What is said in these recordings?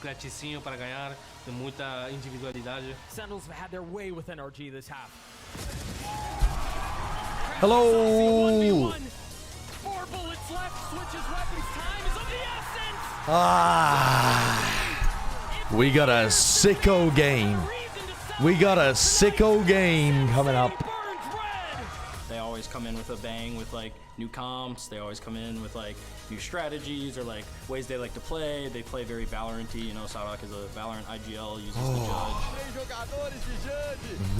claticinho para ganhar, tem muita individualidade. Sentinels have had their way with NRG this half. Hello. 4 bullets left. Switches weapons. Time is of the essence. We got a sicko game. We got a sicko game coming up. They always come in with a bang with like new comps. They always come in with like new strategies or like ways they like to play. They play very Valorant-y. You know, Sarak is a Valorant IGL, uses the judge.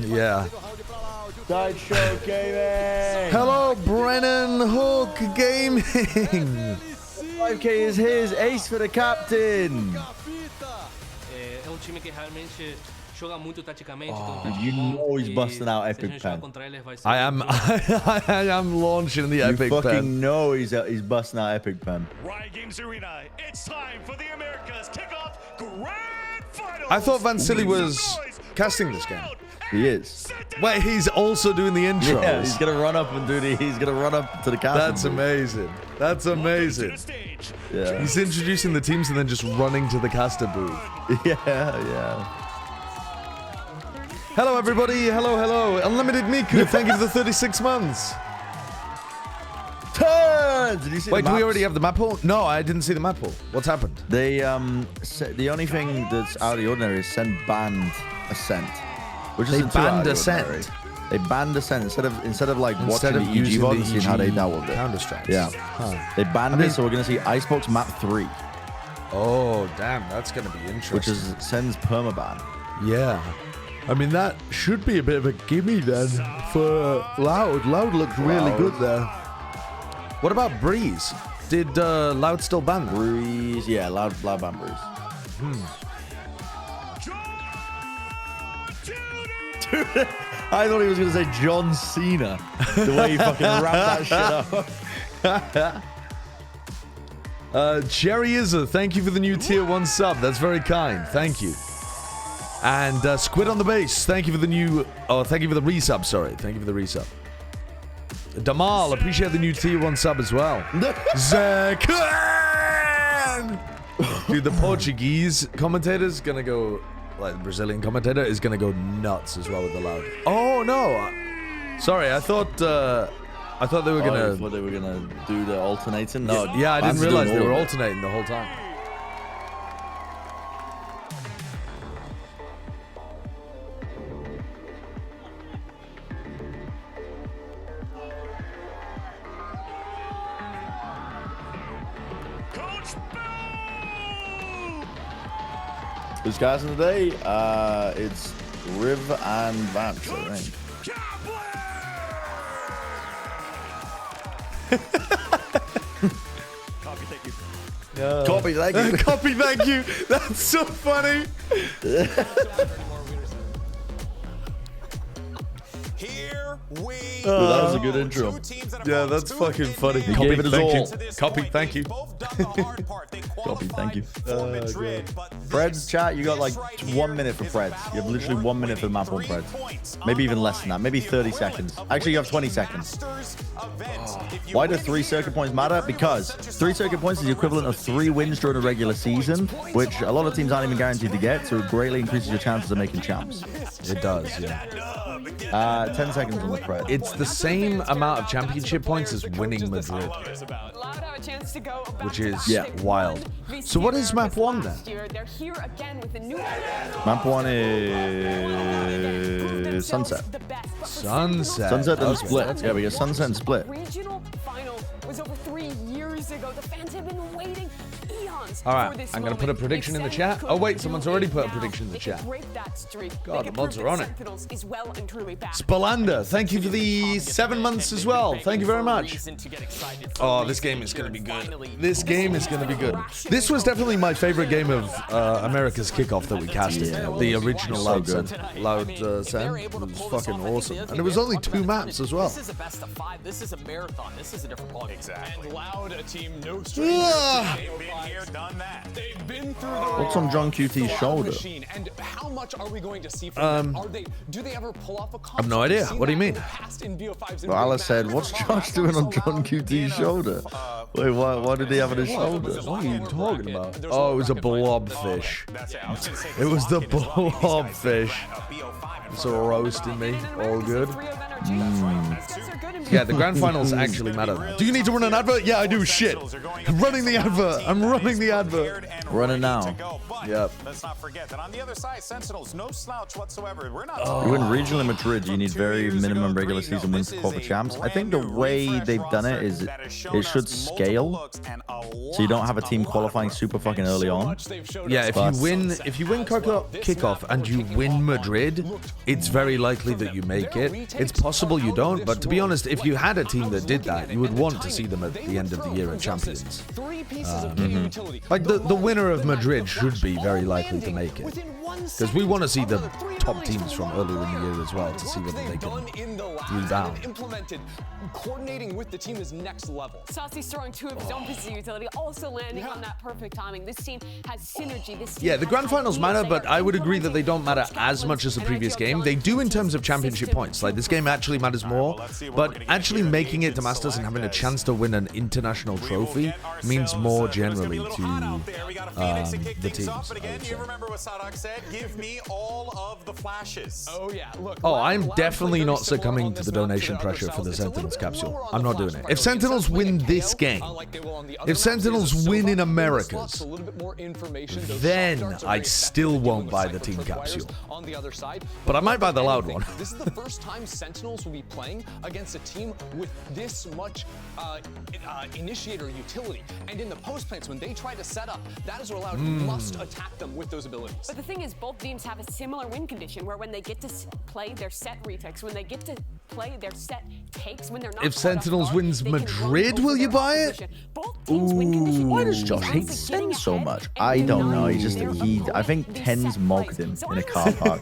Yeah. Sideshow Gaming. Hello, Brennan Hook Gaming. 5K is his. Ace for the captain. É time que realmente joga muito taticamente. You know he's busting out Epic Pen. I am launching the Epic You fucking Pen. know he's busting out Epic Pen. Riot Games Arena, it's time for the Americas Kickoff Grand Finals. I thought Vansili was casting this game. He is. Wait, he's also doing the intros. Yeah, he's gonna run up and do the. He's gonna run up to the casting. That's amazing. That's amazing. Yeah. He's introducing the teams and then just running to the caster booth. Yeah. Hello, everybody. Hello. Unlimited Miku, thank you for the 36 months. Turns! Did you see Wait, the do we maps? already have the map pool? No, I didn't see the map pool. What's happened? They the only thing that's out of the ordinary is send banned Ascent, which They isn't too out banned of the ordinary. Ascent. They banned Ascent instead of like Instead watching of the EG using VOD the and seeing how they dealt with it. Counter-Strikes. Yeah. Huh. They banned it, so we're gonna see Icebox map 3, Oh, damn. That's going to be interesting. which is Sen's permaban. Yeah. I mean, that should be a bit of a gimme then for Loud. Loud looked really good there. What about Breeze? Did Loud still ban that? Breeze, yeah, loud ban Breeze. Dude, I thought he was gonna say John Cena. The way he fucking wrapped that shit up. Jerry Izza, thank you for the new tier 1 sub. That's very kind. Thank you. And Squid on the base, thank you for the new... Oh, thank you for the resub, sorry. Thank you for the resub. Damal, appreciate the new tier 1 sub as well. Zekan! Dude, the Portuguese commentator's gonna go... Like, the Brazilian commentator is gonna go nuts as well with the Loud. Oh, no! Sorry, I thought they were gonna... I thought they were gonna do the alternating. No, Yeah, I didn't Van's realize doing they all were of it. alternating the whole time. Who's casting today? It's Riv and Vance, I think. Copy, thank you. Copy, thank you. Copy, thank you. That's so funny. Here we Dude, that was a good intro. Yeah, that's fucking funny. He Copy, gave it his thank all. you. Copy, thank you. Copy, thank you. Fred's chat, you got like 1 minute for Fred's. You have literally 1 minute for the map on Fred's. Maybe even less than that. Maybe 30 seconds. Actually, you have 20 seconds. Why do 3 circuit points matter? Because 3 circuit points is the equivalent of 3 wins during a regular season, which a lot of teams aren't even guaranteed to get, so it greatly increases your chances of making champs. It does, yeah. 10 seconds on the Fred. It's the same amount of championship points as winning Madrid, which is wild. So what is map 1 then? Map 1 is Sunset. Sunset. Sunset and Okay, Split. that's Yeah, we got Sunset and Split. Regional final was over 3 years ago. The fans have been waiting eons. All right, I'm going to put a prediction in the chat. Oh, wait, someone's already put a prediction in the chat. God, the mods are on it. Spalander, thank you for the 7 months as well. Thank you very much. Oh, this game is going to be good. This game is going to be good. This was definitely my favorite game of America's Kickoff that we casted. Yeah, the original so Loud good. Sen. It was fucking awesome. And it was only 2 maps as well. This is a best of 5. This is a marathon. This is a different ball. Exactly. And Loud, a team no Ah. Been here, done They've been through What's on John QT's shoulder? And how much are we going to see from them? Do they ever pull off a I have no idea. What do you mean? Well, Alice said, what's Josh doing on John QT's shoulder? Wait, why did he have on his shoulder? What are you talking about? Oh, it was a blobfish. It was the blobfish. It's all roasting me. All good. Yeah, the grand finals actually matter. Do you need to run an advert? Yeah, I do. Shit. I'm running the advert. I'm running the advert. Run it now. Yep. Let's not forget that on the other side, Sentinels, no slouch whatsoever. We're not. You win regional in Madrid, you need very minimum regular season wins to qualify champs. I think the way they've done it is it should scale, so you don't have a team qualifying super fucking early on. Yeah, if you win kickoff and you win Madrid, it's very likely that you make it. It's possible you don't, but to be honest, if you had a team that did that, you would want to see them at the end of the year as champions. Like the winner of Madrid should be very likely to make it, because we want to see the top teams from earlier in the year as well to see whether they can rebound. Coordinating with the team is next level. Saucy's throwing 2 of his own pieces of utility, also landing on that perfect timing. This team has synergy. Yeah, the grand finals matter, but I would agree that they don't matter as much as the previous game. They do in terms of championship points. Like, this game actually matters more, but actually making it to Masters and having a chance to win an international trophy means more generally to the teams. You remember what Sadak said? Give me all of the flashes. Oh yeah, look. Oh, I'm definitely not succumbing to the donation pressure for the Sentinels capsule. I'm not doing it. If Sentinels win this game, if Sentinels win in Americas, then I still won't buy the team capsule. But I might buy the loud one. This is the first time Sentinels will be playing against a team with this much initiator utility. And in the post plants, when they try to set up, that is allowed. You must attack them with those abilities. But the thing is, both teams have a similar win condition where when they get to play their set retakes, when they get to play their set takes, when they're not. If Sentinels wins Madrid, will you buy it? Ooh, why does Josh hate Sen so much? I don't know. I think Ten's mocked him in a car park.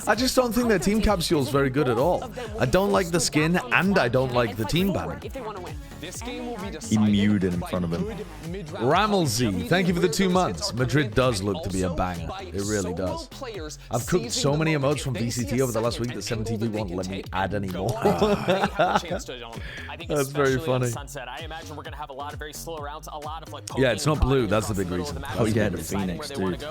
I just don't think their team capsule is very good at all. I don't like the skin, and I don't like the team banner. He mewed in front of him. Ramelzy, thank you for the 2 months. Madrid does look to be a banger. It really does. I've cooked so many emotes from VCT over the last week that 7TV won't let me add any more. That's very funny. Yeah, it's not blue. That's the big reason. Oh yeah, the Phoenix, dude.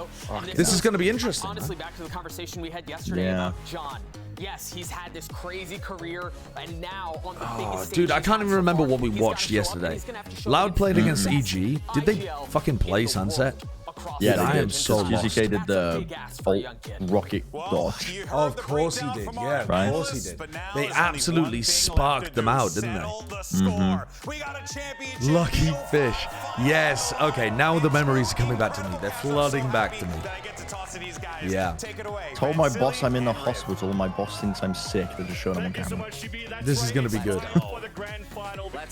This is going to be interesting. Honestly, back to the conversation we had yesterday about John. Yes, he's had this crazy career, and now on the biggest stage. Dude, I can't even remember what we watched yesterday. Loud played against EG. Did they fucking play Sunset? Yeah, Dude, I am so lost. UZK did the rocket dodge. Oh, of course he did. Yeah, of course he did. They absolutely sparked them out, didn't they? Lucky fish. Yes. Okay, now the memories are coming back to me. They're flooding back to me. Yeah. Told my boss I'm in the hospital. My boss thinks I'm sick. They're just showing him on camera. This is going to be good.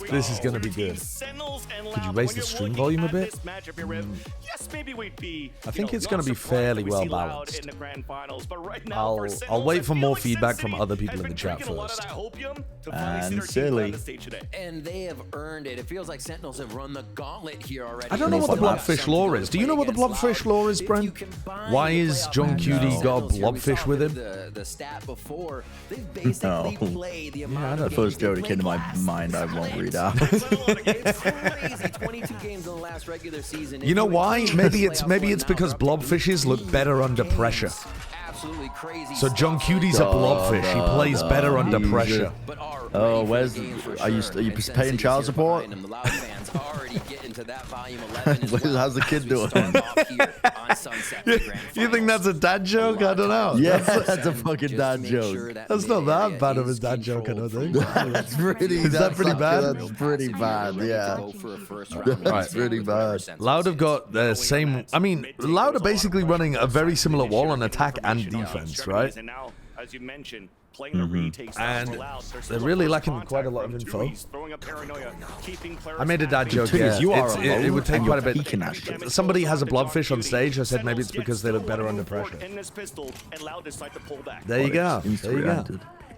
This is going to be good. Could you raise the stream volume a bit? I think it's going to be fairly well balanced. I'll wait for more feedback from other people in the chat first. And silly. And they have earned it. It feels like Sentinels have run the gauntlet here already. I don't know what the blobfish lore is. Do you know what the blobfish lore is, Brent? Why is John Cutie got a blobfish with him? The stat before, they've basically played the amount The first joke that came to my mind, I won't read out. It's crazy. 22 games in the last regular season. You know why? Maybe it's because blobfishes look better under pressure. Absolutely crazy. So John Cutie's a blobfish. He plays better under pressure. Oh, where's are you paying child support? How's the kid doing? You think that's a dad joke? I don't know. Yeah, that's a fucking dad joke. That's not that bad of a dad joke, I don't think. That's pretty. Is that pretty bad? That's pretty bad. Yeah. That's pretty bad. Loud have got the same. I mean, Loud are basically running a very similar wall on attack and defense, right? As you mentioned, and they're really lacking quite a lot of info. I made a dad joke. Yeah, it would take quite a bit. Somebody has a blobfish on stage. I said maybe it's because they look better under pressure. There you go. There you go.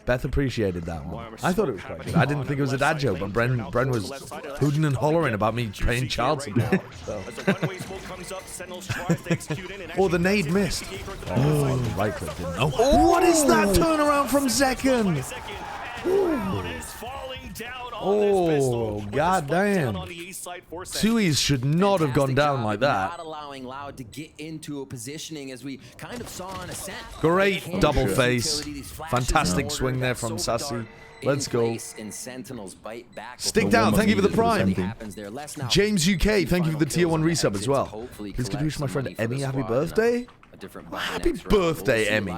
Beth appreciated that one. I thought it was quite good. I didn't think it was a dad joke, but Bren was hooting and hollering about me paying child support. So. Oh, the nade missed. Oh, right click didn't. Oh, what is that turnaround from Zekken? Oh, goddamn. Sui's should not have gone down like that. Not allowing Loud to get into a positioning as we kind of saw on Ascent. Great double face. Fantastic swing there from Sassy. Let's go. Stick down. Thank you for the prime. James UK, thank you for the tier 1 resub as well. Please could you wish my friend Emmy happy birthday? Happy birthday, Emmy.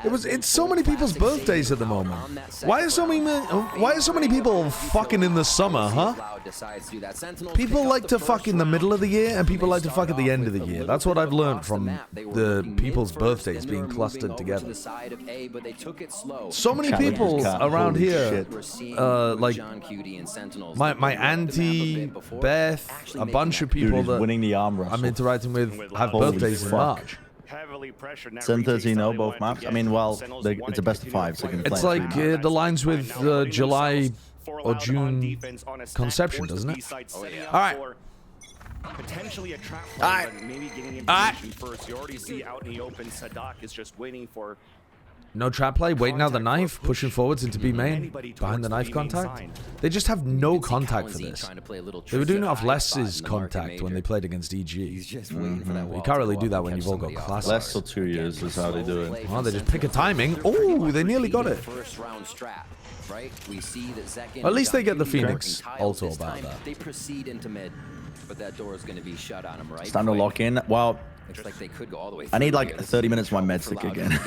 It's so many people's birthdays at the moment. Why are so many people fucking in the summer, huh? People like to fuck in the middle of the year and people like to fuck at the end of the year. That's what I've learned from the people's birthdays being clustered together. So many people around here, like my auntie, Beth, a bunch of people that I'm interacting with have birthdays in March. Sen 13-0 both maps. I mean, well, it's a best of 5, so you can play. It's like the lines with July or June conception, doesn't it? Oh, yeah. All right. Potentially a trap play, but maybe getting in position first. You already see out in the open, Sadak is just waiting for... No trap play, waiting out the knife, pushing forwards into B main, behind the knife contact. They just have no contact for this. They were doing it off Les's contact when they played against EG. You can't really do that when you've all got classics. Less till 2 years is how they do it. Oh, they just pick a timing. Oh, they nearly got it. At least they get the Phoenix also about that. They proceed into mid, but that door is going to be shut on them, right? Standard lock in. Well, looks like they could go all the way. I need like 30 minutes for my med stick again.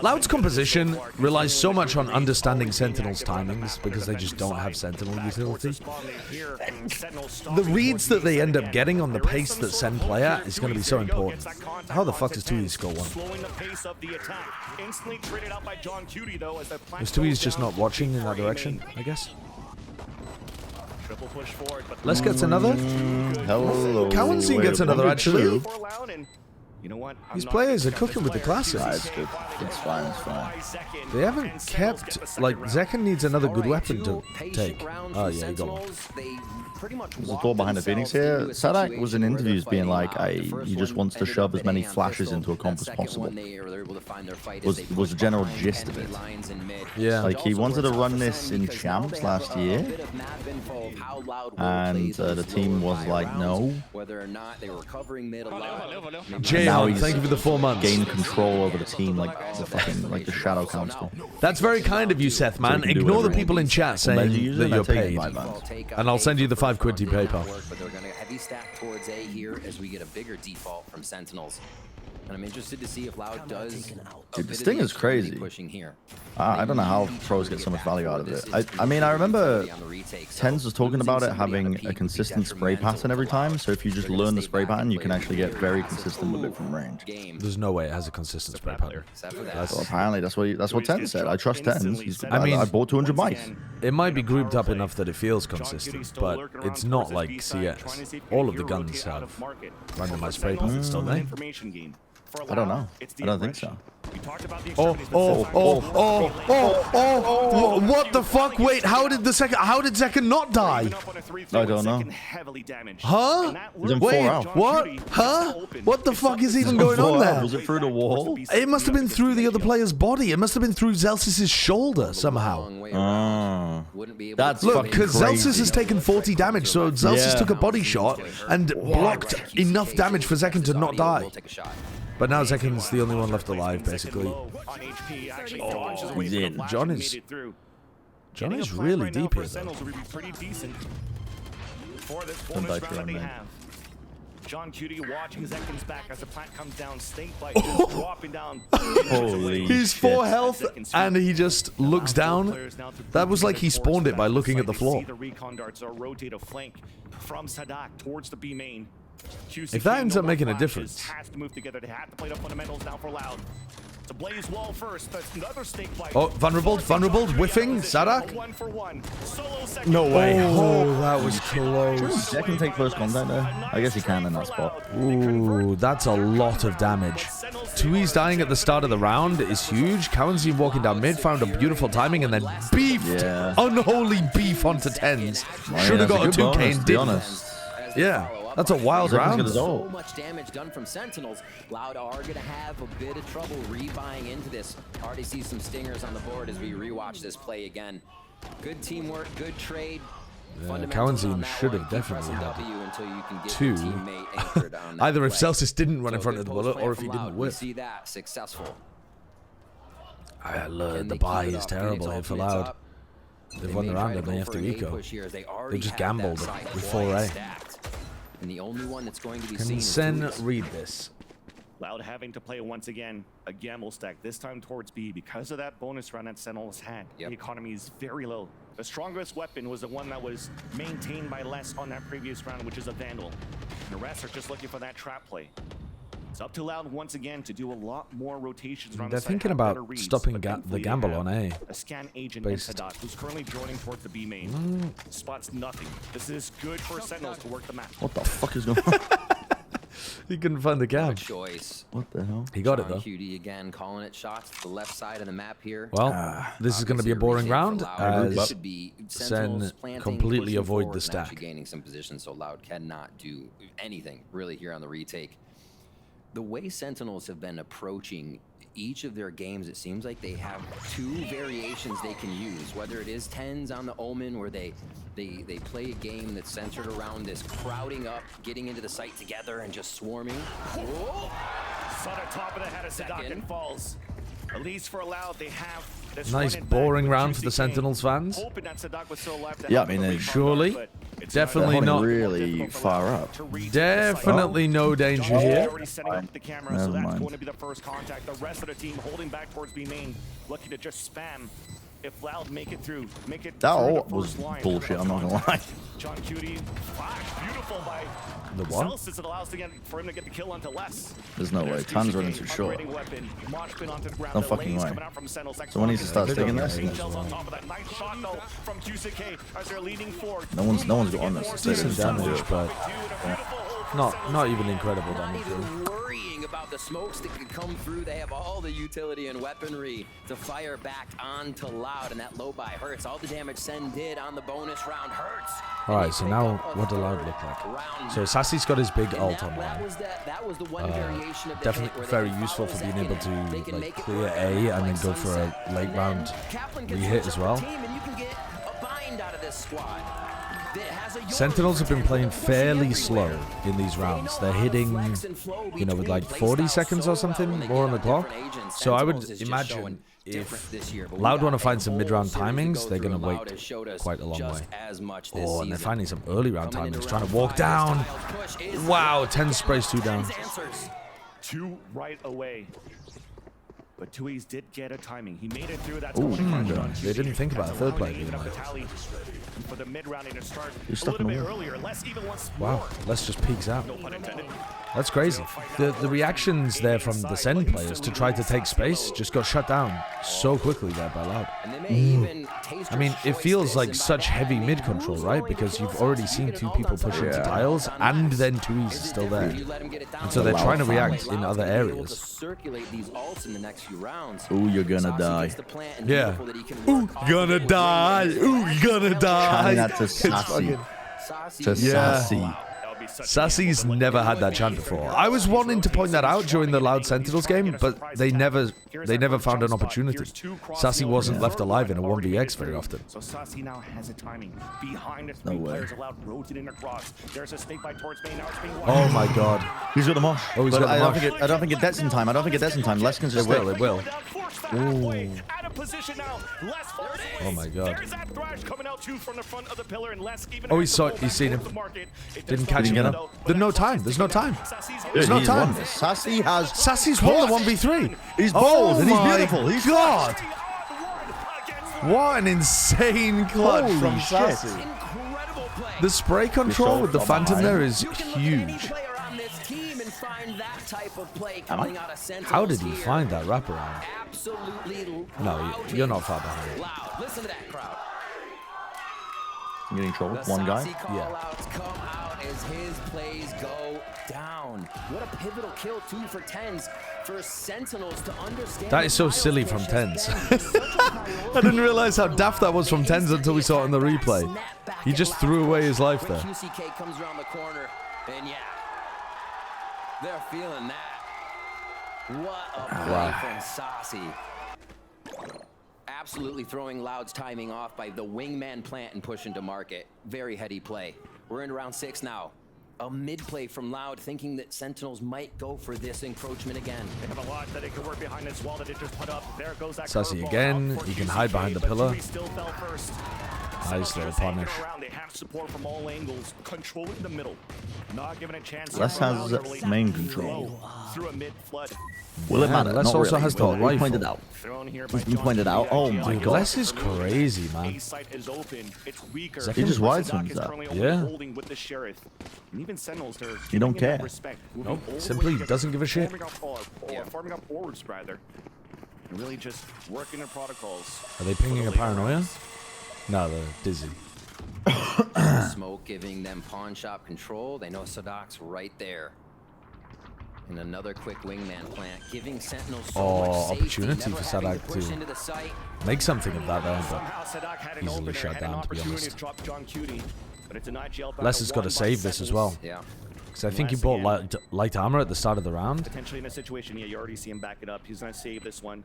Loud's composition relies so much on understanding Sentinels' timings because they just don't have Sentinel utility. The reads that they end up getting on the pace that Sen play at is going to be so important. How the fuck does 2E score 1? Is 2E's just not watching in that direction, I guess? Let's get another. Hello. Cowancy gets another, actually. You know what? These players are cooking with the classics. It's good. It's fine. It's fine. They haven't kept... Like, Zekken needs another good weapon to take. Oh, yeah, he got one. There's a door behind the Phoenix here. Sadak was in interviews being like, he just wants to shove as many flashes into a comp as possible. Was the general gist of it. Yeah. Like, he wanted to run this in Champs last year. And the team was like, no. Now he's thank you for the 4 months. Gained control over the team like the fucking the Shadow Council. That's very kind of you, Seth, man. Ignore the people in chat saying that you're paid. And I'll send you the 5 quid to PayPal. But they're going to heavy stack towards A here as we get a bigger default from Sentinels. And I'm interested to see if Loud does. Dude, this thing is crazy. I don't know how pros get so much value out of it. I mean, I remember Tens was talking about it having a consistent spray pattern every time. So if you just learn the spray pattern, you can actually get very consistent with it from range. There's no way it has a consistent spray pattern. Well, apparently that's what Tens said. I trust Tens. I mean, I bought 200 mice. It might be grouped up enough that it feels consistent, but it's not like CS. All of the guns have randomized spray patterns, don't they? I don't know. I don't think so. Oh, what the fuck? Wait, how did Zekken not die? I don't know. Huh? Wait, what? Huh? What the fuck is even going on there? Was it through the wall? It must have been through the other player's body. It must have been through Zelsis' shoulder somehow. That's look, because Zelsis has taken 40 damage, so Zelsis took a body shot and blocked enough damage for Zekken to not die. But now Zekken's the only one left alive, basically. John is really deep here, though. John Cutie watching Zekken's back as the plant comes down. Snakebite just dropping down. Holy He's 4 health and he just looks down. That was like he spawned it by looking at the floor. The recon darts are rotate a flank from Sadak towards the B main. If that ends up making a difference. Has to move together. They have to play the fundamentals now for Loud. To blaze wall first. That's another stake flight. Oh, vulnerable, whiffing, Sadak. 1-for-1. Solo second. No way. Oh, that was close. Jack can take first contact there. I guess he can in that spot. Ooh, that's a lot of damage. Tui's dying at the start of the round is huge. Kawanzi walking down mid, found a beautiful timing, and then beefed. Unholy beef onto 10s. Should have got a 2K and didn't. Yeah. That's a wild round. So much damage done from Sentinels. Loud are going to have a bit of trouble rebuying into this. Already see some stingers on the board as we rewatch this play again. Good teamwork, good trade. Yeah, Kawanzi should have definitely had 2. Either if Celsius didn't run in front of the bullet or if he didn't whip. See that successful. The buy is terrible here for Loud. They've won the round and they have to eco. They just gambled with 4A. And the only one that's going to be Can Sen read this? Loud having to play once again a gamble stack, this time towards B. Because of that bonus run that Sentinels had, the economy is very low. The strongest weapon was the one that was maintained by less on that previous round, which is a Vandal. And the rest are just looking for that trap play. It's up to Loud once again to do a lot more rotations around. They're thinking about stopping the gamble on A. A scan agent in Sadat, who's currently joining towards the B main. Spots nothing. This is good for Sentinels to work the map. What the fuck is going on? He couldn't find the cam. Choice. What the hell? He got it though. QD again calling it shots to the left side of the map here. Well, this is going to be a boring round as Sen completely avoid the stack. Gaining some position, so Loud cannot do anything really here on the retake. The way Sentinels have been approaching each of their games, it seems like they have 2 variations they can use. Whether it is 10s on the Omen, where they play a game that's centered around this crowding up, getting into the site together, and just swarming. Whoa! Saw the top of the head of Sadak and falls. At least for Loud, they have this nice boring round for the Sentinels fans. Yeah, I mean, surely, definitely not really far up. Definitely no danger here. Never mind. Going to be the first contact. The rest of the team holding back towards B main, looking to just spam. If Loud make it through, that all was bullshit. I'm not gonna lie. John Cutie, flash, beautiful by the what? Celsius. It allows for him to get the kill onto less. There's no way. Time's running too short. No fucking way. Someone needs to start sticking this. No one's got on this. It's decent damage, but not even incredible damage. Worrying about the smokes that could come through. They have all the utility and weaponry to fire back onto Loud, and that low buy hurts. All the damage Sen did on the bonus round hurts. All right, so now what does Loud look like? So Sassy's got his big ult on line. Definitely very useful for being able to like clear A and then go for a late round re-hit as well. Sentinels have been playing fairly slow in these rounds. They're hitting, you know, with like 40 seconds or something more on the clock. So I would imagine if Loud want to find some mid-round timings, they're going to wait quite a long way. Oh, and they're finding some early round timings, trying to walk down. Wow, 10 sprays 2 down. 2 right away. But Tui's did get a timing. He made it through that. They didn't think about a third play. For the mid-round to start a little bit earlier. Less even once. Wow, Les just peeks out. That's crazy. The reactions there from the Sen players to try to take space just got shut down so quickly there by Loud. I mean, it feels like such heavy mid control, right? Because you've already seen 2 people push into tiles, and then Tui's is still there. And so they're trying to react in other areas. Ooh, you're gonna die. Yeah. Ooh, gonna die. Ooh, gonna die. That to Sassy. To Sassy. Sassy's never had that chant before. I was wanting to point that out during the Loud Sentinels game, but they never found an opportunity. Sassy wasn't left alive in a 1vx very often. So Sassy now has a timing. Behind the 3 players allowed rotating across. There's a snake bite towards main. Now it's being oh my god. He's got the mosh. Oh, he's got the mosh. I don't think it gets in time. Less can just It will. Ooh. Oh my god. Oh, he's seen him. Didn't catch him. There's no time. There's no time. There's no time. Sassy's won the 1v3. He's bold and he's beautiful. He's god. What an insane clutch from Sassy. The spray control with the Phantom there is huge. even find that type of play coming out of Sentinels. How did he here. find that wraparound? Absolutely. No, you're not far behind. Loud. Listen to that crowd. I'm getting trouble. The One guy. saucy call-outs come out as his plays go down. What a pivotal kill, 2 for 10s for Sentinels to understand. That is so silly from Tens. I didn't realize how daft that was from Tens until we saw it in the replay. He just threw away his life there. QCK comes around the corner, and yeah, they're feeling that. What a play from Saucy. Absolutely throwing Loud's timing off by the wingman plant and push into market. Very heady play. We're into round 6 now. A mid play from Loud, thinking that Sentinels might go for this encroachment again. They have a lot that they can work behind this wall that they just put up. There goes that Sassy curveball again. out for He can QCK, hide behind the but pillar. Tui still fell first. Nice little Just hanging punish. around. They have support from all angles, controlling the middle, not giving a chance. Les has main control. Through a mid flood. Will it Yeah, matter? Les Not also really. has the Well, we rifle. pointed out. Thrown here It's by been John pointed out. Kennedy. Oh my Dude, god. Les is crazy, man. A site is open. It's weaker. He just wide Sadak swings is that. currently only Yeah. holding with the sheriff. And even Sentinels, they're You don't giving him that care. respect. Nope, Moving all the simply way together, doesn't give a shit. Farming up forwards, rather. And really just working their protocols. Are they pinging a later paranoia? rounds. No, they're dizzy. Smoke giving them pawn shop control. They know Sadak's right there. And another quick wingman plant, giving Sentinels so much safety, opportunity never for having Sadak to push to into the site. make something of that there, Somehow but Sadak had an easily opener, shut had an down, to be opportunity honest. to drop John Cutie, but it's an IGL battle Les has got won to by save this as well. Sentinels. Yeah. Because I think he Les bought again. light armor at the start of the round. Potentially in a situation, yeah, you already see him back it up. He's gonna save this one.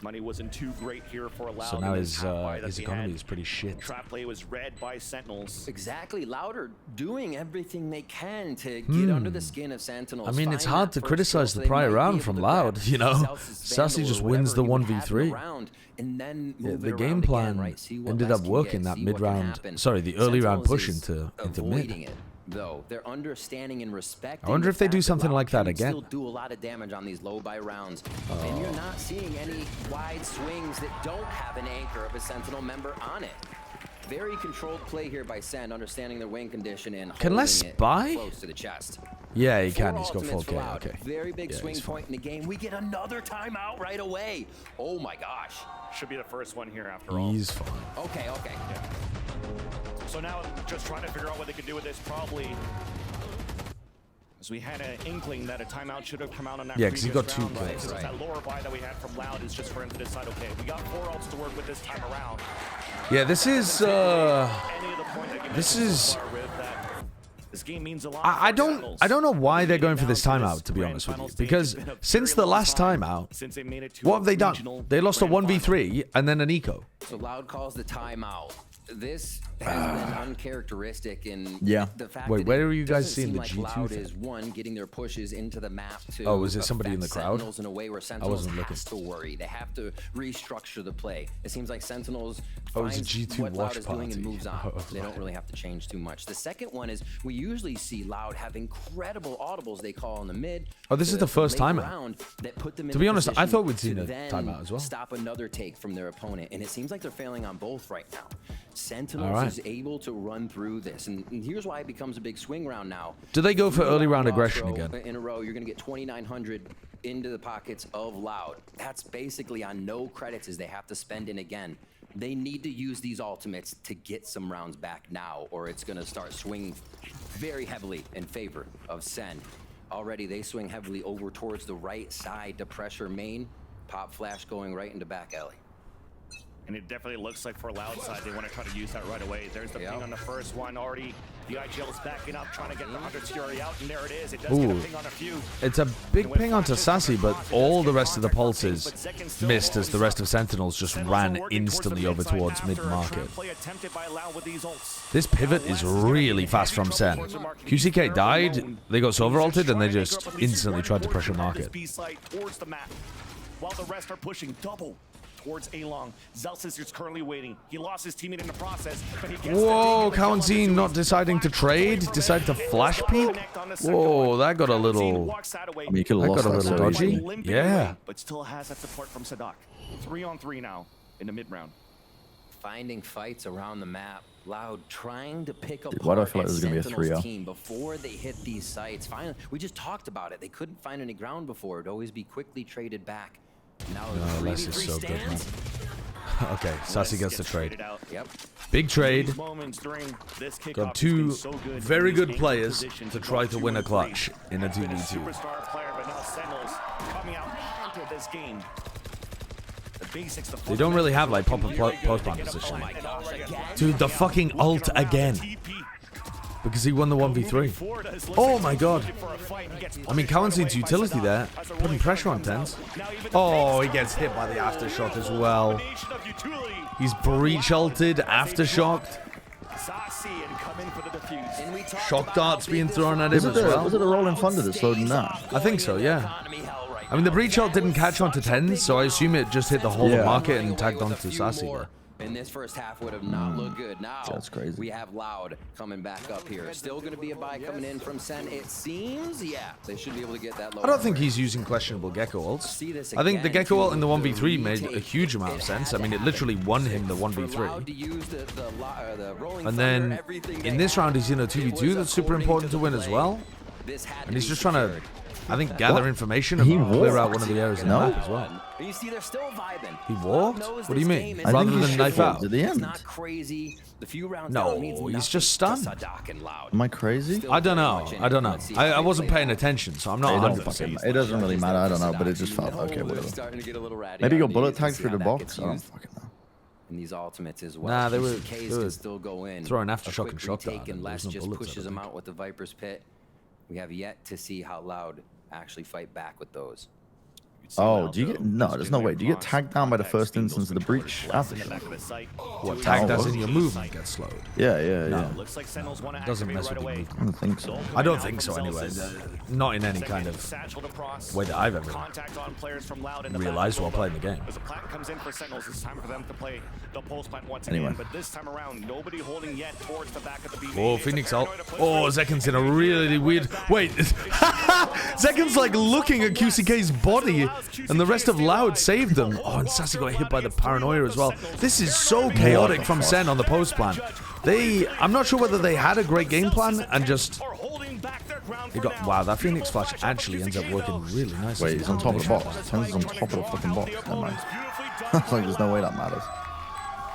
Money wasn't too great here for Loud. So now in his this half-buy that his they economy had. is pretty shit. Trap play was read by Sentinels. Exactly. Louder doing everything they can to get under the skin of Sentinels. I mean, it's find hard that to first criticize kill the so they prior might be round able from to Loud, grab you know. Celsius Sassy Vandal just or wins the whatever he had in 1v3. round and then Yeah, move the it game around plan again, right? See what ended Les up can working get, that see what can mid-round. happen. Sorry, the early round Sentinels push is into avoiding mid. it, though. They're understanding and respecting. I wonder the if they do fact something Loud like that can again. Still do a lot of damage on these low buy rounds, and you're not seeing any wide swings that don't have an anchor of a Sentinel member on it. Very controlled play here by Sen, understanding their wing condition and Can Les holding it buy? close to the chest. Yeah, he 4 can. He's got ultimates for 4K. Loud. Okay. Very big Yeah, swing he's fine. point in the game. We get another timeout right away. Oh my gosh. Should be the first one here after all. He's fine. Okay, okay. So now just trying to figure out what they could do with this, probably. As we had an inkling that a timeout should have come out on that Yeah, 'cause he previous got 2 round, but kills. it's that lower buy that we had from Loud is just for him to decide, okay, we got 4 ults to work with this time around. Yeah, this is Any of the point that you this mentioned is- so far with that, this game means a lot I for don't Sentinels. know why they're going for Down this to timeout, to be grand honest with you. final stage. Because It's been a since very the long last time timeout, since they made it to what a have they done? regional They lost a grand final. 1v3 and then an eco. So Loud calls the timeout. This has been uncharacteristic in Yeah. the fact Wait, that where it are you guys doesn't seeing seem the like G2 Loud thing? is one getting their pushes into the map to Oh, is there somebody in the affect crowd? Sentinels in a way where Sentinels wasn't looking. has to worry. They have to restructure the play. It seems like Sentinels Oh, it's a finds G2 what Loud watch is doing and party. moves on. Oh, They don't right. really have to change too much. The second one is we usually see Loud have incredible audibles they call in the mid. Oh, this is the first late timeout. round that put them To in be a honest, I position thought we'd seen to a then timeout as well. Stop another take from their opponent, and it seems like they're failing on both right now. Sentinels All right. is able to run through this, and here's why it becomes a big swing round now. Do they go for early round Draw aggression throw again? In a row, you're going to get 2,900 into the pockets of Loud. That's basically on no credits as they have to spend in again. They need to use these ultimates to get some rounds back now, or it's going to start swinging very heavily in favor of Sen. Already, they swing heavily over towards the right side to pressure main. Pop flash going right into back alley. And it definitely looks like for Loud side, they want to try to use that right away. There's the ping on the first one already. The IGL is backing up, trying to get the 100 Fury out, and there it is. It does get a Ooh. ping on a few. It's a big ping onto Sassy, but all the rest of the pulses missed as the rest of Sentinels just ran instantly over towards mid-market. This pivot is really fast from Sen. QCK died, they got silver ulted, and they just instantly tried to pressure market. Towards the map, while the rest are pushing double towards A-Long. Zelsis is currently waiting. He lost his teammate in the process, but he gets Whoa, Kawanzine not deciding to trade, decided to flash peek? Whoa, that got a little... I mean, you could have That lost got a that little so easily. dodgy. Yeah. But still has that support from Sadak. 3-on-3 now in the mid-round. finding fights around the map. Loud trying to pick up why do I feel like there's gonna be a 3-0 team before they hit these sites. Finally, we just talked about it. They couldn't find any ground before. It'd always be quickly traded back. Now Les is so good, man. Okay, Sassy gets the trade. Yep. Big trade. Got two very good players to try to win a clutch in a 2v2. They don't really have like proper post-plant position. Dude, the fucking ult again. Because he won the 1v3. Oh my god. I mean, Cowan's utility there. Putting pressure on Tens. Oh, he gets hit by the aftershock as well. He's breach ulted, aftershocked. Shock darts being thrown at him as well. Was it a rolling thunder that slowed him down? I think so, yeah. I mean, the breach ult didn't catch on to Tens, so I assume it just hit the whole market and tagged onto Sassy there. And this first half would have not looked good. Now that's crazy. We have Loud coming back up here. Still going to be a buy coming in from Sen. It seems, yeah, they should be able to get that low. I don't think he's using questionable Gecko ults. I think the Gecko ult in the 1v3 made a huge amount of sense. I mean, it literally won him the 1v3. And then in this round, he's in a 2v2 that's super important to win as well. And he's just trying to, I think, gather information and clear out one of the areas in the map as well. You see, they're still vibing. He walked? What do you mean? Rather than knife out? At the end. Not crazy. The few rounds no, he's just stunned. Am I crazy? I don't know. I don't know. I wasn't paying attention, so I'm not 100%. It doesn't really matter. I don't know, but it just felt okay. Whatever. Maybe your bullet tagged through the box. I don't fucking know. And these ultimates as well. Nah, they were still go in. Throwing aftershock and shock dart. And Les just pushes them out with the Viper's Pit. We have yet to see how Loud actually fight back with those. Oh, do you get... No, there's no way. Do you get tagged down by the first instance of the breach aftershock? What, tagged as in your movement gets slowed? Yeah. Doesn't mess with your movement. I don't think so. I don't think so anyway. Not in any kind of way that I've ever realized while playing the game. Anyway. Oh, Phoenix ult. Oh, Zekken's in a really weird... Wait. Zekken's like looking at QCK's body and the rest of Loud saved them. Oh, and Sassy got hit by the paranoia as well. This is so chaotic from Sen on the post plan. I'm not sure whether they had a great game plan and just... Wow, that Phoenix flash actually ends up working really nicely. Wait, he's on top of the box. Tens is on top of the fucking box. Never mind. It's like there's no way that matters.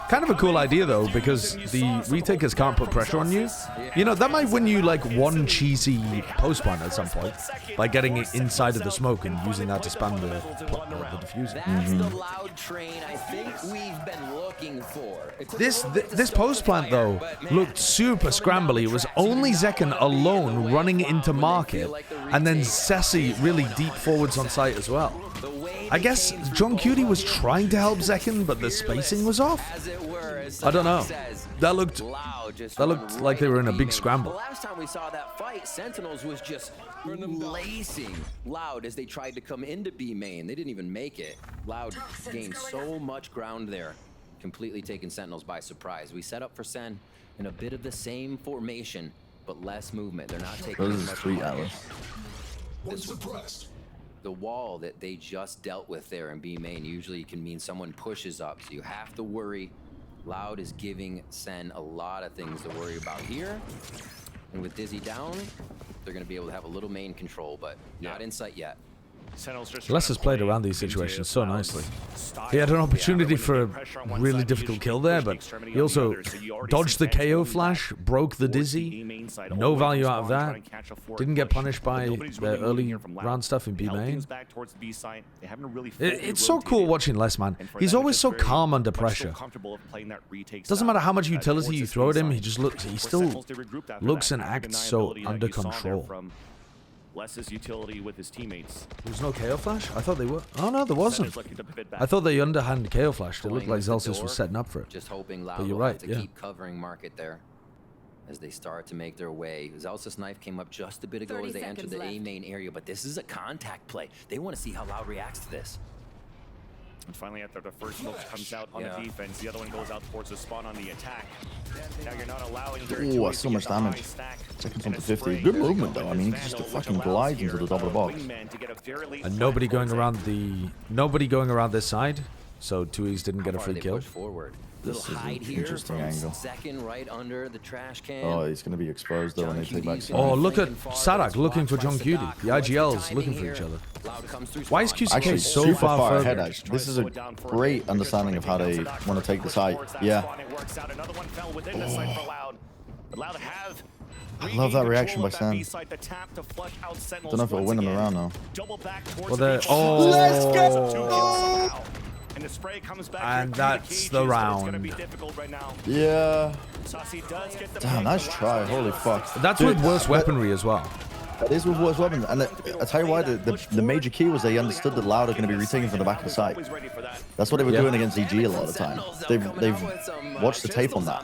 Kind of a cool idea though, because the retakers can't put pressure on you. You know, that might win you like one cheesy post plant at some point, by getting it inside of the smoke and using that to spam the diffuser. That's the Loud train I think we've been looking for. This post plant though looked super scrambly. It was only Zekken alone running into market, and then Sassy really deep forwards on site as well. I guess John Cutie was trying to help Zekken, but the spacing was off. I don't know. That looked like they were in a big scramble. The last time we saw that fight, Sentinels was just lacing Loud as they tried to come into B main. They didn't even make it. Loud gained so much ground there, completely taking Sentinels by surprise. We set up for Sen in a bit of the same formation, but less movement. They're not taking as much 3 hours. The wall that they just dealt with there in B main usually can mean someone pushes up, so you have to worry. Loud is giving Sen a lot of things to worry about here. And with Dizzy down, they're going to be able to have a little main control, but not in sight yet. Les has played around these situations so nicely. He had an opportunity for a really difficult kill there, but he also dodged the KO flash, broke the Dizzy. No value out of that. Didn't get punished by the early round stuff in B main. It's so cool watching Les, man. He's always so calm under pressure. Doesn't matter how much utility you throw at him, he still looks and acts so under control. Les's utility with his teammates. There was no KO flash? I thought they were. Oh no, there wasn't. I thought they underhand KO flashed. It looked like Zelsis was setting up for it. Just hoping Loud will have to keep covering market there as they start to make their way. Zelsis knife came up just a bit ago as they entered the A main area, but this is a contact play. They want to see how Loud reacts to this. And finally, after the first smoke comes out on the defense, the other one goes out towards the spawn on the attack. Now you're not allowing ooh, so much damage. Seconds on to 50. Good movement though. I mean, he just fucking glides into the top of the box. And nobody going around this side so Tui's didn't get a free kill. Forward. This is an Here interesting from angle. second right under the trash can. Oh, he's going to be exposed though when they take back. Oh, look at Sadak looking for John Cutie. The IGL's looking for each other. Why is QCK Actually, so super far further? ahead, actually. This is a great understanding of how they want to take the site. Yeah. I love that reaction by Sam. Don't know if it'll win them around though. Well, let's go! And the spray comes back. And that's the round. Yeah. Damn, nice try. Holy fuck. That's with worse weaponry as well. That is with worse weapons. And I tell you why, the major key was they understood that Loud are going to be retaking from the back of the site. That's what they were doing against EG a lot of the time. They've watched the tape on that.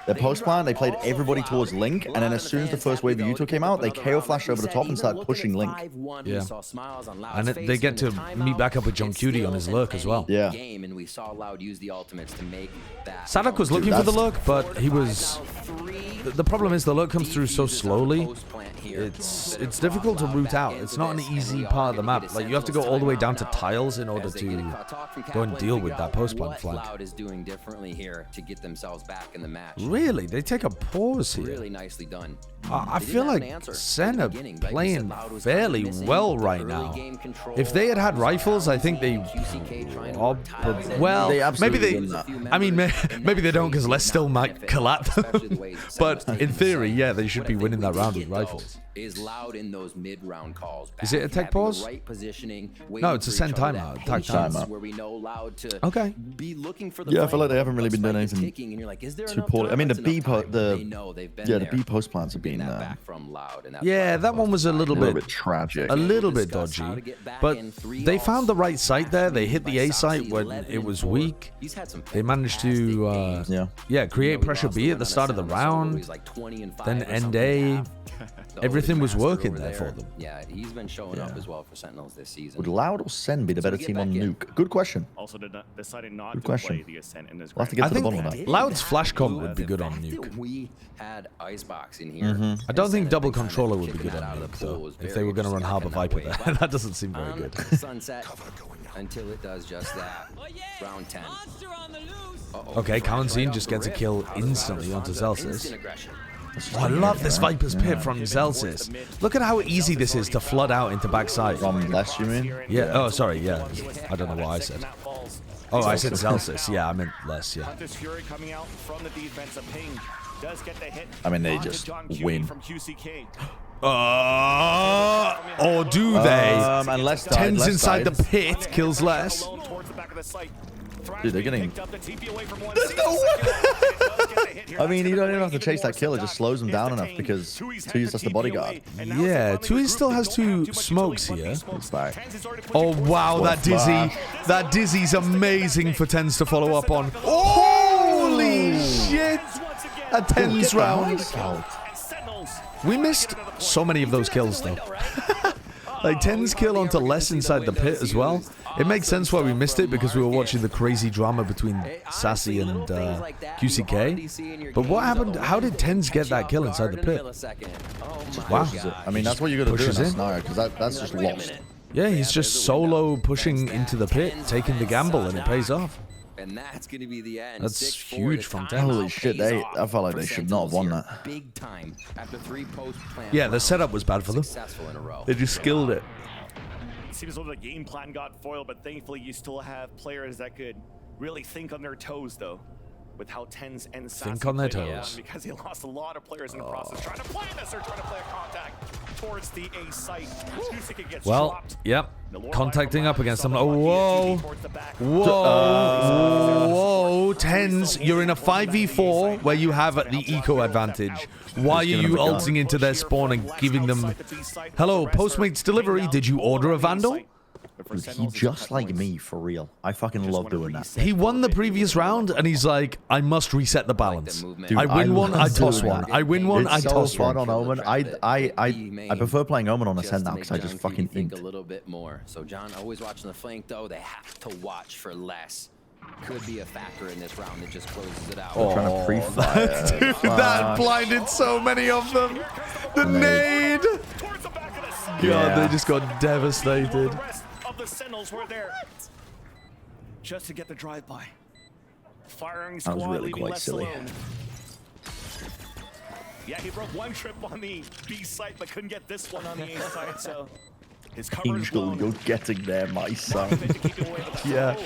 Their post plan, they played everybody towards Link, and then as soon as the first wave of Yuto came out, they KO flashed over the top and started pushing Link. Yeah. And they get to meet back up with John Cutie on his lurk as well. Yeah. Sadak was looking for the lurk, but he was... The problem is the lurk comes through so slowly. It's difficult to root out. It's not an easy part of the map. Like, you have to go all the way down to tiles in order to go and deal with that post plan flank. Really? They take a pause here. Really nicely done. I feel like Sen are playing fairly well right now. If they had rifles, I think they... Well, maybe they... I mean, maybe they don't because Les still might collapse them. But in theory, yeah, they should be winning that round with rifles. Is Loud in those mid-round calls. Is it a tech pause? No, it's a send timeout. Tag timeout. Okay. Yeah, I feel like they haven't really been doing anything too poorly. I mean, the B post plans have been. Yeah, that one was a little bit tragic, a little bit dodgy. But they found the right site there. They hit the A site when it was weak. They managed to create pressure B at the start of the round. Then end A. Everything was working there for them. Yeah, he's been showing up as well for Sentinels this season. Would Loud or Sen be the better team on Nuke? Good question. Also decided not Good to question. play the Ascent in this We'll have to get to the bottom of that. Loud's flash comp would be good on Nuke. We had Icebox in here. I don't think double controller would be good on Nuke, though. If they were going to run Harbor Viper there, that doesn't seem very good. Sunset until it does just that. Round 10. Okay, Kalanzine just gets a kill instantly onto Zelsis. Oh, I love this Viper's Pit from Zelsis. Look at how easy this is to flood out into backside. From Les, you mean? Yeah. Oh, sorry. Yeah. I don't know what I said. Oh, I said Zelsis. Yeah, I meant Les. Yeah. I mean, they just win. Or do they? And Les died. Tens Les inside died. the pit kills Les. Dude, they're getting... There's no way! I mean, you don't even have to chase that kill. It just slows them down enough because Tui's just the bodyguard. Yeah, Tui still has 2 smokes here. Oh, wow, that Dizzy. That Dizzy's amazing for Tens to follow up on. Holy shit! A Tens round. We missed so many of those kills, though. Like, Tens kill onto Les inside the pit as well. It makes sense why we missed it, because we were watching the crazy drama between Sassy and QCK. But what happened? How did Tens get that kill inside the pit? Wow. I mean, that's what you got to do in that scenario, because that's just lost. Yeah, he's just solo pushing into the pit, taking the gamble, and it pays off. And that's going to be the end. That's huge from Tens. Holy shit, I felt like they should not have won that. Big time after 3 post-plant. Yeah, the setup was bad for them. They just skilled it. It seems like the game plan got foiled, but thankfully you still have players that could really think on their toes, though, with how Tens and Sassy think on their played toes. because he lost a lot of players in the process trying to play this or trying to play a contact towards the A site. Well, yep. Contacting up against them. Oh, whoa. Whoa. Tens, you're in a 5v4 where you have the eco advantage. Why are you ulting into their spawn and giving them... Hello, Postmates delivery. Did you order a Vandal? He just like me, for real. I fucking love doing that. He won the previous round, and he's like, I must reset the balance. Dude, I win one, I toss one. I win one, I toss fun one. on Omen. I prefer playing Omen on Ascent now because I just fucking think ink. a little bit more. So John always watching the flank, though. They have to watch for less. Could be a factor in this round that just closes it out. Oh, trying to pre-fire. Dude, that blinded so many of them. The nade. God, they just got devastated. The Sentinels were there. just to get the drive-by. Firing That was squad really leaving quite less silly. alone. Yeah, he broke one trip on the B site, but couldn't get this one on the A site, so his cover is Angel, blown. you're getting there, my son. Yeah.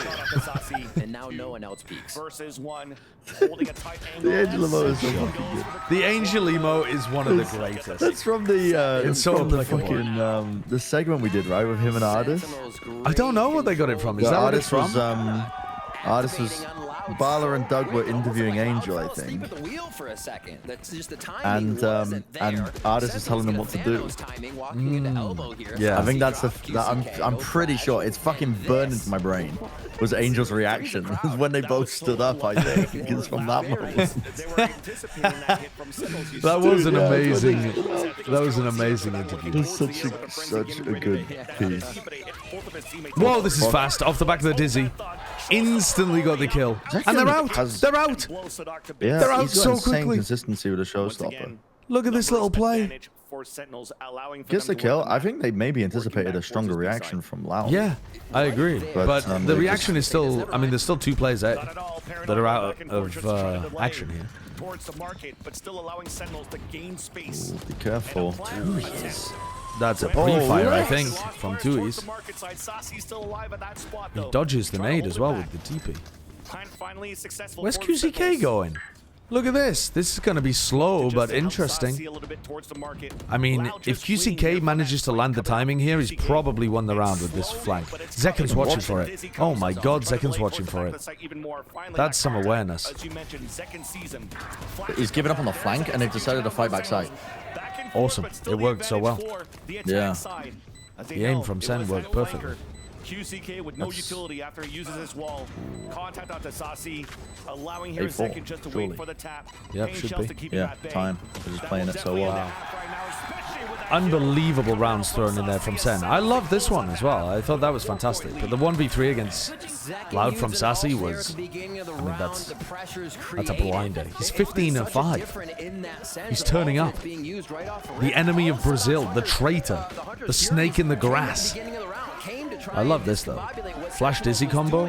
And now no one else peeks. Versus one, holding a tight angle. The Angel emote is so fucking good. The Angel emote is one of the greatest. That's from the It's so from the applicable. fucking the segment we did, right, with him and Artis. I don't know what they got it from. Is that what it's from? Artis was Bala and Doug were interviewing Angel, I think. At the wheel for a second. That's just the And timing wasn't there. Artis is telling them what to do. Timing, walking into elbow here. Yeah, I think that's I'm pretty sure it's fucking burned into my brain. Was Angel's reaction when they both stood up? I think it's from that moment. That was an amazing. That was an amazing interview. It was such a good piece. Whoa, this is fast. Off the back of the dizzy. Instantly got the kill. And they're out. They're out. Yeah, They're out he's got so insane quickly. consistency with a showstopper. Look at this little play. Gets the kill. I think they maybe anticipated a stronger reaction from Loud. Yeah, I agree. But the they reaction just- is still. I mean, there's still 2 players that are out of action here. Towards the market, but still allowing Sentinels to gain space. Ooh, be careful. That's a pre-fire, I think, from Tui's. He dodges the nade as well with the TP. Where's QCK going? Look at this. This is going to be slow but interesting. I mean, if QCK manages to land the timing here, he's probably won the round with this flank. Zekken's watching for it. Oh my god, Zekken's watching for it. That's some awareness. He's given up on the flank and they've decided to fight backside. Awesome. It worked so well. Yeah. The aim from Sen worked perfectly. QCK with no utility after he uses his wall. Contact out to Sasi, allowing here a 8-4, second just to surely. wait for the tap. Yep, Pain should shells be. to keep him Yeah, at bay. time. They're just playing it so well. Unbelievable rounds thrown in there from Sen. I love this one as well. I thought that was fantastic. But the 1v3 against Loud from Sassy was... I mean, that's a blinder. He's 15-5. He's turning up. The enemy of Brazil, the traitor, the snake in the grass. I love this though. Flash Dizzy combo.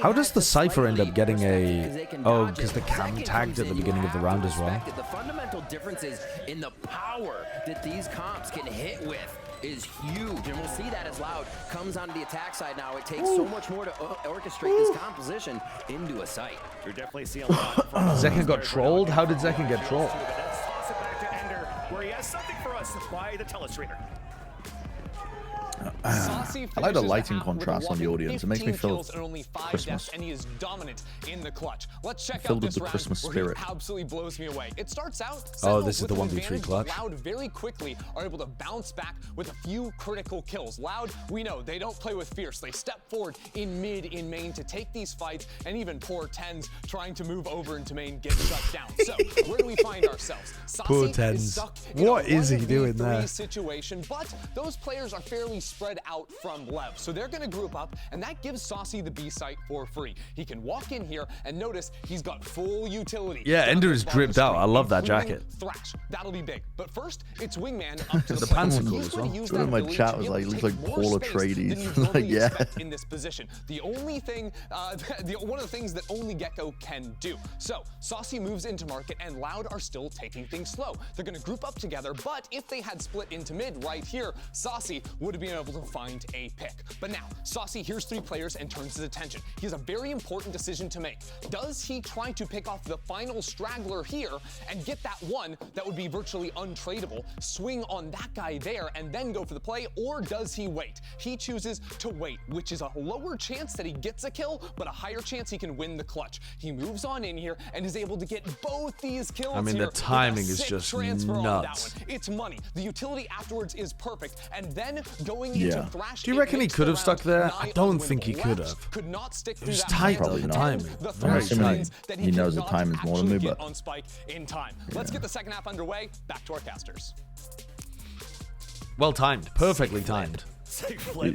How does the Cypher end up getting a... Oh, because the cam tagged at the beginning of the round as well. The fundamental differences in the power that these comps can hit with is huge, and we'll see that as Loud comes onto the attack side now. It takes so much more to orchestrate this composition into a site. You're definitely seeing a lot. Zekken got trolled? How did Zekken get trolled? Toss it back to Ender, where he has something for us by the telestrator. I like the lighting contrast on the audience. It makes me feel Christmas. And he is dominant in the clutch. Let's check Filled out with this the Christmas round spirit. where he absolutely blows me away. It starts out. Oh, this is the Sentinels 1v3 with an clutch. advantage, but Loud very quickly are able to bounce back with a few critical kills. Loud, we know they don't play with fierce. They step forward in mid, in main to take these fights, and even poor Tens trying to move over into main get shut down. So where do we find ourselves? Poor Sasi Tens. is stuck in What a is he doing 1v3 there? situation, but those players are fairly spread out from Lev. So they're going to group up, and that gives Saucy the B site for free. He can walk in here and notice he's got full utility. Yeah, Ender is Bottom dripped out. screen, I love that including jacket. Thrash. That'll be big. But first, it's Wingman up to the, The plate. pants are He's cool as going to well. use Someone in that my ability chat to was be like, able to looks like take more Paul space Atreides. than you'd Like, normally yeah. expect in this position. The only thing, one of the things that only Gecko can do. So, Saucy moves into market, and Loud are still taking things slow. They're going to group up together, but if they had split into mid right here, Saucy would have been able to find a pick. But now, Saucy hears 3 players and turns his attention. He has a very important decision to make. Does he try to pick off the final straggler here and get that one that would be virtually untradeable, swing on that guy there, and then go for the play, or does he wait? He chooses to wait, which is a lower chance that he gets a kill, but a higher chance he can win the clutch. He moves on in here and is able to get both these kills. I mean, the here with a timing is sick just transfer on nuts. that one. It's money. The utility afterwards is perfect, and then going Yeah. into Thrash. Do you it reckon he makes could the have stuck round there? nigh I don't think he unwinnable. could Left have. could not stick It was through that tight, plan. probably And not. Timing. the I'm Thrash assuming means that he knows the cannot timing's more than me, actually but- get on Spike in time. Let's get the second half underway. Back to our casters. Well timed. Perfectly timed.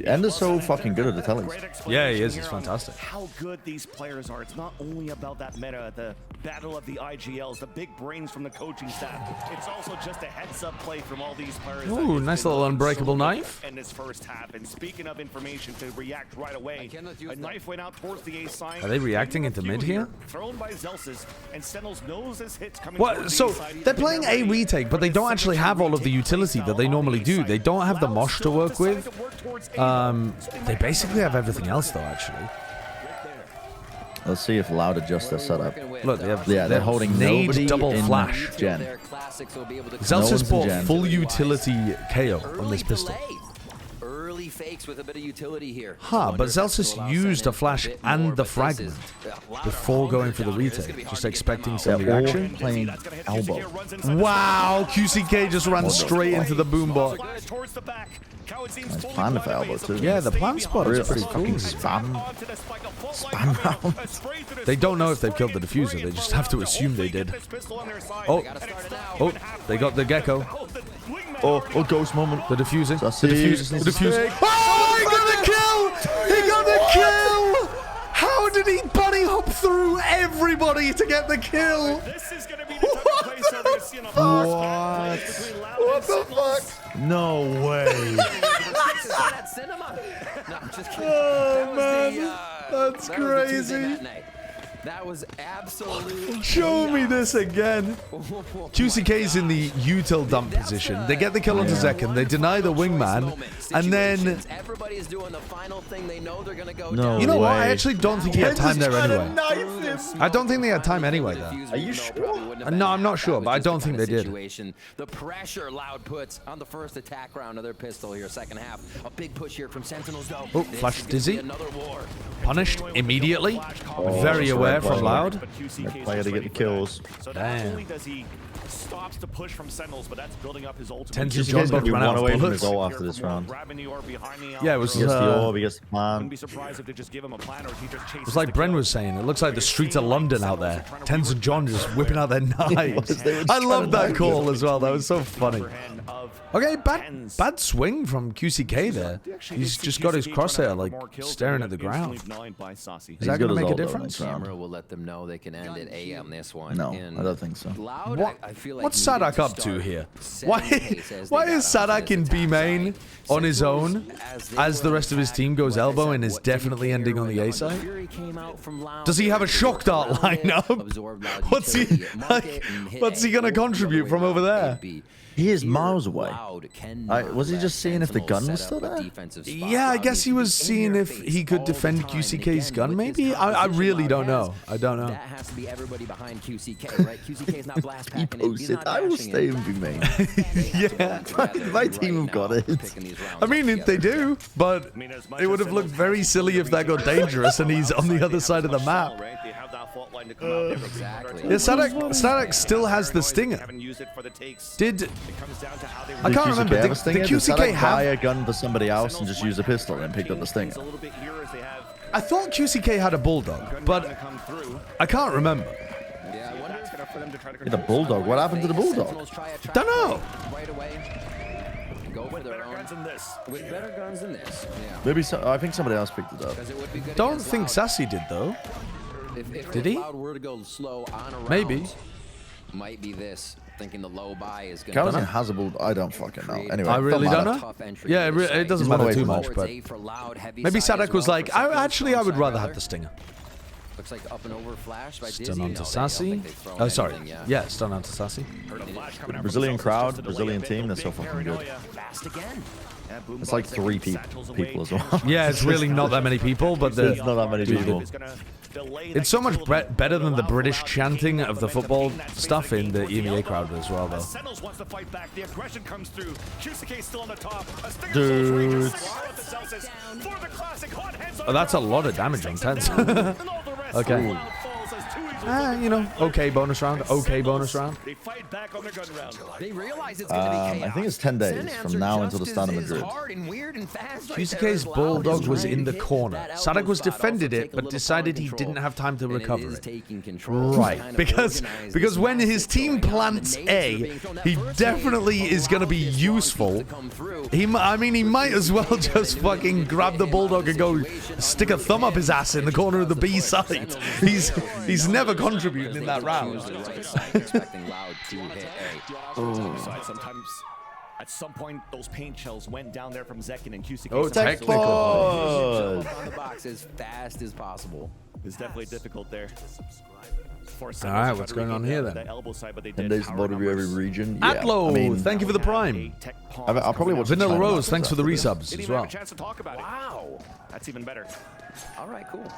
Ender's so fucking good at the tellies. Yeah, he is. He's fantastic. How good these players are. It's not only about that meta, the battle of the IGLs, the big brains from the coaching staff. It's also just a heads-up play from all these players. Ooh, nice little unbreakable knife. In this first half, and speaking of information to react right away, a knife went out towards the A side. Are they reacting into mid here? Thrown by Zelsis, and Sentinels knows his hits coming. What? So they're playing a retake, but they don't actually have all of the utility that they normally do. They don't have the mosh to work with. They basically have everything else, though. Actually, let's see if Loud adjusts their setup. Look, they have, they're holding nobody double in flash. Gen. Zelsis bought full utility KO on this pistol. Early fakes with a bit of utility here. Huh, but Zelsis used a flash and the fragment before going for the retake, just expecting some reaction. Playing elbow. Wow, QCK just ran straight into the boombot. Nice plan for elbow too. Yeah, the plan spot is pretty cool. Spam round. They don't know if they've killed the diffuser. They just have to assume they did. Oh, they got the gecko. Oh, ghost moment. The diffusing. The diffusing. Oh, he got the kill! He got the kill! How did he bunny hop through everybody to get the kill? What the fuck? No way. Oh man, that's crazy. That was absolutely. Show me this again. QCK's in the util dump position. They get the kill onto Zekken. They deny the wingman, and then. Everybody is doing the final thing. They know they're gonna go. No You know what? way. I actually don't think he had time there anyway. Knife him. I don't think they had time anyway there. Are you sure? No, I'm not sure, but I don't think they did. The pressure Loud puts on the first attack round of their pistol here, second half. A big push here from Sentinels though. Oh, flash dizzy. Punished immediately. Very aware from Loud. Player to get the kills. So not only does he stops to push from Sentinels, but that's building up his ultimate. Tens He's John gonna be ran one out away of from his bullets. ult after this round. Yeah, it was. He gets the orb, he gets the plan. Wouldn't be surprised if they just give him a plan, or he just chases. It's like Bren was saying. It looks like the streets of London out there. Tens and John just whipping out their knives. I love that call as well. That was so funny. Okay, bad swing from QCK there. He's just got his crosshair like staring at the ground. Is that going to make a difference? Camera will let them know they can end at A on this one. No, I don't think so. Loud, I feel like What's Sadak up to here? Why is Sadak in B main on his own as the rest of his team goes elbow and is definitely ending on the A side? Does he have a shock dart lineup? What's he gonna contribute from over there? He is miles away. Was he just seeing if the gun was still there? Yeah, I guess he was seeing if he could defend QCK's gun, maybe? I really don't know. I don't know. That has to be everybody behind QCK, right? QCK is not blast He packing it. He's posted, not I will dashing stay it. in B main. Yeah. My team have got it. I mean, they do, but it would have looked very silly if that got dangerous and he's on the other side of the map. Exactly. Yeah, Sadak still has the stinger. Did I can't remember? Did QCK buy have a gun for somebody else and just use a pistol and picked up the stinger? I thought QCK had a bulldog, but I can't remember. The bulldog. What happened to the bulldog? Don't know. Right away. Go for their own. With better guns than this. Yeah. Maybe I think somebody else picked it up. Don't think Sassy did though. If Did he? Loud were to go slow on a round, Maybe. Might be this. Thinking the low buy is going Calvin has a bulldog. I don't fucking know. Anyway, I really don't matter. know. Yeah, it doesn't matter too much, but maybe Sadak was like, I would rather have the stinger. Looks like up and over flash by Stun onto Sassy. Oh, sorry. Yeah, stun onto Sassy. Brazilian crowd, Brazilian team, they're so fucking good. It's like 3 people as well. Yeah, it's really not that many people, but It's not that many people. It's so much better than the British chanting of the football stuff in the EMEA crowd as well, though. Dude. Oh, that's a lot of damage on Tens. Okay. You know, okay bonus round. Okay bonus round. They fight back on their gun round. They realize it's gonna be chaos. I think it's 10 days from now until the start of Madrid. QCK's Bulldog was in the corner. Sadak was defended it, but decided he didn't have time to recover it. Right, because when his team plants A, he definitely is going to be useful. He might as well just fucking grab the Bulldog and go stick a thumb up his ass in the corner of the B side. He's never contributing in that round. Sometimes, at some point, those paint shells went down there from Zekin and QCK. Oh, technical. On the box as fast as possible. It's definitely difficult there. All right, what's going on here then? 10 days to vote of every region. Yeah, Atlo, thank you for the prime. I'll probably watch Vanilla China Rose, thanks for the resubs as well. Wow, that's even better. All right, cool.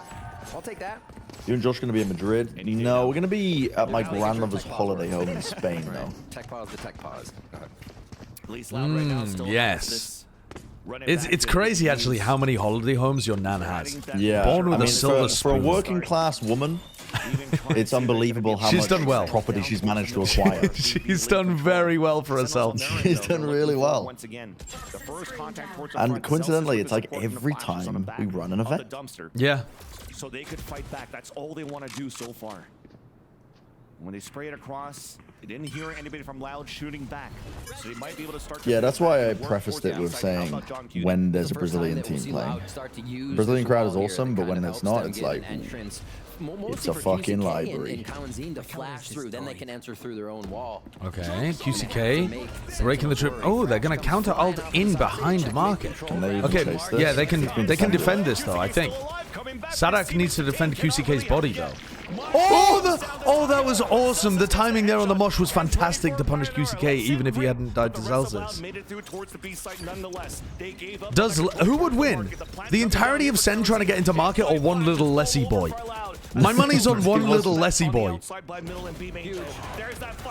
I'll take that. You and Josh going to be in Madrid? No, we're going to be at my grandmother's holiday home in Spain, though. Tech pause the tech pause. Yes. It's crazy, actually, how many holiday homes your nan has. Yeah. Born with a silver for a spoon. working class woman, it's unbelievable how She's much done well. property she's managed to acquire. She's done very well for herself. She's done really well. And coincidentally, it's like every time we run an event. Yeah. So they could fight back. That's all they want to do so far. When they spray it across, they didn't hear anybody from Loud shooting back. So they might be able to start. Yeah, that's why I prefaced it with saying when there's a Brazilian team playing. Brazilian crowd is awesome, but when it's not, it's like it's a fucking library. Then they can enter through their own wall. Okay, QCK breaking the trip. Oh, they're gonna counter ult in behind market. Okay, yeah, they can defend this though. I think Sadak needs to defend QCK's body though. Oh, that was awesome. The timing there on the mosh was fantastic to punish QCK, even if he hadn't died to Zelsis. Who would win? The entirety of Sen trying to get into market or one little Lessie boy? My money's on one little Lessie boy.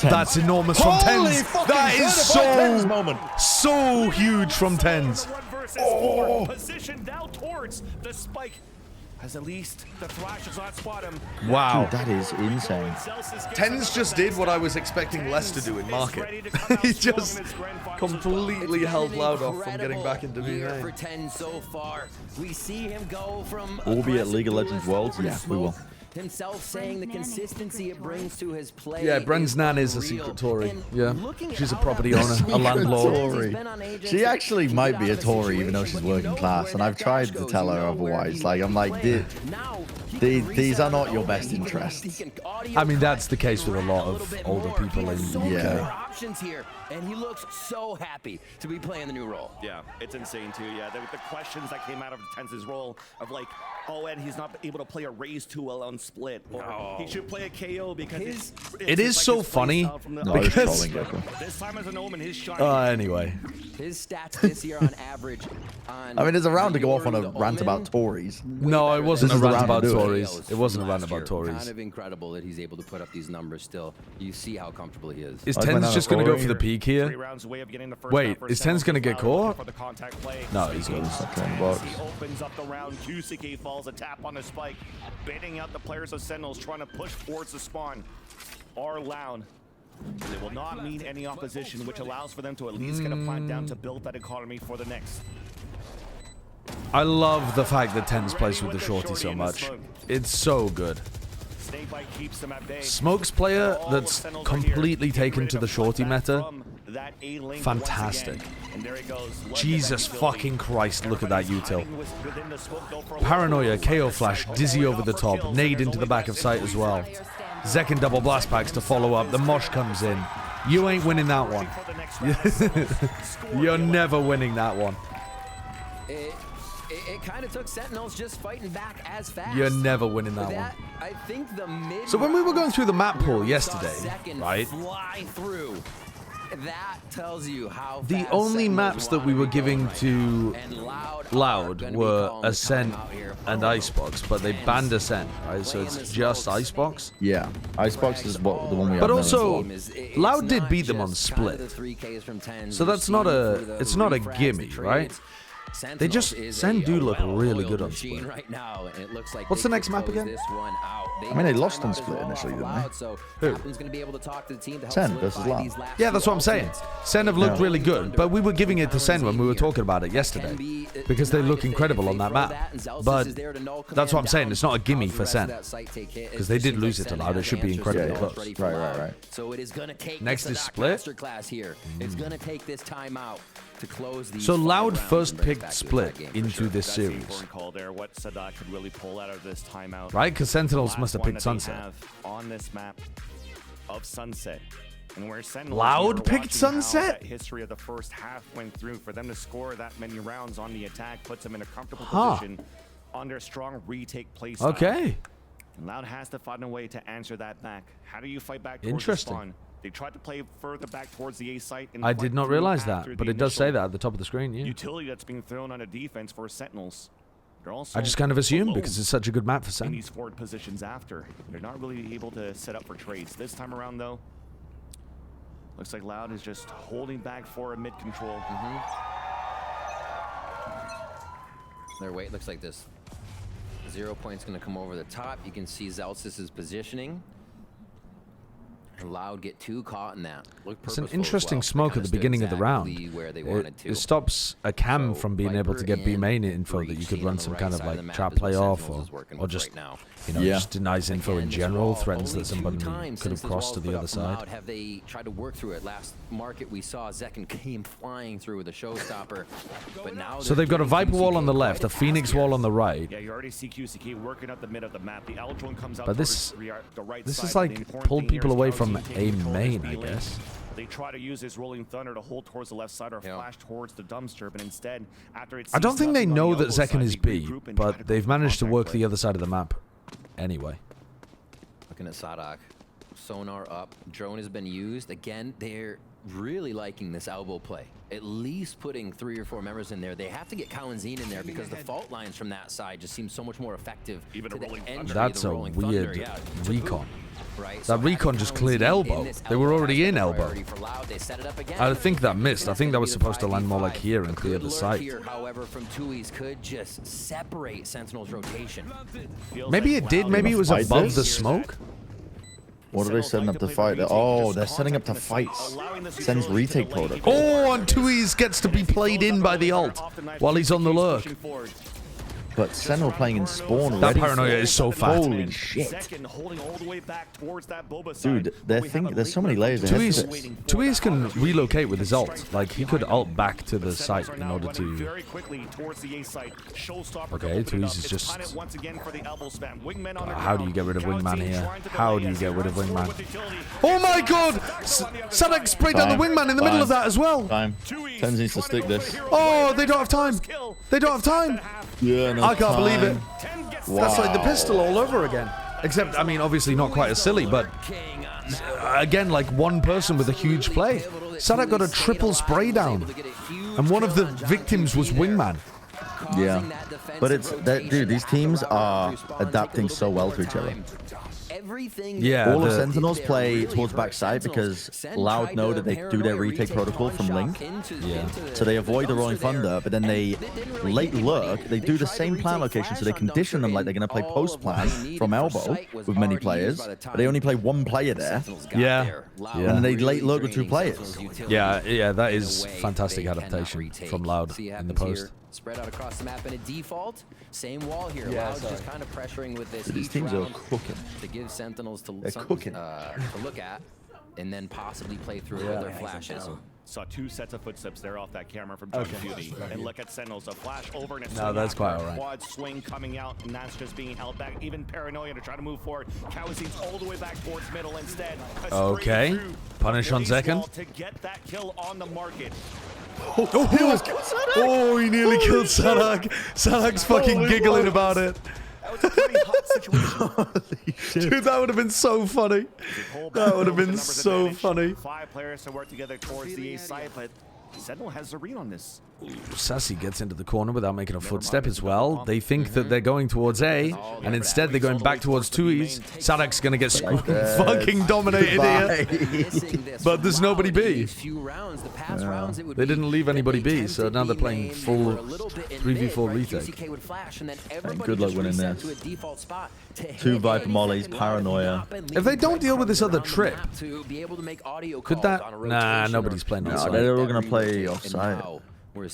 That's enormous from tens. That is so huge from tens. Oh. Position now towards the spike. As at least the Thrash does not spot him. Wow. Dude, that is insane. Tens just did what I was expecting Les to do in market. He just completely held Loud off from getting back into V-Main. For 10 so far. We see him go from We'll be at League of Legends Worlds. Yeah, we will. Himself saying the consistency it brings to his play. Yeah, Bren's nan is a secret Tory. Yeah, she's a property owner, a landlord. She actually might be a Tory, even though she's working class, and I've tried to tell her otherwise. Like, I'm like, these are not your best interests. I mean, that's the case with a lot of older people in the UK. Options here, and he looks so happy to be playing the new role. Yeah, it's insane too. Yeah, the questions that came out of Tenz's role of like, oh, and he's not able to play a raise too well on split, or he should play a KO because it is like so funny because this time as an Omen, his shot. Anyway, his stats this year on average. I mean, there's a round to go off on a rant about Tories. No, it wasn't a rant about Tories. It wasn't a rant about Tories. Kind of incredible that he's able to put up these numbers still. You see how comfortable he is. Is Tens just going to go for the peak here? Wait, is Tens going to get caught? No, he's going to He opens up the round. QCK falls a tap on the spike, baiting out the players of Sentinels trying to push towards the spawn. Are Loud. They will not meet any opposition, which allows for them to at least get a plant down to build that economy for the next. I love the fact that Tens plays with the shorty so much. It's so good. Smoke's player that's completely taken to the shorty meta. Fantastic. Jesus fucking Christ, look at that util. Paranoia, KO flash, dizzy over the top, nade into the back of sight as well. Zekin double blast packs to follow up, the mosh comes in. You ain't winning that one. You're never winning that one. It kind of took Sentinels just fighting back as fast. You're never winning that one. I think the so when we were going through the map pool yesterday, right? Fly through. That tells you how the only maps that we were giving to Loud were Ascent and Icebox, but they banned Ascent, right? So it's just Icebox. Yeah, Icebox is the one we have. But also, Loud did beat them on split, so that's not a gimme, right? Sentinels They just Sen do look really good on machine split. right now, and it looks like What's they the next could map close again? This one out. I mean, they get lost on timeout as split well initially, off didn't Loud, they? so Who? Captain's going to be able to talk to the team to help Sen versus solidify Loud. these last Yeah, that's few what I'm saying. ultimates. Sen have looked really good, but we were giving it to Sen when we were talking about it yesterday because they look incredible on that map. But that's what I'm saying. It's not a gimme for Sen because they did lose it to Loud. It should be incredibly close. Right. So it is going to take Next this is split. masterclass here. It's going to take this timeout to close these So final Loud rounds first and bring us picked back to a split tight game for into sure. this That's the series, important call there. What Sadat could really pull out of this timeout. right? Because Sentinels Last must have one picked that they Sunset. have on this map of Sunset. And where Sentinels Loud were picked watching how Sunset? that history of the first half went through. For them to score that many rounds on the attack puts them in a comfortable position under strong retake play style. Okay. And Loud has to find a way to answer that back. How do you fight back towards Interesting. the spawn? They tried to play further back towards the A site. And I fight did not through realize after that, but the it does say initial that at the top of the screen. Yeah. utility that's being thrown on a defense for Sentinels. They're also I just kind of assumed alone because it's such a good map for in Sen. these forward positions after. They're not really able to set up for trades. This time around, though, looks like Loud is just holding back for a mid control. Their weight looks like this. 0 point's going to come over the top. You can see Zelsis' positioning. And Loud get too caught in that. Look It's an purposeful as interesting well. smoke Kinda at the stood beginning of the round. exactly where they It, wanted to. it stops a cam So from being able to Viper get B and main info that you Breach could seen run on the some right kind of side of the like map trap is what play off Sentinels is working or with just right now. just denies info in Again, this general, wall, threatens only that two somebody times could have since this crossed to wall's the put other up from side. Loud have they tried to work through it. Last market we saw Zekken came flying through with a showstopper, but now So they've got a Viper wall on the left, a Phoenix wall on the right. Yeah, you already see QCK working up the mid of the map. The L drone comes out But towards this the right this side. is The like important pulled thing here people is away Kelsey from taking A control of main, this I B lane. guess. They try to use his rolling thunder to hold towards the left side or flash towards the dumpster, but instead, after it I don't sees think they nothing on know the that elbow Zekken side, is they B, regroup and try to but go they've for managed to contact work play. the other side of the map anyway. Looking at Sadak. Sonar up. Drone has been used. Again, they're really liking this elbow play. At least putting 3 or 4 members in there. They have to get Kalanzine in there because the fault lines from that side just seem so much more effective. Even to a the rolling entry of That's the a rolling weird thunder. Yeah, recon. right? That recon just cleared elbow. They were already in elbow. I think that missed. I think that was supposed to land more like here and clear the site. Here, however, from Tui's could just separate Sentinel's rotation. Maybe it did. Maybe it was Fight above this? the smoke. What are they setting up to fight? Oh, they're setting up to fights. Sen's retake protocol. Oh, and Tui's gets to be played in by the alt while he's on the lurk. But Sen were playing in spawn That ready paranoia for it. is so fat. Holy shit. Zekken holding all the way back towards that Boba side. Dude, they're thinking, there's so many layers ahead of this. Tui's can relocate with his ult. Like, he could ult back to the site in order to... Very quickly towards the A site. Showstopper Okay, to open it Tui's up. is It's just... planet once again for the elbow spam. Wingman on the How do you ground. get rid of Wingman Kalanzine here? trying to How delay do you as get he rid of runs forward Wingman? with utility. Oh my god! Sadak sprayed down the Wingman in the middle of that as well. Time. Sen needs to stick this. Oh, they don't have time. They don't have time. Yeah, no I can't believe it. Wow. That's like the pistol all over again. Except, I mean, obviously not quite as silly, but again, like one person with a huge play. Sadak got a triple spray down, and one of the victims was Wingman. Yeah. But it's, dude, these teams are adapting so well to each other. Yeah, All of Sentinels play towards backside because Loud know that they do their retake protocol from Link. Yeah. So they avoid the Rolling Thunder, but then they late lurk. They do the same plan location, so they condition them like they're going to play post plan from elbow with many players. But they only play one player there. Yeah. And then they late lurk with 2 players. Yeah, that is fantastic adaptation from Loud in the post. Spread out across the map in a default. Same wall here. Loud's just kind of pressuring with this. These teams are cooking. To give Sentinels to look at, and then possibly play through with their flashes. Saw 2 sets of footsteps there off that camera from John Beauty. And look at Sentinels, a flash over and a swing that's quite after, all right. quad swing coming out, and that's just being held back. Even Paranoia to try to move forward. Kawazi's all the way back towards middle instead. Okay. Punish on second. To get that kill on the market. Oh, he nearly killed Sadak. Sadak's fucking giggling about it. That was a pretty hot situation. Dude, that would have been so funny. That would have been so funny. 5 players to work together towards the A side, but Sentinel has the read on this. Sassy gets into the corner without making a footstep as well. They think that they're going towards A, and instead they're going back towards 2Es. Sadak's going to get fucking dominated here. But there's nobody B. They didn't leave anybody B, so now they're playing full 3v4 retake. Good luck winning this. 2 Viper Mollies, Paranoia. If they don't deal with this other trip, could that... Nah, nobody's playing offside. No, they're all going to play offside.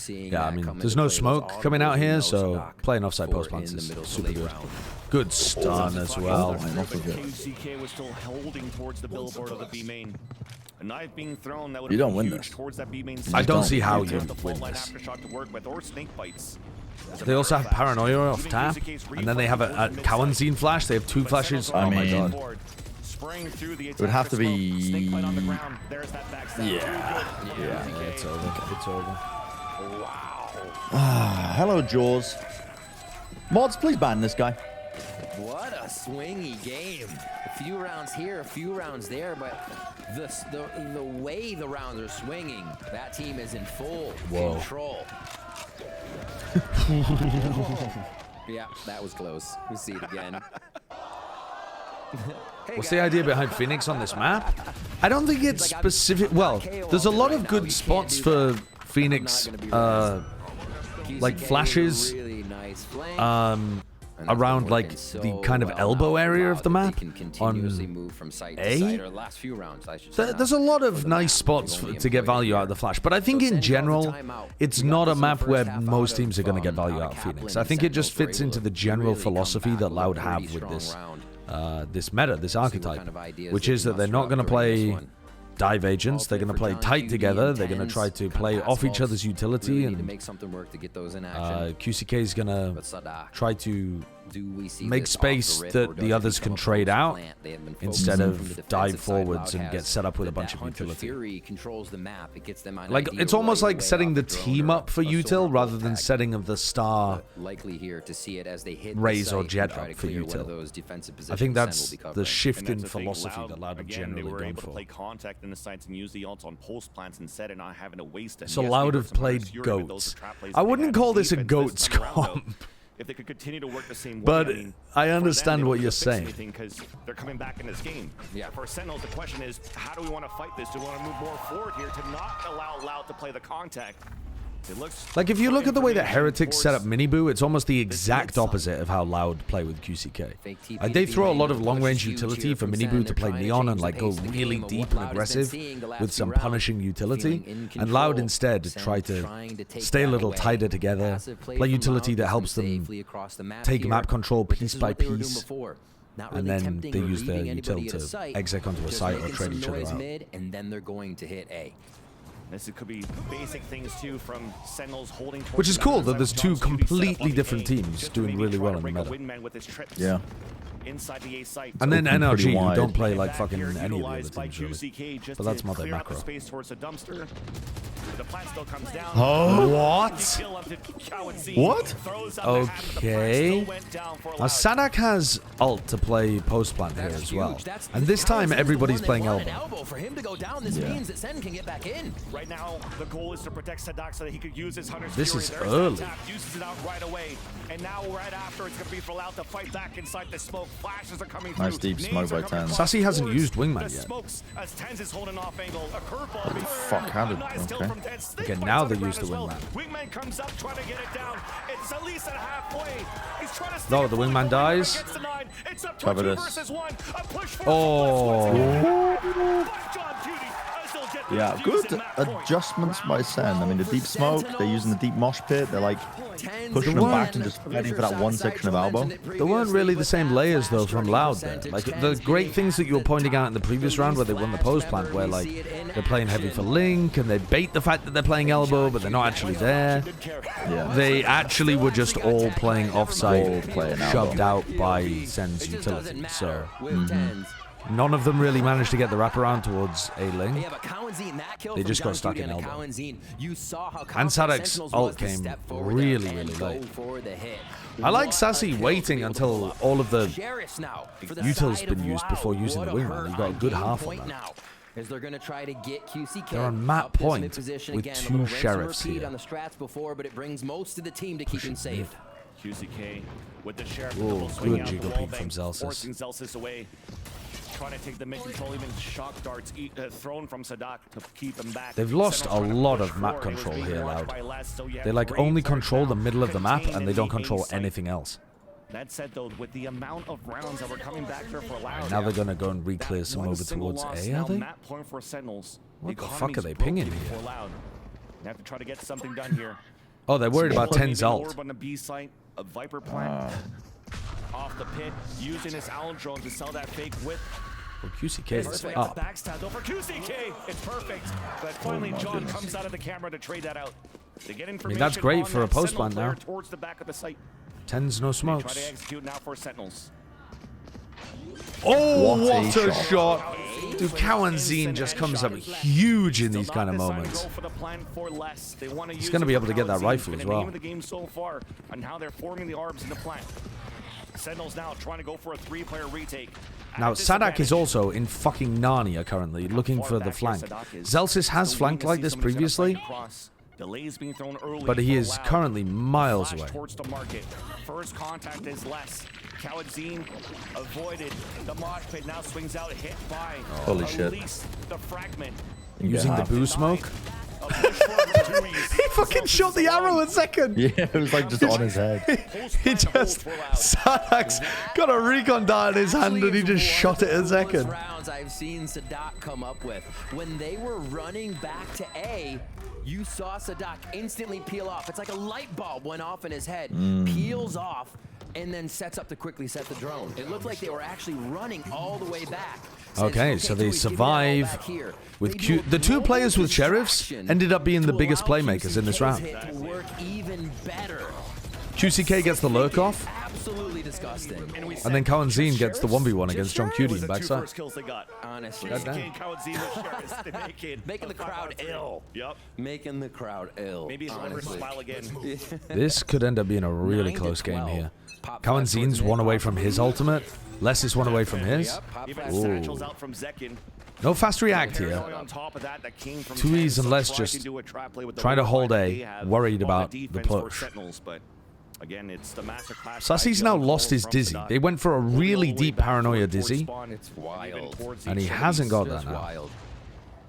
Yeah, I mean, there's no smoke coming out here, so playing offside post plants is super good. Good stun as well. QCK was still holding towards the billboard of the B main. A knife being thrown that would you don't win huge this. Towards that B main. I don't see how you win this. They also have Paranoia off tap, and then they have a Kawanzine flash. They have 2 flashes. Oh my god. It would have to be... Yeah, it's over. It's over. Hello, Jaws. Mods, please ban this guy. What a swingy game. A few rounds here, a few rounds there, but the way the rounds are swinging, that team is in full control. Yeah, that was close. We'll see it again. What's the idea behind Phoenix on this map? I don't think it's specific. Well, there's a lot of good spots for Phoenix, like flashes, around like the kind of elbow area of the map on A. There's a lot of nice spots to get value out of the flash, but I think in general, it's not a map where most teams are going to get value out of Phoenix. I think it just fits into the general philosophy that Loud have with this meta, this archetype, which is that they're not going to play dive agents. They're going to play tight together. They're going to try to play off each other's utility, and QCK is going to try to make space that the others can trade out instead of dive forwards and get set up with a bunch of utility. Like, it's almost like setting the team up for util rather than setting of the star Raze or Jet up for util. I think that's the shift in philosophy that Loud are generally going for. So Loud have played goats. I wouldn't call this a goats comp. If they could continue to work the same way, but I mean, I understand what you're saying. Because they're coming back in this game. Yeah. For Sentinels, the question is, how do we want to fight this? Do we want to move more forward here to not allow Loud to play the contact? It looks like if you look at the way that Heretics set up Miniboo, it's almost the exact opposite of how Loud play with QCK. Like, they throw a lot of long-range utility for Miniboo to play Neon and like go really deep and aggressive with some punishing utility, and Loud instead try to stay a little tighter together, play utility that helps them take map control piece by piece, and then they use their util to exec onto a site or trade each other out. And then they're going to hit A. This could be basic things too from Sentinels holding. Which is cool that there's 2 completely different teams doing really well in the meta. Yeah. Inside the A site. And then NRG, who don't play like fucking any of the other teams really. But that's more their macro. The plant still comes down. Oh, what? What? Okay. Now Sadak has ult to play post plant here as well, and this time everybody's playing elbow. For him to go down, this means that Sen can get back in. Right now, the goal is to protect Sadak so that he could use his Hunter's This Fury. is There's early. Tap, uses it out right away, and now right after it's gonna be for Loud to fight back inside the smoke. Flashes are coming through. Nice deep smoke by Tens. Sassy hasn't used Wingman The yet. smokes as Tens is holding off angle. A curveball. What the fuck? How did... Okay. Okay, now they use the Wingman. Wingman comes up trying to get it down. It's at least at halfway. He's trying to No, the Wingman dies. It's up to Cover 2 this. versus 1. A push for Yeah, good adjustments by Sen. I mean, the deep smoke, they're using the deep mosh pit. They're like pushing them back and just heading for that one section of elbow. There weren't really the same layers though from Loud there. Like the great things that you were pointing out in the previous round where they won the post plant, where like they're playing heavy for Link and they bait the fact that they're playing elbow, but they're not actually there. Yeah. They actually were just all playing offside, shoved out by Sen's utility. So none of them really managed to get the wraparound towards a Link. They just got stuck in elbow. And Sadak's ult came really, really late. I like Sassy waiting until all of the util's been used before using the Wingman. He got a good half on that. is they're going to try to get QCK They're on map up this point mid position with again. A two little rinse and sheriffs repeat here. on the strats before, but it brings most of the team to keep him safe. QCK with the sheriff. Whoa, good jiggle peek from Zelsis. Forcing Zelsis away. Trying to take the mid control, even shock darts thrown from Sadak to keep him back. They've lost a lot of map control here, Loud. They like only control the middle of the map and they don't control anything else. That said, though, with the amount of rounds that were coming back here for Loud, Now they're gonna go and re-clear some over towards A, are they? Map point for Sentinels. What the fuck are they pinging here? They have to try to get something done here. Oh, they're worried about 10's ult. On the B site, a Viper plant off the pit, using his owl drone to sell that fake with. Well, QCK is up. Backstab though for QCK. It's perfect. But finally, John comes out of the camera to trade that out. They get information. I mean, that's great for a post plant now. Towards the back of the site. 10's no smokes. Try to execute now for Sentinels. Oh, what a shot. Dude, Cowanzine just comes up huge in these kind of moments. He's going to be able to get that rifle as well. The game so far on how they're forming the arbs in the plant. Sentinels now trying to go for a 3-player retake. Now, Sadak is also in fucking Narnia currently, looking for the flank. Zelsis has flanked like this previously, but he is currently miles away. First contact is less. Cowanzine avoided the mosh pit, now swings out, hit by holy shit. The fragment. Using the boo smoke. He fucking shot the arrow a second. Yeah, it was like just on his head. He just, Sadak's got a recon dart in his hand and he just shot it a second. Rounds I've seen Sadak come up with. When they were running back to A, you saw Sadak instantly peel off. It's like a light bulb went off in his head, peels off, and then sets up to quickly set the drone. It looked like they were actually running all the way back. Okay, so they survive with Q. The two players with sheriffs ended up being the biggest playmakers in this round. QCK gets the lurk off. Absolutely disgusting. And then Cowanzine gets the 1v1 against John Cutie in backside. Honestly. Making the crowd ill. Yep. Making the crowd ill. Maybe he'll never smile again. This could end up being a really close game here. Cowanzine's one away from his ultimate. Les is one away from his. Ooh. No fast react here. 2Es and Les just trying to hold A, worried about the push. Sassy's now lost his Dizzy. They went for a really deep paranoia Dizzy, and he hasn't got that now.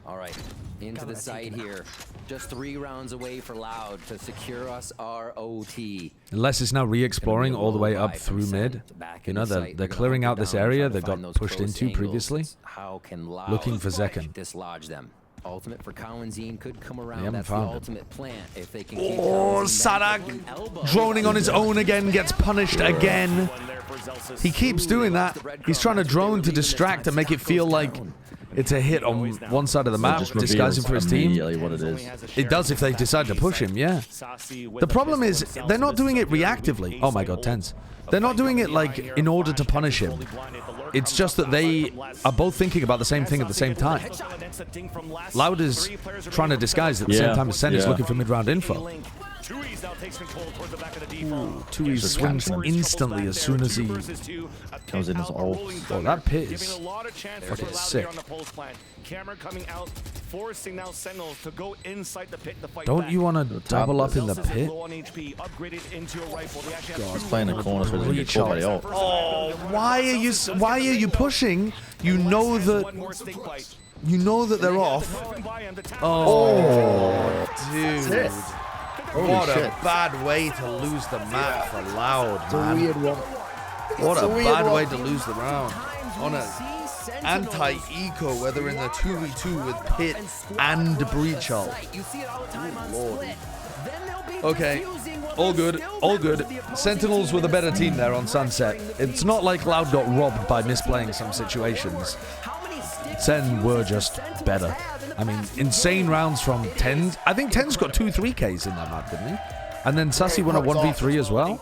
All right, into the site here. Just 3 rounds away for Loud to secure us our OT. Les is now re-exploring all the way up through mid. You know, they're clearing out this area they got pushed into previously, looking for Zekken. Dislodge them. Ultimate for Cowanzine could come around. That's the ultimate plant if they can keep Sadak droning on his own again, gets punished again. He keeps doing that. He's trying to drone to distract and make it feel like it's a hit on one side of the map, disguising for his team. What it is. It does if they decide to push him, yeah. The problem is, they're not doing it reactively. Oh my god, 10's. They're not doing it like in order to punish him. It's just that they are both thinking about the same thing at the same time. Loud is trying to disguise at the same time as Sen is looking for mid-round info. 2Es swings instantly as soon as he comes in his ult. Oh, that pit is fucking sick. Don't you want to double up in the pit? God, he's playing the corner so he doesn't get caught by the ult. Oh, why are you pushing? You know that they're off. Oh, dude. What a bad way to lose the map for Loud, man. Weird one. What a bad way to lose the round. On an anti-eco, where they're in the 2v2 with Pit and Breach ult. Lord. Okay, all good, all good. Sentinels were the better team there on Sunset. It's not like Loud got robbed by misplaying some situations. Sen were just better. I mean, insane rounds from 10's. I think 10's got 2-3Ks in that map, didn't he? And then Sassy won a 1v3 as well.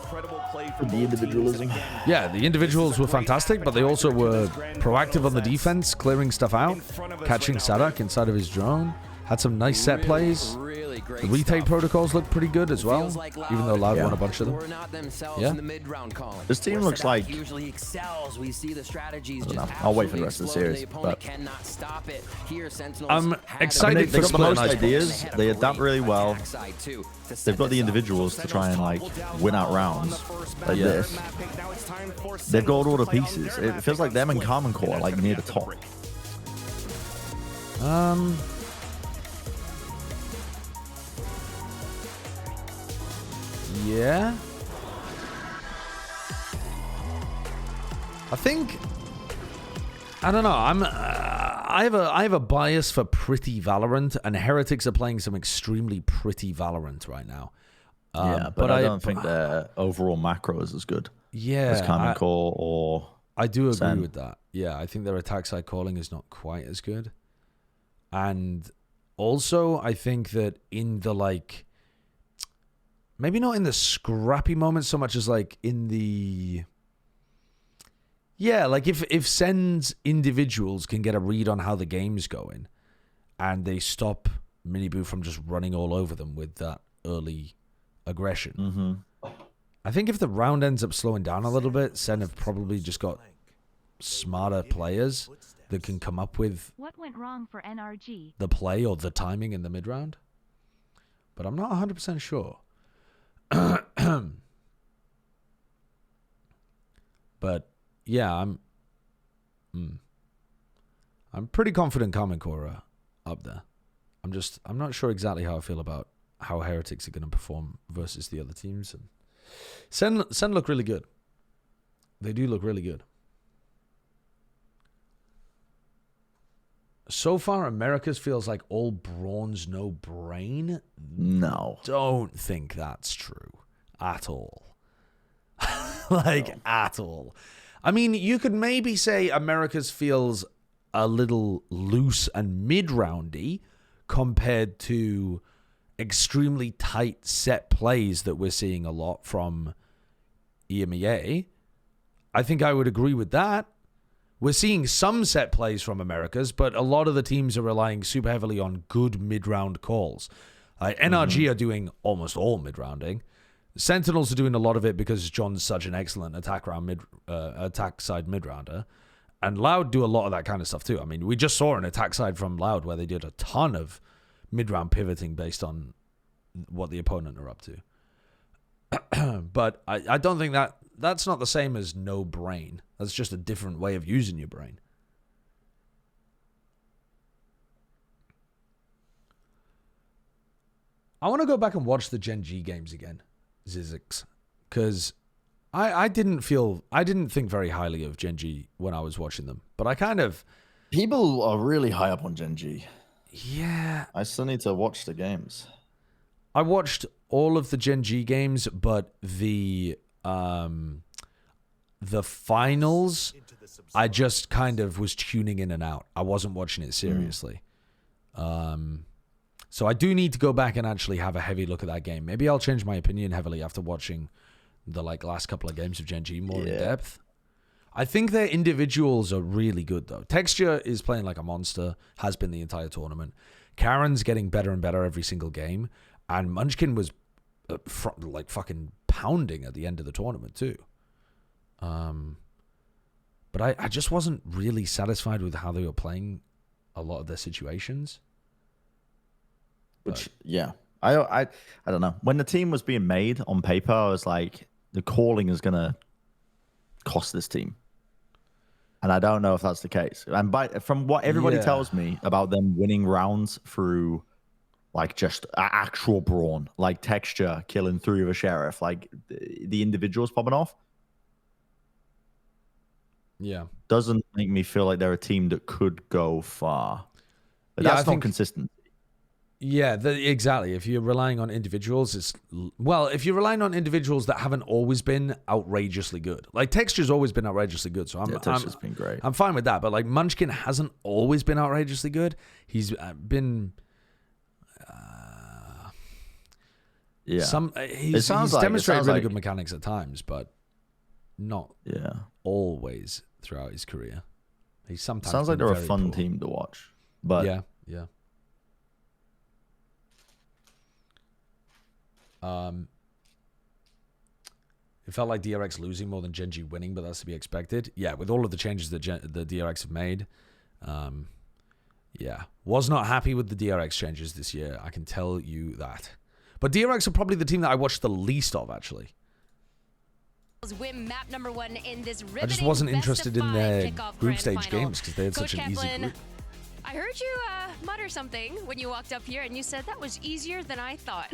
The individualism. Yeah, the individuals were fantastic, but they also were proactive on the defense, clearing stuff out, catching Sadak inside of his drone. Had some nice set plays. Really great The retake stuff. protocols look pretty good as well, even though Loud won a bunch of them. Were not themselves Yeah. in the mid-round column. This team Where looks Sadat like- usually excels. We see the strategies I don't just know. I'll wait for the absolutely rest of the explode. series, The opponent but- cannot stop it. Here, Sentinels I'm had excited a for They've got the Split most and Icebox. ideas. They had a They adapt great really well. attack side, too, to set They've got the this up. individuals to try and like win out rounds like Yeah. this. They've got all the pieces. It feels like them and Common Core are like near the top. Yeah. I think I don't know. I have a bias for pretty Valorant, and Heretics are playing some extremely pretty Valorant right now. Yeah, but I don't think their overall macro is as good as Common Core or I do agree Sen. with that. Yeah, I think their attack side calling is not quite as good. And also, I think that in the like, maybe not in the scrappy moments so much as like in the, yeah, like if Sen's individuals can get a read on how the game's going, and they stop Miniboo from just running all over them with that early aggression. I think if the round ends up slowing down a little bit, Sen have probably just got smarter players that can come up with What went wrong for NRG? the play or the timing in the mid round. But I'm not 100% sure. But yeah, I'm pretty confident Common Core are up there. I'm not sure exactly how I feel about how Heretics are going to perform versus the other teams. And Sen look really good. They do look really good. So far, Americas feels like all bronze, no brain. No. Don't think that's true at all. At all. I mean, you could maybe say Americas feels a little loose and mid-roundy compared to extremely tight set plays that we're seeing a lot from EMEA. I think I would agree with that. We're seeing some set plays from Americas, but a lot of the teams are relying super heavily on good mid-round calls. NRG are doing almost all mid-rounding. Sentinels are doing a lot of it because John's such an excellent attack side mid-rounder. And Loud do a lot of that kind of stuff too. I mean, we just saw an attack side from Loud where they did a ton of mid-round pivoting based on what the opponent are up to. But I don't think that's not the same as no brain. That's just a different way of using your brain. I want to go back and watch the Gen G games again, Zizix, because I didn't think very highly of Gen G when I was watching them, but I kind of... People are really high up on Gen G. Yeah. I still need to watch the games. I watched all of the Gen G games, but the finals, I just kind of was tuning in and out. I wasn't watching it seriously. So I do need to go back and actually have a heavy look at that game. Maybe I'll change my opinion heavily after watching the last couple of games of Gen G more in depth. I think their individuals are really good, though. Texture is playing like a monster, has been the entire tournament. Karen's getting better and better every single game. And Munchkin was fucking pounding at the end of the tournament, too. But I just wasn't really satisfied with how they were playing a lot of their situations. Which, yeah. I don't know. When the team was being made on paper, I was like, the calling is going to cost this team. And I don't know if that's the case. And from what everybody tells me about them winning rounds through like just actual brawn, like texture, killing through of a sheriff, like the individuals popping off. Yeah. Doesn't make me feel like they're a team that could go far. But that's not consistent. Yeah, exactly. If you're relying on individuals, if you're relying on individuals that haven't always been outrageously good. Like Texture's always been outrageously good, so Texture's been great. I'm fine with that. But like Munchkin hasn't always been outrageously good. He's been he's demonstrated really good mechanics at times, but not always throughout his career. He's sometimes sounds like they're a fun poor team to watch. But yeah. It felt like DRX losing more than Gen G winning, but that's to be expected. Yeah, with all of the changes that the DRX have made. Yeah, was not happy with the DRX changes this year. I can tell you that. But DRX are probably the team that I watched the least of, actually. Win map number 1 in this I just wasn't interested in their group stage games because they had such an easy group. I heard you mutter something when you walked up here, and you said that was easier than I thought.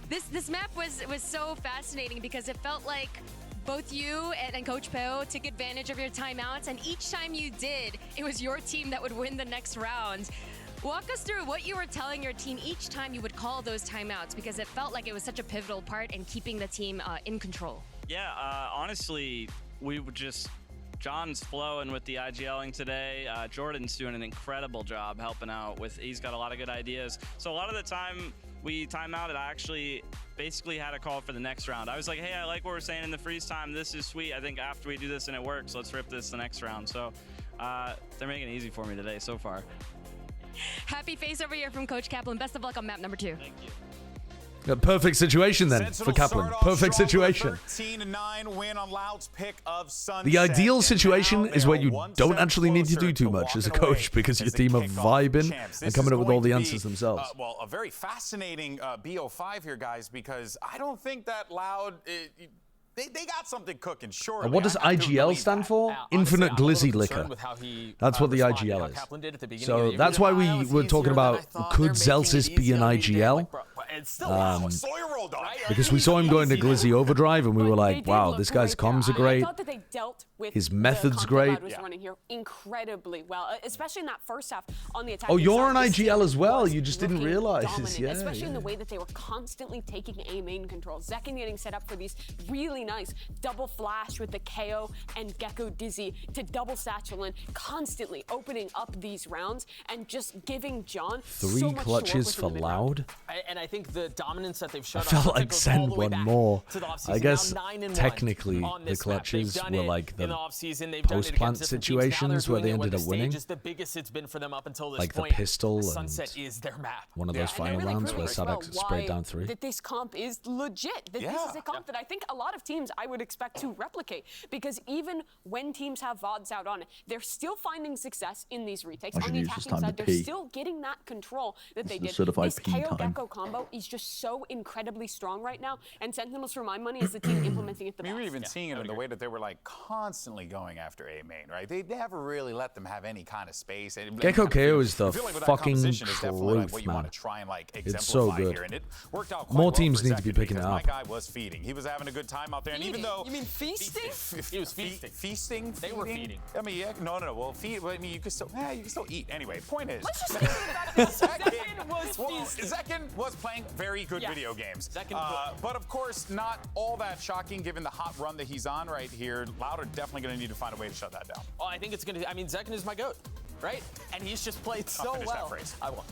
This map was so fascinating because it felt like both you and Coach Peo took advantage of your timeouts, and each time you did, it was your team that would win the next round. Walk us through what you were telling your team each time you would call those timeouts, because it felt like it was such a pivotal part in keeping the team in control. Yeah, honestly, we would just... John's flowing with the IGLing today. Jordan's doing an incredible job helping out with, he's got a lot of good ideas. So a lot of the time we time out, I actually basically had a call for the next round. I was like, hey, I like what we're saying in the freeze time. This is sweet. I think after we do this and it works, let's rip this the next round. So they're making it easy for me today so far. Happy face over here from Coach Kaplan. Best of luck on map number 2. Thank you. A perfect situation then for Kaplan. Perfect situation. 13-9 win on Loud's pick of Sunset. The ideal situation is where you don't actually need to do too much as a coach because your team are vibing and coming up with all the answers themselves. Well, a very fascinating BO5 here, guys, because I don't think that Loud... They got something cooking, sure. What does IGL stand for? Infinite Glizzy Liquor. That's what the IGL is. So that's why we were talking about, could Zelsis be an IGL? Because we saw him go into Glizzy Overdrive and we were like, wow, this guy's comms are great. His method's great. Was running here incredibly well, especially in that first half on the attack. Oh, you're an IGL as well. You just didn't realize. Yeah, especially in the way that they were constantly taking A main control. Zekken getting set up for these really nice double flash with the KO and Gecko Dizzy to double satchel in, constantly opening up these rounds and just giving John 3 clutches for Loud. And I think the dominance that they've shown. I felt like send one more. I guess technically the clutches were like the post-plant situations where they ended up winning. The biggest it's been for them up until this like the point. pistol and Sunset is their map. One of those final rounds where Sadek sprayed down 3. That this comp is legit. That this is a comp that I think a lot of teams I would expect to replicate, because even when teams have VODs out on it, they're still finding success in these retakes. On the attacking side, they're still getting that control that they did. This KO Gecko combo is just so incredibly strong right now, and Sentinels, for my money, is the team implementing it the best. We were even seeing it in the way that they were like constantly going after A main, right? They never really let them have any kind of space. Gecko KO is the fucking truth, man. Like, it's so good. Here, and it worked out more teams need to be picking it up. My guy was feeding. He was having a good time out there, and even though you mean feasting? He was feasting. Feasting? They were feeding. I mean, yeah, no. Well, feed. I mean, you can still eat. Anyway, point is, let's just Zekken was playing very good video games. But of course, not all that shocking given the hot run that he's on right here. Loud are definitely going to need to find a way to shut that down. Oh, I think it's going to. I mean, Zekken is my goat, right? And he's just played so well. That phrase. I won't.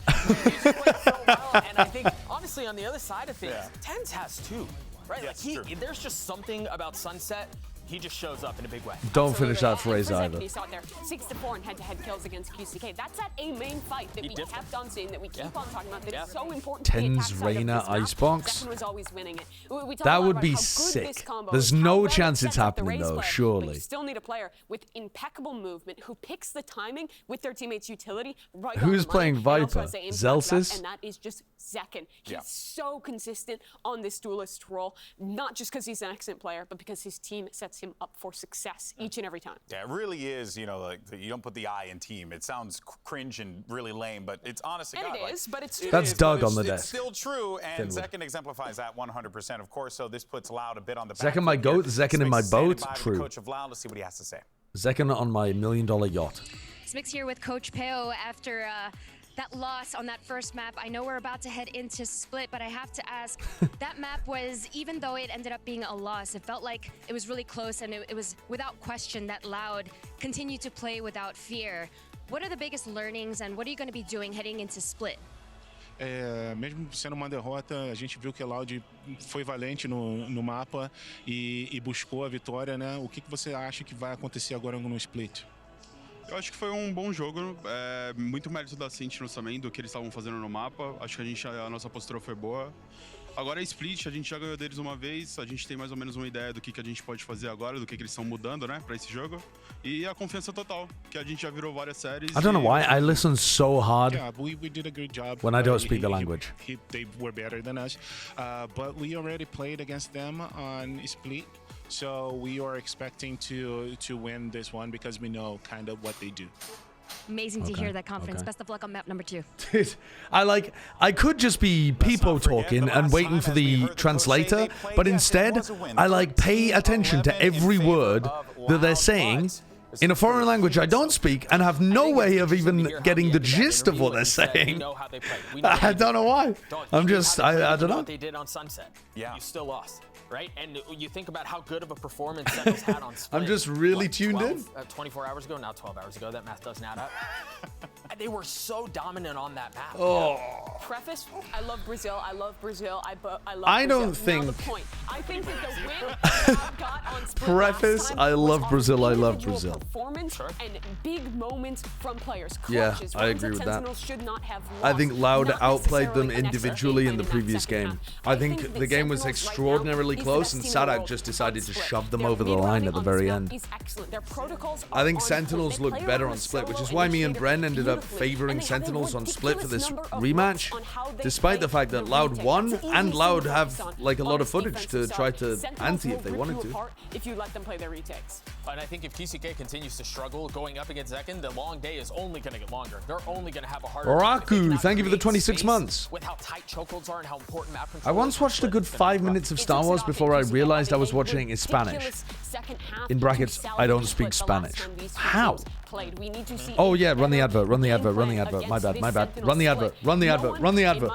He's just played so well, and I think honestly, on the other side of things, Tens has 2. Right? Yes, like there's just something about Sunset. He just shows up in a big way. Don't finish that phrase either. You saw it there. 6-4 in head-to-head kills against QCK. That's that A main fight that we kept on seeing, that we keep on talking about, that is so important. Tens Reina Icebox. Was always winning it. That would be sick. There's no chance it's happening though, surely. You still need a player with impeccable movement who picks the timing with their teammate's utility right. Who's playing Viper? Zelsis? And that is just Zekken. He's so consistent on this duelist role, not just because he's an excellent player, but because his team sets him up for success each and every time. Yeah, it really is, you know, like you don't put the I in team. It sounds cringe and really lame, but it's honest to God. And it is, but it's true. That's Doug on the desk. It's still true, and Zekken exemplifies that 100%, of course, so this puts Loud a bit on the back. Zekken my goat, Zekken in my boat, true. Coach of Loud, let's see what he has to say. Zekken on my $1 million yacht. Smix here with Coach Peo after that loss on that first map. I know we're about to head into Split, but I have to ask, that map was, even though it ended up being a loss, it felt like it was really close, and it was without question that Loud continued to play without fear. What are the biggest learnings, and what are you going to be doing heading into Split? Mesmo sendo uma derrota, a gente viu que a Loud foi valente no mapa e buscou a vitória, né? O que você acha que vai acontecer agora no Split? Eu acho que foi um bom jogo, muito mérito da Sentinels também, do que eles estavam fazendo no mapa. Acho que a nossa postura foi boa. Agora é split, a gente já ganhou deles uma vez, a gente tem mais ou menos uma ideia do que a gente pode fazer agora, do que eles estão mudando, né, pra esse jogo. E a confiança total, que a gente já virou várias séries. I don't know why I listen so hard Yeah, we did a good job. when I don't speak the language. They were better than us, but we already played against them on split, so we are expecting to win this one because we know kind of what they do. Amazing to hear that confidence. Best of luck on map number 2. Dude, I could just be people talking and waiting for the translator, but instead I like pay attention to every word that they're saying in a foreign language I don't speak and have no way of even getting the gist of what they're saying. I don't know why. I'm just, I don't know. What they did on Sunset. Yeah. You still lost. Right? And you think about how good of a performance Sentinels had on Split. I'm just really tuned in. 24 hours ago, now 12 hours ago. That math doesn't add up. They were so dominant on that map. Oh. Preface, I love Brazil. I love Brazil. I love I Brazil. don't think... Now the point. I think that the win Loud got on Split Preface, last time I love was Brazil. I love individual Brazil. Performance and big moments from players. Yeah, Clutches, I runs agree with that. Sentinels should not have I lost. think Loud Not outplayed them necessarily an individually in the extra previous second game. half. I think the game was Sentinels right extraordinarily now, close, he's and the best team in the Sadak world just decided on to Split. shove them Their over the line at the mid-rounding very on end. Snap is excellent. Their protocols I think are on Sentinels point. look They better play on Split, which is solo why me and initiative Bren ended up beautifully, favoring and they have a Sentinels on Split for this ridiculous number of rematch, looks on how they despite the play fact that the Loud retake. won, That's an and easy Loud thing to have focus on like a lot on of this footage to defensive try side. to Sentinels ante will if they rip wanted you to. apart if you let them play their retakes. And I think if TCK continues to struggle going up against Zekken, the long day is only going to get longer. They're only going to have a harder time if they Oraku, cannot thank you for the create 26 space months. With how tight chokeholds are and how important map I control once is, watched a good it's gonna 5 be rough. minutes of Star Wars before I realized I was watching in Spanish. In brackets, I don't speak Spanish. How? Oh yeah, run the advert, run the advert, run the advert. My bad, my bad. Run the advert, run the advert, run the advert.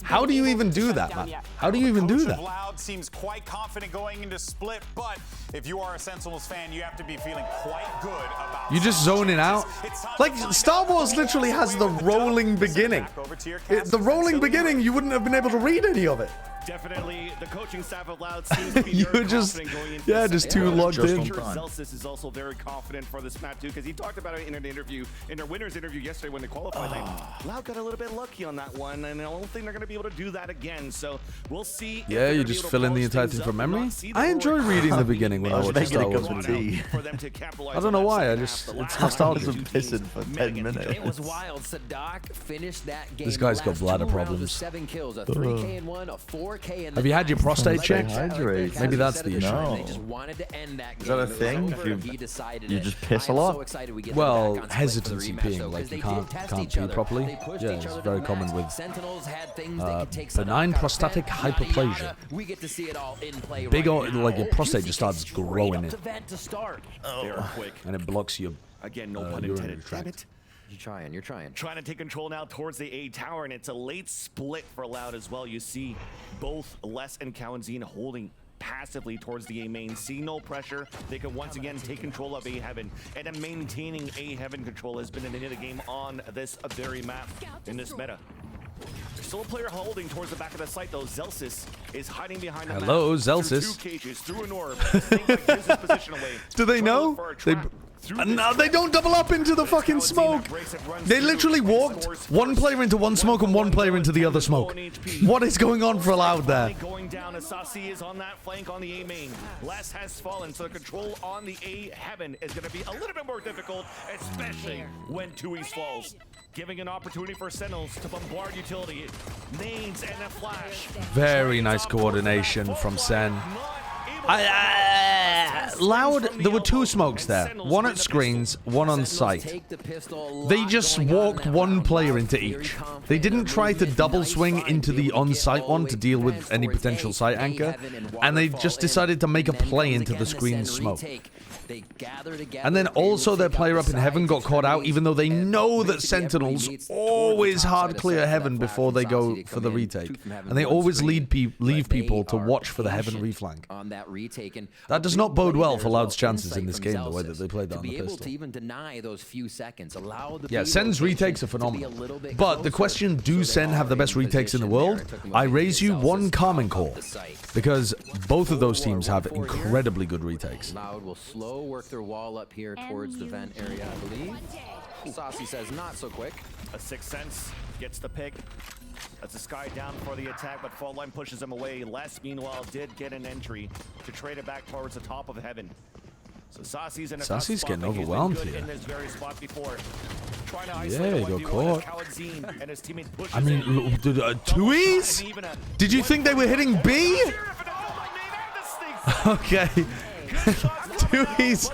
How do you even do that, man? How do you even do that? Loud seems quite confident going into Split, but if you are a Sentinels fan, you have to be feeling quite good about. You just zoning out. Like Star Wars literally has the rolling beginning. The rolling beginning, you wouldn't have been able to read any of it. Definitely, the coaching staff of Loud seems to be You very were just, confident going into yeah, this just match. too logged I'm in. sure Zelsis is also very confident for this match too, because he talked about it in an interview, in their winners interview yesterday when they qualified. Like, Loud got a little bit lucky on that one, and I don't think they're going to be able to do that again. So we'll see. Yeah, you just fill in the entire thing from memory. I enjoy reading the beginning when I watch Star Wars. I don't know why. It's nostalgia. Pissing for 10 minutes. It was wild. Sadak finished that game. This guy's got bladder problems. 7 kills, a 3K and 1, a 4K and Have you had your prostate checked? Hydrate. Maybe that's the issue. No. They just wanted to end that Is that a game. thing? Decided You just piss a lot? Well, hesitancy peeing, like you can't pee properly. Yeah, it's very common with benign prostatic hyperplasia. We get to see it all in play. Big, like your prostate just starts growing it, They're quick. and it blocks your Again, no pun urinary intended. Damn tract. it. You're trying. Trying to take control now towards the A tower, and it's a late split for Loud as well. You see both Les and Kawanzine holding passively towards the A main. See no pressure. They can once again take control of A Heaven. And then maintaining A Heaven control has been the name of the game on this very map in this meta. There's still a player holding towards the back of the site though. Zelsis is hiding behind the Hello, map. Zelsis. Through 2 cages, through an orb. Snake gives his position away. Do they know? No, they don't double up into the fucking smoke. They literally walked one player into one smoke and one player into the other smoke. What is going on for Loud there? Going down, Asasi is on that flank on the A main. Les has fallen, so the control on the A Heaven is going to be a little bit more difficult, especially when Tui's falls. Giving an opportunity for Sentinels to bombard utility. Nades and a flash. Very nice coordination from Sen. Loud, there were 2 smokes there. One at screens, one on site. They just walked one player into each. They didn't try to double swing into the on-site one to deal with any potential site anchor, and they just decided to make a play into the screen smoke. And then also their player up in Heaven got caught out, even though they know that Sentinels always hard clear Heaven before they go for the retake. And they always leave people to watch for the Heaven reflank. That does not bode well for Loud's chances in this game, the way that they played that on the pistol. Yeah, Sen's retakes are phenomenal. But the question, do Sen have the best retakes in the world? I raise you one Carmen call, because both of those teams have incredibly good retakes. Loud will slow work their wall up here towards the vent area, I believe. Saucy says not so quick. A Sixth Sense gets the pick. That's a Sky down for the attack, but Fault Line pushes him away. Les, meanwhile, did get an entry to trade it back towards the top of Heaven. So Saucy's in a tough spot, getting but he's been overwhelmed good here. in this very spot before. Trying to Yeah, isolate he the got 1v1 caught. as Khaled Zine and his teammate pushes I mean, in. Tui's? Did you think they were hitting B? Okay. Tui's.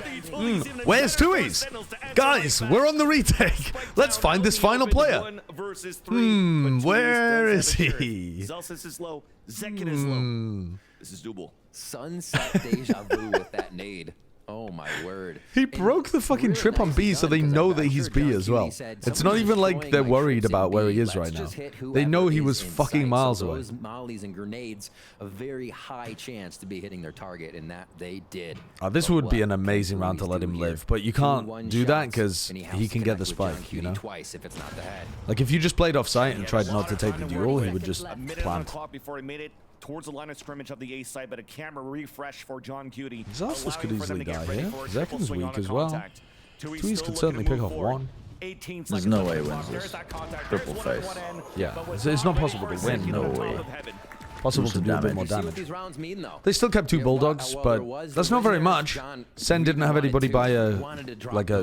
Where's Tui's? Guys, we're on the retake. Let's find this final player. Where is he? Zelsis is low. Zekin is low. This is doable. Sunset deja vu with that nade. Oh my word. He broke the fucking trip on B so they know that he's B as well. It's not even like they're worried about where he is right now. They know he was fucking miles away. Those mollies and grenades, a very high chance to be hitting their target, and that they did. This would be an amazing round to let him live, but you can't do that because he can get the spike, you know? Twice if it's not the head. Like if you just played off site and tried not to take the duel, he would just A minute on the plant. clock before he made it towards the line of scrimmage of the A side, but a camera refresh for John Cutie. Zelsis could allowing for them easily to get die ready here. for a triple Zekin's swing weak on a as well. contact. Tui's still could looking certainly to pick move off forward. one. 18 There's seconds no left way on he the wins clock. this. There's that contact. Triple There's one on face. one end, Yeah, but was it's not ready possible for to a win. second No on top way. of Heaven. Possible to do a bit more See what damage. these rounds mean, though. They still kept two bulldogs, but that's not very much. Sen didn't have anybody buy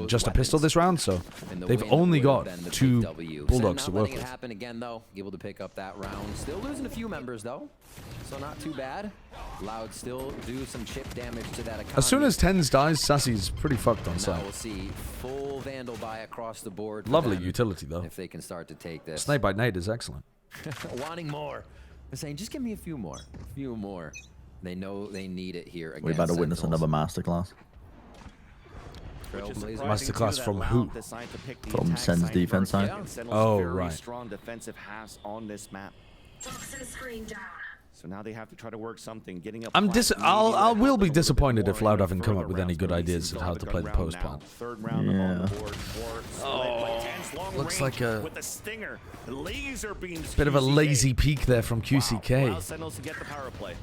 just a pistol this round, so they've only got two bulldogs to work Letting it with. happen again, though. Able to pick up that round. Still losing a few members, though. So not too bad. Loud still do some chip damage to that economy. As soon as Tens dies, Sassy's pretty fucked on Now site. we'll see full Vandal buy across the board. for Lovely them utility though. If they can start to take this. Snake by Nade is excellent. Wanting more. They're saying, just give me a few more. A few more. They know they need it here again. We're about to witness another masterclass. Masterclass from who? From Sen's defense side. Oh, very right. strong defensive halves on this map. So now they have to try to work something, getting up. I will be disappointed if Loud haven't come up with any good ideas of how to play the post plan. Third round on the board for Looks like a with the stinger. Laser beams. bit of a lazy peek there from QCK. Wow, Sentinels to get the power play.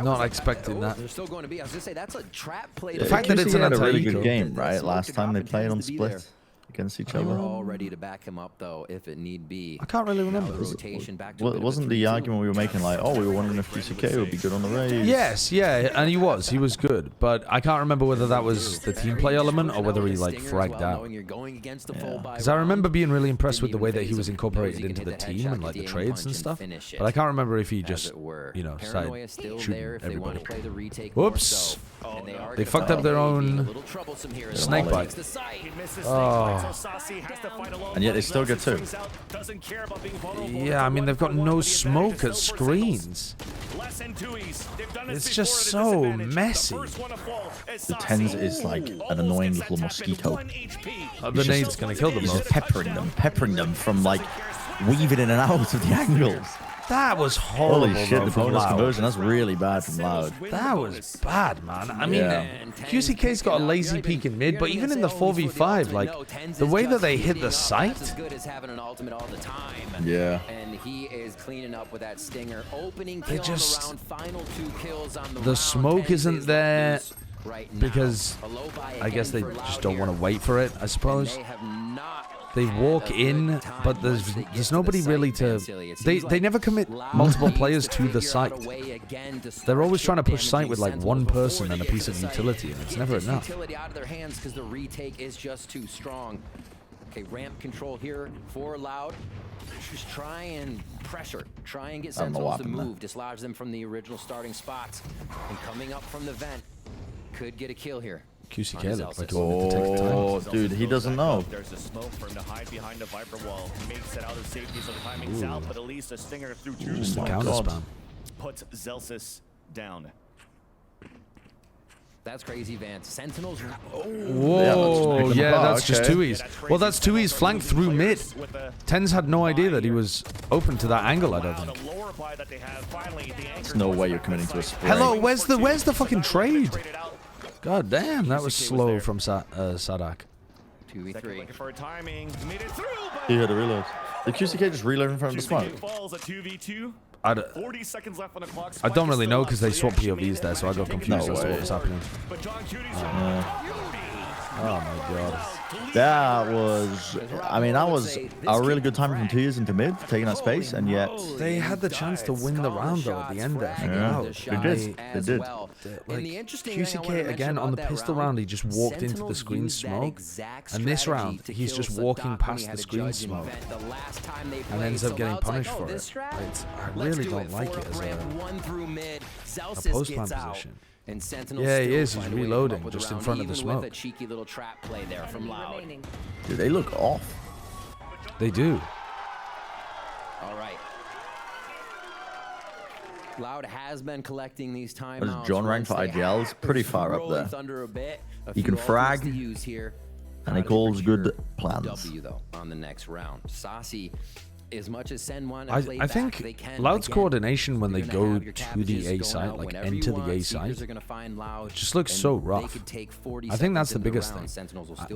Not expecting that. They're still going to be. I was going to say, that's a trap play. The fact that it's an had a really Ataiko. good game, right? Last time they played on to be there. split against each They were other. all ready to back him up, though, if it need be. I can't really remember. Rotation back to a bit of a Wasn't the 3-2. argument we were making like, oh, we were wondering if QCK would be good on the raid? Yes, yeah, and he was good, but I can't remember whether that was the team play element or whether he like fragged out. Because I remember being really impressed with the way that he was incorporated into the team and like the trades and stuff, but I can't remember if he just, you know, started shooting everybody. Whoops! They fucked up their own snake bite. Oh. And yet they still get two. Yeah, I mean, they've got no smoke at screens. It's just so messy. The Tens is like an annoying little mosquito. The nade's gonna kill them He's though. just peppering them from like weaving in and out of the angles. That was horrible. Holy shit, though, the from bonus Loud. conversion, that's really bad from Loud. That was bad, man. I mean, Yeah. QCK's got a lazy peek in mid, but even in the 4v5, like, the way that they hit the site, Yeah. And he is cleaning up with that stinger. Opening They kill just- on the round, final 2 kills on the the round. smoke isn't there right now. because A low buy I guess they again for just Loud don't want to here. wait for it, I suppose. They have not They walk in, but there's nobody really to... They never commit multiple players to the site. They're always trying to push site with like one person and a piece of utility, and it's never enough. Utility out of their hands because the retake is just too strong. Okay, ramp control here for Loud. Just try and pressure. Try and get I don't know Sentinels what to happened there. move. Dislodge them from the original starting spots. And coming up from the vent. Could get a kill here. QCK looked like he wanted to take the time. Oh, dude, he doesn't know. There's a smoke for him to hide behind the Viper wall. Makes it out of safety, so the timing's out, but at least a stinger through 2 Just the smokes counter spam. puts Zelsis down. That's crazy, Vance. Sentinels. Whoa, yeah, that's just okay. Tui's. Well, that's Tui's flanked through mid. Tens had no idea that he was open to that angle, I don't think. There's no way you're committing to a spray. Hello, where's the fucking trade? God damn, that was slow from Sadak. 2v3. Looking for a timing. Made it through, but He had a reload. Did QCK just reload in front of the smoke? falls at 2v2. I 40 seconds left on the clock. I don't really know because they Spike is swapped still up, POVs so there, so I got confused No as to way. what was happening. But John Cutie Oh my god. That was, I mean, that was a really good time from 2 years into mid, taking that space, and yet they had the chance to win the round though at the end there. Yeah, they did. They did. Like, QCK again on the pistol round, he just walked into the screen smoke, and this round he's just walking past the screen smoke and ends up getting punished for it. I really don't like it as a post plant position. And Sentinels yeah, he is. He's reloading just in front of the smoke. With a cheeky little trap play there from Loud. Dude, they look off. They do. All right. Loud has been collecting these timeouts. What is John rank for IGLs? Pretty far up there. He can frag, and he calls good plans. W though on the next round. Saucy. As much as Sen want to play I think Loud's coordination when they go to the A site, like enter the A site, just looks so rough. I think that's the biggest thing.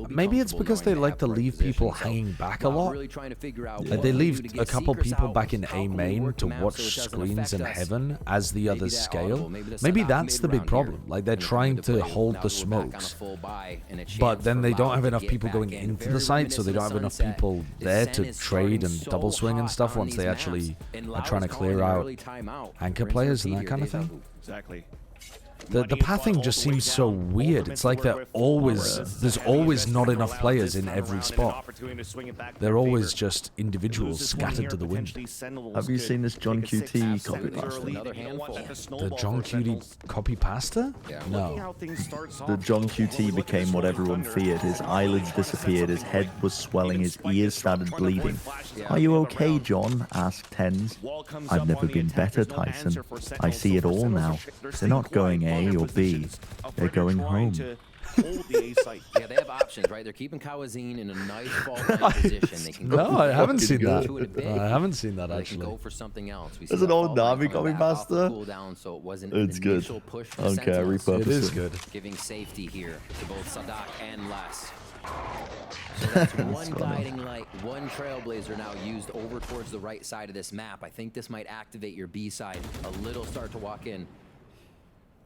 Maybe it's because they like to leave people hanging back a lot. Like they leave a couple people back in A main to watch screens in heaven as the others scale. Maybe that's the big problem. Like they're trying to hold the smokes, but then they don't have enough people going into the site, so they don't have enough people there to trade and double swing and stuff once they actually are trying to clear out anchor players and that kind of thing. Exactly. The pathing just seems so weird. It's like there's always not enough players in every spot. They're always just individuals scattered to the wind. Have you seen this John QT copy pasta? The John QT copy pasta? No. The John QT became what everyone feared. His eyelids disappeared, his head was swelling, his ears started bleeding. Are you okay, John? Asked Tens. I've never been better, Tyson. I see it all now. They're not going A or B. They're going home. Yeah, they have options, right? They're keeping Kawazine in a nice fault line position. They can no, I haven't seen that. I haven't seen that actually. Go for something else. There's an old Na'Vi copy pasta. So it wasn't it's good. Okay, I repurposed it. Is good. Giving safety here to both Sadak and Les. So that's one guiding light, one trailblazer now used over towards the right side of this map. I think this might activate your B side. A little start to walk in.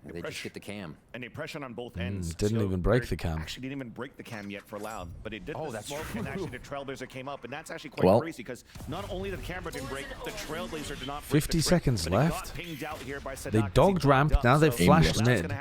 They just get the cam. And they pressure on both ends. Didn't even break the cam. Actually didn't even break the cam yet for Loud, but it did the smoke, and actually the Trailblazer came up, and that's actually quite crazy because not only the camera didn't break, the Trailblazer did not break 50 seconds left. They dogged ramp, now they've flashed mid.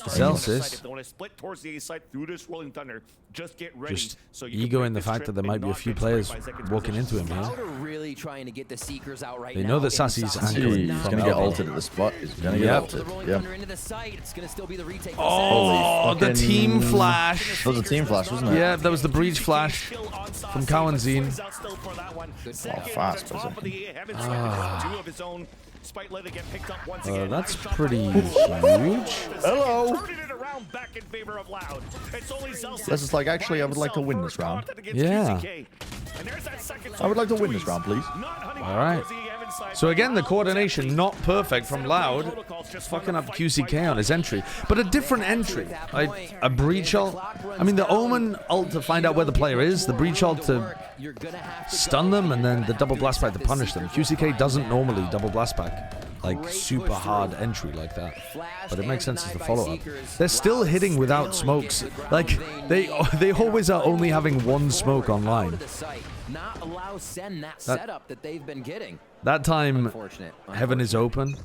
Celsius. If they want to split towards the A side through this Rolling Thunder, just get ready. Just ego in the fact that there might be a few players walking into him here. Really trying to get the seekers out right they know that Sassy's anchoring. He's going to get ulted at the spot. He's going to get ulted. Yeah. Into the site. It's gonna still be the retake. Oh, the team flash. That was a team flash, wasn't it? Yeah, that was the breach flash from Kawazine. Oh, fast, was it? That's pretty huge. Hello. This is like, actually, I would like to win this round. Yeah. I would like to win this round, please. All right. So again, the coordination not perfect from Loud, fucking up QCK on his entry, but a different entry. Like a breach ult. I mean, the Omen ult to find out where the player is, the breach ult to stun them, and then the double blast back to punish them. QCK doesn't normally double blast back like super hard entry like that, but it makes sense as the follow-up. They're still hitting without smokes. Like they always are only having one smoke online. Not allow Sen that setup that they've been getting. That time, Heaven is open,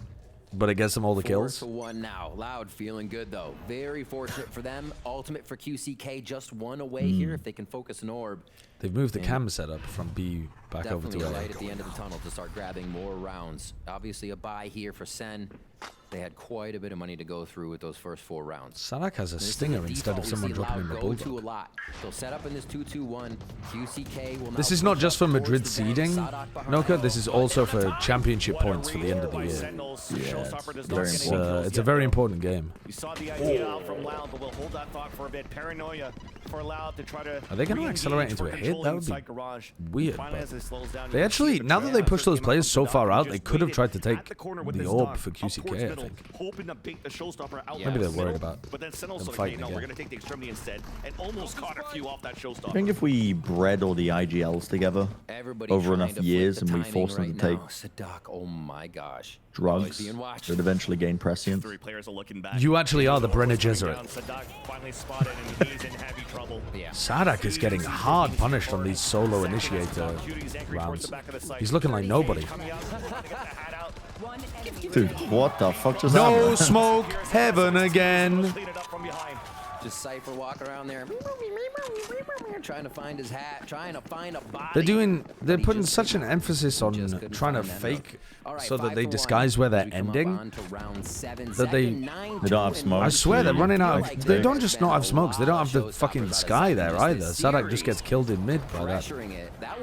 but it gets them all the kills. 4-1 now. Loud feeling good though. Very fortunate for them. Ultimate for QCK, just one away here if they can focus an orb. They've moved the cam setup from B back over to A. Definitely light at the end of the tunnel to start grabbing more rounds. Obviously a buy here for Sen. They had quite a bit of money to go through with those first 4 rounds. Sadak has a stinger instead of someone dropping in the bulldog. They'll set up in this 2-2-1. QCK will this is not just for Madrid seeding, Noka. This is also for championship points for the end of the year. Yeah, it's a very important game. You saw the idea out from Loud, but we'll hold that thought for a bit. Paranoia for Loud to try to. Are they going to accelerate into a hit? That would be weird. They actually, now that they push those players so far out, they could have tried to take the orb for QCK. think. hoping to bait the showstopper out. Maybe they're worried about But then Sentinels them said, okay, fighting no, we're again. going to take the extremity instead, and almost caught a few off that I showstopper. think if we bred all the IGLs together over enough years and we forced them to take oh my gosh. drugs, they'd eventually gain prescience. 3 players are looking back. You actually are the Brenner Jesuit. Sadak finally spotted, and he's in heavy trouble. Sadak is getting hard punished on these solo initiator rounds. He's looking like nobody. Dude, what the fuck just No happened? smoke, heaven again. Just Cypher walking around there, trying to find his hat, trying to find a body. They're putting such an emphasis on trying to fake so that they disguise where they're ending. That they don't have smoke. I swear they're running out of. They don't just not have smokes. They don't have the fucking sky there either. Sadak just gets killed in mid by that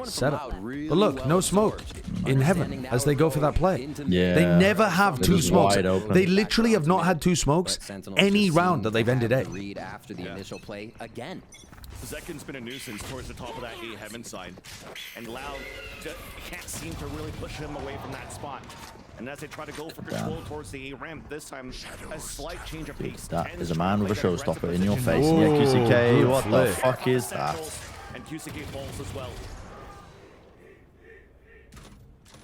setup. But look, no smoke in heaven as they go for that play. Yeah. They never have They're 2 just smokes. wide open. They literally have not had 2 smokes any round that they've ended A. After the initial play again. Zekin's been a nuisance towards the top of that A heaven side, and Loud can't seem to really push him away from that spot. And as they try to go for control towards the A ramp, this time a slight change of pace. That is a man with a showstopper in your face. Yeah, QCK, what the fuck is that? And QCK falls as well.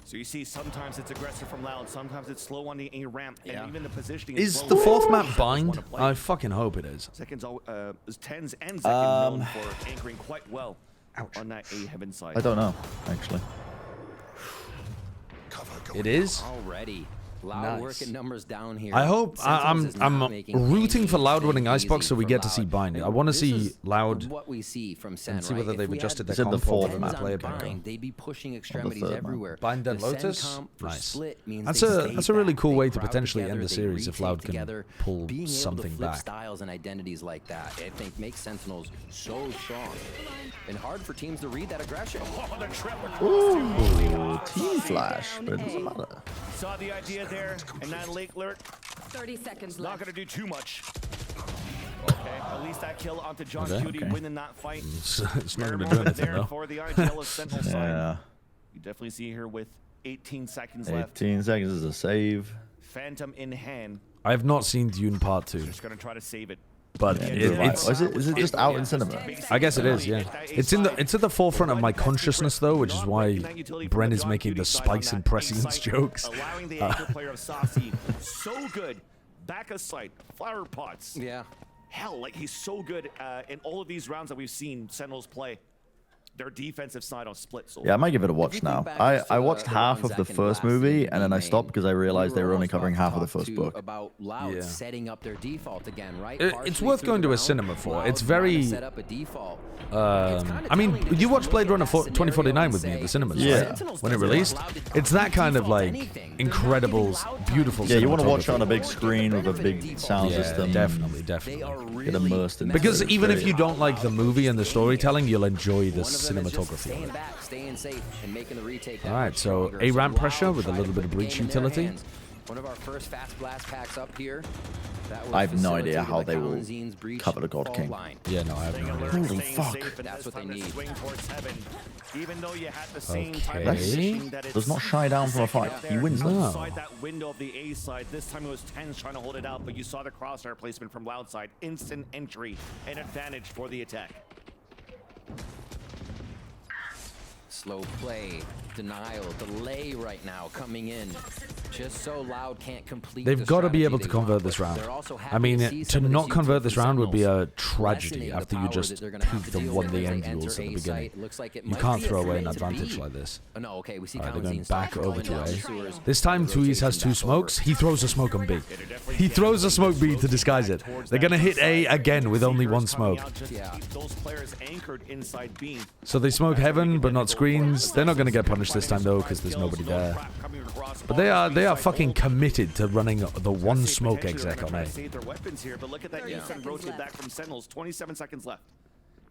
So you see, sometimes it's aggressive from Loud, sometimes it's slow on the A ramp, and even the positioning Is the 4th map bind? I fucking hope it is. Seconds, 10s and Zekin known for anchoring quite well on that A heaven side. I don't know, actually. It is? Already. Loud working numbers down here. I hope I'm rooting for Loud winning Icebox so we get to see bind. I want to see Loud what we see from and Sen, see whether they've adjusted their the comp fourth or map. player bingo. They'd be pushing extremities everywhere. Bind and The Sen Lotus? comp for Nice. split means That's they a stay really back, cool they way to crowd potentially end together, the they series if retake Loud can together. pull Being able to something flip back. styles and identities like that, I think makes Sentinels so strong and hard for teams to read that aggression. Ooh, team flash, but it doesn't matter. Saw the idea there, and that lake lurk. 30 seconds Not left. going to do too much. Okay, at least that kill onto John Cutie, winning that fight. It's not going to do anything there though. for the IGL of Sentinel side. Yeah. You definitely see here with 18 seconds left. 18 seconds is a save. Phantom in hand. I have not seen Dune Part 2. Just going to try to save it. But is it just out in cinema? I guess it is, yeah. It's at the forefront of my consciousness though, which is why Bren is making the spice and prescience jokes. Allowing the anchor player of Saucy so good. Back of sight, flower pots. Yeah. Hell, like he's so good in all of these rounds that we've seen Sentinels play. Their defensive side on split. So Yeah, I might give it a watch now. I watched half of the first movie and then I stopped because I realized they were only covering half of the first book. About Loud setting up their default again, right? It's worth going to a cinema for. It's very. Set up a default. I mean, you watched Blade Runner 2049 with me at the cinemas, right? When it released. It's that kind of like incredible, beautiful. Yeah, you want to watch it on a big screen with a big sound system. Definitely. Get immersed in. Because even if you don't like the movie and the storytelling, you'll enjoy the cinematography. Staying back, staying safe, and making the retake. All right, so A ramp pressure with a little bit of breach utility. One of our first fast blast packs up here. I have no idea how they will cover the God King. Yeah, no, I have no idea. Holy fuck. That's what they need. Even though you had the same Okay. Does not shy down from a fight. He wins them. Outside that window of the A side, this time it was 10s trying to hold it out, but you saw the crosshair placement from Loud side. Instant entry and advantage for the attack. Slow play, denial, delay right now coming in. Just so Loud can't complete. They've got to be able to convert this round. I mean, to not convert this round would be a tragedy after you just peaked and won the end duels at the beginning. You can't throw away an advantage like this. No, okay, we see Alright, they're going back over to A. This time, Tuiz has 2 smokes. He throws a smoke on B. He throws a smoke B to disguise it. They're going to hit A again with only 1 smoke. Those players anchored inside B. So they smoke heaven, but not screens. They're not going to get punished this time though, because there's nobody there. But they are fucking committed to running the 1 smoke exec on A. Save their weapons here, but look at that Ethan rotate back from Sentinels. 27 seconds left,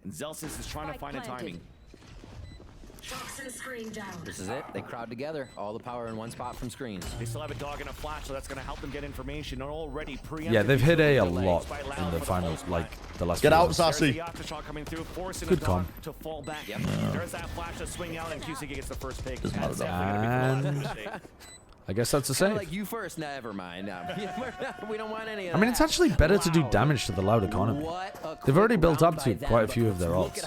and Zelsis is trying to find a timing. This is it. They crowd together. All the power in one spot from screens. They still have a dog and a flash, so that's going to help them get information. And already Yeah, they've hit A lot in the finals, like the last. Get out, Sassy. Good com. To fall back. There's that flash to swing out, and QC gets the first pick. And I guess that's the same. Like you first, never mind. We don't want any of I mean, it's actually better to do damage to the Loud economy. They've already built up to quite a few of their ults.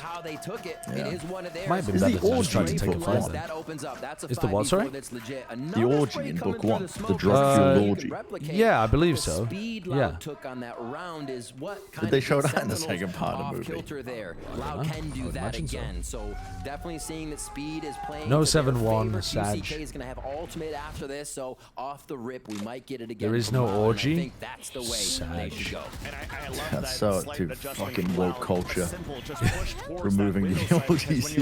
Might have been better to just try to take a fight then. Is the what, sorry? The orgy in book 1. The drug-fueled orgy. Yeah, I believe so. Yeah. Did they show that in the second part of the movie? Loud can do that again. So definitely seeing that Speed is playing. No 7-1, Sag. QCK is going to have ultimate after this, so off the rip, we might get it again. There is no orgy. I think that's the way they should go. That's so too fucking woke culture. Removing the orgies.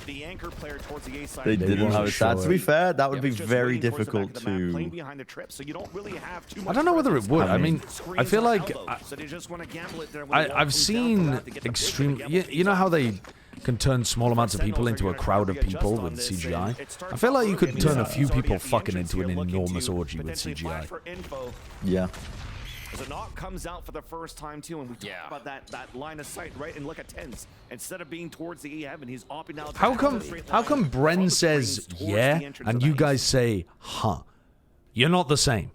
They didn't have a stat. To be fair, that would be very difficult to. I don't know whether it would. I mean, I feel like I've seen extreme. You know how they can turn small amounts of people into a crowd of people with CGI? I feel like you could turn a few people fucking into an enormous orgy with CGI. Yeah. As a knock comes out for the first time too, and we talk about that line of sight, right? And look at TenZ. Instead of being towards the E heaven, he's opting out. How come Bren says yeah and you guys say huh? You're not the same.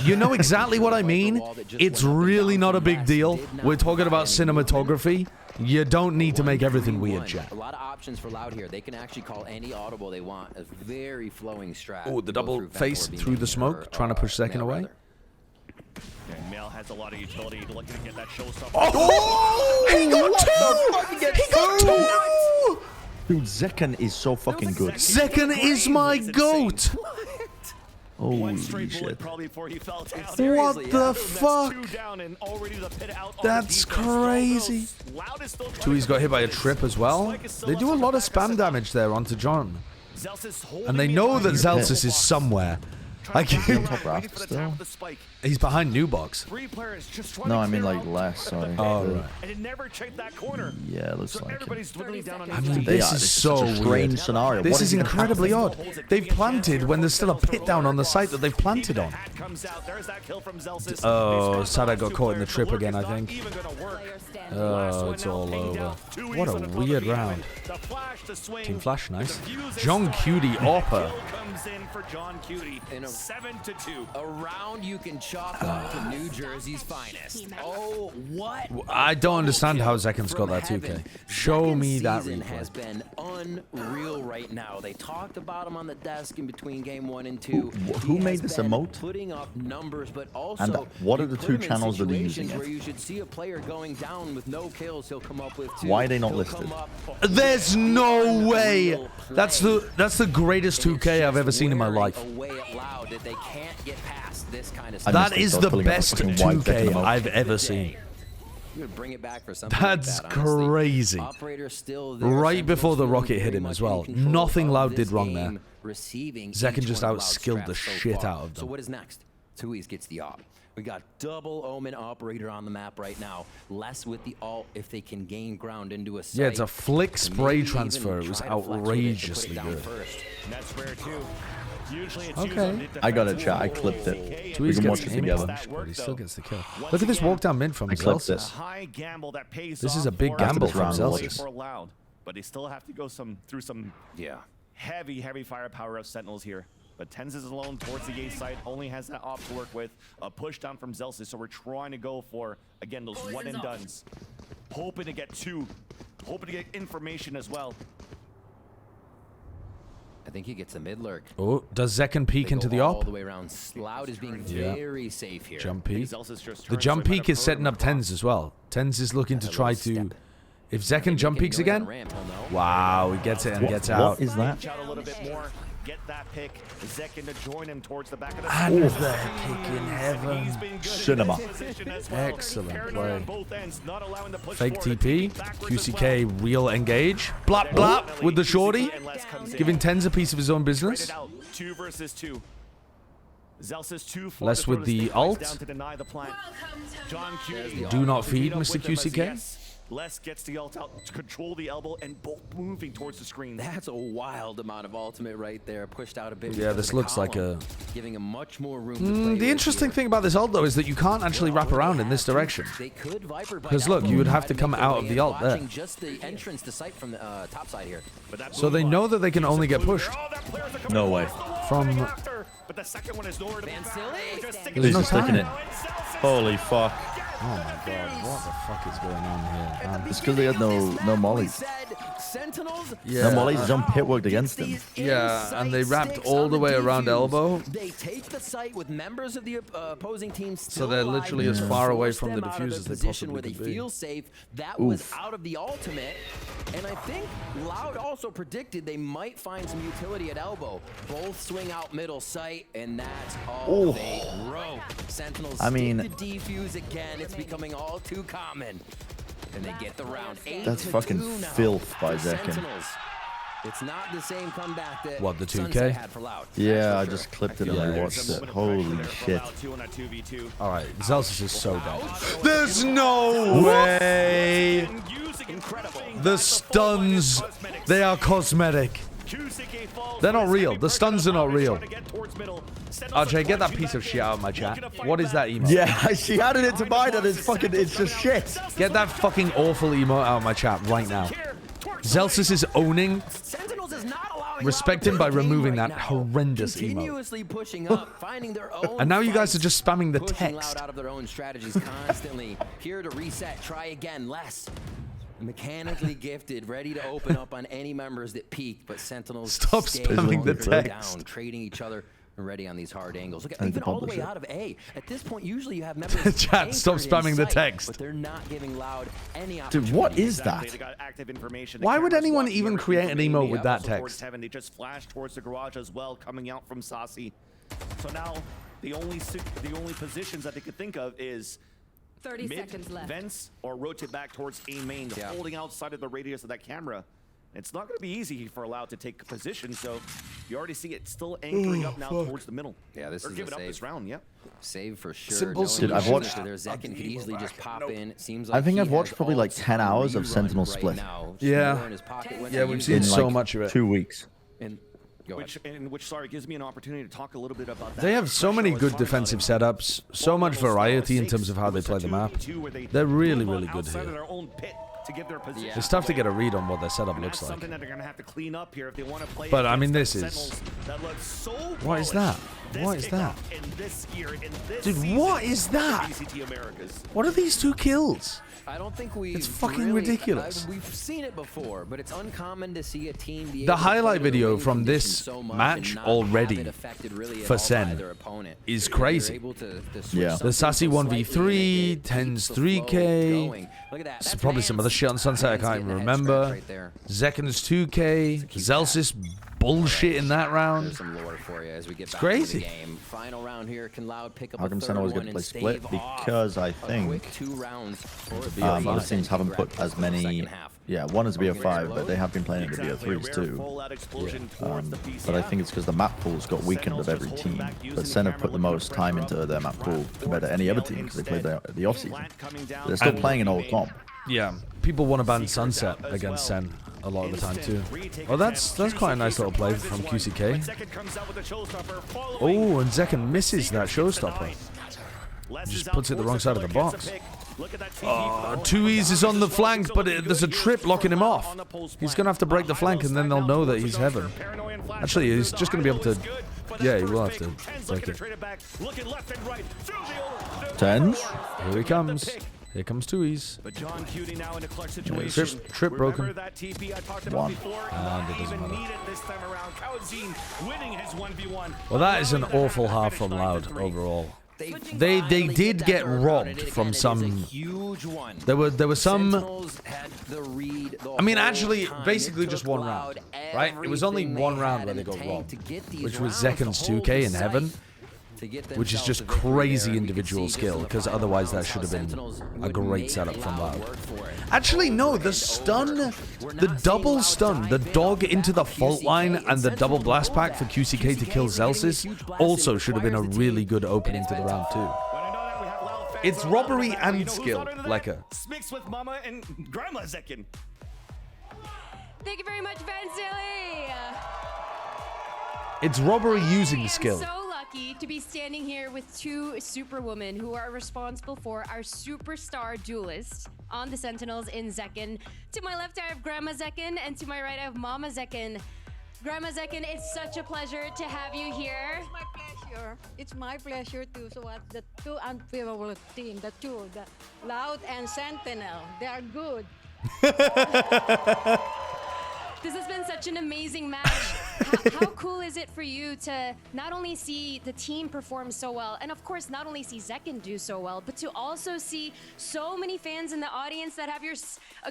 You know exactly what I mean? It's really not a big deal. We're talking about cinematography. You don't need to make everything weird, chat. A lot of options for Loud here. They can actually call any audible they want. A very flowing strat. Oh, the double face through the smoke, trying to push second away. And Mail has a lot of utility looking to get that showstopper. Oh! He got two! Dude, Zekken is so fucking good. Zekken is my goat! Holy shit. What the fuck? That's crazy. Tui's got hit by a trip as well. They do a lot of spam damage there onto John. And they know that Zelsis is somewhere. Like, he's behind New Box. No, I mean like less, sorry. Oh, right. And it never checked that corner. Yeah, it looks like it. I mean, this is so weird. Scenario. This is incredibly odd. They've planted when there's still a pit down on the site that they've planted on. Oh, Sada got caught in the trip again, I think. Oh, it's all over. What a weird round. Team Flash, nice. John Cutie Oppa. In a 7-2. A round you can chalk up to New Jersey's finest. Oh, what? I don't understand how Zekken's got that 2K. Show me that replay. replay. Has been unreal right now. They talked about him on the desk in between game 1 and 2. Who made this emote? Putting up numbers, but also and what are the two channels that are using it? Where you should see a player going down with no kills, he'll come up with 2. Why are they not listed? There's no way. That's the greatest 2K I've ever seen in my life. That they can't get past this kind of that is the best 2K I've ever seen. Bring it back for something That's like that, crazy. Right before the rocket hit him as well. Nothing Loud did wrong there. Zekken just outskilled the shit out of them. So what is next? Tui's gets the op. We got double Omen Operator on the map right now. Less with the ult if they can gain ground into a site. Yeah, it's a flick spray transfer. It was outrageously good. That's rare too. Okay. I got it, chat. I clipped it. We can watch it together. But he still gets the kill. Look at this walk down mid from Zelsis. This is a big After gamble this from round, Zelsis. But they still have to go through some heavy firepower of Sentinels here. But TenZ is alone towards the A side, only has that op to work with. A push down from Zelsis, so we're trying to go for, again, those one and dones. Hoping to get 2. Hoping to get information as well. I think he gets a mid lurk. Oh, does Zekken peek into the op? All the way around. Loud is being very safe here. Jump peek. The jump peek is setting up TenZ as well. TenZ is looking to try to... If Zekken jump peeks again... Wow, he gets it and gets out. What is that? Get that pick. Zekken to join him towards the back of the Another pick in heaven. Cinema. Excellent play. Fake TP. QCK real engage. Blap blap with the shorty. Giving TenZ a piece of his own business. 2 versus 2. Less with the ult. Do not feed, Mr. QCK. Les gets the ult out to control the elbow and both moving towards the screen. That's a wild amount of ultimate right there, pushed out a bit. Yeah, this looks like a... Giving him much more room to play the interesting thing about this ult, though, is that you can't actually wrap around in this direction. Because look, you would have to come out of the ult there. Just the entrance to sight from the top side here. So they know that they can only get pushed. No way. From... But the second one is nowhere to be found. There's no sticking it. time. Holy fuck. Oh my god, what the fuck is going on here? It's because they had no mollies. Yeah. No mollies, John pit worked against them. Yeah, and they wrapped all the way around elbow. They take the site with members of the opposing team. So they're literally as far away from the defuse as they possibly could be. Feel safe. That was out of the ultimate. And I think Loud also predicted they might find some utility at elbow. Both swing out middle sight, and that's all they wrote. Sentinels stick to defuse again. It's becoming all too common. And they get the round. That's fucking filth by Zekin. It's not the same comeback that what, the 2K? Sunset had for Loud. Yeah, I just clipped it and rewatched it. Holy shit. Alright, Zelsis is so dead. There's no way! The stuns, they are cosmetic. They're not real. The stuns are not real. RJ, get that piece of shit out of my chat. What is that emote? Yeah, she added it to mine and it's just shit. Get that fucking awful emote out of my chat right now. Zelsis is owning. Respect him by removing that horrendous emote. Pushing up, finding their own and now you guys are just spamming the text. Out of their own strategies constantly. Here to reset, try again, less. Mechanically gifted, ready to open up on any members that peak, but Sentinels stop spamming the text. Down, trading each other. Ready on these hard angles. Look at even all the way out of A. At this point, usually you have members. Chat, stop spamming the text. But they're not giving Loud any Dude, what is that? Why would anyone even create an emote with that text? They just flashed towards the garage as well, coming out from Saucy. So now the only positions that they could think of is 30 seconds left. Vents or rotate back towards A main, holding outside of the radius of that camera. It's not going to be easy for Loud to take a position, so you already see it still anchoring up now towards the middle. Yeah, this is give it up save. this round, Save for sure. Simple Dude, I've watched. Zekin could easily just pop in. It seems like I think I've watched probably like 10 hours of Sentinel split. Yeah. Yeah, we've seen so much of it. 2 weeks. Which gives me an opportunity to talk a little bit about that. They have so many good defensive setups, so much variety in terms of how they play the map. They're really, really good here. It's tough to get a read on what their setup looks like. But I mean, this is... What is that? What is that? Dude, what is that? What are these 2 kills? I don't think we. It's fucking ridiculous. We've seen it before, but it's uncommon to see a team be the highlight video from this match already for Sen is crazy. Yeah. The Sassy 1v3, Ten's 3K, probably some other shit on Sunset I can't even remember. Zekin's 2K, Zelsis bullshit in that round. It's crazy. Final round here. Can Loud pick up How come Sen always get to play split? Because I think other teams haven't put as many. Yeah, one is BO5, but they have been playing the BO3s too. But I think it's because the map pool's got weakened of every team. But Sen have put the most time into their map pool compared to any other team because they played the off-season. They're still playing an old comp. Yeah, people want to ban Sunset against Sen a lot of the time too. Oh, that's quite a nice little play from QCK. Oh, and Zekin misses that showstopper. Just puts it the wrong side of the box. Oh, 2Es is on the flank, but there's a trip locking him off. He's going to have to break the flank, and then they'll know that he's heaven. Actually, he's just going to be able to... Yeah, he will have to break it. Tens? Here he comes. Here comes 2Es. Trip broken. 1. And it doesn't matter. Well, that is an awful half from Loud overall. They did get robbed from some. There were some. I mean, actually, basically just one round, right? It was only one round where they got robbed, which was Zekin's 2K in Heaven, which is just crazy individual skill, because otherwise that should have been a great setup from Loud. Actually, no, the stun, the double stun, the dog into the fault line and the double blast pack for QCK to kill Zelsis also should have been a really good opening to the round too. It's robbery and skill, Lekka. Smix with Mama and Grandma Zekin. Thank you very much, Vansili. It's robbery using skill. I'm so lucky to be standing here with two superwomen who are responsible for our superstar duelists on the Sentinels in Zekin. To my left, I have Grandma Zekin, and to my right, I have Mama Zekin. Grandma Zekin, it's such a pleasure to have you here. It's my pleasure. It's my pleasure to watch the two unfavorable team, the Loud and Sentinel. They are good. This has been such an amazing match. How cool is it for you to not only see the team perform so well, and of course not only see Zekin do so well, but to also see so many fans in the audience that have your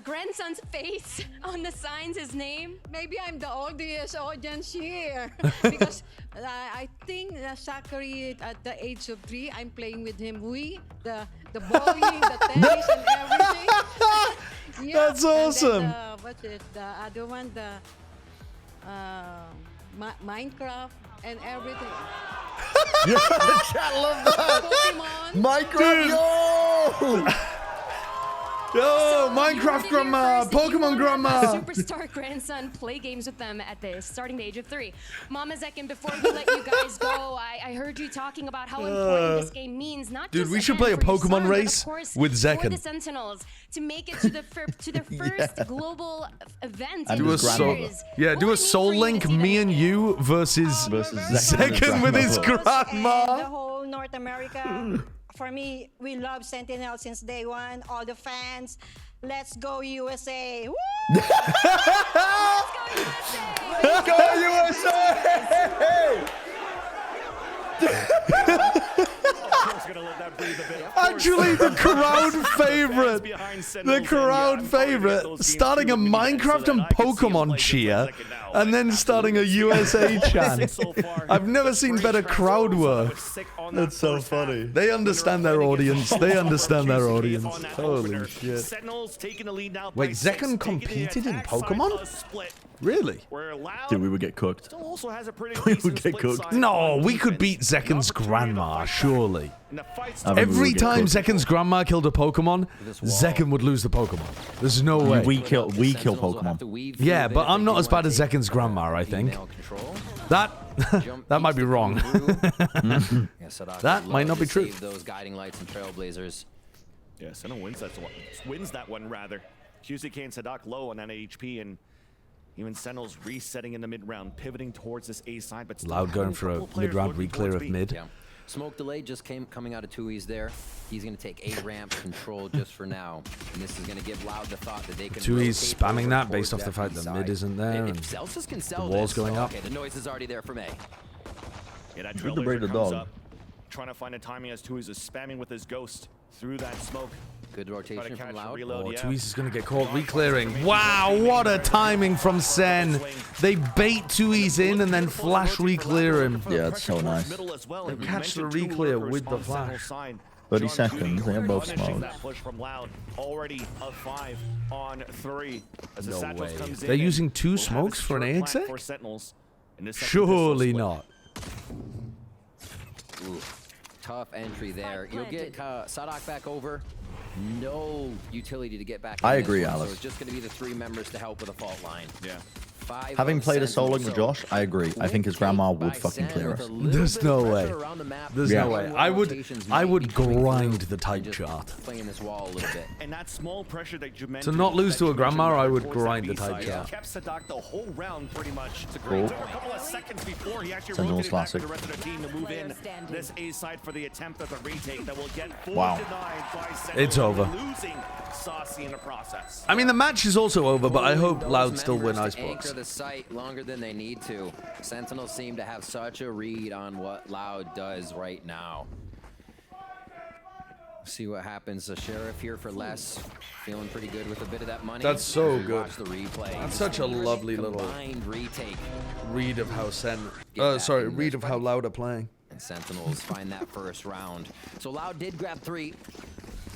grandson's face on the signs, his name? Maybe I'm the oldest audience here because I think Zachary at the age of 3, I'm playing with him. The bowling, the tennis, and everything. Yeah. That's awesome. And then what's it? The other one, the Minecraft and everything. Yeah, the chat love that. Pokemon. Minecraft, yo! Yo, Minecraft grandma, Pokemon grandma. Superstar grandson play games with them at the starting the age of 3. Mama Zekin, before we let you guys go, I heard you talking about how important this game means. Not Dude, just we should play a for your Pokemon son, but race of course with for Zekin. the Sentinels to make it to the first global event in Do a soul, years. yeah, do a Soul Link, me and you versus Zekin with his And the grandma. whole North America. For me, we love Sentinel since day one. All the fans, let's go USA! Woo! Let's go USA! Actually, the crowd favorite. The crowd favorite. Starting a Minecraft and Pokemon cheer, and then starting a USA chant. I've never seen better crowd work. That's so funny. They understand their audience. They understand their audience. Holy shit. Wait, Zekin competed in Pokemon? Really? Dude, we would get cooked. We would get cooked. No, we could beat Zekin's grandma, surely. Every time Zekin's grandma killed a Pokemon, Zekin would lose the Pokemon. There's no way. We kill Pokemon. Yeah, but I'm not as bad as Zekin's grandma, I think. That might be wrong. That might not be true. Those guiding lights and trailblazers. Yeah, Sentinel wins that one rather. QZK and Sadak low on that HP, and even Sentinels resetting in the mid-round, pivoting towards this A side, but Loud going for a mid-round re-clear of mid. Yeah. Smoke delay just coming out of Tui's there. He's going to take A ramp control just for now. And this is going to give Loud the thought that they can. Tui's spamming that based off the fact that mid isn't there and the wall's going up. Okay, the noise is already there from A. Yeah, that Good to break the trailblazer comes dog. up, trying to find a timing as Tui's is spamming with his ghost through that smoke. Good rotation from Loud. Oh, Tui's is going to get caught re-clearing. Wow, what a timing from Sen. They bait Tui's in and then flash re-clear him. Yeah, it's so nice. They catch the re-clear with the flash. 30 seconds, they have both smokes. That push from Loud, already a 5 on 3. As the No Satchels way. comes They're in, using 2 we'll have smokes a for an short plan AXA? for Sentinels in this second Surely pistol not. Ooh, tough entry there. You'll get Sadak back over. No utility to get back. I in this agree, one, Alex. So it's just going to be the 3 members to help with a fault line. Yeah. Having played a Soul Link with Josh, I agree. I think his grandma would fucking clear us. There's no way. There's no way. I would grind the type chart. Playing this wall a little bit. And that small pressure that you To not lose to a grandma, I would grind the type side chart. kept Sadak the whole round pretty much. It's a Cool. took a couple of seconds before he actually Sentinels rotated back classic. with the rest of the team to move in this A side for the attempt at the retake that will get fully Wow. denied by Sentinels. It's over. Losing Saucy in the process. I mean, the match is also over, but I hope Loud still win Members to Icebox. anchor the site longer than they need to. Sentinels seem to have such a read on what Loud does right now. See what happens. The Sheriff here for less. Feeling pretty good with a bit of that money. That's so As we good. watch the replay. That's such a lovely little Combined retake. read of how Sen. back Sorry, in read this of how Loud are playing. And Sentinels find that first round. So Loud did grab 3.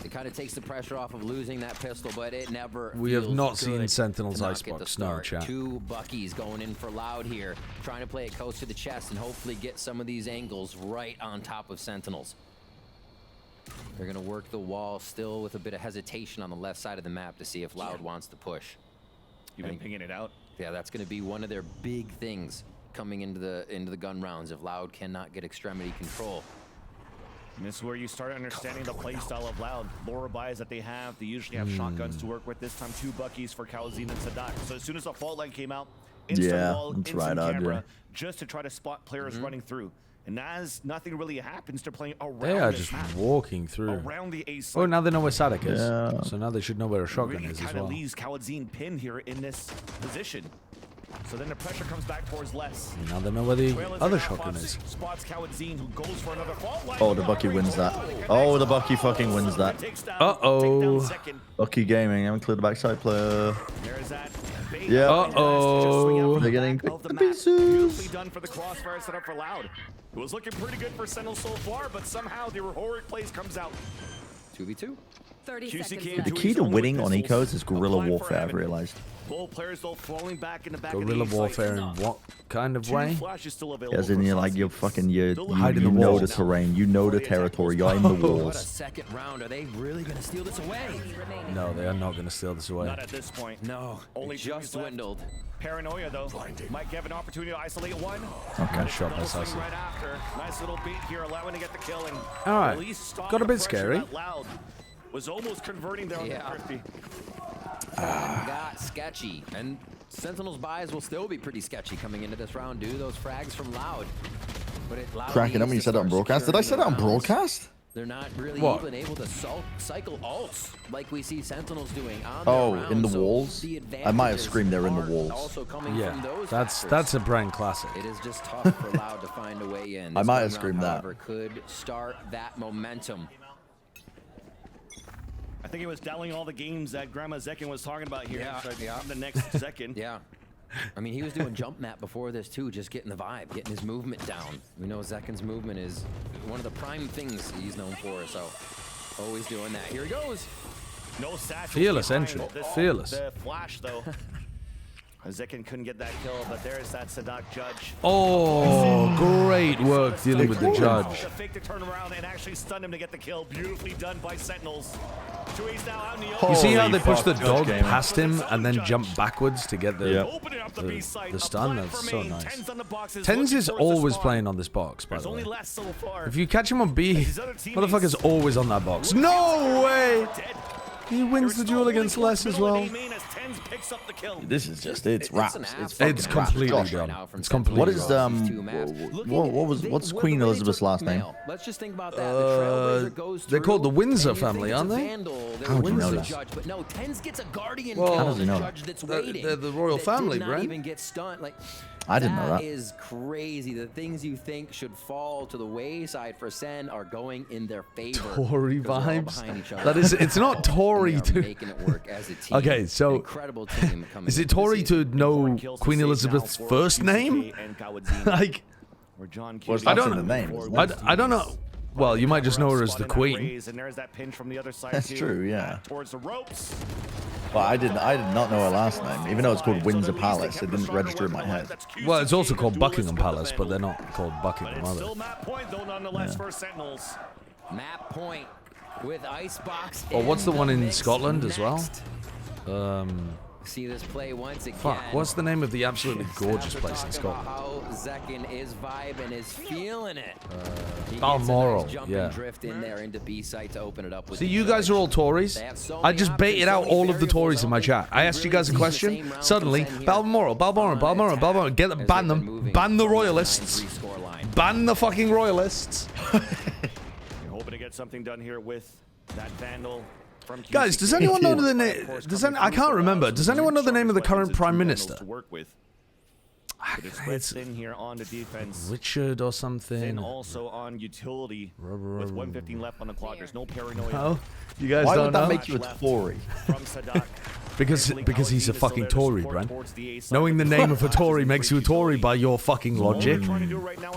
It kind of takes the pressure off of losing that pistol, but it never We have feels not seen good Sentinels to not get the Icebox, no start. chat. 2 Buckies going in for Loud here, trying to play it close to the chest and hopefully get some of these angles right on top of Sentinels. They're going to work the wall still with a bit of hesitation on the left side of the map to see if Loud wants to push. You've been pinging it out. Yeah, that's going to be one of their big things coming into the gun rounds if Loud cannot get extremity control. And this is where you start understanding the playstyle of Loud. Lower buys that they have, they usually have shotguns to work with. This time, 2 Buckies for Calzine and Sadak. So as soon as the fault line came out, instant wall, instant camera, just to try to spot players running through. And as nothing really happens, they're playing around. They are just walking through. Around the A site. Oh, now they know where Sadak is. Yeah. So now they should know where a shotgun is as well. Kind of leaves Calzine pinned here in this position. So then the pressure comes back towards Les. Now they know where the other shotgun is. Spots Calzine, who goes for another fault line. Oh, the Bucky wins that. Oh, the Bucky fucking wins that. Uh-oh. Bucky Gaming, haven't cleared the backside player. There's that. Yeah. Uh-oh. They're getting Beautifully done for the crossfire set up for Loud. It was looking pretty good for Sentinels so far, but somehow the heroic plays comes out. 2v2. 30 QC seconds The key to winning on ecos is guerrilla warfare, I've realized. Both players though falling back in the back Guerrilla of the warfare in what kind of way? As in, you're like, you're fucking, you know the terrain, you know the territory, you're in the What a walls. second round. Are they really going to steal this away? No, they are not going to steal this away. Not at this point. No, Only just dwindled. Paranoia though. Might have an opportunity to isolate one. Okay, shot by Sassy. Right after. Nice little beat here, allowing to get the kill. And all right, at least stop got a bit the pressure scary. that Loud was almost converting there on the Crispy. Got sketchy. And Sentinels buys will still be pretty sketchy coming into this round due to those frags from Loud. But Cracking up when you said that on broadcast. Did I say that on broadcast? They're not really What? even able to cycle ults like we see Sentinels doing on Oh, their in the round. walls? The I might have advantages screamed they're in the are walls. also coming from Yeah, those that's factors. a brand classic. It is just tough for Loud to find a way in. I This might gun have screamed round, that. however, could start that momentum. I think it was dialing all the games that Grandma Zekin was talking about here. Yeah, So yeah. The next second. Yeah. I mean, he was doing jump map before this too, just getting the vibe, getting his movement down. We know Zekin's movement is one of the prime things he's known for, so always doing that. Here he goes. No satchel. Fearless entry. Fearless. The flash though. Zekin couldn't get that kill, but there's that Sadak judge. Oh, great work dealing with the judge. To fake the turnaround and actually stun him to get the kill. Beautifully done by Sentinels. 2A's now out in the open. You see how they push the fuck, dog Judge Gaming. past him and then jump backwards to get the stun? That's so nice. Tens is always playing on this box, by the way. If you catch him on B, motherfucker's always on that box. No way! He wins the duel against Les as well. This is just, it's raps. It's completely done. It's completely What is, done. what's Queen Elizabeth's last name? Let's just think about that. The Trailblazer goes They're called the Windsor family, aren't they? How would you know that? Judge, but no, Tens gets a guardian Well, kill. How does he know Judge that's They're waiting. the royal that family, did not Brent. even get stunned. Like, I didn't know that. That is crazy. The things you think should fall to the wayside for Sen are going in their favor. Tory 'cause they're all vibes. behind each other. That is, it's not Tory They are to. making it work as a team. Okay, so An incredible team coming is it into the Tory season. to know Queen Elizabeth's first name? Like, What's I not in don't the name? I don't know. Well, you might just know her as the Queen. And there's that pinch from the other side That's too. true, yeah. Towards the ropes. Well, I did not know her last name. Even though it's called Windsor Palace, it didn't register in my head. Well, it's also called Buckingham Palace, but they're not called Buckingham, are Still they? map point though, nonetheless for Sentinels. Map point with Icebox. Or what's the one in mix Scotland as well? next. See this play once again. Fuck, what's the name of the absolutely gorgeous place in Scotland? How Zekin is vibing, is feeling it. He gets a Balmoral, nice jump yeah. and drift in there into B site to open it up. With See, the you guys are all Tories. I just baited out all of the Tories in my chat. I asked you guys a question. Suddenly, Balmoral. Get them, ban them. Ban the Royalists. Ban the fucking Royalists. You're hoping to get something done here with that Vandal. From Guys, does anyone know the name? I can't remember. Does anyone know the name of the current Prime Minister? It's Thin here on the defense. Richard or something. Thin also on utility. With 1:15 left on the clock. There's no paranoia. Oh, you guys Why don't would that know? make you a Tory? From Sadak. Because he's a fucking Tory, Brent. Knowing the name of a Tory makes you a Tory by your fucking logic.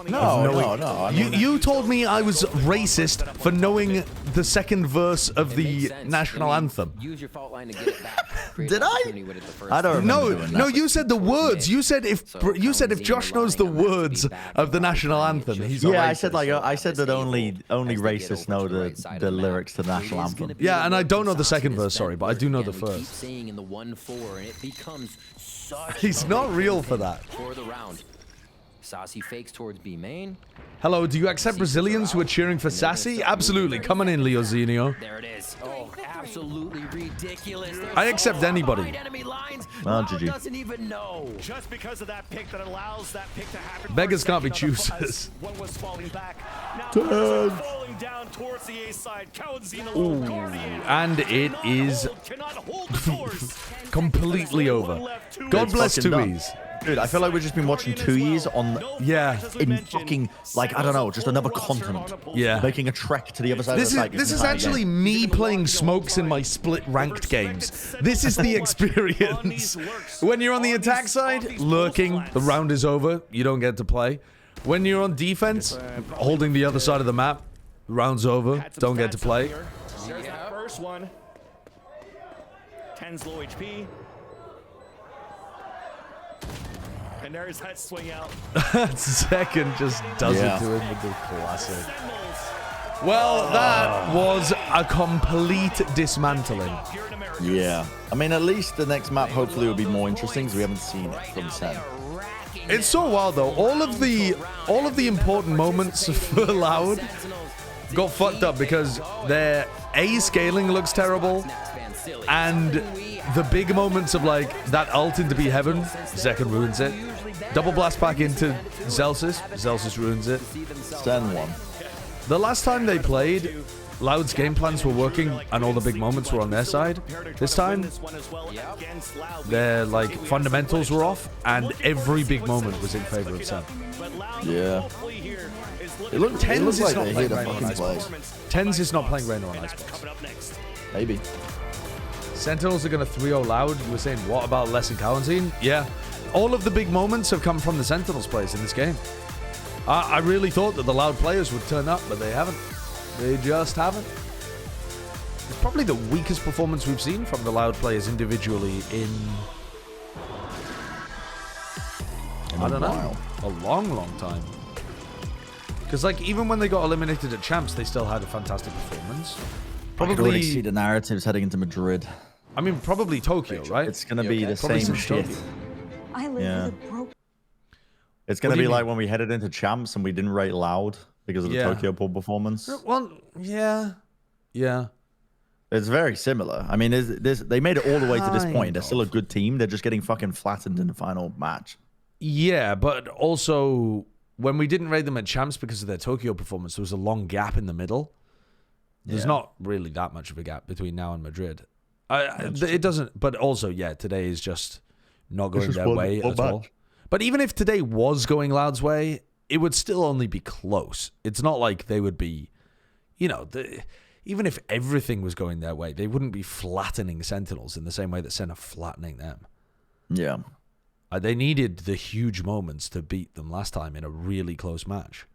No. You told me I was racist for knowing the second verse of the national anthem. Use your fault line to get it back. Did I? I don't remember doing that. No, you said the words. You said if Josh knows the words of the national anthem, he's a racist. I said that only racists know the lyrics to the national anthem. Yeah, and I don't know the second verse, sorry, but I do know the first. In the 1-4, and it becomes such He's not real for that. For the round. Sassy fakes towards B main. Hello, do you accept Brazilians who are cheering for Sassy? Absolutely. Come on in, Leo Zinio. There it is. Oh, absolutely ridiculous. I accept anybody. Doesn't even know. Just because of that pick that allows that pick to happen. Beggars can't be choosers. One was falling back. Now Turn. falling down towards the A side. Ooh, and it is completely over. God bless Tui's. Dude, I feel like we've just been watching 2 years on, in fucking, like, I don't know, just another continent. Yeah. Making a trek to the other side of the site. This is actually me playing smokes in my split ranked games. This is the experience. When you're on the attack side, lurking, the round is over, you don't get to play. When you're on defense, holding the other side of the map, the round's over, don't get to play. There's that first one. 10's low HP. And there's that swing out. Second just does it to him with the classic. Well, that was a complete dismantling. Yeah. I mean, at least the next map hopefully will be more interesting because we haven't seen it from Sen. It's so wild though. All of the important moments for Loud got fucked up because their A scaling looks terrible, and the big moments of like that ult into Be Heaven, Zekan ruins it. Double blast back into Zelsis ruins it. Sen won. The last time they played, Loud's game plans were working and all the big moments were on their side. This time, their like fundamentals were off and every big moment was in favor of Sen. Yeah. It looks like they hit a fucking play. Tens is not playing Reyna on Icebox. Maybe. Sentinels are going to 3-0 Loud. You were saying, what about Les and Cowantine? Yeah. All of the big moments have come from the Sentinels plays in this game. I really thought that the Loud players would turn up, but they haven't. They just haven't. It's probably the weakest performance we've seen from the Loud players individually in I don't know, a long time. Because like even when they got eliminated at Champs, they still had a fantastic performance. I could already see the narratives heading into Madrid. I mean, probably Tokyo, right? It's going to be the same shit. Yeah. It's going to be like when we headed into Champs and we didn't rate Loud because of the Tokyo pool performance. Well, yeah. It's very similar. I mean, they made it all the way to this point. They're still a good team. They're just getting fucking flattened in the final match. Yeah, but also when we didn't rate them at Champs because of their Tokyo performance, there was a long gap in the middle. There's not really that much of a gap between now and Madrid. It doesn't, but also, today is just not going their way at all. But even if today was going Loud's way, it would still only be close. It's not like they would be, even if everything was going their way, they wouldn't be flattening Sentinels in the same way that Sen are flattening them. Yeah. They needed the huge moments to beat them last time in a really close match.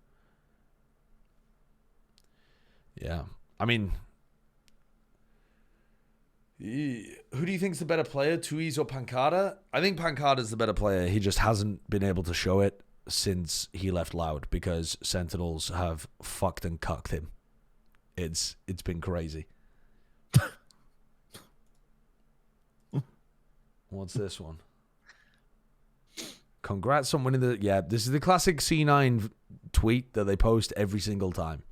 Yeah. I mean, who do you think's the better player, Tui's or Pancada? I think Pancada's the better player. He just hasn't been able to show it since he left Loud because Sentinels have fucked and cucked him. It's been crazy. What's this one? Congrats on winning the... Yeah, this is the classic C9 tweet that they post every single time.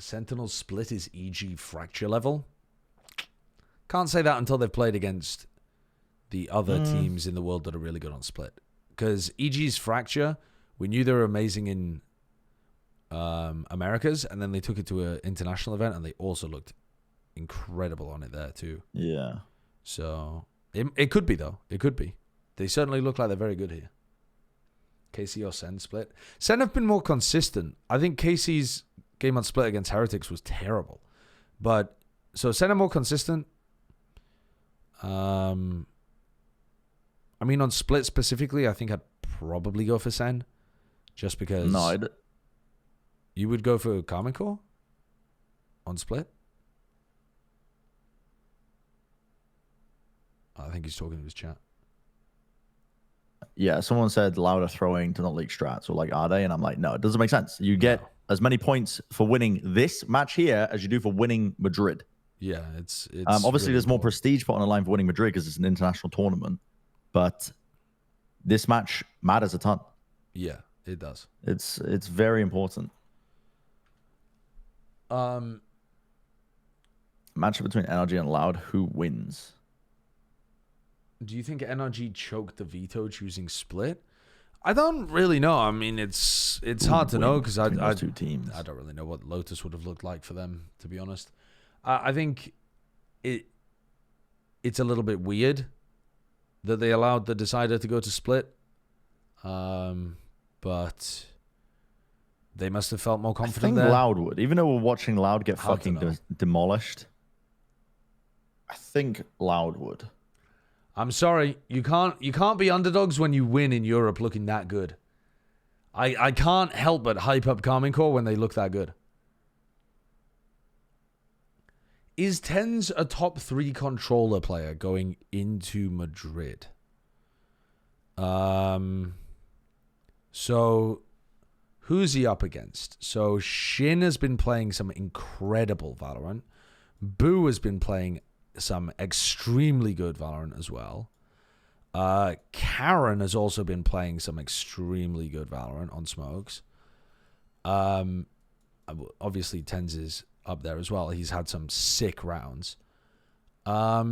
Sentinel's split is EG fracture level. Can't say that until they've played against the other teams in the world that are really good on split. Because EG's fracture, we knew they were amazing in Americas, and then they took it to an international event, and they also looked incredible on it there too. Yeah. So it could be though. It could be. They certainly look like they're very good here. KC or Sen split. Sen have been more consistent. I think KC's game on Split against Heretics was terrible. But, so Senna more consistent. I mean, on Split specifically, I think I'd probably go for Sen. Just because... No, You would go for Karmine Core? On Split? I think he's talking to his chat. Yeah, someone said Loud are throwing to not leak strats, or like, are they? And I'm like, no, it doesn't make sense. You get as many points for winning this match here as you do for winning Madrid. Yeah, it's obviously really there's more important. prestige put on the line for winning Madrid because it's an international tournament, but this match matters a ton. Yeah, it does. It's very important. Matchup between NRG and Loud, who wins? Do you think NRG choked the veto choosing Split? I don't really know. I mean, it's hard to know because I two teams. I don't really know what Lotus would have looked like for them, to be honest. I think it's a little bit weird that they allowed the decider to go to Split, but they must have felt more confident I think there. Loud would, even though we're watching Loud get fucking demolished. I think Loud would. I'm sorry, you can't be underdogs when you win in Europe looking that good. I can't help but hype up Karmine Core when they look that good. Is Tens a top 3 controller player going into Madrid? So who's he up against? So Shin has been playing some incredible Valorant. Boo has been playing some extremely good Valorant as well. Karen has also been playing some extremely good Valorant on Smokes. Obviously Tens is up there as well. He's had some sick rounds. I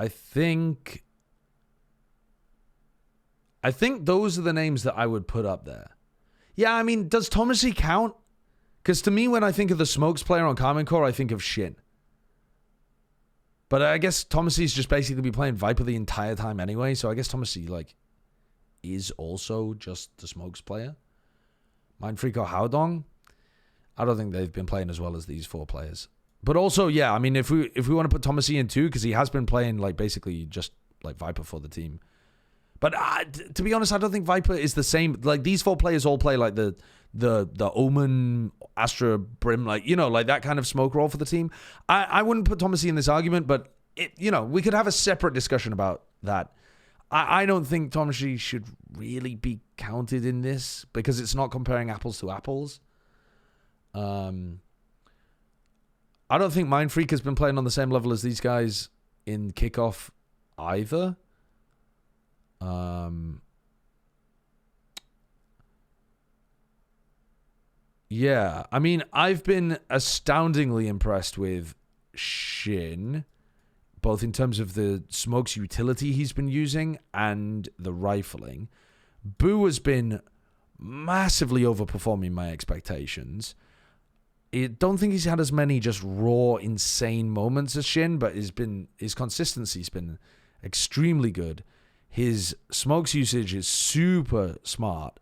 think those are the names that I would put up there. Yeah, I mean, does Thomasy count? Because to me, when I think of the Smokes player on Karmine Core, I think of Shin. But I guess Thomasy's just basically be playing Viper the entire time anyway, so I guess Thomasy, like, is also just the Smokes player. Mindfreak or Haodong? I don't think they've been playing as well as these 4 players. But also, yeah, I mean, if we want to put Thomasy in too, because he has been playing, like, basically just, like, Viper for the team. But to be honest, I don't think Viper is the same. Like, these 4 players all play, like, the Omen, Astra, Brim, like, you know, like that kind of smoke role for the team. I wouldn't put Thomasy in this argument, but, we could have a separate discussion about that. I don't think Thomasy should really be counted in this because it's not comparing apples to apples. I don't think Mindfreak has been playing on the same level as these guys in Kickoff either. Yeah, I mean, I've been astoundingly impressed with Shin, both in terms of the Smokes utility he's been using and the rifling. Boo has been massively overperforming my expectations. I don't think he's had as many just raw, insane moments as Shin, but his consistency's been extremely good. His Smokes usage is super smart,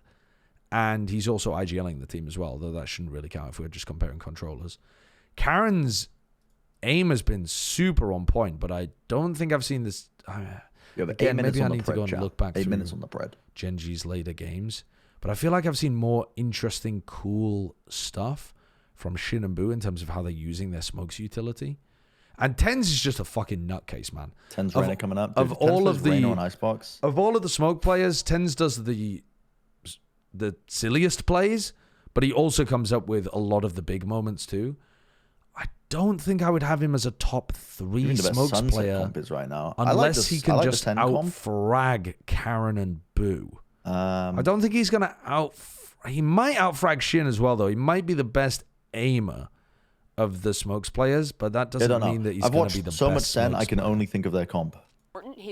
and he's also IGLing the team as well, though that shouldn't really count if we're just comparing controllers. Karen's aim has been super on point, but I don't think I've seen this. Again, maybe I need to go and look back 8 minutes on the bread. Genji's later games. But I feel like I've seen more interesting, cool stuff from Shin and Boo in terms of how they're using their Smokes utility. And Tens is just a fucking nutcase, man. Tens Reyna coming up. Of all of the Reyna on Icebox. Of all of the Smoke players, Tens does the silliest plays, but he also comes up with a lot of the big moments too. I don't think I would have him as a top 3 Smokes player comp is right now. unless he can just out-frag Karen and Boo. I don't think he's going to he might out-frag Shin as well, though. He might be the best aimer of the Smokes players, but that doesn't mean that he's going to be the best. I've watched so much Sen, Smokes I can player. only think of their comp.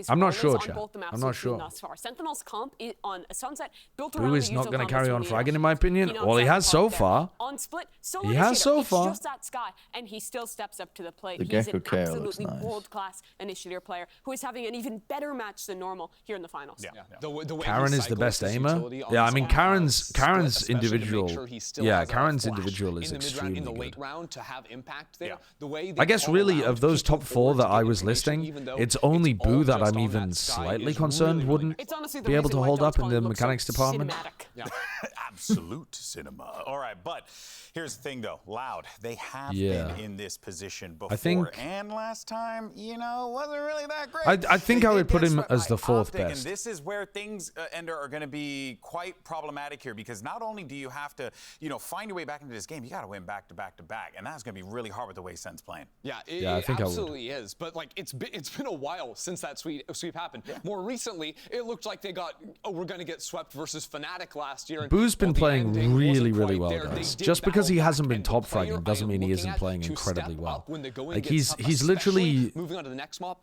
I'm not sure, on Chad. both the maps I'm not we've seen sure. thus far. Sentinels comp on Sunset built Boo around is the not use of going to carry on combos fragging, from in my opinion. Phenom Well, he has so there. far. On Split, Solo He has so initiator, far. It's just that Sky, and he still steps up to the plate. The He's Gecko an KO looks absolutely nice. world-class initiator player who is having an even better match than normal here in the finals. The way Karen he is the best cycles his aimer. utility on Yeah, I his mean own Karen's split, especially to make individual. sure he still Yeah, has enough Karen's flash individual is in the mid-round, extremely in the good. late round to have impact there. Yeah. The way I guess all really around of those keep you top 4 forward that to get I was information, listing, even though it's only all Boo that just I'm on even that Sky slightly is concerned really wouldn't It's honestly the be able reason to why hold up in Dogecoin the looks so mechanics department. cinematic. Yeah. Absolute cinema. All right, but here's the thing, though. Loud, they have Yeah. been in this position before. think- and last time, wasn't really that great. I think They I did would put get him swept as by the 4th Optic, best. And this is where things, Ender, are going to be quite problematic here because not only do you have to, find your way back into this game, you got to win back to back to back, and that's going to be really hard with the way Sen's playing. Yeah, I it think I would. absolutely is. But like, it's been a while since that sweep happened. Yeah. More recently, it looked like we're going to get swept versus Fnatic last year. And Boo's been while the playing ending really, wasn't really quite well, there, they guys. did Just because he battle hasn't back, been and the top player fragging I doesn't am mean he looking isn't at playing to incredibly step well. up when the going Like gets tough, he's especially literally moving on to the next map,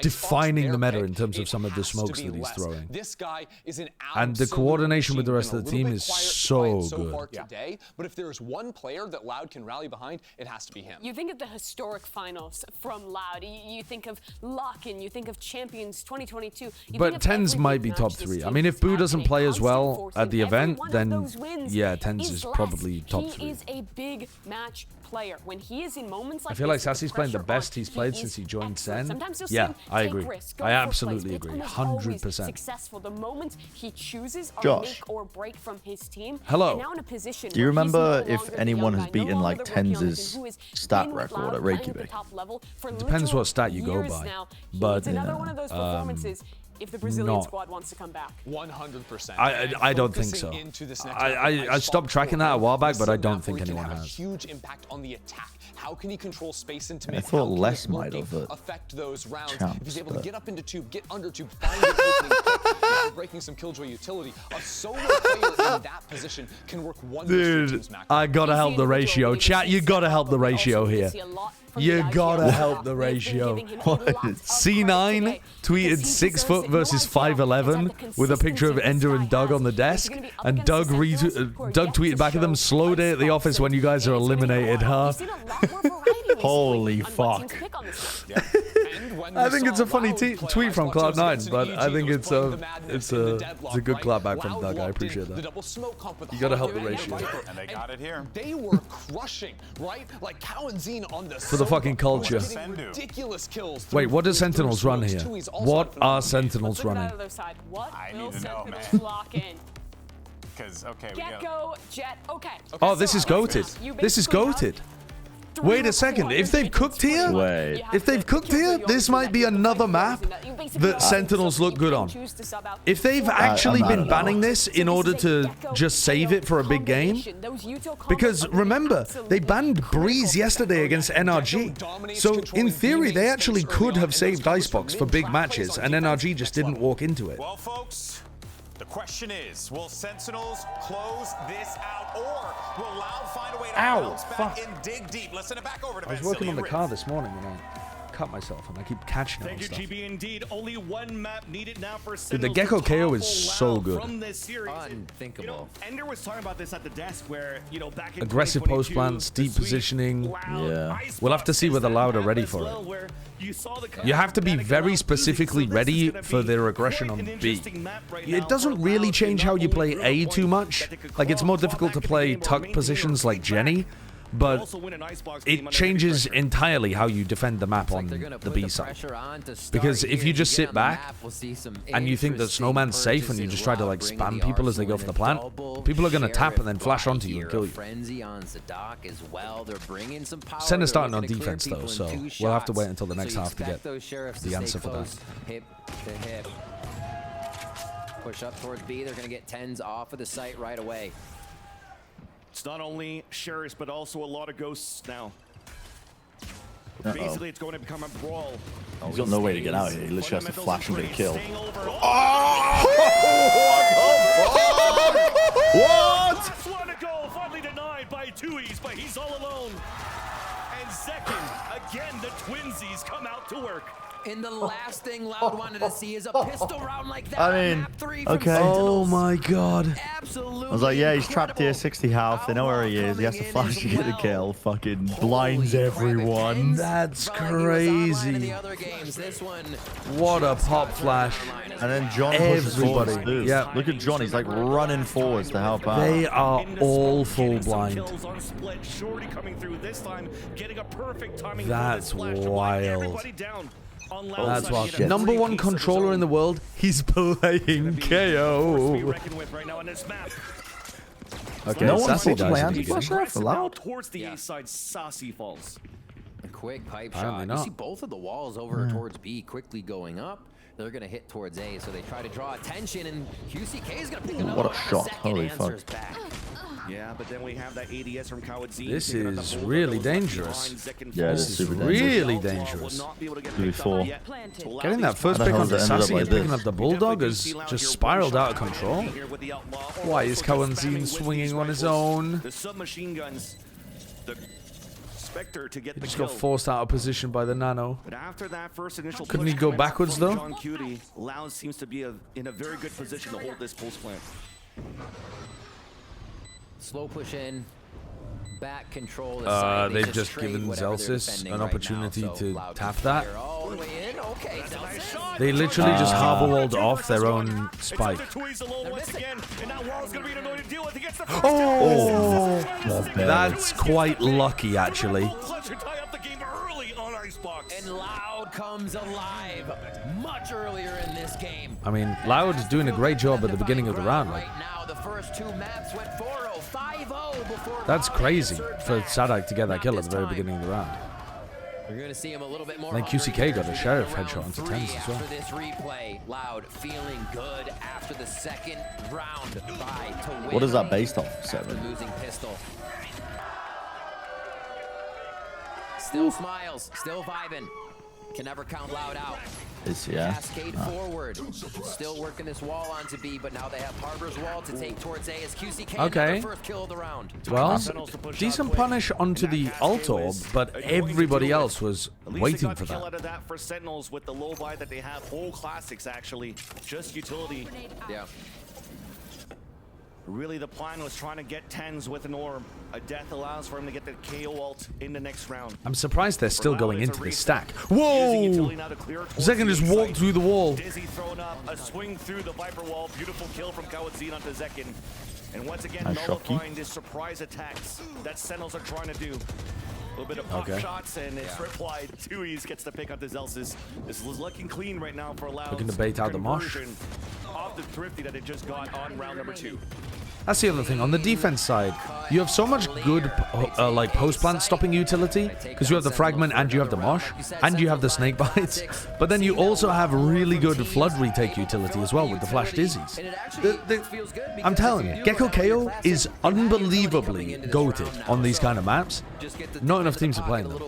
defining the meta pick, in terms of it some of the has to smokes be that he's less. throwing. This guy is an And the absolute coordination with the machine. rest Been of the a little team bit is quiet so so good. far today, but if there's one player that Loud can rally behind, it has to be him. You think of the historic finals from Loud. You think of Lock-in. You think of Champions 2022. But Tens might be top 3. I mean, if Boo doesn't play as well at the event, then yeah, Tens is probably top 3. He is a big match player. When he is in moments like I feel like this, with Sassy's playing the pressure best on, he's played he since is he joined excellent. Sen. Sometimes you'll see Yeah, him I take agree. risks, go I for absolutely plays, but agree. it's almost always 100%. successful. The moments he chooses are Josh. make or break from his team. Hello. And now in a position Do you where he's remember no if longer the anyone young has guy, no beaten like longer the rookie on the Tenz's team, who has stat been with record Loud at playing at the Reykjavik? top level for Depends literal what stat you go years by. now. But It's another one of those performances if the Brazilian not- squad wants to come back. 100%. I don't think so. I stopped tracking that a while back, but I don't think anyone have a has. huge impact on the attack. How can he control space into I mid? thought How can Les his might lurking have, affect those rounds. Champs, if he's able to but- get up into tube, get under tube, find an opening pick, if you're breaking some killjoy utility. A solo player in that position can work wonders for Dude, teams macro. I gotta help the ratio. Chat, you gotta help the ratio here. You gotta help the ratio. C9 tweeted 6 foot versus 5'11" with a picture of Ender and Doug on the desk, and Doug tweeted back at them, "Slow day at the office when you guys are eliminated, huh?" Holy fuck. I think it's a funny tweet from Cloud9, but I think it's a good clapback from Doug. I appreciate that. You gotta help the ratio. And they got it here. They were crushing, right? Like Cow and Zine on the For the fucking culture. ridiculous kills. Wait, what does Sentinels run here? What are Sentinels running? I need to know, man. Because, okay, we got... Gecko, Jet, okay. Oh, this is goated. This is goated. Wait a second. If they've cooked here, this might be another map that Sentinels look good on. If they've actually been banning this in order to just save it for a big game, because remember, they banned Breeze yesterday against NRG. So in theory, they actually could have saved Icebox for big matches, and NRG just didn't walk into it. Well, folks, the question is, will Sentinels close this out, or will Loud find a way to bounce back and dig deep? Let's send it back over to I was working on the car this morning and I cut myself and I keep catching it on Thank you, stuff. GB. Indeed, only one map needed now for Dude, the Gecko KO is so good. from this series. Unthinkable. Ender was talking about this at the desk where, back in Aggressive post plants, deep positioning. Yeah. We'll have to see whether Loud are ready for it. You have to be very specifically ready for their aggression on B. It doesn't really change how you play A too much. Like, it's more difficult to play tuck positions like Jenny, but it changes entirely how you defend the map on the B side. Because if you just sit back and you think that Snowman's safe and you just try to like spam people as they go for the plant, people are going to tap and then flash onto you and kill you. Senna's starting on defense though, so we'll have to wait until the next half to get the answer for that. Hip to hip. Push up towards B. They're going to get Tens off of the site right away. It's not only Sheriffs, but also a lot of ghosts now. Uh-oh. Basically, it's going to become a brawl. He's got no way to get out here. He literally has to flash and get a kill. What? Last one to go, finally denied by Tui's, but he's all alone. And second, again, the Twinsies come out to work. And the last thing Loud wanted to see is a pistol round like that. I mean, Map 3 from okay. Oh my god. Absolutely. I was like, yeah, he's trapped here, 60 health. They know where he is. He has to flash to get the kill. Fucking blinds everyone. That's crazy. What a pop flash. And then John pushes forward. Everybody. Yeah. Look at John. He's like running forwards to help out. They are all full blind. That's wild. That's wild. #1 controller in the world. He's playing KO. Okay, no one's Sassy playing dies in the anti-flash beginning. there for Loud. Towards the A side, Sassy falls. A quick pipe Apparently shot. not. You see both of the walls over towards B quickly going up. They're going to hit towards A, so they try to draw attention, and QCK is going to pick another What a one. shot. Second Holy answers fuck. back. Yeah, but then we have that ADS from Kawadzine. This is really dangerous. Yeah, This is really dangerous. 2v4. Getting that first pick onto Sassy and picking up the Bulldog has just spiraled out of control. Why is Kawadzine swinging on his own? The submachine guns. The Spectre to get He the just kill. got forced out of position by the Nano. But after that first initial Couldn't push he go comments backwards, from though? John Cutie, Loud seems to be in a very good position to hold this post plant. Slow push in. Back control. They've just given Zelsis an opportunity to tap that. They literally just harbor-walled off their own spike. Oh! That's quite lucky, actually. And Loud comes alive much earlier in this game. I mean, Loud's doing a great job at the beginning of the round. Like, Right now, the first two maps went 4-0, 5-0 before that's crazy for Sadak to get that kill at the very beginning of the round. We're going to see him a little bit more. And then QCK got a Sheriff headshot onto Three 10s as well. after this replay, Loud feeling good after the second round by to win. What is that based off? After 7. losing pistol. Still smiles, still vibing. Can never count Loud out. Cascade forward. Still working this wall onto B, but now they have Harbor's wall to take towards A as QCK Okay. first kill of the round. Well, decent punish onto the alt orb, but everybody else was waiting for Kill that. out of that for Sentinels with the low buy that they have. Whole classics actually, just utility. Yeah. Really, the plan was trying to get 10s with an orb. A death allows for him to get the KO ult in the next round. I'm surprised they're still going into this stack. Whoa! Zekan just walked through the wall. Dizzy throwing up a swing through the Viper wall. Beautiful kill from Kawadzine onto Zekan. And once again, Nice nullifying the surprise attacks that Sentinels are trying to do. A little bit of pop shots, and it's replied. Tui's gets the pick on the Zelsis. This is looking clean right now for Loud. Looking to bait out the mosh. Off the thrifty that it just got on round number 2. That's the other thing. On the defense side, you have so much good like post-plant stopping utility because you have the fragment and you have the mosh and you have the snake bites. But then you also have really good flood retake utility as well with the flash dizzies. I'm telling you, Gecko KO is unbelievably goated on these kind of maps. Not enough teams are playing them.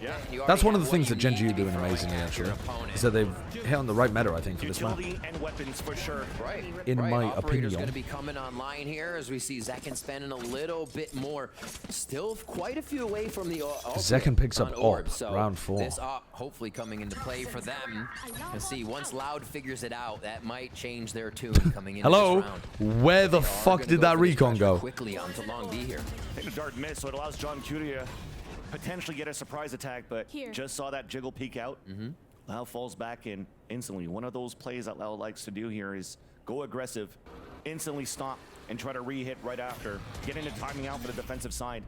That's one of the things that Genji are doing amazingly, actually, is that they've hit on the right meta, I think, for this map. And weapons for sure. In my Operator's opinion. going to be coming online here as we see Zekan spending a little bit more. Still quite a few away from the Zekan picks up orb. AWP, So round 4. This AWP hopefully coming into play for them. You see, once Loud figures it out, that might change their tune coming into Hello? this round. Where the fuck did that recon go? Quickly onto long B here. I think a dart miss, so it allows John Cutie to potentially get a surprise attack, but just saw that jiggle peek out. Loud falls back in instantly. One of those plays that Loud likes to do here is go aggressive, instantly stop, and try to re-hit right after. Get into timing out for the defensive side.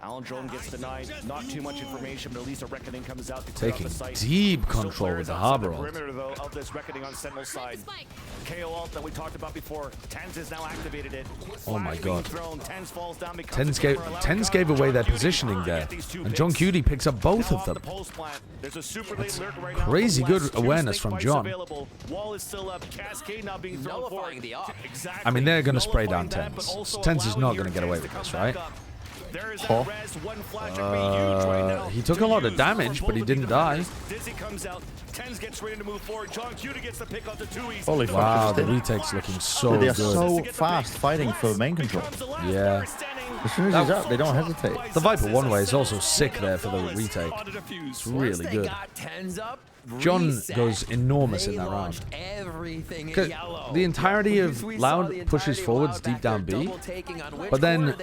Alan Drone gets denied. Not too much information, but at least a Reckoning comes out to clear Taking off the site. deep Still control players with the outside Harbor ult. perimeter, though, of this Reckoning on Sentinel's side. KO ult that we talked about before. Tens has now activated it. Oh my god. Thrown. Tens falls down because Tens gave away their positioning there. And John Cutie picks up both of them. There's a super late lurk right now Crazy from good West. awareness Two from snake John. bites available. Wall is still up. Cascade now being thrown forward. Exactly. I mean, they're going to spray down Nullifying that, but Tens. also Tens is allowing not going to your get away Tens with to this, come right? back up. There is Oh. that res, one flash are being used right now. He took a lot of damage, but he didn't die. Dizzy comes out. Tens gets ready to move forward. John Cutie gets the pick on the Tui's. Holy fuck. Wow, the retake's looking so They are good. so fast fighting for main control. Yeah. As soon as he's up, they don't hesitate. The Viper one-way is also sick there for the retake. It's really good. John goes enormous in that round. The entirety of Loud pushes forwards deep down B, but then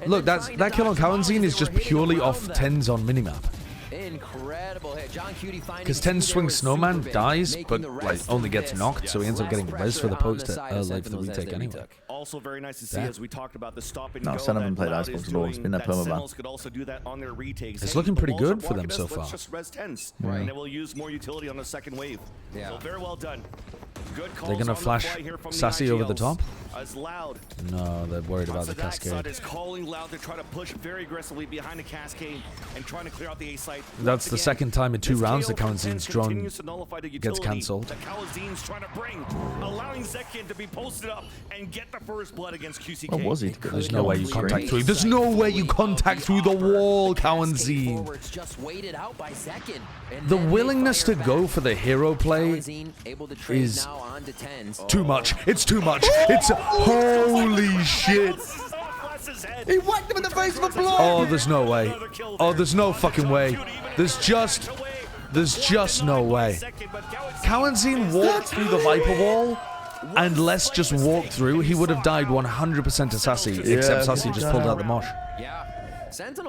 look, that kill on Kawanzine is just purely off 10s on minimap. Incredible hit. John Cutie finding Because 10 swing Snowman dies, but like only gets knocked, so he ends up getting res for the post late for the retake anyway. Also very nice to see, as we talked about, the stop and go. None of them played Icebox at all. It's been that permaban. Could also do that on their retakes. It's looking pretty good for them so far. Let's just res 10s, and then we'll use more utility on the second wave. So very well done. Good calls. They're gonna flash Sassy over the top. As Loud. No, they're worried about the cascade. Is calling Loud to try to push very aggressively behind the cascade and trying to clear out the A site. That's the second time in 2 rounds that Kawanzine's drone gets cancelled. That Kawanzine's trying to bring, allowing Zekin to be posted up and get the first blood against QCK. What was he? There's no way you contact through. There's no way you contact through the wall, Kawanzine. The willingness to go for the hero play is too much. It's too much. It's holy shit. He whacked him in the face with a blow. Oh, there's no way. Oh, there's no fucking way. There's just no way. Kawanzine walked through the Viper wall, and Les just walked through. He would have died 100% to Sassy, except Sassy just pulled out the mosh.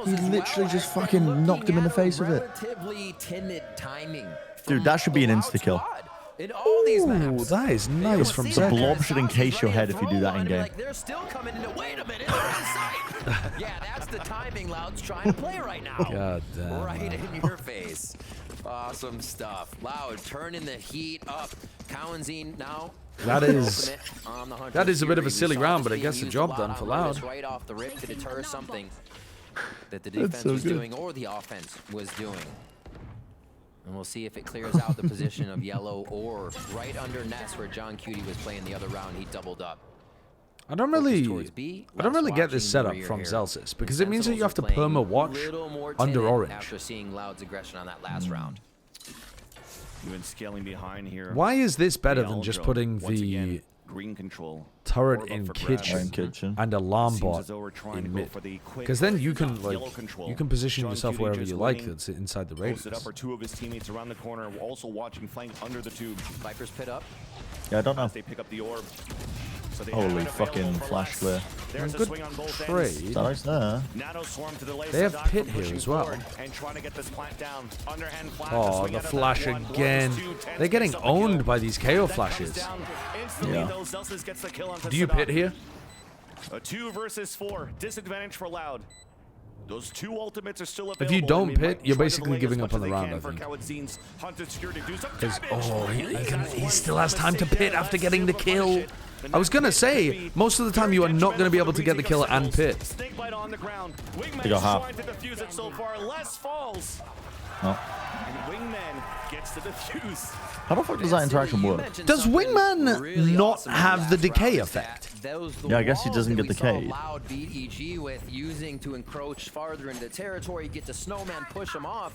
He literally just fucking knocked him in the face with it. Dude, that should be an insta-kill. Ooh, that is nice from The blob should encase your head if you do that in game. They're still coming in. Wait a minute, they're inside. Yeah, that's the timing Loud's trying to play right now. God damn. Right in your face. Awesome stuff. Loud turning the heat up. Kawanzine now. That is a bit of a silly round, but it gets the job done for Loud. Right off the rip to deter something that the defense was doing or the offense was doing. And we'll see if it clears out the position of Yellow or right under Ness where John Cutie was playing the other round. He doubled up. I don't really get this setup from Zelsis because it means that you have to perma watch under orange. After seeing Loud's aggression on that last round. Even scaling behind here. Why is this better than just putting the green control turret in kitchen and alarm bot in mid? Because then you can position yourself wherever you like that's inside the radius. Posted up are 2 of his teammates around the corner, also watching flank under the tube. Viper's pit up. Yeah, I don't know. They pick up the orb. So holy fucking flash clear. There's good trade. Nice there. They have pit here as well. Oh, the flash again. They're getting owned by these KO flashes. Yeah. Do you pit here? A 2 versus 4. Disadvantage for Loud. Those 2 ultimates are still available. If you don't pit, you're basically giving up on the round, I think. Because, he still has time to pit after getting the kill. I was going to say, most of the time you are not going to be able to get the kill and pit. They got half. No. Wingman gets to defuse. How the fuck does that interaction work? Does Wingman not have the decay effect? Yeah, I guess he doesn't get decay. Loud beat EG with using to encroach farther into territory, get the Snowman, push him off,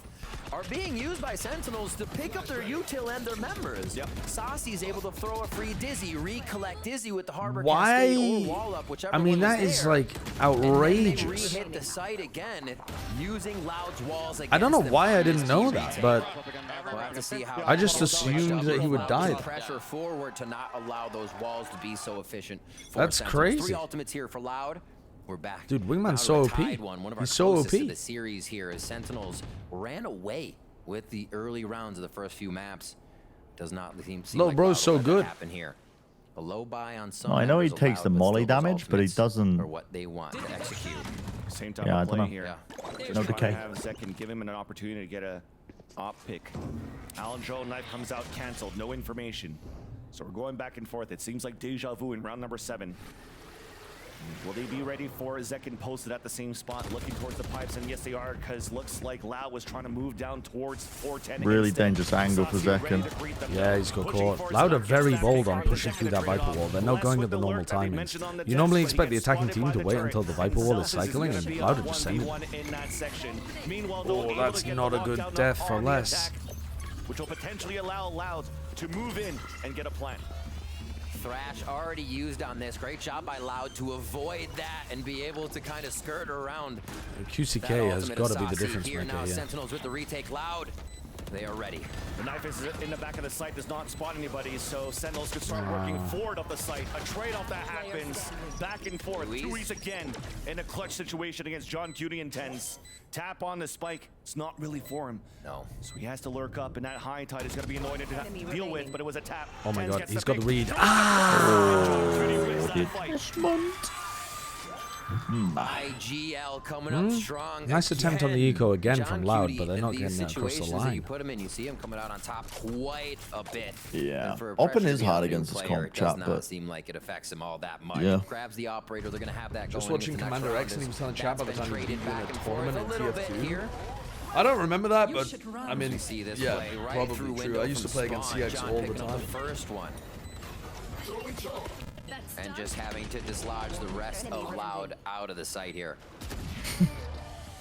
are being used by Sentinels to pick up their util and their members. Sassy's able to throw a free Dizzy, recollect Dizzy with the Harbor Cascade or wall up, whichever I mean, that is like outrageous. Hit the site again using Loud's walls against I don't know why I didn't know that, but we'll have to see how I just assumed that he would die. Pressure forward to not allow those walls to be so efficient. That's crazy. 3 ultimates here for Loud. We're back. Dude, Wingman's so OP. He's so OP. The series here as Sentinels ran away with the early rounds of the first few maps. Does not seem like bro's so good. Happen here. A low buy on some. No, I know he takes the molly damage, but he doesn't. Or what they want to execute. Same time I don't know. Here. No decay. Have Zekin give him an opportunity to get a op pick. Alan Joe knife comes out cancelled. No information. So we're going back and forth. It seems like deja vu in round number 7. Will they be ready for Zekin posted at the same spot, looking towards the pipes? And yes, they are, because looks like Lao was trying to move down towards 410. Really dangerous angle for Zekin. Yeah, he's got caught. Loud are very bold on pushing through that Viper wall. They're not going at the normal timings. You normally expect the attacking team to wait until the Viper wall is cycling, and Loud are just sending. Oh, that's not a good death for Les. Which will potentially allow Loud to move in and get a plant. Thrash already used on this. Great job by Loud to avoid that and be able to kind of skirt around. QCK has got to be the difference maker. Now Yeah. Sentinels with the retake. Loud. They are ready. The knife is in the back of the site, does not spot anybody, so Sentinels could start working forward up the site. A trade-off that happens, back and forth. Louise again in a clutch situation against John Cutie and Tens. Tap on the spike, it's not really for him. No. So he has to lurk up, and that high tide is going to be annoying to deal with, but it was a tap. Oh my Tens god, gets he's the got the pick. read. Ah! IGL coming up strong. Nice attempt on the eco again John from Loud, Cutie, but they're not these getting that across the situations that you line. put him in, you see him coming out on top quite a bit. Yeah. And for a Open pressure is hard being a new against this player, comp it chat, does not but seem like it affects him all that much. Yeah. Grabs the operator, they're going to have that Just going watching into the next Commander round. X and he was telling chat by the That's time he been beat him in traded a back and tournament forth in a little bit TF2. here. I don't remember that, but I mean, You see this yeah, play right probably through true. window I used to from play against Spawn. CX John all the picking up time. the first one. And just having to dislodge the rest of Loud out of the site here.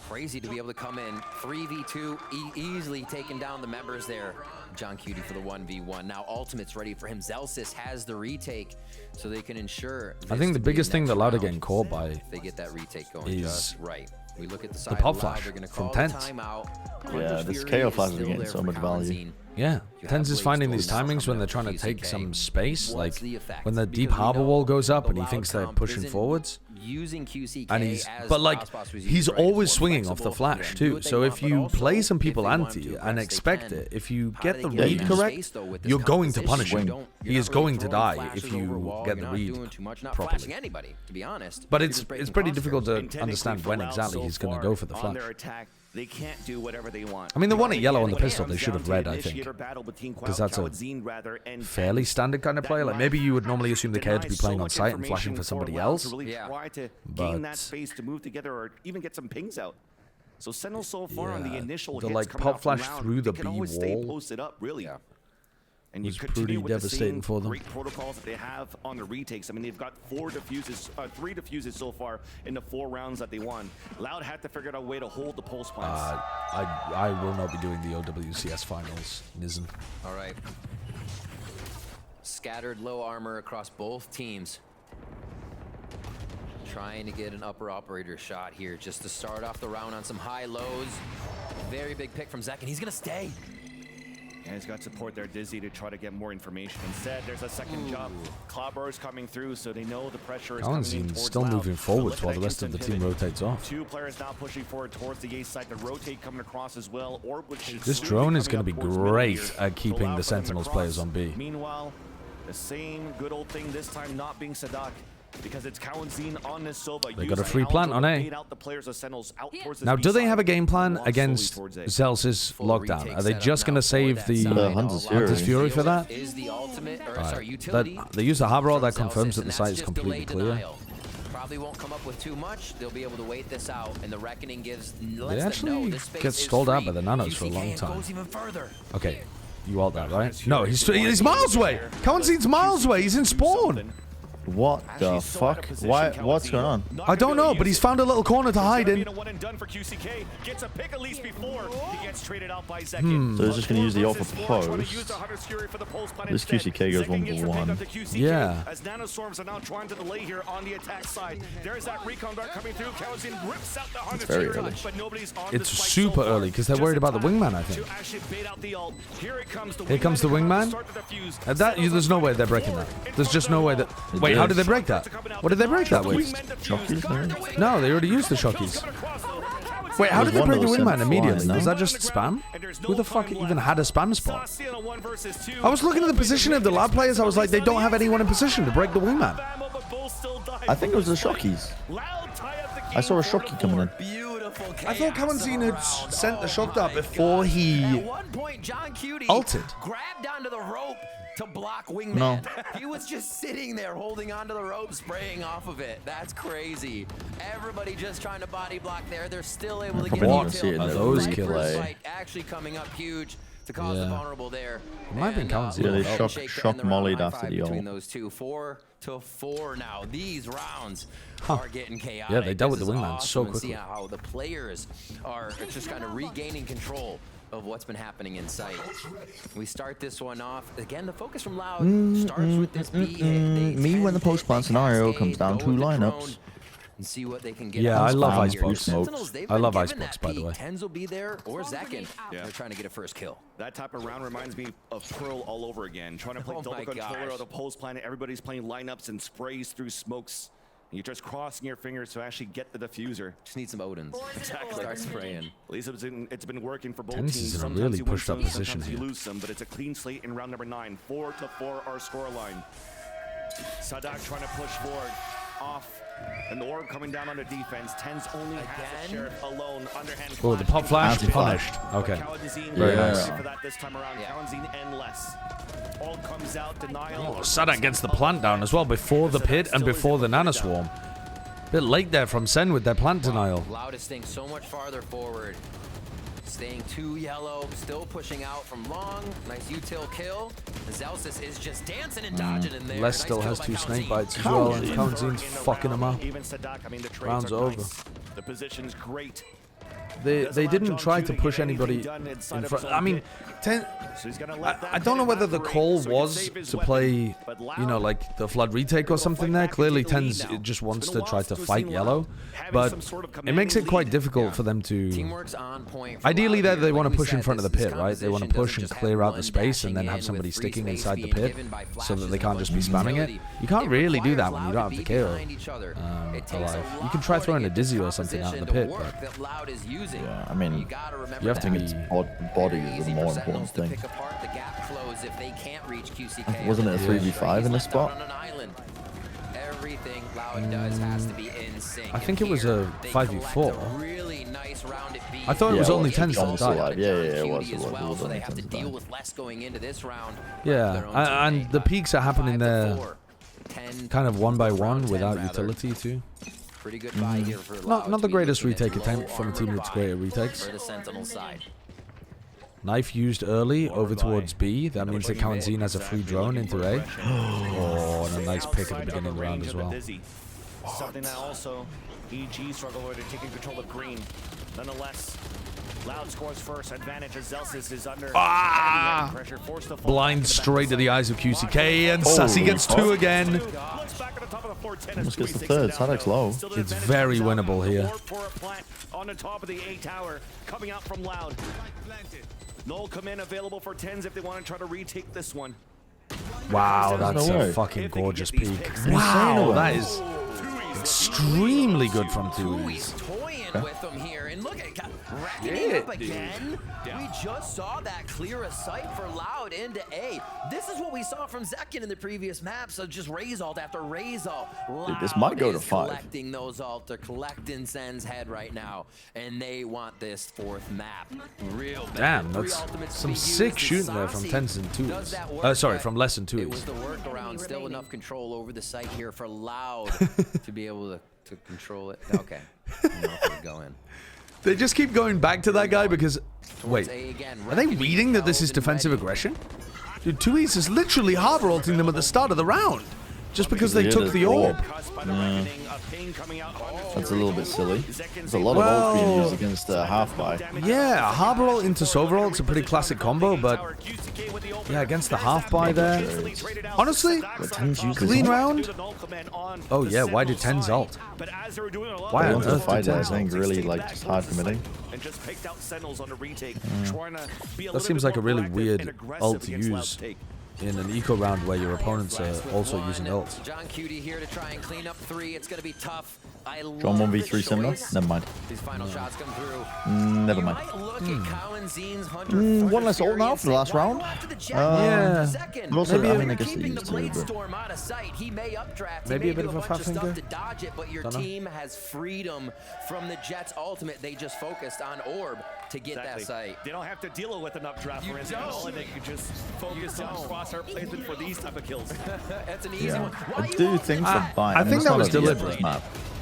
Crazy to be able to come in 3v2, easily taking down the members there. John Cutie for the 1v1. Now Ultimate's ready for him. Zelsis has the retake, so they can ensure. I think the biggest thing that Loud are getting caught by If they get that retake going is just right. We look at the the side pop of Loud, flash they're gonna from call Tens. timeout. Yeah, this Fury KO is flash is still getting there so for much value. Kalanzine. Yeah, You Tens have is finding Blade these Storm timings when coming they're up trying to for take QCK. some space, What's like the effect? when the Because deep we harbor know wall goes up the and he Loud thinks they're comp pushing isn't forwards. Using QCK And he's, as but like, Icebox was he's used, right? always It's more swinging off the flexible. flash Do too. what they So want, if but you also, play some if people they want anti to and press, they expect can. it, if you How get do the they get read in correct, space, though, with this you're going to composition? punish him. You're He is not really going to throwing die if flashes over a you wall. get You're the not read doing too much, not properly. flashing anybody, to be honest. But You're it's just breaking pretty crosshairs. difficult to And understand technically when for Loud exactly so he's going to far go for the on flash. their attack, they can't do whatever they want. I mean, the one at yellow on the Again, pistol it they comes should have down to read, I think, initiator battle between because that's a Kalanzine, rather, and fairly Tens. standard kind of play. Like maybe you would normally assume the KO to be playing on site and flashing for somebody else. To really try to gain that space to move together or even get some pings out. So Sentinel so far on the Yeah, initial the, hits like, coming pop out from flash Loud, through the they can B always stay wall posted up, really. And you was continue pretty with the devastating same for them. great protocols that they have on the retakes. I mean, they've got 3 defuses so far in the 4 rounds that they won. Loud had to figure out a way to hold the pulse points. I will not be doing the OWCS finals, Nizen. All right. Scattered low armor across both teams. Trying to get an upper operator shot here just to start off the round on some high lows. Very big pick from Zek, and he's going to stay. Yeah, he's got support there, Dizzy, to try to get more information. Instead, there's a second jump. Cloudburst coming through, so they know the pressure is coming in Kalanzine's towards still Loud. moving But forwards look at while the that rest of the instant team pivot. rotates off. 2 players now pushing forward towards the A side. The rotate coming across as well. Orb, which is This soon drone is coming going to up be towards middle great here. at keeping Allow the for them to Sentinels cross. players on B. Meanwhile, the same good old thing this time not being Sadak. Because it's Kalanzine on this Sova. They got a free plant on A. Now, do they have a game plan against Zelsis lockdown? Are they just going to save the Hunter's Fury for that? They use the harbor roll, that confirms that the site is completely clear. Probably won't come up with too much. They'll be able to wait this out, and the reckoning gives. They actually get stalled out by the nanos for a long time. Okay, you ult that, right? No, he's miles away. Kalanzine's miles away. He's in spawn. What the fuck? Why? What's going on? I don't know, but he's found a little corner to hide in. So he's just going to use the alpha post. This QCK goes 1v1. Yeah. As nanostorms are now trying to delay here on the attack side. There's that recon dart coming through. Kalanzine rips out the Hunter's Very Fury, early. but nobody's on It's the spike super so far. early because they're worried about the wingman, I think. To actually bait out the ult. Here comes the wingman. There's no way they're breaking that. There's just no way that. Wait, how did they break that? What did they break that with? Shockies? No, they already used the shockies. Wait, how did they break the wingman immediately? Was that just spam? Who the fuck even had a spam spot? I was looking at the position of the lab players. I was like, they don't have anyone in position to break the wingman. I think it was the Shockies. I saw a Shocky coming in. I thought Kalanzine had sent the shock dart before he ulted. Grabbed onto the rope to block Wingman. No. He was just sitting there holding onto the rope, spraying off of it. That's crazy. Everybody just trying to body block there. They're still able to get those the kills? spike actually coming up huge to cause the vulnerable there. It might have been Kalanzine. Yeah, they shock mollied after the between ult. those two. 4-4 now. These rounds are getting chaotic. Yeah, they dealt with the This is wingman awesome so and see quickly. how the players are just kind of regaining control of what's been happening in sight. We start this one off. Again, the focus from Loud starts with this B hit. Me when the post-plant scenario comes down to lineups. And see what they can get. Yeah, I love Icebox. Icebox. I love Icebox, by the way. Tens will be there, or Zekin. They're trying to get a first kill. That type of round reminds me of Pearl all over again. Trying to play double controller of the post planet. Everybody's playing lineups and sprays through smokes. And you're just crossing your fingers to actually get the diffuser. Just need some Odins. Exactly. Start spraying. At least it's been working for both Tens teams. is in a Sometimes really you win pushed up some, position sometimes you here. lose some, but it's a clean slate in round number 9. 4-4 our scoreline. Sadak trying to push forward. Off. And the orb coming down on the defense. Tens only has a Sheriff alone. Underhand. Oh, the pop flash punished. Okay. Very nice. For that this time around. Kalen'Zine and less. All comes out. Denial. Oh, Sadak gets the plant down as well before the pit and before the nanoswarm. Bit late there from Sen with their plant denial. Loud is staying so much farther forward. Staying too yellow, still pushing out from long. Nice util kill. Zelsis is just dancing and dodging in there. Les still has 2 snake bites as well, and Kalen'Zine's fucking him up. Even Sadak, I mean, the trades Round's are over. nice. The position's great. They didn't try to push anybody in front. I mean, I don't know whether the call was to play, you know, like the Flood retake or something there. Clearly, Tens just wants to try to fight yellow, but it makes it quite difficult for them to... Ideally, there they want to push in front of the pit, right? They want to push and clear out the space and then have somebody sticking inside the pit so that they can't just be spamming it. You can't really do that when you don't have the KO alive. You can try throwing a Dizzy or something out in the pit, but... Yeah, I mean, you have to be body is the more important thing. Wasn't it a 3v5 in this spot? Everything Loud does has to be in sync. I think it was a 5v4. Really nice round at B. I thought it was only 10 that died. Yeah, it was. It Well, was so they only have to 10 deal with less going into this round. Yeah, and the peaks are happening there kind of one by one without utility too. Pretty good buy here for Loud. Not the greatest retake attempt from a team that's great at retakes. For the Sentinel side. Knife used early over towards B. That means that Kalen'Zine has a free drone into A. Oh, and a nice pick at the beginning of the round as well. Something that also EG struggle with taking control of green. Nonetheless, Loud scores first. Advantage as Zelsis is under pressure. Forced to Blind straight to the eyes of QCK, and Sassy gets 2 again. Almost gets the third. Sadak's low. It's very winnable here. On the top of the A tower, coming out from Loud. Null come in available for Tens if they want to try to retake this one. Wow, that's a fucking gorgeous peak. Wow, that is extremely good from Tui's. With them here, and look at racking it up again. We just saw that clear a sight for Loud into A. This is what we saw from Zekin in the previous map. So just raise alt after raise alt. Dude, this might go to 5. Collecting those alt, they're collecting Sen's head right now, and they want this 4th map. Real bad. Damn, that's some sick shooting there from Tens and Tui's. Sorry, from less than It was Tui's. the workaround. Still enough control over the site here for Loud to be able to control it. Okay. They just keep going back to that guy because... Wait, are they reading that this is defensive aggression? Dude, Tui's is literally harbor ulting them at the start of the round. Just because they took the orb. Yeah. That's a little bit silly. There's a lot of ult being used against half buy. Yeah, harbor ult into Sover ult, it's a pretty classic combo, but yeah, against the half buy there. Honestly, clean round. Oh yeah, why did Tens ult? Why on earth did Tens ult? Really like just hard committing. That seems like a really weird ult to use in an eco round where your opponents are also using ult. John Cutie here to try and clean up 3. It's going to be tough. John 1v3 similar? Never mind. These final shots come through. Never mind. One less ult now for the last round. Yeah. But also, I mean, I guess they used to. Maybe a bit of a fat finger. But your team has freedom from the Jets' ultimate. They just focused on orb to get that site. They don't have to deal with enough draft for instance, and they can just focus on crosshair placement for these type of kills. That's an easy one. I do think for Bind. I think that was deliberate.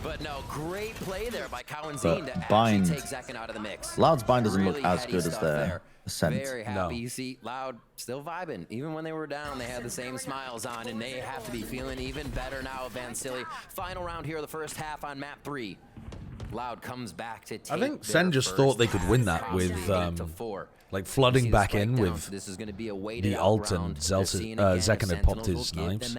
But no, great play there by Kalen'Zine to Bind, actually take Zekin out of the mix. Loud's Bind doesn't look as good as their Ascent. Very happy. You see Loud still vibing. Even when they were down, they had the same smiles on, and they have to be feeling even better now, Van Silly. Final round here, the first half on map 3. Loud comes back to take I think Sen just thought they could win that with like flooding back in with the ult and Zekken had popped his knives.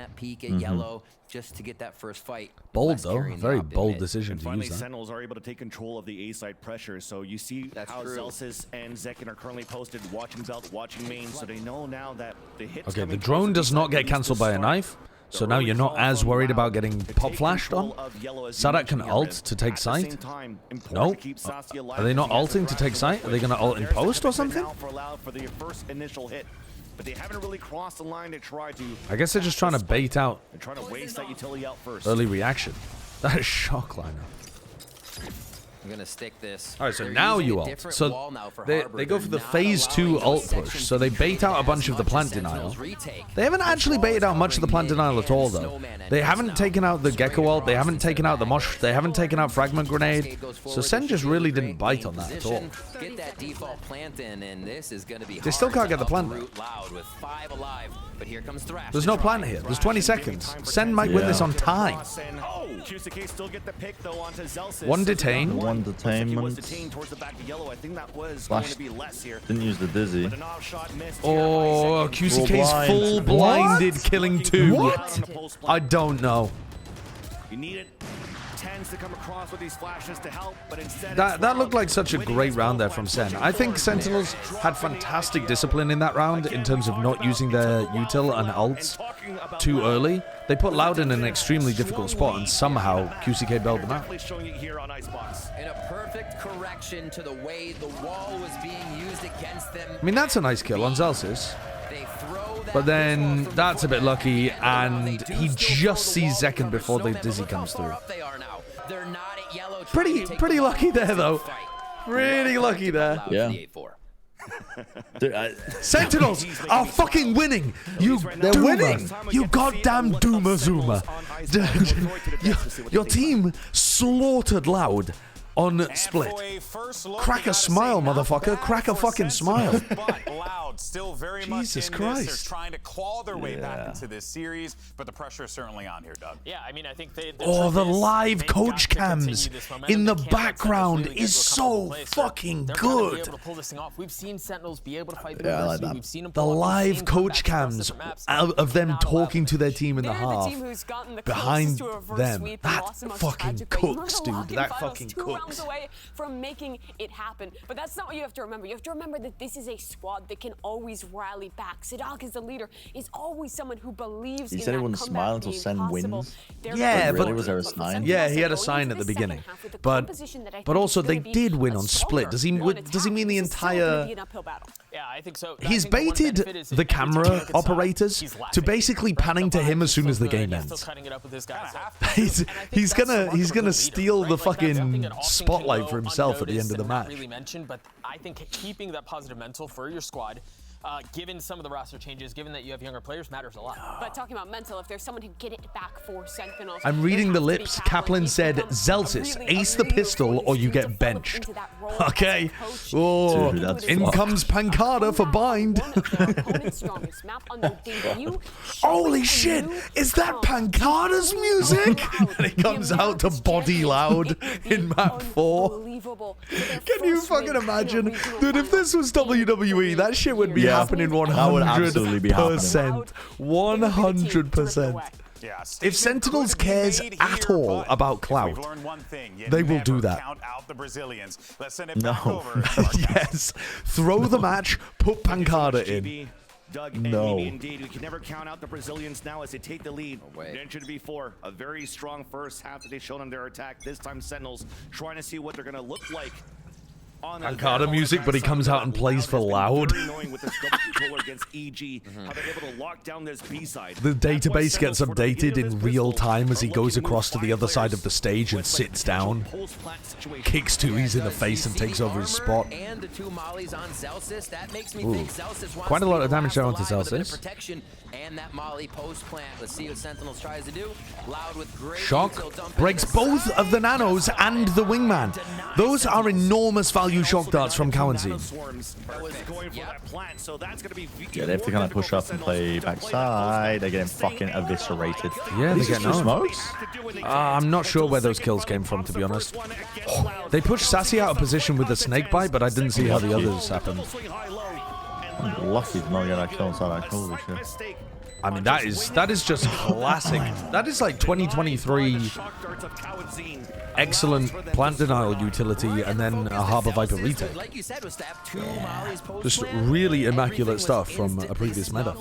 Just to get that first fight. Bold though, very bold decision to finally, use that. Sentinels are able to take control of the A side pressure. So you see how Zelsis and Zekken are currently posted, watching Zelt, watching main. So they know now that the hits. Okay, the drone does not get cancelled by a knife, so now you're not as worried about getting pop flashed on. Sadak can ult to take sight. No, are they not ulting to take sight? Are they gonna ult in post or something? But they haven't really crossed the line to try to. I guess they're just trying to bait out. They're trying to waste that utility out first. Early reaction. That is shock liner. I'm gonna stick this. All right, so now you ult. So they go for the phase 2 ult push. So they bait out a bunch of the plant denial. They haven't actually baited out much of the plant denial at all, though. They haven't taken out the Gecko ult. They haven't taken out the Mosh. They haven't taken out Fragment Grenade. So Sen just really didn't bite on that at all. Get that default plant in, and this is gonna be. They still can't get the plant. Loud with 5 alive, but here comes Thrash. There's no plant here. There's 20 seconds. Sen might win this on time. One detain. One detainment. Flash. Didn't use the dizzy. Oh, QCK's full blinded, killing 2. What? I don't know. You need it. Tends to come across with these flashes to help, but instead that looked like such a great round there from Sen. I think Sentinels had fantastic discipline in that round in terms of not using their util and ults too early. They put Loud in an extremely difficult spot, and somehow QCK bailed them out. In a perfect correction to the way the wall was being used against them. I mean, that's a nice kill on Zelsis. But then that's a bit lucky, and he just sees Zekken before the dizzy comes through. Pretty lucky there, though. Pretty lucky there. Yeah. Sentinels are fucking winning. They're winning. You goddamn Duma Zuma. Your team slaughtered Loud on Split. Crack a smile, motherfucker. Crack a fucking smile. Still very Jesus much in Christ. this. They're trying to claw their way back into this series, but the pressure is certainly on here, Doug. Yeah, I mean, I think oh, the live coach cams in the background is so fucking good. Able to pull this thing off. We've seen Sentinels be able to fight the I like adversity. that. We've seen them The live coach cams of them talking to their team in the half behind them. That fucking cooks, dude. That fucking cooks. Away from making it happen. But that's not what you have to remember. You have to remember that this is a squad that can always rally back. Sadak is the leader, is always someone who believes in that everyone smile until Sen wins. Yeah, really, but was there a sign? Yeah, he had a sign at the beginning. But also they did win on Split. Does he mean the entire? Yeah, I think so. He's baited the camera operators to basically panning to him as soon as the game ends. He's gonna steal the fucking spotlight for himself at the end of the match. Really mentioned, but I think keeping that positive mental for your squad, given some of the roster changes, given that you have younger players, matters a lot. But talking about mental, if there's someone who can get it back for Sentinels, I'm reading the lips. Kaplan said, Zelsis, ace the pistol or you get benched. Okay. Oh, dude, in comes Pancada for bind. Holy shit, is that Pancada's music? And he comes out to body Loud in map 4. Can you fucking imagine? Dude, if this was WWE, that shit would be happening 100%. That would absolutely be happening. 100%. If Sentinels cares at all about clout, they will do that. No. Yes. Throw the match, put Pancada in. Doug, no. Indeed, we can never count out the Brazilians now as they take the lead. Mentioned before, a very strong first half that they've shown on their attack. This time, Sentinels trying to see what they're going to look like. Pancada music, but he comes out and plays for Loud. With this double controller against EG, how they're able to lock down this B-side. The database gets updated in real time as he goes across to the other side of the stage and sits down, kicks Tui's in the face and takes over his spot. Ooh. Quite a lot of damage there onto Zelsis. And that Molly post plant. Let's see what Sentinels tries to do. Loud with great Shock breaks both of the nanos and the wingman. Those are enormous value shock darts from Cowan's team. Yeah, they have to kind of push up and play backside. They're getting fucking eviscerated. Yeah, they These get are no smokes. I'm not sure where those kills came from, to be honest. They pushed Sassy out of position with the snake bite, but I didn't see how the others happened. I'm lucky to not get that kill inside that. Holy shit. I mean, that is just classic. That is like 2023 excellent plant denial utility and then a Harbor Viper retake. Just really immaculate stuff from a previous meta.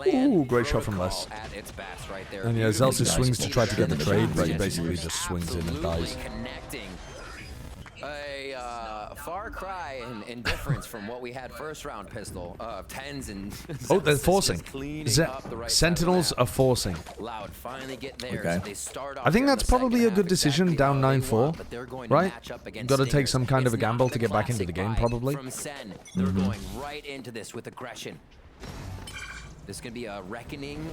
Ooh, great shot from Les. And yeah, Zelsis swings to try to get the trade, but he basically just swings in and dies. A far cry in difference from what we had first round, Pistol. Tens and oh, they're forcing. Sentinels are forcing. Okay. I think that's probably a good decision, down 9-4, right? You've got to take some kind of a gamble to get back into the game, probably. They're going right into this with aggression. This is going to be a reckoning.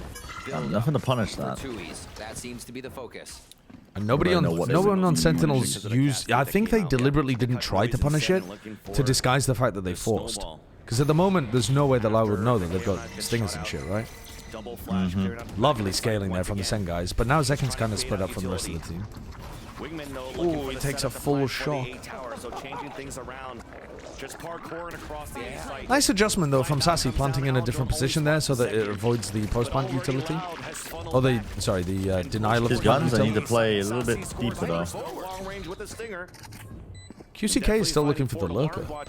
Nothing to punish that. That seems to be the focus. And no one on Sentinels used... I think they deliberately didn't try to punish it to disguise the fact that they forced. Because at the moment, there's no way that Loud would know that they've got stingers and shit, right? Lovely scaling there from the Sen guys. But now Zekken's kind of spread up from the rest of the team. Ooh, he takes a full shock. Nice adjustment, though, from Sassy, planting in a different position there so that it avoids the post-plant utility. Or the denial of the plant guns, I need to play a little bit deeper, though. QCK is still looking for the lurker. Playing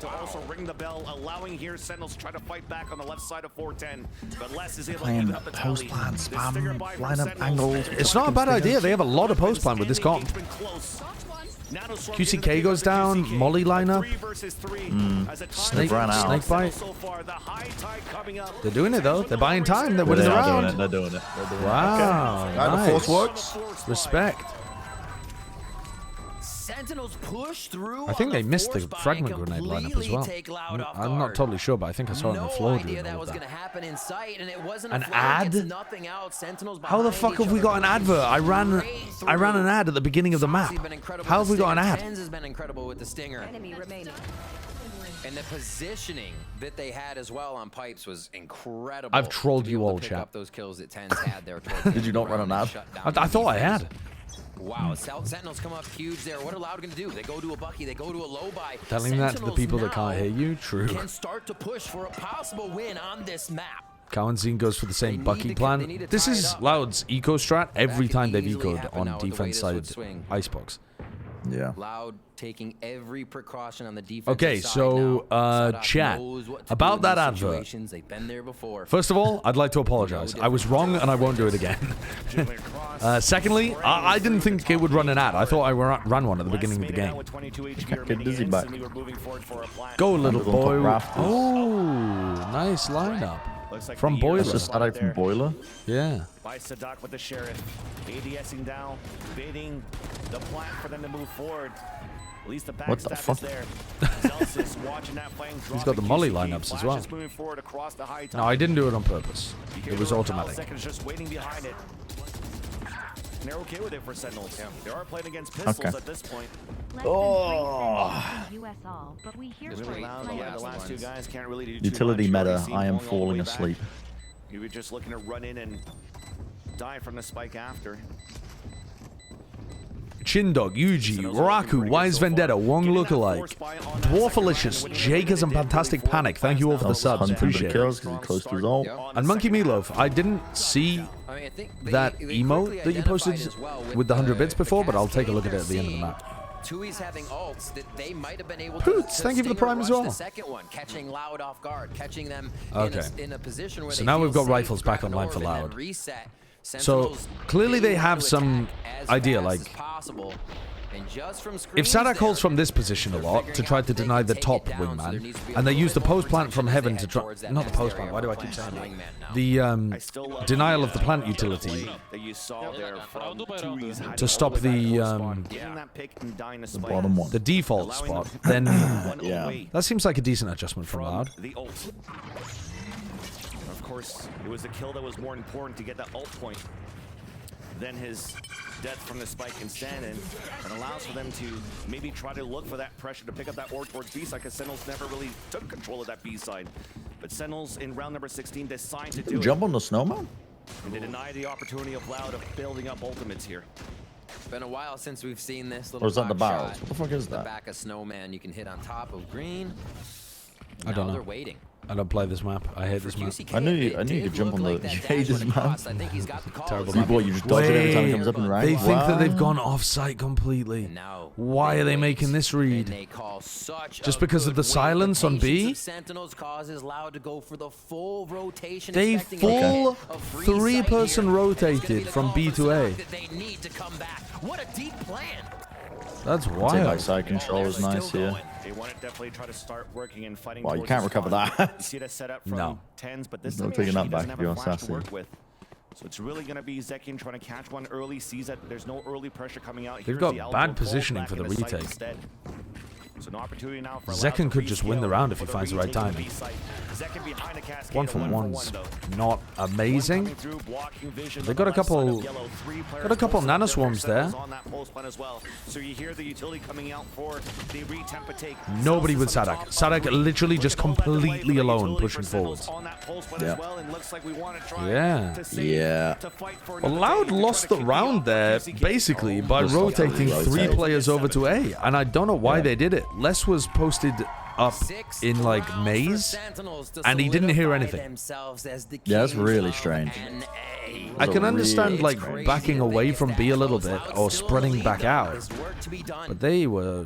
post-plant, spam, lineup angles. It's not a bad idea. They have a lot of post-plant with this comp. QCK goes down, Molly lineup. Snake bite. They're doing it though. They're buying time. They're winning the round. They're doing it. Wow. Okay. Nice. The force works. Respect. Sentinels push through. I think they missed the fragment grenade lineup as well. I'm not totally sure, but I think I saw it on the floor during all of that. An ad? How the fuck have we got an advert? I ran an ad at the beginning of the map. How have we got an ad? Has been incredible with the stinger. And the positioning that they had as well on pipes was incredible. I've trolled you all, chat. Those kills that Tens had there. Did you not run an ad? I thought I had. Wow, Sentinels come up huge there. What are Loud going to do? They go to a Bucky, they go to a low buy. Telling that to the people that can't hear you? True. Can start to push for a possible win on this map. Cowanzine goes for the same Bucky plan. This is Loud's eco strat every time they've ecoed on defense side Icebox. Yeah. Loud taking every precaution on the defense. Okay, so chat about that advert. First of all, I'd like to apologize. I was wrong and I won't do it again. Secondly, I didn't think it would run an ad. I thought I ran one at the beginning of the game. Get dizzy back. Go, little boy. Oh, nice lineup. From Boiler. That's just out from Boiler? Yeah. By Sadak with the Sheriff. ADSing down, baiting the plant for them to move forward. At least the backstab is there. Zelsis watching that flank drop. He's got the Molly lineups as well. No, I didn't do it on purpose. It was automatic. Seconds just waiting behind it. And they're okay with it for Sentinels. They are playing against pistols at this point. Oh. Really loud. The last two guys can't really do Utility meta, I am falling asleep. You were just looking to run in and die from the spike after. Chindog, Yuji, Raku, Wise Vendetta, Wong Lookalike, Dwarfalicious, Jakers, and Fantastic Panic. Thank you all for the subs. Appreciate it. And Monkey Meatloaf, I didn't see that emote that you posted with the 100 bits before, but I'll take a look at it at the end of the map. Tui's having ults that they might have been able Poots, thank you for the prime as well. The second one, catching Loud off guard, catching them in a position where so now we've got rifles back online for Loud. So clearly they have some idea, like if Sadak holds from this position a lot to try to deny the top wingman, and they use the post plant from heaven to try, not the post plant, why do I keep saying that? The denial of the plant utility to stop the bottom one, the default spot, then yeah, that seems like a decent adjustment from Loud. Of course, it was the kill that was more important to get that ult point. than his death from the spike in stand, and it allows for them to maybe try to look for that pressure to pick up that ward towards B-side, because Sentinels never really took control of that B-side. But Sentinels in round number 16 decide to do Jump it. on the snowman? And they deny the opportunity of Loud of building up ultimates here. Been a while since we've seen this little Or is that the box barrels? shot. What the fuck is The that? back of Snowman you can hit on top of green. I don't know. They're waiting. I don't play this map. I hate this map. I knew you could jump on the. You hate this map. Terrible. You just dodge it every time it comes up in rank. They think that they've gone off-site completely. Why are they making this read? Just because of the silence on B? Sentinels causes Loud to go for the full rotation. They full 3-person rotated from B to A. They need to come back. What a deep plan. That's Take wild. back side control is nice here. They want to definitely try to start working and fighting. Wow, you towards can't the recover spawn. that. You see that set up from No. 10s, but this No time taking that he back doesn't if have a you're flash to assassin. work with. So it's really going to be Zekin trying to catch one early, sees that there's no early pressure coming out. They've Here's got the elbow, bad falls positioning back for the into sight retake. instead. So an opportunity now for Zekin could just win the round if he finds the right time. Zekin behind the cascade, One for one one's though. not amazing. Coming through, blocking vision They on got the a left side couple. of yellow. Three players Got a couple posted up nano there for swarms there. Sentinels on that post plan as well. So you hear the utility coming out for the retemp take. Nobody with Sadak. Sadak literally just completely alone pushing forwards. Yeah. Yeah. Yeah. Well, Loud lost the round there basically by Just rotating rotate. 3 players over to A, and I don't know why they did it. Les was posted up in like maze, and he didn't hear anything. Yeah, that's really strange. I can understand like backing away from B a little bit or spreading back out, but they were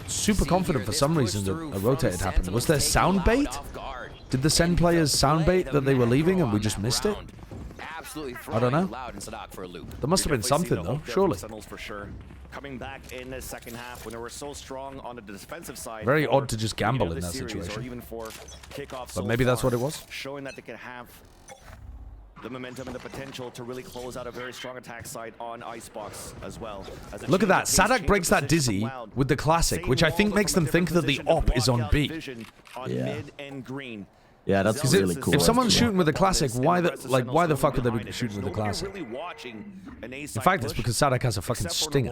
super confident for some reason that a rotate had happened. Was there sound bait? Did the Sen players sound bait that they were leaving and we just missed it? I don't know. There must have been something though, surely. For sure. Coming back in the second half when they were so strong on the defensive side. Very for odd to just gamble the in that series, or situation. even for Kickoff But so maybe that's far, what it was. Showing that they can have the momentum and the potential to really close out a very strong attack side on Icebox as well. As Look at that. Sadak breaks that dizzy with the classic, which I think makes them think that the op is on B. Yeah. Mid and green. Yeah, that's Because really cool. if someone's shooting with the classic, why the fuck would they be shooting with the classic? In fact, it's because Sadak has a fucking stinger.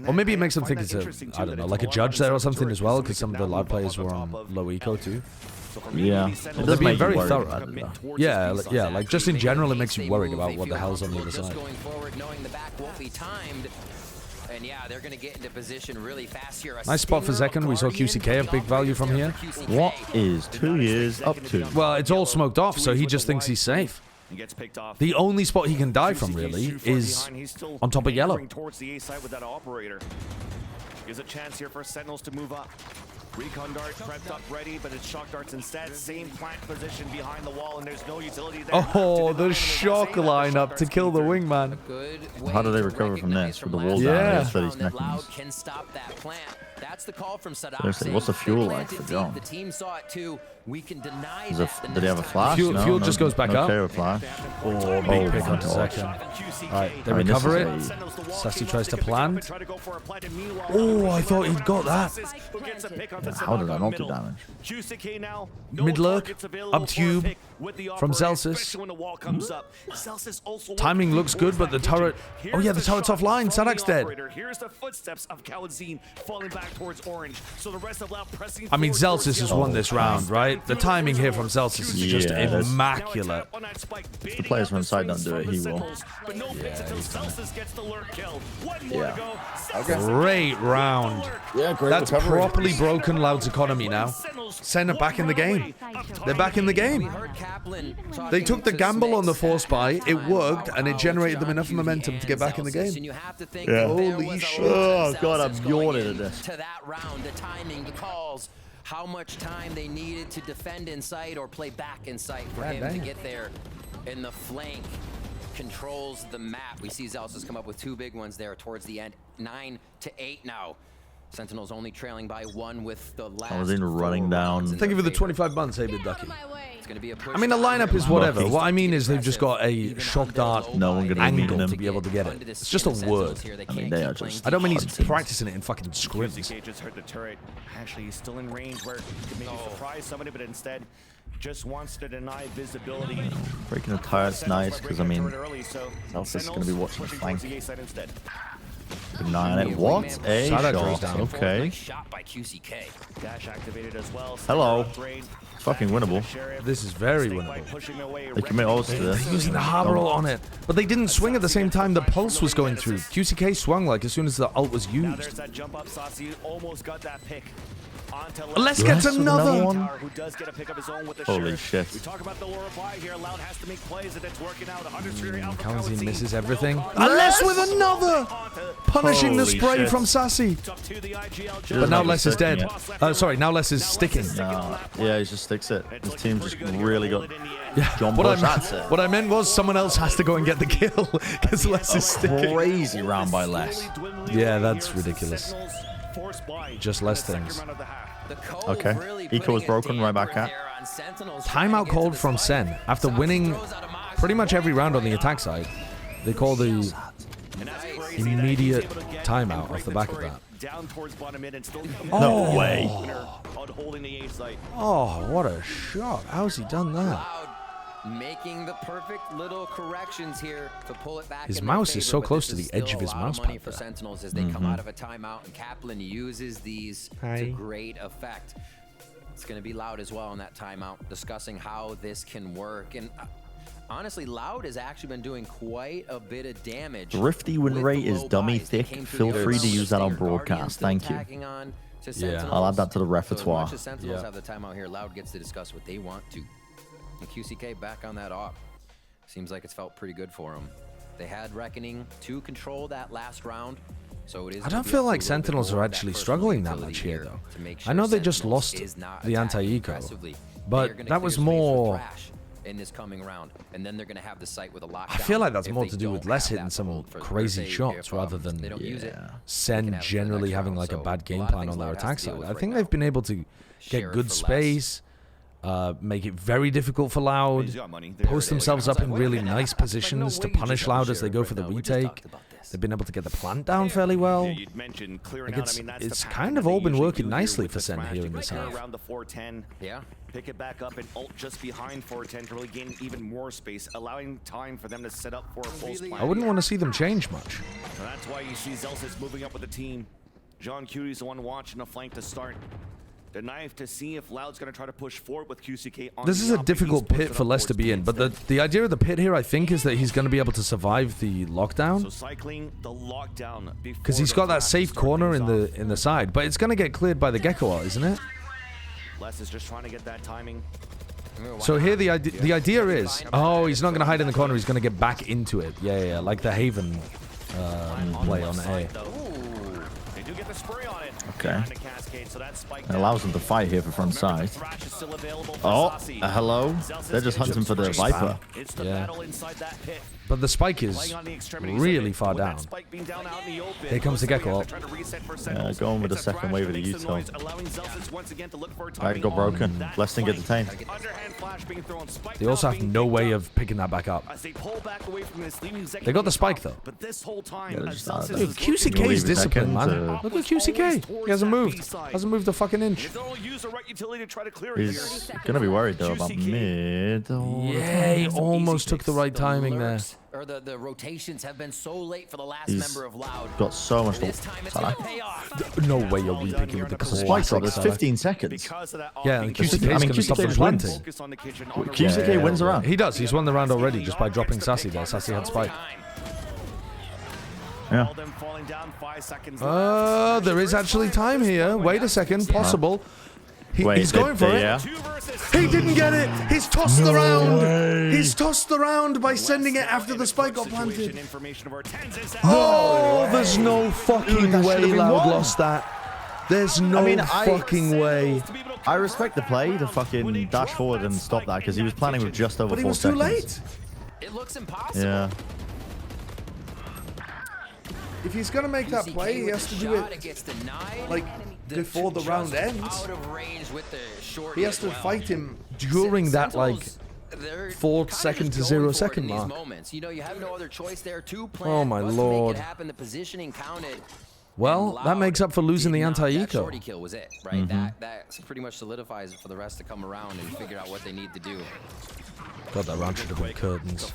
Or maybe it makes them think it's a, I don't know, like a judge there or something as well, because some of the live players were on low eco too. Yeah. Well, they're being very thorough. Yeah, like just in general, it makes you worried about what the hell's on the other side. Going forward, knowing the back won't be timed. And yeah, they're going to get into position really fast here. Nice spot for Zekin. We saw QCK have big value from here. What is 2 years up to? Well, it's all smoked off, so he just thinks he's safe. The only spot he can die from, really, is on top of yellow. Towards the A side with that operator. Gives a chance here for Sentinels to move up. Recon dart prepped up ready, but it's shock darts instead. Same plant position behind the wall, and there's no utility there. Oh, the shock lineup to kill the wingman. How do they recover from this with the wall down? Yeah. 30 seconds. Can stop that plant. That's the call from Sadak. Seriously, what's the fuel like for John? The team saw it too. We can deny Did that. they have a flash? Fuel just goes back up. Okay, flash. Oh, big pick onto Zekin. Alright, they recover it. Sassy tries to plant. Oh, I thought he'd got that. How did I not do damage? Mid lurk, up tube from Zelsis. Timing looks good, but the turret. Oh yeah, the turret's offline. Sadak's dead. Here's the footsteps of Khalazine falling back towards orange. So the rest of Loud pressing. I mean, Zelsis has won this round, right? The timing here from Zelsis is just immaculate. If the players from inside don't do it, he will. Yeah. Great round. Yeah, great That's recovery. properly broken Loud's economy now. Senna back in the game. They're back in the game. They took the gamble on the force buy, it worked, and it generated them enough momentum to get back in the game. Yeah. Holy shit. Oh, God, I'm yawning at this. To that round, the timing, the calls, how much time they needed to defend in sight or play back in sight for him to get there. In the flank, controls the map. We see Zelsis come up with 2 big ones there towards the end. 9 to 8 now. Sentinels only trailing by 1 with the last. I was in running down. Thank you for the 25 months, hey, big ducky. It's gonna be a push. I mean, the lineup is whatever. What I mean is they've just got a shock dart No one gonna be angle meeting them. to be able to get it. It's just a word. I mean, they are just. I don't mean he's hunting. practicing it in fucking scrims. QCK just heard the turret. Actually, he's still in range where he could maybe surprise somebody, but instead just wants to deny visibility. Breaking the tire's nice, because, I mean, Zelsis is going to be watching the flank. The A side instead. Keep an eye on it. What a shot. Okay. Shot by QCK. Dash activated as well. Hello. Fucking winnable. This is very winnable. They commit ults to this. They're using the harbor ult on it. But they didn't swing at the same time the pulse was going through. QCK swung like as soon as the ult was There's used. that jump up. Saucy almost got that pick. Let's get another one. Who does get a pick of his own with the Holy sheriff. shit. We talk about the lower reply here. Loud has to make plays and it's working out. 100 Alpha Kalzi misses everything. Les with another! Punishing the Holy spray shit. from Sassy. But now Les is dead. Sorry, now Les is sticking. Yeah, he just sticks it. His team just really got Yeah, John what, Bush. what I meant was someone else has to go and get the kill because Les is sticking. Crazy round by Les. Yeah, that's ridiculous. Just less things. Okay. Eco was broken, right back at. Timeout called from Sen. After winning pretty much every round on the attack side, they call the immediate timeout off the back of that. No way. Oh, what a shot. How's he done that? Making the perfect little corrections here to pull it back. His mouse is so close to the edge of his mouse pad for there. Sentinels as they come out of a timeout, and Kaplan uses these to great effect. It's going to be Loud as well in that timeout, discussing how this can work. And honestly, Loud has actually been doing quite a bit of damage. Thrifty win rate is dummy thick. Feel free to use that on broadcast. Thank you. Yeah, I'll add that to the repertoire. So as much as Sentinels have the timeout here, Loud gets to discuss what they want to. And QCK back on that op. Seems like it's felt pretty good for him. They had Reckoning to control that last round. So it is. I don't feel like Sentinels are actually struggling that much here, though. I know they just lost the anti-eco, but that was more... in this coming round, and then they're going to have the site with a lockdown. I feel like that's more to do with Les hitting some crazy shots rather than Sen generally having like a bad game plan on their attack side. I think they've been able to get good space, make it very difficult for Loud, post themselves up in really nice positions to punish Loud as they go for the retake. They've been able to get the plant down fairly well. Like it's kind of all been working nicely for Sen here in this half. Around the 410. Yeah. Pick it back up and ult just behind 410 to really gain even more space, allowing time for them to set up for a pulse plan. I wouldn't want to see them change much. And that's why you see Zelsis moving up with the team. John Cutie's the one watching the flank to start. The knife to see if Loud's going to try to push forward with QCK on This is a difficult pit for Les to be in, but the idea of the pit here, I think, is that he's going to be able to survive the lockdown. So cycling the lockdown because he's got that safe corner in the side, but it's going to get cleared by the Gecko art, isn't it? Les is just trying to get that timing. So here the idea is, oh, he's not going to hide in the corner. He's going to get back into it. Yeah, like the Haven play on A. They do get the spray on it. Okay. It allows them to fight here for front side. Oh, hello. They're just hunting for the Viper. Yeah. But the spike is really far down. Here comes the Gecko. Yeah, going with the second wave of the util. Right, got broken. Less than get detained. They also have no way of picking that back up. They got the spike though. Dude, QCK's discipline, man. Look at QCK. He hasn't moved. Hasn't moved a fucking inch. He's gonna be worried though about mid. Yeah, he almost took the right timing there. Or the rotations have been so late for the last He's member of Loud. got so much. No way you're repicking with the spike shot. There's 15 seconds. Yeah, and QCK is going to stop them planting. QCK wins the round. He does. He's won the round already just by dropping Sassy there. Sassy had spike. Yeah. There is actually time here. Wait a second. Possible. He's going for it. He didn't get it. He's tossed the round. He's tossed the round by sending it after the spike got planted. Oh, there's no fucking way Loud lost that. There's no fucking way. I respect the play to fucking dash forward and stop that because he was planning with just over 4 seconds. But he was too late. It looks impossible. Yeah. If he's gonna make that play, he has to do it like before the round ends. He has to fight him during that like 4 second to 0 second mark. You know, you have no other choice there. 2 Oh my lord. The positioning counted. Well, that makes up for losing the anti-eco. Shorty kill was it, right? That pretty much solidifies it for the rest to come around and figure out what they need to do. God, that round should have been curtains.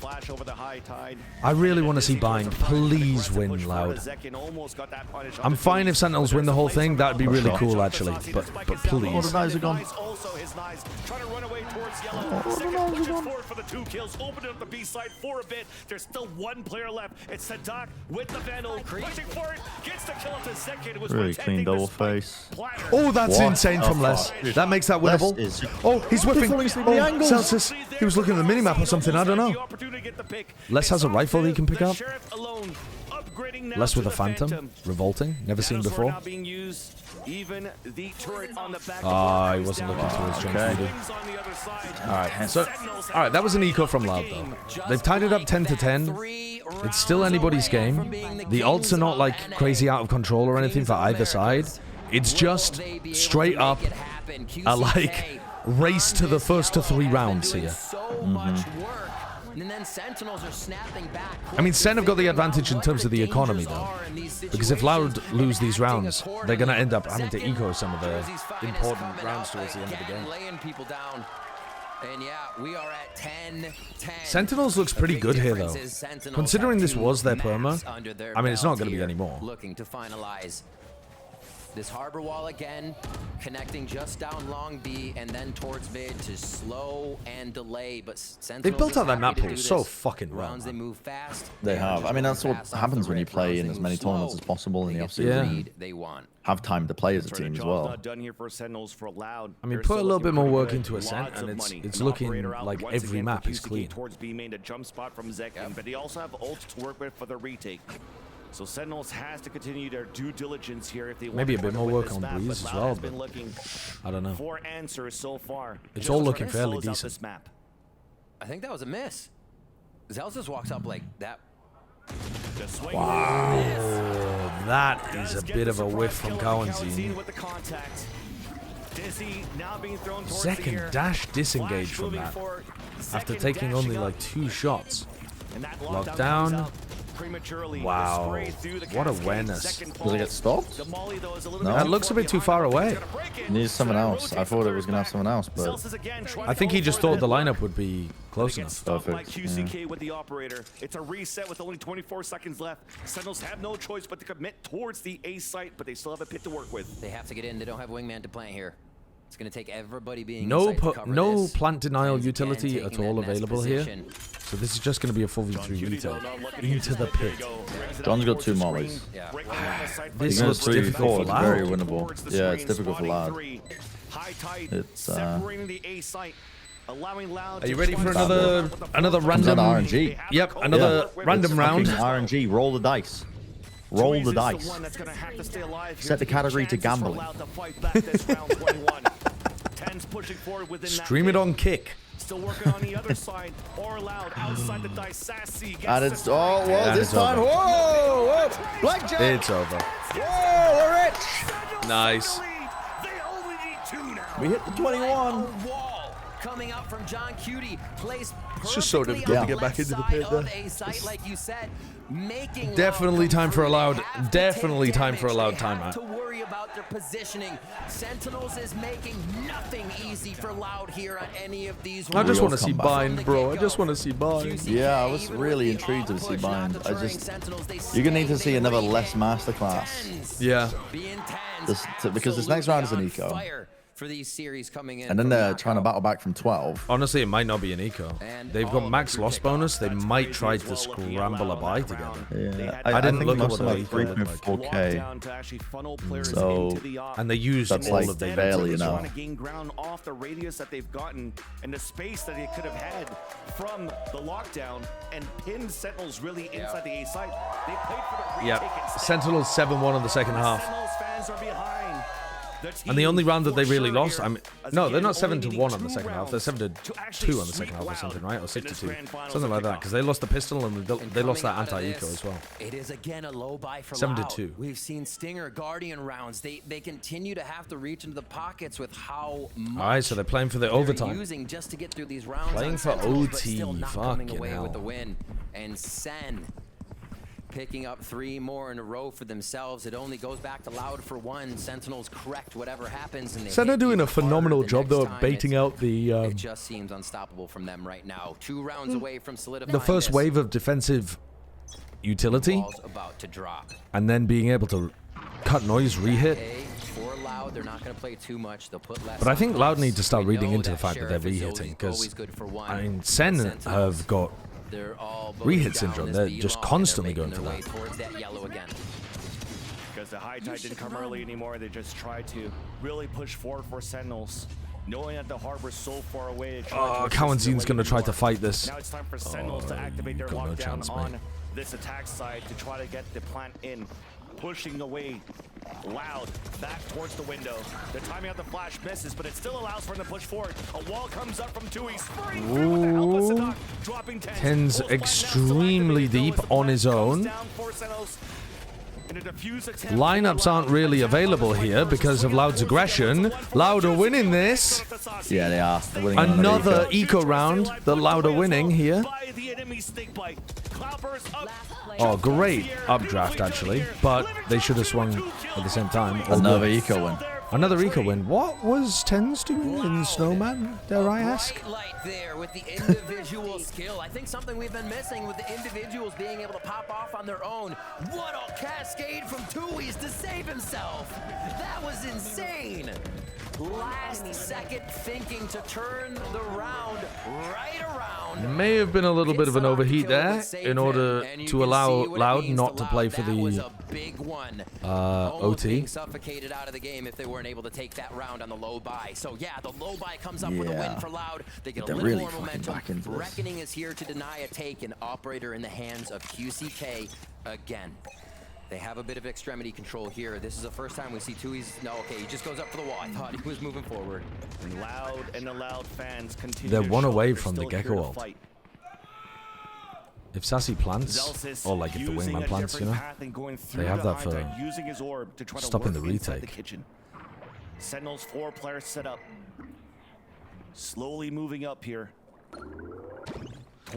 I really want to see Bind. Please win, Loud. I'm fine if Sentinels win the whole thing. That'd be really cool, actually. But please. All the knives are gone. Trying to run away towards yellow. Forward for the 2 kills. Open up the B side for a bit. There's still 1 player left. It's Sadak with the Vandal. Pushing for it. Gets the kill up to Zekin. It was really clean double face. Oh, that's insane from Les. That makes that winnable. Oh, he's whipping. Oh, Celsius. He was looking at the minimap or something. I don't know. Les has a rifle he can pick up. Les with a Phantom. Revolting. Never seen before. Ah, he wasn't looking towards John. Alright, so alright, that was an eco from Loud though. They've tied it up 10-10. It's still anybody's game. The ults are not like crazy out of control or anything for either side. It's just straight up a like race to the first to 3 rounds here. And then Sentinels are snapping back. I mean, Sen have got the advantage in terms of the economy, though. Because if Loud lose these rounds, they're going to end up having to eco some of the important rounds towards the end of the game. Laying people down. And yeah, we are at 10-10. Sentinels looks pretty good here, though. Considering this was their perma, I mean, it's not going to be any more. Looking to finalize this harbor wall again, connecting just down long B and then towards mid to slow and delay. But they built out that map pool so fucking well. They move fast. They have. I mean, that's what happens when you play in as many tournaments as possible in the offseason. They want. Have time to play as a team as well. I mean, put a little bit more work into Ascent, and it's looking like every map is clean. Towards B main, a jump spot from Zekin, but they also have ults to work with for the retake. So Sentinels has to continue their due diligence here if they want maybe a bit more work on map, Breeze as well, but I don't know. 4 answers so far. It's all looking fairly decent. I think that was a miss. Zelsis walks up like that. Wow, that is a bit of a whiff from Cowanzine. Second dash disengage from that after taking only like 2 shots. Locked down. Wow, what awareness. Does it get stopped? No, that looks a bit too far away. It needs someone else. I thought it was going to have someone else, but I think he just thought the lineup would be close enough. Perfect. QCK with the operator. It's a reset with only 24 seconds left. Sentinels have no choice but to commit towards the A site, but they still have a pit to work with. They have to get in. They don't have wingman to plant here. It's going to take everybody being no plant denial utility at all available here. So this is just going to be a 4v3 retake into the pit. John's got 2 mollies. Yeah. This looks difficult for Loud. Very winnable. Yeah, it's difficult for Loud. It's Are you ready for another random RNG? Yep, another random round. RNG. Roll the dice. Roll the dice. Set the category to gambling. Stream it on Kick. Still working on the other side. Or Loud outside the dice. Sassy. And it's this time. Whoa! Blackjack. It's over. Whoa! We're rich. Nice. We hit the 21. Coming up from John Cutie, plays it's just so difficult to get back into the pit there. Like you said, definitely time for a Loud. Definitely time for a Loud timeout. To worry about their positioning. Sentinels is making nothing easy for Loud here on any of these. I just want to see Bind, bro. I just want to see Bind. Yeah, I was really intrigued to see Bind. You're gonna need to see another less masterclass. Yeah. Because this next round is an eco. For these series coming in, and then they're trying to battle back from 12. Honestly, it might not be an eco. They've got max loss bonus. They might try to scramble a buy together. Yeah, I didn't look at what like 3.4k. So, and they used that's all like of their barely enough. To gain ground off the radius that they've gotten and the space that they could have had from the lockdown and pinned Sentinels really inside the A site. They played for the retake. Sentinels 7-1 in the second half. Sentinels fans are behind. And the only round that they really lost, no, they're not 7-1 on the second half. They're 7-2 on the second half or something, right? Or 6-2, something like that. Because they lost the pistol and they lost that anti-eco as well. It is again a low buy for 7-2. We've seen Stinger Guardian rounds. They continue to have to reach into the pockets with how much. All right, so they're playing for the overtime. Using just to get through these rounds. Playing for OT. Fucking away hell. with the win. And Sen picking up 3 more in a row for themselves. It only goes back to Loud for 1. Sentinels correct whatever happens. And Senna doing a phenomenal job, though, at baiting out the... it just seems unstoppable from them right now. 2 rounds away from solidifying the first wave of defensive utility, about to drop. and then being able to cut noise, re-hit. For Loud, they're not going to play too much. They'll put less. But I think Loud need to start reading into the fact that they're re-hitting, because, I mean, Sen have got re-hit syndrome. They're just constantly going for that. Because the high tide didn't come early anymore, they just tried to really push forward for Sentinels. Knowing that the harbor's so far away. Kawanzin's going to try to fight this. Now it's time for Sentinels to activate their lockdown on this attack side to try to get the plant in. Pushing away Loud back towards the window. They're timing out the flash, misses, but it still allows for them to push forward. A wall comes up from 2. He's spraying through with the helpless Sadok, dropping 10. Ten's extremely deep on his own. Lineups aren't really available here because of Loud's aggression. Loud are winning this. Yeah, they are. Another eco round that Loud are winning here. Oh, great updraft, actually. But they should have swung at the same time. Another eco win. Another eco win. What was Tens doing in Snowman, dare I ask? Light there with the individual skill. I think something we've been missing with the individuals being able to pop off on their own. What a cascade from Tui's to save himself. That was insane. Last second thinking to turn the round right around. May have been a little bit of an overheat there in order to allow Loud not to play for the OT. Being suffocated out of the game if they weren't able to take that round on the low buy. So yeah, the low buy comes up with a win for Loud. They get a little more momentum. Reckoning is here to deny a take, an operator in the hands of QCK again. They have a bit of extremity control here. This is the first time we see Tui's. No, okay, he just goes up for the wall. I thought he was moving forward. Loud and the Loud fans continue. They're one away from the Gecko ult. If Sassy plants, or like if the Wingman plants, you know, they have that for stopping the retake. Sentinels 4 players set up. Slowly moving up here.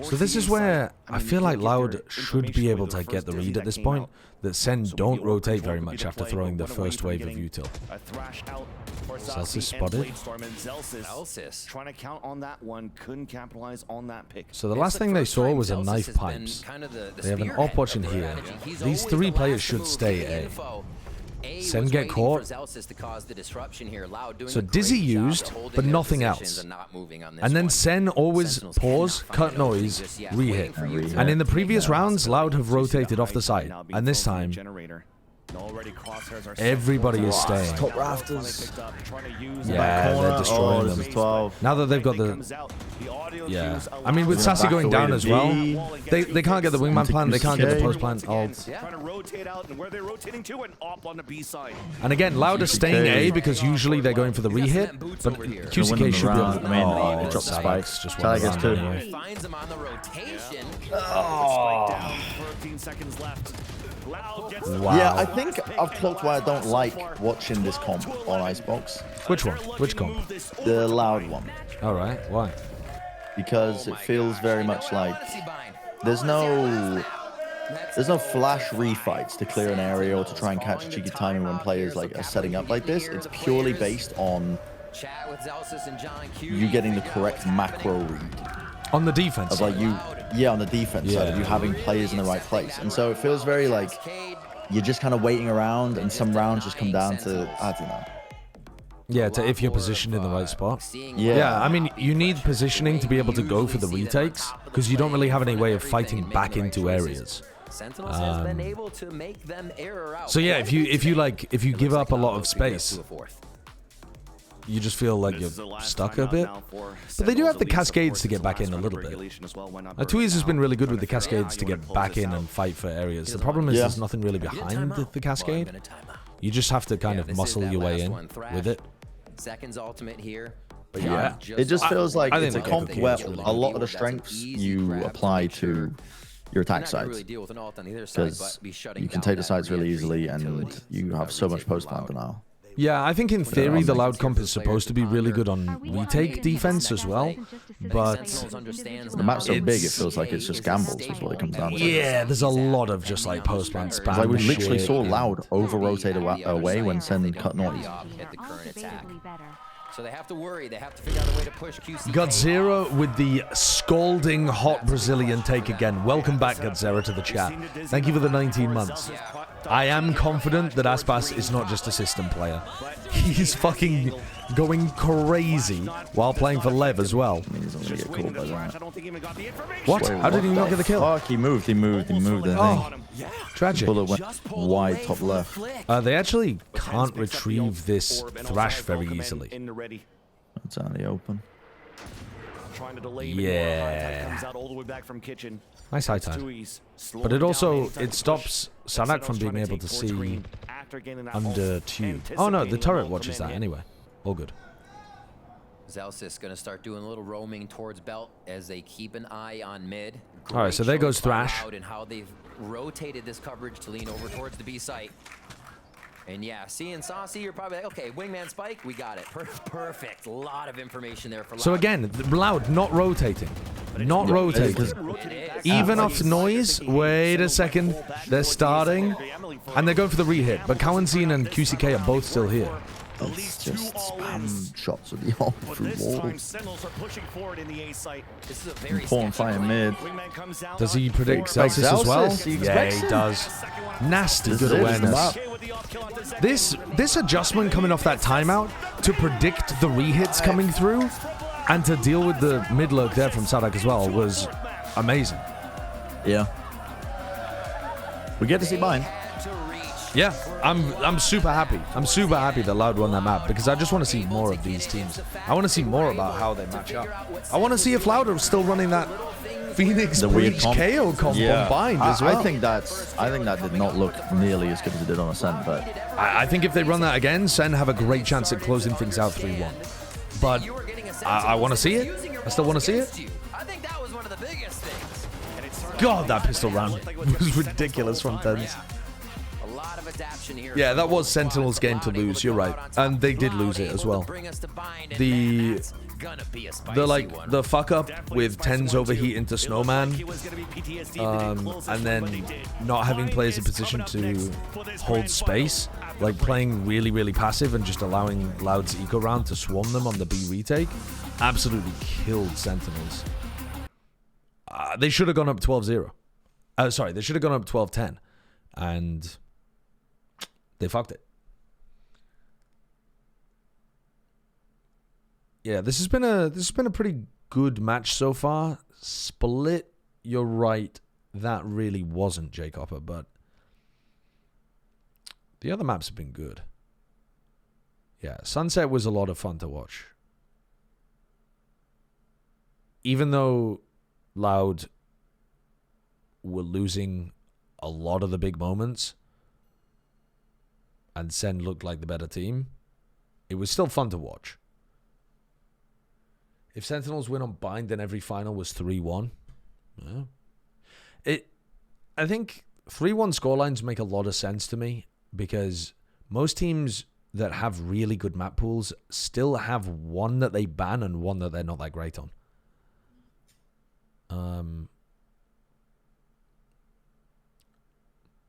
So this is where I feel like Loud should be able to get the read at this point, that Sen don't rotate very much after throwing the first wave of util. Celsius spotted. Celsius trying to count on that one, couldn't capitalize on that pick. So the last thing they saw was a knife pipes. They have an op watch in here. These 3 players should stay A. Sen get caught. So Dizzy used, but nothing else. And then Sen always pause, cut noise, re-hit. And in the previous rounds, Loud have rotated off the side. And this time, everybody is staying. Top rafters. Yeah, they're destroying them. Now that they've got the... Yeah. I mean, with Sassy going down as well, they can't get the Wingman plant, they can't get the post plant ult. And again, Loud are staying A because usually they're going for the re-hit, but QCK should be able to... Oh, drop the spikes. Just one round anyway. Finds him on the rotation. Oh. 13 seconds left. Wow. Yeah, I think I've clocked why I don't like watching this comp on Icebox. Which one? Which comp? The Loud one. Alright, why? Because it feels very much like there's no flash refights to clear an area or to try and catch cheeky timing when players like are setting up like this. It's purely based on you getting the correct macro read. On the defense. Of like you, yeah, on the defense side of you having players in the right place. And so it feels very like you're just kind of waiting around and some rounds just come down to, I don't know. Yeah, to if you're positioned in the right spot. Yeah, I mean, you need positioning to be able to go for the retakes because you don't really have any way of fighting back into areas. So yeah, if you give up a lot of space, you just feel like you're stuck a bit. But they do have the cascades to get back in a little bit. Tui's has been really good with the cascades to get back in and fight for areas. The problem is there's nothing really behind the cascade. You just have to kind of muscle your way in with it. Seconds ultimate here. But yeah, it just feels like it's a comp where a lot of the strengths you apply to your attack sides. Because you can take the sides really easily and you have so much post plant now. Yeah, I think in theory the Loud comp is supposed to be really good on retake defense as well, but the map's so big it feels like it's just gambles is what it comes down to. Yeah, there's a lot of just like post-plant spam. Like we literally saw Loud over-rotate away when Sen cut noise. So they have to worry. They have to figure out a way to push QC. Godzilla with the scalding hot Brazilian take again. Welcome back, Godzilla, to the chat. Thank you for the 19 months. I am confident that Icebox is not just a system player. He's fucking going crazy while playing for Lev as well. He's not gonna get caught by that. What? How did he not get the kill? Fuck, he moved. Oh, tragic. Bullet went wide top left. They actually can't retrieve this Thrash very easily. It's out in the open. Yeah. Nice high time. But it also, it stops Sanak from being able to see under tube. Oh no, the turret watches that anyway. All good. Zelsis gonna start doing a little roaming towards Belt as they keep an eye on mid. All right, so there goes Thrash. And how they've rotated this coverage to lean over towards the B site. And yeah, seeing Saucy, you're probably like, okay, wingman spike, we got it. Perfect. A lot of information there for Loud. So again, Loud not rotating. Not rotating. Even off noise. Wait a second. They're starting. And they're going for the re-hit. But Cowanzine and QCK are both still here. It's just spam shots with the ult through wall. Important fight in mid. Does he predict Celsius as well? Yeah, he does. Nasty good awareness. This adjustment coming off that timeout to predict the re-hits coming through and to deal with the mid-lurk there from Sadak as well was amazing. Yeah. We get to see mine. Yeah, I'm super happy. I'm super happy that Loud won that map because I just want to see more of these teams. I want to see more about how they match up. I want to see if Loud are still running that Phoenix Breach KO comp on Bind as well. I think that did not look nearly as good as it did on Ascent, but I think if they run that again, Sen have a great chance at closing things out 3-1. But I want to see it. I still want to see it. God, that pistol round was ridiculous from Tens. Yeah, that was Sentinels' game to lose. You're right, and they did lose it as well. The fuck up with Tens overheating to Snowman, and then not having players in position to hold space, like playing really passive and just allowing Loud's eco round to swarm them on the B retake, absolutely killed Sentinels. They should have gone up 12-0. Sorry, they should have gone up 12-10, and they fucked it. Yeah, this has been a pretty good match so far. Split, you're right, that really wasn't J-Copper, but the other maps have been good. Yeah, Sunset was a lot of fun to watch. Even though Loud were losing a lot of the big moments and Sen looked like the better team, it was still fun to watch. If Sentinels win on Bind, then every final was 3-1. Yeah. I think 3-1 scorelines make a lot of sense to me because most teams that have really good map pools still have one that they ban and one that they're not that great on.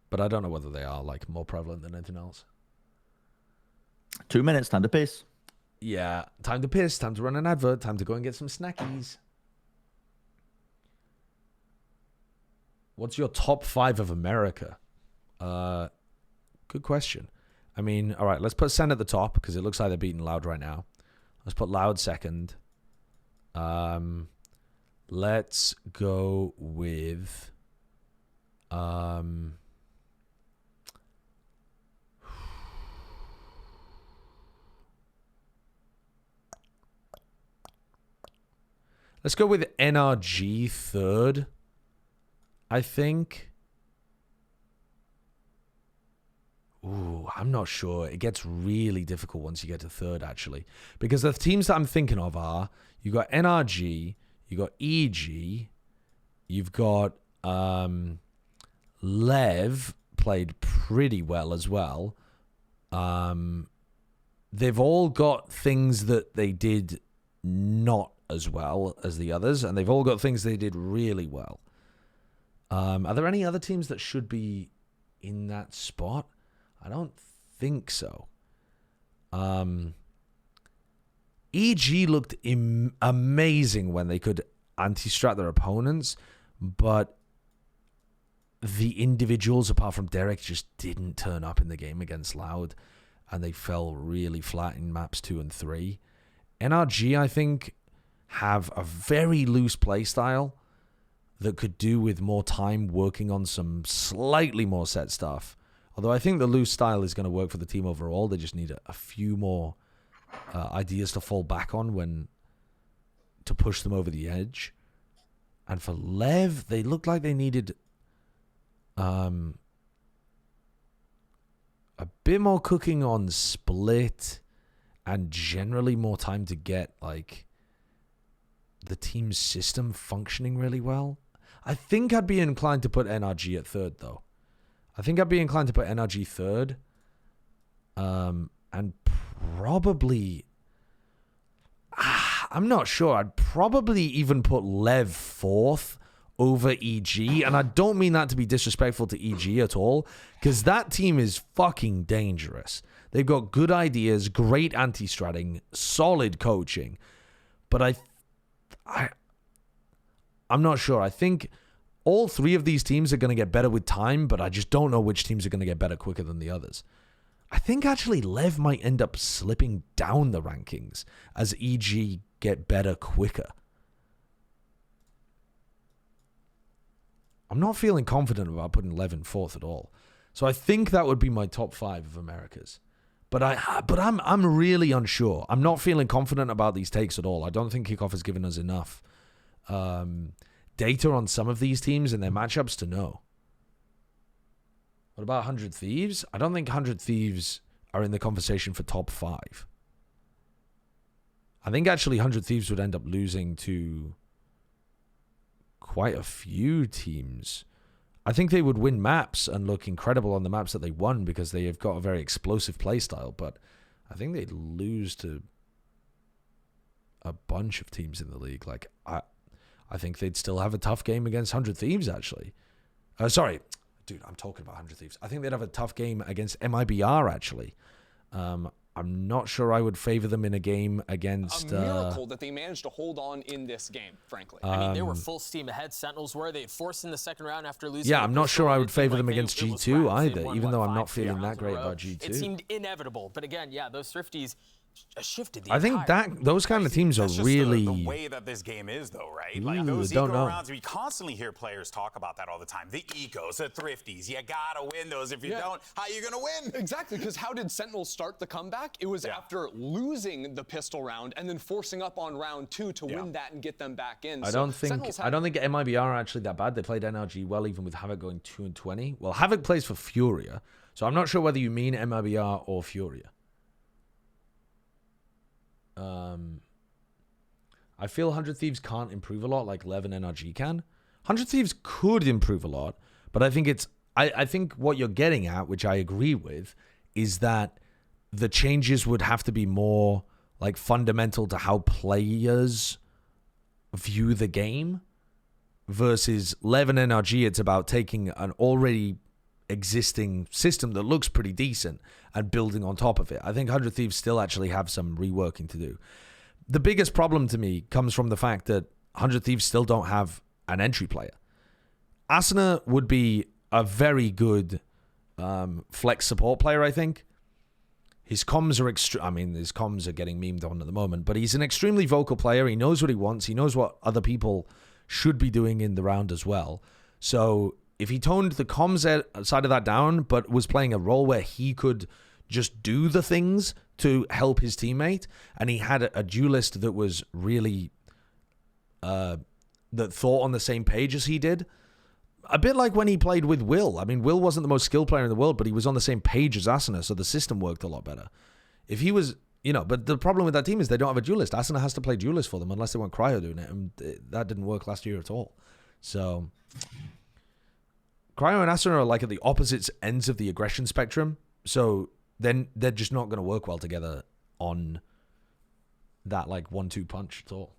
But I don't know whether they are like more prevalent than anything else. 2 minutes, time to piss. Yeah, time to piss, time to run an advert, time to go and get some snackies. What's your top 5 of America? Good question. I mean, all right, let's put Sen at the top because it looks like they're beating Loud right now. Let's put Loud second. Let's go with let's go with NRG third, I think. Ooh, I'm not sure. It gets really difficult once you get to third, actually. Because the teams that I'm thinking of are, you got NRG, you got EG, you've got Lev, played pretty well as well. they've all got things that they did not as well as the others, and they've all got things they did really well. Are there any other teams that should be in that spot? I don't think so. EG looked amazing when they could anti-strat their opponents, but the individuals, apart from Derek, just didn't turn up in the game against Loud, and they fell really flat in maps 2 and 3. NRG, I think, have a very loose play style that could do with more time working on some slightly more set stuff. Although I think the loose style is going to work for the team overall. They just need a few more ideas to fall back on to push them over the edge. And for Lev, they looked like they needed a bit more cooking on split and generally more time to get like the team's system functioning really well. I think I'd be inclined to put NRG at third, though. I think I'd be inclined to put NRG third. And probably... I'm not sure. I'd probably even put Lev fourth over EG. And I don't mean that to be disrespectful to EG at all, because that team is fucking dangerous. They've got good ideas, great anti-stratting, solid coaching. But I'm not sure. I think all three of these teams are going to get better with time, but I just don't know which teams are going to get better quicker than the others. I think actually Lev might end up slipping down the rankings as EG get better quicker. I'm not feeling confident about putting Lev in fourth at all. So I think that would be my top 5 of Americas. But I'm really unsure. I'm not feeling confident about these takes at all. I don't think Kickoff has given us enough data on some of these teams and their matchups to know. What about 100 Thieves? I don't think 100 Thieves are in the conversation for top 5. I think actually 100 Thieves would end up losing to quite a few teams. I think they would win maps and look incredible on the maps that they won because they have got a very explosive play style, but I think they'd lose to a bunch of teams in the league. Like, I think they'd still have a tough game against 100 Thieves, actually. Sorry. Dude, I'm talking about 100 Thieves. I think they'd have a tough game against MIBR, actually. I'm not sure I would favor them in a game against... A miracle that they managed to hold on in this game, frankly. I mean, they were full steam ahead. Sentinels were. They forced in the second round after losing... Yeah, I'm not sure I would favor them against G2 either, even though I'm not feeling that great about G2. It seemed inevitable. But again, yeah, those Thrifties shifted the I think those kind of teams are really... the way that this game is, though, right? Like those eco rounds, we constantly hear players talk about that all the time. The ecos, the Thrifties, you gotta win those. If you don't, how are you gonna win? Exactly, because how did Sentinels start the comeback? It was after losing the pistol round and then forcing up on round 2 to win that and get them back in. I don't think MIBR are actually that bad. They played NRG well, even with Havoc going 2-20. Well, Havoc plays for Furia, so I'm not sure whether you mean MIBR or Furia. I feel 100 Thieves can't improve a lot like Lev and NRG can. 100 Thieves could improve a lot, but I think I think what you're getting at, which I agree with, is that the changes would have to be more like fundamental to how players view the game versus Lev and NRG. It's about taking an already existing system that looks pretty decent and building on top of it. I think 100 Thieves still actually have some reworking to do. The biggest problem to me comes from the fact that 100 Thieves still don't have an entry player. Asuna would be a very good flex support player, I think. His comms are his comms are getting memed on at the moment, but he's an extremely vocal player. He knows what he wants. He knows what other people should be doing in the round as well. So if he toned the comms side of that down, but was playing a role where he could just do the things to help his teammate, and he had a duelist that was really that thought on the same page as he did, a bit like when he played with Will. I mean, Will wasn't the most skilled player in the world, but he was on the same page as Asuna, so the system worked a lot better. If he was, but the problem with that team is they don't have a duelist. Asuna has to play duelist for them unless they want Cryo doing it, and that didn't work last year at all. So Cryo and Asuna are like at the opposite ends of the aggression spectrum, so then they're just not going to work well together on that like 1-2 punch at all.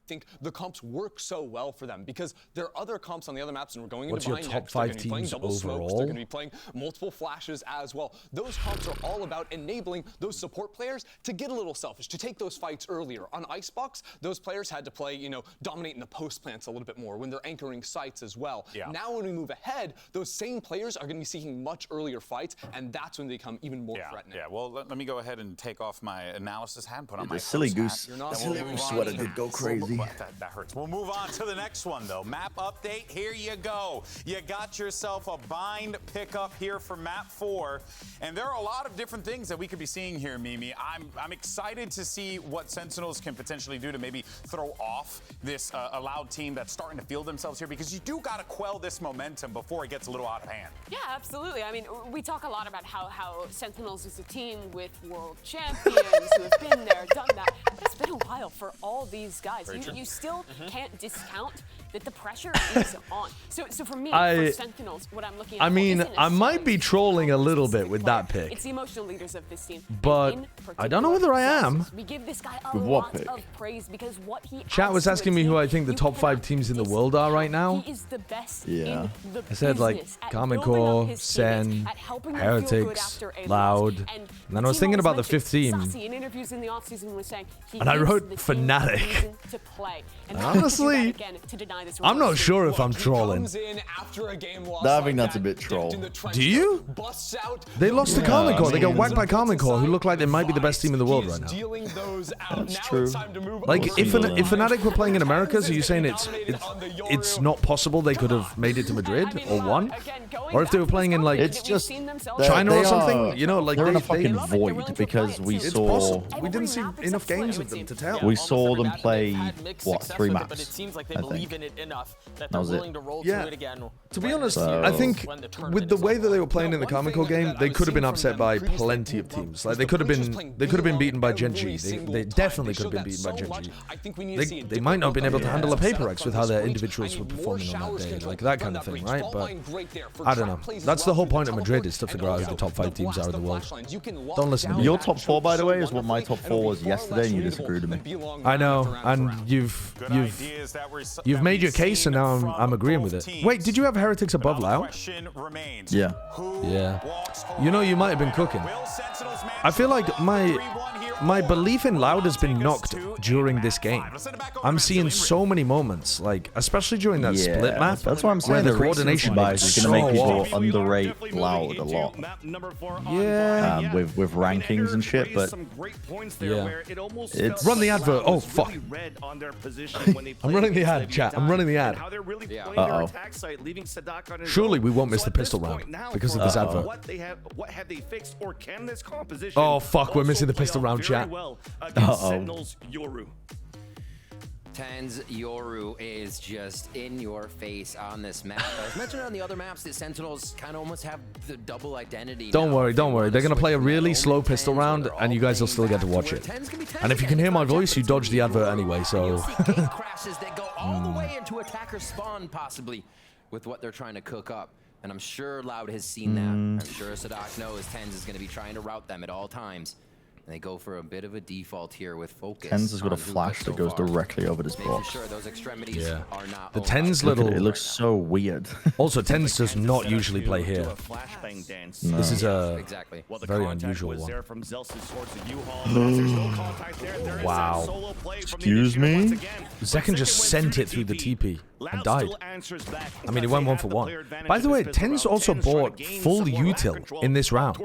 Think the comps work so well for them because there are other comps on the other maps, and we're going What's into your Vine top next. They're 5 gonna be playing teams double smokes. They're overall? going to be playing multiple flashes as well. Those comps are all about enabling those support players to get a little selfish, to take those fights earlier. On Icebox, those players had to play, you know, dominate in the post plants a little bit more when they're anchoring sites as well. Yeah. Now when we move ahead, those same players are going to be seeking much earlier fights, and that's when they become even more threatening. Yeah, well, let me go ahead and take off my analysis hat and put on The my silly host goose. hat. You're Then not we'll silly move sweater on. did go crazy. That hurts. We'll move on to the next one, though. Map update, here you go. You got yourself a bind pickup here for map 4, and there are a lot of different things that we could be seeing here, Mimi. I'm excited to see what Sentinels can potentially do to maybe throw off this Loud team that's starting to feel themselves here, because you do got to quell this momentum before it gets a little out of hand. Yeah, absolutely. I mean, we talk a lot about how Sentinels is a team with world champions who have been there, done that. But it's been a while for all these guys. You still can't discount that the pressure is on. So for me, for Sentinels, what I'm looking at. I mean, I might be trolling a little bit with that pick. It's the emotional leaders of this team. But I don't know whether I am. We give this guy a With what lot pick? of praise because what he Chat was adds to asking a me who team, I think the top 5 teams in the world are right now. He is the best Yeah. in the I said like business at Common building up Core, his Sen, teammates, at helping them feel good Heretics, after a loss. Loud. And then I was thinking about the 5th team. Sassy in interviews in the offseason was saying he And I gives wrote the team Fnatic. reason to play. And Honestly, again, to deny this I'm not result. sure if I'm trolling. I think that's a bit troll. Do you? They lost to Common Core. They got whacked by Common Core, who look like they might be the best team in the world right now. That's true. Like, if Fnatic were playing in America, so you're saying it's not possible they could have made it to Madrid or won? Or if they were playing in, like, It's just China or something? You know, like, they're in a fucking void because we It's saw possible. We didn't see enough games of them to tell. we saw them play what 3 maps. But it seems like they I believe think. in it enough that That they're was it. willing to roll Yeah. through it again. To be honest, So- I think with the way that they were playing in the Common Core game, they could have been upset by plenty of teams. Like they could have been beaten by Gen G. They definitely could have been beaten by Gen G. They might not have been able to handle a Paper X with how their individuals were performing on that day, like that kind of thing, right? But I don't know. That's the whole point of Madrid, is to figure out who the top 5 teams are in the world. Don't listen to me. Your top 4, by the way, is what my top 4 was yesterday, and you disagreed with me. I know, and you've made your case, and now I'm agreeing with it. Wait, did you have Heretics above Loud? Yeah. Yeah. You know, you might have been cooking. I feel like my belief in Loud has been knocked during this game. I'm seeing so many moments, like especially during that split map. That's what I'm where saying. the coordination bias is going to make so people underrate Loud a lot. Yeah. With rankings and shit, but yeah. It's Run the advert. Oh fuck. I'm running the ad, chat. I'm running the ad. Uh-oh. Surely we won't miss the pistol round because of this advert. What have they fixed, or can this composition Oh fuck, we're missing the pistol round, chat. Sentinels Yoru? Ten's Yoru is just in your face on this map. As mentioned on the other maps, the Sentinels kind of almost have the double identity. Don't worry. They're gonna play a really slow pistol round, and you guys will still get to watch it. And if you can hear my voice, you dodge the advert anyway. So. Crashes that go all the way into attacker spawn, possibly, with what they're trying to cook up. And I'm sure Loud has seen that. I'm sure Sadak knows Tens is going to be trying to route them at all times. And they go for a bit of a default here with focus. Tens has got a flash that goes directly over this box. Sure those extremities are not The Tens little. It looks so weird. Also, Tens does not usually play here. No. This is a very unusual one. Wow. Excuse me? Zekken just sent it through the TP and died. I mean, he went 1 for 1. By the way, Tens also bought full util in this round.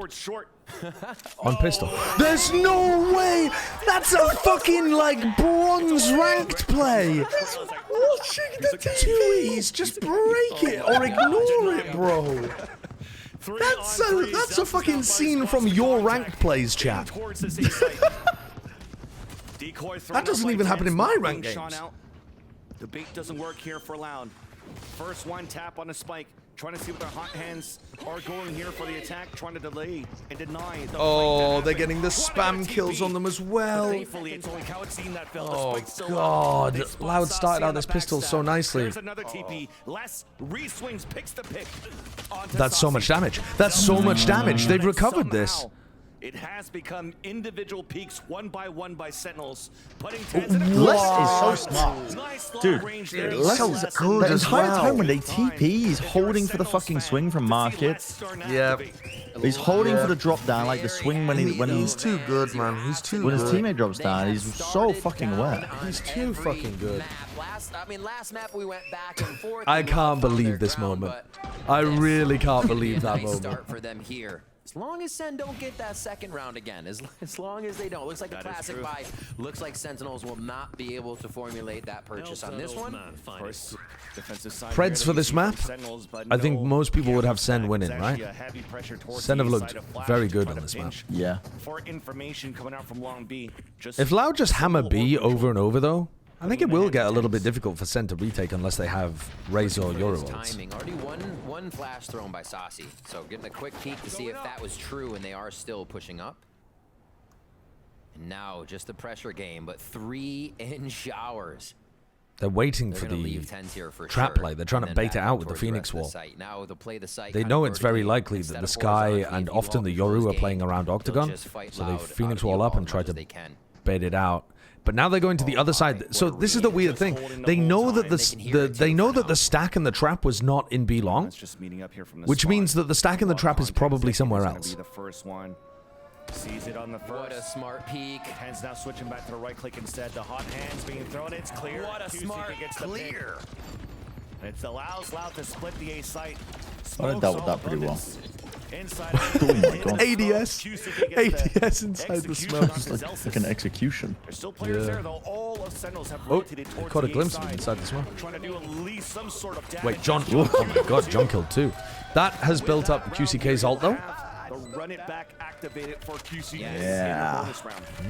On pistol. There's no way! That's a fucking, like, bronze ranked play! Watching the TVs, just break it or ignore it, bro! That's a fucking scene from your ranked plays, chat. That doesn't even happen in my ranked games. The bait doesn't work here for Loud. First one tap on a spike. Trying to see what their hot hands are going here for the attack, trying to delay and deny. Oh, they're getting the spam kills on them as well. Oh god, Loud started out this pistol so nicely. That's so much damage. That's so much damage. They've recovered this. It has become individual peaks one by Sentinels, putting Tens in a Les is so smart. Nice long Dude, range there. Les is good the entire time when they TP, he's holding for the fucking swing from Market. Yeah. He's holding for the drop down, like the swing when he's too good, man. He's too when good. his teammate drops down, he's so fucking aware. He's too fucking good. Last map we went back and forth. I can't believe this moment. I really can't believe that Nice moment. start for them here. As long as Sen don't get that second round again, as long as they don't. Looks like a classic buy. Looks like Sentinels will not be able to formulate that purchase on this one. Preds for this map, I think most people would have Sen winning, right? Sen have looked very good on this map. Yeah. If Loud just hammer B over and over, though, I think it will get a little bit difficult for Sen to retake unless they have Razor or Euro ults. Timing. Already one flash thrown by Saucy. So getting a quick peek to see if that was true, and they are still pushing up. And now just the pressure game, but 3 in showers. They're waiting for the trap play. They're trying to bait it out with the Phoenix Wall. They know it's very likely that the Sky and often the Yoru are playing around Octagon, so they Phoenix Wall up and try to bait it out. But now they're going to the other side. So this is the weird thing. They know that the stack and the trap was not in B long, which means that the stack and the trap is probably somewhere else. Sees it on the first. What a smart peek. Hands now switching back to the right click instead. The hot hands being thrown. It's clear. What a smart clear. It allows Loud to split the A site. I dealt with that pretty well. Inside. Oh my god. ADS. ADS inside the smoke. It's like an execution. There's still players there though. All of Sentinels have Oh, rotated I towards caught a the glimpse A of it side. inside the smoke. Trying to do at least some sort of damage. Wait, John. Oh my god, John killed 2. That has built up QCK's ult, though. The run it back activated for QC. Yeah.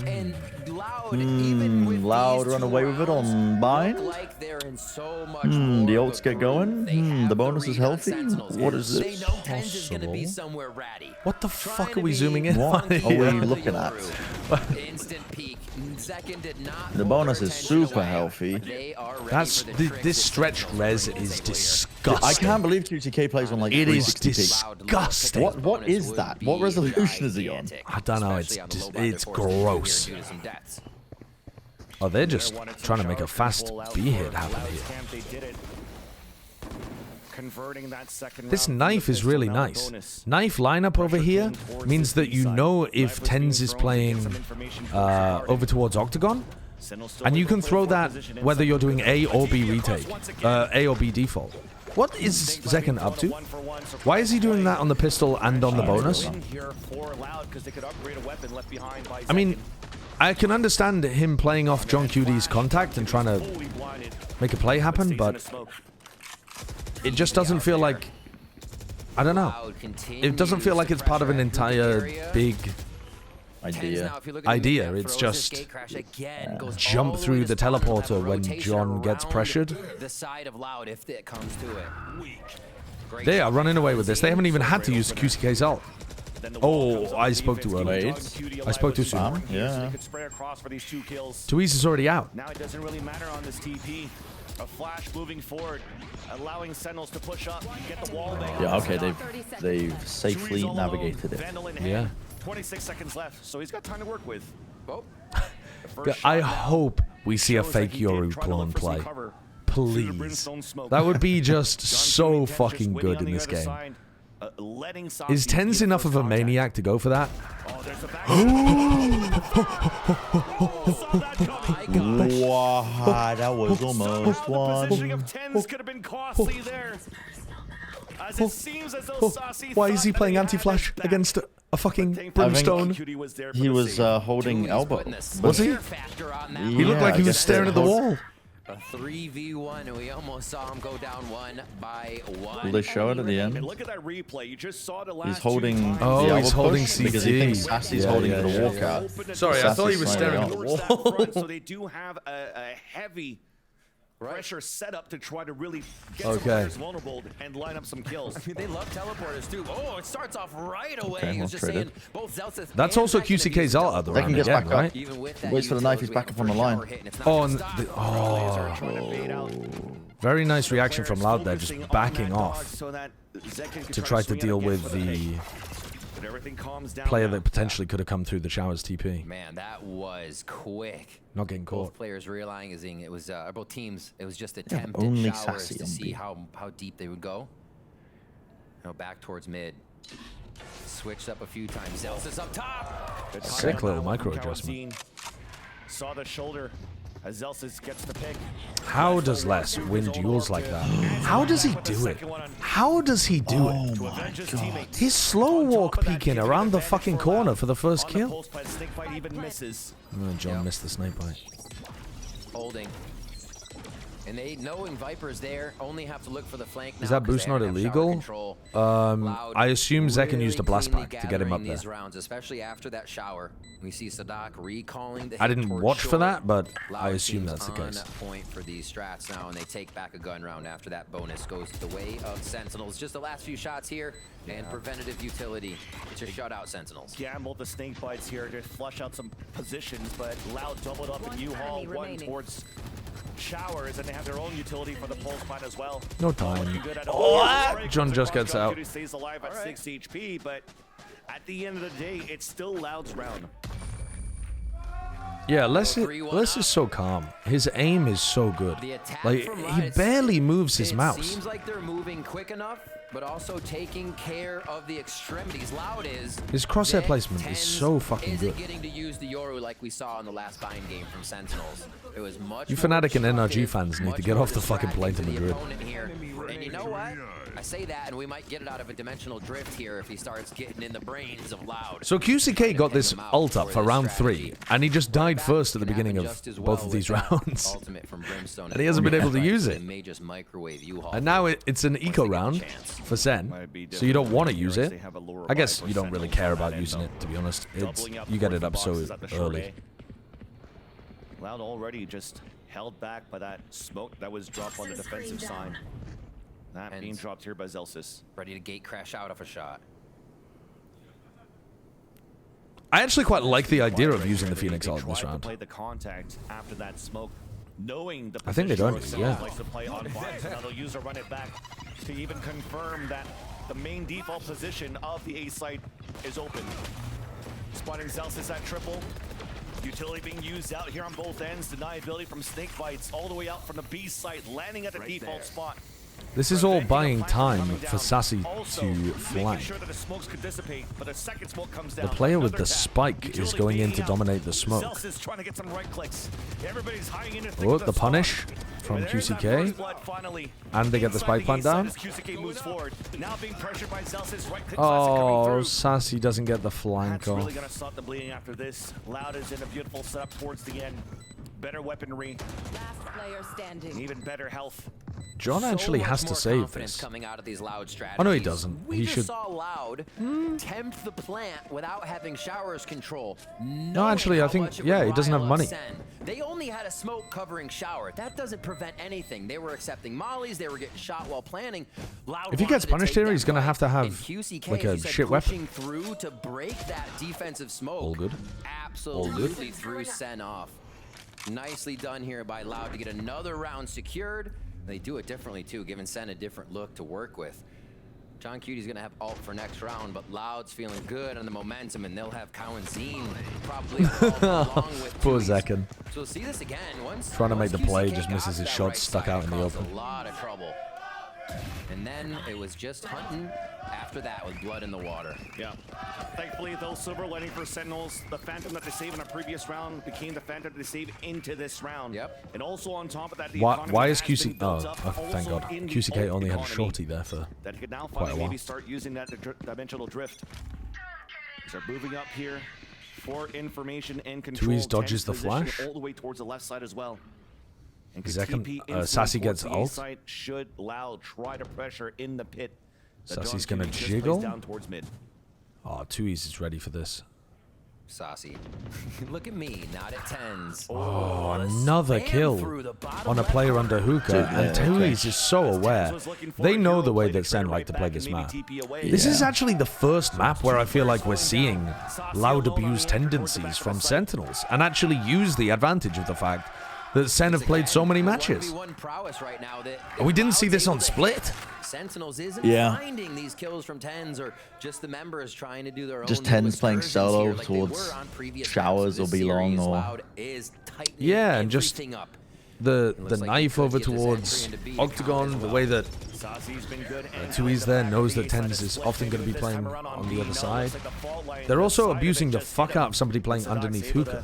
And Loud, even with Loud run away with it on bind. like they're in so much The ults get going. The bonus is healthy. What is They this? know Tens is going to be somewhere ratty. What the fuck are we zooming in What on are we here? looking at? Instant peek. Second did not. The bonus is super healthy. They are ready That's for the this stretch res is disgusting. I can't believe QTK plays on like It is 360p. disgusting. What is that? What resolution is he on? I don't know. It's gross. Oh, they're just trying to make a fast B hit happen here. This knife is really nice. Knife lineup over here means that you know if Tens is playing over towards Octagon, and you can throw that whether you're doing A or B retake, A or B default. What is Zekken up to? Why is he doing that on the pistol and on the bonus? I mean, I can understand him playing off John QD's contact and trying to make a play happen, but it just doesn't feel like, I don't know. It doesn't feel like it's part of an entire big idea. It's just jump through the teleporter when John gets pressured. the side of Loud if it comes to it. They are running away with this. They haven't even had to use QCK's ult. Oh, I spoke too early. I spoke too soon. Yeah. Tuiz is already out. Now it doesn't really matter on this TP. A flash moving forward, allowing Sentinels to push up, get the wall there. Yeah, okay, they've safely navigated it. Yeah. 26 seconds left, so he's got time to work with. I hope we see a fake Yoru clone play. Please. That would be just so fucking good in this game. Is Tens enough of a maniac to go for that? Wow, that was almost one. Could have been costly there. As it seems as though Saucy Why is he playing anti-flash against a fucking Brimstone? He was holding elbow. Was he? He looked like he was staring at the wall. A 3v1, and we almost saw him go down 1 by 1. Will they show it at the end? And look at that replay. You just saw the last He's holding. Oh, he's holding push because he thinks Sassy's holding the walkout. Sorry, I thought he was staring at the wall. So they do have a heavy pressure set up to try to really get some players vulnerable and line up some kills. I mean, they love teleporters too. Oh, it starts off right away. Okay, He was well just saying traded. both Zelsis That's and also Zekken have QCK's used ult at the Zekken round gets again, back right? up. Even with that, Waits for the knife, he's back up on the line. Oh, very nice reaction from Loud there, just backing off to try to deal with the But everything calms down player now. that potentially could have come through the showers TP. Man, that was quick. Not getting caught. Both players realizing it was, both teams, it was just attempted only showers Sassy to on see B. how deep they would go. Now back towards mid. Switched up a few times. Zelsis up top. Sick little micro adjustment. Saw the shoulder as Zelsis gets the pick. How does Les win duels like that? How does he do it? How does he do it? Oh my god. He's slow walk peeking around the fucking corner for the first kill. Oh, John missed the snake bite. Holding. And they, knowing Viper's there, only have to look for the flank now. Is that boost not illegal? I assume Zekken used a blast pack to get him up there. These rounds, especially after that shower. We see Sadak recalling the I didn't watch for that, but Loud I assume teams that's the case. on point for these strats now, and they take back a gun round after that bonus goes the way of Sentinels. Just the last few shots here, and preventative utility to shut out Sentinels. Gambled the snake bites here to flush out some positions, but Loud doubled up in U-Haul, one towards showers, and they have their own utility for the pulse fight as well. No time. What? John just gets out. Stays alive at 6 HP, but at the end of the day, it's still Loud's round. Yeah, Les is so calm. His aim is so good. Like, he barely moves his mouse. Seems like they're moving quick enough, but also taking care of the extremities. Loud is His crosshair placement is so fucking isn't good. getting to use the Yoru like we saw in the last bind game from Sentinels. It was much You more Fnatic and NRG destructive, fans need to much get more off the fucking plane to distracting Madrid. the opponent here. And you know what? I say that, and we might get it out of a dimensional drift here if he starts getting in the brains of Loud. So QCK got this ult up for round 3, and he just died first at the beginning of both of these rounds. And he hasn't been able to use it. And now it's an eco round for Sen, so you don't want to use it. I guess you don't really care about using it, to be honest. You get it up so early. Loud already just held back by that smoke that was dropped on the defensive side. That being dropped here by Zelsis. Ready to gate crash out of a shot. I actually quite like the idea of using the Phoenix ult in this round. Play the contact after that smoke, knowing the I think they don't, yeah. likes to play on bots. Now they'll use or run it back to even confirm that the main default position of the A site is open. Spawning Zelsis at triple. Utility being used out here on both ends. Deniability from snake bites all the way out from the B site, landing at the default spot. This is all buying time for Sassy to flank. Sure that the smokes could dissipate, but a second smoke comes The down. player with the spike is going in to dominate the smoke. Zelsis trying to get some right clicks. Everybody's hiding in Oh, the punish from QCK. And they get the spike plant down. Oh, Sassy doesn't get the flank That's off. really gonna stop the bleeding after this. Loud is in a beautiful setup towards the end. Better weaponry. Last player standing. Even better health. John actually has to save this. Coming out of these Loud strategies. Oh no, he doesn't. We He just should. saw Loud tempt the plant without having showers control. No, actually, I think he doesn't have money. They only had a smoke covering shower. That doesn't prevent anything. They were accepting mollies. They were getting shot while planning. Loud If he gets punished here, he's gonna have to have QCK, like a as you said, shit weapon. pushing through to break that defensive smoke. All good. Absolutely threw Sen off. Nicely done here by Loud to get another round secured. They do it differently too, giving Sen a different look to work with. John Cutie's gonna have ult for next round, but Loud's feeling good on the momentum, and they'll have Cow and Zine probably along with Poor Tui's. Zekken. So we'll see this again. Trying to make the play, QCK just misses his got shot, that stuck right out in the side, open. caused a lot of trouble. And then it was just hunting after that with blood in the water. Yeah. Thankfully, though, silver lining for Sentinels, the Phantom that they saved in a previous round became the Phantom that they saved into this round. Yep. And also on top of that, the Why is economy has been QC? built Oh, up thank also God. in the QCK ult only had a economy shorty there for that he could now quite a finally while. maybe start using that dimensional drift. They're moving up here for information and control. Tui's dodges the Position flash. all the way towards the left side as well. And Zekken, TP instantly Sassy towards gets the A ult. site should Loud try to pressure in the pit. Sassy's gonna just plays jiggle. down towards mid. Oh, Tui's is ready for this. Saucy. Look at me, not at tens. Oh, another kill on a player under hookah, and Tui's is so aware. They know the way that Sen like to play this map. This is actually the first map where I feel like we're seeing Loud abuse tendencies from Sentinels, and actually use the advantage of the fact that Sen have played so many matches. Right now that We didn't see this on Split. Sentinels isn't Yeah. finding these kills from Tens or just the members trying to do their Just own Tens little playing excursions solo here like they towards were on previous showers maps or of this belong series. or Loud is tightening Yeah, and just everything up. the like knife they could over get this towards entry into B Octagon, as the well. way that Sasi's been good and Tui's there knows that Tens is often going to be playing on the other side. They're also abusing the fuck out of somebody playing underneath hookah.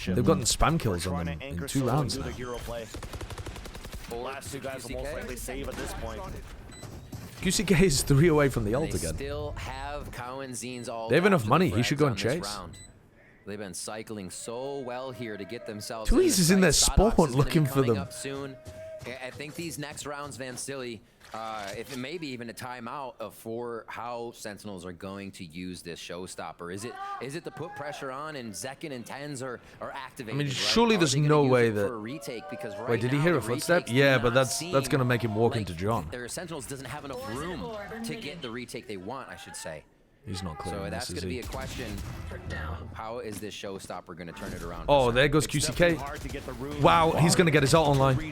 They've gotten spam kills on them in 2 rounds now. Last 2 guys will most likely save at this point. QCK is 3 away from the ult They again. still have Cow and Zines all They have down enough to the money, he Freds should go and on this chase. round. They've been cycling so well here to get themselves. Tui's is in their fight. spawn Icebox is gonna be looking for coming them. up soon. I think these next rounds, Van Silly, if it may be even a timeout for how Sentinels are going to use this showstopper. Is it to put pressure on and Zekin and Tens are activated? I mean, right? surely Are there's they gonna no use way it that. for a retake? Because right Wait, did he now, hear the a footstep? retakes do Yeah, but not that's seem going to make him walk into John. Their Sentinels doesn't have enough room to get the retake they want, I should say. He's not clear. So that's this, going is to be he? a question. How is this showstopper going to turn it around? Oh, there goes QCK. Wow, he's going to get his ult online. Yeah,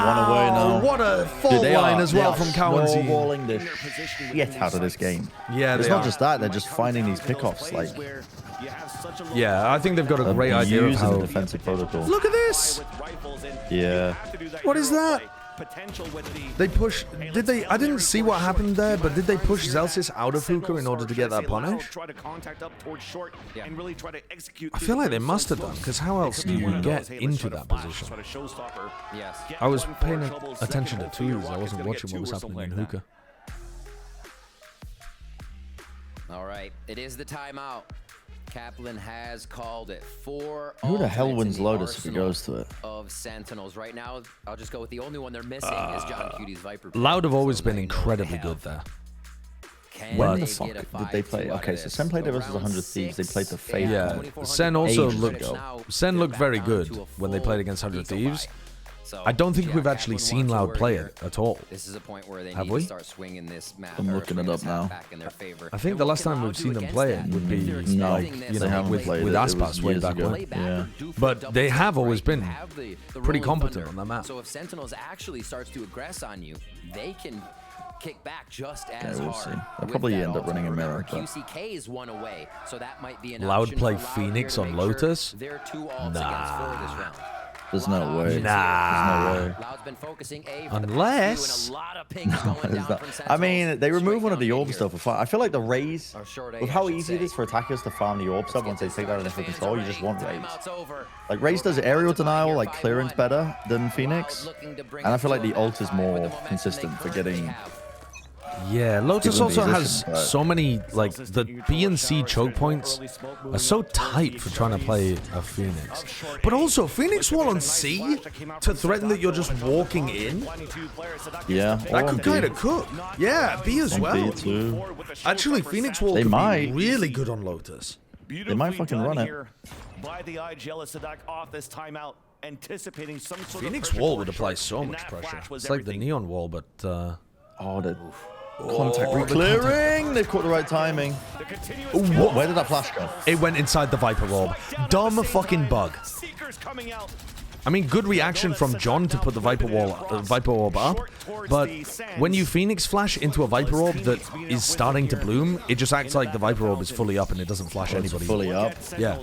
one away now. What a full Dude, they line are- as well they are from Cow and Z. snowballing the shit out of this game. Yeah, it's they not are. just that; they're just finding these pickoffs. Like, Yeah, I think they've got a great idea of using how. the defensive protocol. Look at this! Yeah. What is that? They push. Did they? I didn't see what happened there, but did they push Zelsis out of hookah in order to get that punish? I feel like they must have done, because how else do you get into that position? Yes. I was paying attention to twos. I wasn't watching what was happening in hookah. All right, it is the timeout. Kaplan has called it. 4 Who the hell ultimates wins in the Lotus if he arsenal goes to it? of Sentinels right now. I'll just go with the only one they're missing is John Cuty's Viper. Loud have always been incredibly good there. When the fuck did they play? Okay, so Sen played it versus 100 Thieves. They played the Fate. Yeah, Sen also ages looked. ago. Sen looked very good when they played against 100 Thieves. I don't think we've actually seen Loud play it at all. This is a point where they Have need we? to start swinging this map. I'm or looking it swinging up this map now. back in their favor. I think the last time we've seen them play it would be No, like, you they know, haven't with played it. It Icebox was way years back ago. when. Yeah. But they have always been Have the pretty Rolling competent Thunder. on that map. So if Sentinels actually starts to aggress on you, they can kick back just as we'll hard. see. They'll with probably that end up ultimate. running a Remember, mirror, but- QCK is 1 away, so that might be an Loud option play for Loud Phoenix here to on make sure Lotus? they're 2 ults against 4 this round. There's no way. Nah. There's no way. Loud's been focusing A for the Unless. and a lot of pings going down Is that- from I mean, they remove one of the Straight orbs though for fun. I feel like the Rays, Or short A, with I how should easy it say. is for attackers to farm the orbs up once they take that initial control, you just want Rays. Timeout's over. Like, Rays does aerial denial, like clearance better than Phoenix. And I feel like the ult is more consistent for getting... Yeah, Lotus Given also the has position, but- so many, like, the B and C choke points are so tight for trying to play a Phoenix. But also, Phoenix wall on C to threaten that you're just walking in, Yeah. that could kind of cook. Yeah, B as B well. too. Actually, Phoenix wall They could might. be really good on Lotus. They might fucking run it. By the IGL Sadak off this timeout, anticipating some sort Phoenix of wall would apply so much pressure. It's like the Neon wall, but... Oh, the contact re-clearing. They've caught the right timing. What? Where did that flash go? It went inside the Viper orb. Dumb fucking bug. I mean, good reaction from John to put the Viper orb up, but when you Phoenix flash into a Viper orb that is starting to bloom, it just acts like the Viper orb is fully up and it doesn't flash anybody. Fully up? Yeah.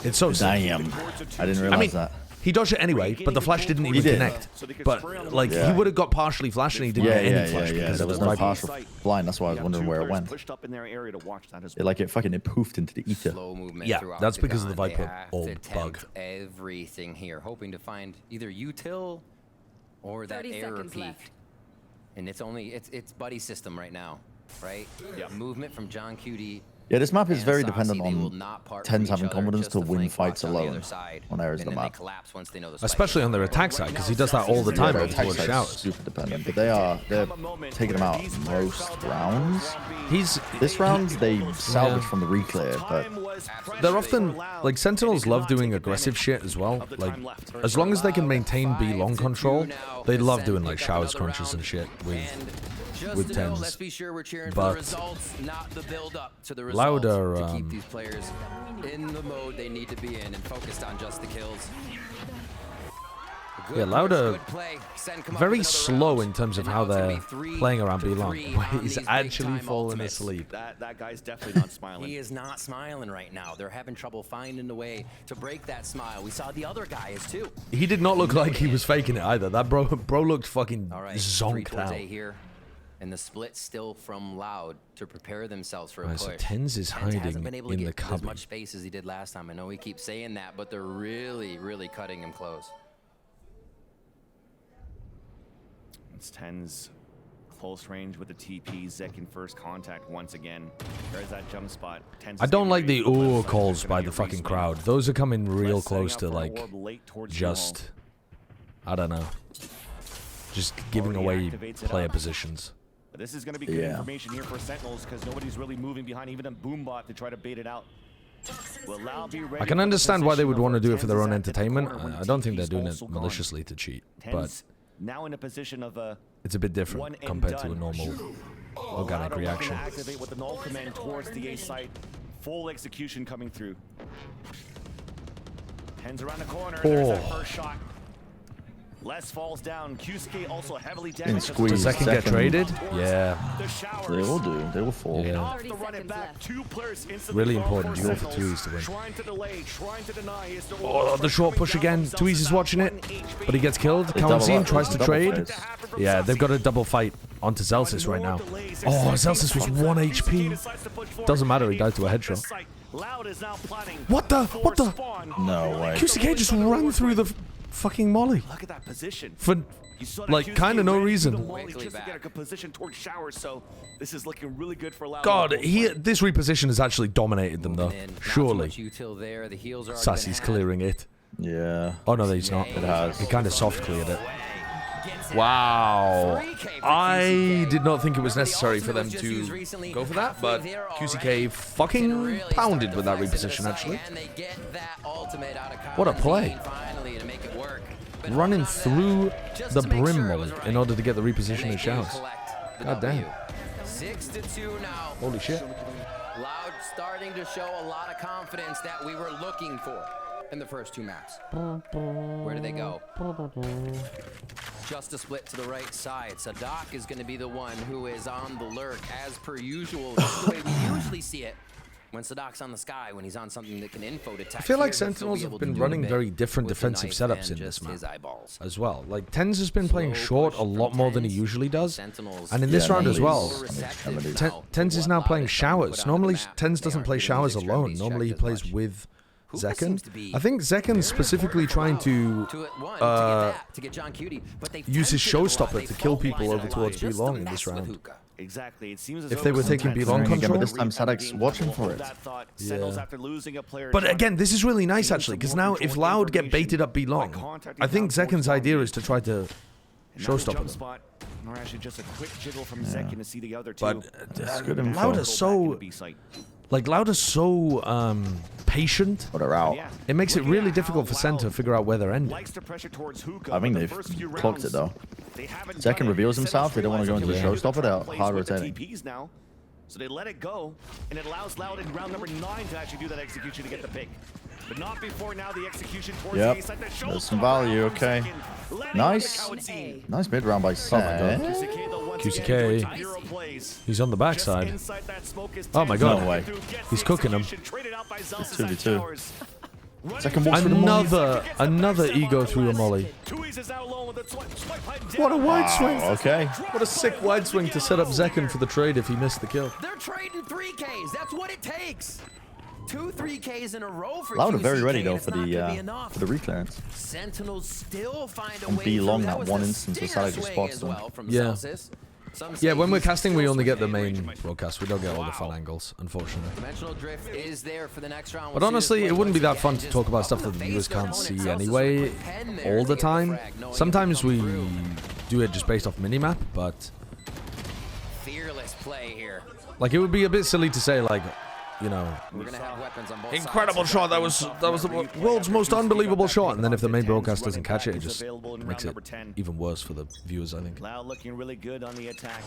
It's so sick. Damn. I didn't realize that. He dodged it anyway, but the flash didn't even did. connect. But, like, Yeah. he would have got partially flashed and he didn't get any flash because There it was was no Viper. partial blind. That's why I was wondering where it went. pushed up in their area to watch that as It like it poofed into the ether. Slow movement Yeah, throughout that's because of the Octagon. Viper They have orb to bug. attempt everything here, hoping to find either util or that 30 error seconds peak. left. And it's buddy system right now, right? Yeah. Movement from John Cutie. Yeah, this map is and very Saucy, dependent they will on not part Tens from each having other, confidence just to the win flank fights box on the alone other side, on areas of and the then map. they collapse once they know the spike Especially is on their over. attack side, because he does that all the Yeah, time their over attack towards side's showers. super dependent, but they're taking them out most rounds. He's This round they salvaged from the reclear, but They're often, like, Sentinels love doing aggressive shit as well. Like, as long as they can maintain B long control, they love doing, like, showers crunches and shit with with Tens. Let's be sure we're cheering for But the results, not the build up to the results. Louder, to keep these players in the mode they need to be in and focused on just the kills. Yeah, Louder, very slow in terms of how they're playing around B long. He's actually falling asleep. That guy's definitely not smiling. He is not smiling right now. They're having trouble finding a way to break that smile. We saw the other guy is too. He did not look like he was faking it either. That bro looked fucking zonked out. Here, and the split still from Loud to prepare themselves for a push. So Tens is hiding hasn't been able to in the get as cubby. much space as he did last time. I know we keep saying that, but they're really cutting him close. It's Tens close range with the TP. Zek in first contact once again. There's that jump spot. I don't like the ooh calls by the fucking crowd. Those are coming real close to like just, I don't know, just giving away player positions. But this is going to be good information here for Sentinels because nobody's really moving behind even a Boombot to try to bait it out. I can understand why they would want to do it for their own entertainment. I don't think they're doing it maliciously to cheat, but now in a position of a it's a bit different compared to a normal organic reaction. Activate with the null command towards the A site. Full execution coming through. Hands around the corner. There's that first shot. Les falls down. QSK also heavily damaged. Does Second get traded? Yeah. They will do. They will fall. Yeah. Really important. You go for Tweez to win. Oh, the short push again. Tweez is watching it, but he gets killed. Kalanzine tries to trade. Yeah, they've got a double fight onto Zelsis right now. Oh, Zelsis was 1 HP. Doesn't matter. He died to a headshot. What the? What the? No way. QCK just ran through the fucking molly. Look at that position. For like kind of no reason. Just to get a good position towards showers, so this is looking really good for Loud. God, this reposition has actually dominated them though. Surely. Sassy's clearing it. Yeah. Oh no, he's not. It has. He kind of soft cleared it. Wow. I did not think it was necessary for them to go for that, but QCK fucking pounded with that reposition actually. What a play. Running through the brim molly in order to get the reposition of showers. God damn. 6-2 now. Holy shit. Loud starting to show a lot of confidence that we were looking for in the first two maps. Where do they go? Just a split to the right side. Sadak is going to be the one who is on the lurk as per usual. That's the way we usually see it. When Sadak's on the sky, when he's on something that can info detect. I feel like Sentinels have been running very different defensive setups in this map as well. Like Tens has been playing short a lot more than he usually does, and in this round as well, Tens is now playing showers. Normally Tens doesn't play showers alone. Normally he plays with Zekken. I think Zekken's specifically trying to use his showstopper to kill people over towards B long in this round. Exactly. It seems as if they were taking B long control, but this time Sadak's watching for it. Yeah. But again, this is really nice actually, because now if Loud get baited up B long, I think Zekken's idea is to try to showstopper them. Or actually just a quick jiggle from Zekken to see the other two. But Loud is so Loud is so patient. But they're out. It makes it really difficult for Sen to figure out where they're ending. I think they've clocked it though. Zekken reveals himself. They don't want to go into the showstopper. They're hard rotating. So they let it go, and it allows Loud in round number 9 to actually do that execution to get the pick. But not before now the execution towards the A side. There's some value, okay. Nice. Nice mid round by Sen. QCK. He's on the backside. Oh my god. No way. He's cooking him. It's 2v2. Second one another ego through a molly. What a wide swing. Okay. What a sick wide swing to set up Zekken for the trade if he missed the kill. They're trading 3Ks. That's what it takes. 2 3Ks in a row for Loud are very ready though QCK. for the reclearance. Sentinels still find a And way B long through. that one instance where Sadak just spots them. Yeah. Yeah, when we're casting, we only get the main broadcast. We don't get all the fun angles, unfortunately. Dimensional drift is there for the next round. But honestly, it wouldn't be that fun to talk about stuff that the viewers can't see anyway all the time. Sometimes we do it just based off minimap, but Fearless play here. like it would be a bit silly to say like, you know, We're gonna have weapons on both incredible sides. shot. That was the world's most unbelievable shot. And then if the main broadcast doesn't catch it, it just makes it even worse for the viewers, I think. Loud looking really good on the attack.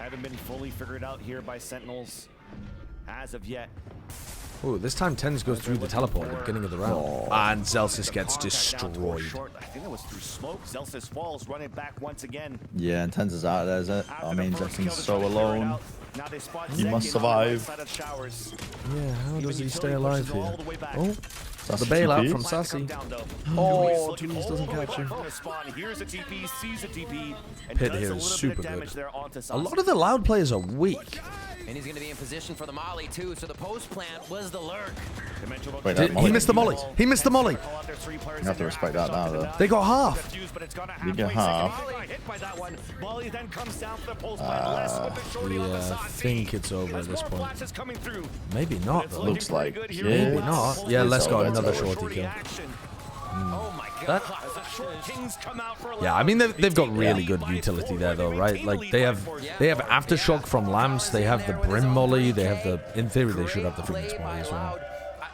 haven't been fully figured out here by Sentinels as of yet. Oh, this time Tens goes through the teleport at the beginning of the round. And Zelsis gets destroyed. I think that was through smoke. Zelsis falls, running back once again. Yeah, and Tens is out there, is it? I mean, Zekin's so alone. He must survive. Yeah, how does he stay alive here? Oh, the Sassy bailout TP. from Sassy. Oh, Toons doesn't catch him. Pit here is super good. A lot of the Loud players are weak. And he's going to be in position for the molly too, so the post plant was the lurk. Wait, He missed the molly. He missed the molly. You have to respect that now, though. They got half. You get half. Yeah, I think it's over at this point. Maybe not, though. Looks like. Maybe not. Yeah, let's go. Another shorty kill. That, yeah, I mean they've got really good utility there though, right? Like they have aftershock from lamps, they have the brim molly, they have the, in theory they should have the Phoenix molly as well.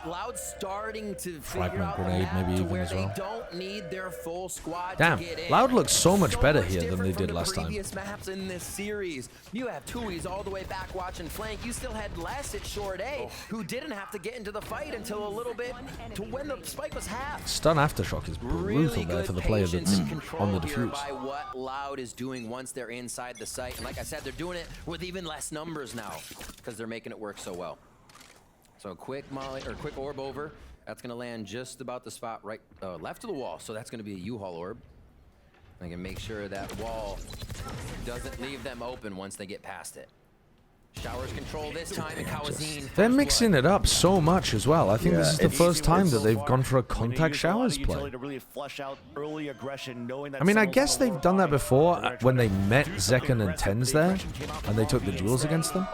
Loud starting to Fragment grenade maybe even as well. Don't need their full squad Damn, to get in. Loud looks so much better here than they did last time. Previous maps in this series, you have Tui's all the way back watching flank. You still had Les at short A, who didn't have to get into the fight until a little bit to when the spike was half. Stun aftershock is brutal there for the player that's on the defuse. By what Loud is doing once they're inside the site, and like I said, they're doing it with even less numbers now because they're making it work so well. So quick molly or quick orb over. That's gonna land just about the spot right left of the wall. So that's gonna be a U-Haul orb. I can make sure that wall doesn't leave them open once they get past it. Showers control this time, and Kawazine. They're mixing it up so much as well. I think this is the first time that they've gone for a contact showers play. I mean, I guess they've done that before when they met Zekin and Tens there, and they took the duels against them.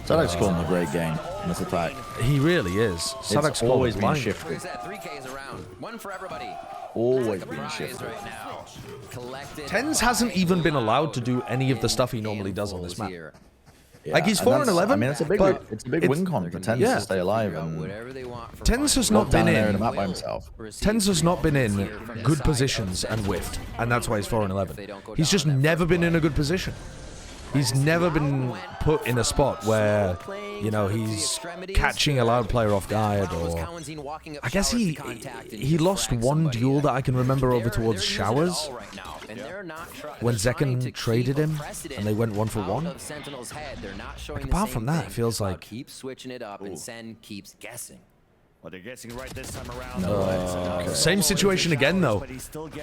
Sadak's calling a great game in this attack. He really is. Sadak's always been blind. shifted. 3Ks around. One for everybody. Always been shifted. Right now. Tens hasn't even been allowed to do any of the stuff he normally does on this map. Yeah, Like he's and 4-11. I mean, it's a big win con for Tens yeah. to stay alive. And Tens has not been there in in. the map by himself. Tens has not been in good positions and whiffed, and that's why he's 4-11. He's just never been in a good position. He's never been put in a spot where, you know, he's catching a Loud player off guard, or I guess he lost one duel that I can remember over towards Showers when Zekin traded him and they went 1-for-1. Like, apart from that, it feels like keep switching it up and Sen keeps guessing. Well, they're guessing right this time around. same situation again though.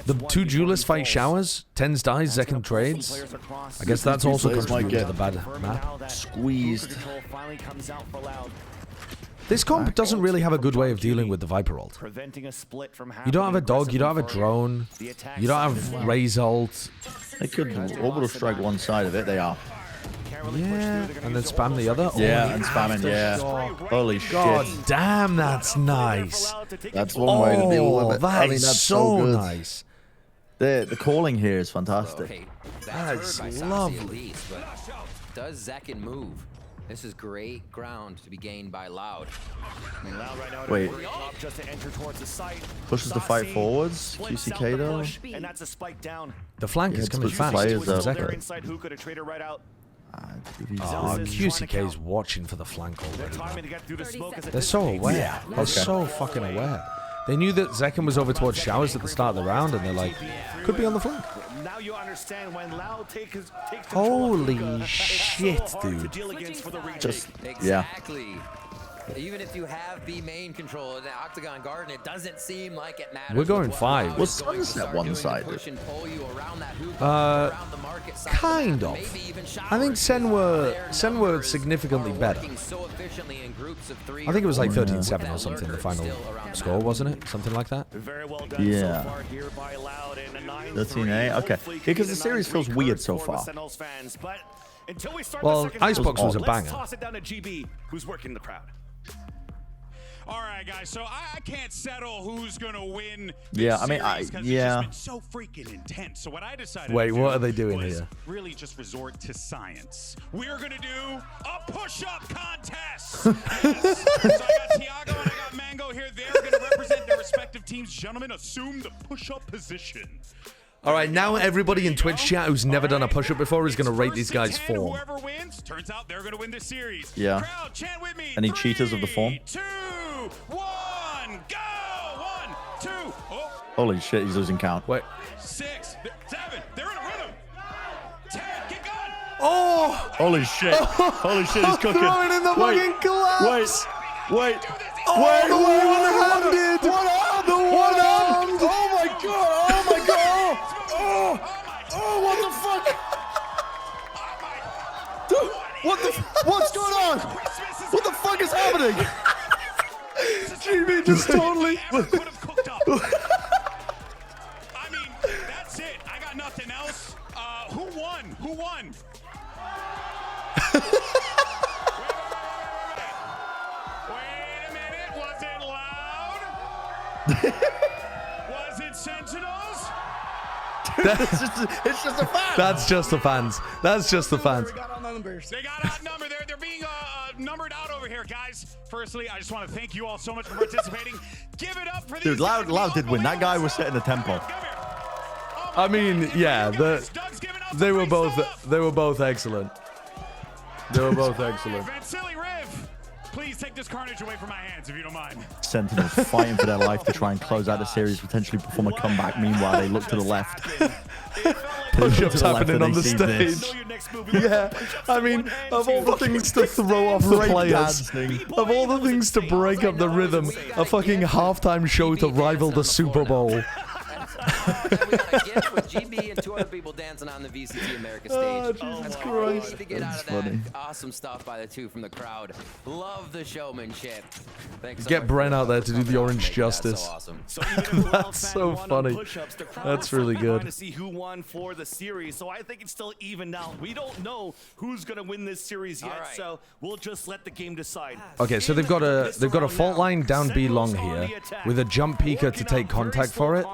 The two duelists fight Showers, Tens dies, Zekin trades. I guess that's also contributing to the bad map. Squeezed. This comp doesn't really have a good way of dealing with the Viper ult. You don't have a dog, you don't have a drone, you don't have Raze ult. They could orbital strike one side of it, they are. Yeah, and then spam the other? Yeah, and spamming, yeah. Holy God shit. damn, that's nice. That's one way to deal with it. That I mean, is that's so good. nice. The calling here is fantastic. That's lovely. Does Zekin move? This is great ground to be gained by Loud. Wait. Pushes the fight forwards. QCK though. And that's a spike down. The flank is coming fast. QCK's watching for the flank already. They're so aware. Yeah. They're so fucking aware. They knew that Zekin was over towards Showers at the start of the round, and they're like, could be on the flank. Now you understand when Loud takes Holy shit, dude. Just, exactly. Even if you have B main control in the Octagon Garden, it doesn't seem like it matters. We're going 5. Was Sunset one-sided? Kind of. I think Sen were significantly better. I think it was like 13-7 or something, the final score, wasn't it? Something like that? Yeah. 13-8, okay. Because the series feels weird so far. Well, Icebox was a banger. Toss it down to GB, who's working the crowd. All right, guys. So I can't settle who's gonna win. Yeah, I mean, yeah. It's been so freaking intense. So what I decided. Wait, to what do are they doing was here? Really, just resort to science. We're gonna do a push-up contest. Yes. So I got Tiago and I got Mango here. They're gonna represent their respective teams. Gentlemen, assume the push-up position. All right, now everybody in Twitch chat who's never done a push-up before is going to rate these guys' form. Whoever wins, turns out they're going to win this series. Yeah. Crowd, chant with me. Any cheaters of the form? 2, 1, go! 1, 2. Oh. Holy shit, he's losing count. Wait. 6, 7. They're in a rhythm. 10. Get going. Oh! Holy shit. Holy shit, he's cooking. Throw it in the fucking glass. Wait. Oh, the one-handed. The one-armed. Oh my god. Oh my god. Oh, what the fuck? Dude, what's going on? What the fuck is happening? GB just totally. I mean, that's it. I got nothing else. Who won? Who won? Wait a minute. Was it Loud? Was it Sentinels? It's just a fan. That's just the fans. That's just the fans. They got outnumbered. They're being numbered out over here, guys. Firstly, I just want to thank you all so much for participating. Give it up for these. Dude, Loud did win. That guy was setting the tempo. I mean, yeah, they were both excellent. They were both excellent. Silly Riv, please take this carnage away from my hands if you don't mind. Sentinels fighting for their life to try and close out the series, potentially perform a comeback. Meanwhile, they look to the left. Push-ups happening on the stage. Yeah, I mean, of all the things to throw off the players, of all the things to break up the rhythm, a fucking halftime show to rival the Super Bowl. We got a gift with GB and 2 other people dancing on the VCT America stage. Jesus Christ. To get out of that. Awesome stuff by the 2 from the crowd. Love the showmanship. Thanks so Get much Brent for out there to do the orange that justice. so awesome. That's so funny. That's really good. To see who won for the series, so I think it's still evened out. We don't know who's gonna win this series yet, so we'll just let the game decide. Okay, so they've got a fault line down B long here with a jump peeker to take contact for it.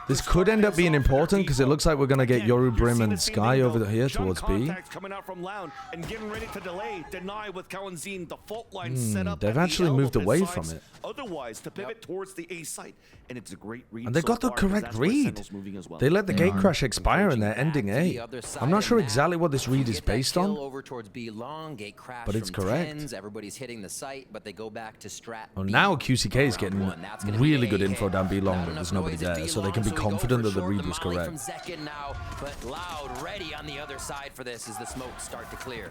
This could end up being important because it looks like we're going to get Yoru, Brim, and Sky over here towards B. Coming out from Loud and getting ready to delay, deny with Kalanzine, the fault line set up. They've actually moved away from it. Otherwise, to pivot towards the A site, and it's a great read. And they got the correct read. They let the gate crash expire and they're ending A. I'm not sure exactly what this read is based on, but it's correct. Everybody's hitting the site, but they go back to strat. Well, now QCK is getting really good info down B long, but there's nobody there, so they can be confident that the read was correct. But Loud ready on the other side for this as the smoke start to clear.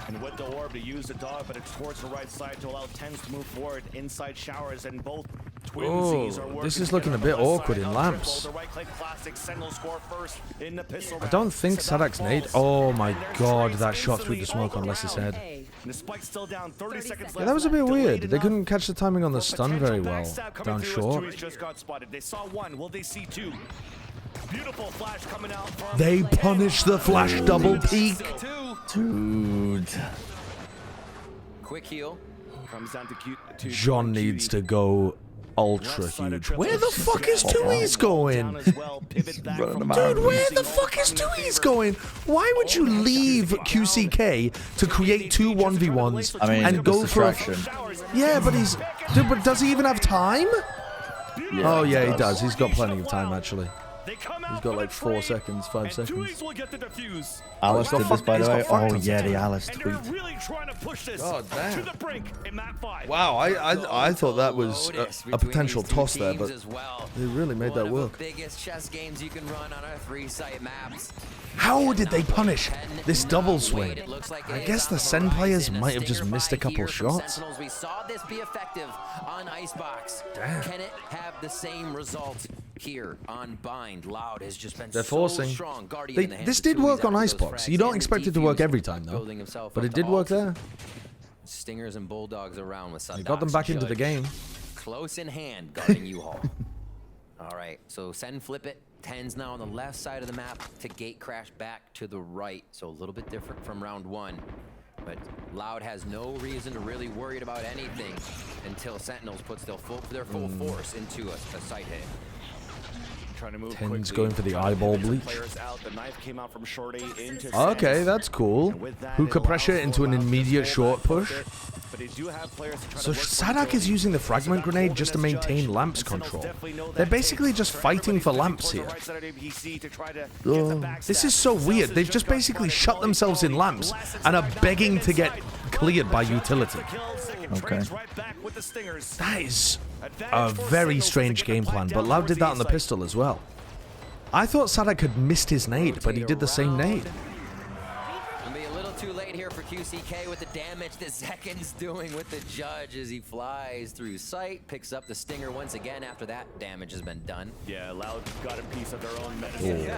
And with the orb to use the dog, but it's towards the right side to allow Tens to move forward inside showers, and both twinsies are working. This is looking a bit awkward in lamps. I don't think Sadak's nade. Oh my god, that shot through the smoke on Les's head. Yeah, that was a bit weird. They couldn't catch the timing on the stun very well down short. They saw one. Will they see 2? Beautiful flash coming out from They punished the flash double peek. Dude. Quick heal. Comes down to John needs to go ultra huge. Where the fuck is Tui's going? Dude, where the fuck is Tui's going? Why would you leave QCK to create 2 1v1s and go for a... Yeah, but he's... Dude, but does he even have time? Yeah, oh, yeah, he does. He's got plenty of time, actually. He's got like 4 seconds, 5 seconds. Alice did this, by the way. Oh, yeah, the Alice tweet. God damn. Wow, I thought that was a potential toss there, but they really made that work. Biggest chess games you can run on our 3-site maps. How did they punish this double swing? I guess the Sen players might have just missed a couple shots. We saw this be effective on Icebox. Damn. Can it have the same result here on Bind? Loud has just been They're forcing. so strong. This did work on Icebox. You don't expect it to work every time, though. But it did work there. Stingers and Bulldogs around with They got them back into the game. Close in hand, guarding U-Haul. All right, so send flip it. Tens now on the left side of the map to gate crash back to the right. So a little bit different from round 1. But Loud has no reason to really worry about anything until Sentinels puts their full force into a site hit. Trying to move Tens going for the eyeball bleach. The knife came out from Shorty into Okay, that's cool. Hookah pressure into an immediate short push. they do have players to try So to work Sadak is using the fragment grenade just to maintain Lamp's control. They're basically just fighting for Lamps here. This is so weird. They've just basically shut themselves in Lamps and are begging to get cleared by utility. Okay. That is a very strange game plan, but Loud did that on the pistol as well. I thought Sadak had missed his nade, but he did the same nade. It'll be a little too late here for QCK with the damage that Zekin's doing with the judge as he flies through sight, picks up the stinger once again after that damage has been done. Yeah, Loud got a piece of their own medicine.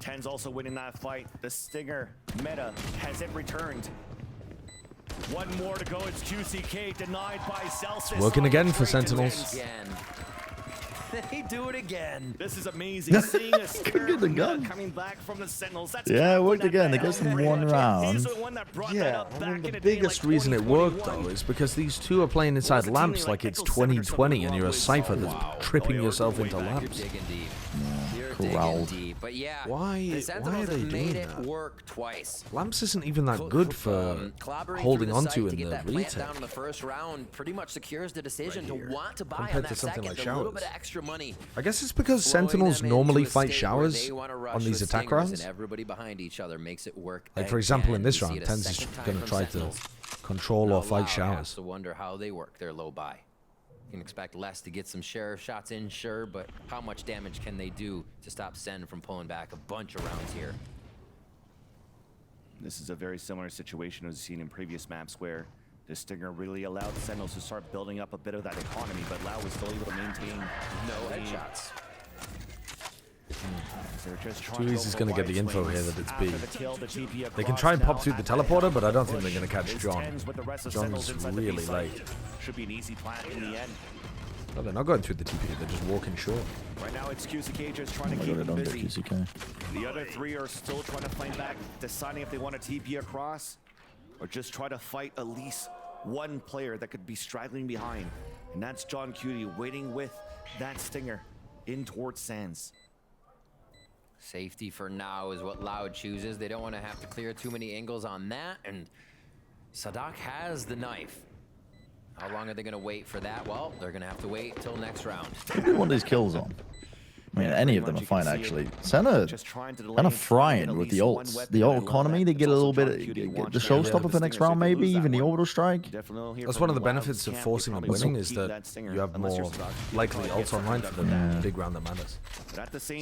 Ten's also winning that fight. The stinger meta has it returned. One more to go. It's QCK denied by Celsius. Working again for Sentinels. They do it again. This is amazing. Seeing a stinger coming back from the Sentinels. That's Yeah, it worked again. They gave them one round. Yeah, I mean, the biggest reason it worked, though, is because these two are playing inside Lamps like it's 2020 and you're a Cypher that's tripping yourself into Lamps. Corralled. But yeah, Why are they doing that? Work twice. Lamps isn't even that good for holding onto in the retake. Down in the first round pretty much secures the decision to want to buy compared on to that something second. like A little Showers. bit of extra money. I guess it's because Sentinels normally fight Showers on these attack rounds. And everybody behind each other makes it work. Like, for example, in this You see round, it a Tens is second time going to from try to Sentinels. control or fight Has Showers. to wonder how they work their low buy. You can expect less to get some sheriff shots in, sure, but how much damage can they do to stop Sen from pulling back a bunch of rounds here? This is a very similar situation as seen in previous maps where the stinger really allowed the Sentinels to start building up a bit of that economy, but Lau was still able to maintain no headshots. Juice is going to get the info here that it's B. They can try and pop through the teleporter, but I don't think they're going to catch John. John's really late. Should be an easy plan in the end. No, they're not going through the TP, they're just walking short. Right now it's QCK just trying to Oh my keep God, I them don't get busy. QCK. The other three are still trying to fight back, deciding if they want to TP across or just try to fight at least one player that could be straggling behind. And that's John Cutie waiting with that stinger in towards Sands. Safety for now is what Loud chooses. They don't want to have to clear too many angles on that, and Sadak has the knife. How long are they going to wait for that? Well, they're going to have to wait till next round. Who do you want these kills on? I mean, any of them are fine, actually. Senna kind of frying with the ults. The ult economy, they get a little bit, get the showstopper for next round, maybe, even the orbital strike. That's one of the benefits of forcing the winning, is that you have more likely ults online for the big round that matters.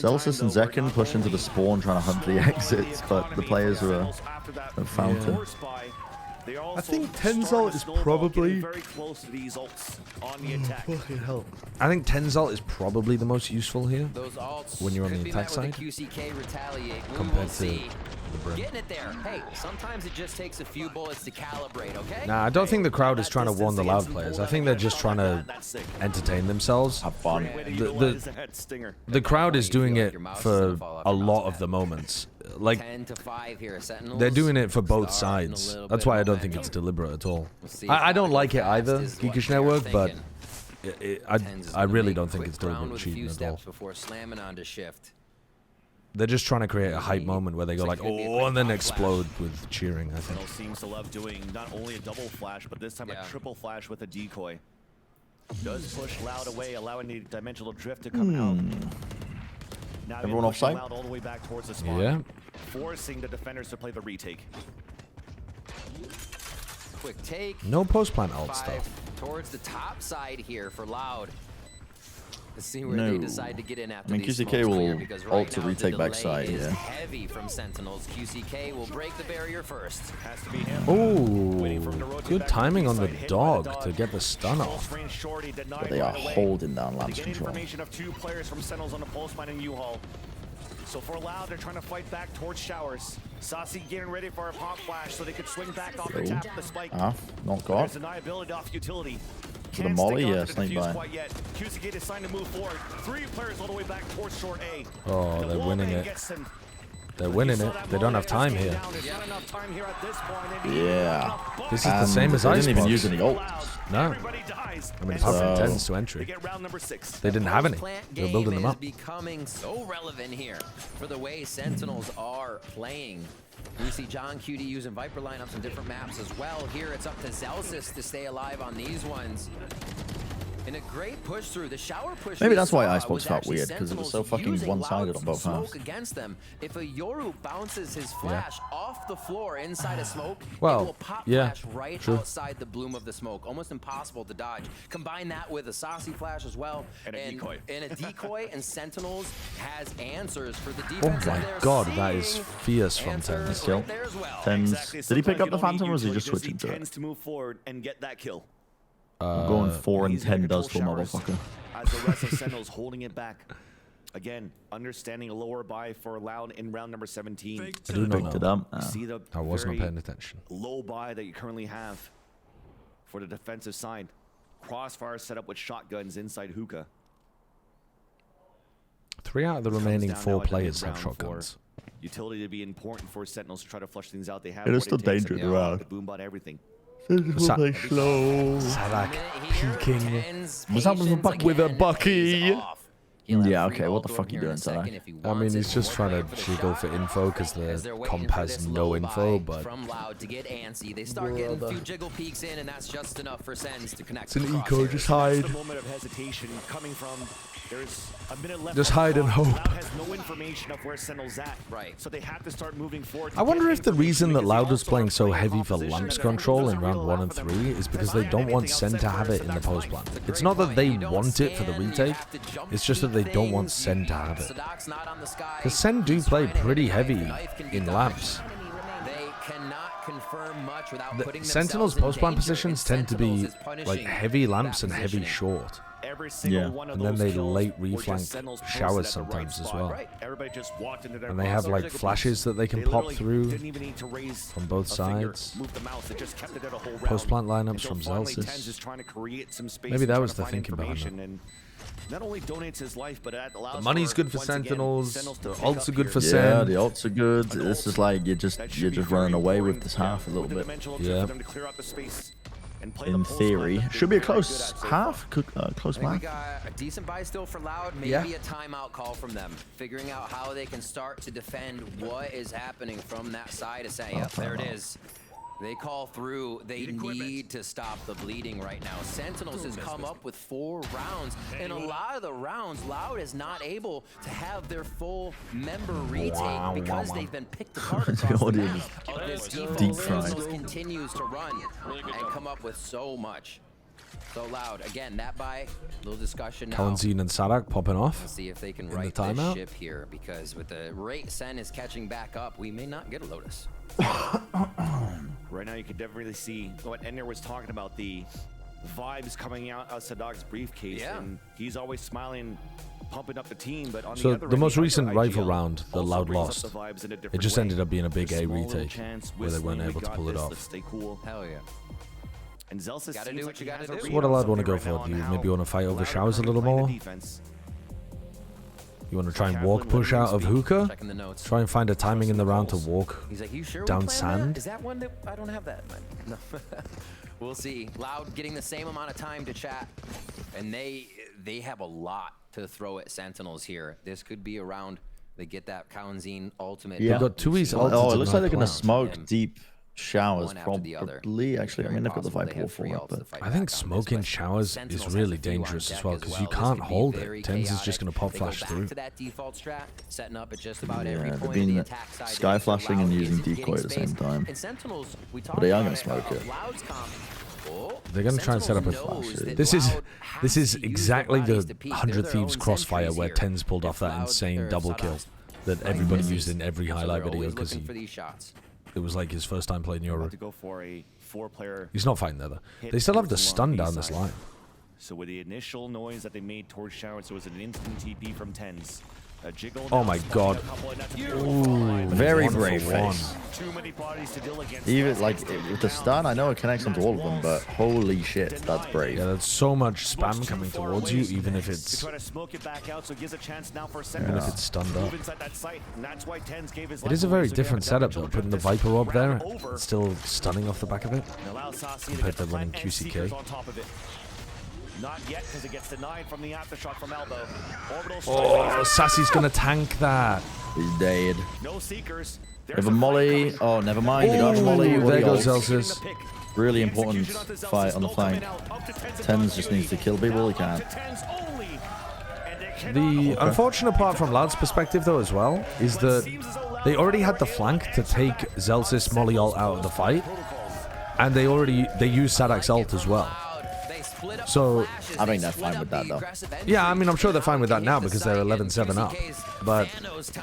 Celsius and Zekin push into the spawn trying to hunt the exits, but the players have found it. I think Tenzalt is probably... very close to these ults on the attack. I think Tenzalt is probably the most useful here Those ults when you're on could the be attack met with side. a QCK retaliate. We compared will to see. the Brim. Getting it there. Hey, sometimes it just takes a few bullets to calibrate, okay? Nah, I don't think the crowd is trying to warn the Loud players. I think they're just trying to entertain themselves. Have fun. The crowd is doing it for a lot of the moments. Like, 10 to 5 here, Sentinels. they're doing it for both sides. That's why I don't think it's deliberate at all. I don't like it either, Geekish Network, but I really don't think it's deliberate cheating at all. Before slamming onto shift. They're just trying to create a hype moment where they go like, oh, and then explode with cheering, I think. Seems to love doing not only a double flash, but this time a triple flash with a decoy. Does push Loud away, allowing the dimensional drift to come out. Now Everyone off site? Loud all the way back towards the spawn, Yeah. forcing the defenders to play the retake. Quick take. No post-plant ult 5 stuff. towards the top side here for Loud. Let's see where No. they decide to get in after I mean, these QCK smokes will clear, because ult to now the retake delay backside, is yeah. heavy from Sentinels. QCK will break the barrier first. Has to be him. Oh, good timing on the dog to get the stun off. But they are holding down Lamp's control. Information of 2 players from Sentinels on the pulse mine in U-Haul. So for Loud, they're trying to fight back towards Showers. Saucy getting ready for a pop flash so they could swing back off the tap of the spike. Not got. There's deniability off utility. To the molly, yeah, snake by. Quite yet. QCK deciding to move forward. 3 players all the way back towards short A. Oh, The they're wall winning bang it. gets him. They're winning it. They don't have time here. Yeah. This is the same as Icebox. They didn't even use any ult. No. I mean, apart from 10s to entry. They didn't have any. They were building them up. Becoming so relevant here for the way Sentinels are playing. We see John QD using Viper lineups on different maps as well. Here it's up to Zelsis to stay alive on these ones. In a great push through, the shower push. Maybe that's why Icebox felt weird, because it was so fucking one-sided on both halves. Against them. If a Yoru bounces his flash off the floor inside a smoke, well, it will pop yeah, flash right true. outside the bloom of the smoke. Almost impossible to dodge. Combine that with a saucy flash as well. And a decoy. And a decoy, and Sentinels has answers for the Oh defense. my god, that is fierce from 10. Kill. 10s. Did he pick up the Phantom, or was he just switching to it? 10s to move forward and get that kill. Going 4 and 10 does for motherfucker. As the rest of Sentinels holding it back. Again, understanding a lower buy for Loud in round number 17. I do not Picked it know. up. See the I was not very paying attention. low buy that you currently have for the defensive side. Crossfire set up with shotguns inside hookah. 3 out of the remaining Comes down 4 now, I think, players in have round 4. shotguns. Utility to be important for Sentinels to try to flush things out. They have It is what still takes, danger and in the they round. have the boombot everything. Play slow. Sadak peeking. What's happening with Bucky? With a Bucky. Yeah, okay, what the fuck are you doing, Sadak? I mean, he's just trying to jiggle for info because the comp has no info, but from Loud to get antsy, they start getting a few jiggle peeks in, and that's just enough for Sens to connect. it's an eco, just hide. Just a moment of hesitation coming from. There's a minute left. Just hide and hope. Loud has no information of where Sentinel's at. Right. So they have to start moving forward. I wonder if the reason that Loud was playing so heavy for lamps control in round 1 and 3 is because they don't want Sen to have it in the post plan. It's not that they want it for the retake, it's just that they don't want Sen to have it. Because Sen do play pretty heavy in lamps. They cannot confirm much without putting Sentinels post plan positions tend to be like heavy lamps and heavy short. Yeah. And then they late reflank showers sometimes as well. And they have like flashes that they can pop through from both sides. Post plant lineups from Zelsis. Maybe that was the thinking behind it. Not only donates his life, but it allows The money's good for Sentinels. The ults are good for Sen. Yeah, the ults are good. This is like you're just running away with this half a little bit. Yeah. In theory, should be a close half, close We match. got a decent buy still for Loud, maybe a timeout call from them, figuring out how they can start to defend what is happening from that side of saying, yep, there it is. They call through. They need to stop the bleeding right now. Sentinels has come up with 4 rounds, and a lot of the rounds, Loud is not able to have their full member retake because they've been picked apart across the map. Of this deep Sentinels continues to run and come up with so much. So Loud, again, that buy, little discussion now. Kalanzine and Sadak popping off. Let's see if they can in right the this timeout. ship here, because with the rate Sen is catching back up, we may not get a Lotus. Right now, you can definitely see what Ender was talking about, the vibes coming out of Sadak's briefcase. Yeah. And he's always smiling, pumping up the team. But on So the other the end, most the recent IGL rifle round, the also Loud brings up lost. the vibes in a It different just way. ended up being a big A Small little retake chance, where they weren't whistling, able we to got pull it this, off. let's stay cool. Hell yeah. And Zelsis Gotta seems do like what you he gotta has a do. read So what do on Loud want to something go right for? now Do you on maybe how want to fight over Loud showers a currently little playing more? the defense. You want to try and walk push out of hookah? Checking the notes. Try and find a timing in the round to walk He's like, you sure down we're playing sand? that? Is that one that I don't have that? No. We'll see. Loud getting the same amount of time to chat, and they have a lot to throw at Sentinels here. This could be a round they get that Kalanzine ultimate. Yeah. They've got 2 E's ulted. Oh, it to looks like they're gonna knock smoke Him. deep showers, One after the other. probably. Actually, I mean, they've got the Very Viper possible they Wall have for three it, ults to but fight I think back on, smoking but showers Sentinels is has really a few on dangerous as deck well because you This can't could be hold very it. Tens is just chaotic. going to pop They go flash back through. to that default strat, setting up at just about Yeah, every they've point been of the attack side. sky flashing and Loud using isn't decoy at the getting same space. time. And Sentinels, we But they are talked gonna about smoke it. Loud's comp. Oh, They're going to try and set up a Sentinels knows that This is Loud has this is to use exactly their the bodies to peak. They're 100 their Thieves own crossfire sentries where here. Tens pulled off If that Loud insane or double kill Sadak's that right everybody misses. used in every So highlight they're video always because looking for these shots. it was like his first time playing Euro. About to go for a 4-player. He's not fighting there though. hit They still have towards the the stun long down B this side. line. So with the initial noise that they made towards showers, so it was an instant TP from Tens. Oh my god. Ooh, very brave face. Too many bodies to deal against. Even like with the stun, I know it connects onto all of them, but holy shit, that's brave. Yeah, that's so much spam coming towards you, even if it's stunned up. It is a very different setup though, putting the Viper orb there, still stunning off the back of it, compared to running QCK. Not yet, because it gets denied from the aftershock from Elbow. Oh, Sassy's gonna tank that. He's dead. No seekers. They have a molly. Oh, never mind. They got a molly. There goes Zelsis. Really important fight on the flank. Tens just needs to kill people. He can't. The unfortunate part from Loud's perspective, though, as well, is that they already had the flank to take Zelsis molly ult out of the fight, and they used Sadak's ult as well. So I mean, they're fine with that, though. Yeah, I mean, I'm sure they're fine with that now because they're 11-7 up. But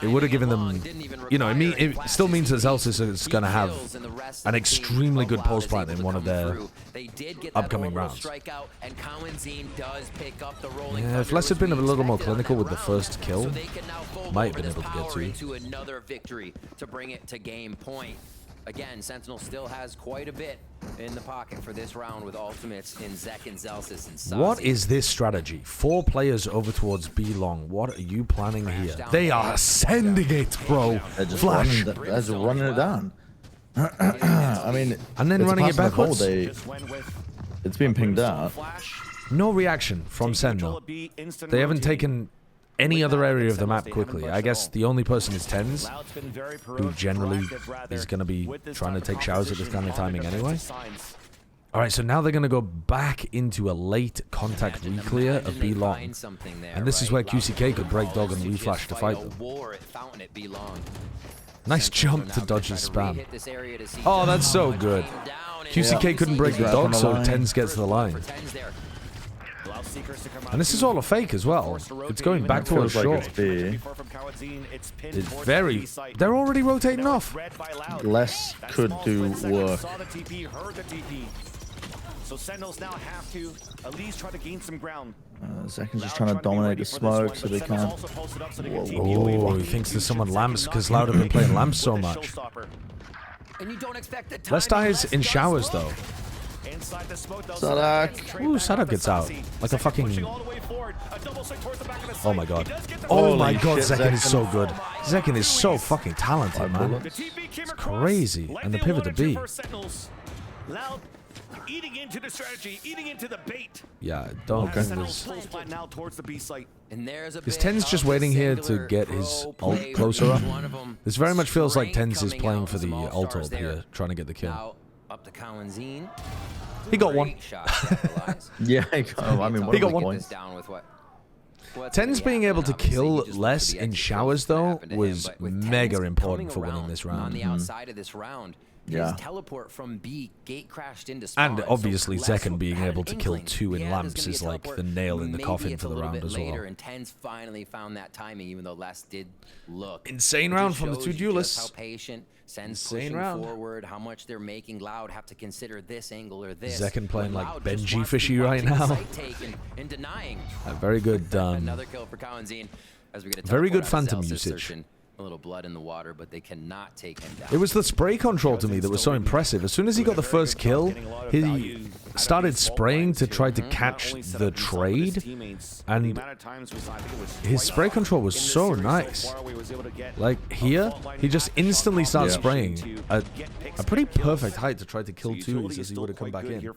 it would have given them, you know, it still means that Zelsis is going to have an extremely good pulse plant in one of their upcoming rounds. Yeah, if Les had been a little more clinical with the first kill, might have been able to get to another victory to bring it to game point. Again, Sentinel still has quite a bit in the pocket for this round with ultimates in Zek and Zelsis and Sazi. What is this strategy? 4 players over towards B long. What are you planning here? They are sending it, bro. They're just Flash. running it down. I mean, and then running it backwards. It's been pinged out. No reaction from Sentinel. They haven't taken any other area of the map quickly. I guess the only person is Tens, who generally is going to be trying to take showers at this kind of timing anyway. Alright, so now they're going to go back into a late contact re-clear of B long. And this is where QCK could break dog and reflash to fight them. Nice jump to dodge his spam. Oh, that's so good. QCK couldn't break the dog, so Tens gets the line. And this is all a fake as well. It's going back towards short. It's very... They're already rotating off. Less could do work. So Sentinels now have to at least try to gain some ground. Zek's just trying to dominate the smoke so they can't. Oh, he thinks there's someone lamps because Loud have been playing lamps so much. Let's dies in showers though. Sadak. Ooh, Sadak gets out. Like a fucking... Oh my god. Oh my god, Zekin is so good. Zekin is so fucking talented, man. It's crazy. And the pivot to B. Loud eating into the strategy, eating into the bait. Yeah, don't get this. Is Tens just waiting here to get his ult closer up? This very much feels like Tens is playing for the ult orb here, trying to get the kill. Up to Kawanzine. He got one. Yeah, he got one. Tens being able to kill less in showers though was mega important for winning this round. On the outside of this round. His teleport from B gate crashed into spawn. And obviously Zekin being able to kill 2 in lamps is like the nail in the coffin for the round as well. And Tens finally found that timing, even though Les did look. Insane round from the 2 duelists. How patient Sen's pushing forward, how much they're making. Loud have to consider this angle or this. Zekin playing like Benji Fishy right now. Very good. Another kill for Kawanzine as we get a very good phantom usage. A little blood in the water, but they cannot take him down. It was the spray control to me that was so impressive. As soon as he got the first kill, he started spraying to try to catch the trade, and his spray control was so nice. Like here, he just instantly starts spraying at a pretty perfect height to try to kill 2 as he would have come back in.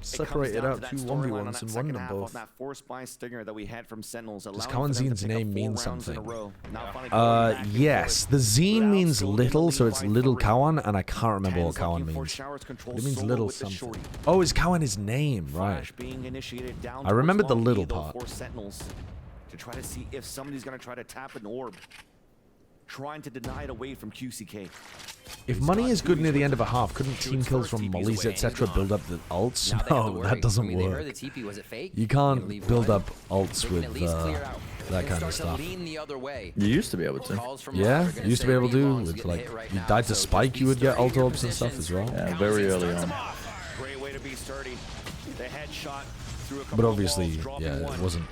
Separated out 2 1v1s and won them both. Does Kawanzine's name mean something? Yes, the Zine means little, so it's Little Kawan, and I can't remember what Kawan means. It means little something. Oh, is Kawan his name? Right. I remembered the little part. To try to see if somebody's going to try to tap an orb. Trying to deny it away from QCK. If money is good near the end of a half, couldn't team kills from mollies, etc. build up the ults? No, that doesn't work. You can't build up ults with that kind of stuff. You used to be able to. Yeah, you used to be able to. With like, you died to Spike, you would get ult orbs and stuff as well. Yeah, very early on. Great way to be sturdy. The headshot through a but obviously, yeah, it wasn't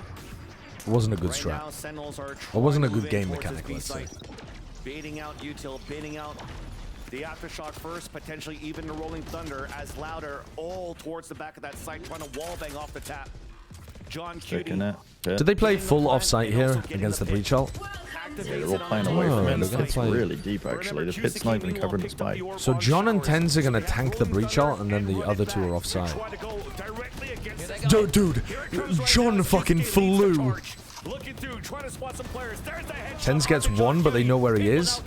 wasn't a good Right now, strat. Sentinels are It wasn't a trying to good game move in mechanic, towards let's this say. B site. Baiting out Util, baiting out the Aftershock first, potentially even the Rolling Thunder as Louder all towards the back of that site, trying to wallbang off the tap. John Cutie. Did they play full offsite here against the breach ult? Yeah, they're all playing away from it. they're gonna It's play- really deep, actually. The pit's not even covering the spike. So John and Tens are gonna tank the breach ult, and then the other two are offside. Dude, John fucking flew. Tens gets one, but they know where he is.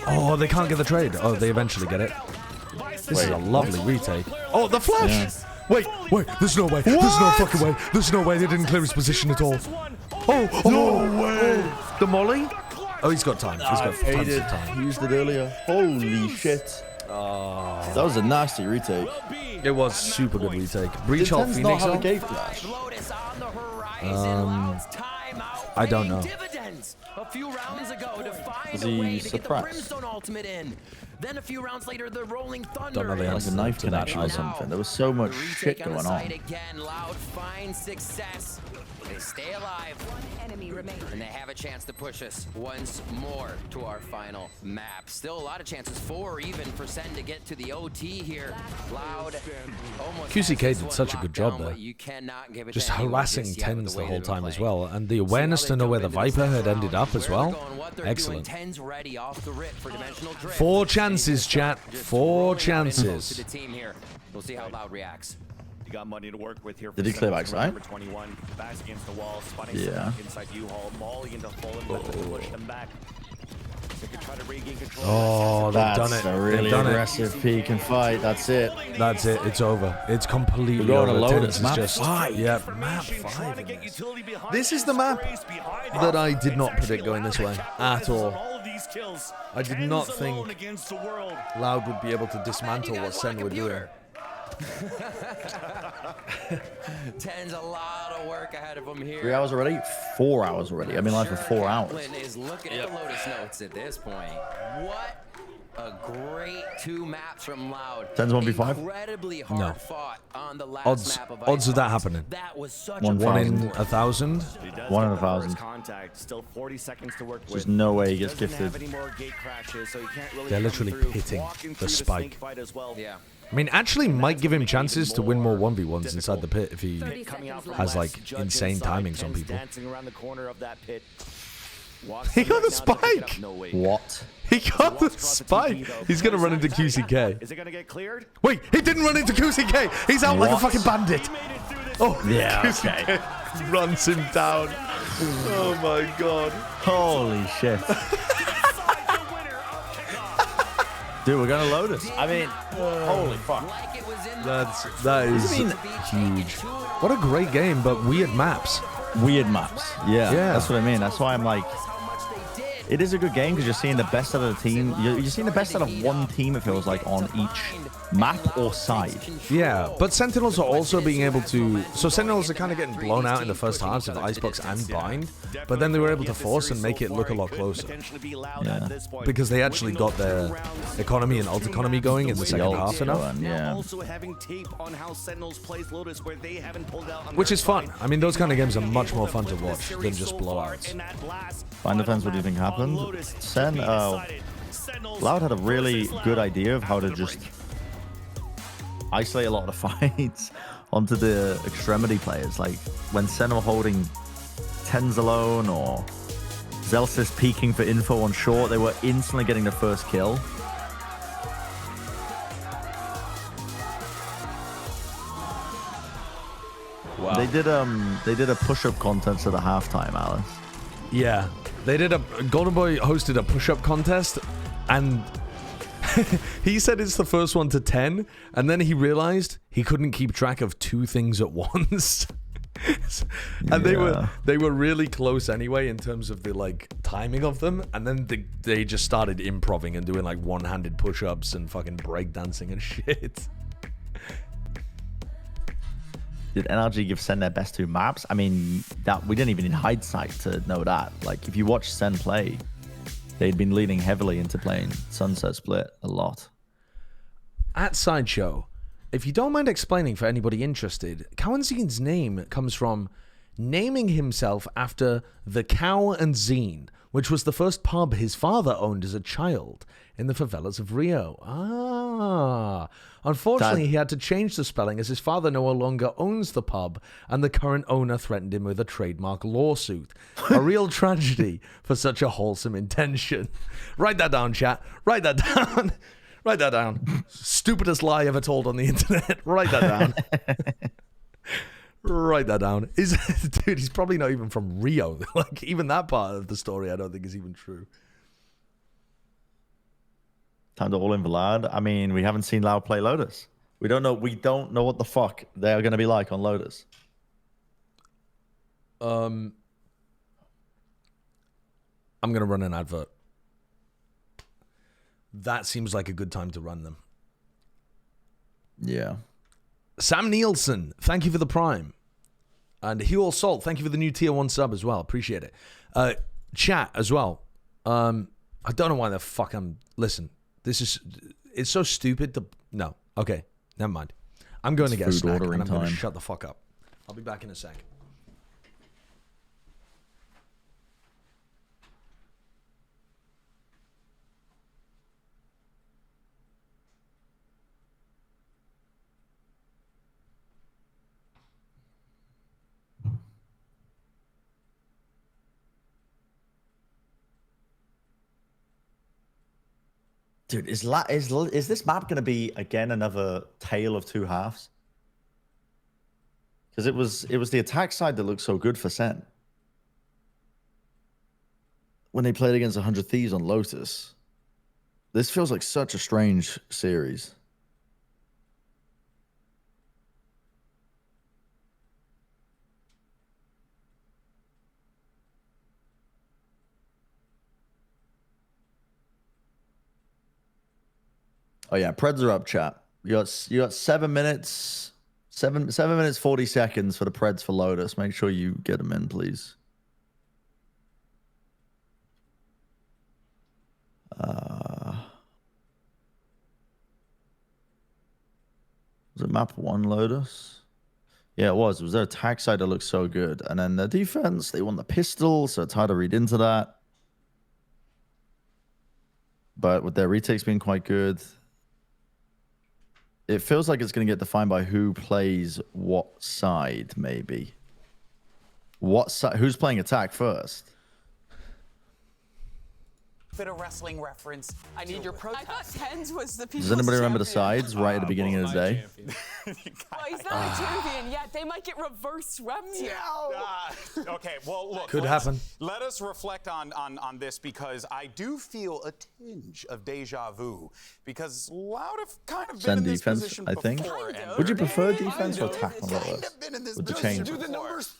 Oh, they can't get the trade. Oh, they eventually get it. This is a lovely retake. Oh, the flash! Yeah. Wait, there's no way. There's no fucking way. There's no way they didn't clear his position at all. Oh, no way. The molly? Oh, he's got time. He's got tons of time. He used it earlier. Holy shit. That was a nasty retake. It was super good retake. Breach Did ult Tens not Phoenix have a ult? gate flash? I don't know. A few rounds ago to find Is a way he to get the suppressed? Brimstone ultimate in. Then a few rounds later, the Rolling Thunder. Don't know the Like answer a knife to that. connection or something. There was so much shit Retake on the going on. side again. Loud finds success. They stay alive. Enemy remaining. And they have a chance to push us once more to our final map. Still a lot of chances, 4 even for Sen to get to the OT here. Loud. Almost QCK did such a good job there. you cannot give it Just to anyone harassing just yet with Tens the the way whole they're time as playing. well. And the awareness to know where the Viper had ended up as well. Excellent. Tens ready off the rip for dimensional drift. 4 chances, chat. 4 chances. To the team here. We'll see how Loud reacts. You got money to work with here. Did he clear backside? Number 21, back against the wall, spotting Yeah. inside U-Haul, mauling into Fallen, but to push them back. They could try to regain control. Oh, they've done That's it. a really They've done aggressive peek and fight. That's it. That's it. It's over. It's completely We're going to over. Lotus. Tens is Map just 5. Yeah, map 5 in this. This is the map that I did not predict going this way at all. I did not think Loud would be able to dismantle what Sen were doing. Tens a lot of work ahead of him here. 3 hours already? 4 hours already. I've been live for 4 hours. Flynn is looking at the Lotus notes at this point. What a great 2 maps from Loud. Tens 1v5? Incredibly hard No. fought on the last Odds map of of that Icebox. happening. That was such One a 1 in 1,000. 1 in 1,000. Contact, still 40 seconds to work with. There's no way he gets Doesn't have gifted. any more gate crashes, so he can't really They're come literally through, pitting walking the through spike. snake fight as well. Yeah. I mean, actually might give him chances to win more 1v1s inside the pit if he Coming out from has, west, like, Judge insane inside, timings on Tens people. dancing around the corner of that pit. Walks He in got right the now to pick it up. spike. No way. What? He got the spike. He's going to run into QCK. Is it gonna get cleared? Wait, he didn't run into QCK. He's out like a What? fucking bandit. Oh, Yeah, QCK runs him down. Oh my god. Holy shit. Dude, we're going to Lotus. I mean, holy fuck. That is huge. What a great game, but weird maps. Weird maps. Yeah, Yeah. that's what I mean. That's why I'm like, it is a good game because you're seeing the best out of the team. You're seeing the best out of one team, it feels like, on each map or side. Yeah, but Sentinels are also being able to... So Sentinels are kind of getting blown out in the first halves of Icebox and Bind, but then they were able to force and make it look a lot closer. Yeah. Because they actually got their economy and ult economy going in the second ult's half enough. going, yeah. Also having tape on how Sentinels plays Lotus, where they haven't pulled out on Which their is fun. side. I mean, those kind of games are much more fun to watch than just blowouts. Fine defense, what do you think happened? Sen, Loud had a really good idea of how to just isolate a lot of fights onto the extremity players. Like when Sen were holding Tens alone or Zelsis peeking for info on short, they were instantly getting the first kill. Wow. They did a push-up contest at the halftime, Alice. Yeah, they did Golden Boy hosted a push-up contest, and he said it's the first one to 10, and then he realized he couldn't keep track of 2 things at once. And they were really close anyway in terms of the like timing of them, and then they just started improving and doing like one-handed push-ups and fucking breakdancing and shit. Did NRG give Sen their best 2 maps? I mean, that we didn't even need hindsight to know that. Like, if you watch Sen play, they'd been leaning heavily into playing Sunset Split a lot. At Sideshow, if you don't mind explaining for anybody interested, Kawanzin's name comes from naming himself after the Cow and Zine, which was the first pub his father owned as a child in the favelas of Rio. Unfortunately, he had to change the spelling as his father no longer owns the pub, and the current owner threatened him with a trademark lawsuit. A real tragedy for such a wholesome intention. Write that down, chat. Write that down. Write that down. Stupidest lie ever told on the internet. Write that down. Write that down. Dude, he's probably not even from Rio. Like, even that part of the story I don't think is even true. Time to all in Vlad. I mean, we haven't seen Loud play Lotus. We don't know what the fuck they are going to be like on Lotus. I'm going to run an advert. That seems like a good time to run them. Yeah. Sam Nielsen, thank you for the Prime. And Hugh Salt, thank you for the new tier 1 sub as well. Appreciate it. Chat as well. I don't know why the fuck I'm... Listen, it's so stupid to... No. Okay. Never mind. I'm going to get a snack and I'm going to shut the fuck up. I'll be back in a sec. Dude, is this map going to be, again, another tale of two halves? Because it was the attack side that looked so good for Sen. When they played against 100 Thieves on Lotus. This feels like such a strange series. Oh yeah, Preds are up, chat. You got 7 minutes, 7 minutes 40 seconds for the Preds for Lotus. Make sure you get them in, please. Was it map 1 Lotus? Yeah, it was. It was their attack side that looked so good, and then their defense, they won the pistol, so it's hard to read into that. But with their retakes being quite good. It feels like it's going to get defined by who plays what side, maybe. What side? Who's playing attack first? Bit of wrestling reference. I need your protest. I thought Tens was the people's Does anybody remember the champion. sides right at the beginning of the day? Well, he's not a champion yet. They might get reverse swept here. Okay, well, look. Could happen. Let us reflect on this, because I do feel a tinge of deja vu. Because Loud have kind of been in this defense, position I think. before. Would you prefer defense or attack on Lotus? With the change. Do the numbers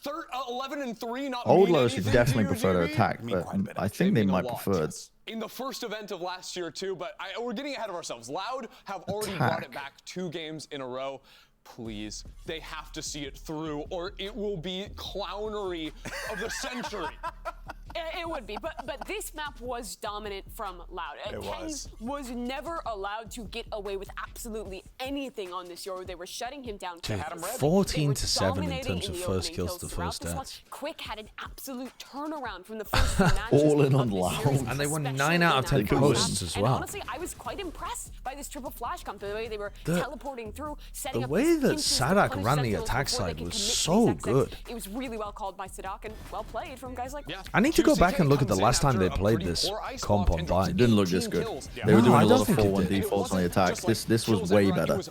11 and 3 not Old mean Lotus would anything definitely to you, prefer to JB? attack, but I think they might prefer In the first event of last year, too, but we're getting ahead of ourselves. Loud have already Attack. brought it back 2 games in a row. Please, they have to see it through, or it will be clownery of the century. It would be, but this map was dominant from Loud. Tens was never allowed to get away with absolutely anything on this Euro. They were shutting him down. 14-7 in terms of first kills to first deaths. Quick had an absolute turnaround from the first 2 matches. All in on Loud. And they won 9 out of 10 posts as well. And honestly, I was quite impressed by this triple flash comp, the way they were teleporting through, setting the up way these that hinges to Sadak punish ran the Sentinels attack before they side can was commit to so these XX. good. It was really well called by Sadak and well played from guys like I need to go back and look at the last time they played this comp on Bind. It didn't look this good. They were doing a lot of 4-1 defaults on the attacks. This was way better.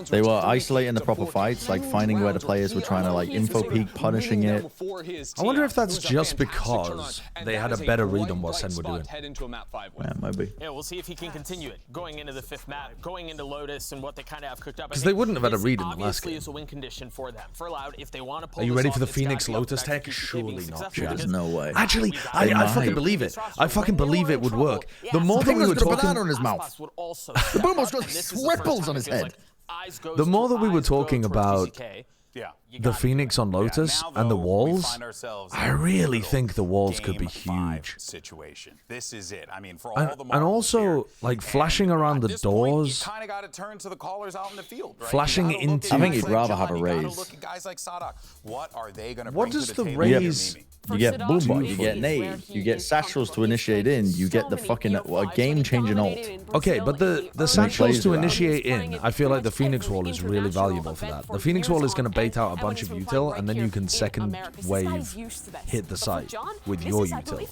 They were isolating the proper fights, like finding where the players were trying to like info peek, punishing it. I wonder if that's just because they had a better read on what Sen were doing. Yeah, might be. Yeah, we'll see if he can continue it going into the 5th map, going into Lotus, and what they kind of have cooked up. Because they wouldn't have had a read in the last game. Obviously, is a win condition for them. For Loud, if they want to pull Are you this ready off, for the it's gotta Phoenix be off Lotus the back tech? of PCK Surely being not, successful, There's no way. Actually, I fucking believe it. I fucking believe it would work. The more that we were talking, banana in his mouth. The Boombo's got ripples on his head. The more that we were talking about the Phoenix on Lotus and the walls, I really think the walls could be huge. Situation. This is it. I mean, for all the and also, like, flashing around the doors. You kind of got to turn to the callers out in the field, right? Flashing into. I think you'd rather have a raise. Look at guys like Sadak. What are they going to What bring does to the the table? raise? You get Boombox, you get nade, you get satchels to initiate in, you get the fucking game-changing ult. Okay, but the satchels to initiate in, I feel like the Phoenix Wall is really valuable for that. The Phoenix Wall is going to bait out a bunch of util, and then you can second wave hit the site with your util.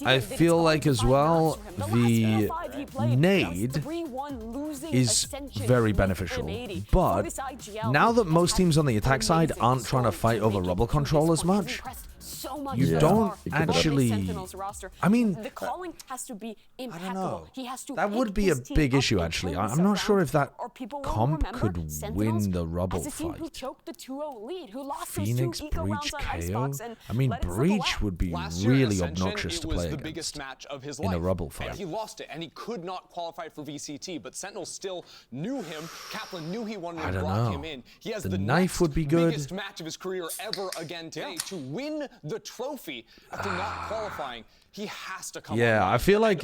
I feel like as well, the nade is very beneficial, but now that most teams on the attack side aren't trying to fight over rubble control as much, you don't actually. I mean, the calling has to be impeccable. He has to that would be a big issue, actually. I'm not sure if that comp could win the rubble fight. Phoenix, Breach, KO. I mean, Breach would be really obnoxious to play against in a rubble fight. And he lost it, and he could not qualify for VCT, but Sentinels still knew him. Kaplan knew he wanted to block him in. He has the knife would be good. Biggest match of his career ever again today to win the trophy after not qualifying. He has to come Yeah, on. I feel like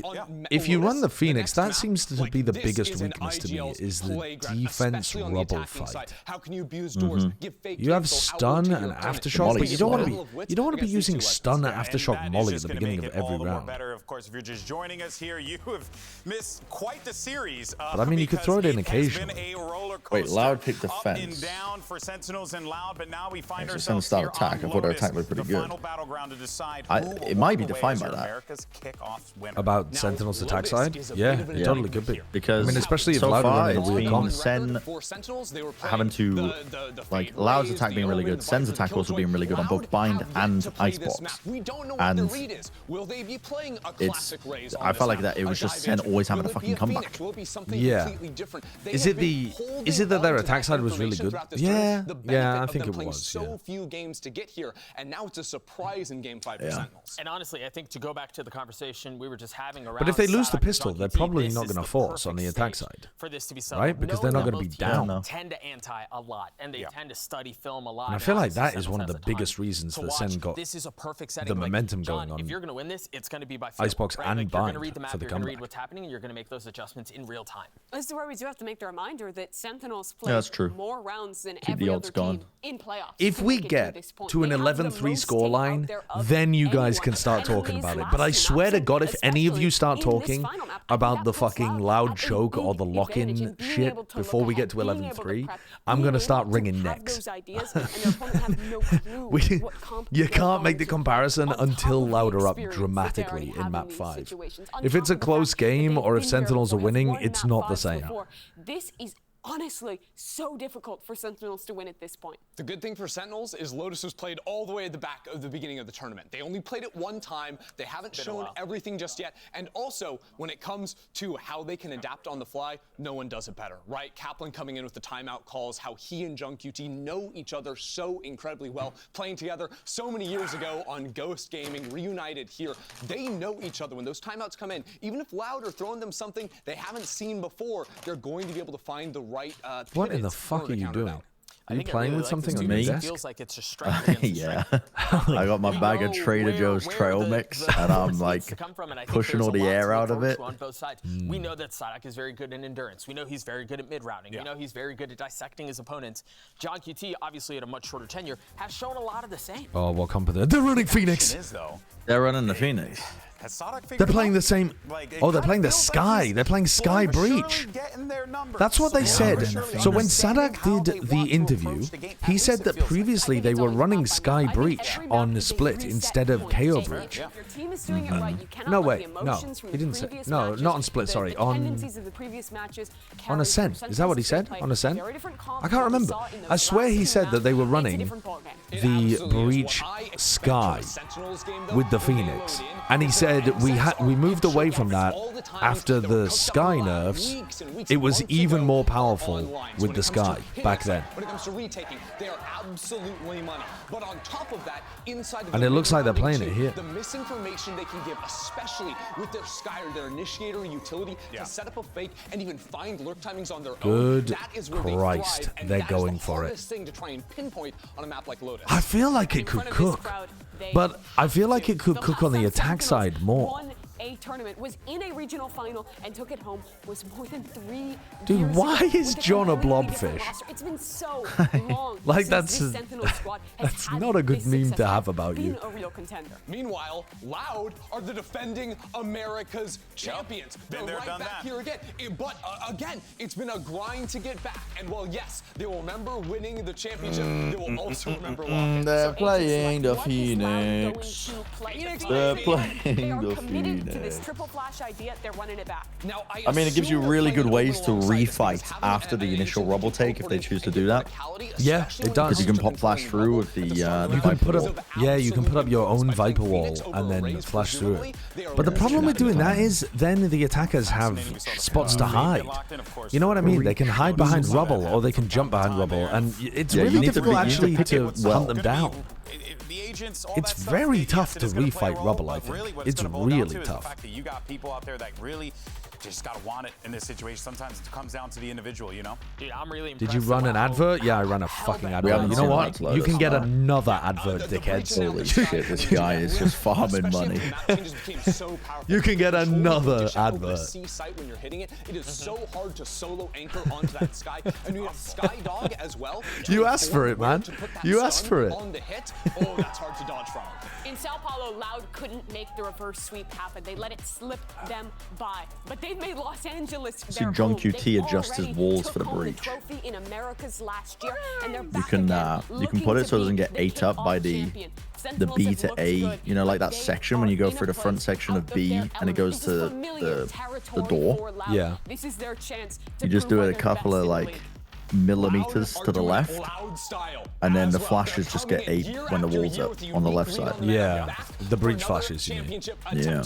if you run the Phoenix, that map, seems to be the biggest weakness to me, is the defense rubble fight. How can you abuse doors, give fake You have info, stun and aftershock, but you don't want to be using stun and aftershock molly at the beginning of every round. Better, of course, if you're just joining us here, you have missed quite the series. But I mean, you could throw it in occasionally. Wait, Loud picked Up defense. and down for Sentinels and Loud, but now we find It's a ourselves start here attack. on I thought our Lotus, attack was pretty the good. final battleground to decide It might be defined by that. America's kickoff winner. About Sentinel's attack side? Yeah, it totally could be. Because I mean, especially if so Loud far running a it's weird been comp. Sen having to, like, Loud's attack being really good, Sen's attack also being really good on both Bind and Icebox. And it's, I felt like that it was just Sen always having a fucking comeback. Yeah. Is it that their attack side was really good? Yeah, I think it was. So few games to get here, and now it's a surprise in Game 5 for Sentinels. And honestly, I think to go back to the conversation we were just having around. But if they lose the Sadak and pistol, John they're QT, probably this not is going to the force on the perfect attack stage side. for this to be Right? Because they're not going to be down. Tend to anti a lot, and they tend to study film a lot. And I feel like that is one of the biggest reasons that Sen got This is a perfect setting. the momentum John, going on. If you're going to win this, it's going to be by film, Icebox right? and Like, you're going Bind to read the map, for the you're going to read comeback. what's happening, and you're going to make those adjustments in real time. This is where we do have to make the reminder that Sentinels Yeah, that's play true. more rounds than Keep every the other odds going. team in playoffs. If we get to an 11-3 scoreline, then you guys can start talking about it. But I swear to God, if any of you start talking about the fucking Loud choke or the lock-in shit before we get to 11-3, I'm going to start wringing necks. You can't make the comparison until Loud are up dramatically in map 5. If it's a close game or if Sentinels are winning, it's not the same. This is honestly so difficult for Sentinels to win at this point. The good thing for Sentinels is Lotus was played all the way at the back of the beginning of the tournament. They only played it one time. They haven't shown everything just yet. And also, when it comes to how they can adapt on the fly, no one does it better, right? Kaplan coming in with the timeout calls, how he and John QT know each other so incredibly well, playing together so many years ago on Ghost Gaming, reunited here. They know each other. When those timeouts come in, even if Loud are throwing them something they haven't seen before, they're going to be able to find the right What in the fuck are you doing? Are you playing with something on me? your desk? Feels like it's just strength against Yeah. I got my bag of Trader Joe's trail mix, and I'm like pushing all the air out of it. On both sides. We know that Sadak is very good in endurance. We know he's very good at mid-routing. We know he's very good at dissecting his opponents. John QT, obviously at a much shorter tenure, has shown a lot of the same. Oh, what comp are they? They're running Phoenix. They're running the Phoenix. They're playing the same. Oh, they're playing the Sky. They're playing Sky Breach. That's what they said. So when Sadak did the interview, he said that previously they were running Sky Breach on Split instead of KO Breach. No, wait. No, he didn't say. No, not on Split. Sorry, on Ascent. Is that what he said? On Ascent? I can't remember. I swear he said that they were running the Breach Sky with the Phoenix, and he said said we moved away from that after the Sky nerfs. It was even more powerful with the Sky back then. When it comes to retaking, they are absolutely money. But on top of that, inside of And it looks like they're playing it here. The misinformation they can give, especially with their Sky or their initiator utility to set up a fake and even find lurk timings on their own. Good That is where Christ, they thrive, and they're that is going the for it. hardest thing to try and pinpoint on a map like Lotus. I feel like it could cook, but I feel like it could cook on the attack side more. Won a tournament, was in a regional final, and took it home. Was more than 3 Dude, years why ago is with a John a completely different blobfish? roster. It's been so long Like, since that's this a- Sentinel squad has That's had not a good this meme to success, have about been you. a real contender. Meanwhile, Loud are the defending America's champions. They're there, right done back that. here again. But again, it's been a grind to get back. And while yes, they will remember winning the championship, they will also remember losing. They're playing the Phoenix. They're playing They are the committed to this Phoenix. triple flash idea. They're running it back. Now, I mean, it gives you really good ways to refight after the initial rubble take if they choose to do that. Yeah, it does. Because you can pop flash through with the You can put up, yeah, you can put up your own Viper wall and then flash through it. But the problem with doing that is then the attackers have spots to hide. You know what I mean? They can hide behind rubble or they can jump behind rubble, and it's Yeah, you really need to difficult be- you need to actually pick to it well. hunt them down. It's very tough to refight rubble, I think. It's really tough. The fact that you got people out there that really just gotta want it in this situation. Sometimes it comes down to the individual, you know? Dude, I'm really Did you run an advert? Yeah, I ran a fucking advert. haven't You know seen what? that, You can get Lotus. another advert, dickheads. Holy shit, this guy is just farming money. You can get another advert. C site when you're hitting it. It is so hard to solo anchor onto that Sky, and you have Sky Dog as well. You asked for it, man. You asked for it. On the hit. Oh, that's hard to dodge from. In Sao Paulo, Loud couldn't make the reverse sweep happen. They let it slip them by. But they've made Los Angeles See their John home. QT They adjust his already walls took for the home breach. trophy in America's last year, and they're You back can again, put it so it doesn't looking to get be ate up by the champion. B Sentinels to have looked A, good, you know, like but that they section when you go are through the in a front place section of out B their and it element. goes This is to familiar the territory door. for Loud. Yeah. This is their chance to You just prove do why it a they're couple best of in the like league. millimeters to the left, and then the flashes just get ate when the wall's up on the left side. Yeah, the breach flashes, you mean. Yeah.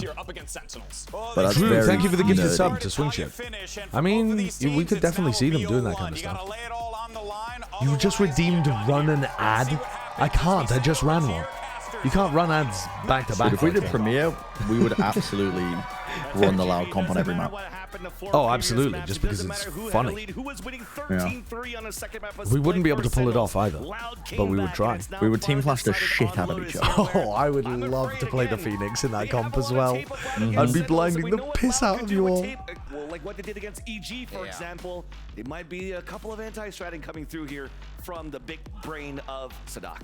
Well, But that's Drew, very thank you for the gifted nerdy. sub to Swing Ship. I mean, we could definitely see them doing that kind of stuff. You just redeemed run an ad? I can't, I just ran one. You can't run ads back to back. Dude, if we like did that. Premiere, we would absolutely run the Loud comp on every map. Oh, absolutely, just because it's funny. We wouldn't be able to pull it off either, but we would try. We would team flash the shit out of each other. Oh, I would love to play the Phoenix in that comp as well. I'd be blinding the piss out of you all. Well, like what they did against EG, for example, it might be a couple of anti-stratting coming through here from the big brain of Sadak.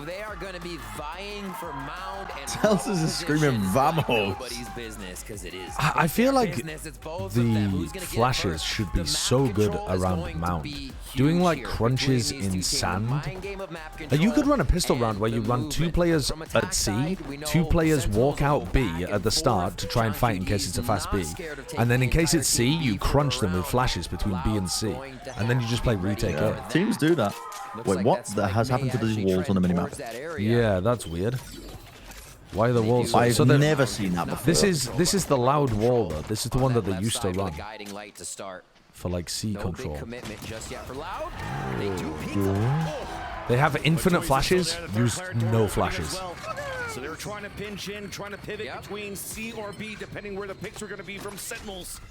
They are going to be vying for mound and Telsus is screaming vamos. Nobody's business because it is. I feel like business. It's both of them. Who's the gonna get flashes first? should be The map so good control is around going to mount. be Doing huge like here crunches between these in two teams. sand. Mind game of map Like you control could run a pistol round and where you the run 2 movement. players From at attack C, side, we know 2 players Sentinels walk will out go B back at and the start forth. to try and fight in case it's a fast B. Not scared of And then in taking case the it's C, entire you QB crunch them with around. flashes between B and C. Going to And then you just play have to be retake ready. A. Yeah, teams do that. Looks Wait, like what that's the like has may happened to these actually walls on the trend minimap? towards that area. Yeah, that's weird. Why are the walls? I've so they're- never seen that before. This is the Loud wall though. This is the one that they Left used to side with run a guiding light to start. for like C No control. big commitment just yet for Loud. They do peek them. They have infinite flashes. Use no flashes. So they're trying to pinch in, trying to pivot between C or B, depending where the picks are going to be from Sentinels.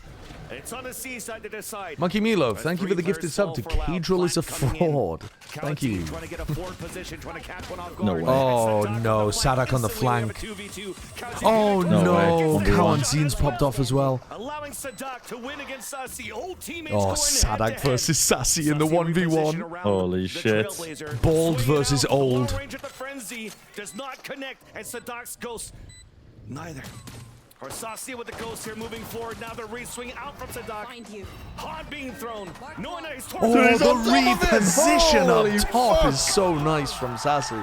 It's on the C side to decide. Monkey Milo, thank you for the gifted sub to Cathedral is a fraud. Thank you. Trying to get a forward position, trying to catch one off No guard. way. Oh no, Sadak on the flank. 2v2. Oh No no, way. Kawanzin's popped off as well. Allowing Sadak to win against Sassy. Whole teammates Oh, going Sadak head-to-head. versus Sassy in the Sassy 1v1. repositioned around Holy the shit. Trailblazer. Bald Swinging versus out, the long old. range of the frenzy does not connect, and Sadak's ghost neither. Or Sassy with the ghost here moving forward. Now the re-swing out from Sadak. Han being thrown. No one is towards Oh, he's the on top of it. reposition Holy up top fuck. is so nice from Sassy.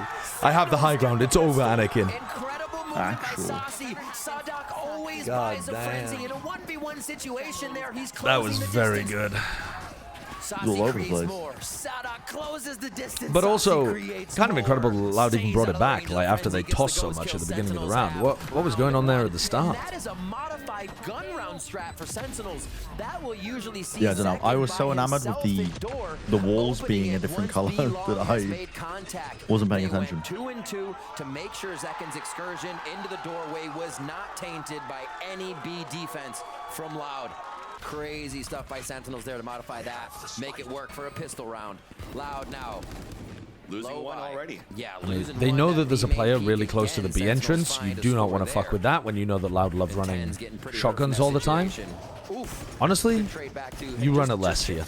I have the high ground. It's over, Anakin. Incredible movement Actually. by Sassy. Sadak always God buys a damn. frenzy in a 1v1 situation there. He's That closing was the very distance. good. all over the place. But also, kind of incredible Loud even brought it back, like after they tossed so much at the beginning of the round. What was going on there at the start? That is a modified gun round strat for Sentinels. That will usually see. Yeah, I don't know. I was so enamored with the walls being a different color that I wasn't paying attention. 2 and 2 to make sure Zekin's excursion into the doorway was not tainted by any B defense from Loud. Crazy stuff by Sentinels there to modify that. Make it work for a pistol round. Loud now. Losing one already. Yeah, They know that there's a player really close to the B entrance. You do not want to fuck with that when you know that Loud loves running shotguns all the time. Honestly, you run it less here.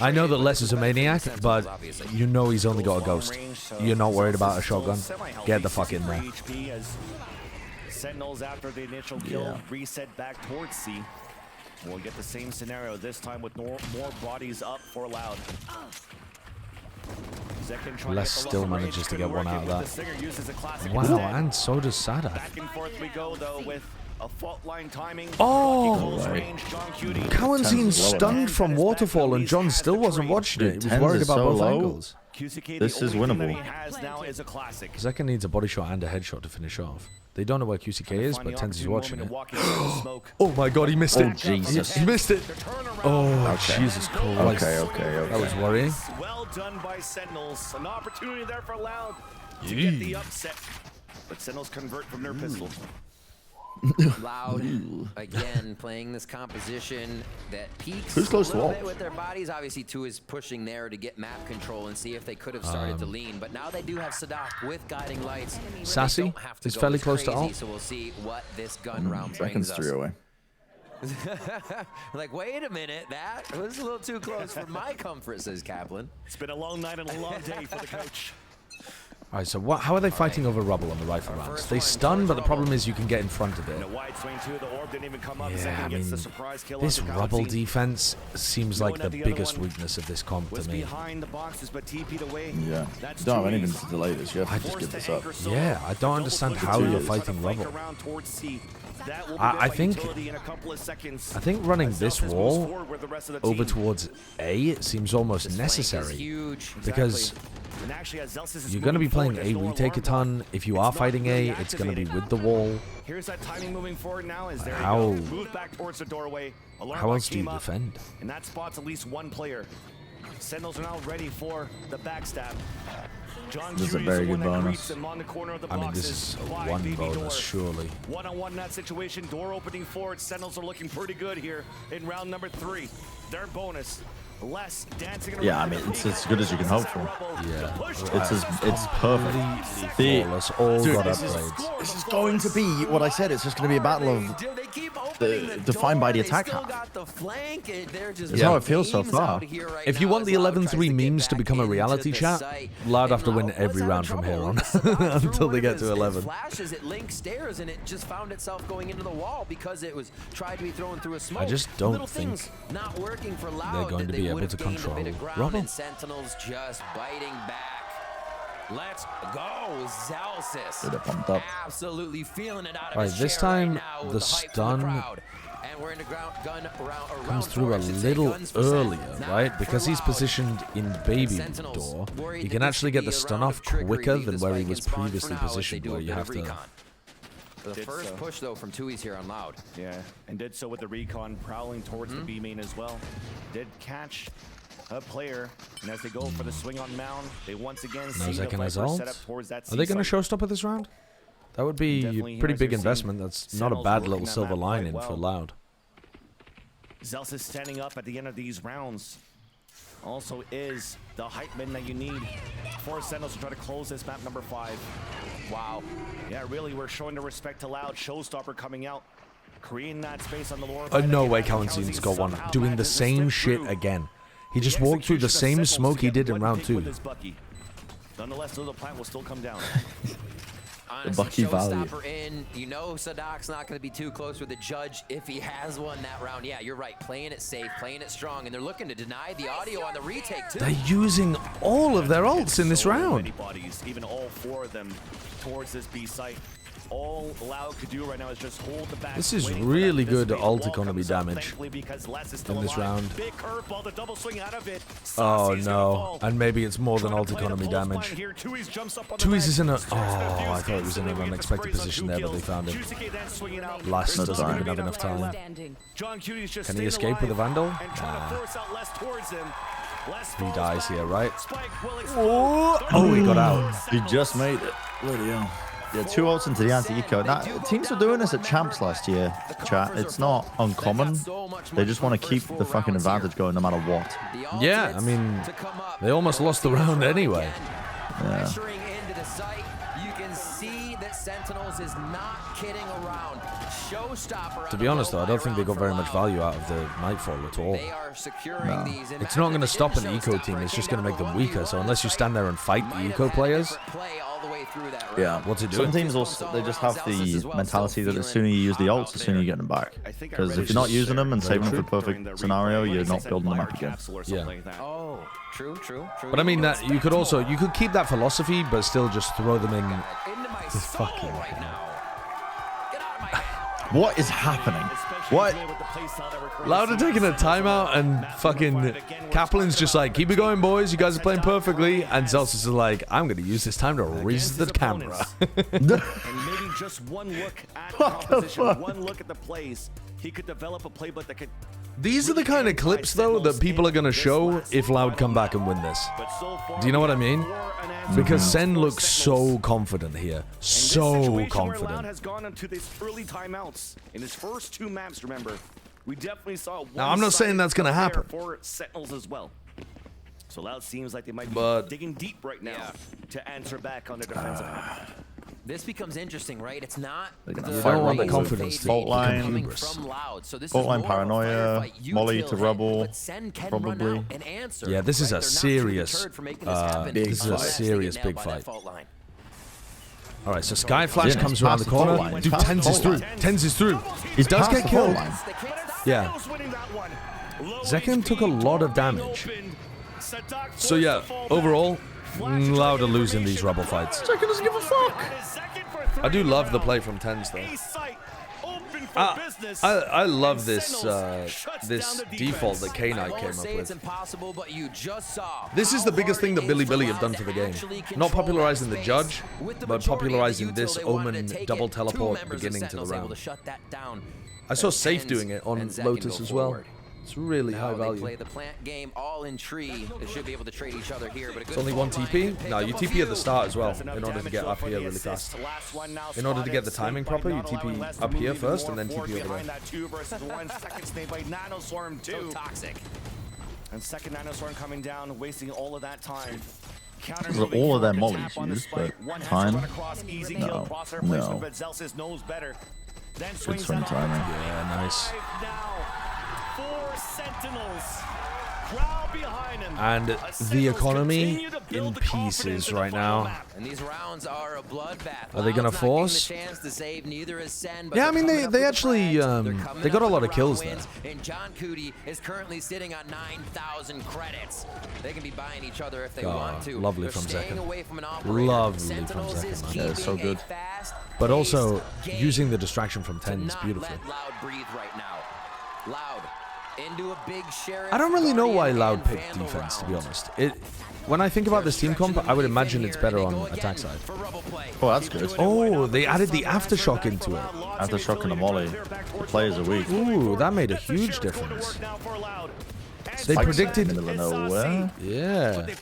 I know that Les is a maniac, but you know he's only got a ghost. You're not worried about a shotgun. Get the fuck in there. Sentinels after the initial kill reset back towards C. We'll get the same scenario this time with more bodies up for Loud. Les still manages to get one out of that. Wow, and so does Sadak. Back and forth we go though with a fault line timing. Oh! Cowan's stunned from Waterfall and John still wasn't watching it. He was worried about both angles. This is winnable. Zekin needs a body shot and a headshot to finish off. They don't know where QCK is, but Tenzi's watching it. Oh my god, he missed it. Jesus. He missed it. Oh, Jesus Christ. Okay. That was worrying. Well done by Sentinels. An opportunity there for Loud to get the upset. But Sentinels convert from their pistol. Loud again playing this composition that peaks Who's close a to little wall? bit with their bodies. Obviously, 2 is pushing there to get map control and see if they could have started to lean. But now they do have Sadak with guiding lights. Sassy is fairly close to alt. So we'll see what this gun round brings Seconds us. 3 away. Like, wait a minute, that was a little too close for my comfort, says Kaplan. It's been a long night and a long day for the coach. Alright, so how are they fighting over rubble on the rifle rounds? They stun, but the problem is you can get in front of it. Yeah, I mean, this rubble defense seems like the biggest weakness of this comp to me. Yeah. You don't have anything to delay this. You have to just give this up. Yeah, I don't understand how you're fighting rubble. I think running this wall over towards A seems almost necessary, because you're going to be playing A retake a ton. If you are fighting A, it's going to be with the wall. Here's that timing moving forward now as How move back towards the doorway. How else do you defend? And that spots at least one player. Sentinels are now ready for the backstab. This is a very good bonus. I mean, this is one bonus, surely. One-on-one in that situation, door opening forward. Sentinels are looking pretty good here in round number 3. Their bonus. Less dancing around. Yeah, I mean, it's as good as you can hope for. Yeah. It's perfect. Dude, this is going to be what I said. It's just going to be a battle of defined by the attack half. That's how it feels so far. If you want the 11-3 memes to become a reality chat, Loud have to win every round from here on until they get to 11. Flashes at Link stairs and it just found itself going into the wall because it was tried to be thrown through a smoke. I just don't think not working for Loud they're going to be able to control rubble. Sentinels just biting back. Let's go, Zelsis. Get it pumped up. Absolutely feeling it out of Alright, this time the stun comes through a little earlier, right? Because he's positioned in baby door, he can actually get the stun off quicker than where he was previously positioned, where you have to... The first push, though, from Tui's here on Loud. Yeah, and did so with the recon prowling towards the B main as well. Did catch a player, and as they go for the swing on mound, they once again see the Viper set up towards that. Are they going to showstopper this round? That would be a pretty big investment. That's not a bad little silver lining for Loud. Zelsis is standing up at the end of these rounds. Also is the hype man that you need for Sentinels to try to close this map number 5. Wow. Yeah, really, we're showing the respect to Loud. Showstopper coming out. Creating that space on the lower. No way Kalenzin's got one. Doing the same shit again. He just walked through the same smoke he did in round 2. Nonetheless, the plant will still come down. Honestly, showstopper in. You know Sadak's not going to be too close with the judge if he has one that round. Yeah, you're right. Playing it safe, playing it strong, and they're looking to deny the audio on the retake too. They're using all of their ults in this round. Many bodies, even all 4 of them, towards this B site. All Loud could do right now is just hold the back. This is really good ult economy damage in this round. Big curveball, the double swing out of it. Oh no, and maybe it's more than ult economy damage. Twiz is in a... Oh, I thought he was in an unexpected position there, but they found him. Last doesn't even have enough time. Can he escape with a Vandal? He dies here, right? Oh, he got out. He just made it. Bloody hell. Yeah, 2 ults into the anti-eco. Now, teams were doing this at Champs last year, chat. It's not uncommon. They just want to keep the fucking advantage going no matter what. Yeah, I mean, they almost lost the round anyway. Yeah. Sentinels is not kidding around. Showstopper. To be honest, though, I don't think they got very much value out of the Nightfall at all. No. It's not going to stop an eco team. It's just going to make them weaker. So unless you stand there and fight the eco players, yeah. What's it doing? Some teams also, they just have the mentality that the sooner you use the ults, the sooner you get them back. Because if you're not using them and saving them for the perfect scenario, you're not building them up again. Yeah. Oh, true. But I mean, that you could keep that philosophy, but still just throw them in. This fucking. What is happening? What? Loud are taking a timeout, and fucking Kaplan's just like, keep it going, boys. You guys are playing perfectly. And Zelsis is like, I'm going to use this time to raise the camera. And maybe just one look at the composition, one look at the plays, he could develop a playbook that could. These are the kind of clips, though, that people are going to show if Loud come back and win this. Do you know what I mean? Because Sen looks so confident here. So confident. Loud has gone into these early timeouts in his first 2 maps, remember. We definitely saw now, I'm not saying that's going to happen. For Sentinels as well. So Loud seems like they might be digging deep right now to answer back on the defensive. This becomes interesting, right? It's not you don't want the confidence to fault line, from Loud. So this fault is line more paranoia, molly to rubble, probably. Yeah, this is a serious, big fight. All right, so Sky Flash comes around the corner. Dude, Tens is through. Tens is through. He does get killed. Yeah. Zekin took a lot of damage. So yeah, overall, Loud are losing these Rebel fights. Zekin doesn't give a fuck. I do love the play from Tens, though. I love this this default that K-Knight came up with. This is the biggest thing that Billy have done for the game. Not popularizing the judge, but popularizing this Omen double teleport beginning to the round. I saw Safe doing it on Lotus as well. It's really high value. Play the plant game all in tree. They should be able to trade each other here, but it's only 1 TP? No, you TP at the start as well in order to get up here really fast. In order to get the timing proper, you TP up here first and then TP over there. 2 versus 1 second stay by Nanoswarm 2. So toxic. And second Nanoswarm coming down, wasting all of that time. All of their mollies used, but time? No. But Zelsis knows better. Then Good swing timing. Yeah, nice. 4 Sentinels. Crowd behind him. And the economy in pieces right now. And these rounds are a bloodbath. Are they gonna force? Yeah, I mean they actually they got a lot of kills there. And John Cootie is currently sitting on 9,000 credits. They can be buying each other if they want to. Lovely from Zekin. Lovely from Zekin. Yeah, it's so good. But also using the distraction from Tens beautifully. Loud breathe right now. Loud. Into a big I don't really know why Loud picked defense, to be honest. When I think about this team comp, I would imagine it's better on attack side. Oh, that's good. Oh, they added the aftershock into it. Aftershock and a molly. The players are weak. Ooh, that made a huge difference. They predicted. Yeah. They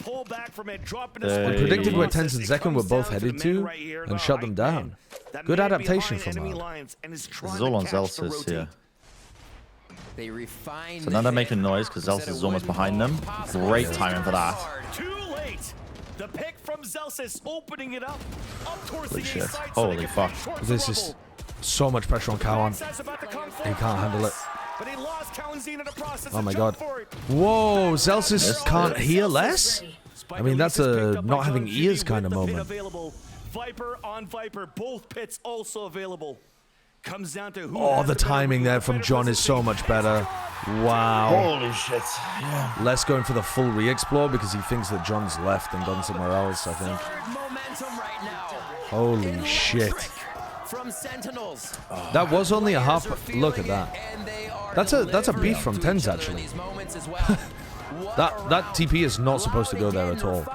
predicted where Tens and Zekin were both headed to and shut them down. Good adaptation from Loud. This is all on Zelsis here. They refine so now they're making noise because Zelsis is almost behind them. Great timing for that. Too late. The pick from Zelsis opening it up towards Holy the shit. side. Holy fuck. This is so much pressure on Cowan. He can't handle it. Oh my god. Whoa, Zelsis can't hear less? I mean, that's a not having ears kind of moment. Viper on Viper, both pits also available. Comes down to who the timing there from John is so much better. Wow. Holy shit. Yeah. Les going for the full re-explore because he thinks that John's left and gone somewhere else, I think. Holy shit. from Sentinels. That was only a half. Look at that. That's a beef from Tens actually. that TP is not supposed to go there at all.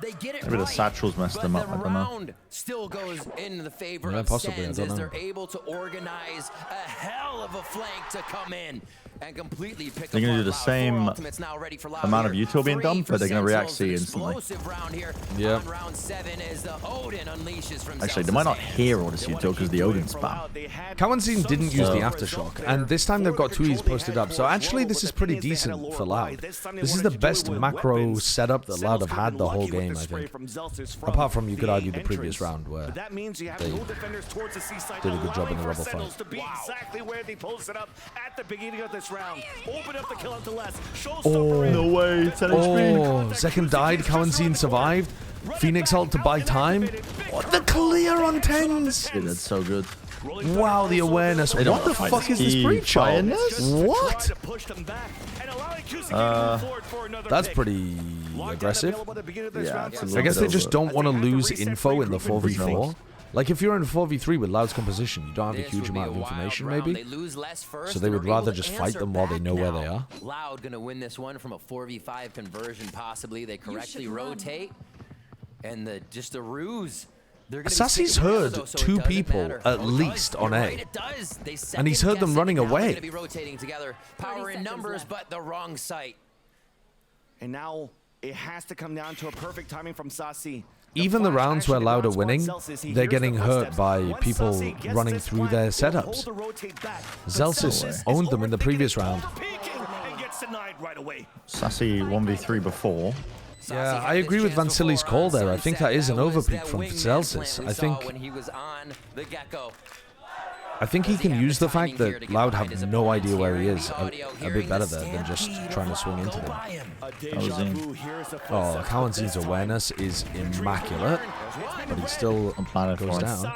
Maybe the satchels messed them up. I don't know. Still goes in the favor of possibly. Sens as they're able to organize a hell of a flank to come in and completely pick They're going to do the apart same Ultimates now ready for Loud amount of here. util being done, but they're going to react C Sentinels, instantly. round here Yeah. on round 7 as the Odin unleashes from Actually, they might not hear all this util because the Odin spam. Kawanzin didn't use the aftershock, and this time they've got 2Es posted up. So actually, this is pretty decent for Loud. This is the best macro setup that Loud have had the whole game, I think. Apart from, you could argue, the previous round where they did a good job in the Rebel fight. Exactly where they posted up at the beginning of this round. Open up the kill out to less. Oh, no way. 10 HP. Oh, second died. Kawanzin survived. Phoenix ult to buy time. What the clear on Tens? Yeah, that's so good. Wow, the awareness. What the fuck is this breach ult? What? That's pretty aggressive. Yeah, I guess they just don't want to lose info in the 4v4. Like, if you're in 4v3 with Loud's composition, you don't have a huge amount of information, maybe. So they would rather just fight them while they know where they are. Loud gonna win this one from a 4v5 conversion, possibly. They correctly rotate. And just the ruse. Sassy's heard 2 people at least on A. And he's heard them running away. Be rotating together. Power in numbers, but the wrong site. And now it has to come down to a perfect timing from Sassy. Even the rounds where Loud are winning, they're getting hurt by people running through their setups. Zelsis owned them in the previous round. Sassy 1v3 before. Yeah, I agree with Vansili's call there. I think that is an overpeak from Zelsis. I think he can use the fact that Loud have no idea where he is a bit better there than just trying to swing into them. Oh, Kawanzin's awareness is immaculate, but he still goes down.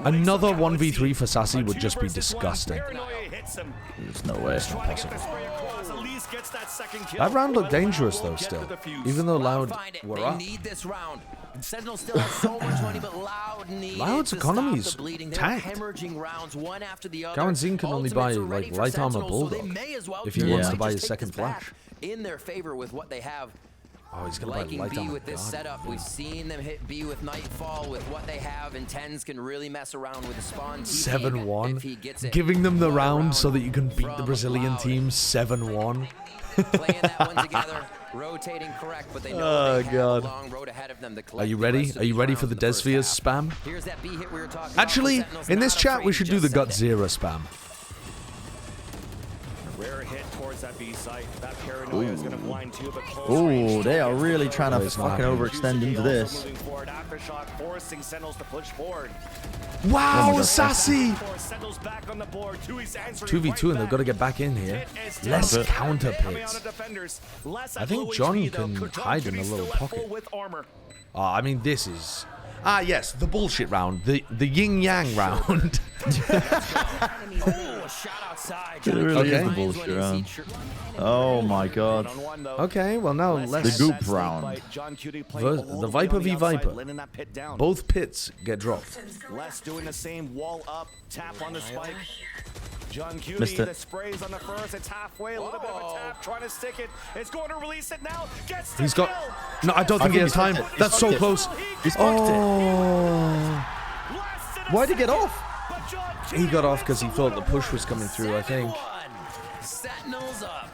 Another 1v3 for Sassy would just be disgusting. There's no way. It's not possible. That round looked dangerous though still, even though Loud were up. Sentinels still have so much money, but Loud's economy is tanked. Kawanzin can only buy like light armor bulldog if he wants to buy his second flash. In their favor with what they have. Oh, he's gonna buy light B armor. with this setup. We've seen them hit B with Nightfall with what they have, and Tens can really mess around with the spawn. 7-1, giving them the round so that you can beat the Brazilian team 7-1. Playing that one together, rotating correct, but they know they have a long road ahead of them. Are you ready? Are you ready for the Desvias spam? Here's that B hit we were talking Actually, in this chat, we should do the Godzilla spam. Rare hit towards that B site. That paranoia is going to blind two, but close Oh, they are really trying to fucking overextend into this. moving forward. Aftershock forcing Sentinels to push forward. Wow, Sassy! Sentinels back on the board. 2v2 and they've got to get back in here. Less counter pits. I think John can hide in a little pocket. Oh, I mean, this is... Ah, yes, the bullshit round. The yin-yang round. It really is the bullshit round. Oh my god. Okay, well now let's... The goop round. The Viper v Viper. Both pits get dropped. Les doing the same wall up, tap on the spike. John Cutie, Missed it. the sprays on the first. It's halfway, a little bit of a tap, trying to stick it. It's going to release it now. Gets the He's got... kill. No, I don't think he has time. That's so close. He's fucked it. Why'd he get off? He got off because he thought the push was coming through, I think. Sentinels up.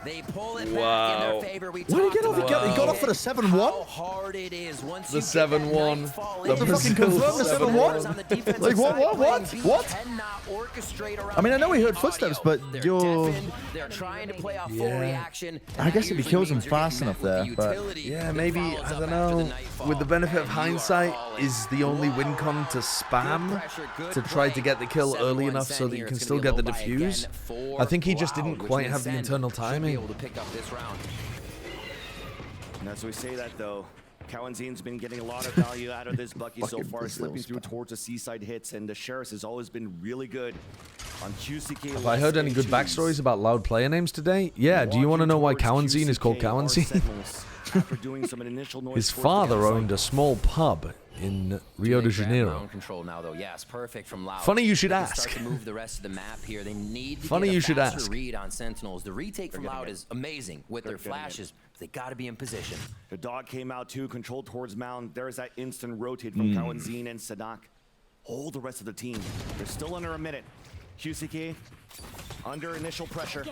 They pull it Wow. back in their favor. Why did he get off? He got off at a 7-1? How hard it is once The you get that 7-1. nightfall The in. fucking confirmed the 7-1? Like, what? I mean, I know he heard footsteps, but you're... They're trying to play off full reaction. I guess if he kills him fast enough there, but... Yeah, maybe, I don't know. With the benefit of hindsight, is the only win con to spam to try to get the kill early enough so that you can still get the defuse? I think he just didn't quite have the internal timing. To pick up this round. And as we say that, though, Kawanzin's been getting a lot of value out of this Bucky so far, slipping through towards the seaside hits, and the Sheriffs has always been really good on QCK. Have I heard any good backstories about Loud player names today? Yeah, do you want to know why Kawanzin is called Kawanzin? After doing some initial noise His towards the father outside. owned a small pub in Rio de Janeiro. Ground control now, though. Yes, perfect from Loud. Funny you should They can ask. Start to move the rest of the map here. They need to Funny get a you should faster ask. read on Sentinels. The retake from They're Loud getting is amazing with They're their getting flashes. But they got to be in position. The dog came out too, controlled towards Mound. There's that instant rotate from Kawanzine and Sadak. Hold the rest of the team. They're still under a minute. QCK under initial pressure.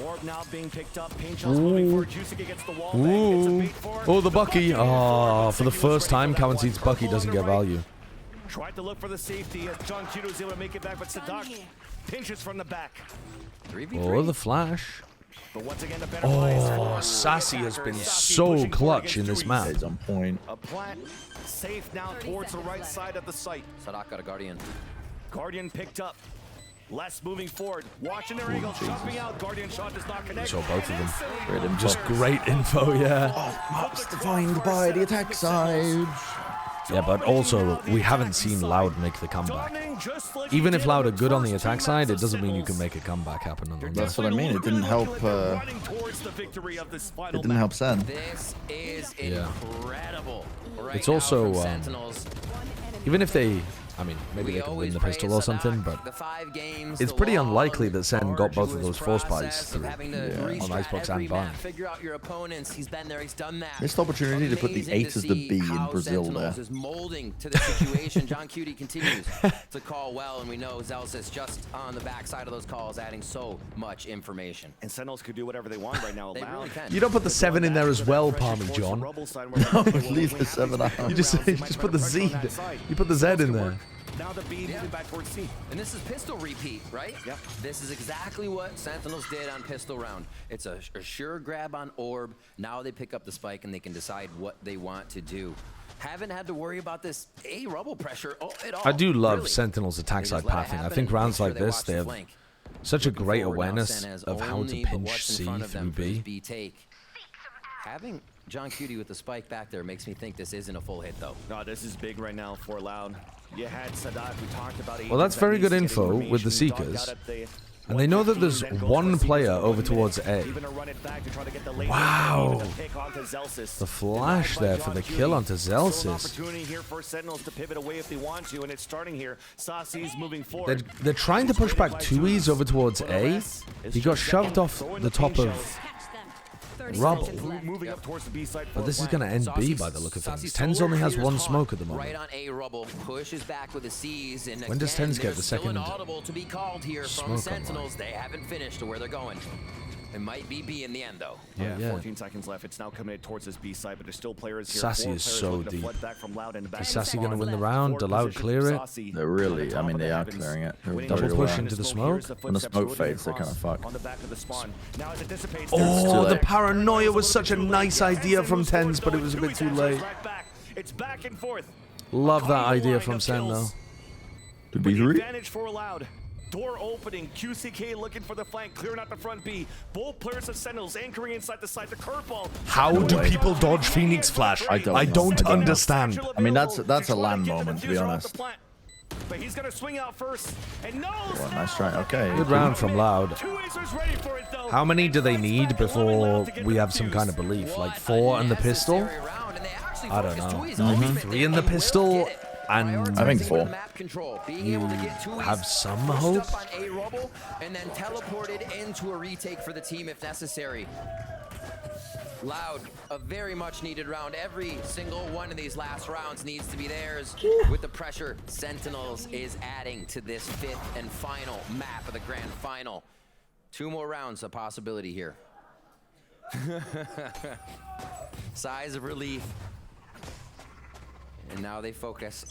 Orb now being picked up. Paint shots moving forward. QCK gets the wall bang. Gets a Ooh. beat for Oh, the Bucky. Oh, for the first time, Kawanzine's Bucky doesn't get value. Tried to look for the safety as John Q was able to make it back, but Sadak pinches from the back. Oh, the flash. But once again, the better play is Oh, forward. Sassy has been Sassy so pushing forward clutch in against this Dewey. map. It's on point. A plant safe now towards the right side of the site. Sadak got a Guardian. Guardian picked up. Less moving forward. Watching their angles. Jumping out. Guardian shot does not connect. Saw both of them. Great info. Just great info, yeah. Maps defined by the attack side. Yeah, but also, we haven't seen Loud make the comeback. Even if Loud are good on the attack side, it doesn't mean you can make a comeback happen on the That's what I mean. It didn't help. It didn't help Sen. This is Yeah. incredible. Right It's now also, from Sentinels. even if they, I mean, maybe they can win the pistol or something, but The 5 games, it's the pretty long, unlikely that Sen got both of those force buys process through of having to on restrat Icebox every and Bind. map, figure out your opponents. He's been there, he's done that. Missed opportunity to put the Amazing 8 to as the see B in how Brazil Sentinels there. is molding to the situation. John Cutie continues to call well, and we know Zelsis just on the backside of those calls, adding so much information. And Sentinels could do whatever they want right now. They really can. You don't put the 7 in there as well, Palmy John. No, leave the 7 out. You just put the Z. You put the Z in there. Now the B moving back towards C. And this is pistol repeat, right? Yep. This is exactly what Sentinels did on pistol round. It's a sure grab on Orb. Now they pick up the spike and they can decide what they want to do. Haven't had to worry about this A rubble pressure at all. I do love really. Sentinel's attack They side just let it pathing. I happen think and rounds make like sure this, watch they the have flank. such a Looking great forward now, awareness Sen has of how to only but pinch what's in C front of them through for his B. B take. Having John Cutie with the spike back there makes me think this isn't a full hit, though. No, this is big right now for Loud. You had Sadat, we talked about Well, that's very good info with the Seekers. And they know that there's one player over towards A. Wow. The flash there for the kill onto Zelsis. Opportunity here for Sentinels to pivot away if they want to, and it's starting here. Sassy's moving forward. They're trying to push back 2Es over towards A. He got shoved off the top of rubble. Moving up towards the B side. But this is going to end B by the look of things. Tens only has one smoke at the moment. Right on A rubble, pushes back with the C's, and When does again, Tens get the there's still second an audible to be called here from smoke Sentinels. They haven't finished to where they're going. It might be B in the end, though. Yeah. 14 seconds left. It's now coming towards this B side, but there's still players here. Sassy 4 is players so looking to deep. flood back from Loud in the back. Is Sassy going to win the round? Did Loud clear it? They're really, I mean, they are clearing it. They're Double very push well. into the smoke. When the smoke fades, they're kind of fucked. On the back of the spawn. Now as it dissipates, Oh, the paranoia was such a nice idea from Tens, but it was a bit too late. It's back and forth. Love that idea from Sen, though. To be Advantage for Loud. Door opening. QCK looking for the flank, clearing out the front B. Both players of Sentinels anchoring inside the side. The curveball. How do people dodge Phoenix Flash? I don't understand. I mean, that's a land moment, to be honest. But he's gonna swing out first. And no. Well, nice try. Okay. Good round from Loud. Ready for it, though. How many do they need before we have some kind of belief? Like 4 and the pistol? I don't know. Maybe 3 in the pistol? And I think 4. You have some hope? And then teleported into a retake for the team if necessary. Loud, a very much needed round. Every single one of these last rounds needs to be theirs. With the pressure, Sentinels is adding to this 5th and final map of the grand final. 2 more rounds, a possibility here. Sighs of relief. And now they focus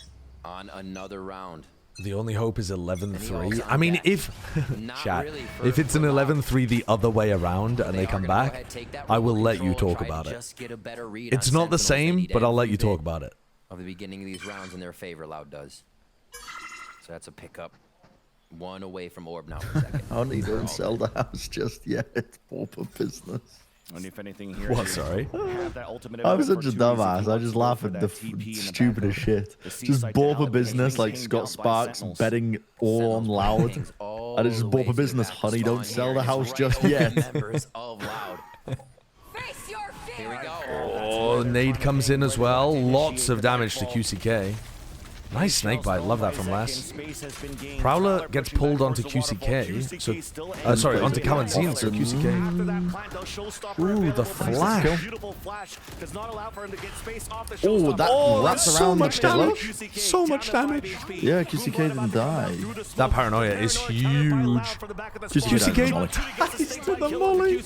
on another round. The only hope is 11-3. I mean, if chat, really if it's an 11-3 the other way around and they come back, I will let you talk about it. It's not the same, but I'll let you talk about it. Of the beginning of these rounds in their favor, Loud does. So that's a pickup. 1 away from Orb now. Only don't sell the house just yet. It's pauper business. And if anything here, What, sorry? I'm such a dumbass. I just laugh at the stupidest shit. Just Borper business like Scott Sparks betting all on Loud. And it's just Borper business, honey, don't sell the house just yet. Members of Loud. Face your fear. Here we Oh, the nade comes in as well. Lots of damage to QCK. Nice snake bite. Love that from Les. Prowler gets pulled onto QCK. So, sorry, onto Kalanzine. So QCK. Ooh, the flash. Oh, that wraps so around much the pillow. damage. So much damage. Yeah, QCK didn't die. That paranoia is huge. QCK dies to the molly.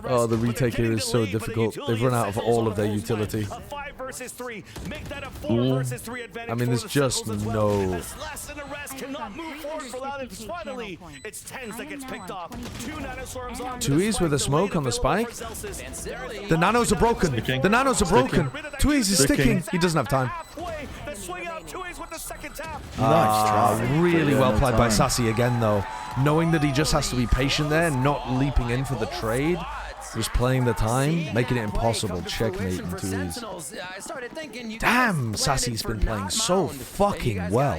Oh, the retake here is so difficult. They've run out of all of their utility. I mean, there's just no... Tui's with a smoke on the spike. The nanos are broken. The nanos are broken. Tui's is sticking. He doesn't have time. Really well played by Sassy again, though. Knowing that he just has to be patient there, not leaping in for the trade. Just playing the time, making it impossible. Checkmate in 2Es. Damn, Sassy's been playing so fucking well.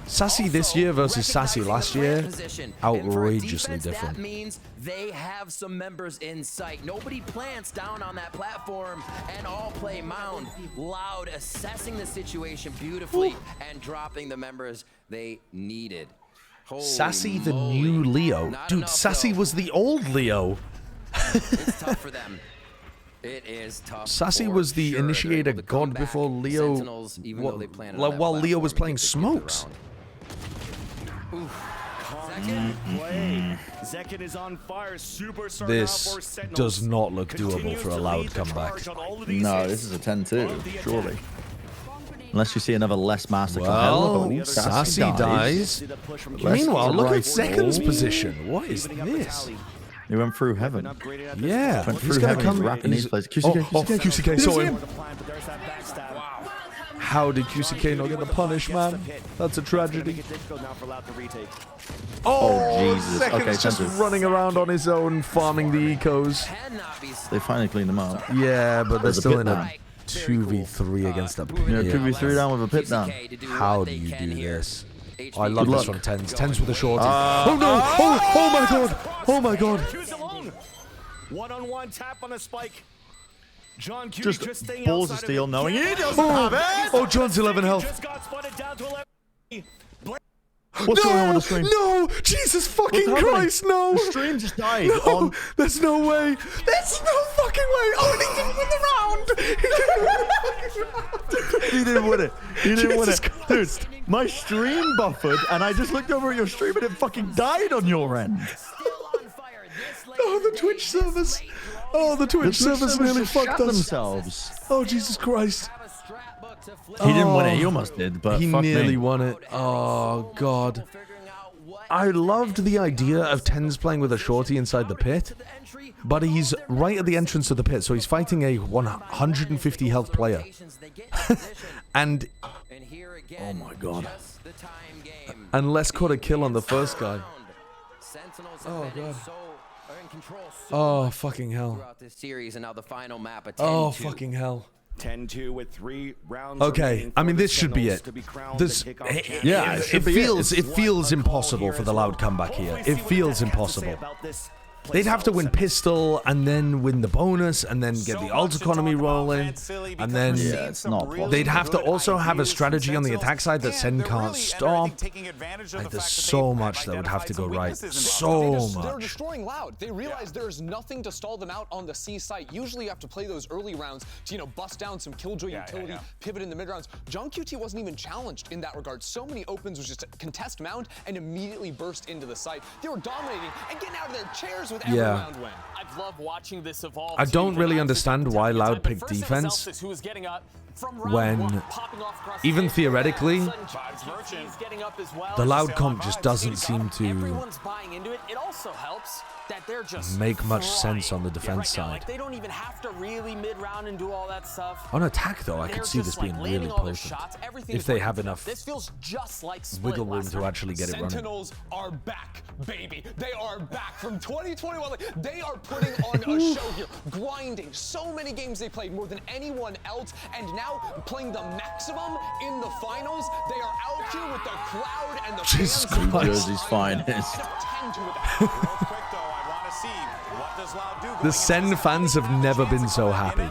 Sassy this year versus Sassy last year, outrageously different. That means they have some members in sight. Nobody plants down on that platform and all play mound. Loud assessing the situation beautifully and dropping the members they needed. Sassy the new Leo. Dude, Sassy was the old Leo. It's tough for them. It is tough. Sassy was the initiator god before Leo. While Leo was playing smokes. This does not look doable for a Loud comeback. No, this is a 10-2, surely. Unless you see another less master come Well, Sassy dies. Meanwhile, look at Zeken's position. What is this? He went through heaven. Yeah, went he's through gonna heaven. come. He's wrapping these places. QCK saw him. How did QCK not get the punish, man? That's a tragedy. Oh, Jesus. Zeken's Okay, just running around on his own, farming the ecos. They finally cleaned him out. Yeah, but they're There's a still pit in a down. 2v3 against a pit. Yeah, 2v3 down with a pit down. How do you do this? Oh, I love Good this luck. from Tens. Tens with a shorty. Oh no! Oh my god! Oh my god! One-on-one tap on a spike. John Q Just staying balls of outside steel it. knowing he doesn't have it. Oh, John's 11 health. Just got spotted down to 11. What's going on with the stream? No! Jesus fucking What's happening? Christ, no! The stream just died. No, there's no way. There's no fucking way. Oh, he didn't win the round. He didn't win it. He didn't win Jesus it. Christ. Dude, my stream buffered and I just looked over at your stream and it fucking died on your end. Oh, the Twitch servers. Oh, the Twitch servers nearly just fucked shut us. themselves. Oh, Jesus Christ. He didn't win it. He almost did, but he fuck nearly me. won it. Oh, God. I loved the idea of Tens playing with a shorty inside the pit, but he's right at the entrance of the pit, so he's fighting a 150 health player. And oh my god. And Les caught a kill on the first guy. Oh god. Oh fucking hell. Oh fucking hell. 10-2 with 3 rounds. Okay, I mean this should be it. This, Yeah, it feels impossible for the Loud comeback here. It feels impossible. They'd have to win pistol and then win the bonus and then get the ult economy rolling and then it's not possible. they'd have to also have a strategy on the attack side that Sen can't stop. Like there's so much that would have to go right. So They're much. destroying Loud. They realize there's nothing to stall them out on the C site. Usually you have to play those early rounds to, bust down some killjoy utility, pivot in the mid rounds. John QT wasn't even challenged in that regard. So many opens was just a contest mound and immediately burst into the site. They were dominating and getting out of their chairs with every round win. I love watching this evolve. I don't really understand why Loud picked defense when, even theoretically, the Loud comp just doesn't seem to Everyone's buying into it. It also helps that they're just make much flying. sense on the defense side. Like they don't even have to really mid-round and do all that stuff. On attack, though, I They're could see just, this being really landing all their potent shots. Everything's if they working have for them. enough This feels just like Split wiggle room last to night. actually get it running. Sentinels are back, baby. They are back from 2021. Like, they are putting on a show here, grinding. So many games they played, more than anyone else, and now playing the maximum in the finals. They are out here with the crowd and the Jesus fans. Christ. Jersey's finest. 10-2 with that. Real quick though, I want to see what The Sen fans have never been so happy.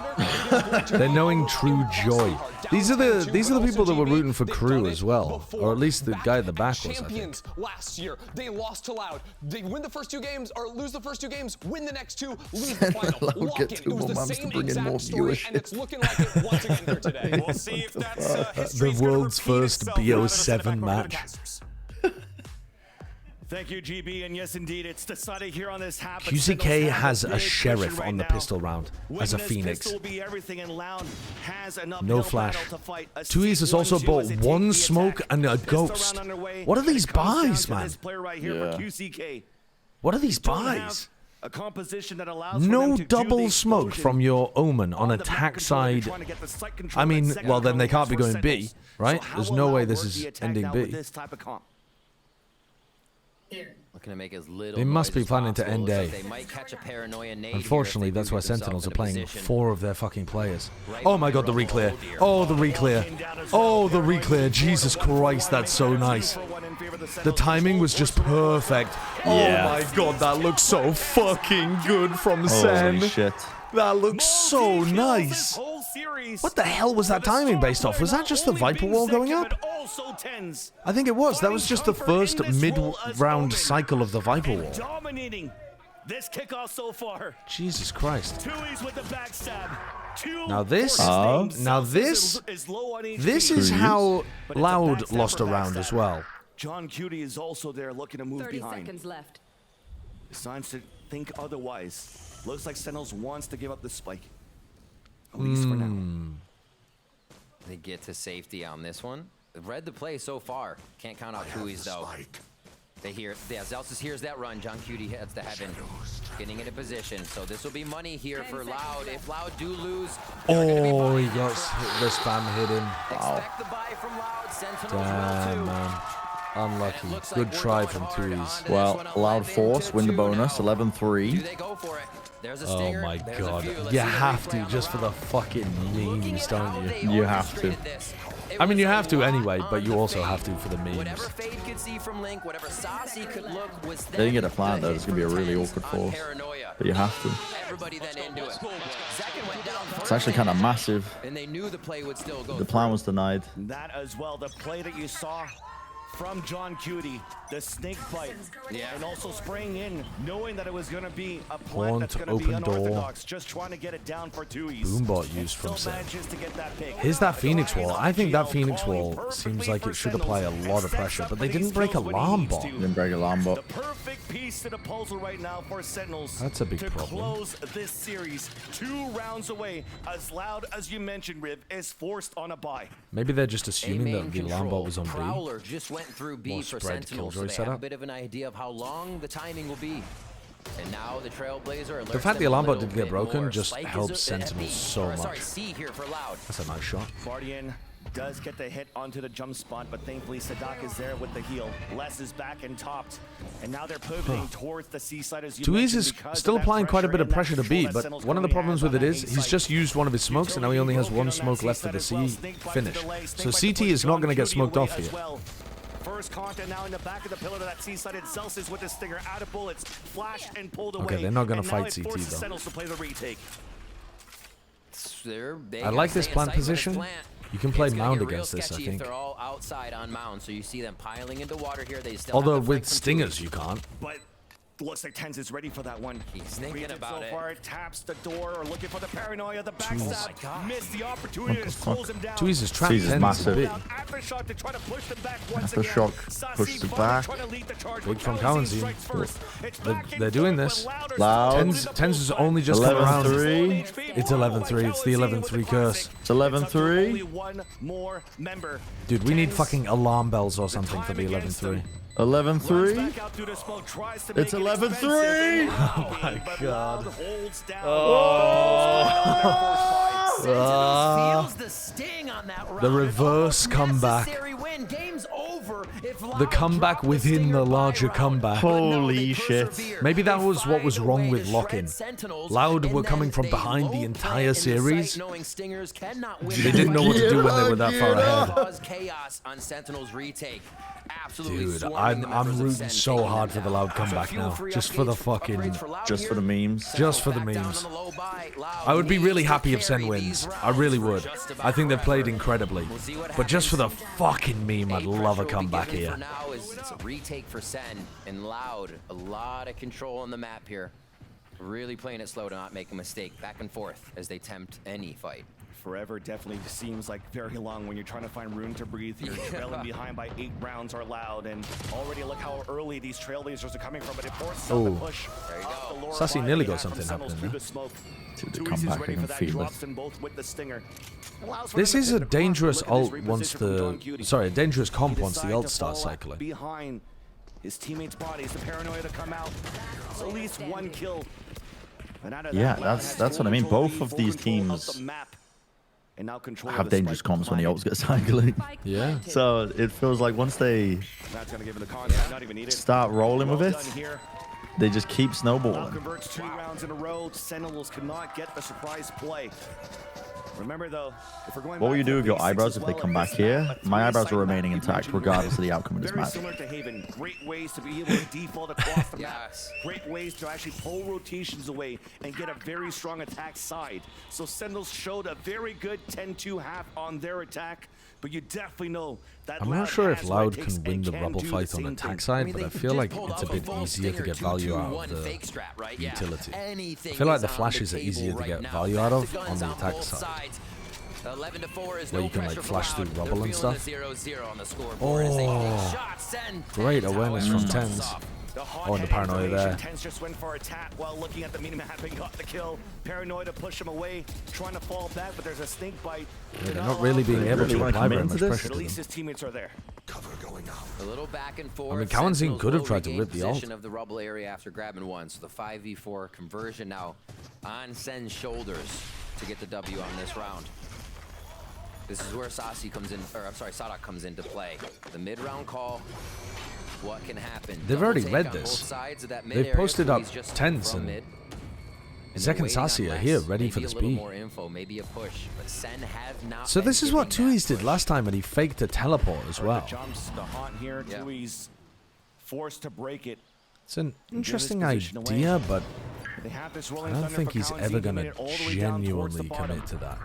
They're knowing true joy. These are the people that were rooting for Crew as well, or at least the guy at the back was. Champions last year, they lost to Loud. They win the first 2 games or lose the first 2 games, win the next 2, lose the final. Lock in. It was the same exact story, and it's looking like it once again here today. We'll see if that's The world's first BO7 match. Thank you, GB, and yes, indeed, it's decided here on this half. QCK has a sheriff on the pistol round as a Phoenix. No flash. 2E's has also bought 1 smoke and a ghost. What are these buys, man? What are these buys? A composition that allows No double smoke from your Omen on attack side. I mean, well, then they can't be going B, right? There's no way this is ending B. Looking to make as little They must be noise as planning to possible, end so A. they might catch a paranoia nade Unfortunately, here if they that's do why get themselves Sentinels are in a playing position. 4 of their fucking players. Oh my god, the reclear. Oh, the reclear. Oh, the reclear. Jesus Christ, that's so nice. The timing was just perfect. Yeah. Oh my god, that looks so fucking good from Sen. Holy shit. That looks so nice. What the hell was that timing based off? Was that just the Viper wall going up? I think it was. That was just the first mid-round cycle of the Viper wall. Dominating this kickoff so far. Jesus Christ. 2E's with the backstab. Now this is how Loud lost a round as well. John Cutie is also there looking to move 30 behind. seconds left. Signs to think otherwise. Looks like Sentinels wants to give up the spike. At least for now. They get to safety on this one. They've read the play so far. Can't count out 2E's though. They hear, yeah, Zelsis hears that run. John Cutie heads to heaven, getting into position. So this will be money here for Loud. If Loud do lose, oh, he got the spam hit him. expect the buy from Loud. Sentinels Damn, will too. man. Unlucky. Good try from 2E's. Well, Loud Force win the bonus, 11-3. Oh my god. You have to, just for the fucking memes, don't you? You have to. I mean, you have to anyway, but you also have to for the memes. Whatever Fade could see from Link, whatever Saucy could look was They didn't get a plant though. It's gonna be a really awkward force, but you have to. Everybody then into it. Second went down It's actually kind of massive. and they knew the play would still go. The plan was denied. That as well, the play that you saw from John Cutie, the snake bite, and also spraying in, knowing that it was going to be a plant that's going to be unorthodox, just trying to get it down for 2E's. Boombot used from Sen. Here's that Phoenix wall. I think that Phoenix wall seems like it should apply a lot of pressure, but they didn't break alarm bot. Didn't break alarm bot. The perfect piece to the puzzle right now for Sentinels. That's a big to problem. close this series 2 rounds away. As Loud as you mentioned, Rib is forced on a bye. Maybe they're just assuming that the alarm bot was on B. Prowler just went through B More for spread Sentinels, so killjoy they have a setup. bit of an idea of how long the timing will be. And now the Trailblazer The fact the alerts alarm them a bot didn't little get broken bit more. just Spike is helps at Sentinels B, so or sorry, much. C here for Loud. That's a nice shot. Guardian does get the hit onto the jump spot, but thankfully Sadak is there with the heal. Les is back and topped, and now they're pivoting towards the C side as you 2E's mentioned is because still of that applying quite a bit of and that pressure to B, control that but Sentinels one of the currently problems has with it on is A he's site. just used one of his smokes, and now he only has one smoke left of the C finish. So CT is not going to get smoked off here. First contact now in the back of the pillar to that C-sided Celsius with the stinger out of bullets, flashed and pulled away. Okay, they're not gonna and fight now it CT forces though. Sentinels to play the retake. I like this plant position. You can play mound against this, I think. They're all outside on mound, so you see them piling into water here. They still Although have the with flank from stingers 2E's. you can't. But looks like Tens is ready for that one. He's thinking about so it. far, taps the door, or looking for the paranoia, the Jeez. backstab, missed the opportunity to close him down. 2E's is trapped. Jeez, 10's massive. big. Aftershock to try to push them back once Aftershock again. pushes it back. Big from Kalenzi. They're doing this. Loud. Tens is only just come around. 11-3. It's 11-3. It's the 11-3 curse. It's 11-3. One more member. Dude, we need fucking alarm bells or something for the 11-3. 11-3. It's 11-3. Oh my god. Feels the sting on that The run. reverse comeback. Necessary win. Game's over if The Loud comeback drops the within stinger the by larger round. comeback. Holy shit. Maybe that was what was wrong with lock-in. Loud were coming from behind the entire series. They didn't know what to do when they were that far ahead. Cause chaos on Sentinel's retake. Dude, I'm rooting so hard for the Loud comeback now. Just for the fucking... Just for the memes. Just for the memes. I would be really happy if Sen wins. I really would. I think they've played incredibly. But just for the fucking meme, I'd love a comeback here. Now is it's a retake for Sen and Loud. A lot of control on the map here. Really playing it slow to not make a mistake. Back and forth as they tempt any fight. Forever definitely seems like very long when you're trying to find room to breathe. You're trailing behind by 8 rounds are Loud, and already look how early these trailblazers are coming from. But it forces them to push. There you go. Sassy nearly got something happening there. To come back, I can feel it. This is a dangerous ult once the... Sorry, a dangerous comp once the ult starts cycling. Behind his teammates' bodies, the paranoia to come out. It's at least 1 kill. Yeah, that's what I mean. Both of these teams have dangerous comps when the ults get cycling. Yeah. So it feels like once they start rolling with it, they just keep snowballing. Converts 2 rounds in a row. Sentinels cannot get the surprise play. Remember though, if we're going What will you back do to with your basics eyebrows as if they well, come back here's here? a My eyebrows are 3-side remaining map intact regardless of the outcome of this very match. similar to Haven. Great ways to be able to default across the map. Great ways to actually pull rotations away and get a very strong attack side. So Sentinels showed a very good 10-2 half on their attack, but you definitely know that I'm not sure if Loud can win the Rubble fight on attack side, but I feel like it's a bit easier to get value out of the utility. I feel like the flashes are easier to get value out of on the attack side. 11-4 is Where no you can like pressure for flash through Loud. Rubble and They're stuff. feeling the 0-0 on the scoreboard as they take shots. Sen Great awareness from Tens. Oh, and the paranoia there. Tens just went for a tap while looking at the mini-map and got the kill. Paranoia to push him away, trying to fall back, but there's a snake bite. Yeah, they're not really being able to apply very much pressure At to least them. his teammates are there. Cover going out. A little back and forth. I mean, Kawanzin could have tried to rip the ult. Position of the Rubble area after grabbing one. So the 5v4 conversion now on Sen's shoulders to get the W on this round. This is where Sassy comes in, or I'm sorry, Sadak comes into play. The mid-round call, what can happen? They've already read this. They've posted up Tens and Zek and Sassy are here, ready for the speed. So this is what Tui's did last time, and he faked a teleport as well. Jumps the haunt here. Tui's forced to break it. It's an interesting idea, but I don't think he's ever going to genuinely commit to that.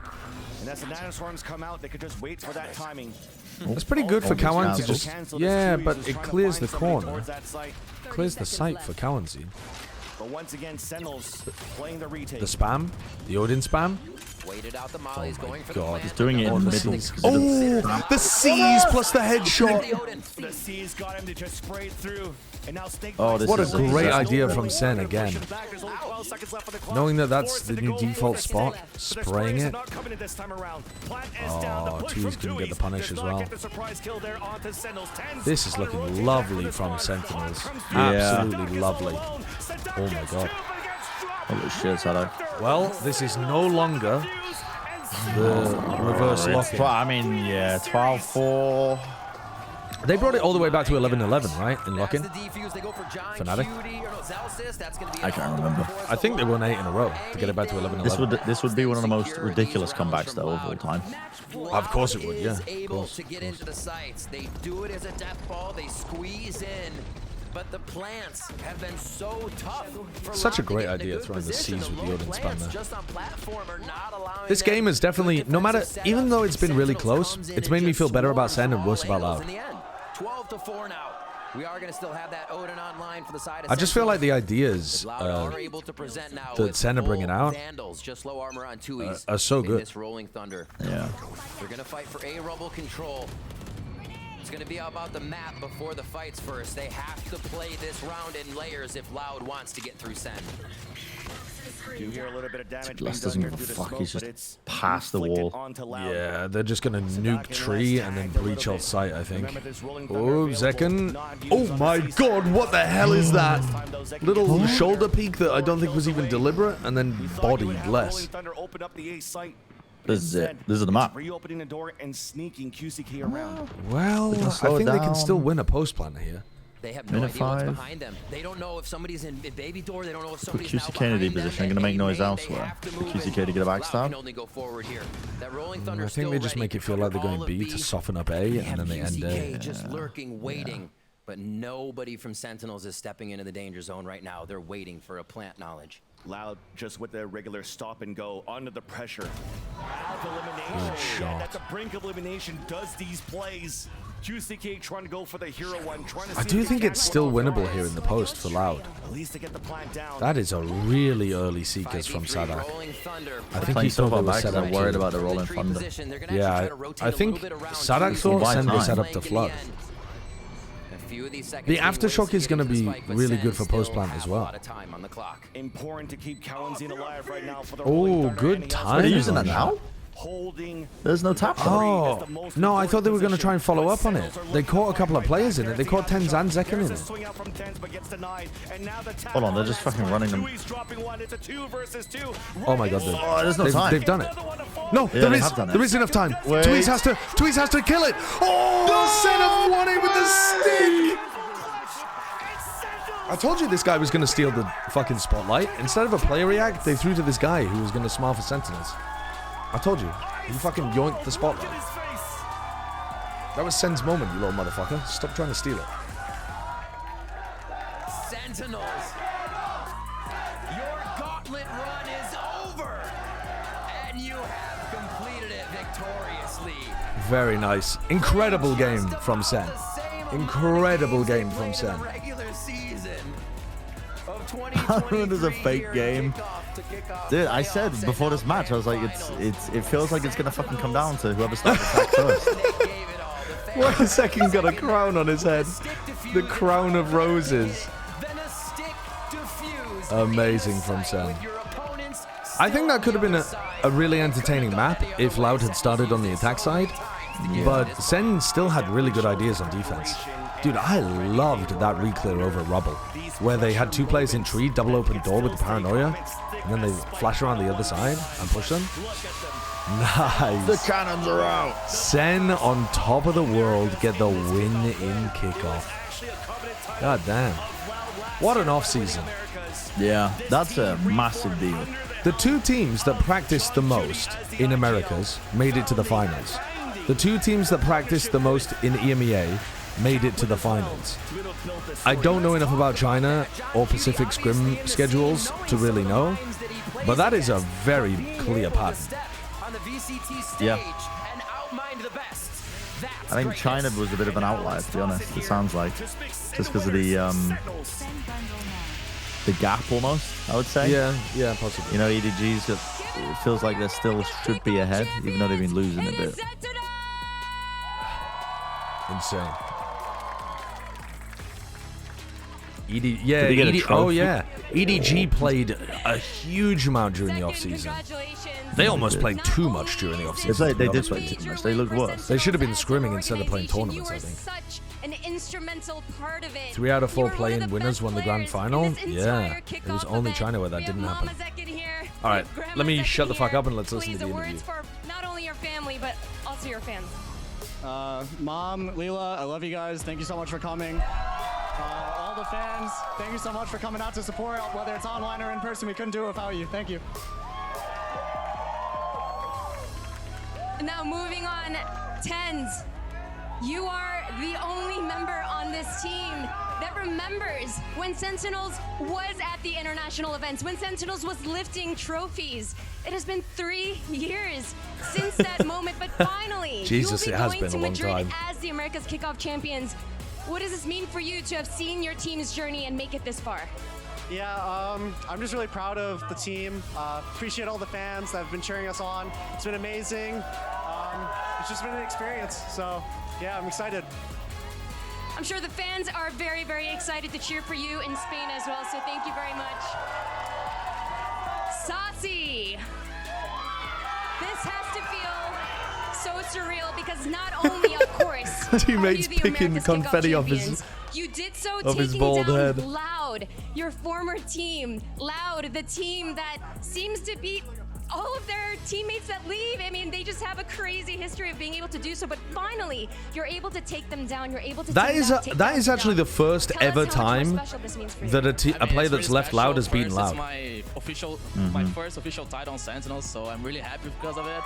And as the Nanoswarms come out, they could just wait for that timing. That's pretty good for Kawan to just... Yeah, but it clears the corner. Clears the sight for Kawanzi. But once again, Sentinels playing the retake. The spam? The Odin spam? Waited out the mollies, going for God. He's doing it in the middle. Oh, the C's plus the headshot. The C's got him to just spray it through. And now Snake What a great idea from Sen again. Knowing that that's the new default spot, spraying it. Oh, Tui's going to get the punish as well. This is looking lovely from Sentinels. Absolutely lovely. Oh my god. Holy shit, Sadak. Well, this is no longer the reverse lock-in. I mean, yeah, 12-4. They brought it all the way back to 11-11, right? In lock-in? Fnatic? I can't remember. I think they won 8 in a row to get it back to 11-11. This would be one of the most ridiculous comebacks though of all time. Of course it would, yeah. Able to get into the sites. They do it as a death ball. They squeeze in. But the plants have been so tough. Such a great idea throwing the C's with the Odin spam there. This game is definitely, no matter, even though it's been really close, it's made me feel better about Sen and worse about Loud. 12-4 now. We are going to still have that Odin online for the side of I just feel like the ideas that Sen are bringing out are so good. Yeah. They're going to fight for a Rubble control. It's going to be about the map before the fights first. They have to play this round in layers if Loud wants to get through Sen. You hear a little bit of damage. Blast doesn't give a fuck. He's just past the wall. Yeah, they're just gonna nuke tree and then breach alt site, I think. Oh, Zekken. Oh my god, what the hell is that? Little shoulder peek that I don't think was even deliberate, and then bodied less. This is it. This is the map. Reopening the door and sneaking QCK around. Well, I think they can still win a post planter here. They have no idea what's behind them. They don't know if somebody's in baby door. They don't know if somebody's now QCK in a position. I'm going to make noise elsewhere. QCK to get a backstab. I think they just make it feel like they're going B to soften up A, and then they end A. Just lurking, waiting. But nobody from Sentinels is stepping into the danger zone right now. They're waiting for a plant knowledge. Loud just with the regular stop and go under the pressure. Elimination. And at the brink of elimination does these plays. QCK trying to go for the hero one. I do think it's still winnable here in the post for Loud. At least to get the plant down. That is a really early Seekers from Sadak. I think he thought they were set up. Worried about the Rolling Thunder. Yeah, I think Sadak thought Sen was set up to flood. The Aftershock is going to be really good for post plant as well. Important to keep Kalenzine alive right now for the Oh, good time. Are they using that now? There's no tap. Oh, no, I thought they were going to try and follow up on it. They caught a couple of players in it. They caught Tens and Zekken in it. Hold on, they're just fucking running them. Oh my god, there's no time. They've done it. No, yeah, there is enough time. Tweez has to kill it. Oh, Sen have won it with the stick. I told you this guy was going to steal the fucking spotlight. Instead of a player react, they threw to this guy who was going to smile for Sentinels. I told you. You fucking yoinked the spotlight. That was Sen's moment, you little motherfucker. Stop trying to steal it. Sentinels, your gauntlet run is over, and you have completed it victoriously. Very nice. Incredible game from Sen. Incredible game from Sen. I ruined as a fake game. Dude, I said before this match, I was like, it feels like it's gonna fucking come down to whoever starts attack first. What a second got a crown on his head. The crown of roses. Amazing from Sen. I think that could have been a really entertaining map if Loud had started on the attack side. Yeah. But Sen still had really good ideas on defense. Dude, I loved that re-clear over Rubble, where they had two players in tree, double open door with the paranoia, and then they flash around the other side and push them. Nice. The cannons are out. Sen on top of the world get the win in kickoff. God damn. What an off-season. Yeah, that's a massive deal. The two teams that practiced the most in Americas made it to the finals. The two teams that practiced the most in EMEA made it to the finals. I don't know enough about China or Pacific Scrim schedules to really know, but that is a very clear pattern. Yeah. I think China was a bit of an outlier, to be honest, it sounds like. Just because of the gap almost, I would say. Yeah, possibly. You know, EDG's got, it feels like they still should be ahead, even though they've been losing a bit. Insane. EDG played a huge amount during the offseason. They almost played too much during the offseason. They did play too much. They looked worse. They should have been scrimming instead of playing tournaments, I think. An instrumental part of it. 3 out of 4 play-in winners won the grand final. Yeah, it was only China where that didn't happen. All right, let me shut the fuck up and let's listen to the interview. For not only your family, but also your fans. Mom, Leela, I love you guys. Thank you so much for coming. All the fans, thank you so much for coming out to support, whether it's online or in person. We couldn't do it without you. Thank you. Now moving on, Tens. You are the only member on this team that remembers when Sentinels was at the international events, when Sentinels was lifting trophies. It has been 3 years since that moment, but finally, Jesus, you'll be it has going been to a long Madrid time. as the America's Kickoff champions. What does this mean for you to have seen your team's journey and make it this far? Yeah, I'm just really proud of the team. Appreciate all the fans that have been cheering us on. It's been amazing. It's just been an experience. So, yeah, I'm excited. I'm sure the fans are very, very excited to cheer for you in Spain as well, so thank you very much. Saucy! This has to feel so surreal because not only, of course, teammates picking confetti off his you did so of his taking bald down head. Loud, your former team. Loud, the team that seems to be all of their teammates that leave. I mean, they just have a crazy history of being able to do so, but finally, you're able to take them down. You're able to that is actually the first ever time that a player that's left Loud has beaten Loud. It's my official, my first official title on Sentinels, so I'm really happy because of it.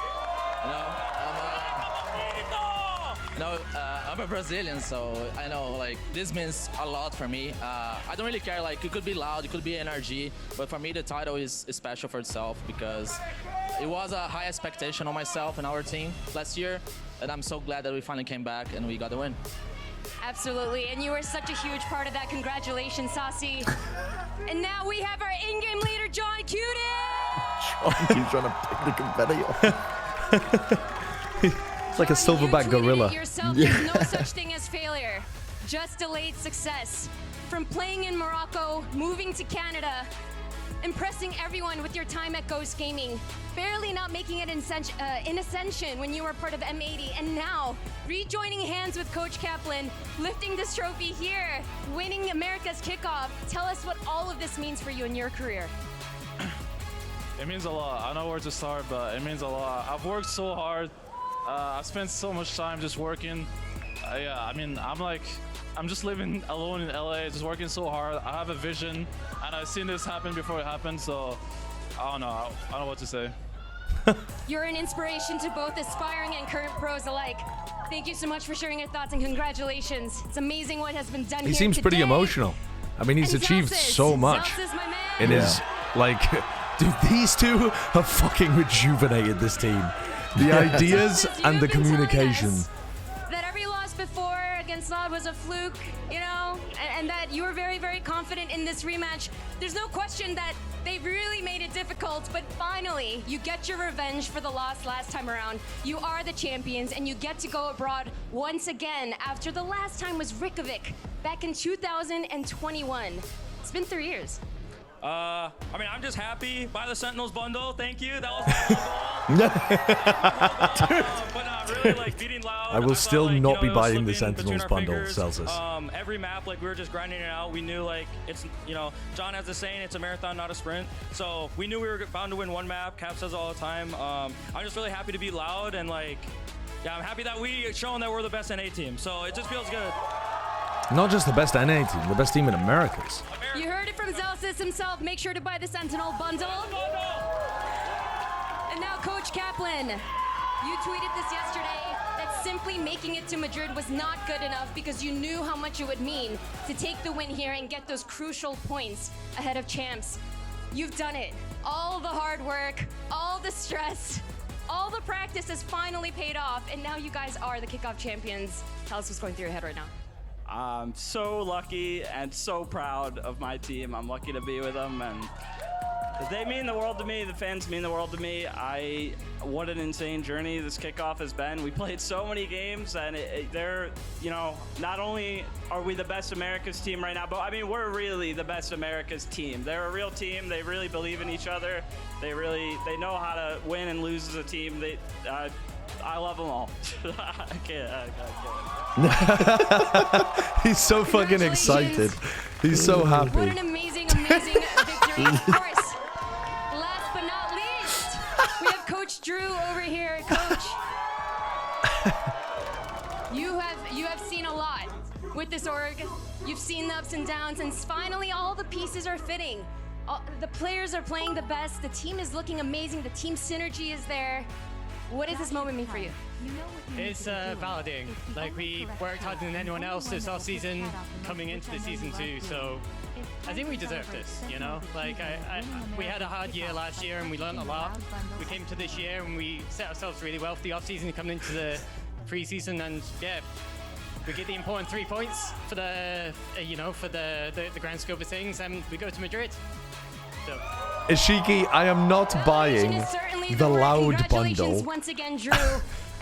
I'm a Brazilian, so I know like this means a lot for me. I don't really care, like it could be Loud, it could be NRG, but for me the title is special for itself because it was a high expectation on myself and our team last year, and I'm so glad that we finally came back and we got the win. Absolutely, and you were such a huge part of that. Congratulations, Saucy. And now we have our in-game leader, John Cutie. He's trying to pick the confetti up. It's like a silverback gorilla. Yourself, there's no such thing as failure, just delayed success. From playing in Morocco, moving to Canada, impressing everyone with your time at Ghost Gaming, barely not making it in Ascension when you were part of M80, and now rejoining hands with Coach Kaplan, lifting this trophy here, winning America's Kickoff. Tell us what all of this means for you in your career. It means a lot. I don't know where to start, but it means a lot. I've worked so hard. I've spent so much time just working. Yeah, I mean, I'm just living alone in LA, just working so hard. I have a vision, and I've seen this happen before it happened, so I don't know. I don't know what to say. You're an inspiration to both aspiring and current pros alike. Thank you so much for sharing your thoughts, and congratulations. It's amazing what has been done here He seems today. pretty emotional. I mean, he's achieved so much. It is like, dude, these two have fucking rejuvenated this team. The ideas and the communication. That every loss before against Loud was a fluke, you know, and that you were very, very confident in this rematch. There's no question that they really made it difficult, but finally, you get your revenge for the loss last time around. You are the champions, and you get to go abroad once again after the last time was Reykjavik back in 2021. It's been 3 years. I mean, I'm just happy by the Sentinels bundle. Thank you. That was my whole goal. But really, like, beating Loud. I will still like, not you be know, buying the slipping Sentinels between our bundle, fingers. Celsius. Every map, like, we were just grinding it out. We knew, like, it's, you know, John has a saying, it's a marathon, not a sprint. So we knew we were bound to win one map. Cap says all the time. I'm just really happy to beat Loud, and, like, yeah, I'm happy that we shown that we're the best NA team. So it just feels good. Not just the best NA team, the best team in Americas. You heard it from Celsius himself. Make sure to buy the Sentinel bundle. And now, Coach Kaplan, you tweeted this yesterday that simply making it to Madrid was not good enough because you knew how much it would mean to take the win here and get those crucial points ahead of champs. You've done it. All the hard work, all the stress, all the practice has finally paid off, and now you guys are the Kickoff champions. Tell us what's going through your head right now. I'm so lucky and so proud of my team. I'm lucky to be with them, and they mean the world to me. The fans mean the world to me. What an insane journey this Kickoff has been. We played so many games, and they're, you know, not only are we the best America's team right now, but I mean, we're really the best America's team. They're a real team. They really believe in each other. They know how to win and lose as a team. I love them all. I can't. He's so fucking excited. He's so happy. What an amazing, amazing victory. Of course, last but not least, we have Coach Drew over here. Coach, you have seen a lot with this org. You've seen the ups and downs, and finally all the pieces are fitting. The players are playing the best. The team is looking amazing. The team synergy is there. What does this moment mean for you? It's validating. Like, we worked harder than anyone else this offseason, coming into the season too, so I think we deserve this, you know? Like, we had a hard year last year and we learned a lot. We came to this year and we set ourselves really well for the offseason coming into the preseason, and yeah, we get the important 3 points for the, for the grand scope of things, and we go to Madrid. So. Ishiki, I am not buying the Loud bundle. Once again, Drew.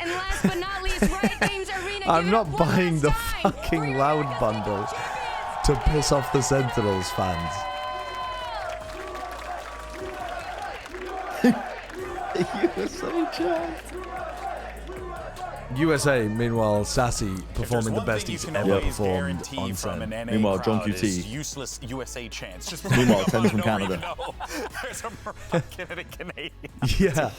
And last but not least, Riot Games Arena. I'm not buying the fucking Loud bundle to piss off the Sentinels fans. You're so jacked. USA, meanwhile, Sassy performing the best he's ever performed on Sen. Meanwhile, John QT. Useless USA chance. Just meanwhile, Ten's from Canada. There's a Moroccan and a Canadian. Yeah.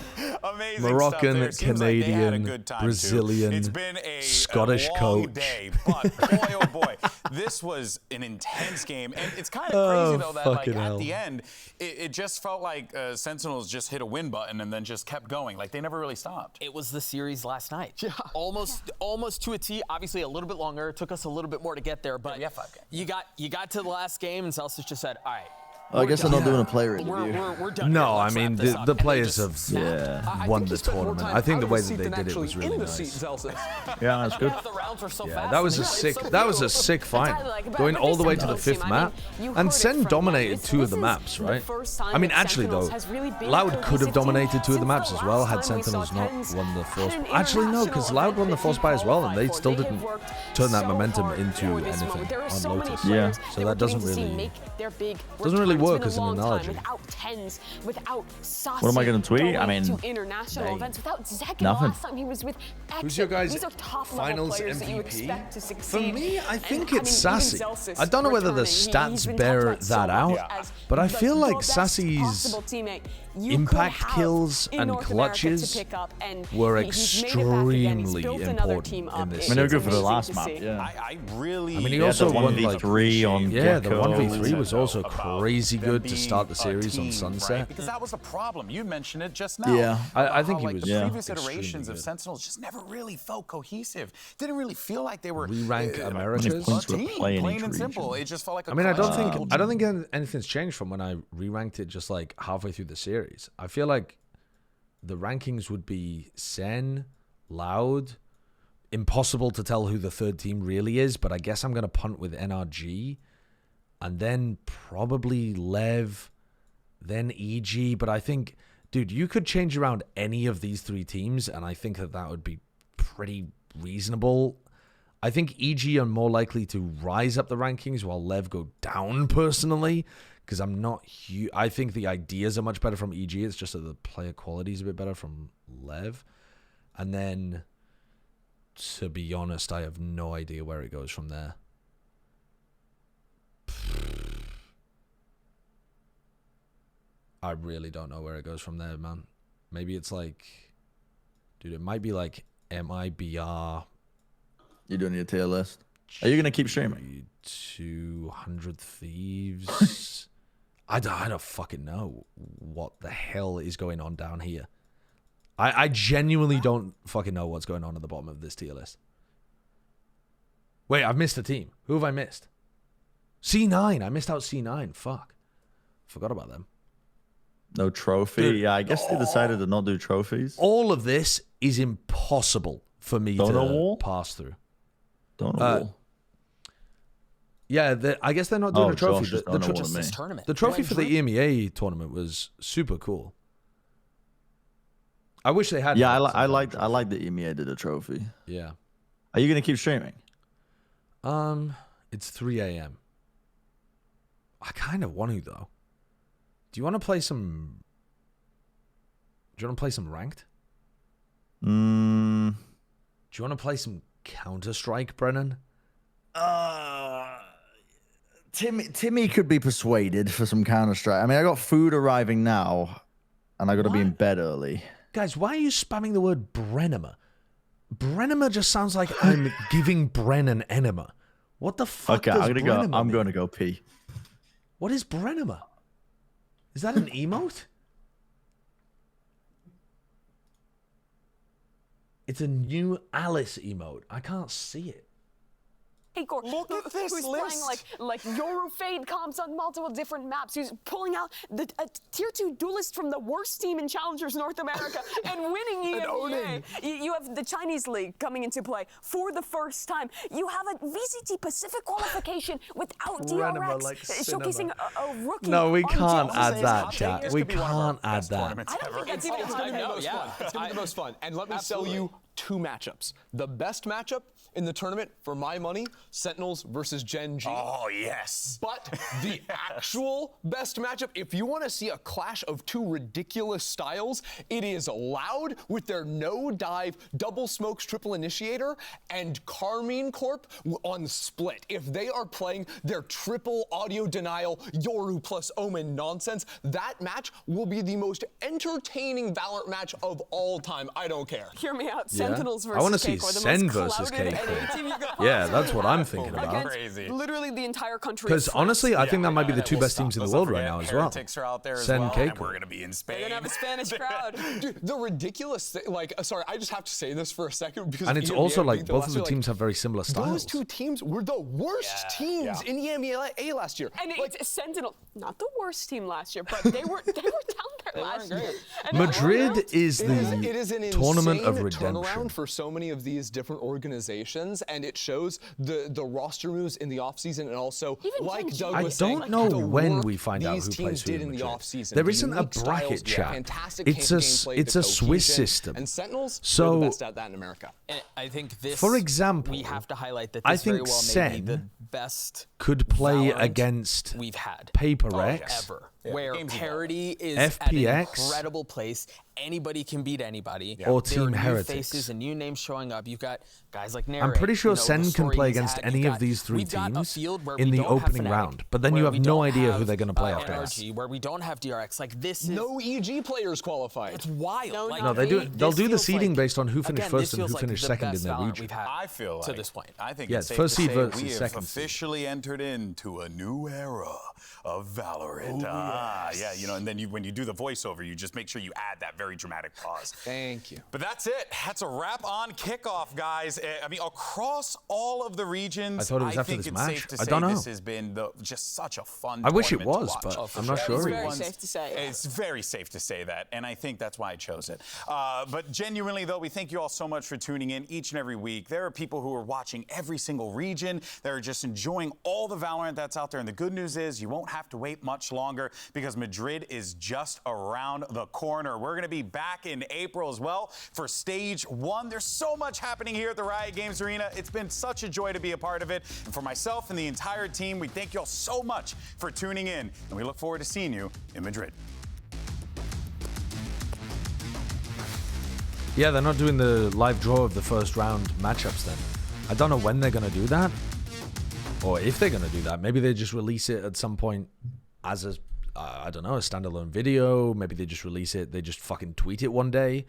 Amazing Moroccan, stuff Canadian, Brazilian, it's been a Scottish long coach. Day, but boy, oh boy, this was an intense game. And it's kind of crazy, though, that like at the end, it just felt like Sentinels just hit a win button and then just kept going. Like they never really stopped. It was the series last night. Yeah. Almost to a T. Obviously a little bit longer. It took us a little bit more to get there, but you got to the last game and Celsius just said, all right. I guess they're not doing a player interview. We're done. No, I mean, the players have won the tournament. I think the way that they did it was really nice. Yeah, that's good. Yeah, that was a sick fight. Going all the way to the 5th map. And Sen dominated 2 of the maps, right? I mean, actually, though, Loud could have dominated 2 of the maps as well had Sentinels not won the force. Actually, no, because Loud won the force buy as well, and they still didn't turn that momentum into anything on Lotus. Yeah. So that doesn't really work as an analogy. What am I going to tweet? I mean, nothing. Who's your guys' finals MVP? For me, I think it's Sassy. I don't know whether the stats bear that out, but I feel like Sassy's impact kills and clutches were extremely important in this. I mean, they were good for the last map. Yeah. I really. I mean, he also won like 3 on the Gecko. 1v3 was also crazy good to start the series on Sunset. Right? Because that was the problem. You mentioned it just now. Yeah, I think he like was. The previous iterations of Sentinels just never really felt cohesive. Didn't really feel like they were re-rank Americas. Plain and simple. It just felt like. I mean, I don't think anything's changed from when I re-ranked it just like halfway through the series. I feel like the rankings would be Sen, Loud, impossible to tell who the third team really is, but I guess I'm going to punt with NRG, and then probably Lev, then EG, but I think, dude, you could change around any of these 3 teams, and I think that would be pretty reasonable. I think EG are more likely to rise up the rankings while Lev go down personally, because I'm not huge. I think the ideas are much better from EG. It's just that the player quality is a bit better from Lev. And then, to be honest, I have no idea where it goes from there. I really don't know where it goes from there, man. Maybe it's like, dude, it might be like MIBR. You're doing your tier list. Are you going to keep streaming? 200 Thieves. I don't fucking know what the hell is going on down here. I genuinely don't fucking know what's going on at the bottom of this tier list. Wait, I've missed a team. Who have I missed? C9. I missed out C9. Fuck. Forgot about them. No trophy. Dude, yeah, I guess they decided to not do trophies. All of this is impossible for me to pass through. Wall. Yeah, I guess they're not doing a trophy. The trophy for the EMEA tournament was super cool. I wish they had. Yeah, I like the EMEA did a trophy. Yeah. Are you gonna keep streaming? It's 3 a.m. I kind of want to though. Do you want to play some? Do you want to play some ranked? Do you want to play some Counter-Strike, Brennan? Timmy could be persuaded for some Counter-Strike. I mean, I got food arriving now, and I got to be in bed early. Guys, why are you spamming the word Brenema? Brenema just sounds like I'm giving Bren an enema. What the fuck? Okay, does I'm going to go pee. What is Brenema? Is that an emote? It's a new Alice emote. I can't see it. Hey, Gore, look at this who's list. Playing like Eurofade comps on multiple different maps. Who's pulling out a tier 2 duelist from the worst team in Challengers North America and winning EMEA. You have the Chinese League coming into play for the first time. You have a VCT Pacific qualification without DRX, showcasing a rookie. No, we can't add that, chat. We can't add that. It's going to be the most fun. And let me sell you 2 matchups. The best matchup in the tournament, for my money, Sentinels versus Gen G. Oh, yes. But the actual best matchup, if you want to see a clash of 2 ridiculous styles, it is Loud with their no-dive, double smokes, triple initiator, and Carmine Corp on Split. If they are playing their triple audio denial, Yoru plus Omen nonsense, that match will be the most entertaining Valorant match of all time. I don't care. Hear me out. Sentinels versus I want to see Kickoff, the Sen most versus clouded Kickoff. team you could Yeah, possibly that's what I'm thinking about. Crazy. Literally the entire country. Because honestly, I think that might be the 2 best teams in the world right forget, now as well. Heretics are out there as Sen well, and Kickoff. we're going to be in Spain. They're gonna have a Spanish crowd. Dude, the ridiculous thing, like, sorry, I just have to say this for a second because And it's EMEA also like beat both last of the year, teams have very similar styles. Those 2 teams were the worst teams in EMEA last year. And it's Sentinel, not the worst team last year, but they were down there last year. And Madrid is It the is an tournament of insane redemption. turnaround for so many of these different organizations, and it shows the roster moves in the offseason, and also, Even like Gen G. Doug I was saying, don't know the when work we find out these who teams plays who did in in the Madrid. offseason. There The isn't a unique bracket styles, chat. fantastic It's a gameplay, it's the a Swiss cohesion, system. and Sentinels are So the best at that in America. And I think this, For example, we have to highlight that I this very think well may be Sen the best could play Valorant against we've had Paper X, ever, Yeah, where games parity is FPX, at an incredible place. Anybody can beat anybody. Or There Team are new Heretics. faces and new names showing up. You've got guys like Nare. I'm pretty sure you know, Sen the can story play he's against had. any You've of got- these 3 we've got a teams field where in we the don't have opening Fnatic, round, but then where you have we no don't idea who have, they're going to play after that. NRG, where we don't have DRX. Like this is No EG players qualified. it's wild. Like, No, they do. They'll this do the feels seeding like- based on who finished again, first this and who feels like finished the second in best their Valorant region. we've had I feel like to this point. I think Yeah, it's safe first to seed say versus we have second seed. officially entered into a new era of Valorant. Yeah, you know, and then when you do the voiceover, you just make sure you add that very dramatic pause. Thank you. But that's it. That's a wrap on Kickoff, guys. I mean, across all of the regions, I thought it was after think this it's match. safe to I say don't know. this has been just such a fun I wish it tournament to was, watch. but I'm not sure. It's very Everyone's- safe to say. It's very safe to say that, and I think that's why I chose it. But genuinely, though, we thank you all so much for tuning in each and every week. There are people who are watching every single region. They're just enjoying all the Valorant that's out there, and the good news is you won't have to wait much longer because Madrid is just around the corner. We're going to be back in April as well for Stage 1. There's so much happening here at the Riot Games Arena. It's been such a joy to be a part of it. And for myself and the entire team, we thank you all so much for tuning in, and we look forward to seeing you in Madrid. Yeah, they're not doing the live draw of the first round matchups then. I don't know when they're going to do that, or if they're going to do that. Maybe they just release it at some point as a, I don't know, a standalone video. Maybe they just release it, they just fucking tweet it one day.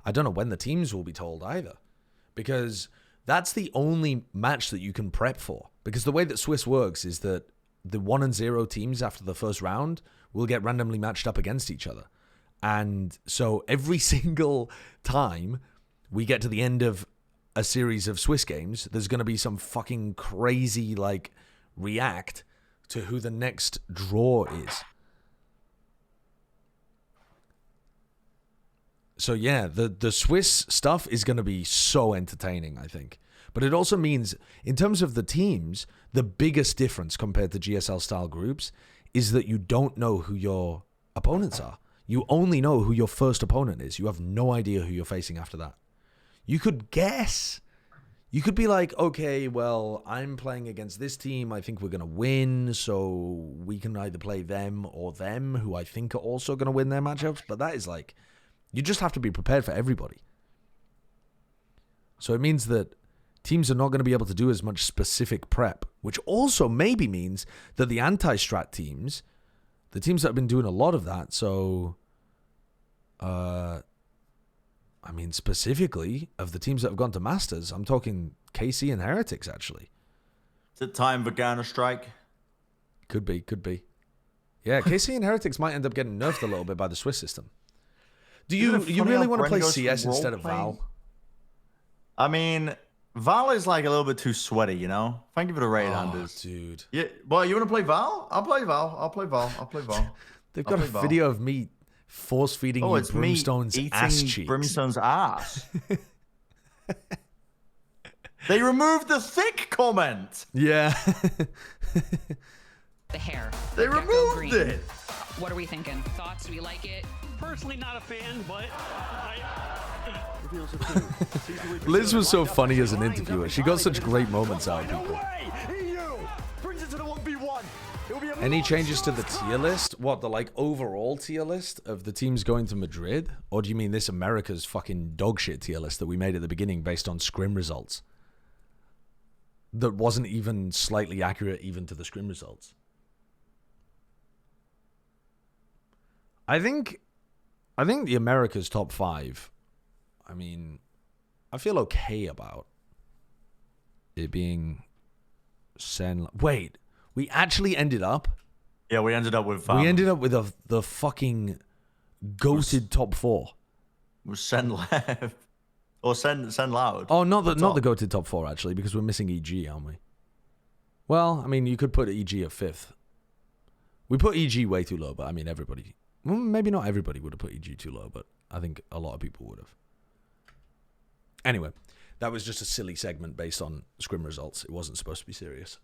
I don't know when the teams will be told either, because that's the only match that you can prep for. Because the way that Swiss works is that the 1 and 0 teams after the first round will get randomly matched up against each other. And so every single time we get to the end of a series of Swiss games, there's going to be some fucking crazy, like, react to who the next draw is. So yeah, the Swiss stuff is going to be so entertaining, I think. But it also means, in terms of the teams, the biggest difference compared to GSL-style groups is that you don't know who your opponents are. You only know who your first opponent is. You have no idea who you're facing after that. You could guess. You could be like, okay, well, I'm playing against this team. I think we're going to win, so we can either play them or them, who I think are also going to win their matchups. But that is like, you just have to be prepared for everybody. So it means that teams are not going to be able to do as much specific prep, which also maybe means that the anti-strat teams, the teams that have been doing a lot of that, so, I mean, specifically, of the teams that have gone to Masters, I'm talking KC and Heretics, actually. Is it time for Counter-Strike? Could be, could be. Yeah, KC and Heretics might end up getting nerfed a little bit by the Swiss system. Do you really want to play CS instead of Val? I mean, Val is like a little bit too sweaty, you know? Thank you for the raid, Anders. Dude. Yeah, well, you want to play Val? I'll play Val. I'll play Val. I'll play Val. They've got a video of me force-feeding you it's Brimstone's me ass eating cheeks. Brimstone's ass. They removed the thick comment. Yeah. The hair. They the gecko removed green. it. What are we thinking? Thoughts? Do we like it? Personally, not a fan, but Liz was so funny as an interviewer. She got such great moments out of people. Any changes to the tier list? What, the like overall tier list of the teams going to Madrid? Or do you mean this America's fucking dogshit tier list that we made at the beginning based on scrim results? That wasn't even slightly accurate even to the scrim results. I think the America's top 5, I mean, I feel okay about it being Wait, we actually ended up. Yeah, we ended up with. The fucking goated top 4. Was Sen left or Sen loud? Oh, not the goated top 4 actually, because we're missing EG, aren't we? Well, I mean, you could put EG at 5th. We put EG way too low, but I mean, everybody. Well, maybe not everybody would have put EG too low, but I think a lot of people would have. Anyway, that was just a silly segment based on scrim results. It wasn't supposed to be serious.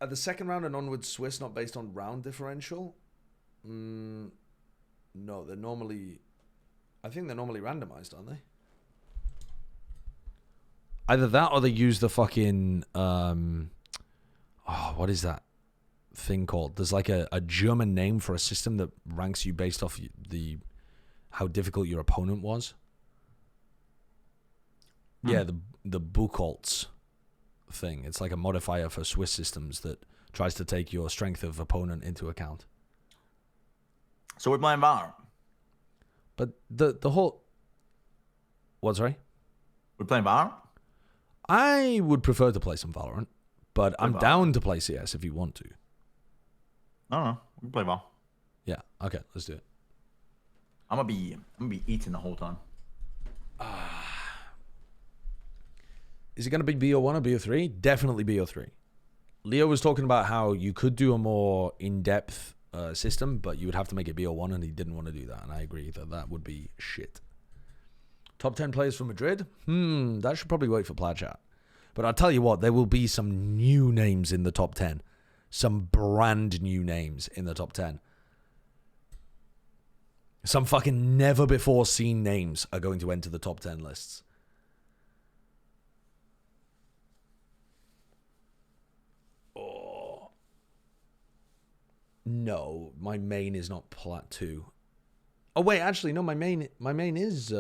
Are the second round and onwards Swiss not based on round differential? No, they're normally... I think they're normally randomized, aren't they? Either that or they use the fucking... what is that thing called? There's like a German name for a system that ranks you based off how difficult your opponent was. Yeah, the Buchholz thing. It's like a modifier for Swiss systems that tries to take your strength of opponent into account. So we're playing Valorant. But the whole... What, sorry? We're playing Valorant? I would prefer to play some Valorant, but I'm down to play CS if you want to. I don't know. We can play Val. Yeah, okay, let's do it. I'm gonna be eating the whole time. Is it going to be BO1 or BO3? Definitely BO3. Leo was talking about how you could do a more in-depth system, but you would have to make it BO1, and he didn't want to do that, and I agree that would be shit. Top 10 players from Madrid? That should probably wait for Plaid Chat. But I'll tell you what, there will be some new names in the top 10. Some brand new names in the top 10. Some fucking never-before-seen names are going to enter the top 10 lists. No, my main is not Plat 2. Oh wait, actually no, my main is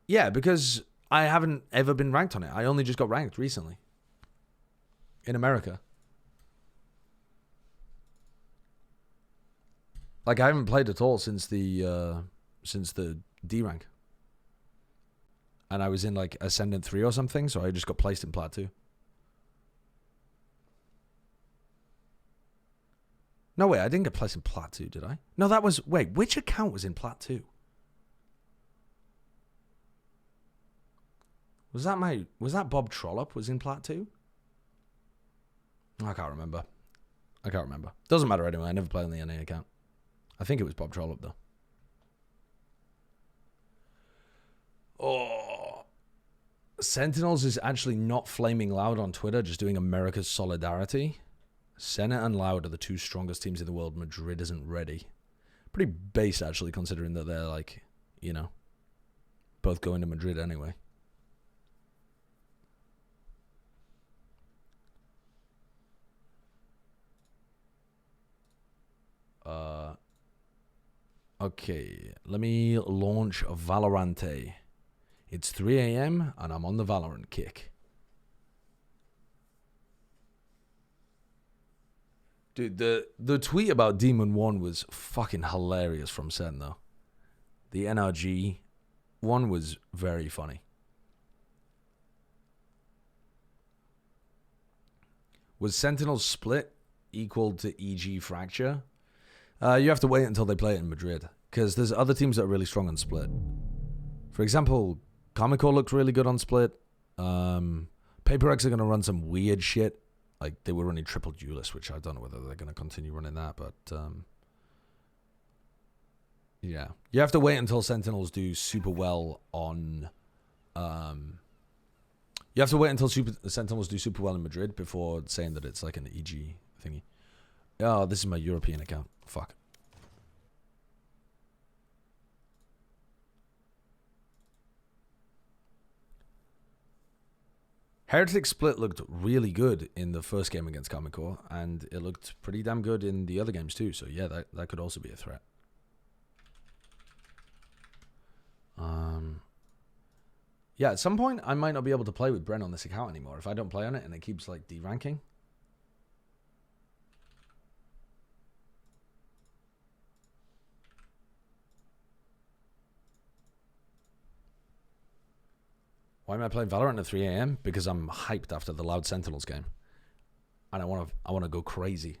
yeah, because I haven't ever been ranked on it. I only just got ranked recently. In America. Like I haven't played at all since the D rank. And I was in like Ascendant 3 or something, so I just got placed in Plat 2. No, wait, I didn't get placed in Plat 2, did I? No, that was... Wait, which account was in Plat 2? Was that Bob Trollope was in Plat 2? I can't remember. Doesn't matter anyway, I never played on the NA account. I think it was Bob Trollope, though. Oh... Sentinels is actually not flaming loud on Twitter, just doing America's solidarity. Senna and Loud are the two strongest teams in the world. Madrid isn't ready. Pretty base, actually, considering that they're, like, you know, both going to Madrid anyway. Okay, let me launch Valorante. It's 3 a.m. and I'm on the Valorant kick. Dude, the tweet about Demon 1 was fucking hilarious from Sen, though. The NRG one was very funny. Was Sentinels split equal to EG Fracture? You have to wait until they play it in Madrid, because there's other teams that are really strong on split. For example, Comicore looked really good on split. Paper X are going to run some weird shit. Like, they were running triple duelist, which I don't know whether they're going to continue running that, but, yeah. You have to wait until Sentinels do super well on, you have to wait until Sentinels do super well in Madrid before saying that it's like an EG thingy. Oh, this is my European account. Fuck. Heretic Split looked really good in the first game against Kamikor, and it looked pretty damn good in the other games too. So yeah, that could also be a threat. Yeah, at some point I might not be able to play with Bren on this account anymore if I don't play on it and it keeps like deranking. Why am I playing Valorant at 3 a.m? Because I'm hyped after the Loud Sentinels game, and I want to go crazy.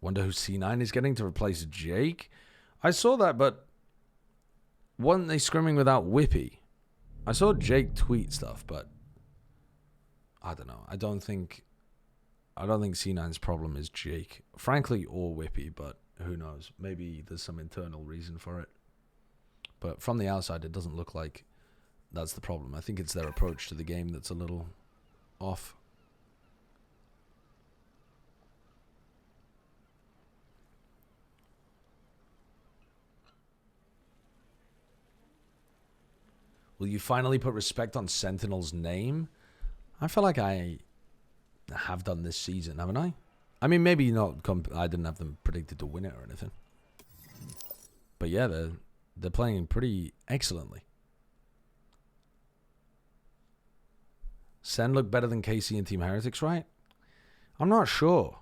Wonder who C9 is getting to replace Jake. I saw that, but weren't they scrimming without Whippy? I saw Jake tweet stuff, but I don't know. I don't think C9's problem is Jake, frankly, or Whippy, but who knows? Maybe there's some internal reason for it. But from the outside, it doesn't look like that's the problem. I think it's their approach to the game that's a little off. Will you finally put respect on Sentinel's name? I feel like I have done this season, haven't I? I mean, maybe not. I didn't have them predicted to win it or anything. But yeah, they're playing pretty excellently. Sen looked better than KC and Team Heretics, right? I'm not sure.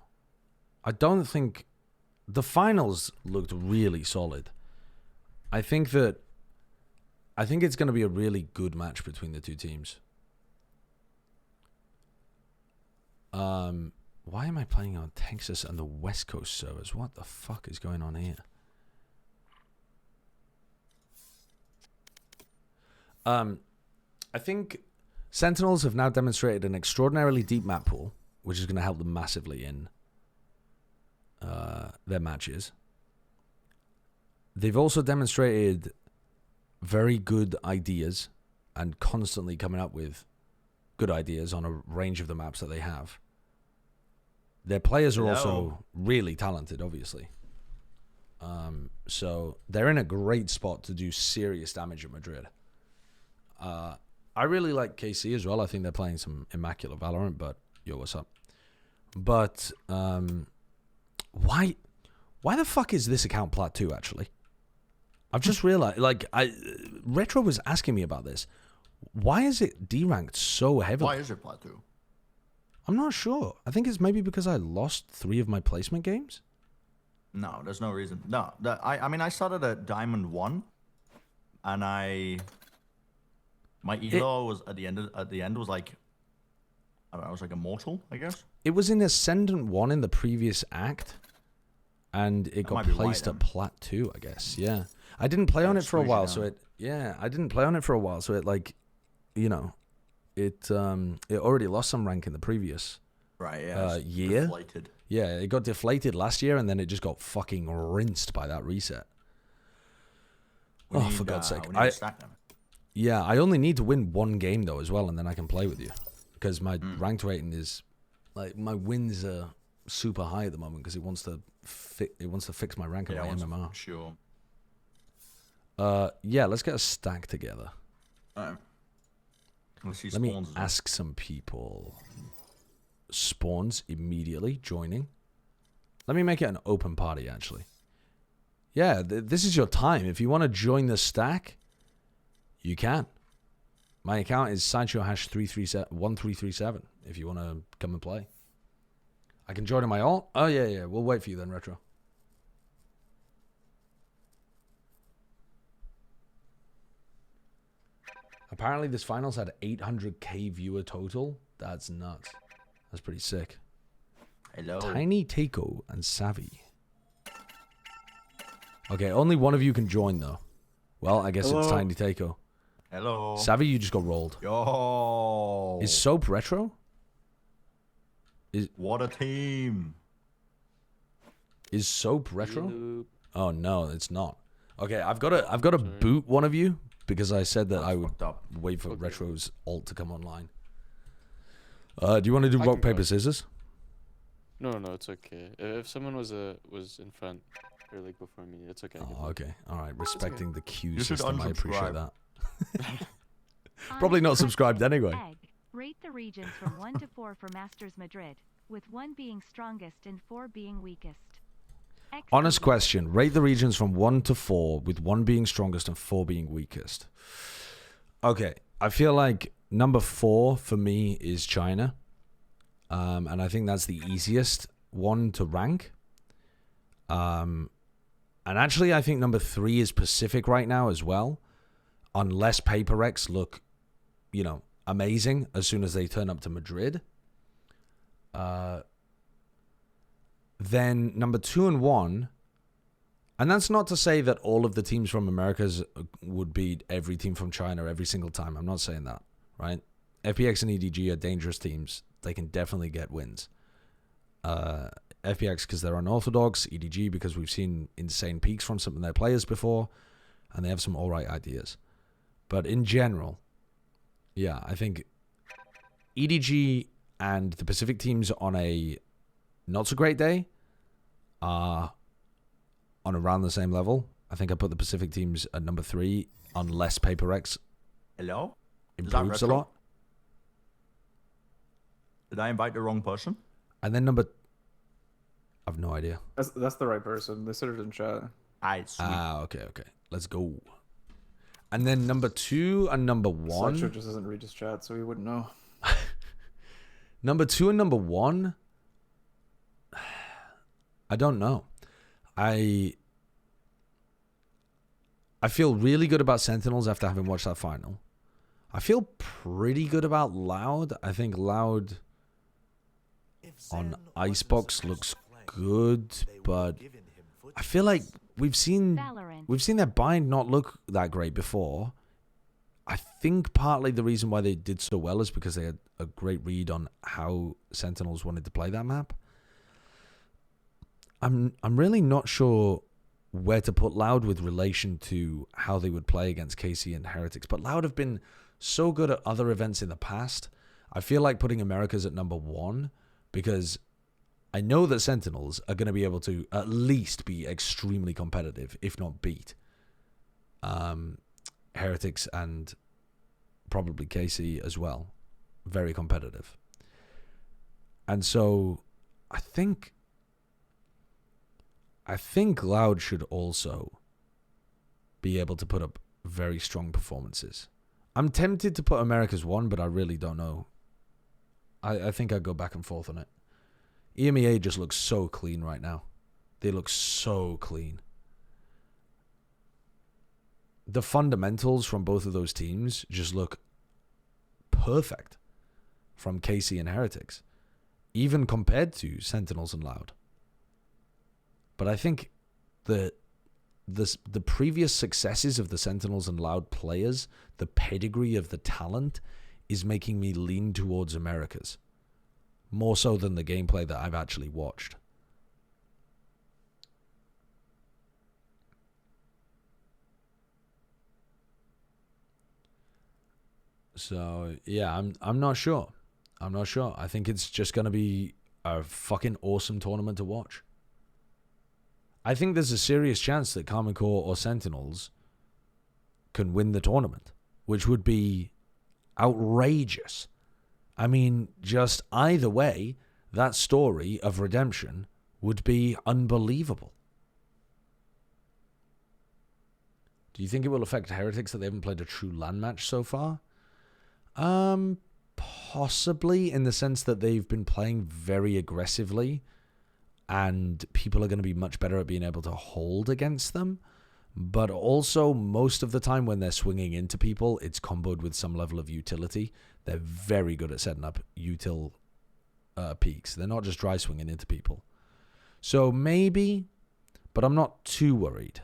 I don't think... The finals looked really solid. I think it's going to be a really good match between the two teams. Why am I playing on Texas and the West Coast servers? What the fuck is going on here? I think Sentinels have now demonstrated an extraordinarily deep map pool, which is going to help them massively in their matches. They've also demonstrated very good ideas and constantly coming up with good ideas on a range of the maps that they have. Their players are also really talented, obviously. So they're in a great spot to do serious damage at Madrid. I really like KC as well. I think they're playing some immaculate Valorant, but yo, what's up? But why the fuck is this account Plat 2 actually? I've just realized, like, Retro was asking me about this. Why is it deranked so heavily? Why is it Plat 2? I'm not sure. I think it's maybe because I lost 3 of my placement games. No, there's no reason. No, I mean, I started at Diamond 1, and my elo was at the end was like, I don't know, it was like Immortal, I guess. It was in Ascendant 1 in the previous act, and it got placed at Plat 2, I guess. Yeah. I didn't play on it for a while, so it... Yeah, I didn't play on it for a while, so it, like, you know, it already lost some rank in the previous year. Deflated. Yeah, it got deflated last year, and then it just got fucking rinsed by that reset. For God's sake. Yeah, I only need to win 1 game, though, as well, and then I can play with you. Because my ranked rating is... Like, my wins are super high at the moment, because it wants to fix my rank on my MMR. Sure. Yeah, let's get a stack together. Let me ask some people. Spawns immediately joining. Let me make it an open party, actually. Yeah, this is your time. If you want to join the stack, you can. My account is sideshow hash 1337 if you want to come and play. I can join in my alt. Oh, yeah. We'll wait for you then, Retro. Apparently, this finals had 800k viewer total. That's nuts. That's pretty sick. Hello. Tiny Taco and Savvy. Okay, only one of you can join, though. Well, I guess it's Tiny Taco. Hello. Savvy, you just got rolled. Yo. Is Soap Retro? What a team. Is Soap Retro? Oh, no, it's not. Okay, I've got to boot one of you. Because I said that I would wait for Retro's alt to come online. Do you want to do rock, paper, scissors? No, it's okay. If someone was in front or like before me, it's okay. Oh, okay. All right. Respecting the queue You should system. I appreciate unsubscribe. that. Probably not subscribed anyway. Egg. Rate the regions from 1 to 4 for Masters Madrid, with 1 being strongest and 4 being weakest. Honest question. Rate the regions from 1 to 4, with 1 being strongest and 4 being weakest. Okay. I feel like number 4 for me is China. And I think that's the easiest one to rank. And actually, I think number 3 is Pacific right now as well. Unless Paper X look, amazing as soon as they turn up to Madrid. Then number 2 and 1. And that's not to say that all of the teams from Americas would beat every team from China every single time. I'm not saying that, right? FPX and EDG are dangerous teams. They can definitely get wins. FPX because they're unorthodox. EDG because we've seen insane peaks from some of their players before. And they have some all right ideas. But in general, yeah, I think EDG and the Pacific teams on a not so great day are on around the same level. I think I put the Pacific teams at number 3 unless Paper X Hello? improves a lot. Did I invite the wrong person? And then I've no idea. That's the right person. They said it in chat. Okay. Let's go. And then number 2 and number 1. Sextra just doesn't read his chat, so he wouldn't know. Number 2 and number 1. I don't know. I feel really good about Sentinels after having watched that final. I feel pretty good about Loud. I think Loud on Icebox looks good, but I feel like we've seen their bind not look that great before. I think partly the reason why they did so well is because they had a great read on how Sentinels wanted to play that map. I'm really not sure where to put Loud with relation to how they would play against KC and Heretics, but Loud have been so good at other events in the past. I feel like putting Americas at number 1 because I know that Sentinels are going to be able to at least be extremely competitive, if not beat Heretics and probably KC as well. Very competitive. And so I think Loud should also be able to put up very strong performances. I'm tempted to put America's 1, but I really don't know. I think I'd go back and forth on it. EMEA just looks so clean right now. They look so clean. The fundamentals from both of those teams just look perfect from KC and Heretics, even compared to Sentinels and Loud. But I think the previous successes of the Sentinels and Loud players, the pedigree of the talent, is making me lean towards Americas. More so than the gameplay that I've actually watched. So, yeah, I'm not sure. I'm not sure. I think it's just going to be a fucking awesome tournament to watch. I think there's a serious chance that Karmine Corps or Sentinels can win the tournament, which would be outrageous. I mean, just either way, that story of redemption would be unbelievable. Do you think it will affect Heretics that they haven't played a true LAN match so far? Possibly, in the sense that they've been playing very aggressively and people are going to be much better at being able to hold against them. But also, most of the time when they're swinging into people, it's comboed with some level of utility. They're very good at setting up util peaks. They're not just dry swinging into people. So maybe, but I'm not too worried.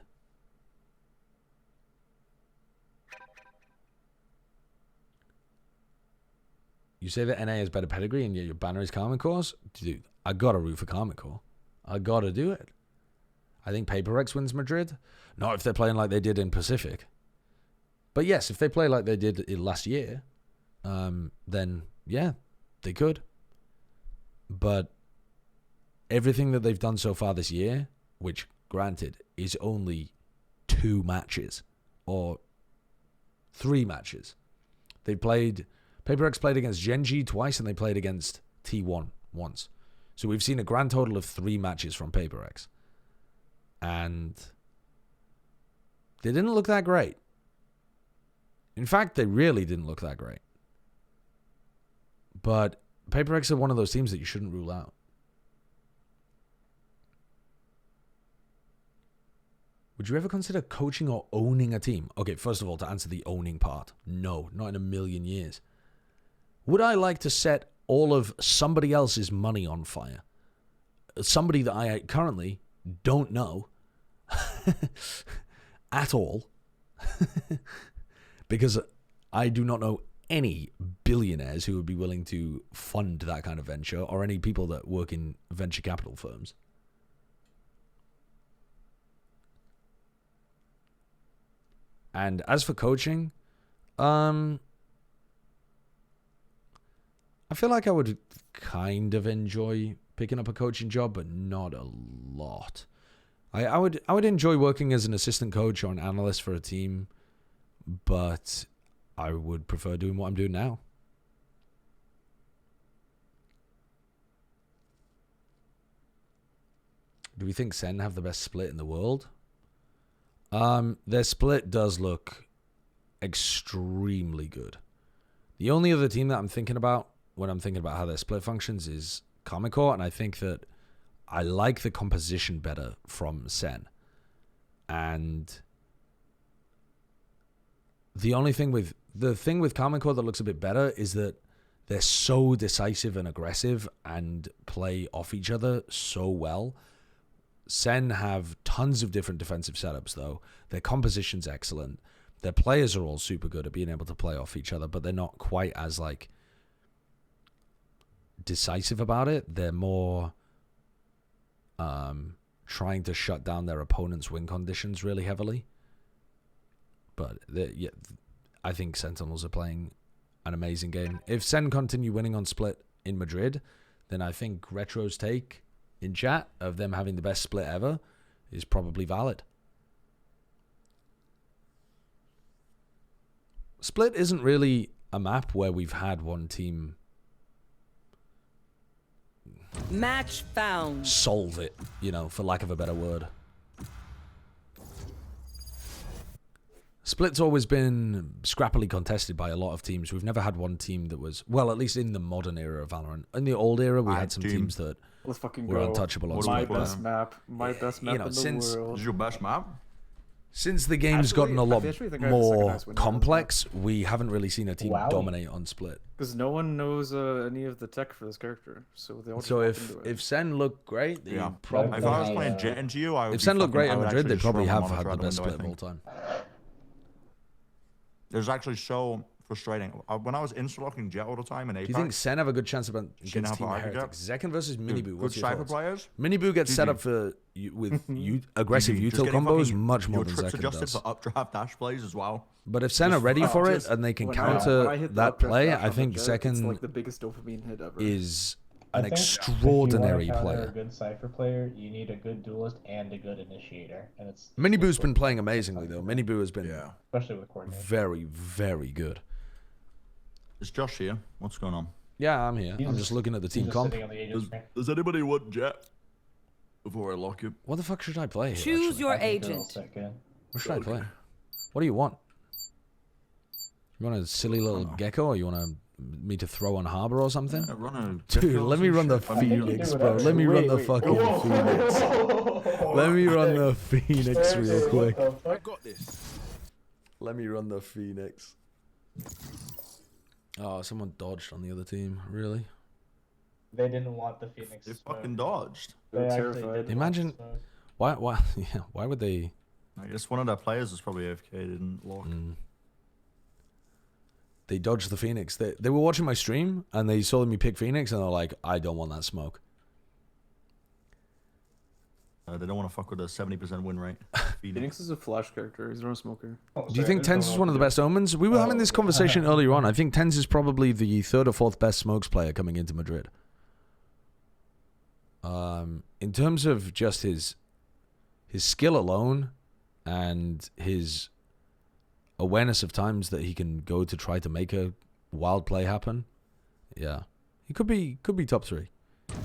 You say that NA has better pedigree and yet your banner is Karmine Corps? Dude, I gotta root for Karmine Corps. I gotta do it. I think Paper X wins Madrid. Not if they're playing like they did in Pacific. But yes, if they play like they did last year, then yeah, they could. But everything that they've done so far this year, which, granted, is only 2 matches or 3 matches. They played... PaperX played against Genji twice, and they played against T1 once. So we've seen a grand total of 3 matches from PaperX. And they didn't look that great. In fact, they really didn't look that great. But PaperX are one of those teams that you shouldn't rule out. Would you ever consider coaching or owning a team? Okay, first of all, to answer the owning part, no, not in a million years. Would I like to set all of somebody else's money on fire? Somebody that I currently don't know at all, because I do not know any billionaires who would be willing to fund that kind of venture, or any people that work in venture capital firms. And as for coaching, I feel like I would kind of enjoy picking up a coaching job, but not a lot. I would enjoy working as an assistant coach or an analyst for a team, but I would prefer doing what I'm doing now. Do we think Sen have the best split in the world? Their split does look extremely good. The only other team that I'm thinking about when I'm thinking about how their split functions is Comicore, and I think that I like the composition better from Sen. And the thing with Comicore that looks a bit better is that they're so decisive and aggressive and play off each other so well. Sen have tons of different defensive setups, though. Their composition's excellent. Their players are all super good at being able to play off each other, but they're not quite as, like, decisive about it. They're more trying to shut down their opponent's win conditions really heavily. But yeah, I think Sentinels are playing an amazing game. If Sen continue winning on split in Madrid, then I think Retro's take in chat of them having the best split ever is probably valid. Split isn't really a map where we've had one team match found solve it, you know, for lack of a better word. Split's always been scrappily contested by a lot of teams. We've never had one team that was, well, at least in the modern era of Valorant. In the old era, we had some teams that Let's fucking were go. untouchable on My Split. best map. My best map in the world. This is your best map? Since the game's gotten a lot more complex, we haven't really seen a team Wow. dominate on Split. Because no one knows any of the tech for this character, so they all just So walk if into it. Sen looked great, they probably. If I was playing Jet into you, I would If be Sen looked great I in would Madrid, actually they'd probably just throw have my had monitor the out best window, split of all I think. time. It was actually so frustrating. When I was insta-locking Jet all the time in Apex. Do you think Sen have a good chance against Didn't have Team an architect. Heretics? Zekken versus Dude, Miniboo. good What's your Cypher thoughts? players. Miniboo gets set up for with aggressive Just util getting combos fucking- much more your than trips Zekken adjusted does. for updraft dash plays as well. But if Sen are ready for it and they can when I counter hit the that updraft play, dash I on the think Jet, Zekken it's like the biggest dopamine hit ever. is I an think extraordinary if you want to counter player. a good Cypher player, you need a good duelist and a good initiator, and it's Miniboo's been playing amazingly though. Miniboo has been especially with coordination. very, very good. Is Josh here? What's going on? Yeah, I'm here. I'm just looking at the team comp. Does anybody want Jet? Before I lock him. What the fuck should I play here? Choose actually? your agent. What should I play? What do you want? You want a silly little gecko, or you want me to throw on Harbor or something? Dude, let me run the Phoenix, bro. Let me run the fucking Phoenix. Let me run the Phoenix real quick. I got this. Let me run the Phoenix. Oh, someone dodged on the other team. Really? They didn't want the Phoenix. They fucking dodged. They actually didn't Imagine want why yeah, why would they? I guess one of their players was probably AFK, didn't lock. They dodged the Phoenix. They were watching my stream and they saw me pick Phoenix and they're like, I don't want that smoke. They don't want to fuck with a 70% win rate. Phoenix is a flash character. He's not a smoker. Do you think Tens is one of the best omens? We were having this conversation earlier on. I think Tens is probably the third or fourth best smokes player coming into Madrid. In terms of just his skill alone and his awareness of times that he can go to try to make a wild play happen, yeah, he could be top 3.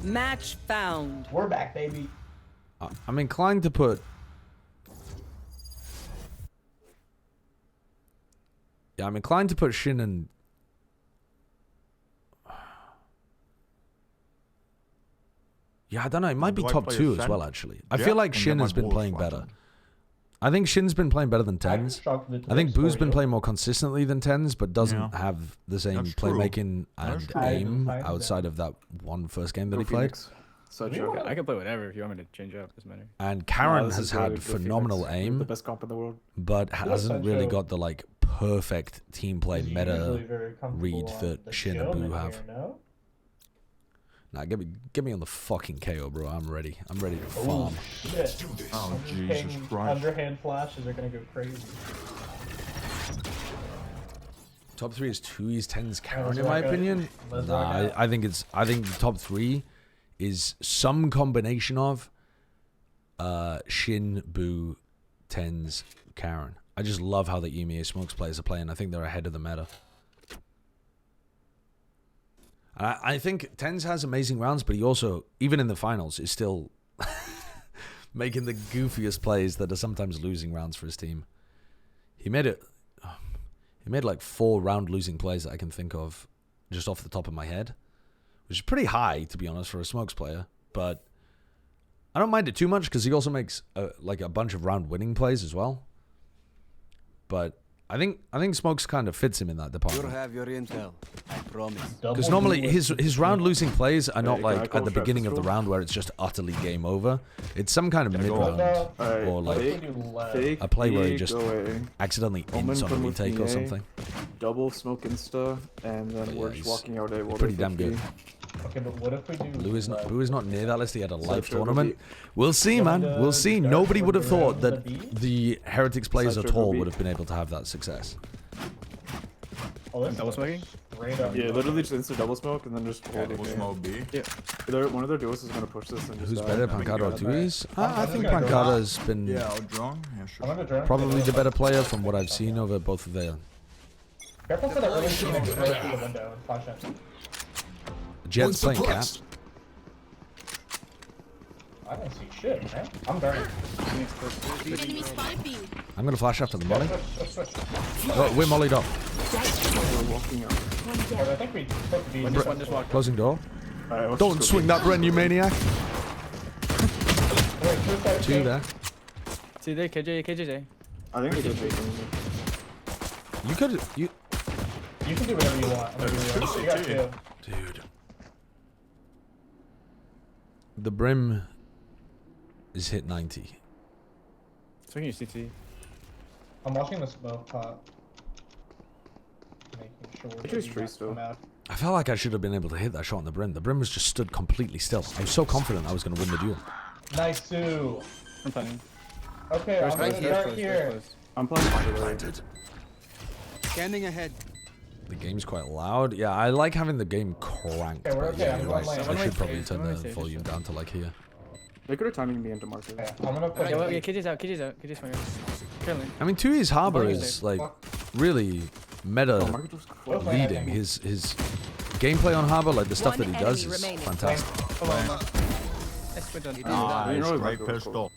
Match found. We're back, baby. I'm inclined to put. Yeah, I'm inclined to put Shin and. Yeah, I don't know. It might be top 2 as well, actually. I feel like Shin has been playing better. I think Shin's been playing better than Tens. I think Boo's been playing more consistently than Tens, but doesn't have the same playmaking and aim outside of that one first game that he played. I can play whatever if you want me to change up. Doesn't matter. And Karen has had phenomenal aim, the best comp in the world, but hasn't really got the like perfect team play meta read that Shin and Boo have. Nah, get me on the fucking KO, bro. I'm ready. I'm ready to farm. Oh, Jesus Christ. Underhand flashes are gonna go crazy. Top 3 is 2E's 10's Karen, in my opinion. Nah, I think the top 3 is some combination of Shin, Boo, 10's, Karen. I just love how the EMEA Smokes players are playing. I think they're ahead of the meta. I think Tens has amazing rounds, but he also, even in the finals, is still making the goofiest plays that are sometimes losing rounds for his team. He made like 4 round losing plays that I can think of just off the top of my head, which is pretty high, to be honest, for a Smokes player. But I don't mind it too much because he also makes like a bunch of round winning plays as well. But I think Smokes kind of fits him in that department. You'll have your intel, I promise. Because normally his round losing plays are not like at the beginning of the round where it's just utterly game over. It's some kind of mid round or like a play where he just accidentally ints on a retake or something. Double smoke insta and then we're just walking out a pretty damn good. Okay, but what if we do? Boo is not near that list. He had a live tournament. We'll see, man. We'll see. Nobody would have thought that the Heretics players at all would have been able to have that success. Oh, double smoking? Yeah, literally just instant double smoke and then just hold double smoke B. Yeah. One of their duos is gonna push this and just. Who's better, Pancada or 2E's? I think Pancada's been probably the better player from what I've seen over both of their. Careful for the early team and throw it through the window and flash in. Jet's playing cat. I don't see shit, man. I'm burning. I'm gonna flash after the molly. Oh, we're mollied up. I think we put the Closing door. Don't swing that, Bren, you maniac. 2 there. 2 there, KJ. I think we did. You could. You can do whatever you want. You got 2. Dude. The brim is hit 90. Swing your CT. I'm watching the smoke pot. Making sure. I felt like I should have been able to hit that shot on the brim. The brim was just stood completely still. I was so confident I was going to win the duel. Nice, Sue. I'm planning. Okay, I'm going to start here. I'm playing. Scanning ahead. The game's quite loud. Yeah, I like having the game cranked. Okay, but yeah, you're right. I should probably turn the volume down to like here. They could have timing me into market. Okay, I'm gonna put KJ's out. KJ's currently. I mean, 2E's Harbor is like really meta leading. His gameplay on Harbor, like the stuff that he does, is fantastic. Great pistol.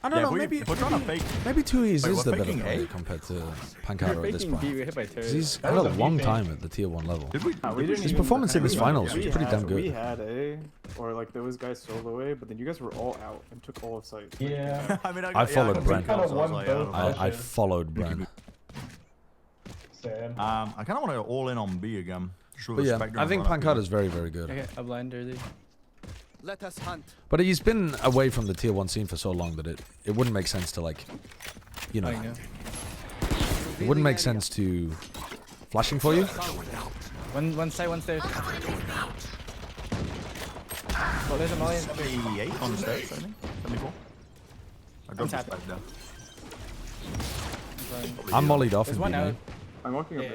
I don't know, maybe 2E's is the better player compared to Pancada at this point. He's had a long time at the tier 1 level. His performance in this finals was pretty damn good. We had A, or like there was guys solo A, but then you guys were all out and took all of sight. Yeah. I followed Brent. I followed Brent. I kind of want to all in on B again. But yeah, I think Pancada's very, very good. Okay, a blind early. Let us hunt. But he's been away from the tier 1 scene for so long that it wouldn't make sense to like, you know, it wouldn't make sense to flashing for you. One side, one stairs. Oh, there's a molly. 78 on stairs, I think. 74. I got this back down. I'm mollied off. There's one out. I'm walking up.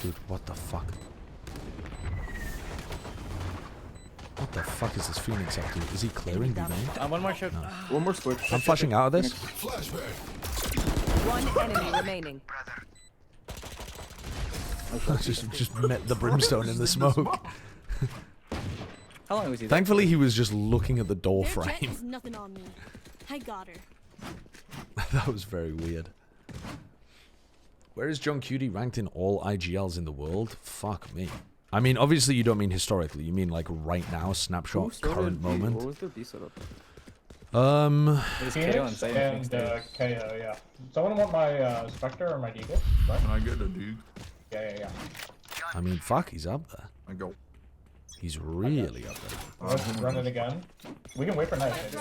Dude, what the fuck? The fuck is this Phoenix up to? Is he clearing B main? One more shot. No. One more switch. I'm flashing out of this. One enemy remaining. just met the brimstone in the smoke. How long was he there? Thankfully, he was just looking at the door Their Jet frame. is nothing on me. I got her. That was very weird. Where is John Cutie ranked in all IGLs in the world? Fuck me. I mean, obviously you don't mean historically. You mean like right now, snapshot, current moment. What was their B setup? It was KO Phoenix and KO, yeah. Someone want my Spectre or my Deagle? Right? Can I get a dude? Yeah. I mean, fuck, he's up there. I go. He's really up there. Let's run it again. We can wait for knife.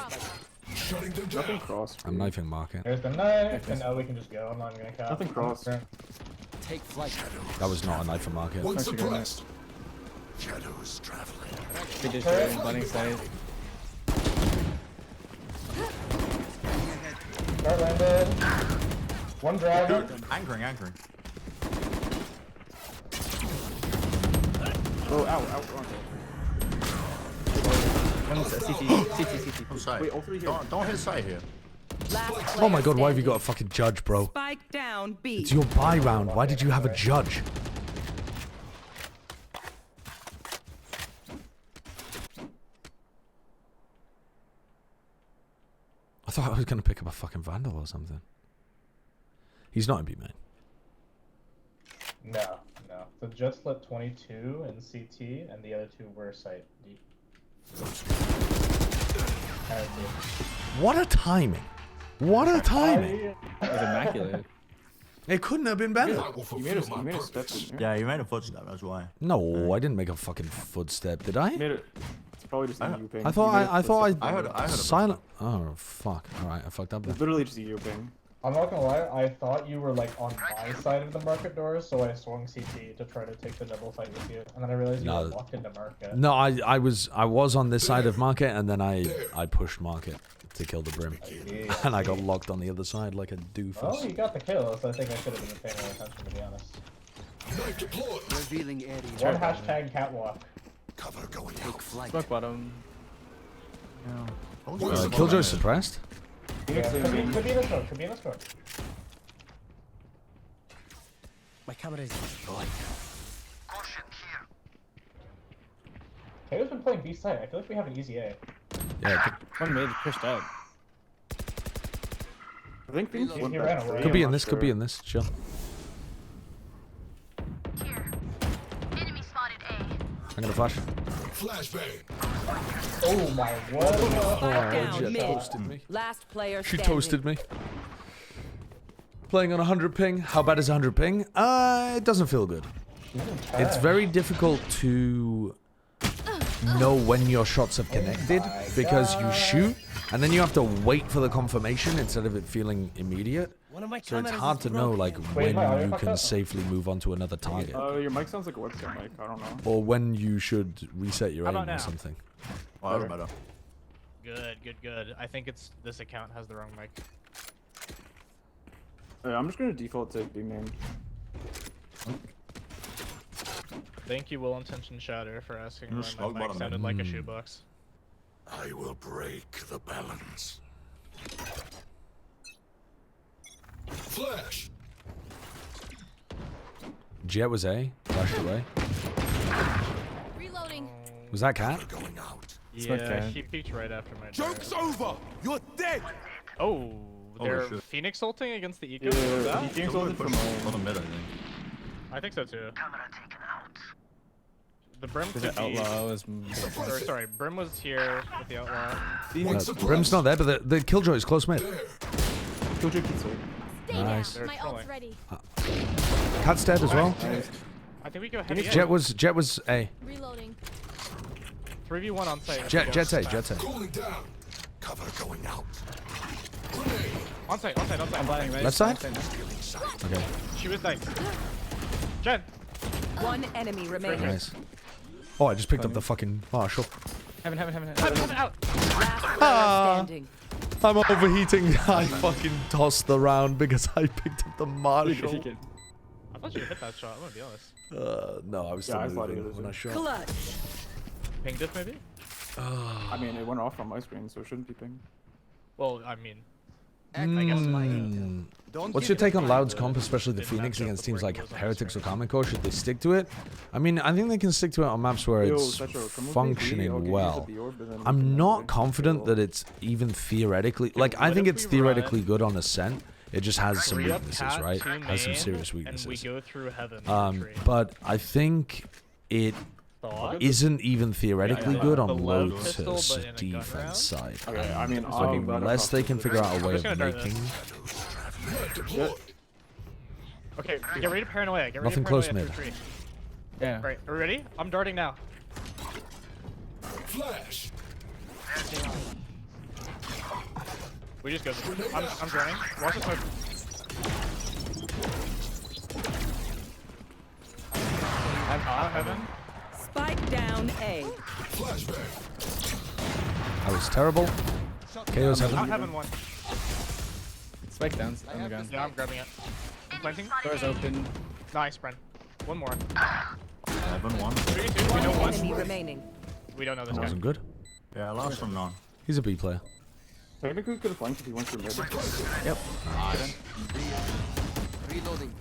Nothing cross. I'm knifing market. There's the knife, and now we can just go. I'm not gonna cap. Nothing cross. Take flight. That was not a knife for market. One suppressed. Shadows traveling. They just doing bunny side. Start landed. One dragon. Anchoring. Oh, ow. CT. I'm sorry. Wait, all three here. Don't hit side here. Oh my god, why have you got a fucking judge, bro? Spike down B. It's your buy round. Why did you have a judge? I thought I was going to pick up a fucking Vandal or something. He's not in B main. No. The Jet split 22 in CT, and the other two were site deep. What a timing. What a timing. It was immaculate. It couldn't have been better. You made a step. Yeah, you made a footstep, that's why. No, I didn't make a fucking footstep, did I? You made it. It's probably just a U ping. I thought I heard a silent. Oh fuck! All right, I fucked up there. It's literally just a U ping. I'm not gonna lie, I thought you were like on my side of the market doors, so I swung CT to try to take the double fight with you, and then I realized you were locked into market. No, I was on this side of market, and then I pushed market to kill the brim, and I got locked on the other side like a doofus. Oh, you got the kill, so I think I should have been paying more attention, to be honest. Revealing area. One hashtag catwalk. Cover going Take flight. Smoke bottom. Killjoy suppressed. Yeah, could be in the smoke, could be in the smoke. My camera is deployed. KO's been playing B side. I feel like we have an easy A. Yeah, One mid pushed out. I think things He ran away. could be in this. Could be in this. Chill. I'm gonna flash. Flashbang. Oh my what? Spike down Jet mid. toasted me. Last player She standing. toasted me. Playing on 100 ping. How bad is 100 ping? It doesn't feel good. It's very difficult to know when your shots have connected because you shoot and then you have to wait for the confirmation instead of it feeling immediate. So it's hard to know like when you can safely move on to another target Your mic sounds like a webcam mic. I don't know. or when you should reset your aim or something. Oh, that's better. Good. I think it's this account has the wrong mic. I'm just gonna default to B main. Thank you, Will Intention Shatter, for asking Just why smoke my mic bottom, sounded man. like a shoebox. I will break the balance. Flash. Jet was A. Flashed away. Reloading. Was that cat? Going out. Yeah, she peeked right after my Joke's over. You're dead. Oh, they're shit. Phoenix ulting against the Eco? Yeah, he Phoenix ulted from on the mid, I think. I think so too. The Brim could The be... outlaw was. Or, sorry, Brim was here with the outlaw. Brim's not there, but the Killjoy is close mid. Killjoy keeps it. Stay Nice. down. My ult's ready. Cat's dead as well. I think we go heavy. Jet was A. Reloading. 3v1 on site. Jet's A. Cooling down. Cover going out. On site. I'm buying right. Left side? Okay. She was nice. Jen. One enemy remaining. Nice. Oh, I just picked up the fucking Marshall. Heaven. Out. Last player standing. I'm overheating. I fucking tossed the round because I picked up the Marshall. I thought you hit that shot, I'm gonna be honest. No, I was still moving when I shot. Clutch. Ping diff maybe? I mean, it went off on my screen, so it shouldn't be ping. Well, I mean, What's your take on Loud's comp, especially the Phoenix against teams like Heretics or Common Core? Should they stick to it? I mean, I think they can stick to it on maps where it's functioning well. I'm not confident that it's even theoretically... Like, I think it's theoretically good on Ascent. It just has some weaknesses, right? Has some serious weaknesses. But I think it isn't even theoretically good on Lotus defense side. I mean, unless they can figure out a way of making... Okay, get ready to paranoia. Get ready Nothing to close paranoia mid. through tree. Yeah. Right, are we ready? I'm darting now. Flash. We just go. I'm drowning. Watch the smoke. Heaven. Spike down A. That was terrible. KO's Not heaven. heaven one. Spike down on the gun. Yeah, I'm grabbing it. I'm planting. Door's open. Nice, Bren. One more. Heaven one. 3, 2, we know one. Enemy remaining. We don't know this That guy. wasn't good. Yeah, last from none. He's a B player. Technically, could have flanked if he went through mid. Yep. Reloading.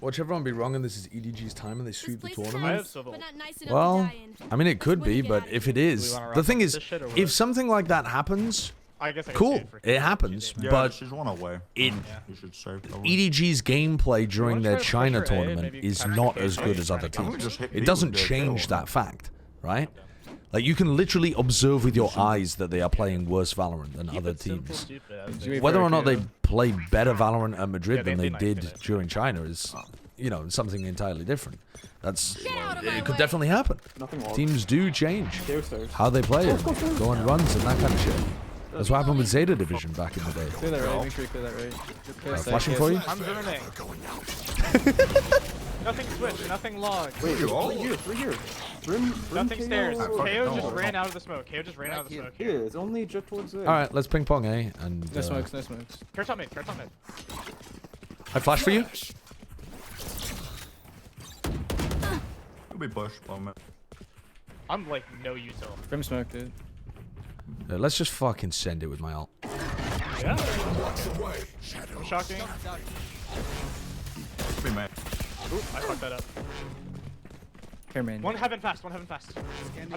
Watch everyone be wrong, and this is EDG's time, and they sweep the tournament. But not nice enough to Well, die in. I mean, it could be, but if it is, the thing is, if something like that happens, cool, it happens. Yeah, But she's one away. it, You should save the EDG's gameplay during their China tournament is not as good as other teams. It doesn't change that fact, right? Like, you can literally observe with your eyes that they are playing worse Valorant than other teams. Whether or not they play better Valorant at Madrid than they did during China is, you know, something entirely different. It could definitely happen. Teams do change how they play it, go on runs and that kind of shit. That's what happened with Zeta Division back in the day. Clear that right. Make sure you clear that right. Flashing for you? I'm zooming. Nothing switch, nothing log. Wait, three here. Nothing stairs. KO. KO just ran out of the smoke. KO just ran out of the smoke. Yeah, it's only jet towards it. Alright, let's ping pong, eh? And, No smokes, no smokes. Carrot top mid, carrot top mid. I flash for you? Could be push, moment. I'm like no util. Grim smoke, dude. Let's just fucking send it with my ult. Yeah. I'm shocking. Be mad. Ooh, I fucked that up. Here, main. One heaven fast. I'm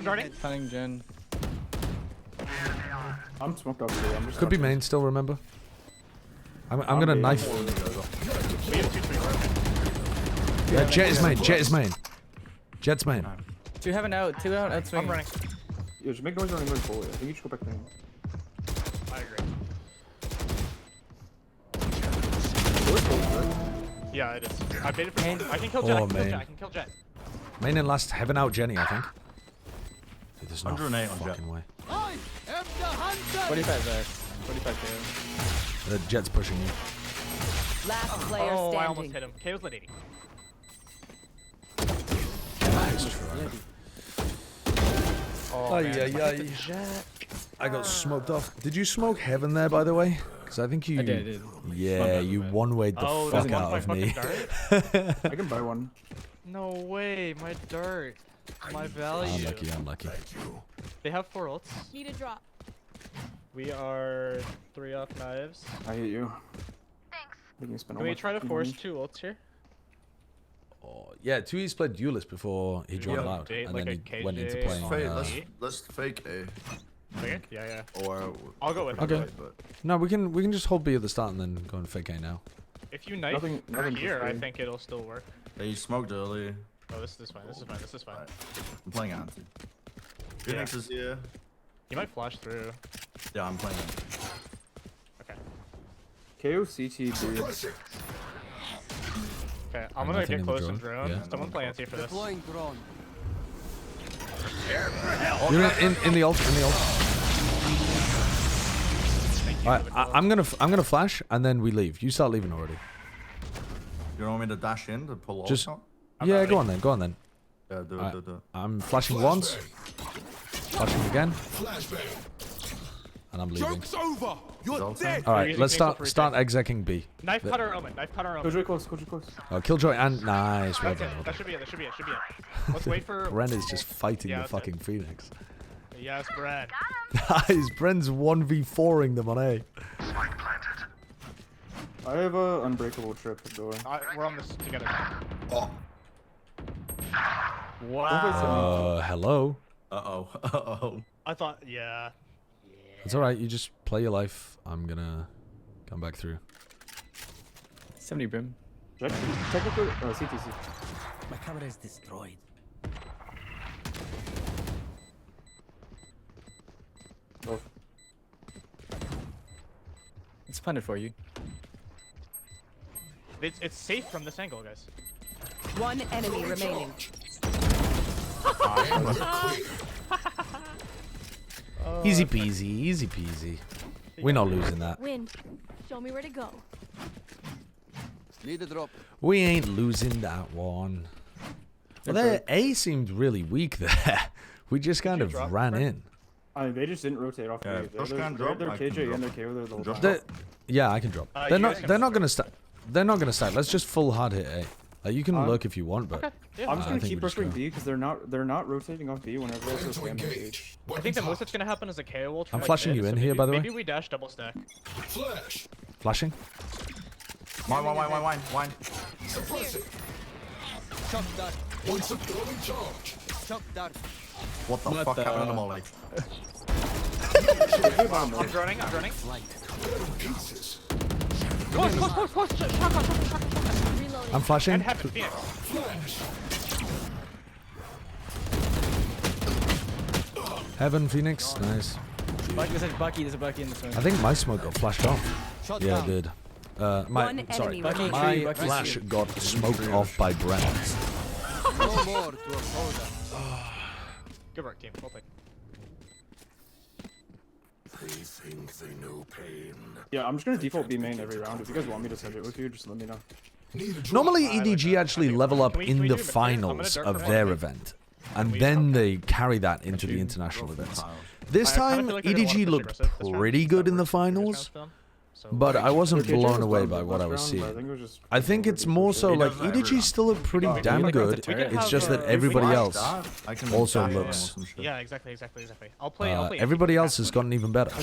darting. Stunning Gen. I'm smoked up here. I'm just Could be main still, remember? I'm gonna knife. We have 2-3 Yeah, Jet is main, Jet is main. Jet's main. 2 heaven out, 2 out, that's I'm running. Yeah, just make noise running mid forward. I think you should go back there. I agree. Yeah, it is. I baited for I can kill Jet. I can kill Jet. Main and last heaven out Jenny, I think. There's no 108 on fucking way. 45 there. 45 KO. The Jet's pushing you. Last player Oh, standing. I almost hit him. KO's lit 80. Oh, yeah. I got smoked off. Did you smoke heaven there, by the way? Because I think you... I did. Yeah, you one-wayed the fuck out of me. I can buy one. No way, my dart. My value. Unlucky. They have 4 ults. Need a drop. We are 3 off knives. I hate you. Thanks. Can we try to force 2 ults here? Oh, yeah, 2E's played Duelist before he joined Loud, Date, and like then a he went into KJ. playing... Let's fake A. Fake it? Yeah. Or I'll go with it. Okay. No, we can just hold B at the start and then go and fake A now. If you knife nothing here, I think it'll still work. Yeah, you smoked early. Oh, this is fine. This is fine. I'm playing anti. Phoenix is here. You might flash through. Yeah, I'm playing anti. Okay. KO CT dude. Okay, I'm gonna get close and drone. Yeah. Someone play anti for this. You're in the ult, Alright, I'm gonna flash and then we leave. You start leaving already. You don't want me to dash in to pull Just off? yeah, go on then. Yeah, do it. I'm flashing once. Flashing again. and I'm leaving. Joke's over. You're dead. All right, let's start execing B. Knife cutter omen. Knife cutter omen. Killjoy close. Killjoy close. Oh, Killjoy and nice. Well Okay, done. that should be it. That should be it. Should be it. Let's wait for. Bren is just fighting Yeah, the that's fucking Phoenix. Yes, Bren. Nice. Bren's 1v4ing them on A. I have a unbreakable trip door. We're on this together. Oh. Wow. Hello. Uh-oh. Uh-oh. I thought, yeah. It's all right. You just play your life. I'm gonna come back through. 70 brim. Technically, CTC. My camera is destroyed. Oh. It's planted for you. It's safe from this angle, guys. One enemy remaining. Easy peasy, easy peasy. We're not losing that. Win. Show me where to go. Need a drop. We ain't losing that one. Well, their A seemed really weak there. We just kind of ran in. I mean, they just didn't rotate off. Yeah, Me. push can drop. They're I can KJ drop. and they're KO there the whole time. Yeah, I can drop. They're not gonna stack. They're not gonna stack. Let's just full hard hit A. Like, you can look if you want, but I'm just gonna I think keep we just pressuring go. B because they're not rotating off B whenever I spam engage. I think the most that's gonna happen is a KO will try. I'm flashing you in here, by the way. Maybe we dash double stack. Flash. Flashing. Wine. Chuck that. One supporting charge. Chuck that. What the fuck happened to Molly? I'm droning. Pieces. Close. Shotgun. I'm flashing. And Heaven, Phoenix. Flash. Heaven, Phoenix. Nice. There's a Bucky in this one. I think my smoke got flashed off. Shut Yeah, down. it did. Enemy remaining. My flash got smoked off by Brent. No more to oppose us. Good work, team. Well played. They think they know pain. Yeah, I'm just gonna default B main every round. If you guys want me to send it with you, just let me know. Normally, EDG actually level up in the finals of their event, and then they carry that into the international events. This time, EDG looked pretty good in the finals, but I wasn't blown away by what I was seeing. I think it's more so like EDG still look pretty damn good. It's just that everybody else also looks. Yeah, exactly. I'll play. Everybody else has gotten even better.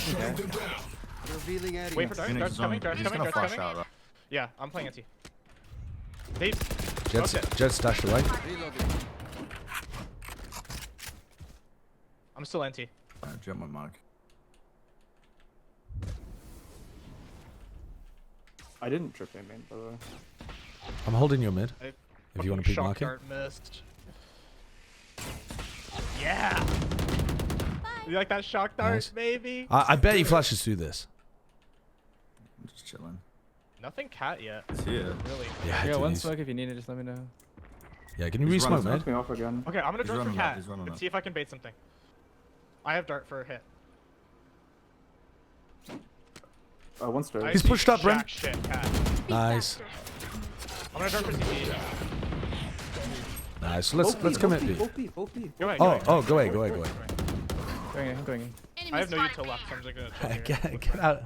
Revealing area. Wait for Dart. Dart's coming. Right? Yeah, I'm playing anti. Jet's dashed away. Reloading. I'm still anti. Jet my mark. I didn't trip A main, by the way. I'm holding your mid. If you want to peek marking. Dart missed. Yeah. You like that shock dart, Nice. baby? I bet he flashes through this. I'm just chilling. Nothing cat yet. It's here. Really? Yeah, Yeah, one dude, smoke if you need it, just let me know. yeah, can you re-smoke, man? Me off again. Okay, I'm gonna He's drone for running up, cat. he's running Let's up. see if I can bait something. I have dart for a hit. One star. He's pushed up, Bren. Jack shit, cat. Nice. I'm gonna dart for CT. Nice. Let's commit B. Both B. Go ahead. Go away. Going in, I'm going in. I have no util left, so I'm just gonna chill here. Get out.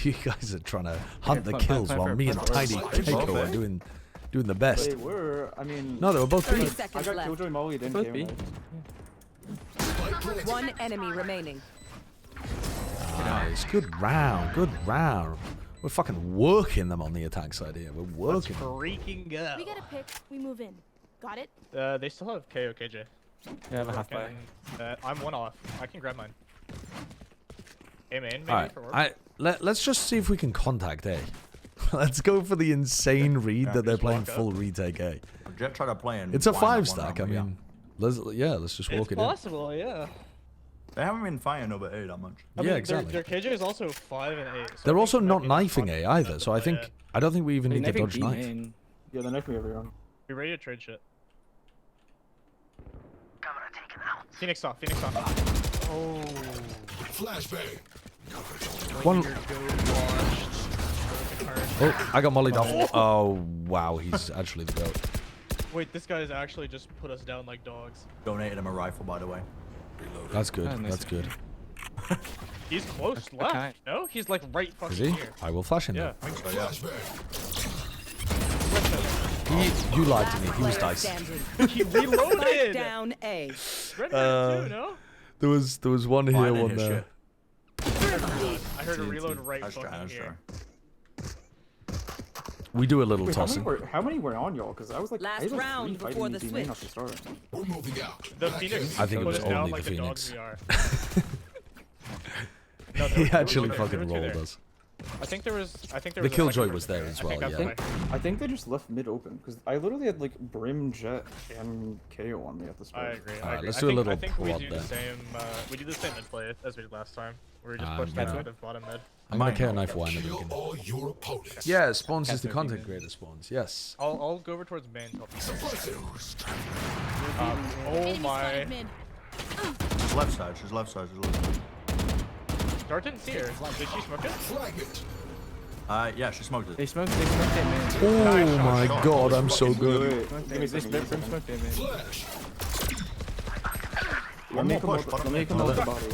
You guys are trying to hunt the kills while me and Tiny Keiko are doing the best. They were. I mean. No, they were both 30 B. I seconds got left. Killjoy Molly, then Both came B. One enemy remaining. Nice. Good round. We're fucking working them on the attack side here. We're working. Freaking go. We get a pick. We move in. Got it? They still have KO KJ. Yeah, I have a half buy. I'm one off. I can grab mine. A main, maybe All right. for work. Let's just see if we can contact A. Let's go for the insane read that they're just playing walk up. full retake A. Jet tried to play in. It's a wine 5-stack. I one round, mean, let's just walk It's it in. possible, yeah. They haven't been fighting over A that much. I Yeah, mean, exactly. Their KJ is also 5 and 8. So They're I also think not that might be knifing not A possible either, so I play think it. I don't think we even need to dodge knife. Yeah, they knife me every round. Be ready to trade shit. Phoenix off. Oh. Flashbang. One. Oh, I got mollied off. Oh, wow, he's actually the goat. Wait, this guy's actually just put us down like dogs. Donated him a rifle, by the way. That's good. Oh, nice. That's good. He's close left. No, he's like right fucking Is he? here. I will flash him. Yeah. Now. You lied to me. He was dice. He reloaded. Down A. Red too, no? There was one here, one there. I heard a reload right fucking here. We do a little Wait, tossing. How many were on y'all? Because I was like, Last I was like round three before the fighting switch. off the start. We're moving out. The Phoenix. I think it was put us down only like the the dogs Phoenix. we are. No, He there actually were fucking two rolled there. us. I think there was. The a second Killjoy person was there there. as well, I think yeah. that's I think they just left mid open because I literally had like Brim, Jet, and KO on me at the I start. agree. Alright, I agree. let's I do a think, little I think we prod do there. the same. We do the same mid play as we did last time. Where we just I'm push that gonna- side of bottom mid. I'm gonna KO knife wine in the Kill beginning. all your opponents. Yeah, spawns is the content creator spawns. Yes. I'll go over towards main. To help you. Suppressors Oh Enemy my. spotted mid. She's left side. She's left side. She's left side. Dart didn't see her. Did she smoke it? Fragment. Yeah, she smoked it. They smoked it, man. Oh my god, I'm so good. Give me a second. Brim smoked it, man. Flash. Let me come out the body.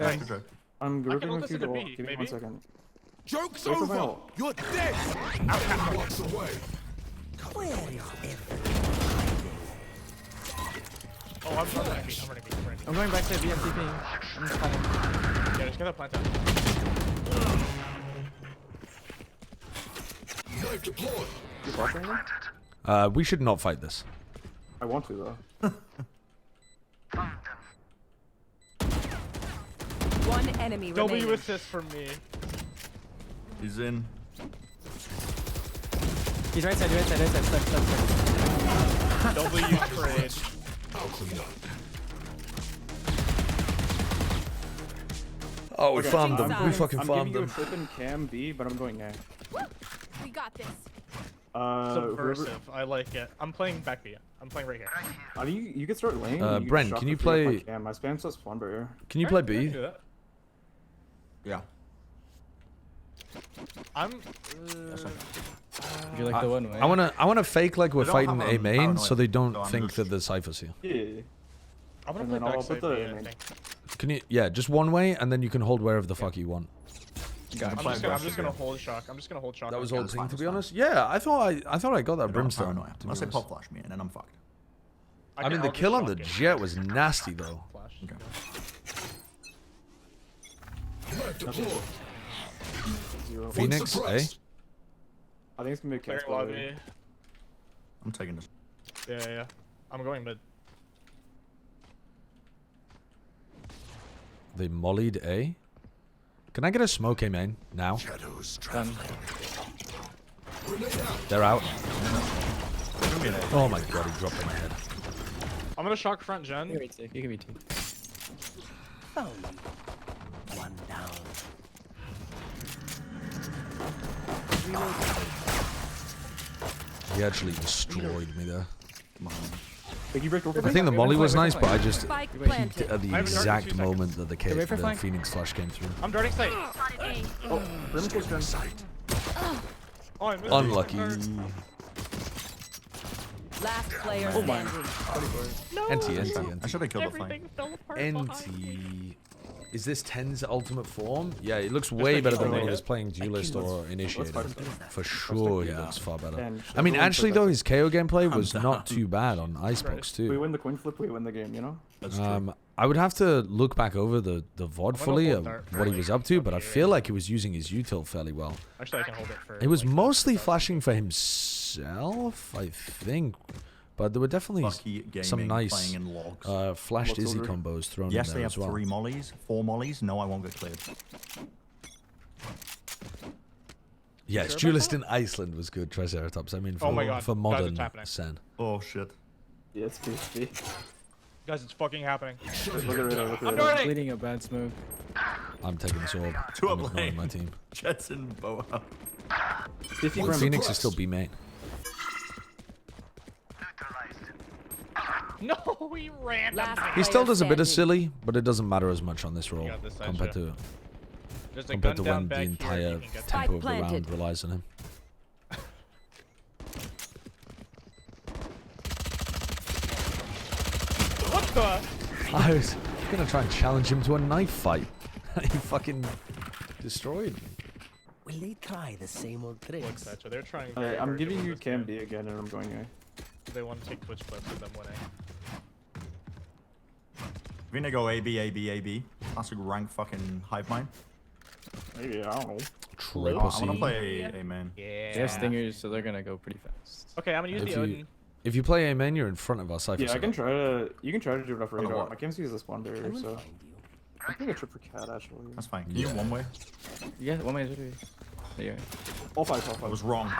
Yeah, good job. I'm grouping ult with you us into to B, ult. Give me maybe? 1 second. Joke's Wait for my over. ult. You're dead. Walks away. Oh, I'm running B. I'm running B. I'm going back to BMTP. I'm just planning. Yeah, just get that plant out. Knife deployed. You flashing me? We should not fight this. I want to though. One enemy W remaining. assist from me. He's in. He's right side, stuck. W trade. Oh, we Okay, farmed them. We fucking I'm farmed giving you them. a trip in Cam B, but I'm going A. We got this. Subversive. I like it. I'm playing back B. I'm playing right here. You can start lane. and Brent, shot can the you free off play- my Cam. My spam says Flamber here. Can you play Alright, I B? can do that. Yeah. I'm. You like the one way? I wanna fake like we're They don't fighting have A a main, paranoid, so they don't so I'm think just- that the Cypher's here. Yeah. I'm gonna And play then I'll backside put B, the I main. think. Can you? Yeah, just one way, and then you can hold wherever the fuck you want. I'm just gonna hold shock. I'm just gonna hold shock. That was on all Cam. team, to be honest. Yeah, I thought I got that brimstone. Paranoia. to be Unless they honest. pop flash me, and then I'm fucked. I mean, the I'll just kill on the shock it. jet was nasty though. Flash. Okay. Knife deployed. Zero. Phoenix, eh? I think it's gonna be a Clearing cast lobby. I'm taking this. Yeah. I'm going mid. They mollied A. Can I get a smoke A main now? Shadows Done. They're out. Oh my god, he dropped on my head. I'm gonna shock front gen. You can be two. One down. He actually destroyed me there. I I think the molly was nice, but I just Spike peeked planted. at the I have a dart in 2 exact seconds. moment that Wait for the flank. Phoenix flash came through. I'm darting sight. Oh, Brim close gun. Oh, I missed. Unlucky. Last player Oh my. standing. NT. I should have killed the flank. Everything fell apart behind me. NT. Is this 10's ultimate form? Yeah, it looks way better than when he was playing Duelist or Initiator. For sure, he looks far better. And I mean, everyone actually, said though, that. his KO gameplay was not too bad on Icebox, We too. win the coin flip, we win the game, you know? That's true. I would have to look back over the VOD fully hold of dart for what he like was up to, but I up feel here. like he was using his util fairly well. Actually, I can hold it for. It was like, mostly flashing for himself, I think. But there were definitely Bucky some gaming, nice playing in logs. flash What's dizzy over? combos thrown Yes, in they there have as well. 3 mollies, 4 mollies. No, I won't get cleared. Yes, Sure about Duelist that? in Iceland was good, Triceratops. I mean, for, Oh my God, for guys, modern it's happening. Sen. Oh shit. Yeah, it's PSP. Guys, it's fucking happening. Look at it, look I'm at it. darting. Bleeding a bad smoke. I'm taking this orb. Two I'm up ignoring lane. my team. Jets and Boa. 50 Brim. Phoenix is still B main. No, he ran. Last He still player does a bit of standing. silly, but it doesn't matter as much on this role got this side, compared Joe. to There's a compared gun to down when the back here, entire you can get that. tempo of the Spike round planted. relies on him. What the? I was gonna try and challenge him to a knife fight. He fucking destroyed me. Will they try the same old tricks? So they're trying. I'm giving you Cam B again, and I'm going A. They want to take Twitch clips of them winning. We're gonna go A, B, A, B, A, B. Classic rank fucking hive mind. Maybe, I don't know. True. I wanna play A, man. Yeah. They have stingers, so they're gonna go pretty fast. Okay, I'm gonna use the Odin. If you play A main, you're in front of our Cypher. Yeah, I can try to. You can try to do it off radar. what? My Cam sees this one barrier, so. I think a trip for cat actually. That's fine. Can you one way? Yeah, one way is really. Yeah. All five. I was wrong.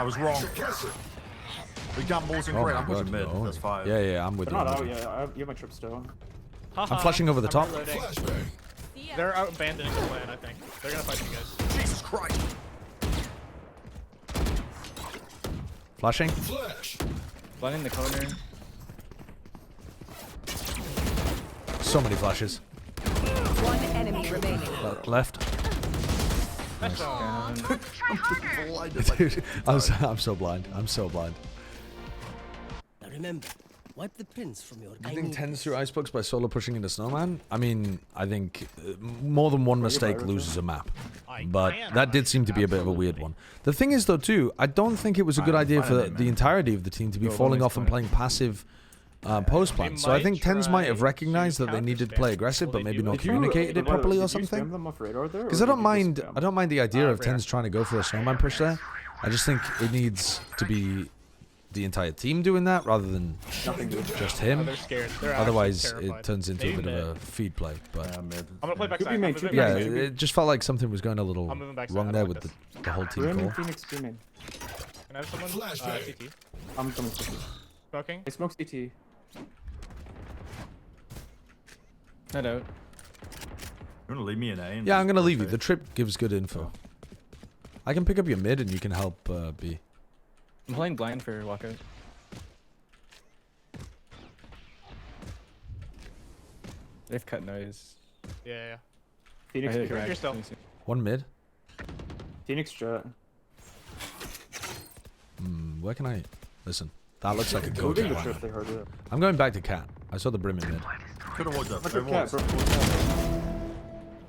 We got balls in great. I'm pushing mid. no. That's 5. Yeah, I'm with They're you. not out yet. You have my trip still. I'm flashing over the top. They're out abandoning the plan, I think. They're gonna fight you guys. Jesus Christ. Flashing. One in the corner. So many flashes. One enemy remaining. Left. Nice. Dude, I'm so blind. I'm so blind. Now remember, wipe the prints from your. Do you think Tens through Icebox by solo pushing into Snowman? I mean, I think more than one mistake loses a map. But that did seem to be a bit of a weird one. The thing is, though, too, I don't think it was a good idea for the entirety of the team to be falling off and playing passive post plans. So I think Tens might have recognized that they needed to play aggressive, but maybe not communicated it properly or something. Because I don't mind the idea of Tens trying to go for a Snowman push there. I just think it needs to be the entire team doing that rather than just him. They're scared. They're Otherwise, it turns into a bit of a feed play. But I'm gonna play backside. yeah, it just felt like something was going a little I'm moving backside. wrong there with the whole team call. Phoenix beaming. Can I have someone? CT. I'm coming CT. Smoking. I smoke CT. Not out. You wanna leave me in A? Yeah, I'm gonna leave you. The trip gives good info. I can pick up your mid and you can help B. I'm playing blind for walkout. They've cut noise. Yeah. Phoenix, You're still. One mid. Phoenix jet. Where can I listen? That looks like a go Coding to the trip they heard it. I'm going back to cat. I saw the brim in mid. Could have walked up. Look at cat, bro.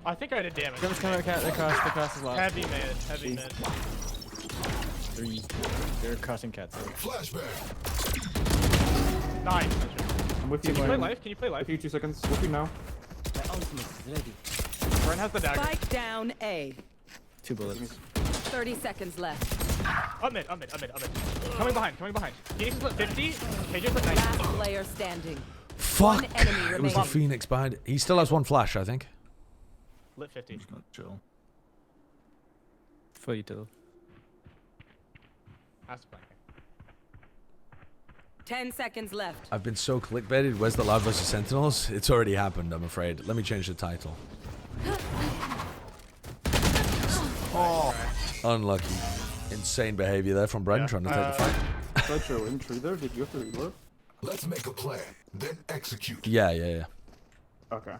I think I did damage. Coming, cat. They cross is locked. Heavy mid. Three. They're crossing cats. Flashbang. Nice. I'm with you. Can you play life? Can you play life? With you 2 seconds. With you now. My ultimate is ready. Brent has the dagger. Spike down A. 2 bullets. 30 seconds left. Up mid. Coming behind. Phoenix is lit 50. KJ's lit 90. Last player standing. Fuck! One enemy It was the remaining. Phoenix behind. He still has one flash, I think. Lit 50. Just gonna chill. For you too. Has to play. 10 seconds left. I've been so clickbaited. Where's the Loud vs Sentinels? It's already happened, I'm afraid. Let me change the title. Oh, unlucky. Insane behavior there from Brendan trying to take the fight. Retro entry there. Did you have to reload? Let's make a plan, then execute. Yeah. Okay.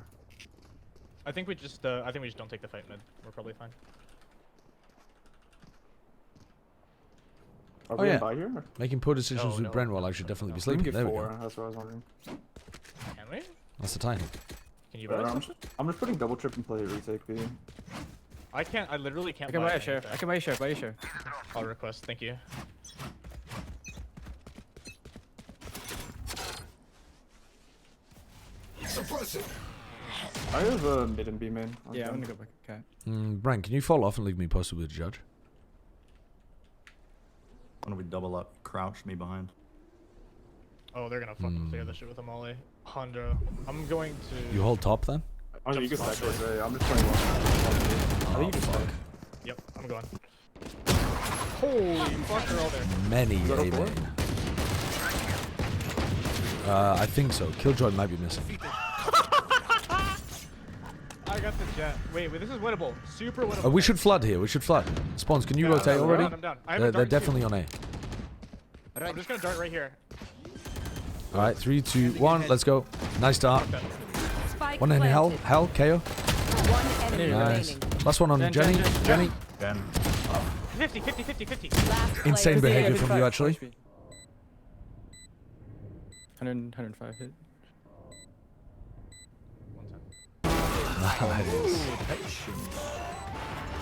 I think we just don't take the fight mid. We're probably fine. Are Oh we yeah. by here? Making poor decisions with Brent while I should definitely be We can sleeping. get There we 4. go. That's what I was wondering. Can we? That's the title. Can you? I'm just putting double trip and play retake B. I can't. I literally can't. I can buy a anything. share. I can buy a share. I'll request. Thank you. Suppress it. I have mid and B main. Yeah, I'm gonna go back to cat. Brent, can you fall off and leave me posted with the judge? Why don't we double up? Crouch me behind. Oh, they're gonna fucking clear this shit with a molly. Hondo. I'm going to. You hold top then? Oh, no, you can stack towards A. I'm just playing one. I think you can stack. Yep, I'm going. Holy fuck, they're all there. Many A main. I think so. Killjoy might be missing. I got the jet. Wait, this is winnable. Super winnable. We should flood here. We should flood. Spawns, can you rotate already? I'm down. I have a They're dart definitely too. on A. I'm just gonna dart right here. Alright, 3, 2, 1, let's go. Nice dart. Spike One in hell, planted. KO. One enemy Nice. remaining. Last one on Jenny. Jenny. 50. Last player Insane behavior standing. from you, actually. 105 hit.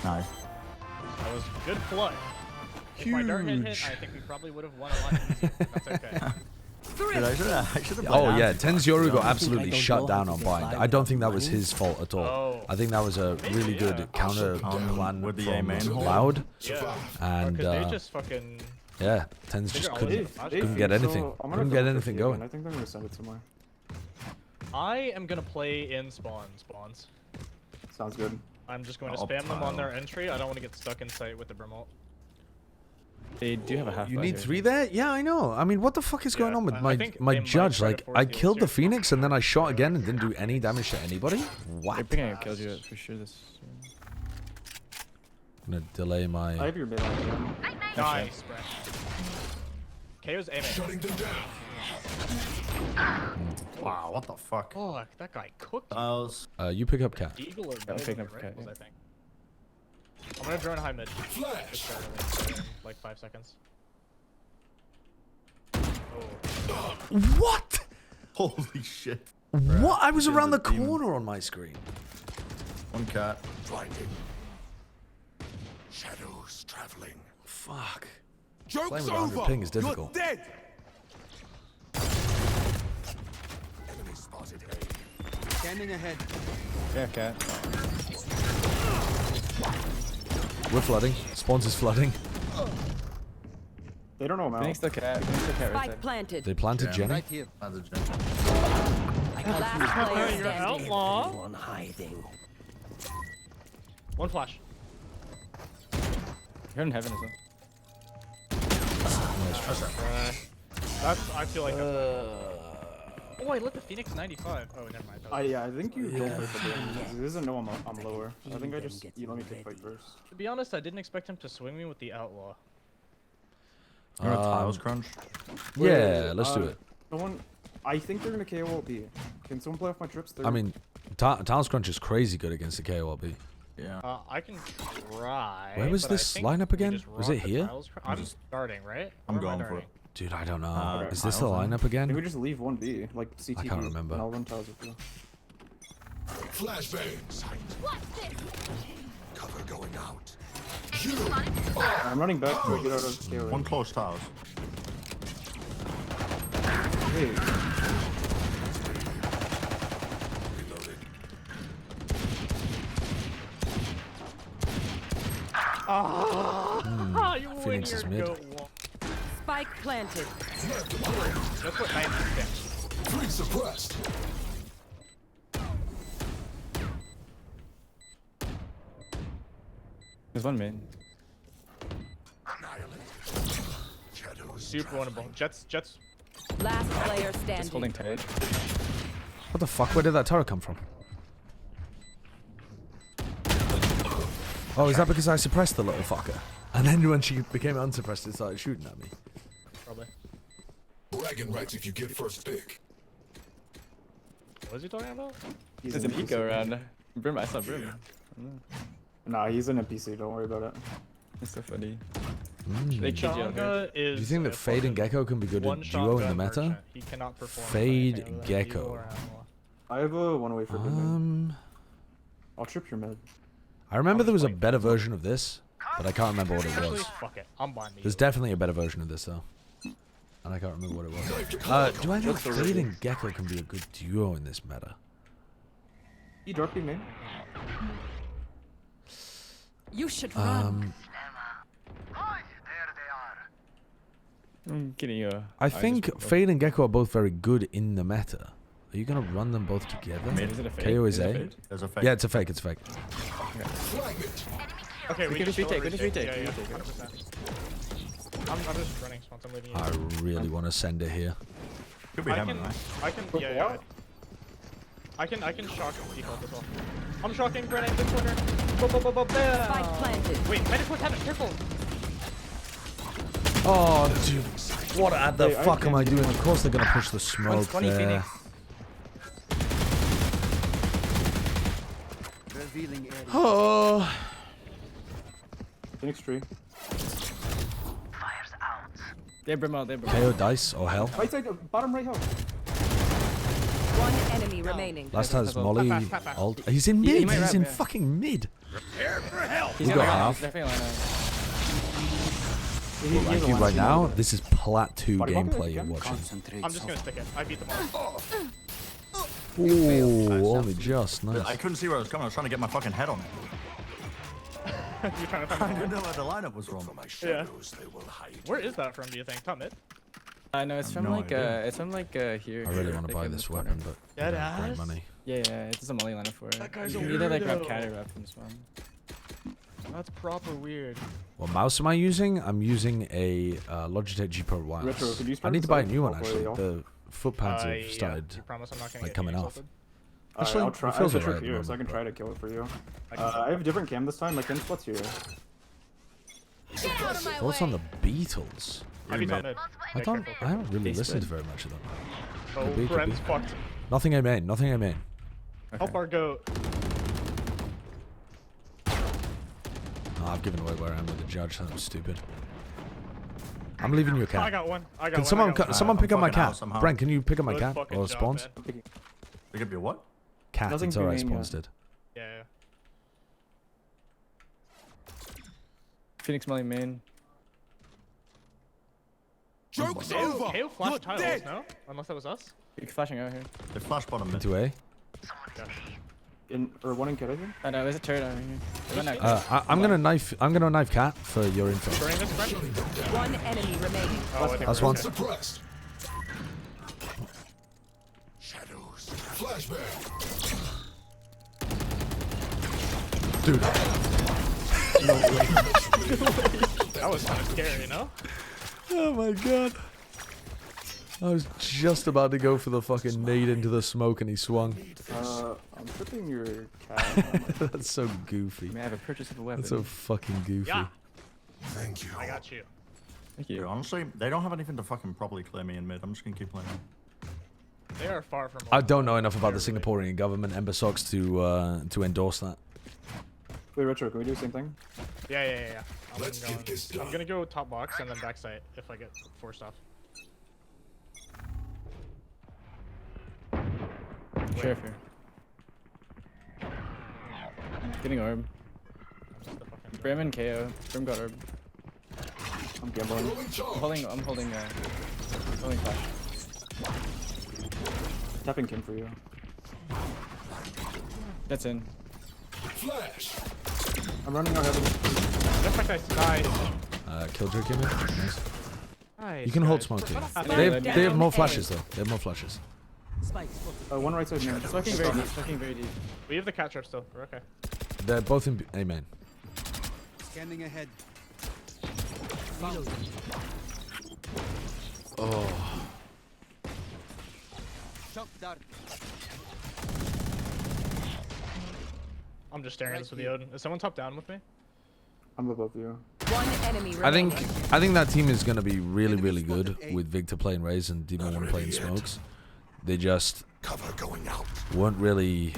Nice. That was good flood. If my dart hit, I think we probably would have won a lot easier. That's okay. Dude, I should have Oh yeah, Tenzioru got absolutely shut down on bind. I don't think that was his fault at all. I think that was a really good counter plan with the from main Loud. Yeah. And they just fucking... yeah, Tenz just couldn't get anything. Couldn't get anything going. I think they're gonna send it somewhere. I am gonna play in spawns. Sounds good. I'm just going to spam them on their entry. I don't want to get stuck in sight with the Brimalt. They do have a half. You need 3 there? Yeah, I know. I mean, what the fuck is going on with my judge? Like, I killed the Phoenix and then I shot again and didn't do any damage to anybody? What? I think I killed you for sure this. I'm gonna delay my... I have your mid on. Nice, bro. KO's aiming. Shutting them down. Wow, what the fuck? Oh, that guy cooked. You pick up Cat. Eagle or I'm picking up Cat, I think. I'm gonna drone high mid. Flash. Like 5 seconds. What? Holy shit. What? I was around the corner on my screen. One cat. Blinding. Shadows traveling. Fuck. Joke's Playing with 100 over. ping is difficult. You're dead. Enemy spotted A. Standing ahead. Yeah, Cat. We're flooding. Spawns is flooding. They don't know him out. Phoenix the Cat. Phoenix the Cat right Spike planted. They planted Jenny. Right here. Planted Jenny. Last player standing. Outlaw. One hiding. One flash. You're in heaven as well. That's, I feel like oh, I lit the Phoenix 95. Oh, never mind. Yeah, I think you go first. He doesn't know I'm lower. I think you let me take fight first. To be honest, I didn't expect him to swing me with the Outlaw. You know Tiles Crunch? Yeah, let's do it. I think they're gonna KO B. Can someone play off my trips? I mean, Tiles Crunch is crazy good against the KOLB. Yeah. I can try. Where was this lineup again? Was it here? I'm starting, right? I'm going for it. Dude, I don't know. Is this the lineup again? Maybe we just leave 1B, like CT. I can't remember. And I'll run tiles with you. Flashbang. Cover going out. I'm running back to get out of KO. One close tiles. Hey. You Phoenix is mid. Spike planted. That's what 90 stands. 3 suppressed. There's one main. Super winnable. Jets. Last player Just standing. holding tight. What the fuck? Where did that turret come from? Oh, is that because I suppressed the little fucker? And then when she became unsuppressed, it started shooting at me. Probably. Bragging rights if you get first pick. What is he talking about? There's an eco around. Brim, I saw Brim. Nah, he's an NPC. Don't worry about it. It's so funny. They Do you think that Fade and Gecko can be good at duo in the meta? He cannot perform. Fade Gecko. I have a one away for mid. I'll trip your mid. I remember there was a better version of this, but I can't remember what it Actually, was. fuck it. I'm buying these. There's definitely a better version of this though, and I can't remember what it was. Do I know Fade and Gecko can be a good duo in this meta? You dropped me, man. You should run. I'm getting you. I think Fade and Gecko are both very good in the meta. Are you gonna run them both together? Is it a fake? KO is Is it A. a fake? There's a fake. Yeah, it's a fake. It's a fake. Okay, We can just retake. We just retake. Yeah, We yeah, retake. 100%. I'm just running once I'm leaving you. I really want to send it here. Could be having right? Yeah. I can shock default as well. I'm shocking grenade in the corner. Bam. Spike planted. Wait, Medic was having triple. Oh, dude. What the fuck am I doing? Of course they're gonna push the smoke 120 there. Phoenix. Revealing area. Oh. Phoenix tree. They're Brim out. They're Brim KO out. dice or hell. Right side, bottom right house. One enemy remaining. Last has Molly. Alt. He's in mid. He's in fucking mid. Prepare for help. We got half. Like you right now, this is Plat 2 gameplay you're watching. I'm just gonna stick it. I beat them all. Ooh, only just. Nice. I couldn't see where I was coming. I was trying to get my fucking head on it. You're trying to I didn't know where the lineup was from. Yeah. Where is that from, do you think? Top mid? No, it's from here. I really want to buy this weapon, but I don't have great money. Yeah, it's a molly lineup for it. That guy's you a can either like grab weirdo. cat or grab from spawn. That's proper weird. What mouse am I using? I'm using a Logitech G Pro Wireless. Retro, could you I need to buy a new one spread actually. this The foot pads have Yeah. started You promise I'm not gonna like get coming off. insulted? Actually, I'll try. it feels I have a alright trick at here, the so I can moment, try to kill it for you. I I have a different cam this time. My cam spot's here. Get out of my Thoughts way. on the Beatles? I beat top mid. I haven't really listened to very much of them. Oh, Could be. Brent's fucked. Nothing I main. Nothing I main. Help our goat. Oh, I've given away where I am with the judge. That was stupid. I'm leaving you a cat. I got one. I got Can one. someone I got one. someone pick up my fucking out cat? somehow. Brent, can you pick up my Good cat fucking or job, spawns? man. Pick up your what? Cat. Nothing It's alright. doing, Spawns did. Yeah. Phoenix molly main. Joke's KO over. KO flashed You're tiles, dead. no? Unless that was us. You're flashing out here. They flash bottom mid. Into A. Or one in kit, I think. Oh no, there's a turret out here. I'm gonna knife cat for your info. During this, Brent? One enemy remaining. Oh, wait, That's one. Suppressed. Shadows. Flashbang. Dude. That was kind of scary, you know? Oh my god. I was just about to go for the fucking nade into the smoke and he swung. I'm tripping your cat. That's so goofy. May I have a purchase of a weapon? That's so fucking goofy. Yeah. Thank you. I got you. Thank Dude, you. honestly, they don't have anything to fucking properly clear me in mid. I'm just gonna keep playing. They are far from. I don't know enough about the Singaporean government, Ember Sox, to endorse that. Wait, Retro, can we do the same thing? Yeah. Let's get this done. I'm gonna go top box and then backside if I get forced off. Sheriff here. Getting orb. Brim and KO. Brim got orb. I'm gambling. I'm holding flash. Tapping Kim for you. That's in. Flash. I'm running out heaven. That's like nice. Killjoy came in. Nice. Nice. You can hold guys. smoke too. Shut up. They have more flashes though. They have more flashes. One right side man. Smoking very deep. Smoking very deep. We have the cat trap still. We're okay. They're both in A main. Scanning ahead. Oh. Shock dart. I'm just staring at this with the Odin. Is someone top down with me? I'm above you. One enemy remaining. I think that team is gonna be really, really good with Victor playing Raze and Demon 1 playing Smokes. They just weren't really.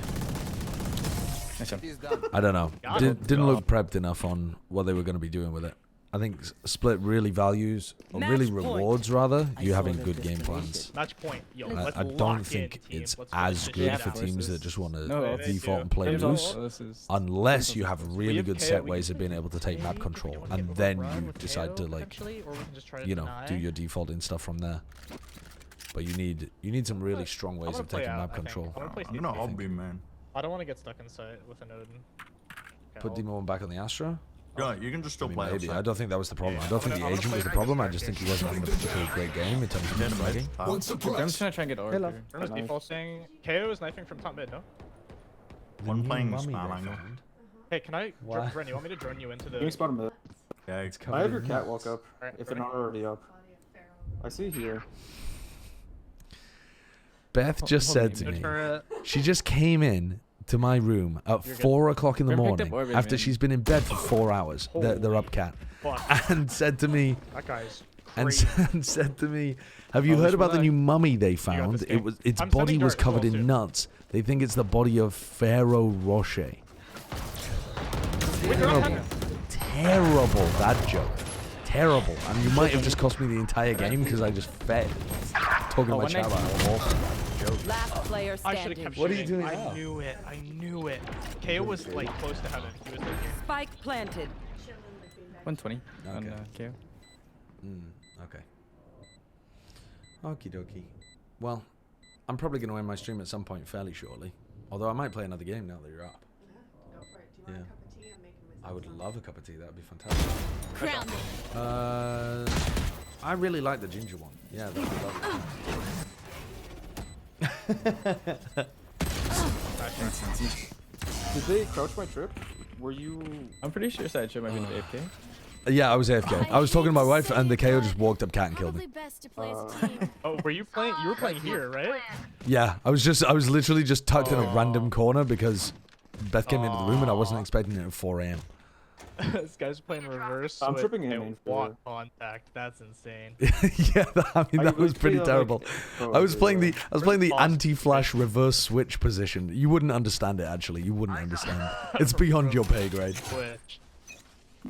I don't know. Didn't look prepped enough on what they were going to be doing with it. I think Split really values, or really rewards rather, you having good game plans. Match point. Yo, I don't think it's as good for teams that just want to default and play loose, unless you have really good set ways of being able to take map control, and then you decide to do your defaulting stuff from there. But you need some really strong ways of taking map control. I'm not obby, man. I don't want to get stuck inside with an Odin. Put Demon 1 back on the Astra? Yeah, you can just still play maybe. outside. I don't think that was the problem. I don't think the agent was the problem. I just think he wasn't having a particularly great game in terms of flagging. I'm just trying to try and get orb here. Brim's defaulting. KO is knifing from top mid, no? One playing spam angle. Hey, can I drone you? Want me to drone you into the... Can you spot him there? Yeah, it's I have your catwalk up, Alright, if they're not already up. I see here. Beth just said to me, she just came in to my room at 4 o'clock in the morning after she's been in bed for 4 hours. They're up, cat, and said to me, that guy's and said to me, "Have you heard about the new mummy they found? Its body was covered in nuts. They think it's the body of Pharaoh Rocher." Terrible that joke. Terrible. And you might have just cost me the entire game because I just fed talking to my chat about how awful. Last player I should have standing. kept What are you shooting. doing now? I knew it. I knew it. KO was like close to heaven. He was like here. Spike planted. 120 on Okay. KO. Okay. Okie dokie. Well, I'm probably going to end my stream at some point fairly shortly. Although I might play another game now that you're up. Go for it. Do you want a cup of tea? I'm making myself. I would love a cup of tea. That would be fantastic. Crown I really like the ginger one. Yeah, that'd be lovely. Did they crouch my trip? Were you? I'm pretty sure side trip might be AFK. Yeah, I was AFK. I was talking to my wife, and the KO just walked up cat and killed me. Oh, were you playing? You were playing here, right? Yeah, I was literally just tucked in a random corner because Beth came into the room and I wasn't expecting it at 4 a.m. This guy's playing reverse. I'm with tripping in a main walk contact. That's insane. Yeah, I mean that was pretty terrible. I was playing the anti-flash reverse switch position. You wouldn't understand it actually. You wouldn't understand. It's beyond your pay grade. Switch.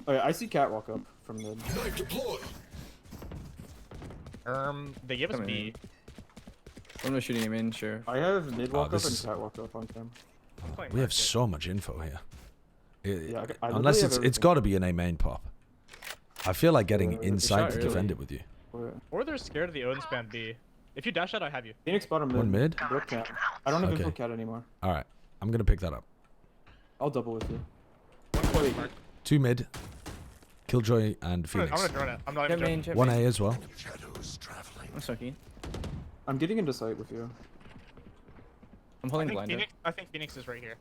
Okay, I see Cat walk up from the. They gave us B. I'm not shooting him in, sure. I have mid walk up this and is- Cat walk up on cam. We have so much info here. Yeah, I Unless literally it's have got to be an A main pop. I feel like getting inside to early. defend it with you. Or they're scared of the Odin spam B. If you dash out, I have you. Phoenix bottom mid. One mid? Brook Cat. I don't have Okay. info Cat anymore. All right, I'm gonna pick that up. I'll double with you. 2 mid, Killjoy and I'm Phoenix. gonna drone it. I'm not even joking. 1 A as well. I'm sucking. I'm getting into sight with you. I'm holding blind. I think Phoenix is right here.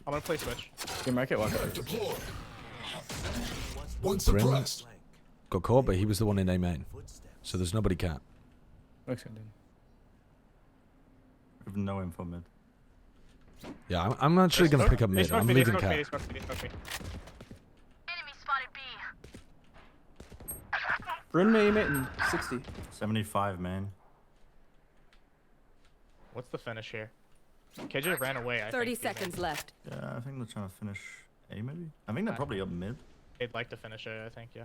I'm gonna play switch. Your market walk up. Brim got caught, but he was the one in A main, so there's nobody cat. Looks good, dude. I have no info mid. Yeah, I'm actually gonna pick up mid. I'm leaving cat. Enemy spotted B. Bryn May and 60. 75 man. What's the finish here? KJ ran away. I 30 think, seconds left. Yeah, I think they're trying to finish A maybe. I think they're probably up mid. They'd like to finish it, I think, yeah.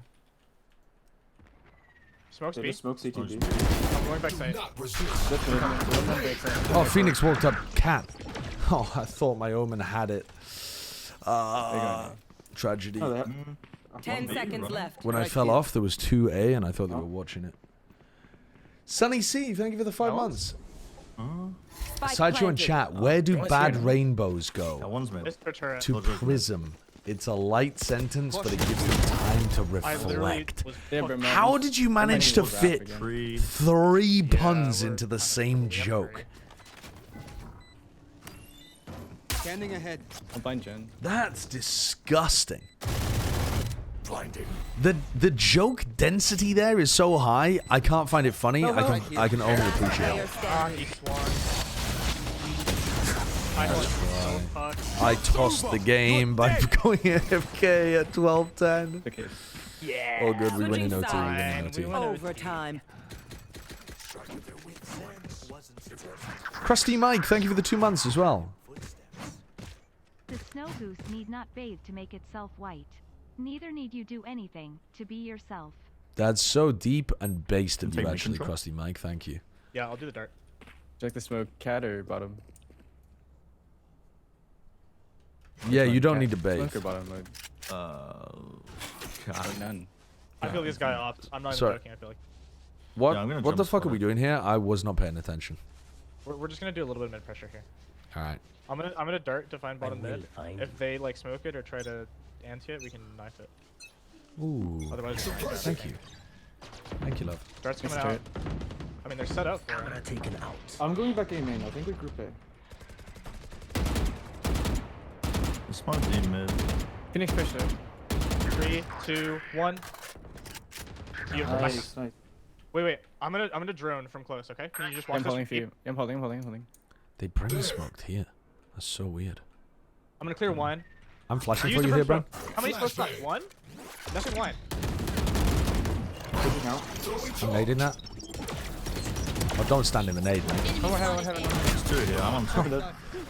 Smokes They B. just smoke CTB. I'm going back side. Oh, Phoenix walked up cat. Oh, I thought my Omen had it. Tragedy. Oh, 10 seconds left. When I fell off, there was 2A, and I thought they were watching it. Sunny C, thank you for the 5 months. Sideshow and chat, where do bad rainbows go? One's mid. Mr. Turret. To Prism. It's a light sentence, but it gives them time to reflect. How did you manage to fit 3 puns into the same joke? Standing ahead. I'm blind Jen. That's disgusting. Blinding. The joke density there is so high, I can't find it funny. I can only appreciate it. He swung. I tossed the game by going AFK at 12:10. Okay. Yeah. Oh, good. We win in OT. We win in OT. Overtime. Krusty Mike, thank you for the 2 months as well. The snow goose need not bathe to make itself white. Neither need you do anything to be yourself. That's so deep and based of you, Take me actually, control. Krusty Mike. Thank you. Yeah, I'll do the dart. Check the smoke. Cat or bottom? Yeah, you don't Cat. need to bathe. Smoke or bottom mode? God. None. I feel this guy off. I'm not even Sorry. joking. I feel like What? Yeah, I'm gonna What the jump fuck are spot we it. doing here? I was not paying attention. we're just gonna do a little bit of mid pressure here. All right. I'm gonna dart to find bottom will mid. find If they like smoke it or try to anti it, we can knife it. Ooh. Otherwise, we can Thank you. Thank you, love. Dart's coming Let's out. I mean, they're set up for it. Taken out. I'm going back A main. I think we group A. This might be mid. Phoenix push though. 3, 2, 1. You have Nice, nice. Wait. I'm gonna drone from close. Okay? Can you just watch I'm holding this? for you. I'm holding. They brain smoked here. That's so weird. I'm gonna clear one. I'm flashing Use for the you here, first bro. smoke. How many smokes left? One? Nothing. One. Pushing out. I'm nading that. Oh, don't stand in the nade, man. One heaven. There's 2 here. I'm on top.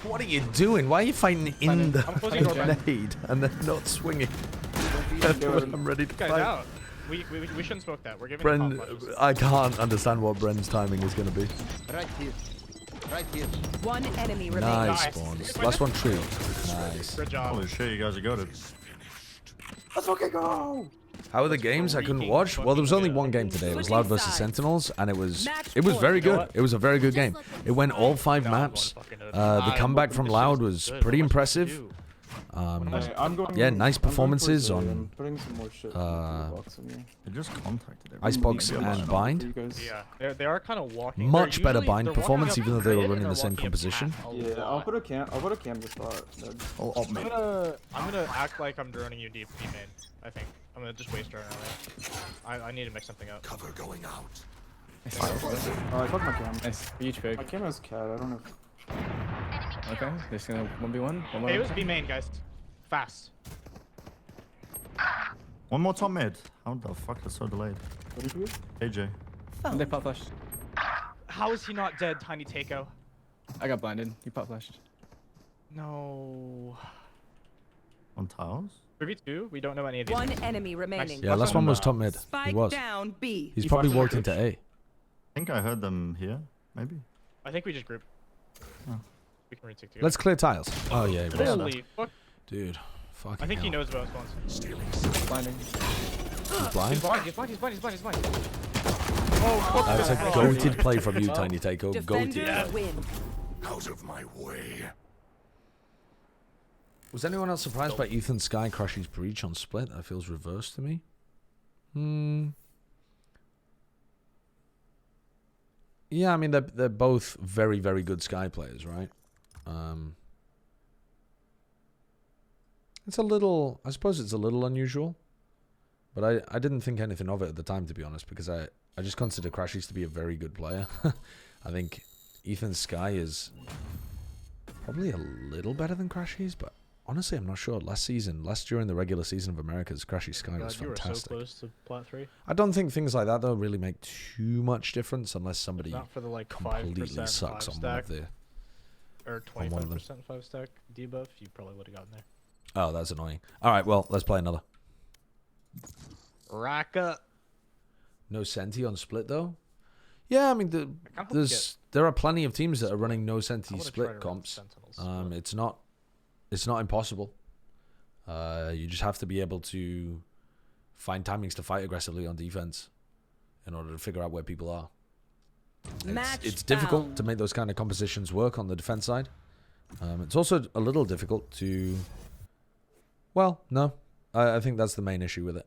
What are you doing? Why are you fighting in the I'm closing door back. nade and then not swinging? I'm ready to This guy's fight. out. We shouldn't smoke that. We're giving Bren, pop flashes. I can't understand what Bren's timing is going to be. Right here. Right here. One enemy remaining. Nice spawns. Last one tree. Nice. Good job. Holy shit, you guys are goated. Let's fucking go! How are the games? I couldn't watch. Well, there was only one game today. It was Loud versus Sentinels, and it was very good. It was a very good game. It went all 5 maps. The comeback from Loud was pretty impressive. Yeah, nice performances on just contacted Icebox and Bind. Yeah, they are kind of walking. Much better Bind performance, even though they were running the same composition. Yeah, I'll put a cam to start. I'm gonna act like I'm droning you deep B main. I think I'm gonna just waste drone early. I need to mix something up. Cover going out. I fuck my cam. Nice. Huge pick. My cam has cat. I don't know. Okay, they're just gonna 1v1. Hey, it was B main, guys. Fast. One more top mid. How the fuck is so delayed? What did you do? AJ. They pop flashed. How is he not dead, Tiny Takeo? I got blinded. He pop flashed. No. On tiles? 3v2? We don't know any of these. One enemy remaining. Yeah, last one was top mid. He was. Down B. He's probably walked into A. I think I heard them here, maybe. I think we just group. Oh. We can retake together. Let's clear tiles. Oh yeah, he was. Holy fuck. Dude, fucking I think hell. he knows about spawns. Blinding. He's blind? He's blind. Oh, fuck. That's a goated play from you, Tiny Takeo. Goated. Win. Out of my way. Was anyone else surprised by Ethan Sky Crushy's breach on split? That feels reversed to me. Yeah, I mean they're both very, very good Sky players, right? It's a little, I suppose it's a little unusual, but I didn't think anything of it at the time, to be honest, because I just consider Crashies to be a very good player. I think Ethan Sky is probably a little better than Crashies, but honestly, I'm not sure. Last during the regular season of America's, Crashy Sky was fantastic. You were so close to plat 3. I don't think things like that, though, really make too much difference unless somebody Not for the, like, completely 5% sucks on one stack, of the... Or 25% 5 stack debuff, you probably would have gotten there. Oh, that's annoying. All right, well, let's play another. Rack up. No Senti on split, though? Yeah, I mean, there are plenty of teams that are running no Senti split comps. It's not impossible. You just have to be able to find timings to fight aggressively on defense in order to figure out where people are. It's difficult to make those kind of compositions work on the defense side. It's also a little difficult to... Well, no. I think that's the main issue with it.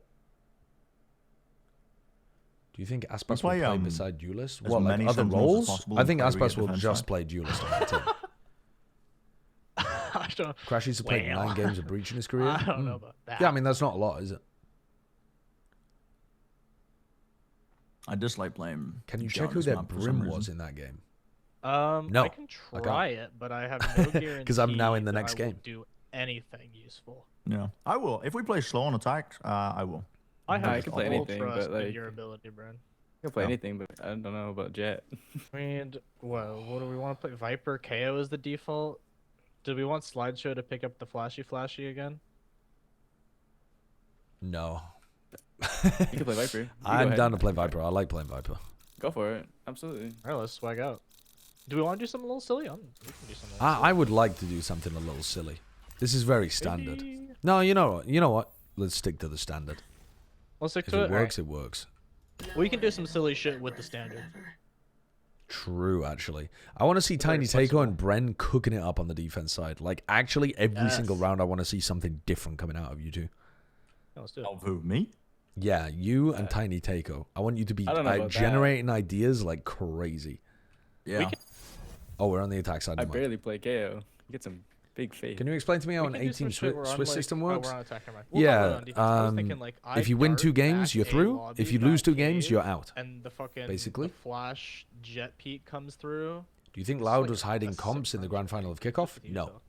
Do you think Aspas will play beside Duelist? What, like other roles? I think Aspas will just play Duelist on that team. Crashy's played 9 games of Breach in his career. I don't know about that. Yeah, I mean, that's not a lot, is it? I dislike playing. Can you check who their Brim was in that game? No, I can try it, but I have no guarantee. Because I'm now in the next game. Do anything useful. Yeah, I will. If we play slow on attack, I will. I can play anything, but like your ability, Bren. I can play anything, but I don't know about Jet. I mean, well, what do we want to play? Viper KO is the default. Do we want Slideshow to pick up the flashy again? No. You can play Viper. I'm down to play Viper. I like playing Viper. Go for it. Absolutely. All right, let's swag out. Do we want to do something a little silly? We can do something. I would like to do something a little silly. This is very standard. No, you know what? Let's stick to the standard. Let's stick if to it. If it works, it works. We can do some silly shit with the standard. True, actually. I want to see Tiny Takeo and Bren cooking it up on the defense side. Like, actually, every single round, I want to see something different coming out of you two. Yeah, let's do it. Of who, me? Yeah, you and Tiny Takeo. I want you to be generating ideas like crazy. Yeah. Oh, we're on the attack side. I barely play KO. You get some big faith. Can you explain to me how an 18 Swiss system works? Oh, we're on attack, yeah, I was thinking, like, if you win 2 games, you're through. If you lose 2 games, you're out. And the fucking basically. The flash jet peak comes through. Do you think Loud was hiding comps in the grand final of Kickoff? No.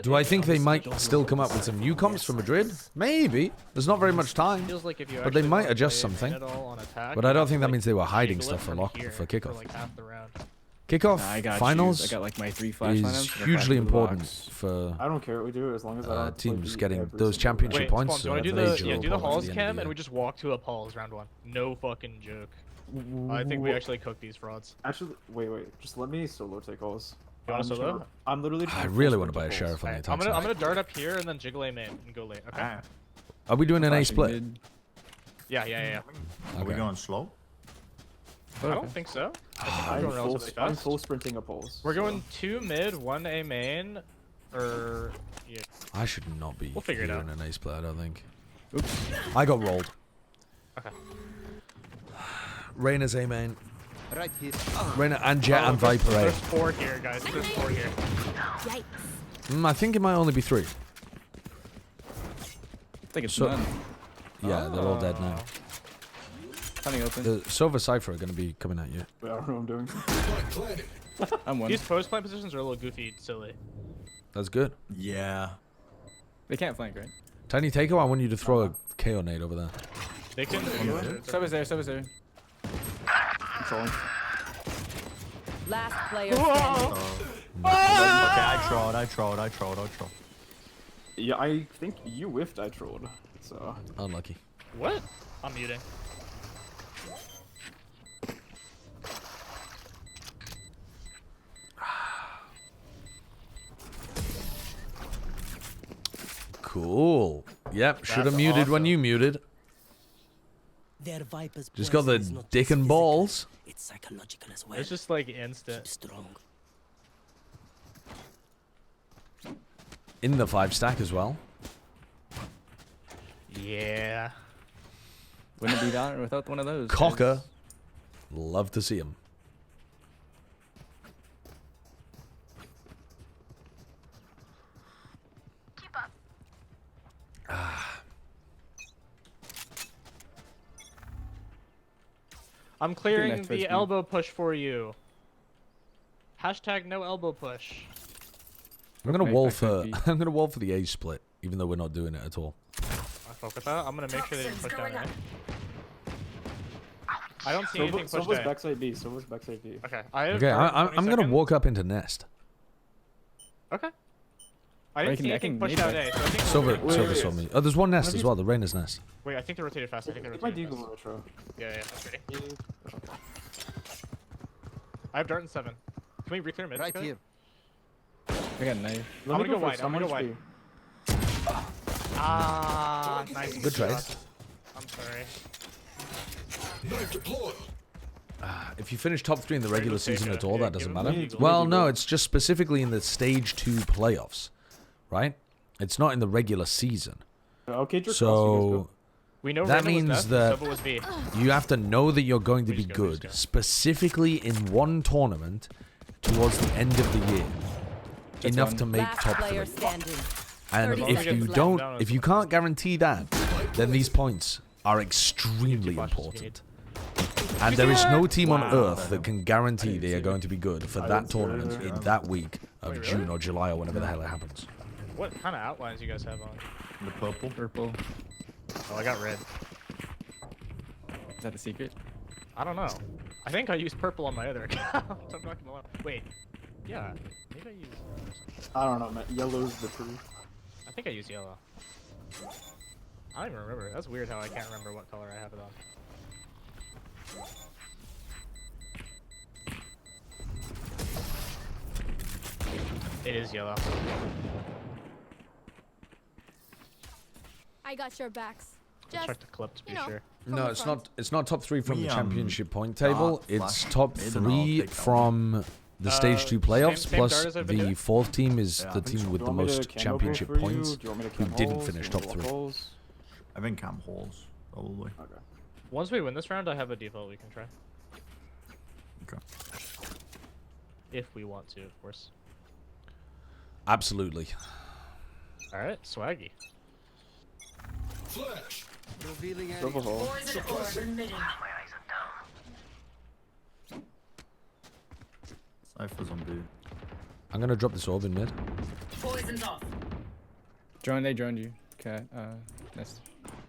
Do I think they might still come up with some new comps for Madrid? Maybe. There's not very much time. But they might adjust something. But I don't think that means they were hiding stuff for Kickoff. For like half the round. Kickoff I got finals I got like my 3 flash is lineups. hugely important for I don't care what we do as long as I don't have to play teams beat getting every those single championship Wait, points. Spawn, do you want to do major the important halls at the end of cam the and year. we just walk to a Paul's round 1? No fucking joke. I think we actually cook these frauds. Actually, wait. Just let me solo take alls. You want to solo? I'm literally. I really want to buy a sheriff on the attack I'm side. gonna dart up here and then jiggle A main and go late. Okay. Are we doing an A Flashing split? mid. Yeah. Are we going slow? I don't think so. I think we're going relatively I'm fast. full sprinting up holes. We're going 2 mid, 1 A main, or yeah. I should not be We'll figure it here out. in an A split, I don't think. Oops. I got rolled. Okay. Reyna's A main. Right here. Reyna and Jet and Viper A. There's 4 here, guys. There's 4 here. Yikes. I think it might only be 3. I think it's So- none. Yeah, they're all dead now. Planning open. The Silver Cypher are going to be coming at you. Wait, I don't know what I'm doing. I'm one. These post plant positions are a little goofy, silly. That's good. Yeah. They can't flank, right? Tiny Takeover, I want you to throw a KO nade over there. They can. Sub is there. Controlling. Last player standing. Okay, I trolled. Yeah, I think you whiffed. I trolled. So. Unlucky. What? I'm muting. Cool. Yep, should have That's muted when awesome. you muted. Their Viper's Just got the poison is not dick just and physical, balls. It's psychological as well. It's just like instant. Keep strong. In the 5 stack as well. Yeah. Wouldn't be that without one of those. Cocker. Love to see him. Keep up. I'm clearing next phase the B. elbow push for you. Hashtag no elbow push. I'm gonna Make wall that for could be. I'm gonna wall for the A split, even though we're not doing it at all. I fuck with that. I'm gonna make sure they didn't push down A. I don't see anything So pushed was A. backside B. So was backside B. Okay. I have Okay, dart in I'm 20 gonna seconds. walk up into nest. Okay. I didn't see I anything can pushed nade out that. A. So I think Silver, wait, Silver wait. saw me. Oh, there's one nest as well. The Reyna's nest. Wait, I think they rotated fast. I think they It's my rotated Deagle fast. retro. Yeah, that's ready. I have dart in 7. Can we re-clear mid? Right here. I got a knife. I'm gonna go wide. I'm gonna go someone's wide. B. Ah, nice. Good try. shot. I'm sorry. If you finish top 3 in the regular season at all, that doesn't give him matter. the eagle. Well, no, it's just specifically in the stage 2 playoffs, right? It's not in the regular season. Okay, just So We know that Reyna was means Nest, that Sova was B. you have to know that you're going to We be just go, we good, just go. specifically in one tournament towards the end of the year, enough one. to make Last top 3. player standing. And 30 if seconds you left. don't, if you can't guarantee that, then these points are extremely important. And there is no team on earth that can guarantee they are going to be good for that tournament in that week of June or July or whenever the hell it happens. What kind of outlines you guys have on? The purple. Purple. Oh, I got red. Is that the secret? I don't know. I think I used purple on my other account. I'm not gonna lie. Wait. Yeah. Maybe I used. I don't know, man. Yellow's the truth. I think I used yellow. I don't even remember. That's weird how I can't remember what color I have it on. It is yellow. I got your backs. I'll check the clip to be sure. No, it's not. It's not top 3 from We, the championship point table. dart, It's flash, top mid, and I'll 3 pick that from the stage 2 playoffs. same Plus, dart as I've been the doing? 4th team is Yeah. the team with Do the you want me to most camo championship for you? points, Do you want me to who cam didn't holes? finish Do you top want 3. holes? I think cam holes, probably. Okay. Once we win this round, I have a default we can try. Okay. If we want to, of course. Absolutely. Alright, swaggy. Flash. Revealing area. Silver hole. Cypher's on B. I'm gonna drop this orb in mid. Poison's off. Drone, they droned you. Okay, nest.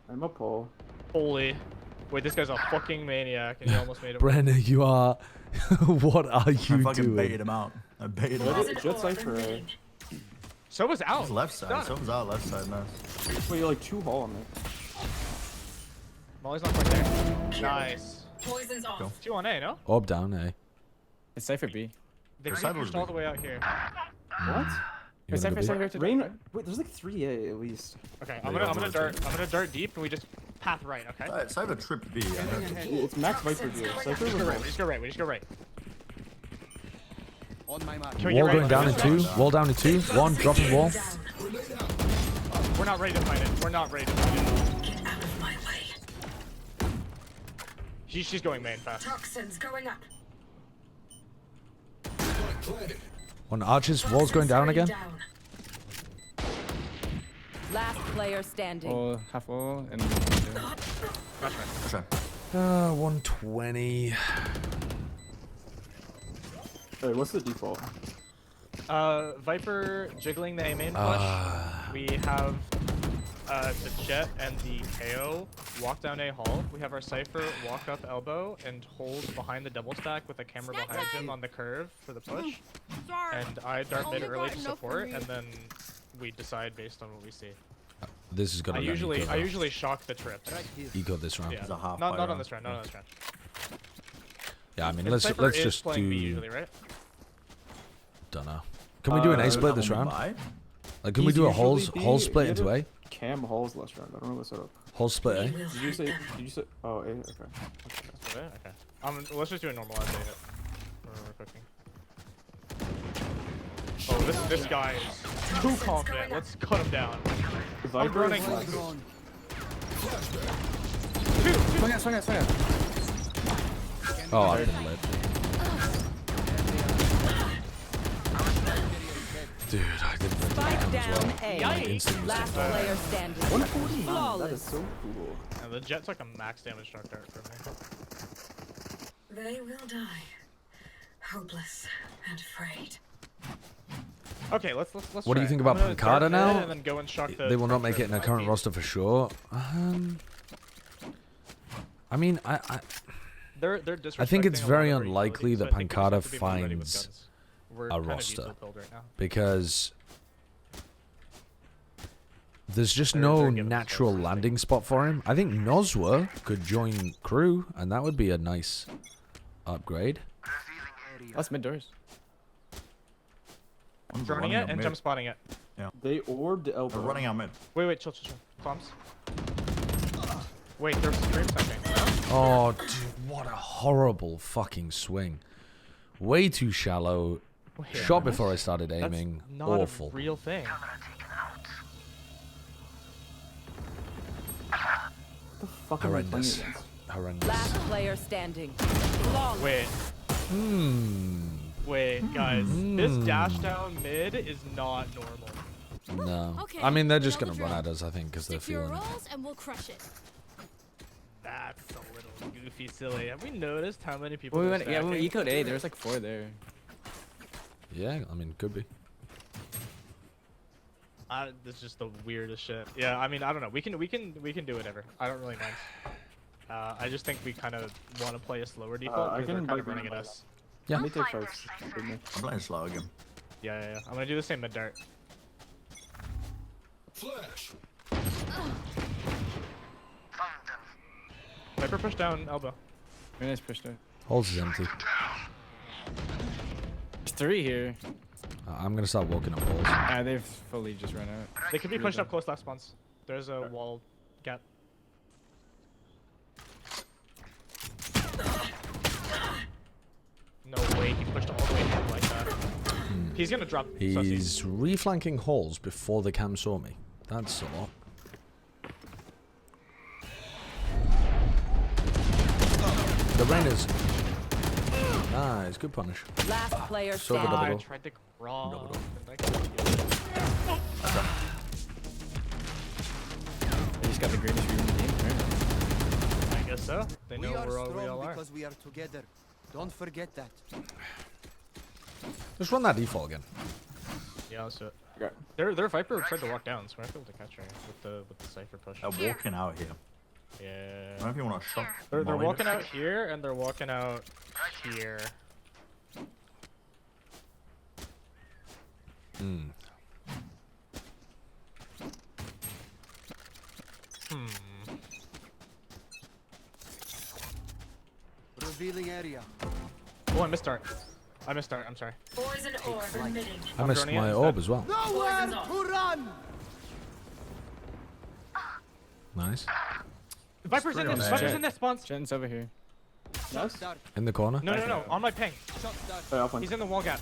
I'm a pole. Holy. Wait, this guy's a fucking maniac, and he almost made it. Brenner, you are. What are you I fucking doing? baited him out. I baited him out. Jet Cypher. So was out. He's left side. So was out left side, nice. Wait, you're like 2 hall on there. Molly's not quite there. Nice. Poison's off. 2 on A, no? Up, down, eh? It's Cypher B. They could be pushed all the way out here. What? You wanna go B? Rain. Wait, there's like 3A at least. Okay, I'm gonna dart deep, and we just path right. Okay. Cypher trip B. It's Max Viper duo. Cypher We just go right. We just go right. On my mark. Wall going down in 2. Wall down in 2. 1, dropping wall. We're not ready to fight it. We're not ready to fight it. Get out of my way. She's going main fast. Toxins going up. 1 arches. Wall's going down again. Last player standing. Wall, half wall, and. Gotcha. 120. Hey, what's the default? Viper jiggling the A main push. We have the Jet and the KO walk down A hall. We have our Cypher walk up elbow and hold behind the double stack with a camera behind him on the curve for the push. And I dart mid early to support, and then we decide based on what we see. This is gonna. I usually shock the trips. Eco this round. Yeah. Not on this round. Not on this round. Yeah, I mean, And let's Cypher is just playing do. B usually, right? Don't know. Can we do an A split this round? Like, can we do a whole split into A? Cam halls last round. I don't know what's up. Whole split A. Did you say? Oh, A. Okay. Okay. Let's just do a normal as A hit. We're cooking. Oh, this guy is too confident. Let's cut him down. I'm running. Swing it. Oh, I've been lit. Dude, I didn't think Spike that down as A. well. Instantly Last player standing. 149. That is so cool. And the Jet's like a max damage dark dart for me. They will die. Hopeless and afraid. Okay, let's What do you think about Pancada now? And then go and shock the They will not make it in their current roster for sure. I mean, I think it's very unlikely that Pancada finds a roster because there's just no natural landing spot for him. I think Nozwa could join crew, and that would be a nice upgrade. That's mid doors. Running it and jump spotting it. Yeah. They orbed the elbow. They're running out mid. Wait, chill. Clumps. Wait, there's stream sniping. Oh, dude, what a horrible fucking swing. Way too shallow. Shot before I started aiming. That's not awful. a real thing. Horrendous. Horrendous. Last player standing. Wait. Wait, guys. This dash down mid is not normal. No. Okay, I mean, they're just double going to run drop. at us, I think, because they're Stick to your feeling it. rolls and we'll crush it. That's a little goofy silly. Have we noticed how many people Well, are when we stacking? ecoed A, there was like 4 there. Yeah, I mean, could be. That's just the weirdest shit. Yeah, I mean, I don't know. We can do whatever. I don't really mind. I just think we kind of want to play a slower default I because they're can kind of bite running at mid. us. Yeah. Let me take fights. I'm playing slow again. Yeah. I'm gonna do the same mid dart. Flash. Viper push down elbow. Very nice push there. Holds is empty. There's 3 here. I'm going to start walking up holes. They've fully just run out. They could be pushed up close last spawns. There's a wall gap. No way, he pushed all the way in like that. He's gonna drop. He's reflanking holes before the cam saw me. That's a lot. The Rainers. Nice, good punish. Last player So standing. I tried to crawl. They just got the greatest view in the game, apparently. I guess so. They know where we all are. Because we are together. Don't forget that. Just run that default again. Yeah, let's do it. Okay. Their Viper tried to walk down, so we're not able to catch her with the Cypher push. They're walking out here. Yeah. I don't know if you want to shot. They're walking out here and they're walking out here. Revealing area. Oh, I missed start. I'm sorry. Poison orb emitting. I missed my orb as well. Nowhere to run. Nice. Viper's in this. Viper's in this. Spawns. Jen's over here. Nice. In the corner. No. On my ping. He's in the wall gap.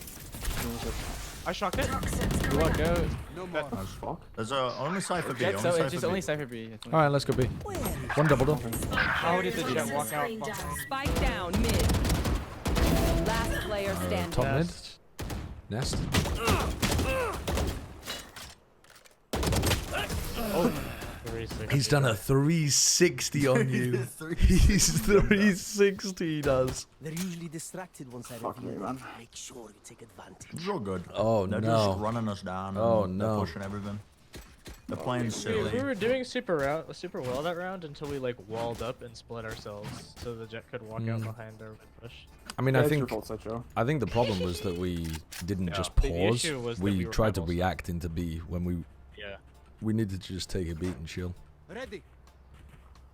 I shocked it. You walk out. No more. There's only Cypher B. So it's just only Cypher B. All right, let's go B. One double door. How did the jet walk out? Spike down mid. Last player standing. Top mid. Nest. Oh. He's done a 360 on you. He's 360, he does. They're usually distracted once I reveal. Make sure you take advantage. So good. Oh, They're no. just running us down. Oh, and no. They're pushing everything. They're playing silly. We were doing super well that round until we like walled up and split ourselves, so the jet could walk out behind our push. I mean, I think the problem was that we didn't just pause. We tried to react into B when we needed to just take a beat and chill. Ready.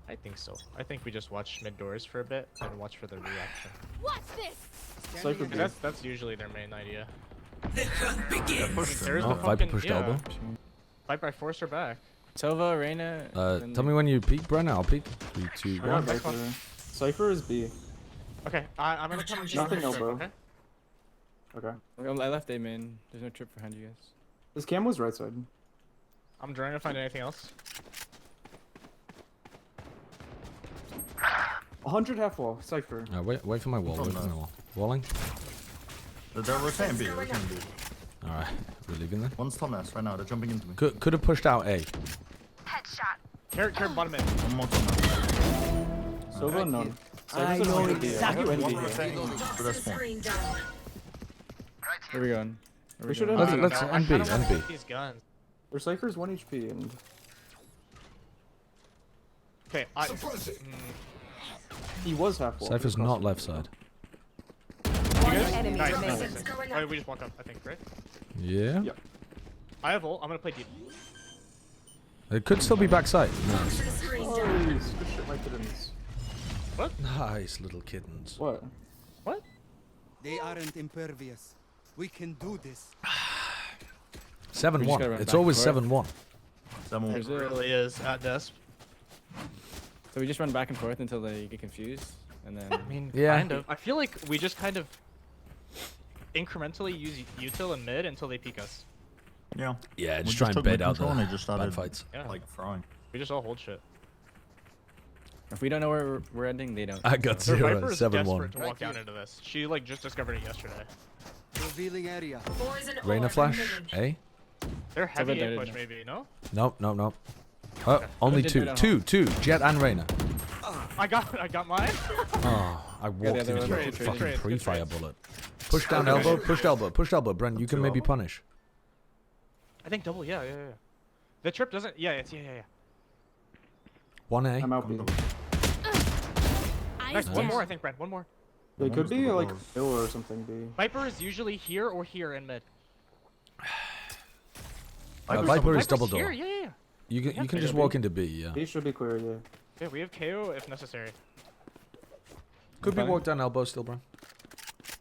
I think so. I think we just watch mid doors for a bit and watch for the reaction. What's this? And that's usually their main idea. Oh, Viper pushed elbow. Viper, I forced her back. Tova, Reyna. Tell me when you peek, Brenna. I'll peek. 3, 2, 1. Cypher is B. Okay, I'm gonna come. Nothing elbow. Okay. I left A main. There's no trip behind you guys. This cam was right side. I'm trying to find anything else. 100 half wall. Cypher. Wait for my wall. Wait for my wall. Walling. They're rotating B. Rotating B. All right, we're leaving then. One's top nest right now. They're jumping into me. Could have pushed out A. Headshot. Carrot bottom mid. One more top nest. Silver none. I know exactly. Where are we going? We should Let's end B. These guns. Their Cypher's 1 HP and. Okay, He was half wall. Cypher's not left side. Nice. Alright, we just walk up, I think, right? Yeah. Yep. I have ult. I'm gonna play deep. It could still be backside. Nice. Oh, good shit, my kittens. What? Nice little kittens. What? What? They aren't impervious. We can do this. 7-1. It's always 7-1. It really is at desk. So we just run back and forth until they get confused, and then. I mean, kind of. I feel like we just kind of incrementally use util and mid until they peek us. Yeah. Yeah, just try and bait out the and they just started, bad fights. Like throwing. We just all hold shit. If we don't know where we're ending, they don't. I got Their 0, Viper is 7-1. desperate to walk down into this. She like just discovered it yesterday. Revealing area. Reyna flash. A. They're heavy A push maybe, no? Nope. Oh, only two. Jet and Reyna. I got mine. Oh, I walked into a fucking pre-fire bullet. Push down elbow, pushed elbow. Brent, you can maybe punish. I think double, yeah. The trip doesn't, yeah. 1A. I'm out B. Nice, one more, I think, Brent. One more. They could be like Phil or something B. Viper is usually here or here in mid. Viper is double door. Here, yeah. You can just walk into B, yeah. B should be clear, yeah. Yeah, we have KO if necessary. Could be walk down elbow still, bro.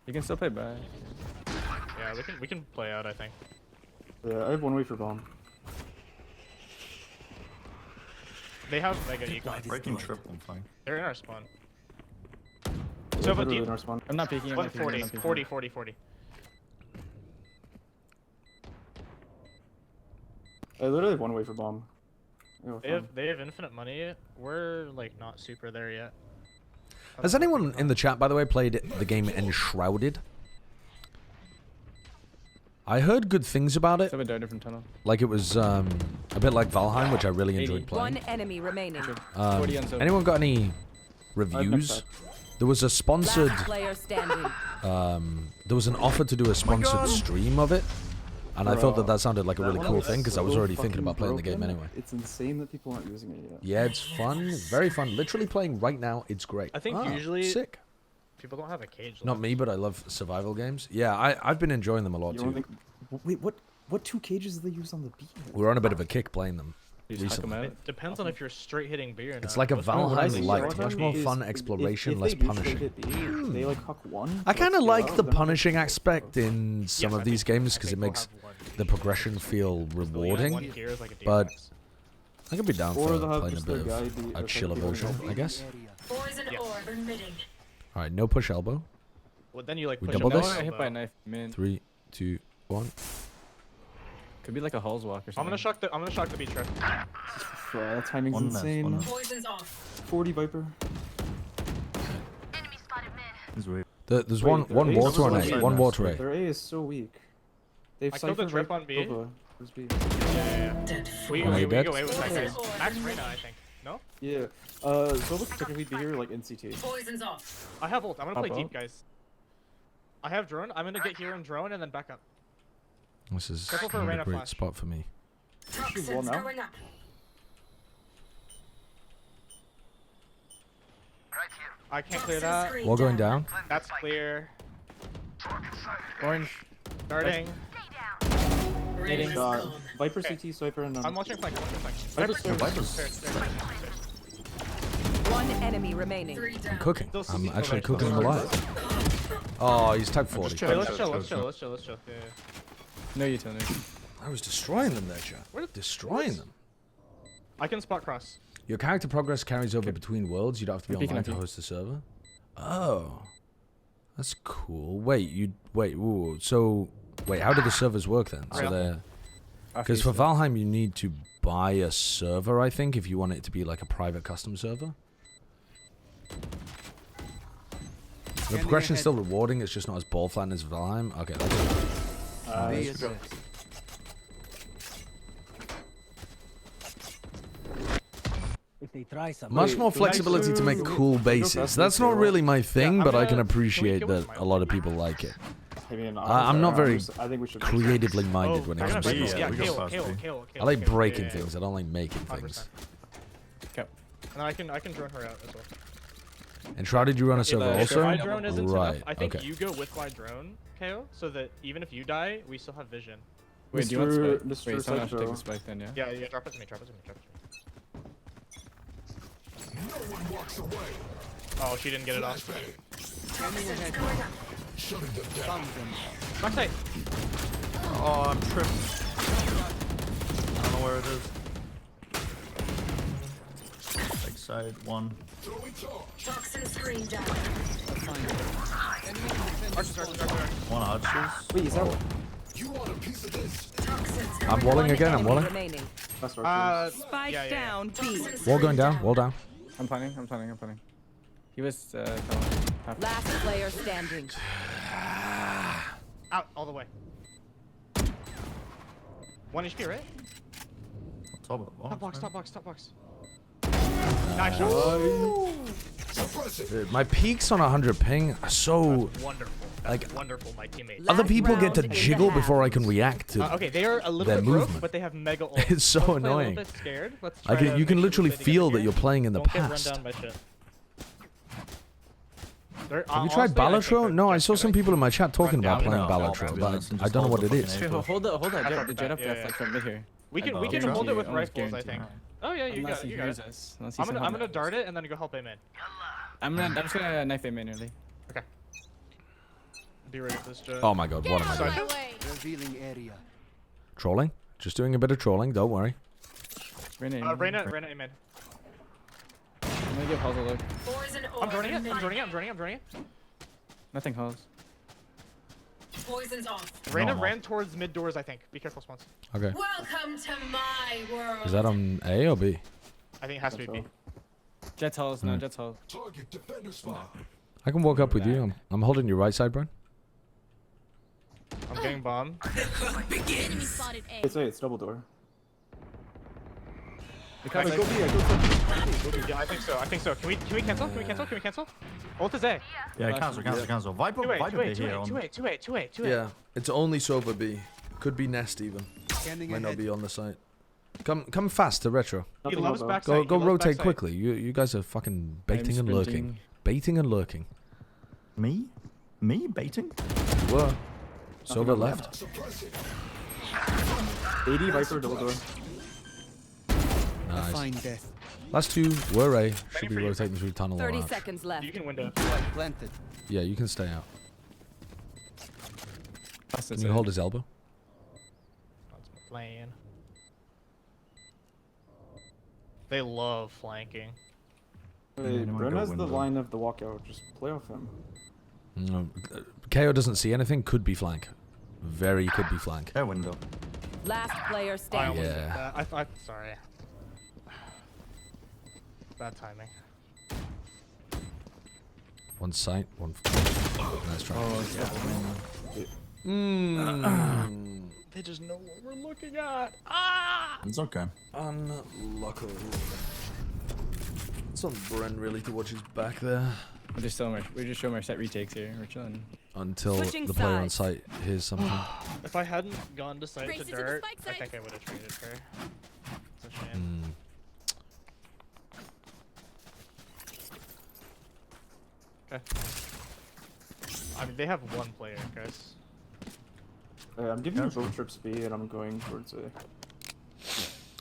You can still play back. Yeah, we can play out, I think. Yeah, I have 1 way for bomb. They have like an econ. Breaking triple, fine. They're in our spawn. So if deep. I'm not peeking. 40. I literally have 1 way for bomb. They have infinite money. We're like not super there yet. Has anyone in the chat, by the way, played the game Enshrouded? I heard good things about it. Different tunnel. Like it was a bit like Valheim, which I really enjoyed playing. 1 enemy remaining. Anyone got any reviews? There was a sponsored. Last player standing. There was an offer to do a sponsored stream of it, And I thought that sounded like a really cool thing because I was so already thinking about playing the game broken. anyway. It's insane that people aren't using it yet. Yeah, it's fun. Very fun. Literally playing right now, it's great. I think usually sick. people don't have a cage. Not me, but I love survival games. Yeah, I've been enjoying them a lot too. Wait, what 2 cages do they use on the B? We're on a bit of a kick playing them recently. It depends on if you're straight hitting B or not. It's like a Valheim light, much more fun Is- exploration, if less they do punishing. straight hit B, they like huck 1. I kind of like the they're not punishing gonna- aspect in some of these games because it makes the progression feel rewarding. But I could be down Or for they'll have playing a just bit their of guy be- a or chiller something version, like I guess. Poison orb emitting. All right, no push elbow. Well, then you like We push double up this? the I hit by a elbow. knife, man. 3, 2, 1. Could be like a Halls walk or something. I'm gonna shock the beat trip. That timing's One less, insane. one less. Poison's off. 40 Viper. There's Wait, one their A is water so on weak. A, one water A. Their A is so weak. They've I killed the Cypher, trip Viper, on B. Nova. Who's B? Yeah. We Are you go dead? away with that guys. Max Reyna, I think. No? Yeah. So let's technically be here like in CT. Poison's off. I have ult. I'm gonna play Pop deep, out. guys. I have drone. I'm gonna get here and drone and then back up. This is Careful for not a Reyna great flash. spot for me. Toxins now? going up. I can't clear that. Wall going down. That's clear. Orange. Starting. Range gone. Viper CT, Cypher, and I'm watching flank. I'm watching flank. Viper's One enemy remaining. 3 I'm down. cooking. Still I'm CT actually still cooking alive. Oh, he's tag 40. Wait, let's chill. Let's chill. Let's chill. Let's chill. Yeah. No utility. I was destroying them there, chat. Destroying them. I can spot cross. Your character progress carries over between worlds. You don't have to be Peeking online at to you. host the server. Oh, that's cool. Wait. Ooh. So, wait. How do the servers work then? So they're because for Valheim you need to buy a server. I think if you want it to be like a private custom server. The progression is still rewarding. It's just not as ball flat as Valheim. Okay, that's good. If they try something. Much more flexibility to make cool bases. That's not really my thing, but I can appreciate that a lot of people like it. I mean, I'm not very I think we should creatively minded when it I'm comes gonna to break these this. Yeah, games. KO. I like breaking things. I don't like making 100%. things. Okay. And I can drone her out as well. And Shroud, did you run a server If also? my drone isn't Right. enough, I think Okay. you go with my drone, KO, so that even if you die, we still have vision. Wait, do you want spike? Mr. Wait, someone has to take Cypher. the spike then, yeah? Yeah, drop it to me, drop it to me. Oh, she didn't get it off. Backside. Oh, I'm tripped. I don't know where it is. Like side 1. Toxin screen down. One archers. Wait, is that? Toxins I'm walling again. I'm walling. Remaining. That's archers. Spike yeah. down B. Wall going down. Wall down. I'm planning. He was half. Last player standing. Out, all the way. 1 HP, right? Top of the box. Top box. Nice shot. Dude, my peaks on 100 ping are so Wonderful. like Wonderful, my teammates. other people get to jiggle before I can react to Okay, they are a little their bit broke, movement. but they have mega ult. It's so Let's play annoying. A little bit scared. Let's I try can, to you can make literally sure they get feel in that here. you're playing in the Don't past. Get run down by shit. Have you tried Balatro? No, I saw some people in my chat talking about playing Balatro, but I don't know what it is. Hold that. The jet up there, like from mid here. We can hold it with rifles, I think. Oh yeah, you got it. I'm gonna dart it and then go help him in. I'm just gonna knife him in early. Okay. Be ready for this jet. Oh my god, what am I doing? Revealing area. Trolling? Just doing a bit of trolling, don't worry. Reyna aim in. I'm gonna give Halls a look. Poison orb I'm droning emitting. it. Nothing Halls. Poison's off. Reyna ran towards mid doors, I think. Be careful, spawns. Okay. Welcome to my world. Is that on A or B? I think it has to be B. Jet's Halls, no, Jet's Halls. I can walk up with you. I'm holding your right side, Brian. I'm getting bombed. It's double door. Go B. Yeah, I think so. Can we cancel? Ult is A. Yeah, cancel. Viper, Viper, Two A. Yeah, it's only Sova B. Could be Nest even. Standing Might not ahead. be on the site. Come fast to Retro. He loves Go backside. go He loves rotate backside. quickly. You guys are fucking baiting and lurking. sprinting. Baiting and lurking. Me? Me baiting? You were. Silver left. 80 Viper double door. Nice. Fine death. Last two were A. Should be rotating through tunnel. 30 around. seconds left. You can window. Planted. Yeah, you can stay out. That's Can you hold his elbow? That's my plan. They love flanking. Hey, anyone Bren go has the window? line of the walkout. Just play off him. No. KO doesn't see anything. Could be flank. Very could be flank. Air window. Last player standing. Yeah. I sorry. Bad timing. One sight. One. Nice try. They just know what we're looking at. Ah! It's okay. Unlucky. It's on Bren really to watch his back there. We're just showing our set retakes here. We're chilling. Until Switching the player on sides. site hears something. If I hadn't gone to site Race to it to the dirt, spike I site. think I would have traded her. It's a shame. Okay. I mean, they have one player, guys. I'm giving you both trips B, and I'm going towards A.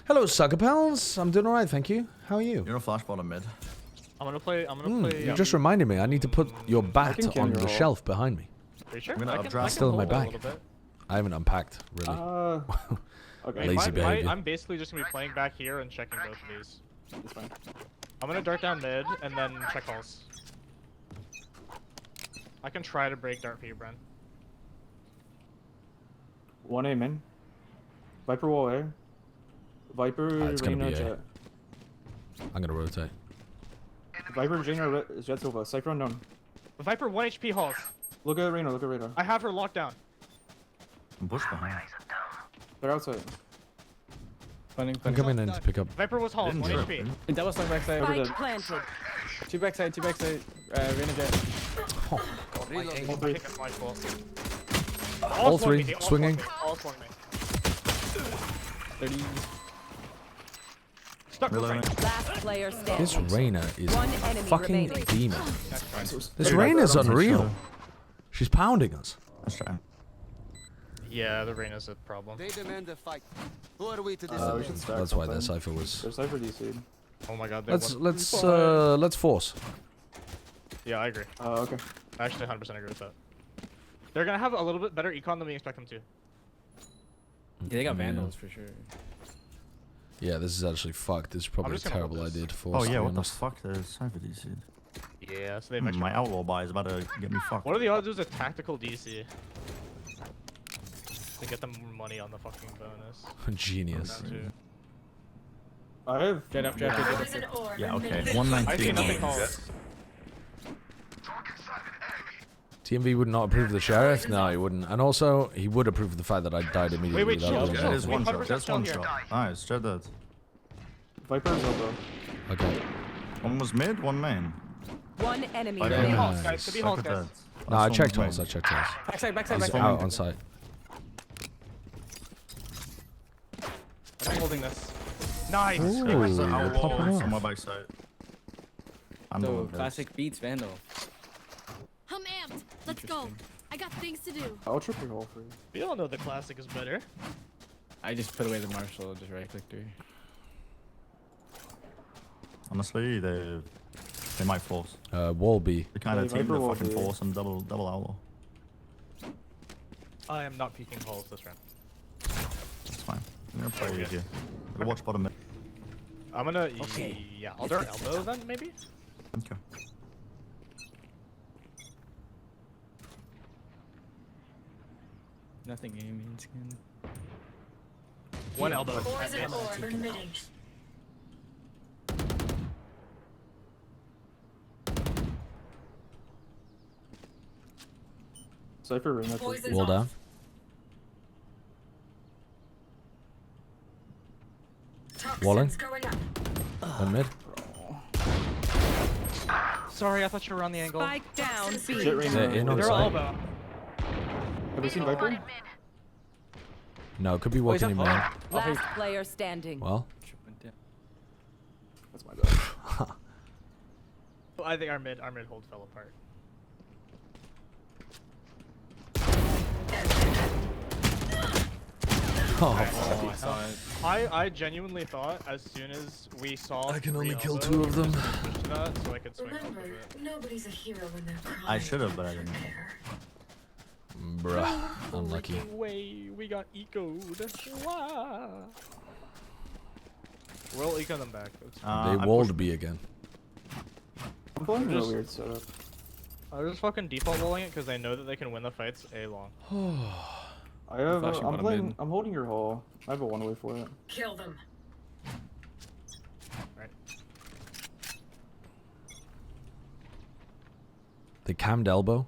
Hello, sucker pals. I'm doing alright, thank you. How are you? You're a flash bottom mid. I'm gonna play. You just reminded me. I need to put your bat can on kill the your shelf behind me. Are you sure? I'm gonna I can updraft. Still in my hold a bag. little bit. I haven't unpacked really. Okay. Lazy behavior. I'm basically just gonna be playing back here and checking both of these. That's fine. I'm gonna dart down mid and then check halls. I can try to break dart for you, Bren. 1 A min. Viper wall A. Viper It's gonna Reyna be A. Jet. I'm gonna rotate. Viper Reyna Jet Silva. Cypher unknown. Viper 1 HP halls. Look at Reyna. Look at Reyna. I have her locked down. I'm bush behind. They're outside. Planning. I'm coming in to pick up. Viper was halls, 1 HP. Double slung backside. Spike planted. Two backside. Reyna Jet. Oh, I think it's my fault. all three swinging. All swung me. 30. Stuck with Reyna. Last player standing. This Reyna is One a enemy fucking remaining. demon. This Reyna's unreal. She's pounding us. Let's try. Yeah, the Reyna's a problem. They demand a fight. Who are we to We decide? should stack That's why something. that cipher was. Their Cypher DC'd. Oh my god, they Let's force. Yeah, I agree. Okay. I actually 100% agree with that. They're gonna have a little bit better econ than we expect them to. Yeah, they got vandals for sure. Yeah, this is actually fucked. This is probably a just gonna hold terrible this. idea to force. Oh to yeah, be what the honest. fuck? The cypher DC'd. Yeah, so they've actually. My outlaw buy is about to get me fucked. What are the odds there's a tactical DC? To get them more money on the fucking bonus. Genius. I have Jet up. Yeah, okay. I see 119. nothing calls. TMV would not approve of the sheriff. No, he wouldn't. And also, he would approve of the fact that I died immediately. Wait, without chill, doing chill. That anything. is one shot. 100% That's one still shot. Nice, Jet dead. Viper is elbow. Okay. One was mid, one main. One enemy Could be remaining. halls, guys. Could be halls, Sucker guys. dead. No, I Last checked one halls. I main. checked halls. Backside. He's out on site. I'm holding this. Nice. Ooh, It was you're outlaw popping off. on my backside. I'm the So one classic beats vandal. I'm amped. Let's go. I got things to do. I'll trip your hole for you. We all know the classic is better. I just put away the marshal. Just right clicked her. Honestly, they might force. Wall B. They kind of Yeah, team Viper the will fucking be- force and double outlaw. I am not peeking halls this round. It's fine. I'm gonna play with you. We'll watch bottom mid. I'm gonna. Okay. Yeah, I'll dart elbow then maybe. Okay. Nothing aiming skin. One elbow. Poison orb emitting. Cypher Reyna. Poison Wall down. Walling. Toxins going up. One mid. Sorry, I thought you were on the angle. Spike down B. Jet Reyna. They're in on They're site. elbow. Have you seen Viper? No, could be walking in man. Last player standing. Well. That's my bad. I think our mid hold fell apart. I genuinely thought as soon as we saw I can only kill elbow, 2 of them. switch to that so I could swing Remember, off of it. nobody's a hero when they're crying. I should have, but I didn't. Bruh, unlucky. Way we got ecoed. Wow. We'll eco them back. They walled B again. I'm playing a weird setup. I was just fucking default rolling it because they know that they can win the fights A long. I have. I'm playing. I'm holding your hole. I have a one-way for it. Kill them. Right. They cammed elbow.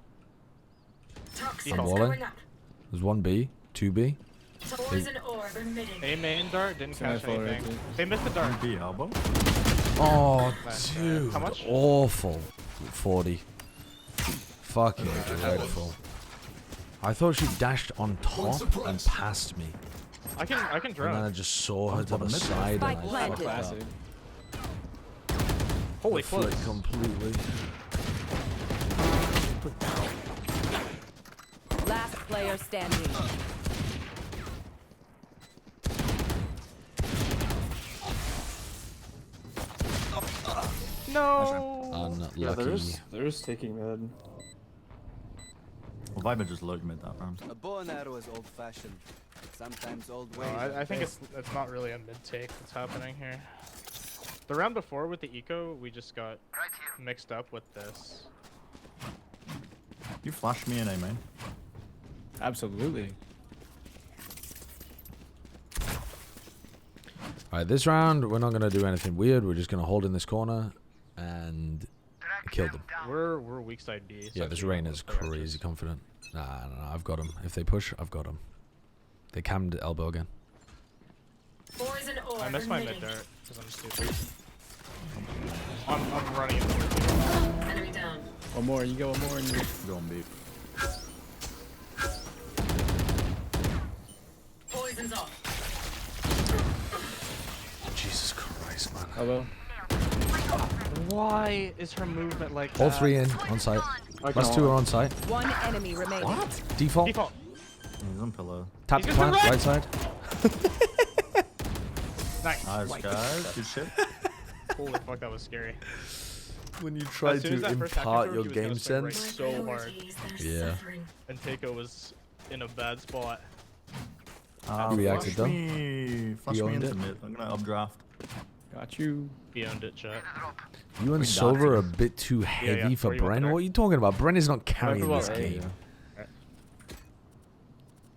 I'm walling. There's 1B, 2B. A main dart didn't catch anything. They missed the dart. B elbow. Oh, dude. How much? Awful. 40. Fucking dreadful. I thought she dashed on top and passed me. I can drone. And then I just saw her to the side and I fucked up. Holy flick close. completely. Last player standing. No. Unlucky. Yeah, they're just taking mid. Well, Viper just looked mid that round. A bow and arrow is old-fashioned. Sometimes old ways. I think it's not really a mid take that's happening here. The round before with the eco, we just got mixed up with this. You flashed me in A main. Absolutely. Alright, this round, we're not going to do anything weird. We're just going to hold in this corner and kill them. We're weak side B. So Yeah, this Rain is crazy confident. Nah, I've got him. If they push, I've got him. They cammed elbow again. I missed my mid dart because I'm stupid. I'm running into Enemy down. One more, you go one more and you go on B. Poison's off. Jesus Christ, man. Hello. Why is her movement like that? All 3 in, on site. Last 2 are on site. One enemy remaining. What? Default? Default. He's on pillow. Tap the plant, right side. Nice. Nice, guys. Good shit. Holy fuck, that was scary. When you try to impart your game sense. So hard. Yeah. And Takeo was in a bad spot. You reacted though. Flash me into mid. I'm gonna updraft. Got you. He owned it, chat. You and Silver are a bit too heavy for Bren. What are you talking about? Bren is not carrying this game.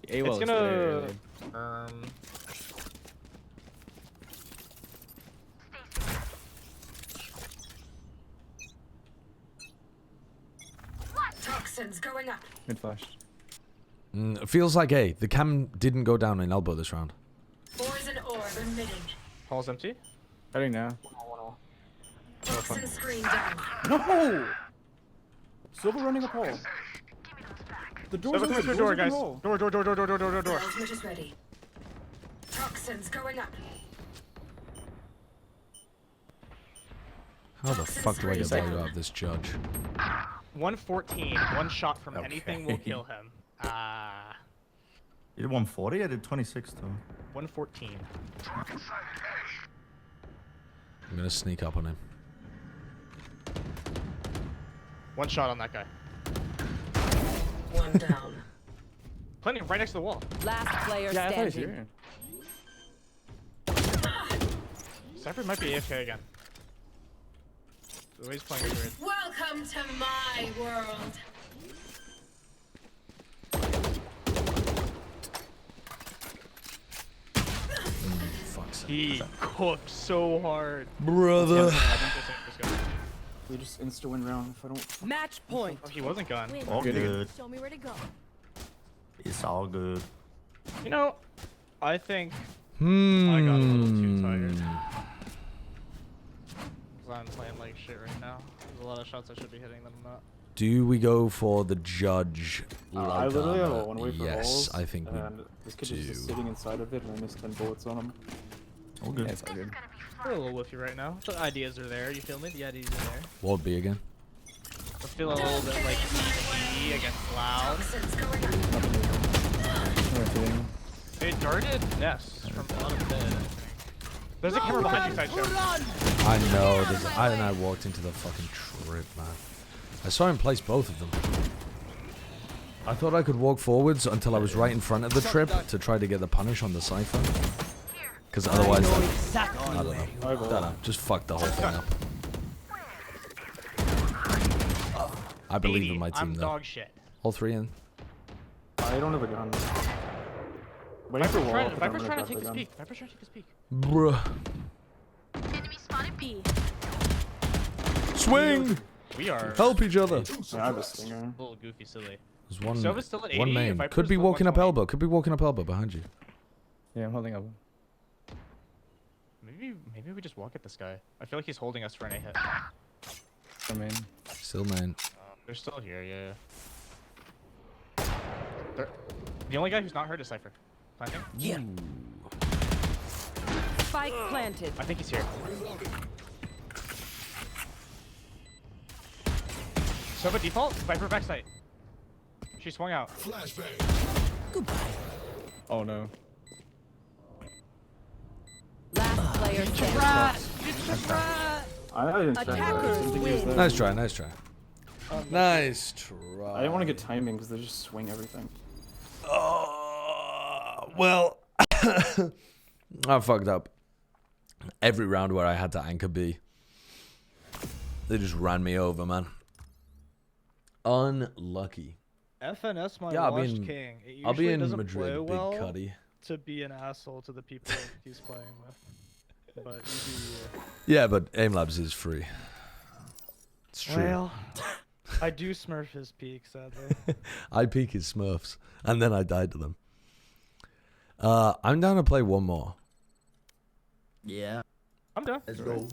It's gonna. Toxins going up. Mid flash. It feels like A. The cam didn't go down in elbow this round. Poison orb emitting. Hall's empty. Heading now. Toxin screen down. No! Silver running up hole. The door's open. Door, door, guys. Door. Ultimate is ready. Toxins going up. How the fuck do I get value out of this judge? 114. One shot from anything will kill him. Ah. You did 140? I did 26 though. 114. I'm gonna sneak up on him. One shot on that guy. One down. Plenty right next to the wall. Last player Yeah, I thought he was standing. here. Cypher might be AFK again. The way he's playing is weird. Welcome to my world. He cooked so hard. Brother. We just insta win round if I don't. Match point. Oh, he wasn't gone. All good. Show me where to go. It's all good. You know, I think I got a little too tired. Because I'm playing like shit right now. There's a lot of shots I should be hitting that I'm not. Do we go for the judge? I literally have a one-way for Yes, holes, I think we and this kid do. is just sitting inside of it, and I missed 10 bullets on him. All good. Yeah, it's all good. We're a little whiffy right now. The ideas are there. You feel me? The ideas are there. What would be again? We're feeling a little bit like E against Loud. They darted nests from on the bed. There's a camera behind you, Sideshow. I know. I walked into the fucking trip, man. I saw him place both of them. I thought I could walk forwards until I was right in front of the trip to try to get the punish on the Cypher. Because otherwise, I don't know. Just fuck the whole thing up. I believe in my team, though. Dog shit. All three in. I don't have a gun. Waiting for wall. Viper's trying to take his peek. Viper's trying to take his peek. Bruh. Enemy spotted B. Swing! We are. Help each other. Yeah, I have a stinger. A little goofy, silly. There's one. Sova's still at 80. One main. Viper's Could be still walking up 120. elbow. Could be walking up elbow behind you. Yeah, I'm holding elbow. Maybe we just walk at this guy. I feel like he's holding us for an A hit. Still main. Still main. They're still here, yeah. The only guy who's not hurt is Cypher. Planting? Yeah. Spike planted. I think he's here. Sova default, Viper backside. She swung out. Goodbye. Oh no. Last player standing. I didn't check that. I didn't think he was there. Nice try. Nice try. Nice try. I didn't want to get timing because they just swing everything. Well, I fucked up. Every round where I had to anchor B, they just ran me over, man. Unlucky. FNS my Yeah, washed king. It I'll be usually in doesn't Madrid, play Big well Cuddy. to be an asshole to the people he's playing with. But you do you. Yeah, but Aim Labs is free. It's true. Well, I do smurf his peak, sadly. I peek his Smurfs, and then I died to them. I'm down to play one more. Yeah. I'm done. Let's go.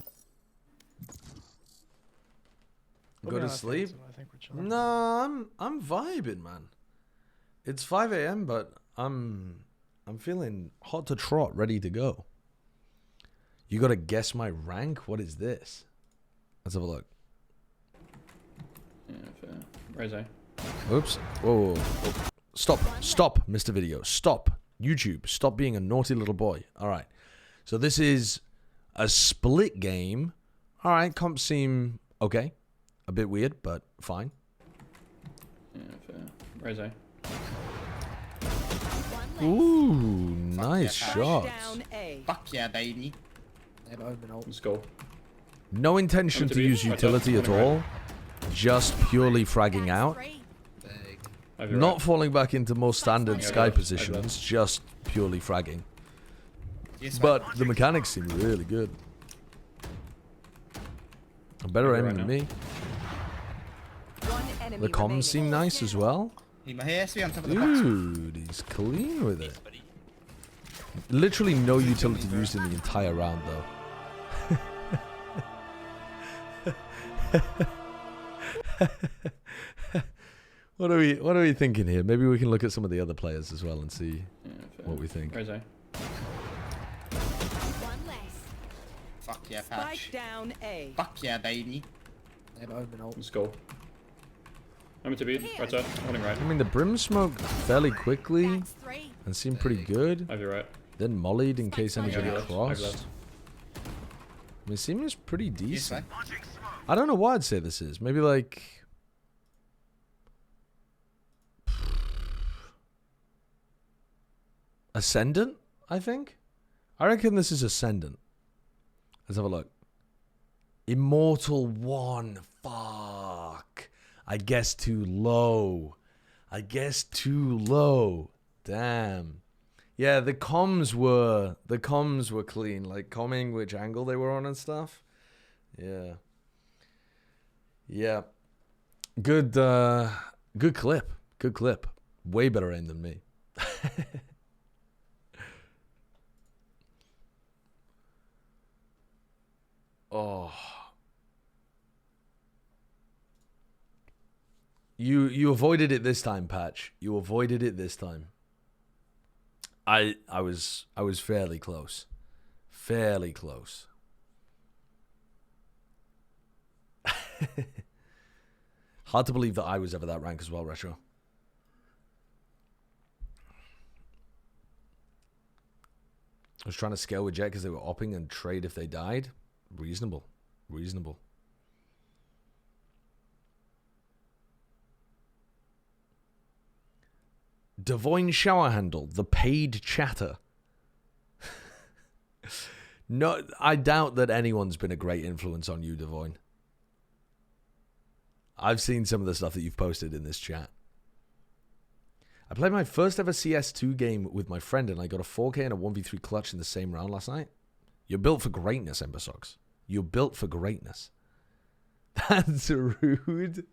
Put Go me to on sleep? offensive, I think we're chilling. No, I'm vibing, man. It's 5 a.m., but I'm feeling hot to trot, ready to go. You gotta guess my rank? What is this? Let's have a look. Yeah, fair. Where's I? Oops. Whoa, whoa, whoa. Stop. Stop, Mr. Video. Stop. YouTube. Stop being a naughty little boy. All right. So this is a split game. All right. Comps seem okay. A bit weird, but fine. Yeah, fair. Where's I? Ooh, nice shot. Fuck yeah, baby. Let's go. No intention to use utility at all. Just purely fragging out. Not falling back into more standard sky positions. Just purely fragging. But the mechanics seem really good. Better aim than me. The comms seem nice as well. Dude, he's clean with it. Literally no utility used in the entire round, though. What are we thinking here? Maybe we can look at some of the other players as well and see what we think. Where's I? Fuck yeah, patch. Spike down A. Fuck yeah, baby. Let's go. I'm to B. Right side. Holding right. I mean, the Brim smoked fairly quickly and seemed pretty good. I have you right. Then mollied in case anybody left. crossed. I mean, it seems pretty decent. I don't know what I'd say this is. Maybe like... Ascendant, I think? I reckon this is Ascendant. Let's have a look. Immortal 1. Fuck. I guess too low. I guess too low. Damn. Yeah, the comms were clean. Like comming which angle they were on and stuff. Yeah. Yeah. Good good clip. Good clip. Way better aim than me. Oh. You avoided it this time, Patch. You avoided it this time. I was fairly close. Fairly close. Hard to believe that I was ever that rank as well, Retro. I was trying to scale with Jet because they were opping and trade if they died. Reasonable. Reasonable. Devoyne shower handle, the paid chatter. No, I doubt that anyone's been a great influence on you, Devoyne. I've seen some of the stuff that you've posted in this chat. I played my first ever CS2 game with my friend and I got a 4K and a 1v3 clutch in the same round last night. You're built for greatness, Embersox. You're built for greatness. That's rude.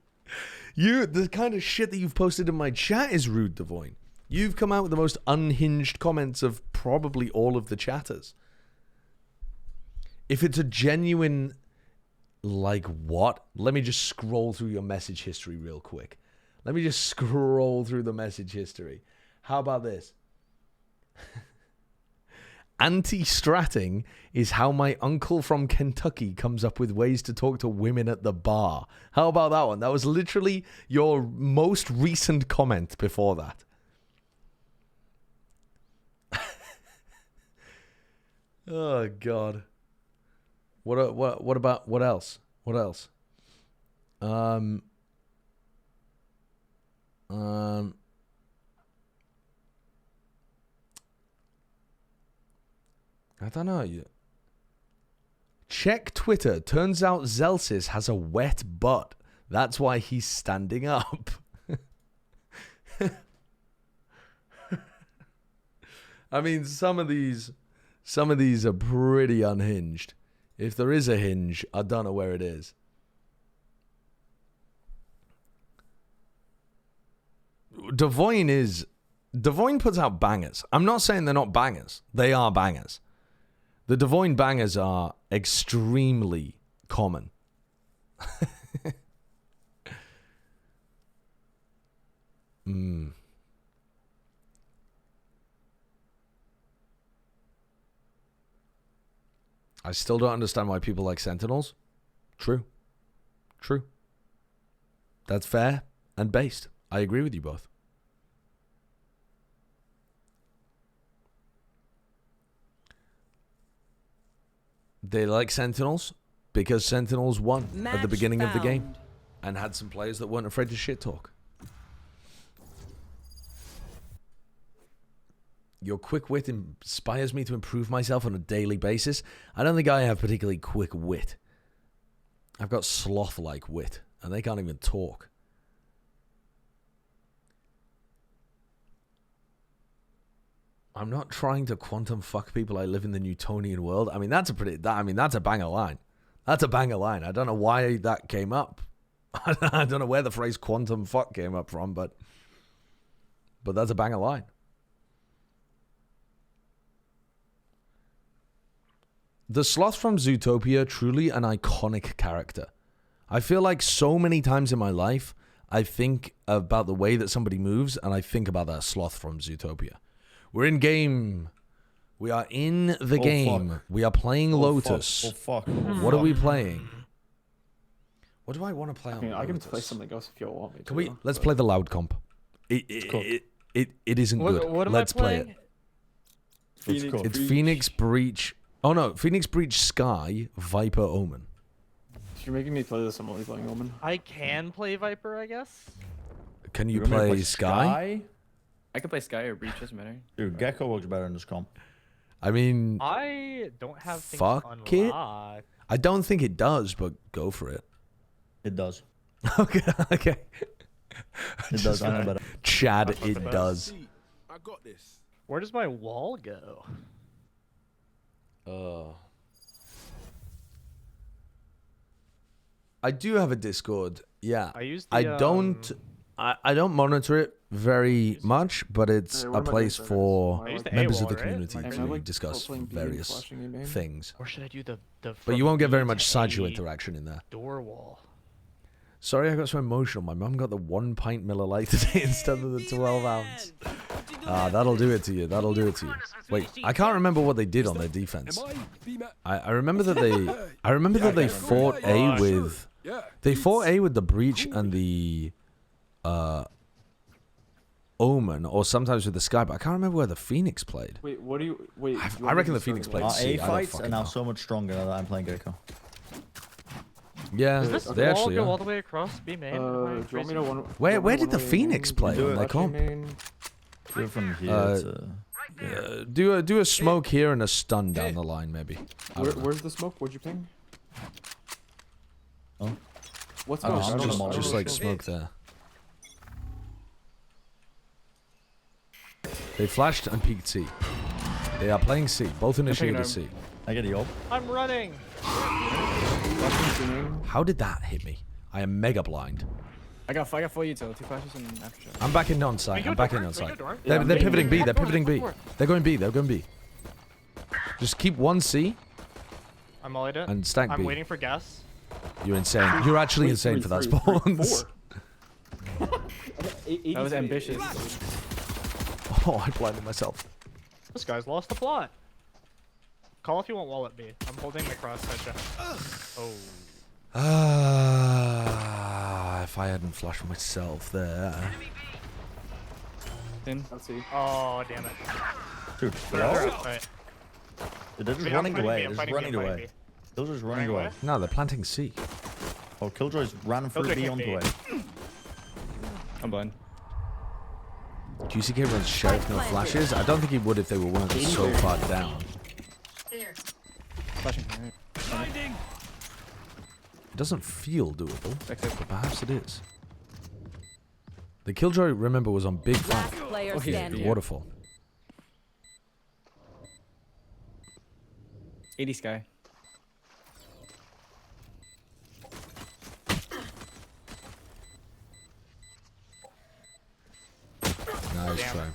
The kind of shit that you've posted in my chat is rude, Devoyne. You've come out with the most unhinged comments of probably all of the chatters. If it's a genuine, like what? Let me just scroll through your message history real quick. Let me just scroll through the message history. How about this? Anti-stratting is how my uncle from Kentucky comes up with ways to talk to women at the bar. How about that one? That was literally your most recent comment before that. Oh God. What about what else? What else? I don't know. Check Twitter. Turns out Zelsis has a wet butt. That's why he's standing up. I mean, some of these are pretty unhinged. If there is a hinge, I don't know where it is. Devoyne puts out bangers. I'm not saying they're not bangers. They are bangers. The Devoyne bangers are extremely common. I still don't understand why people like Sentinels. True. True. That's fair and based. I agree with you both. They like Sentinels because Sentinels won at the beginning of the game and had some players that weren't afraid to shit talk. Your quick wit inspires me to improve myself on a daily basis. I don't think I have particularly quick wit. I've got sloth-like wit, and they can't even talk. I'm not trying to quantum fuck people. I live in the Newtonian world. I mean, that's a banger line. That's a banger line. I don't know why that came up. I don't know where the phrase quantum fuck came up from, but that's a banger line. The sloth from Zootopia, truly an iconic character. I feel like so many times in my life, I think about the way that somebody moves, and I think about that sloth from Zootopia. We're in game. We are in the game. Fuck. We are playing Lotus. Fuck. What are we playing? What do I want to play on Lotus? I can play something else if you want me to. Can we? Let's play the loud comp. It isn't good. Let's play it. It's Phoenix Breach. Oh no, Phoenix Breach, Sky, Viper, Omen. You're making me play this. I'm only playing Omen. I can play Viper, I guess. Can you play Sky? I can play Sky or Breach, doesn't matter. Dude, Gecko works better in this comp. I mean, I don't have things fuck it. unlocked. I don't think it does, but go for it. It does. Okay. It does. I know better. Chad, it does. I got this. Where does my wall go? I do have a Discord. Yeah. I don't monitor it very much, but it's a place for members of the community to discuss various things. Or should I do the but you won't get very much sideshow interaction in there. Door wall. Sorry, I got so emotional. My mum got the 1 pint Miller Lite today instead of the 12 ounce. That'll do it to you. That'll do it to you. Wait, I can't remember what they did on their defense. I remember that they fought A with the Breach and the Omen, or sometimes with the Sky, but I can't remember where the Phoenix played. Wait, what do you... Wait, I reckon the Phoenix played C. A fights are now so much stronger now that I'm playing Gecko. Yeah, Does this they actually go are. all the way across B main? Do you want me to Where did the Phoenix play on their comp? Do it from here to... Do a smoke here and a stun down the line, maybe. Where's the smoke? What'd you ping? Oh. What's going on? Just like smoke there. They flashed and peeked C. They are playing C. Both initiated C. I get the ult. I'm running. How did that hit me? I am mega blind. I got 4 util, 2 flashes and after shot. I'm back in non-site. I'm back in non-site. They're pivoting B. They're pivoting B. They're going B. They're going B. Just keep 1 C. I'm all in it. And stack B. I'm waiting for gas. You're insane. You're actually insane for that spawns. That was ambitious. Oh, I blinded myself. This guy's lost the plot. Call if you want wall at B. I'm holding the cross headshot. Oh. If I hadn't flashed myself there. Let's see. Oh, damn it. Dude, Right. they're just running away. They're just running away. Killjoy's running away. No, they're planting C. Oh, Killjoy's ran through B onto A. I'm blind. QCK runs Sheriff, no flashes. I don't think he would if they weren't so far down. Flashing. It doesn't feel doable, but perhaps it is. The Killjoy, remember, was on big flank. The waterfall. 80 Sky. Nice try.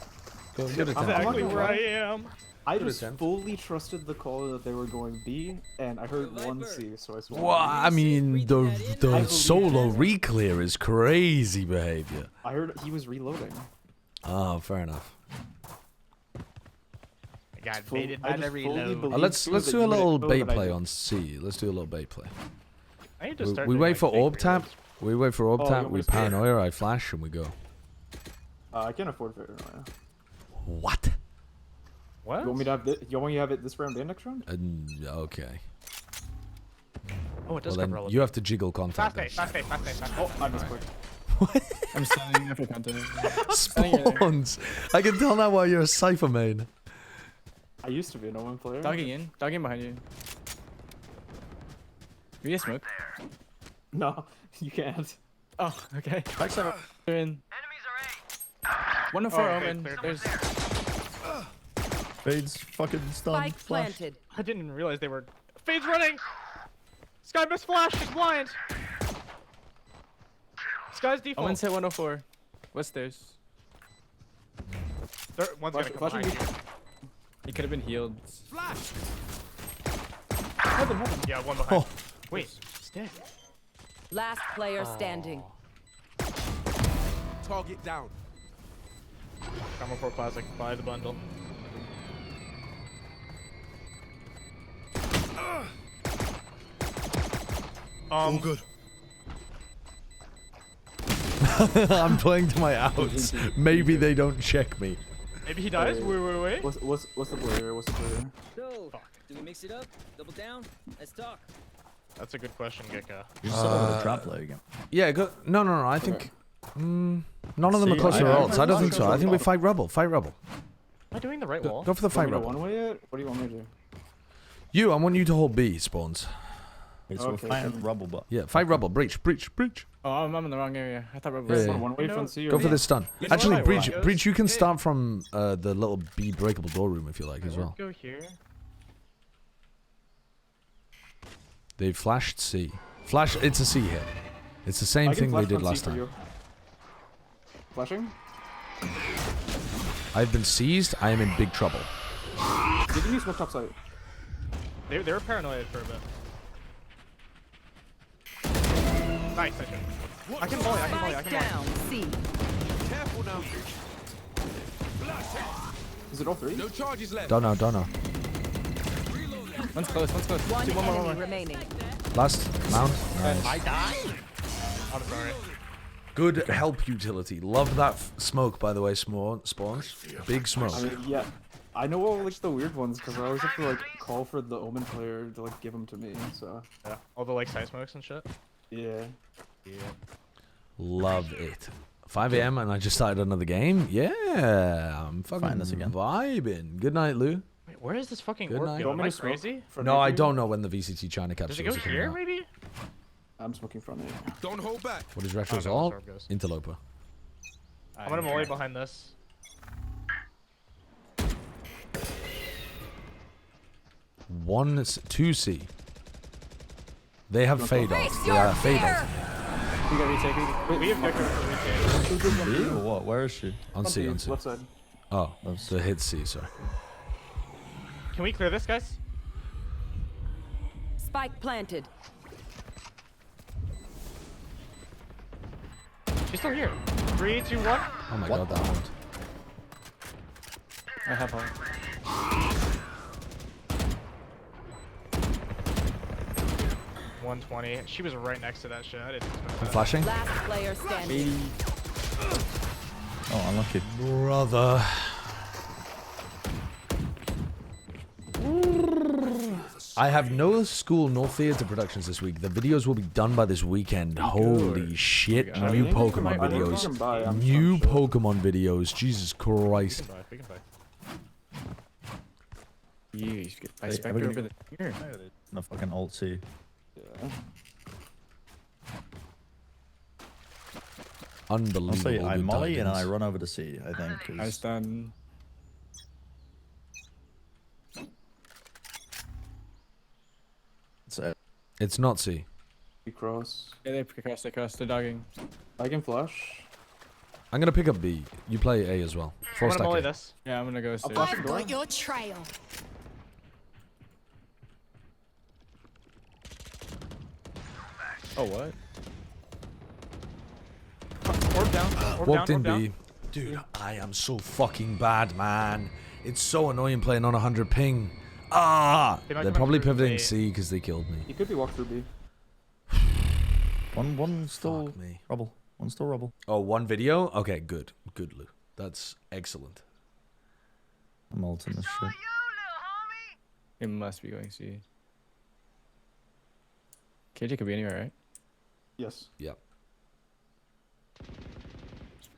Go I'm exactly where I am. I just fully trusted the call that they were going B, and I heard 1 C, so I swung. Well, I mean, the solo reclear is crazy behavior. I heard he was reloading. Oh, fair enough. I got baited by the reload. Let's do a little bait play on C. Let's do a little bait play. We wait for orb tap. We wait for orb tap. We paranoia. I flash and we go. I can't afford paranoia. What? What? You want me to have this? You want me to have it this round and next round? Okay. Oh, it does well, then you have to jiggle contact. Fast. Oh, I missed quick. I'm standing after contact. Spawns. I can tell now why you're a Cypher main. I used to be a no-one player. Dogging in behind you. We get smoke. No, you can't. Oh, okay. Backside. They're in. 104 Omen. There's. Fade's fucking stunned. Planted. I didn't even realize they were. Fade's running. Sky missed flash. He's blind. Sky's default. Omen's hit 104. What's theirs? One's gonna come behind you. He could have been healed. Flash. Yeah, one behind. Wait, he's dead. Last player standing. Target down. Combo 4 Classic. Buy the bundle. All good. I'm playing to my outs. Maybe they don't check me. Maybe he dies. Wait. What's the player? What's the player? So, do we mix it up? Double down? Let's talk. That's a good question, Gekka. You just said it with a trap play again. Yeah, No. I think none of them are close to ults. I don't think so. I think we fight Rebel. Fight Rebel. Am I doing the right wall? Go for the fight Rebel. One way it? What do you want me to do? I want you to hold B spawns. Okay, so we're fighting Rebel, but yeah, fight Rebel. Breach. Oh, I'm in the wrong area. I thought Rebel was one way from C. Go for this stun. Actually, Breach. You can start from the little B breakable door room if you like as well. Go here. They flashed C. Flash. It's a C hit. It's the same thing they did last time. Flashing. I've been seized. I am in big trouble. Did you smoke top side? They were paranoid for a bit. Nice, I should. I can volley. Down, C. Careful now. Is it all three? No charges left. Don't know. One's close. One See, enemy remaining. Last mount. Nice. I died. I'm sorry. Good help utility. Love that smoke, by the way. Spawns. Big smoke. I mean, yeah. I know all like the weird ones because I always have to like call for the Omen player to like give them to me. So Yeah. All the like side smokes and shit. yeah. Love it. 5 a.m. and I just started another game. Yeah, I'm fucking Find this again. vibing. Good night, Lou. Wait, where is this fucking Good orb night. go? You want Am me I to smoke crazy? No, I don't know when the VCT China capsule Does it go is coming here, out. maybe? I'm smoking from it. Don't hold back. What is Retro's I don't know all? where the orb goes. Interloper. I'm gonna molly behind this. One, 2C. They have fade off. They are fade off. You got retake. We have Kickoff for retake. B or what? Where is she? On C. Left side. Oh, so hit C, sorry. Can we clear this, guys? Spike planted. She's still here. 3, 2, 1. Oh my god, that one. I have all. 120. She was right next to that shit. I didn't expect I'm that. flashing. Last player standing. Oh, unlucky. Brother. I have no school nor theater productions this week. The videos will be done by this weekend. Holy shit. New Pokemon videos. New Pokemon videos. Jesus Christ. We can buy. You should get by Hey, Spectre over here. No fucking alt C. Yeah. Unbelievable. I'll say I good molly and then I tidings. run over to C, I think. 'cause- I stun. It's it. It's not C. We cross. Yeah, they cross. They're dogging. I can flash. I'm gonna pick up B. You play A as well. I'm Four gonna molly stack. this. Yeah, I'm gonna go stairs. flash I've got your trail. Oh, what? Orb down. Orb Walked down. in Orb B. down. Dude, I am so fucking bad, man. It's so annoying playing on 100 ping. Ah! They might They're come probably through pivoting late. C because they killed me. He could be walked through B. One still Fuck me. rubble. One still rubble. Oh, one video? Okay, good. Good, Lou. That's excellent. I'm ulting this shit. It must be going C. KJ could be anywhere, right? Yes. Yep.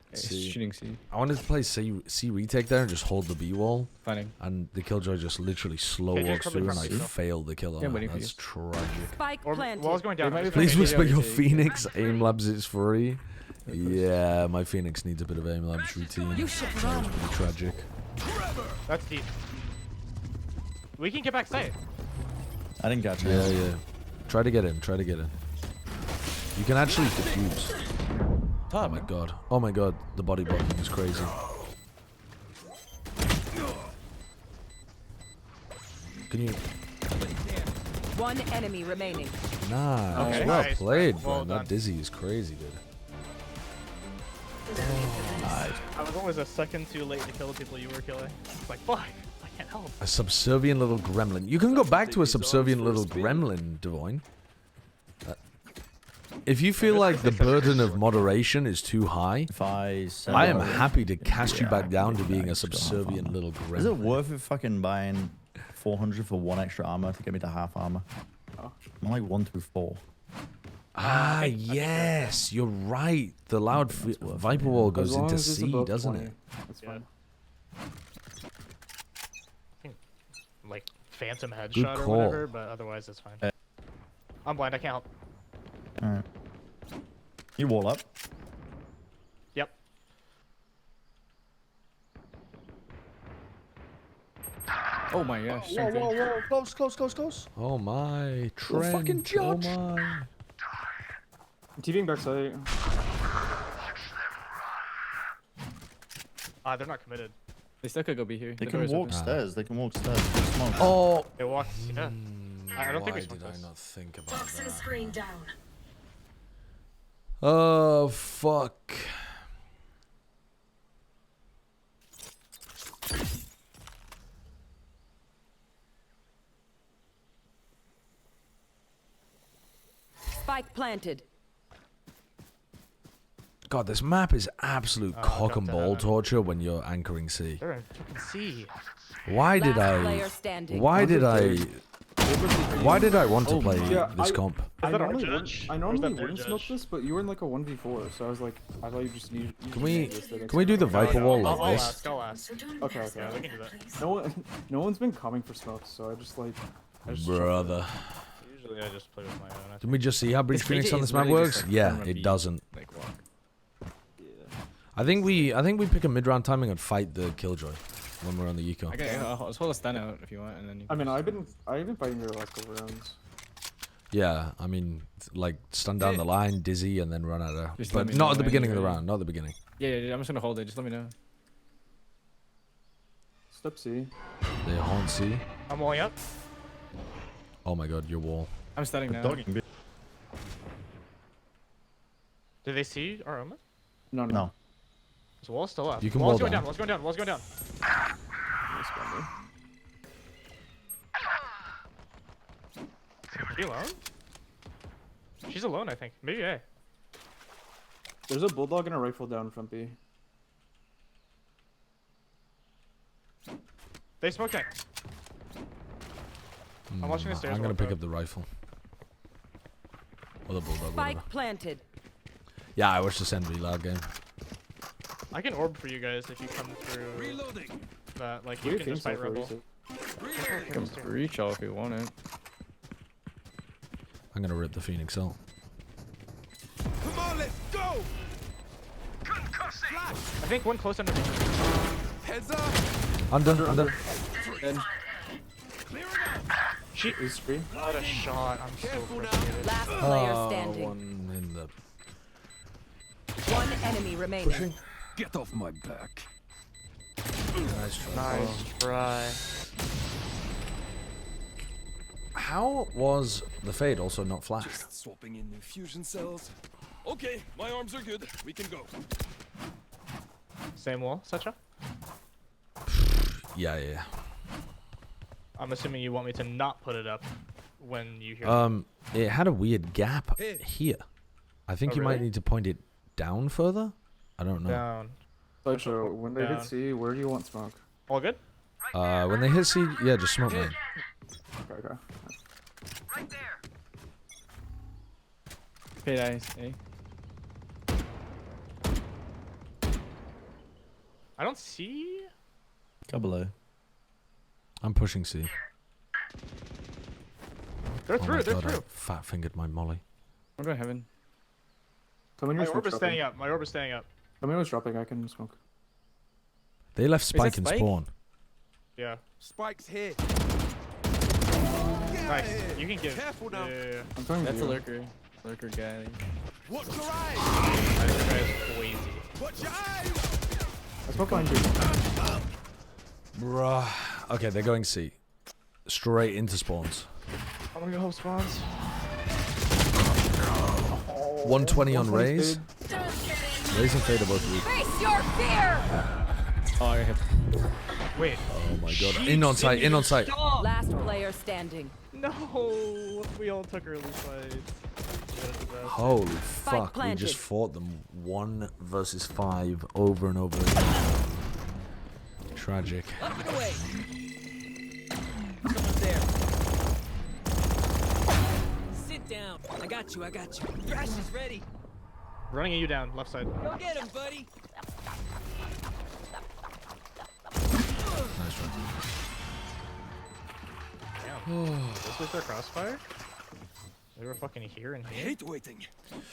Okay, C. shooting C. I wanted to play C retake there and just hold the B wall. Finding. And the killjoy just literally slow KJ's walks probably through and I front C. failed the kill Yeah, on I'm it. waiting for That's you. tragic. Spike Orb, planted. wall's going down. They might be I'm just Please gonna- whisper your KJ. Phoenix aim labs is free. Yeah, my Phoenix needs a bit of aim labs routine. You should That run. was pretty tragic. That's deep. We can get back sight. I didn't catch it. Yeah, yeah. Try to get in. Try to get in. You can actually defuse. Oh my god. Oh my god. The body blocking is crazy. Can you? One enemy remaining. Nah. Okay. Well Nice. played, bro. Well That done. dizzy is crazy, dude. I was always a second too late to kill the people you were killing. It's like, fuck, I can't help. A subservient little gremlin. You can go back to a subservient little gremlin, Devoyne. If you feel like the burden of moderation is too high, If I I am happy to cast you back down to being a just don't have subservient armor. little gremlin. Is it worth it fucking buying 400 for one extra armor to get me to half armor? I'm like 1 through 4. Ah, yes, you're right. The loud Viper Wall goes As long into as it's C, above doesn't 20, it? That's Yeah. fine. Like, phantom Good headshot or call. whatever, but otherwise it's fine. I'm blind, I can't help. Alright. You wall up. Yep. Oh my gosh. Whoa, whoa, whoa. Close, close, close, close. Oh my, Trent. fucking Oh judge. my. I'm TVing backside. They're not committed. They still could go be here. They The can door's walk open. stairs. They can walk stairs. Just smoke. Oh. They walked, yeah. I don't think Why we smoked did I this. not think about Toxin that? screen down. Oh, fuck. Spike planted. God, this map is absolute cock and ball torture when you're anchoring C. They're in fucking C. Why did I want to play this comp? I normally wouldn't smoke this, but you were in like a 1v4, so I was like, I thought you just needed. Can we do the Viper wall like this? Okay. Yeah, we can do that. No one's been coming for smokes, so I just Brother. Usually I just play with my own. Can we just see how Breach Phoenix on this map works? Yeah, it doesn't. I think we pick a mid-round timing and fight the Killjoy when we're on the eco. Okay, I'll hold a stun out if you want, and then. I mean, I've been fighting your last couple rounds. Yeah, I mean, like stun down the line, dizzy, and then run at her. Just But not at the beginning of the round. Not at the beginning. Yeah, I'm just gonna hold it. Just let me know. Step C. They haunt C. I'm walling up. Oh my god, your wall. I'm stunning now. Did they see our Omen? No. Is the wall still up? You can wall's wall going down. down. Wall's going down. Wall's going down. Is she alone? She's alone, I think. Maybe A. There's a bulldog and a rifle down front B. They smoked tank. I'm watching the stairs. I'm gonna pick up the rifle. Or the bulldog. Spike Whatever. planted. Yeah, I wish to send V-Loud game. I can orb for you guys if you come through. Reloading. That like you can just fight rebel. I can breach all if you want it. I'm gonna rip the Phoenix out. Come on, let's go. I think one close under. Heads up. Under. She is free. What a shot! I'm so frustrated. Last player standing. One in the. One enemy remaining. Pushing. Get off my back. Nice try. Nice try. How was the fade also not flashed? Just swapping in new fusion cells. Okay, my arms are good. We can go. Same wall, Sacha? Yeah. I'm assuming you want me to not put it up when you hear. It had a weird gap here. I think you might need to point it down further. I don't know. Down. So when they hit C, where do you want smoke? All good? When they hit C, yeah, just smoke mine. Okay. Right there. Okay, nice. Hey. I don't see. Go below. I'm pushing C. They're through. They're through. I fat fingered my molly. I'm going heaven. My orb is staying up. My orb is staying up. Tell me what's dropping. I can smoke. They left Spike and spawn. Yeah. Spike's here. Nice. You can give. Careful now. Yeah. I'm coming. That's a lurker. Lurker guy. Watch your eyes. This guy is crazy. Watch your eyes. I smoke behind you. Bruh. Okay, they're going C. Straight into spawns. I'm gonna go help spawns. 120 on Raze. Raze and Fade are both weak. Face your fear. Oh, I hit. Wait. Oh my god. In on site. In on site. Last player standing. No. We all took early fights. Holy fuck. We just fought them 1 versus 5 over and over again. Tragic. Up and away. Someone's there. Sit down. I got you. Thrash is ready. Running you down, left side. Go get him, buddy. Nice run. Damn. This was their crossfire? They were fucking here and I here. hate waiting.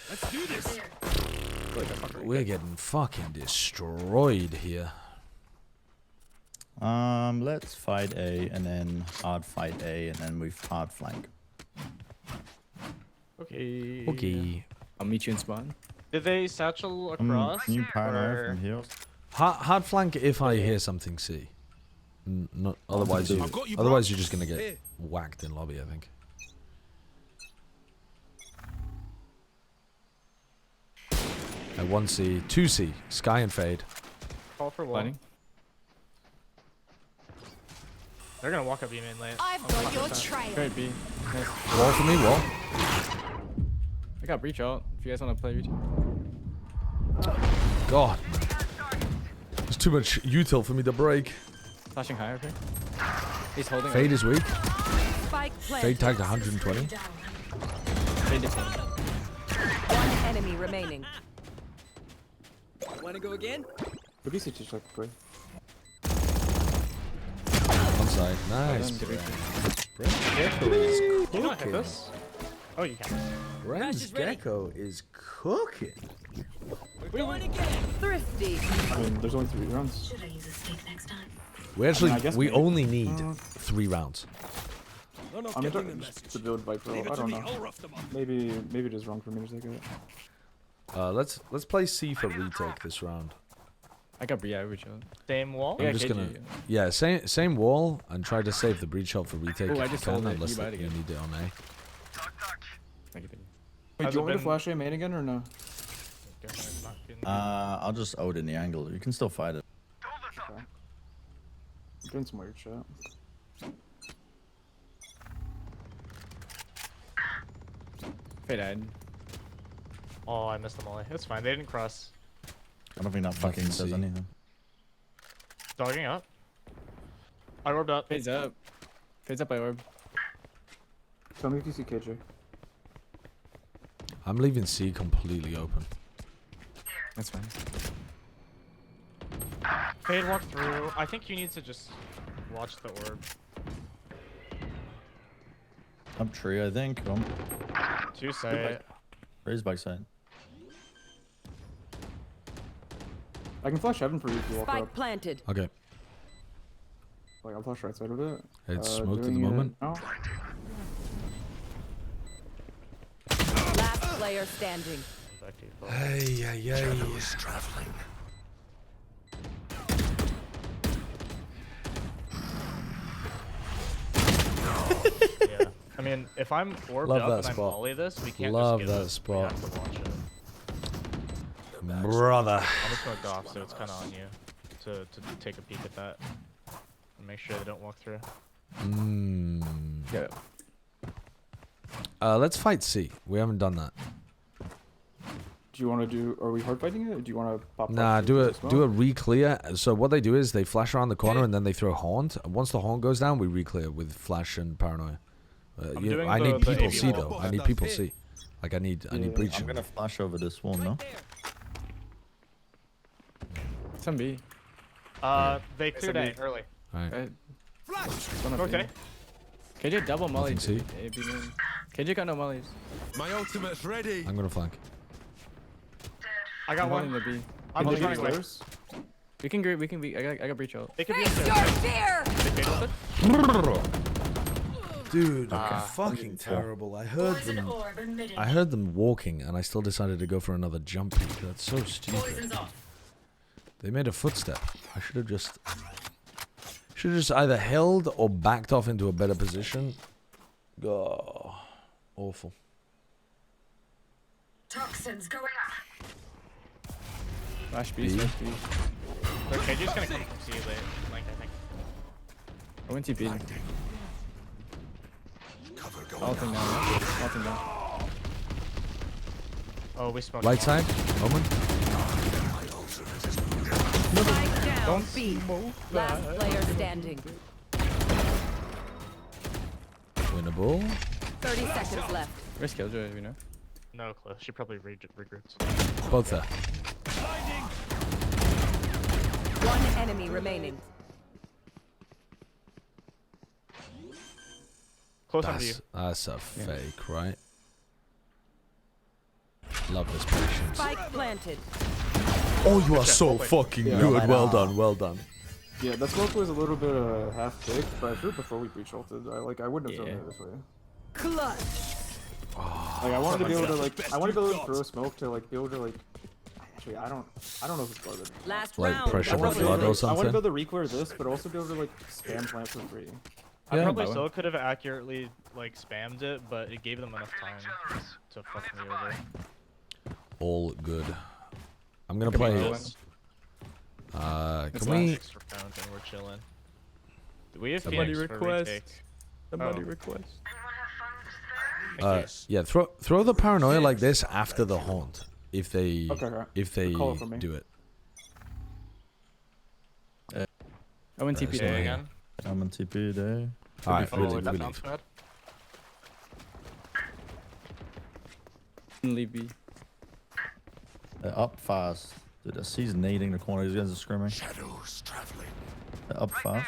Let's do this. We're getting fucking destroyed here. Let's fight A and then hard fight A and then we hard flank. Okay. Okay. I'll meet you in spawn. Did they satchel across? Can you paranoid or- from heels? Hard flank if I hear something C. Not otherwise you're just gonna get whacked in lobby, I think. At 1C, 2C, Sky and Fade. Call for one. They're gonna walk up B main lane. I've got your trail. Great B. Nice. Wall for me, wall. I got breach out. If you guys want to play breach. God. There's too much util for me to break. Flashing higher, okay? He's holding. Fade is weak. Spike Fade tagged 120. Fade is holding. One enemy remaining. Want to go again? What do you see to check play? One side. Nice. Gecko is You not hit cooking. this? Oh, you can. Ren's Gecko is cooking. We're going again. Thrifty. I mean, there's only 3 rounds. Should I use a stick next time? We actually, I guess we maybe. only need 3 rounds. I'm in to build Viper. I don't know. Maybe it is wrong for me to take it. Let's play C for retake this round. I got breach out. Same wall? I'm just gonna, same wall, and try to save the breach shot for retake. Oh, I if just you can, sold it. unless You buy it you again. need it on A. Thank you, thank you. Wait, Do do you want me to flash A main again or no? I'll just out in the angle. You can still fight it. Okay. I'm doing some weird shit. Fade died. Oh, I missed the molly. It's fine. They didn't cross. I don't think that fucking does anything. Dogging up. I orbed up. Fades up. Fades up by orb. Tell me if you see KJ. I'm leaving C completely open. That's fine. Fade walk through. I think you need to just watch the orb. Up tree, I think. Two say. Raise by side. I can flash heaven for you if you walk Spike up. planted. Okay. Like, I'll flash right side of it. It's smoked at the doing it moment. now. Last player standing. Hey, Shadows traveling. Yeah. I mean, if I'm orbed Love up that and I spot. molly this, we can't Love just that give it. spot. We have to watch it. Brother. I'm smoked off, so it's kind of on you to take a peek at that and make sure they don't walk through. Yeah. Let's fight C. We haven't done that. Do you want to do? Are we hard fighting it? Or do you want to pop? Nah, off do the a smoke? re-clear. So what they do is they flash around the corner and then they throw haunt. Once the haunt goes down, we re-clear with flash and paranoia. I need people AV C wall. though. I need people C. Like I need breach. I'm gonna flash over this wall, no? Some B. They cleared A early. Alright. Okay. KJ double molly. Nothing C. A, B main. KJ got no mollies. My ultimate's ready. I'm gonna flank. I got I'm one. holding the B. I'm Can just you running get away. stairs? We can be. I got breach out. They could be Face upstairs. your fear. They fade with it. Dude, fucking terrible. I heard them walking, and I still decided to go for another jump peek. That's so stupid. They made a footstep. I should have just either held or backed off into a better position. Oh, awful. Toxins going up. Flash B. B. Flash B. Okay, just gonna come from C late. Like I think. I went to B. Cover going Ulting down. Ulting down. Oh, we smoked. Light side, Omen. Spike down. B. Last player standing. Winnable. 30 seconds left. Where's Killjoy, you know? No clue. She probably regrouped. Both there. One enemy remaining. Close under you. That's a fake, right? Love this patience. Spike planted. Oh, you are so fucking good. Well done, well done. Yeah, that smoke was a little bit half baked, but I threw it before we breach ulted. I wouldn't have done it this way. Clutch. Like I wanted to be able to I wanted to be able to throw smoke to be able to actually I don't know if it's guarded. Last Like round. pressure I want flood or to be something. able to re-clear this, but also be able to spam plant for free. I Yeah. probably still could have accurately spammed it, but it gave them enough time to fuck me over. All good. I'm gonna play. Can we? We're chilling. Do we have Somebody Phoenix for request. retake? Somebody request. Yeah, throw the paranoia like this after the haunt if they Call it for me. do it. I went TP Say again. I'm on TP there. All right, Oh, we that leave. sounds bad. Leave B. They're up fast. Dude, I see he's nading the corner. These guys are screaming. Shadows traveling. They're up fast.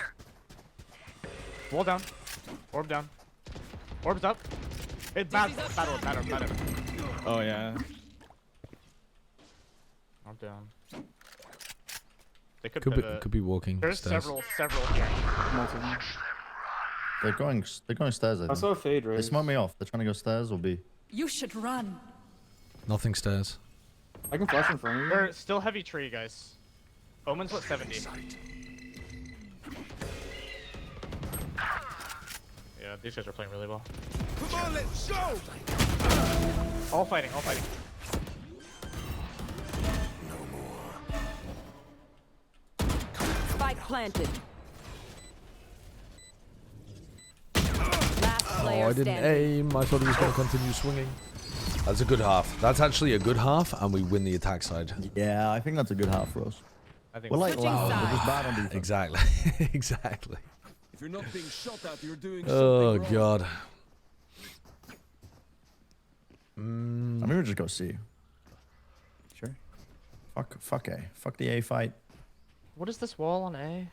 Wall down. Orb down. Orb's up. It's bad. Bad. Oh yeah. I'm down. They could Could be walking. There's stairs. several here. They're going stairs, I think. I saw a fade, right? They smoke me off. They're trying to go stairs or B. You should run. Nothing stairs. I can flash in front of you. They're still heavy tree, guys. Omen's what, 70. Yeah, these guys are playing really well. Come on, let's go! All fighting. Spike planted. Last player I didn't aim. I thought he was going to continue swinging. That's a good half. That's actually a good half, and we win the attack side. Yeah, I think that's a good half for us. I think we're like loud. We're just bad on defense. Exactly. Exactly. If you're not being shot at, you're doing Oh, something God. I mean, we'll just go C. Sure. Fuck A. Fuck the A fight. What is this wall on A?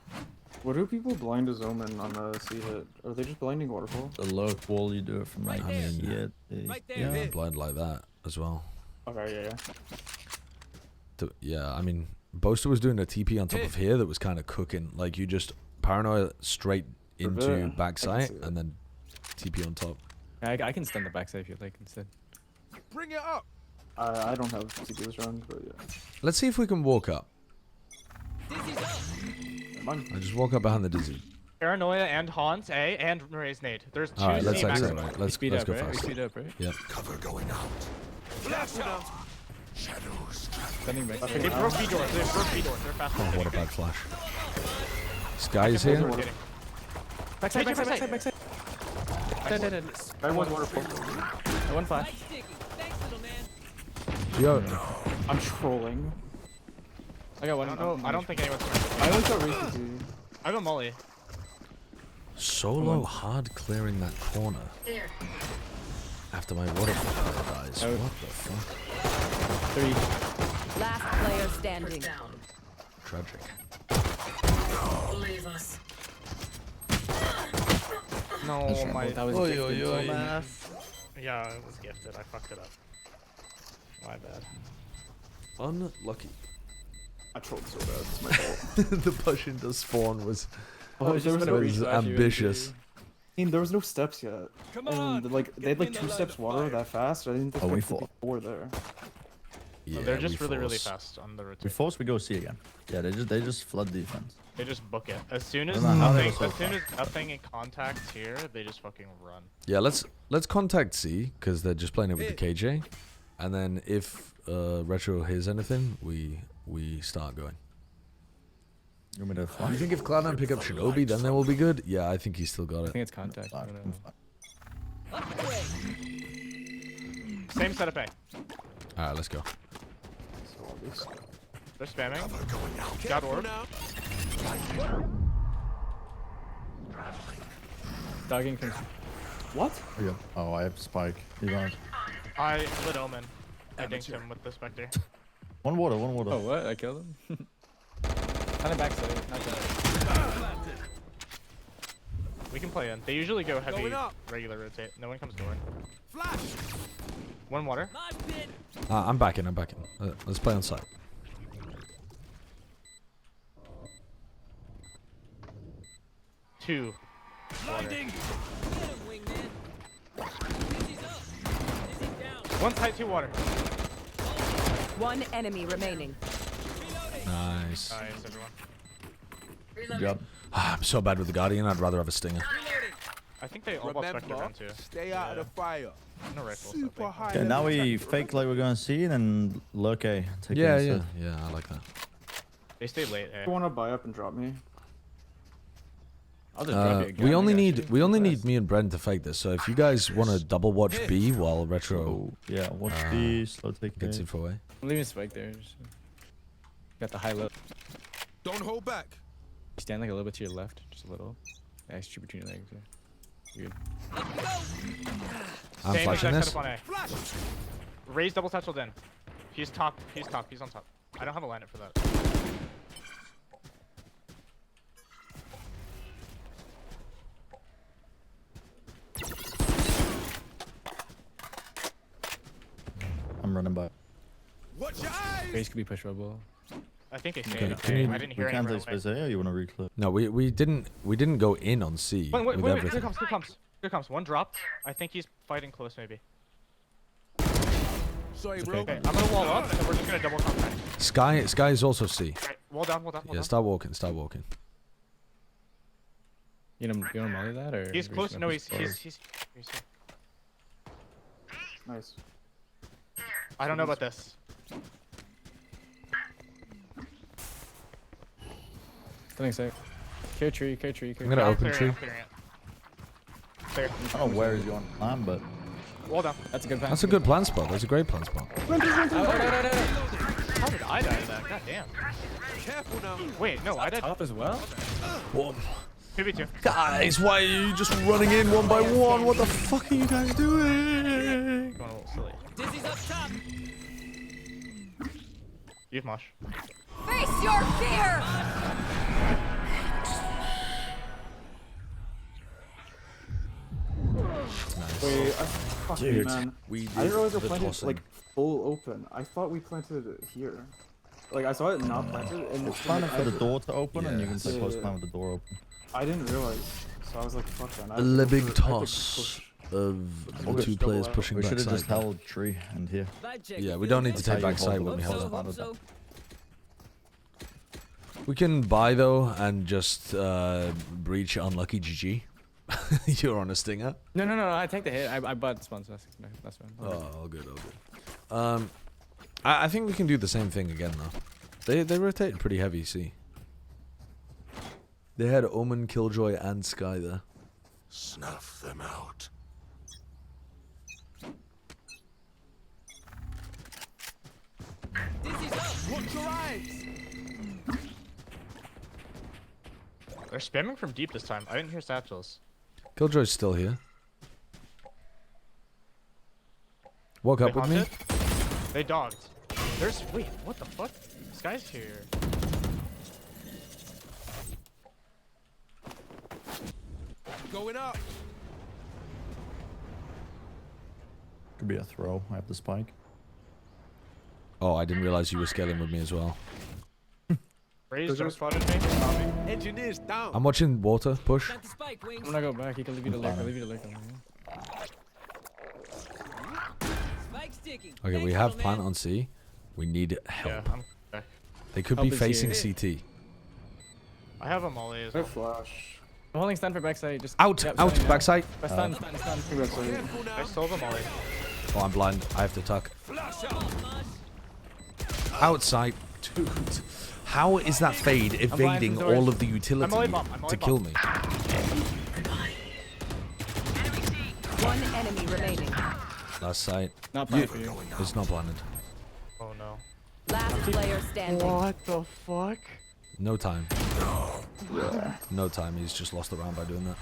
What do people blind as Omen on a C hit? Are they just blinding waterfall? The low wall, you do it from like right yeah. Blind like that as well. Okay, yeah. Yeah, I mean, Boaster was doing a TP on top of here that was kind of cooking. Like, you just paranoia straight into backside and then TP on top. I can stand the backside if you like instead. Bring it up. I don't have TP this round, but yeah. Let's see if we can walk up. Mine. I just walk up behind the dizzy. Paranoia and Haunt A and Murray's nade. There's two. All right, let's C accelerate. maximum. Let's speed go up, right? fast. We speed up, right? Yep. Cover going out. Flash out. Shadows Standing back. They broke B doors. They're fast. Oh, what a bad flash. Sky is here. Backside. Dead. I want waterfall. I won 5. Yo. I'm trolling. I got one. I don't think anyone's. I only got recently. I have a molly. Solo hard clearing that corner. After my waterfall dies. Out. What the fuck? 3. Last player standing. Tragic. Leave us. No, my. That was Yeah, it was gifted. I fucked it up. My bad. Unlucky. I trolled so bad. It's my fault. The push into spawn was was ambitious. I mean, there was no steps yet. Come on. And like they had like 2 steps water that fast. I didn't think there could be 4 there. Yeah, They're just we really force. fast on the rotate. We force, we go C again. Yeah, they just flood defense. They just book it. As soon as don't know how they nothing, were as so soon as nothing in contact here, they just fucking run. Yeah, let's contact C because they're just playing it with the KJ, and then if Retro hears anything, we start going. You want me to fly? You think if Cloud9 pick up Shinobi, then they will be good? Yeah, I think he's still got I it. think it's contact. I don't know. Same setup A. All right, let's go. They're spamming. Got orb. Dogging from. What? Oh, I have spike. He's on. I lit Omen. I dinked him with the Spectre. One water. Oh, what? I killed him? Kind of backside. Not bad. We can play in. They usually go heavy, regular rotate. No one comes door. Flash. One water. I'm back in. Let's play on site. Two. Blinding. One tight, 2 water. 1 enemy remaining. Nice. Nice, everyone. Good job. I'm so bad with the Guardian. I'd rather have a Stinger. I think they almost vector down too. Stay out of the fire. No rifles. Super high. Okay, now we fake like we're going to see and then look A. Yeah, I like that. They stay late. If you want to buy up and drop me? I'll just drop you again. We only need me and Brent to fake this. So if you guys want to double watch B while Retro, yeah, watch B, slow take gets it for away. I'm leaving spike there. Got the high low. Don't hold back. Stand like a little bit to your left, just a little. Yeah, shoot between your legs. Yeah. You're good. I'm flashing this. Raise double satchel then. He's top. He's top. He's on top. I don't have a lineup for that. I'm running by. Watch your eyes. Raise could be pushable. I think they Okay, stayed. I didn't hear we can't anyone. take space A, or you want to reclip? No, we didn't go in on C Wait, with everything. Here comes. Here comes. One drop. I think he's fighting close, maybe. Sorry, bro. Okay, I'm gonna wall up, and we're just gonna double contact. Sky is also C. Right, wall down. Yeah, start walking. You gonna molly that or? He's close. No, he's Nice. I don't know about this. Something safe. Clear tree. I'm gonna open tree. Clear. I don't know where he's going to climb, but Wall down. That's a good plan. That's a good plan spot. That's a great plan spot. How did I die to that? God damn. Careful now. Wait, no, I died. Top as well. Whoa. 2v2. Guys, why are you just running in one by one? What the fuck are you guys doing? Going a little silly. Dizzy's up top. You've mosh. Face your fear! Wait, fuck me, Dude, man. we I did didn't realize the we planted tossing. like full open. I thought we planted it here. Like I saw it not planted, and it's planning for the door to open, and you can play post plan with the door open. I didn't realize, so I was like, "Fuck that." The big toss of the two players pushing We back should have side. just held tree and here. Yeah, we don't need to take back side when we hold it. We can buy though and just breach unlucky GG. You're on a stinger. No. I take the hit. I bought the sponsor. That's fine. All good. I think we can do the same thing again though. They rotate pretty heavy. See. They had Omen, Killjoy, and Sky there. Snuff them out. Dizzy's up. Watch your eyes. They're spamming from deep this time. I didn't hear satchels. Killjoy's still here. Walk up with me. They dogged. Wait, what the fuck? This guy's here. Going up. Could be a throw. I have the spike. Oh, I didn't realize you were scaling with me as well. Raze just spotted me. Engineers down. I'm watching water push. Got the spike, Wings. I'm gonna go back. He can leave you to lurk. I'll leave you to lurk. Spike sticking. Okay, we Thanks, have little plant man. on C. We need help. Yeah, I'm back. They could Help be is facing here. CT. I have a molly as I well. flash. I'm holding stun for backside. Just Out, standing backside. Stun. Backside. I stole the molly. Oh, I'm blind. I have to tuck. Flash out. Outside. Dude. How is that fade evading doors. all of the utility I'm only to kill me? One enemy remaining. Last sight. Not planning for you. It's not blinded. Oh no. Last player standing. What the fuck? No time. No time. He's just lost the round by doing that.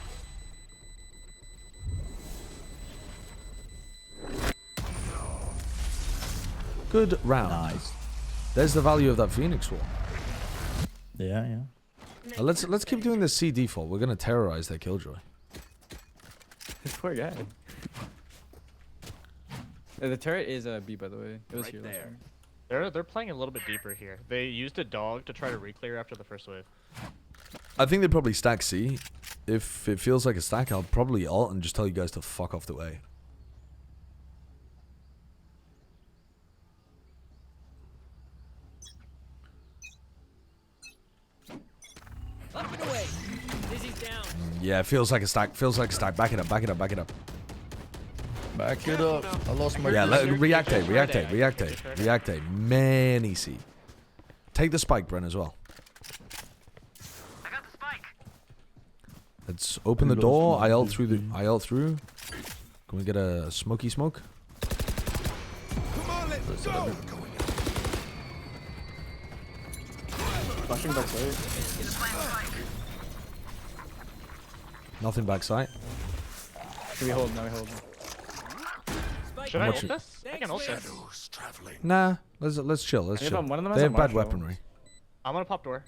Good round. Nice. There's the value of that Phoenix wall. Yeah. Let's keep doing this C default. We're gonna terrorize their Killjoy. This poor guy. The turret is B, by the way. It was here last time. They're playing a little bit deeper here. They used a dog to try to reclear after the first wave. I think they probably stack C. If it feels like a stack, I'll probably ult and just tell you guys to fuck off the way. Up and away. Dizzy's Yeah, it feels like a stack. Feels like a stack. Back it up. Back it up. Back it up. Back it up. I lost my. Yeah, react A. React A. React A. React A. Man, easy. Take the spike, Bren, as well. Let's open the door. I ult through the. I ult through. Can we get a smoky smoke? Come on, let's go. Flashing backside. Nothing backside. We hold. Now we hold. Should I ult this? I can ult this. Nah. Let's chill. Let's chill. They have bad weaponry. I'm gonna pop door,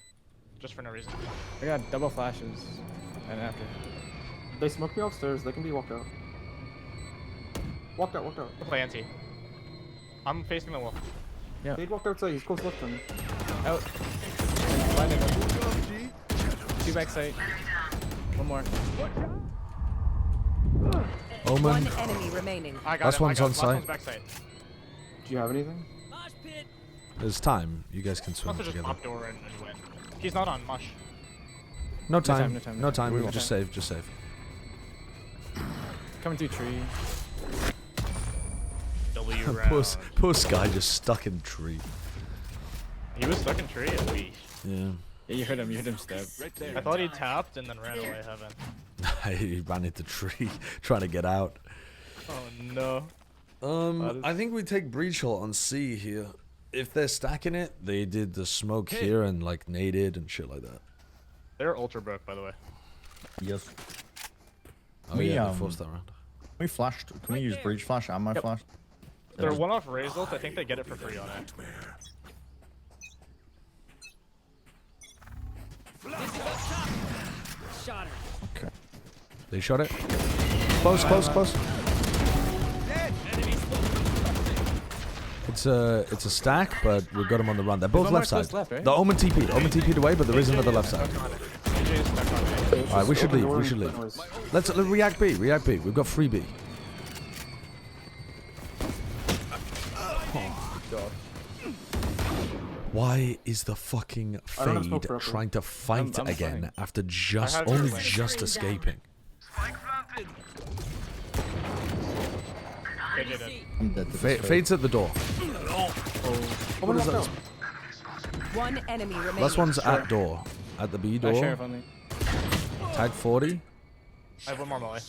just for no reason. I got double flashes, and after. They smoke me upstairs. They can be walked out. Walked out. Walked out. Play anti. I'm facing the wall. Yeah. They walked outside. He's close left on me. Out. Two backside. One more. Omen. One enemy remaining. I got Last him, one's on last site. one's backside. Do you have anything? There's time. You guys can swim Also just together. pop door and win. He's not on mush. No time. No time. No time. Just save. Just save. Coming through tree. W round. Poor Sky just stuck in tree. He was stuck in tree at least. Yeah. Yeah, you heard him. You heard him step. I thought he tapped and then ran away heaven. He ran into tree trying to get out. Oh no. I think we take breach hole on C here. If they're stacking it, they did the smoke here and like naded and shit like that. They're ultra broke, by the way. Yes. Oh yeah, they forced that round. We flashed. Can we use breach flash and my flash? They're one off raise ult. I think they get it for free on it. Okay. They shot it. Close, close, close. It's a stack, but we've got them on the run. They're both left side. Right? The Omen TP'd. Omen TP'd away, but there is another left side. Alright, we should leave. We should leave. Let's react B. React B. We've got free B. Why is the fucking Fade trying to fight again after only just escaping? I'm dead. Fade's at the door. What is that? One enemy remaining. Last one's at door. At the B door. Sheriff on me. Tag 40. I have one more melee.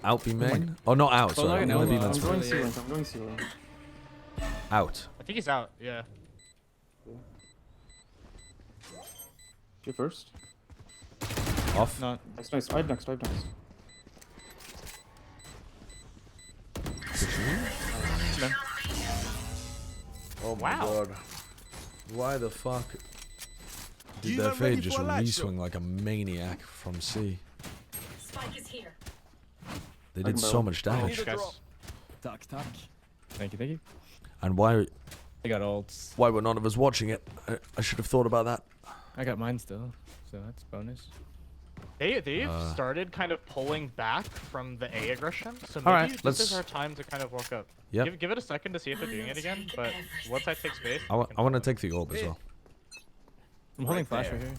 Out B main. Oh, not out. Sorry. No, B I'm main's going free. ceiling. I'm going ceiling. Out. I think he's out. Yeah. You first. Off. Not. Nice, nice. I have next. I have next. Oh my god. Why the fuck did their Fade just re-swing like a maniac from C? Spike is here. They did so much damage. Tuck, tuck. Thank you, thank you. And why I got ults. why were none of us watching it? I should have thought about that. I got mine still, so that's bonus. They've started kind of pulling back from the A aggression, so All maybe right, this is our time to kind of walk up. Yep. Give it a second to see if they're doing it again, but once I take space... I want to take the orb as well. I'm holding flash right here.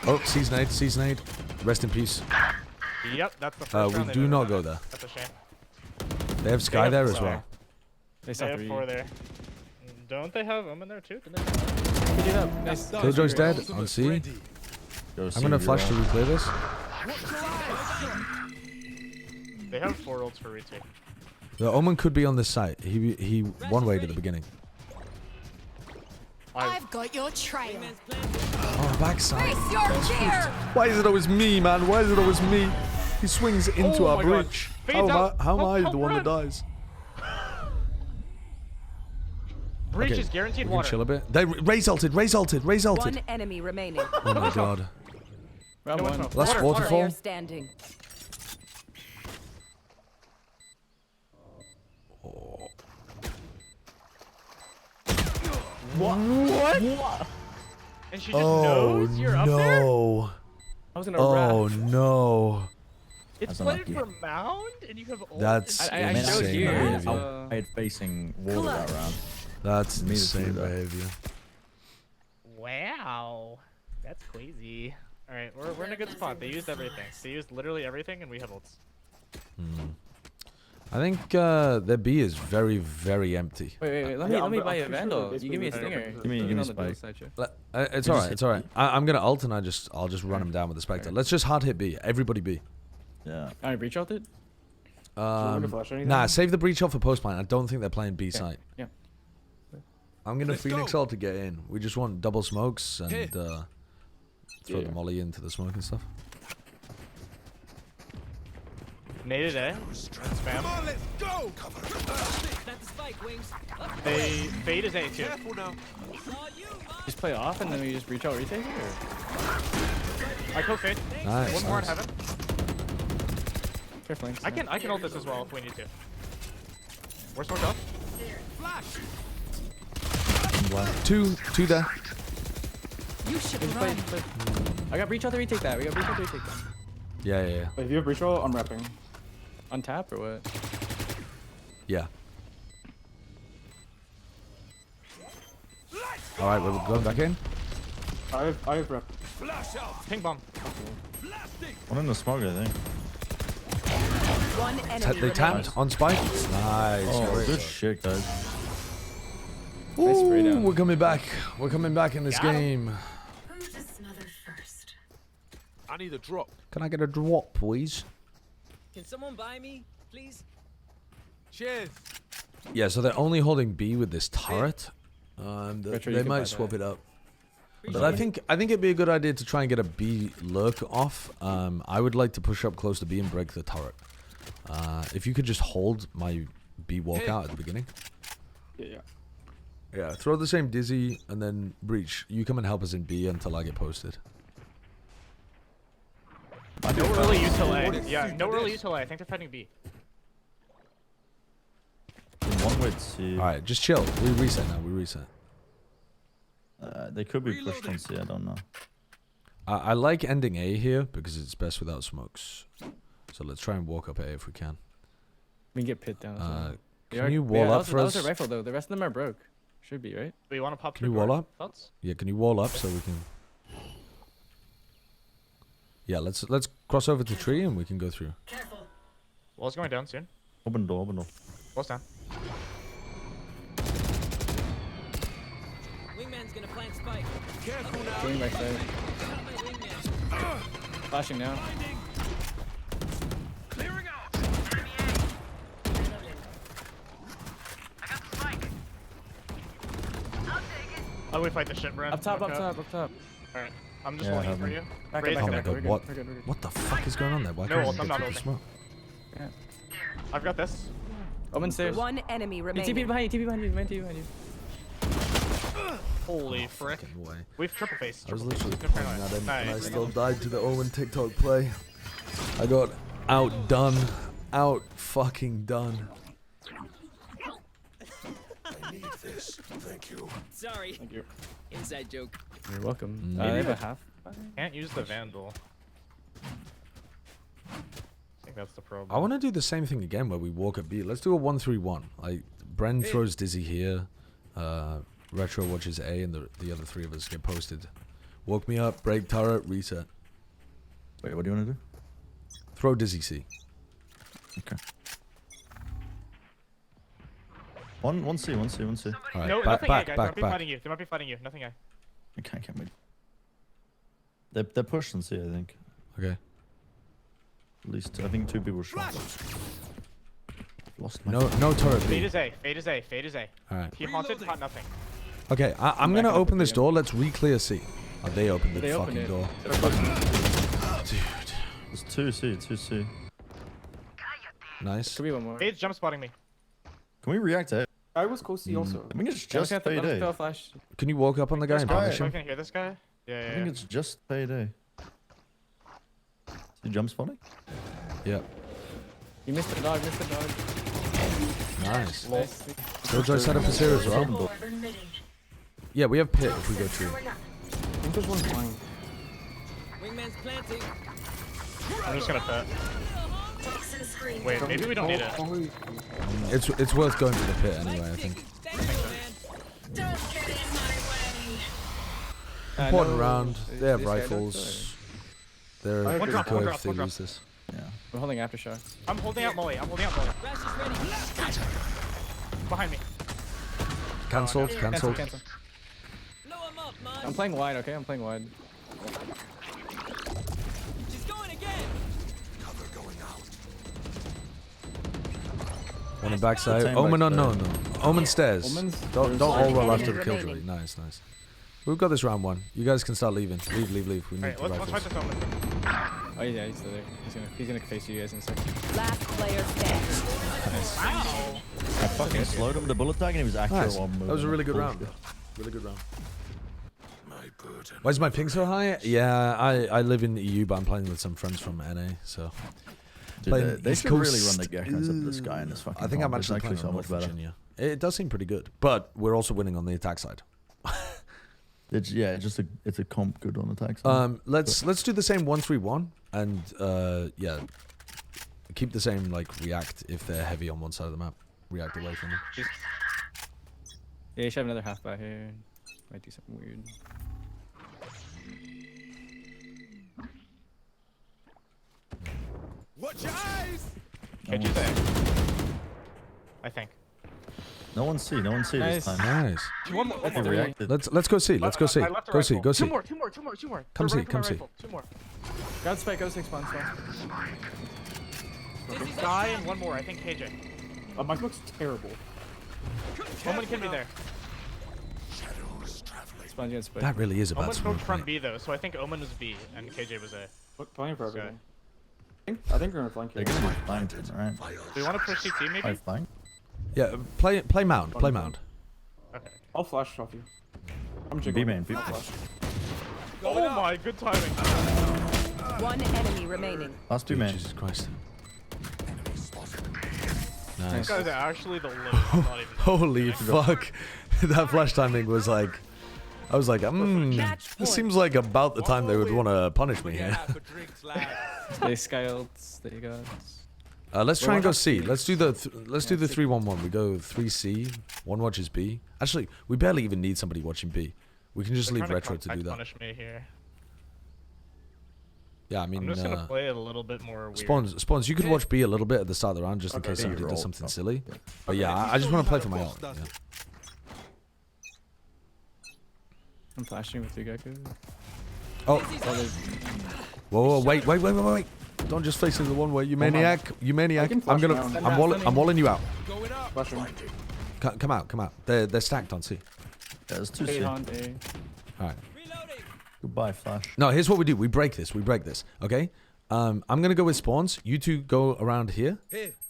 Oh, Seasonade, Seasonade. Rest in peace. Yep, that's the first round we they do not did. go there. That's a shame. They have Sky there as well. They Have 4 there. Don't they have Omen there too? Didn't Pick it up. Nice. Killjoy's dead on C. I'm gonna flash to replay this. They have 4 ults for retake. The Omen could be on this side. He one way to the beginning. I've got your trail. Oh, backside. Face your fear. Why is it always me, man? Why is it always me? He swings into our bridge. How am I the one that dies? Breach Okay, is guaranteed we can water. chill a bit. They Raze ulted, Raze ulted, Raze ulted. One enemy remaining. Oh my god. Round one. Last waterfall. Player standing. What? And she just knows you're up there? No. I was gonna Oh wrap. no. It's slated for mound, and you have ult. That's I insane showed you. behavior. I had facing water that round. That's insane behavior. Wow. That's crazy. All right, we're in a good spot. They used everything. They used literally everything, and we have ults. I think their B is very, very empty. Wait. Let me buy a Vandal. You give me a stinger. Give me a spike. It's alright. It's alright. I'm gonna ult and I'll just run him down with the Spectre. Let's just hard hit B. Everybody B. Yeah. Can I breach ult it? Nah, save the breach ult for post plan. I don't think they're playing B site. Yeah. I'm gonna Phoenix ult to get in. We just want double smokes and throw the molly into the smoke and stuff. Naded A. Spam. Come on, let's go. They fade is A too. Just play off and then we just breach out retake it, or? I kill fade. Nice. One more in heaven. Careful. I can ult this as well if we need to. Where's smoked off? Two there. You should run. I got breach out to retake that. We got breach out to retake that. Yeah. Wait, if you have breach out, I'm repping. On tap or what? Yeah. All right, we're going back in. I have rep. Ping bomb. One in the smoke, I think. One enemy They tapped on spike. Nice. Oh, good shit, guys. Nice spray down. We're coming back. We're coming back in this game. Who's to smother first? I need a drop. Can I get a drop, please? Can someone buy me, please? Cheers. Yeah, so they're only holding B with this turret. Retro, you They can might buy swap that. it up. But I think it'd be a good idea to try and get a B lurk off. I would like to push up close to B and break the turret. If you could just hold my B walkout at the beginning. Yeah, throw the same Dizzy and then breach. You come and help us in B until I get posted. No early util A. Yeah, no early util A. I think they're fighting B. One with C. Alright, just chill. We reset now. We reset. They could be pushed on C, I don't know. I like ending A here because it's best without smokes. So let's try and walk up A if we can. We can get pit down. Can you wall up for us? That was a rifle though. The rest of them are broke. Should be, right? Do you want to pop Can you wall up? Yeah, can you wall up so we can... Yeah, let's cross over to tree and we can go through. Careful. Wall's going down soon. Open door, open door. Wall's down. Wingman's gonna plant spike. Careful now. Going back side. Flashing now. Clearing out. How do we fight this shit, Brent? Up top. Alright. I'm just walking for you. Back Raise Oh it my there. god, what the fuck is going on there? Why No can't ult, you I'm get not through the ulting. smoke? Yeah. I've got this. Open stairs. One enemy Hey, remaining. TP behind you. Behind you. Holy frick. Fucking way. We've triple faced. I was triple literally faced. pointing at him and I Nice. still died to the Owen TikTok play. I got outdone. Out fucking done. I need this. Thank you. Sorry. Thank you. Inside joke. You're welcome. Maybe They have a half. Can't use the Vandal. I think that's the problem. I want to do the same thing again where we walk at B. Let's do a 1-3-1. Like, Bren throws Dizzy here. Retro watches A and the other three of us get posted. Walk me up, break turret, reset. Wait, what do you want to do? Throw Dizzy C. Okay. One C. Alright, No, back, nothing back, A, guys. They back, might be back. fighting you. They might be fighting you. Nothing A. I can't wait. They're pushed on C, I think. Okay. At least, I think 2 people shot. Lost my... No turret Fade B. is A. Fade is A. Fade is A. Alright. He haunted, caught nothing. Okay, I'm gonna open this door. Let's re-clear C. Oh, they opened the They opened fucking it. door. Dude. There's 2C. Nice. Could be one more. Fade's jump spotting me. Can we react to it? I was close C also. I think it's just payday. Spell flash. Can you walk up on the guy and guy. punish I him? can hear this guy. I Yeah. think it's just payday. Is he jump spotting? Yeah. You missed the dog. Nice. Nice. Killjoy set up for Seer as well. Forward emitting. Yeah, we have pit if we go through. I think there's one flying. Wingman's planting. I'm just gonna pet. Toxin screen. Wait, maybe we don't need it. It's worth going for the pit anyway, I think. Thanks, man. Don't get in my way. Important no, round. They have this guy rifles. They're One pretty drop, good one if drop, they one drop. lose this. Yeah. I'm holding aftershock. I'm holding out Molly. Behind me. Cancelled. Cancelled. Cancel. I'm playing wide, okay? I'm playing wide. She's going again. One in backside. Same Omen backside. unknown though. Omen stairs. Omen's- Don't all roll after the Remaining. killjoy. Nice. We've got this round one. You guys can start leaving. Leave. We need Alright, the let's fight rifles. this Omen. Oh yeah, he's still there. He's gonna face you guys in a second. Last player standing. Wow. I fucking slowed him with the bullet tag and he was accurate Nice. one move. That was a really good round. Bullshit. Really good round. Why is my ping so high? Yeah, I live in the EU, but I'm playing with some friends from NA, so. Dude, they East should really Coast, run the geckos up this guy in this fucking I think I'm comp. It's actually playing so on much North better. Virginia. It does seem pretty good, but we're also winning on the attack side. It's it's a comp good on attack side. Let's do the same 1-3-1 and yeah, keep the same like react if they're heavy on one side of the map. React away from them. Yeah, you should have another half by here. Might do something weird. Watch your eyes! KG's there. I think. No one see this time. Nice. One more. He reacted. Let's go see. Let's go see. I left a Go see. rifle. Go see. Two more. Come They're see. running for Come my see. rifle. Two more. Got spike, go 6 spawns. Guy and one more. I think KJ. My looks terrible. Omen can be there. Spawn against spike. That really is a bad Omen smoke. smoked from B though, so I think Omen was B and KJ was A. Look, playing for So- everything. I think we're gonna flank They're here. gonna be flanked, right? Do you want to push CT maybe? Five flank. Yeah, play mound. Play mound. Okay. I'll flash off you. I'm B jiggling. main, B I'll main. flash. Oh my, good timing. One enemy remaining. Last B main. Jesus Christ. These Nice. guys are actually the lowest. I'm not even. Holy fuck. That flash timing was like, I was like, this seems like about the time they would want to punish me here. Stay scouts, stay guys. Let's try and go C. Let's do the 3-1-1. We go 3C. One watches B. Actually, we barely even need somebody watching B. We can just They're leave trying retro to do that. Punish me here. Yeah, I mean, I'm just gonna play it a little bit more weird. Spawns. You could watch B a little bit at the start of the round just in case somebody does something silly. But yeah, I just want to play for my ult. Yeah. I'm flashing with 2 geckos. Oh. Whoa, wait. Don't just face into the one way, you maniac. You maniac. I'm walling you out. Come out. They're stacked on C. Yeah, there's 2 C. Alright. Goodbye, flash. No, here's what we do. We break this. Okay? I'm gonna go with spawns. You two go around here.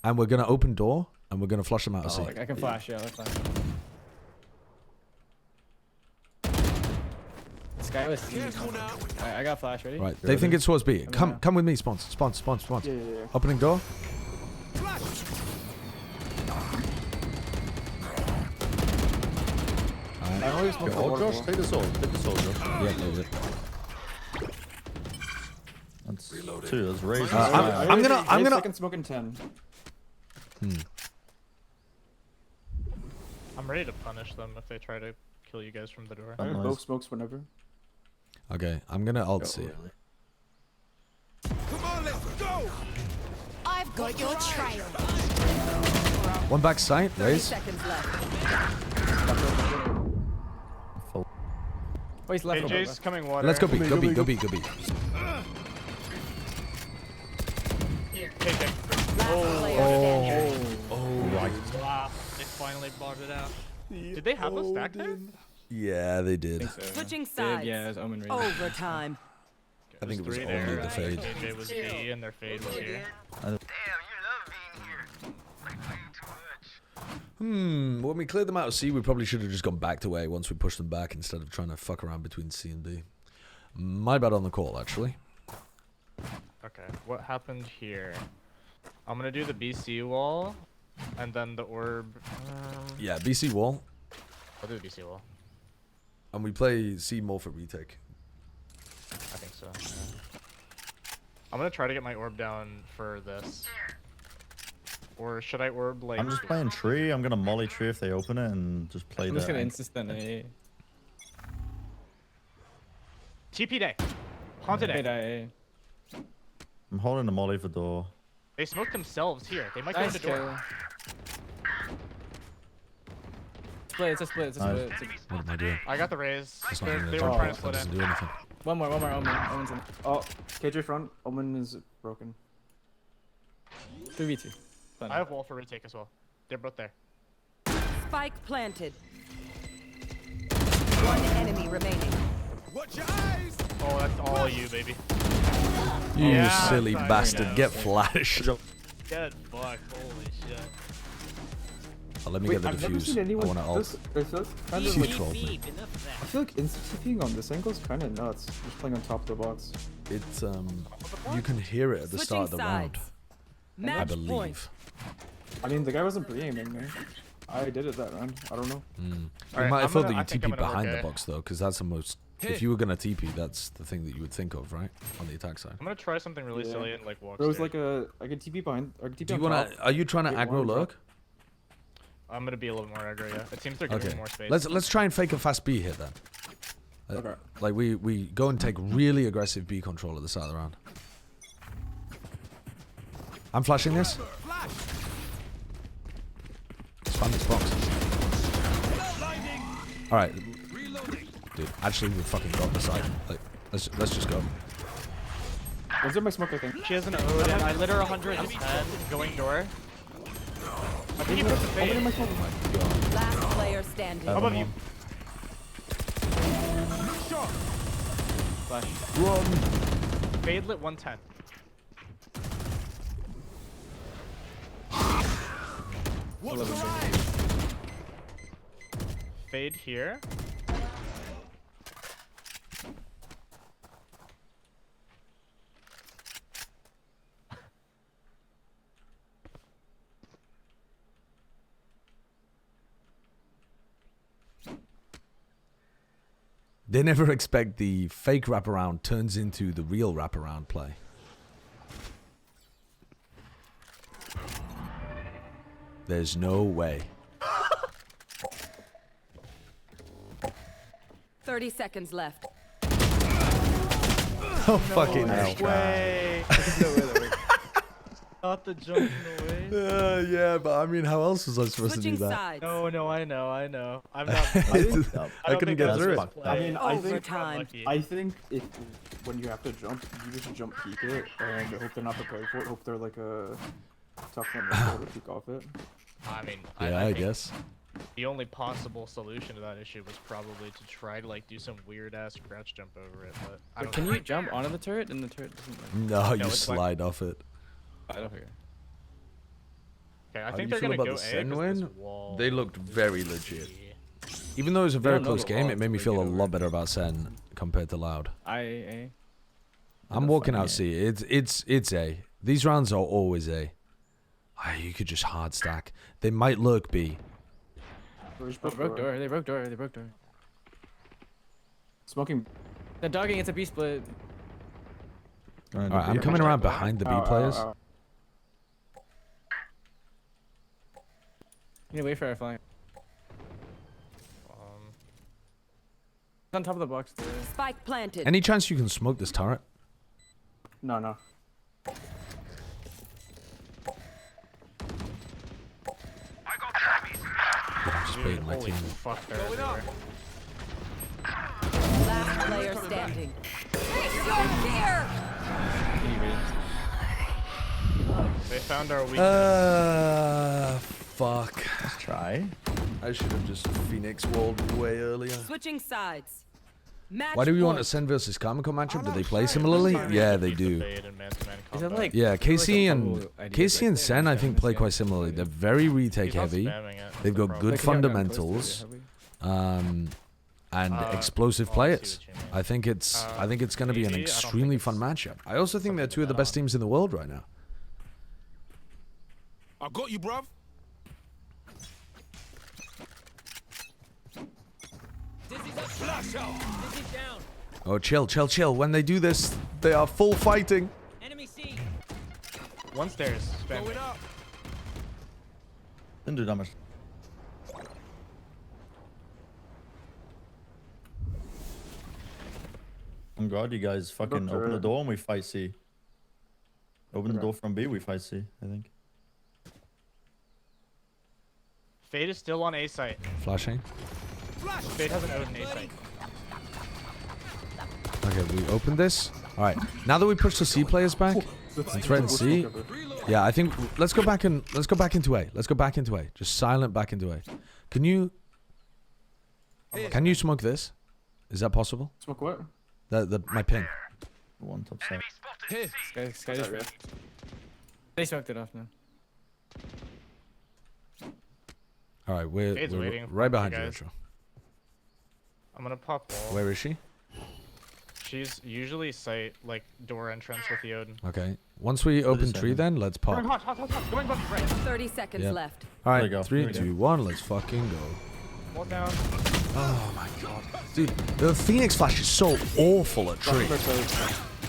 And we're gonna open door and we're gonna flush them out of C. I can flash, yeah, that's fine. This guy was I got flash ready. Right. They think it's towards B. Come with me, spawns. Yeah. Opening door. I always smoke Oh, Josh, take the sword. Take the sword, Josh. Yeah, no, That's 2. That's raised. I'm gonna. Second smoke in 10. I'm ready to punish them if they try to kill you guys from the door. Nice. Both smokes whenever. Okay, I'm gonna ult C. Come on, let's go! I've got your trail. One back sight, 30 raise. seconds left. Oh, he's left. KJ's coming water. Let's go B. Go B. KJ. Right. Wow, they finally bought it out. Did they have a stack there? Yeah, they did. Switching sides. Yeah, it was Omen raised. Overtime. I think it was 3 only there. the fade. KJ was B and their fade was here. When we cleared them out of C, we probably should have just gone back to A once we pushed them back instead of trying to fuck around between C and D. My bad on the call, actually. Okay, what happened here? I'm gonna do the BC wall, and then the orb. Yeah, BC wall. I'll do the BC wall. And we play C more for retake. I think so. Yeah. I'm gonna try to get my orb down for this. Or should I orb like? I'm just playing tree. I'm gonna molly tree if they open it and just play I'm that. just gonna insist on A. TP day. Haunted A. I'm holding the molly for door. They smoked themselves here. They might go to the door. Split, it's a split, it's a split. What am I doing? I got the raise. That's not They gonna were jump. trying to That split doesn't in. do anything. One more, Omen's in. Oh, KJ front. Omen is broken. 3v2. Fun. I have wall for retake as well. They're both there. Spike planted. One enemy remaining. Watch your eyes. Oh, that's all you, baby. You silly bastard. Get flashed. Get fucked. Holy shit. Oh, let me get the I've never defuse. seen anyone. I want to ult. This feels kind You of like, trolled me. I feel like insta-TPing on this angle is kind of nuts. Just playing on top of the box. It's you can hear it at the start of the round. I believe. Point. I mean, the guy wasn't pre-aiming, man. I did it that round. I don't know. You might have thought that you TP behind the box though, because that's the most. If you were gonna TP, that's the thing that you would think of, right? On the attack side. I'm gonna try something really silly and like walk. There was like I could TP behind. I could TP Do you on wanna? top, Are you trying to get aggro one drop. lurk? I'm gonna be a little more aggro, yeah. It seems they're giving me more space. Let's try and fake a fast B hit then. Okay. Like we go and take really aggressive B control at the start of the round. I'm flashing this. Spam this box. All right, dude. Actually, we fucking got the side. Like, let's just go. Was it my smoke? I think. She has an Ode, and I lit her 110 going door. I think you put the fade. Last player standing. How about you? Flash. Run. Fade lit 110. Fade here. They never expect the fake wraparound turns into the real wraparound play. There's no way. 30 seconds left. Oh, fucking hell. Way. Not the jump in the way. Yeah, but I mean, how else was I supposed to do that? Sides. No, I know. I'm not. I couldn't get through it. I mean, I think if when you have to jump, you just jump peek it and hope they're not prepared for it. Hope they're like a tough one to peek off it. I mean, Yeah, I think guess. the only possible solution to that issue was probably to try to like do some weird ass crouch jump over it. But I don't can know. you jump onto the turret and the turret doesn't? Like... No, you it's like- slide off it. I don't figure. Okay, I How think do they're you gonna feel go about the A Sen 'cause win? this wall. They looked very legit. Even though it was a very don't know close the game, wall it made me until feel they a get lot over better about Sen compared to Loud. A. I'm walking out C. It's A. These rounds are always A. You could just hard stack. They might lurk B. They broke door. They broke door. They broke door. Smoking. They're dogging. It's a B split. Alright, I'm coming around behind the B players. You need to wait for our flank. On top of the box. There. Spike planted. Any chance you can smoke this turret? No. I'm just baiting my Holy team. fuck, they're everywhere. Last player standing. Here. They found our weakness. Fuck. Let's try. I should have just Phoenix walled way earlier. Switching sides. Match Why do we want a point. Sen versus Karmico matchup? Do they play similarly? Yeah, they do. Is that like? Yeah, KC like a and couple ideas KC and right Sen there? I think play quite similarly. They're very retake He's not heavy. spamming it, that's They've the got problem. good fundamentals. And explosive players. I think it's going to be an maybe, I don't extremely think fun matchup. I also think they're two of the best teams in the world right now. I got you, bruv. Flash out. Oh, chill. When they do this, they are full fighting. Enemy C. One stairs. Going up. Didn't do damage. I'm On God, you guys fucking open the door and we fight C. Open the door from B, we fight C, I think. Fade is still on A site. Flashing. Fade has an Odin A site. Okay, we opened this. All right. Now that we push the C players back and threaten C, yeah, I think let's go back into A. Let's go back into A. Just silent back into A. Can you smoke this? Is that possible? Smoke what? My ping. One top side. Hey, Sky just ripped. They smoked it off now. All right, we're right behind you, Retro. I'm gonna pop wall. Where is she? She's usually site, like, door entrance with the Odin. Okay. Once we open tree, then let's pop. Going hot. Going bumpy right. 30 seconds left. All right, 3, 2, 1, let's fucking go. Wall down. Oh my god. Dude, the Phoenix flash is so awful at tree.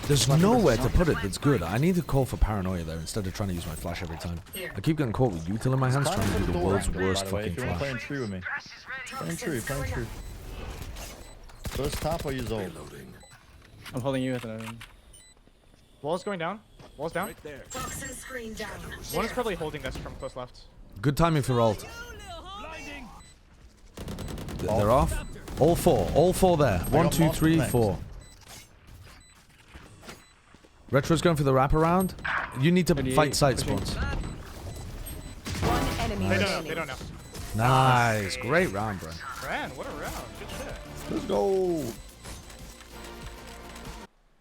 There's nowhere to put it that's good. I need to call for paranoia there instead of trying to use my flash every time. I keep getting caught with util in my hands trying to do the world's worst fucking flash. Playing tree with me. Playing tree. First top or use ult? I'm holding you with an Odin. Wall's going down. Wall's down. Right there. Screen down. One is probably holding this from close left. Good timing for ult. They're off. All four there. 1, 2, 3, 4. Retro's going for the wraparound. You need to fight side spawns. One enemy They don't know. Nice. Great round, bro. Bran, what a round. Good shit. Let's go.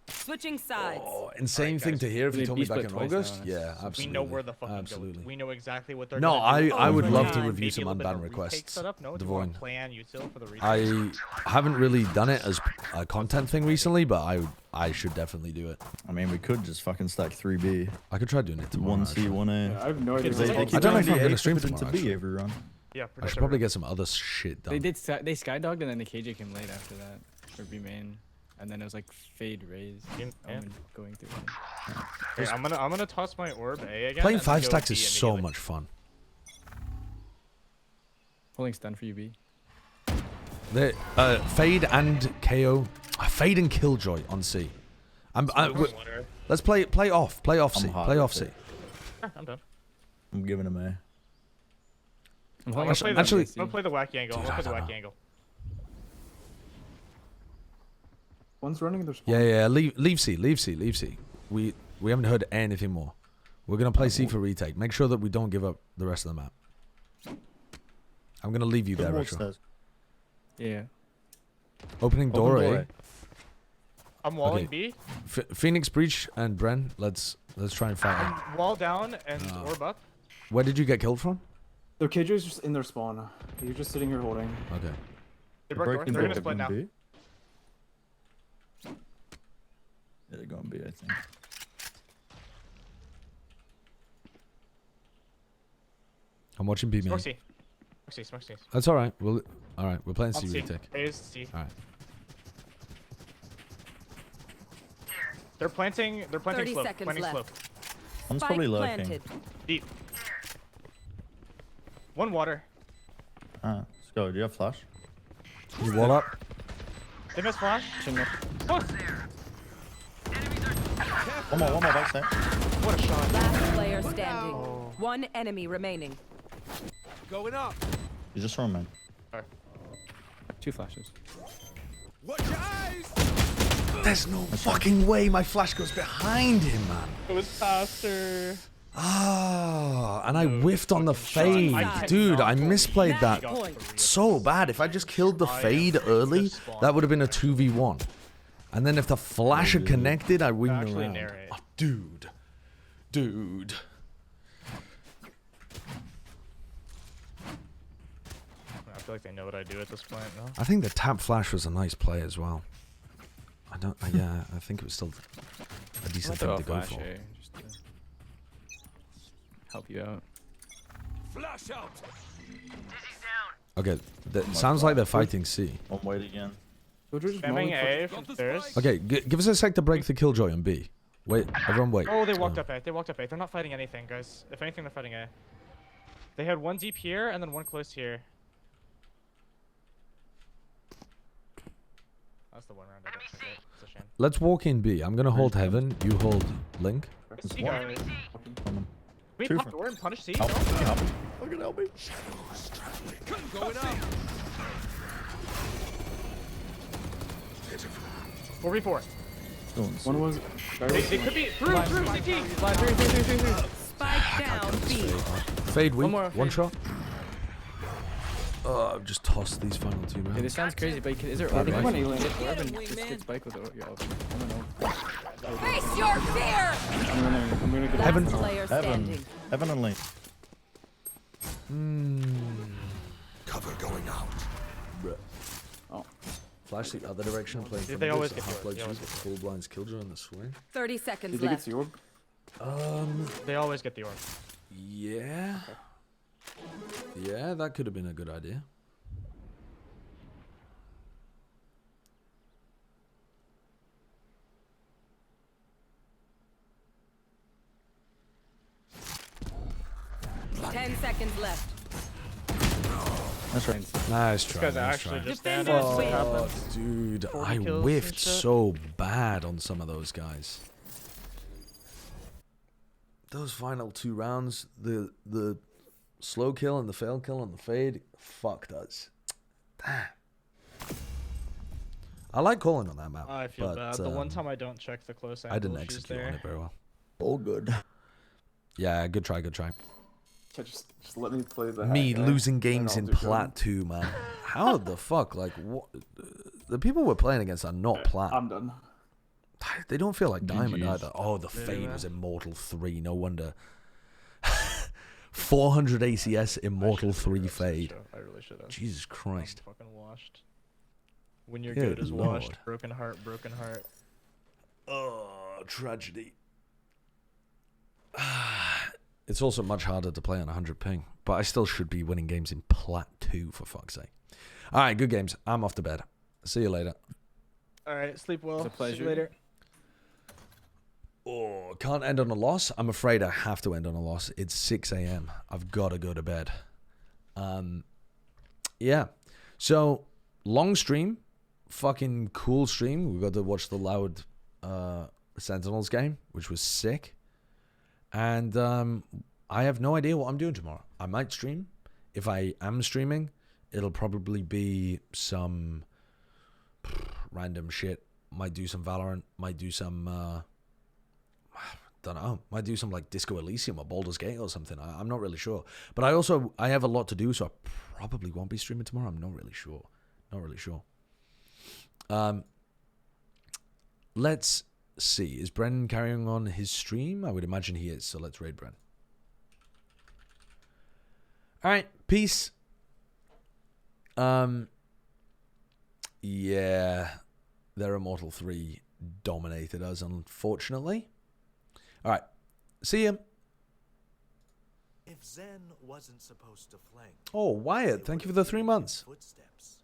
Switching sides. Oh, insane thing to hear if you told me back in August. Now, Yeah, absolutely. We know where the fucking absolutely. We know exactly what they're No, gonna do. I would love to Maybe review a some little bit unban of retake requests. setup. No, Devoin. plan util for the retake. I haven't really done it as a content thing recently, but I should definitely do it. I mean, we could just fucking stack 3B. I could try doing it tomorrow. 1C, 1A. Yeah, I have no idea. I don't know if I'm going to stream to tomorrow. B actually. every run. Yeah, I should probably get some other shit done. They skydogged and then the KJ came late after that for B main, and then it was like fade raise. Going through. Okay, I'm gonna toss my orb A again. Playing and 5 go stacks B is so immediately. much fun. Holding stun for you, B. Fade and KO, Fade and Killjoy on C. Let's play off C. Play off C. I'm done. I'm giving him A. I'm gonna play the wacky angle. I'm gonna play the wacky angle. One's running their spawn. Yeah. Leave C. We haven't heard anything more. We're gonna play C for retake. Make sure that we don't give up the rest of the map. I'm gonna leave you there, Retro. Yeah. Opening door A. I'm walling B. Phoenix breach and Bren. Let's try and fight. I'm wall down and orb up. Where did you get killed from? Their KJ's just in their spawn. You're just sitting here holding. Okay. They broke door. They're gonna split now. B? Yeah, they're going B, I think. I'm watching B main. Smoke C. That's all right. We're playing C retake. A is C. All right. They're planting 30 slow. seconds Planting left. slow. One's probably lurking. Deep. One water. Let's go. Do you have flash? You wall up. They missed flash. One more backside. What a shot. Last player standing. One enemy remaining. Going up. You just run, man. 2 flashes. Watch your eyes. There's no fucking way my flash goes behind him, man. It was faster. And I whiffed on the fade. Dude, I misplayed that so bad. If I just killed the fade early, that would have been a 2v1. And then if the flash had connected, I win the round. Oh, dude. I feel like they know what I do at this point. No? I think the tap flash was a nice play as well. I think it was still a decent thing to go for. Just to help you out. Flash out. Okay, sounds like they're fighting C. One wait again. Spamming A from stairs. Okay, give us a sec to break the Killjoy on B. Wait, everyone wait. Oh, they walked up A. They're not fighting anything, guys. If anything, they're fighting A. They had one deep here and then one close here. That's the one round I didn't forget. It's a shame. Let's walk in B. I'm gonna hold heaven. You hold Link. C guys. Can we pop door and punish C? Help. No? Help. Fucking help me. Going out. 4v4. One was. They could be through CT. Slide 3. Spike down B. Fade weak. One more. One shot. I've just tossed these final 2 rounds. Hey, this sounds crazy, but is there orb? Get orb and just get spike with your ult. I don't know. Face your fear! I'm gonna get Heaven. Player standing. Heaven and Link. Cover going out. Oh. Flash the other direction, playing from They always this, get half yours, blood they always juice, get full blinds killjoy on the swing. 30 seconds Did you get left. the orb? They always get the orb. Yeah. Yeah, that could have been a good idea. Ten seconds left. That's right. Nice try. Guys are Nice actually try. just standards. What happened? Dude, 40 I kills and whiffed shit. so bad on some of those guys. Those final 2 rounds, the slow kill and the fail kill and the fade, fucked us. Damn. I like calling on that map. I feel but, bad. The one time I don't check the close angle, I didn't she's execute there. on it very well. All good. Yeah, good try, good try. Just let me play the Me hack guy, losing and games I'll in do good. Plat 2, man. How the fuck? Like, what? The people we're playing against are not Plat. I'm done. They don't feel like Diamond GGs. either. Oh, the fade was Immortal 3. No wonder. 400 ACS Immortal 3 fade. I really should have. Jesus Christ. I'm fucking washed. When you're Good good is Lord. washed. Broken heart, broken heart. Oh, tragedy. It's also much harder to play on 100 ping, but I still should be winning games in Plat 2, for fuck's sake. All right, good games. I'm off to bed. See you later. All right, sleep well. It's a pleasure. See you later. Oh, can't end on a loss. I'm afraid I have to end on a loss. It's 6 a.m. I've got to go to bed. Yeah. So, long stream. Fucking cool stream. We got to watch the Loud Sentinels game, which was sick. And I have no idea what I'm doing tomorrow. I might stream. If I am streaming, it'll probably be some random shit. Might do some Valorant. Might do some... don't know. Might do some like Disco Elysium or Baldur's Gate or something. I'm not really sure. But I have a lot to do, so I probably won't be streaming tomorrow. I'm not really sure. Not really sure. Let's see. Is Brennan carrying on his stream? I would imagine he is, so let's raid Brennan. Alright, peace. Yeah. Their Immortal 3 dominated us, unfortunately. Alright. See ya. If Zen wasn't supposed to flank, Oh, Wyatt, thank you for the 3 months. footsteps.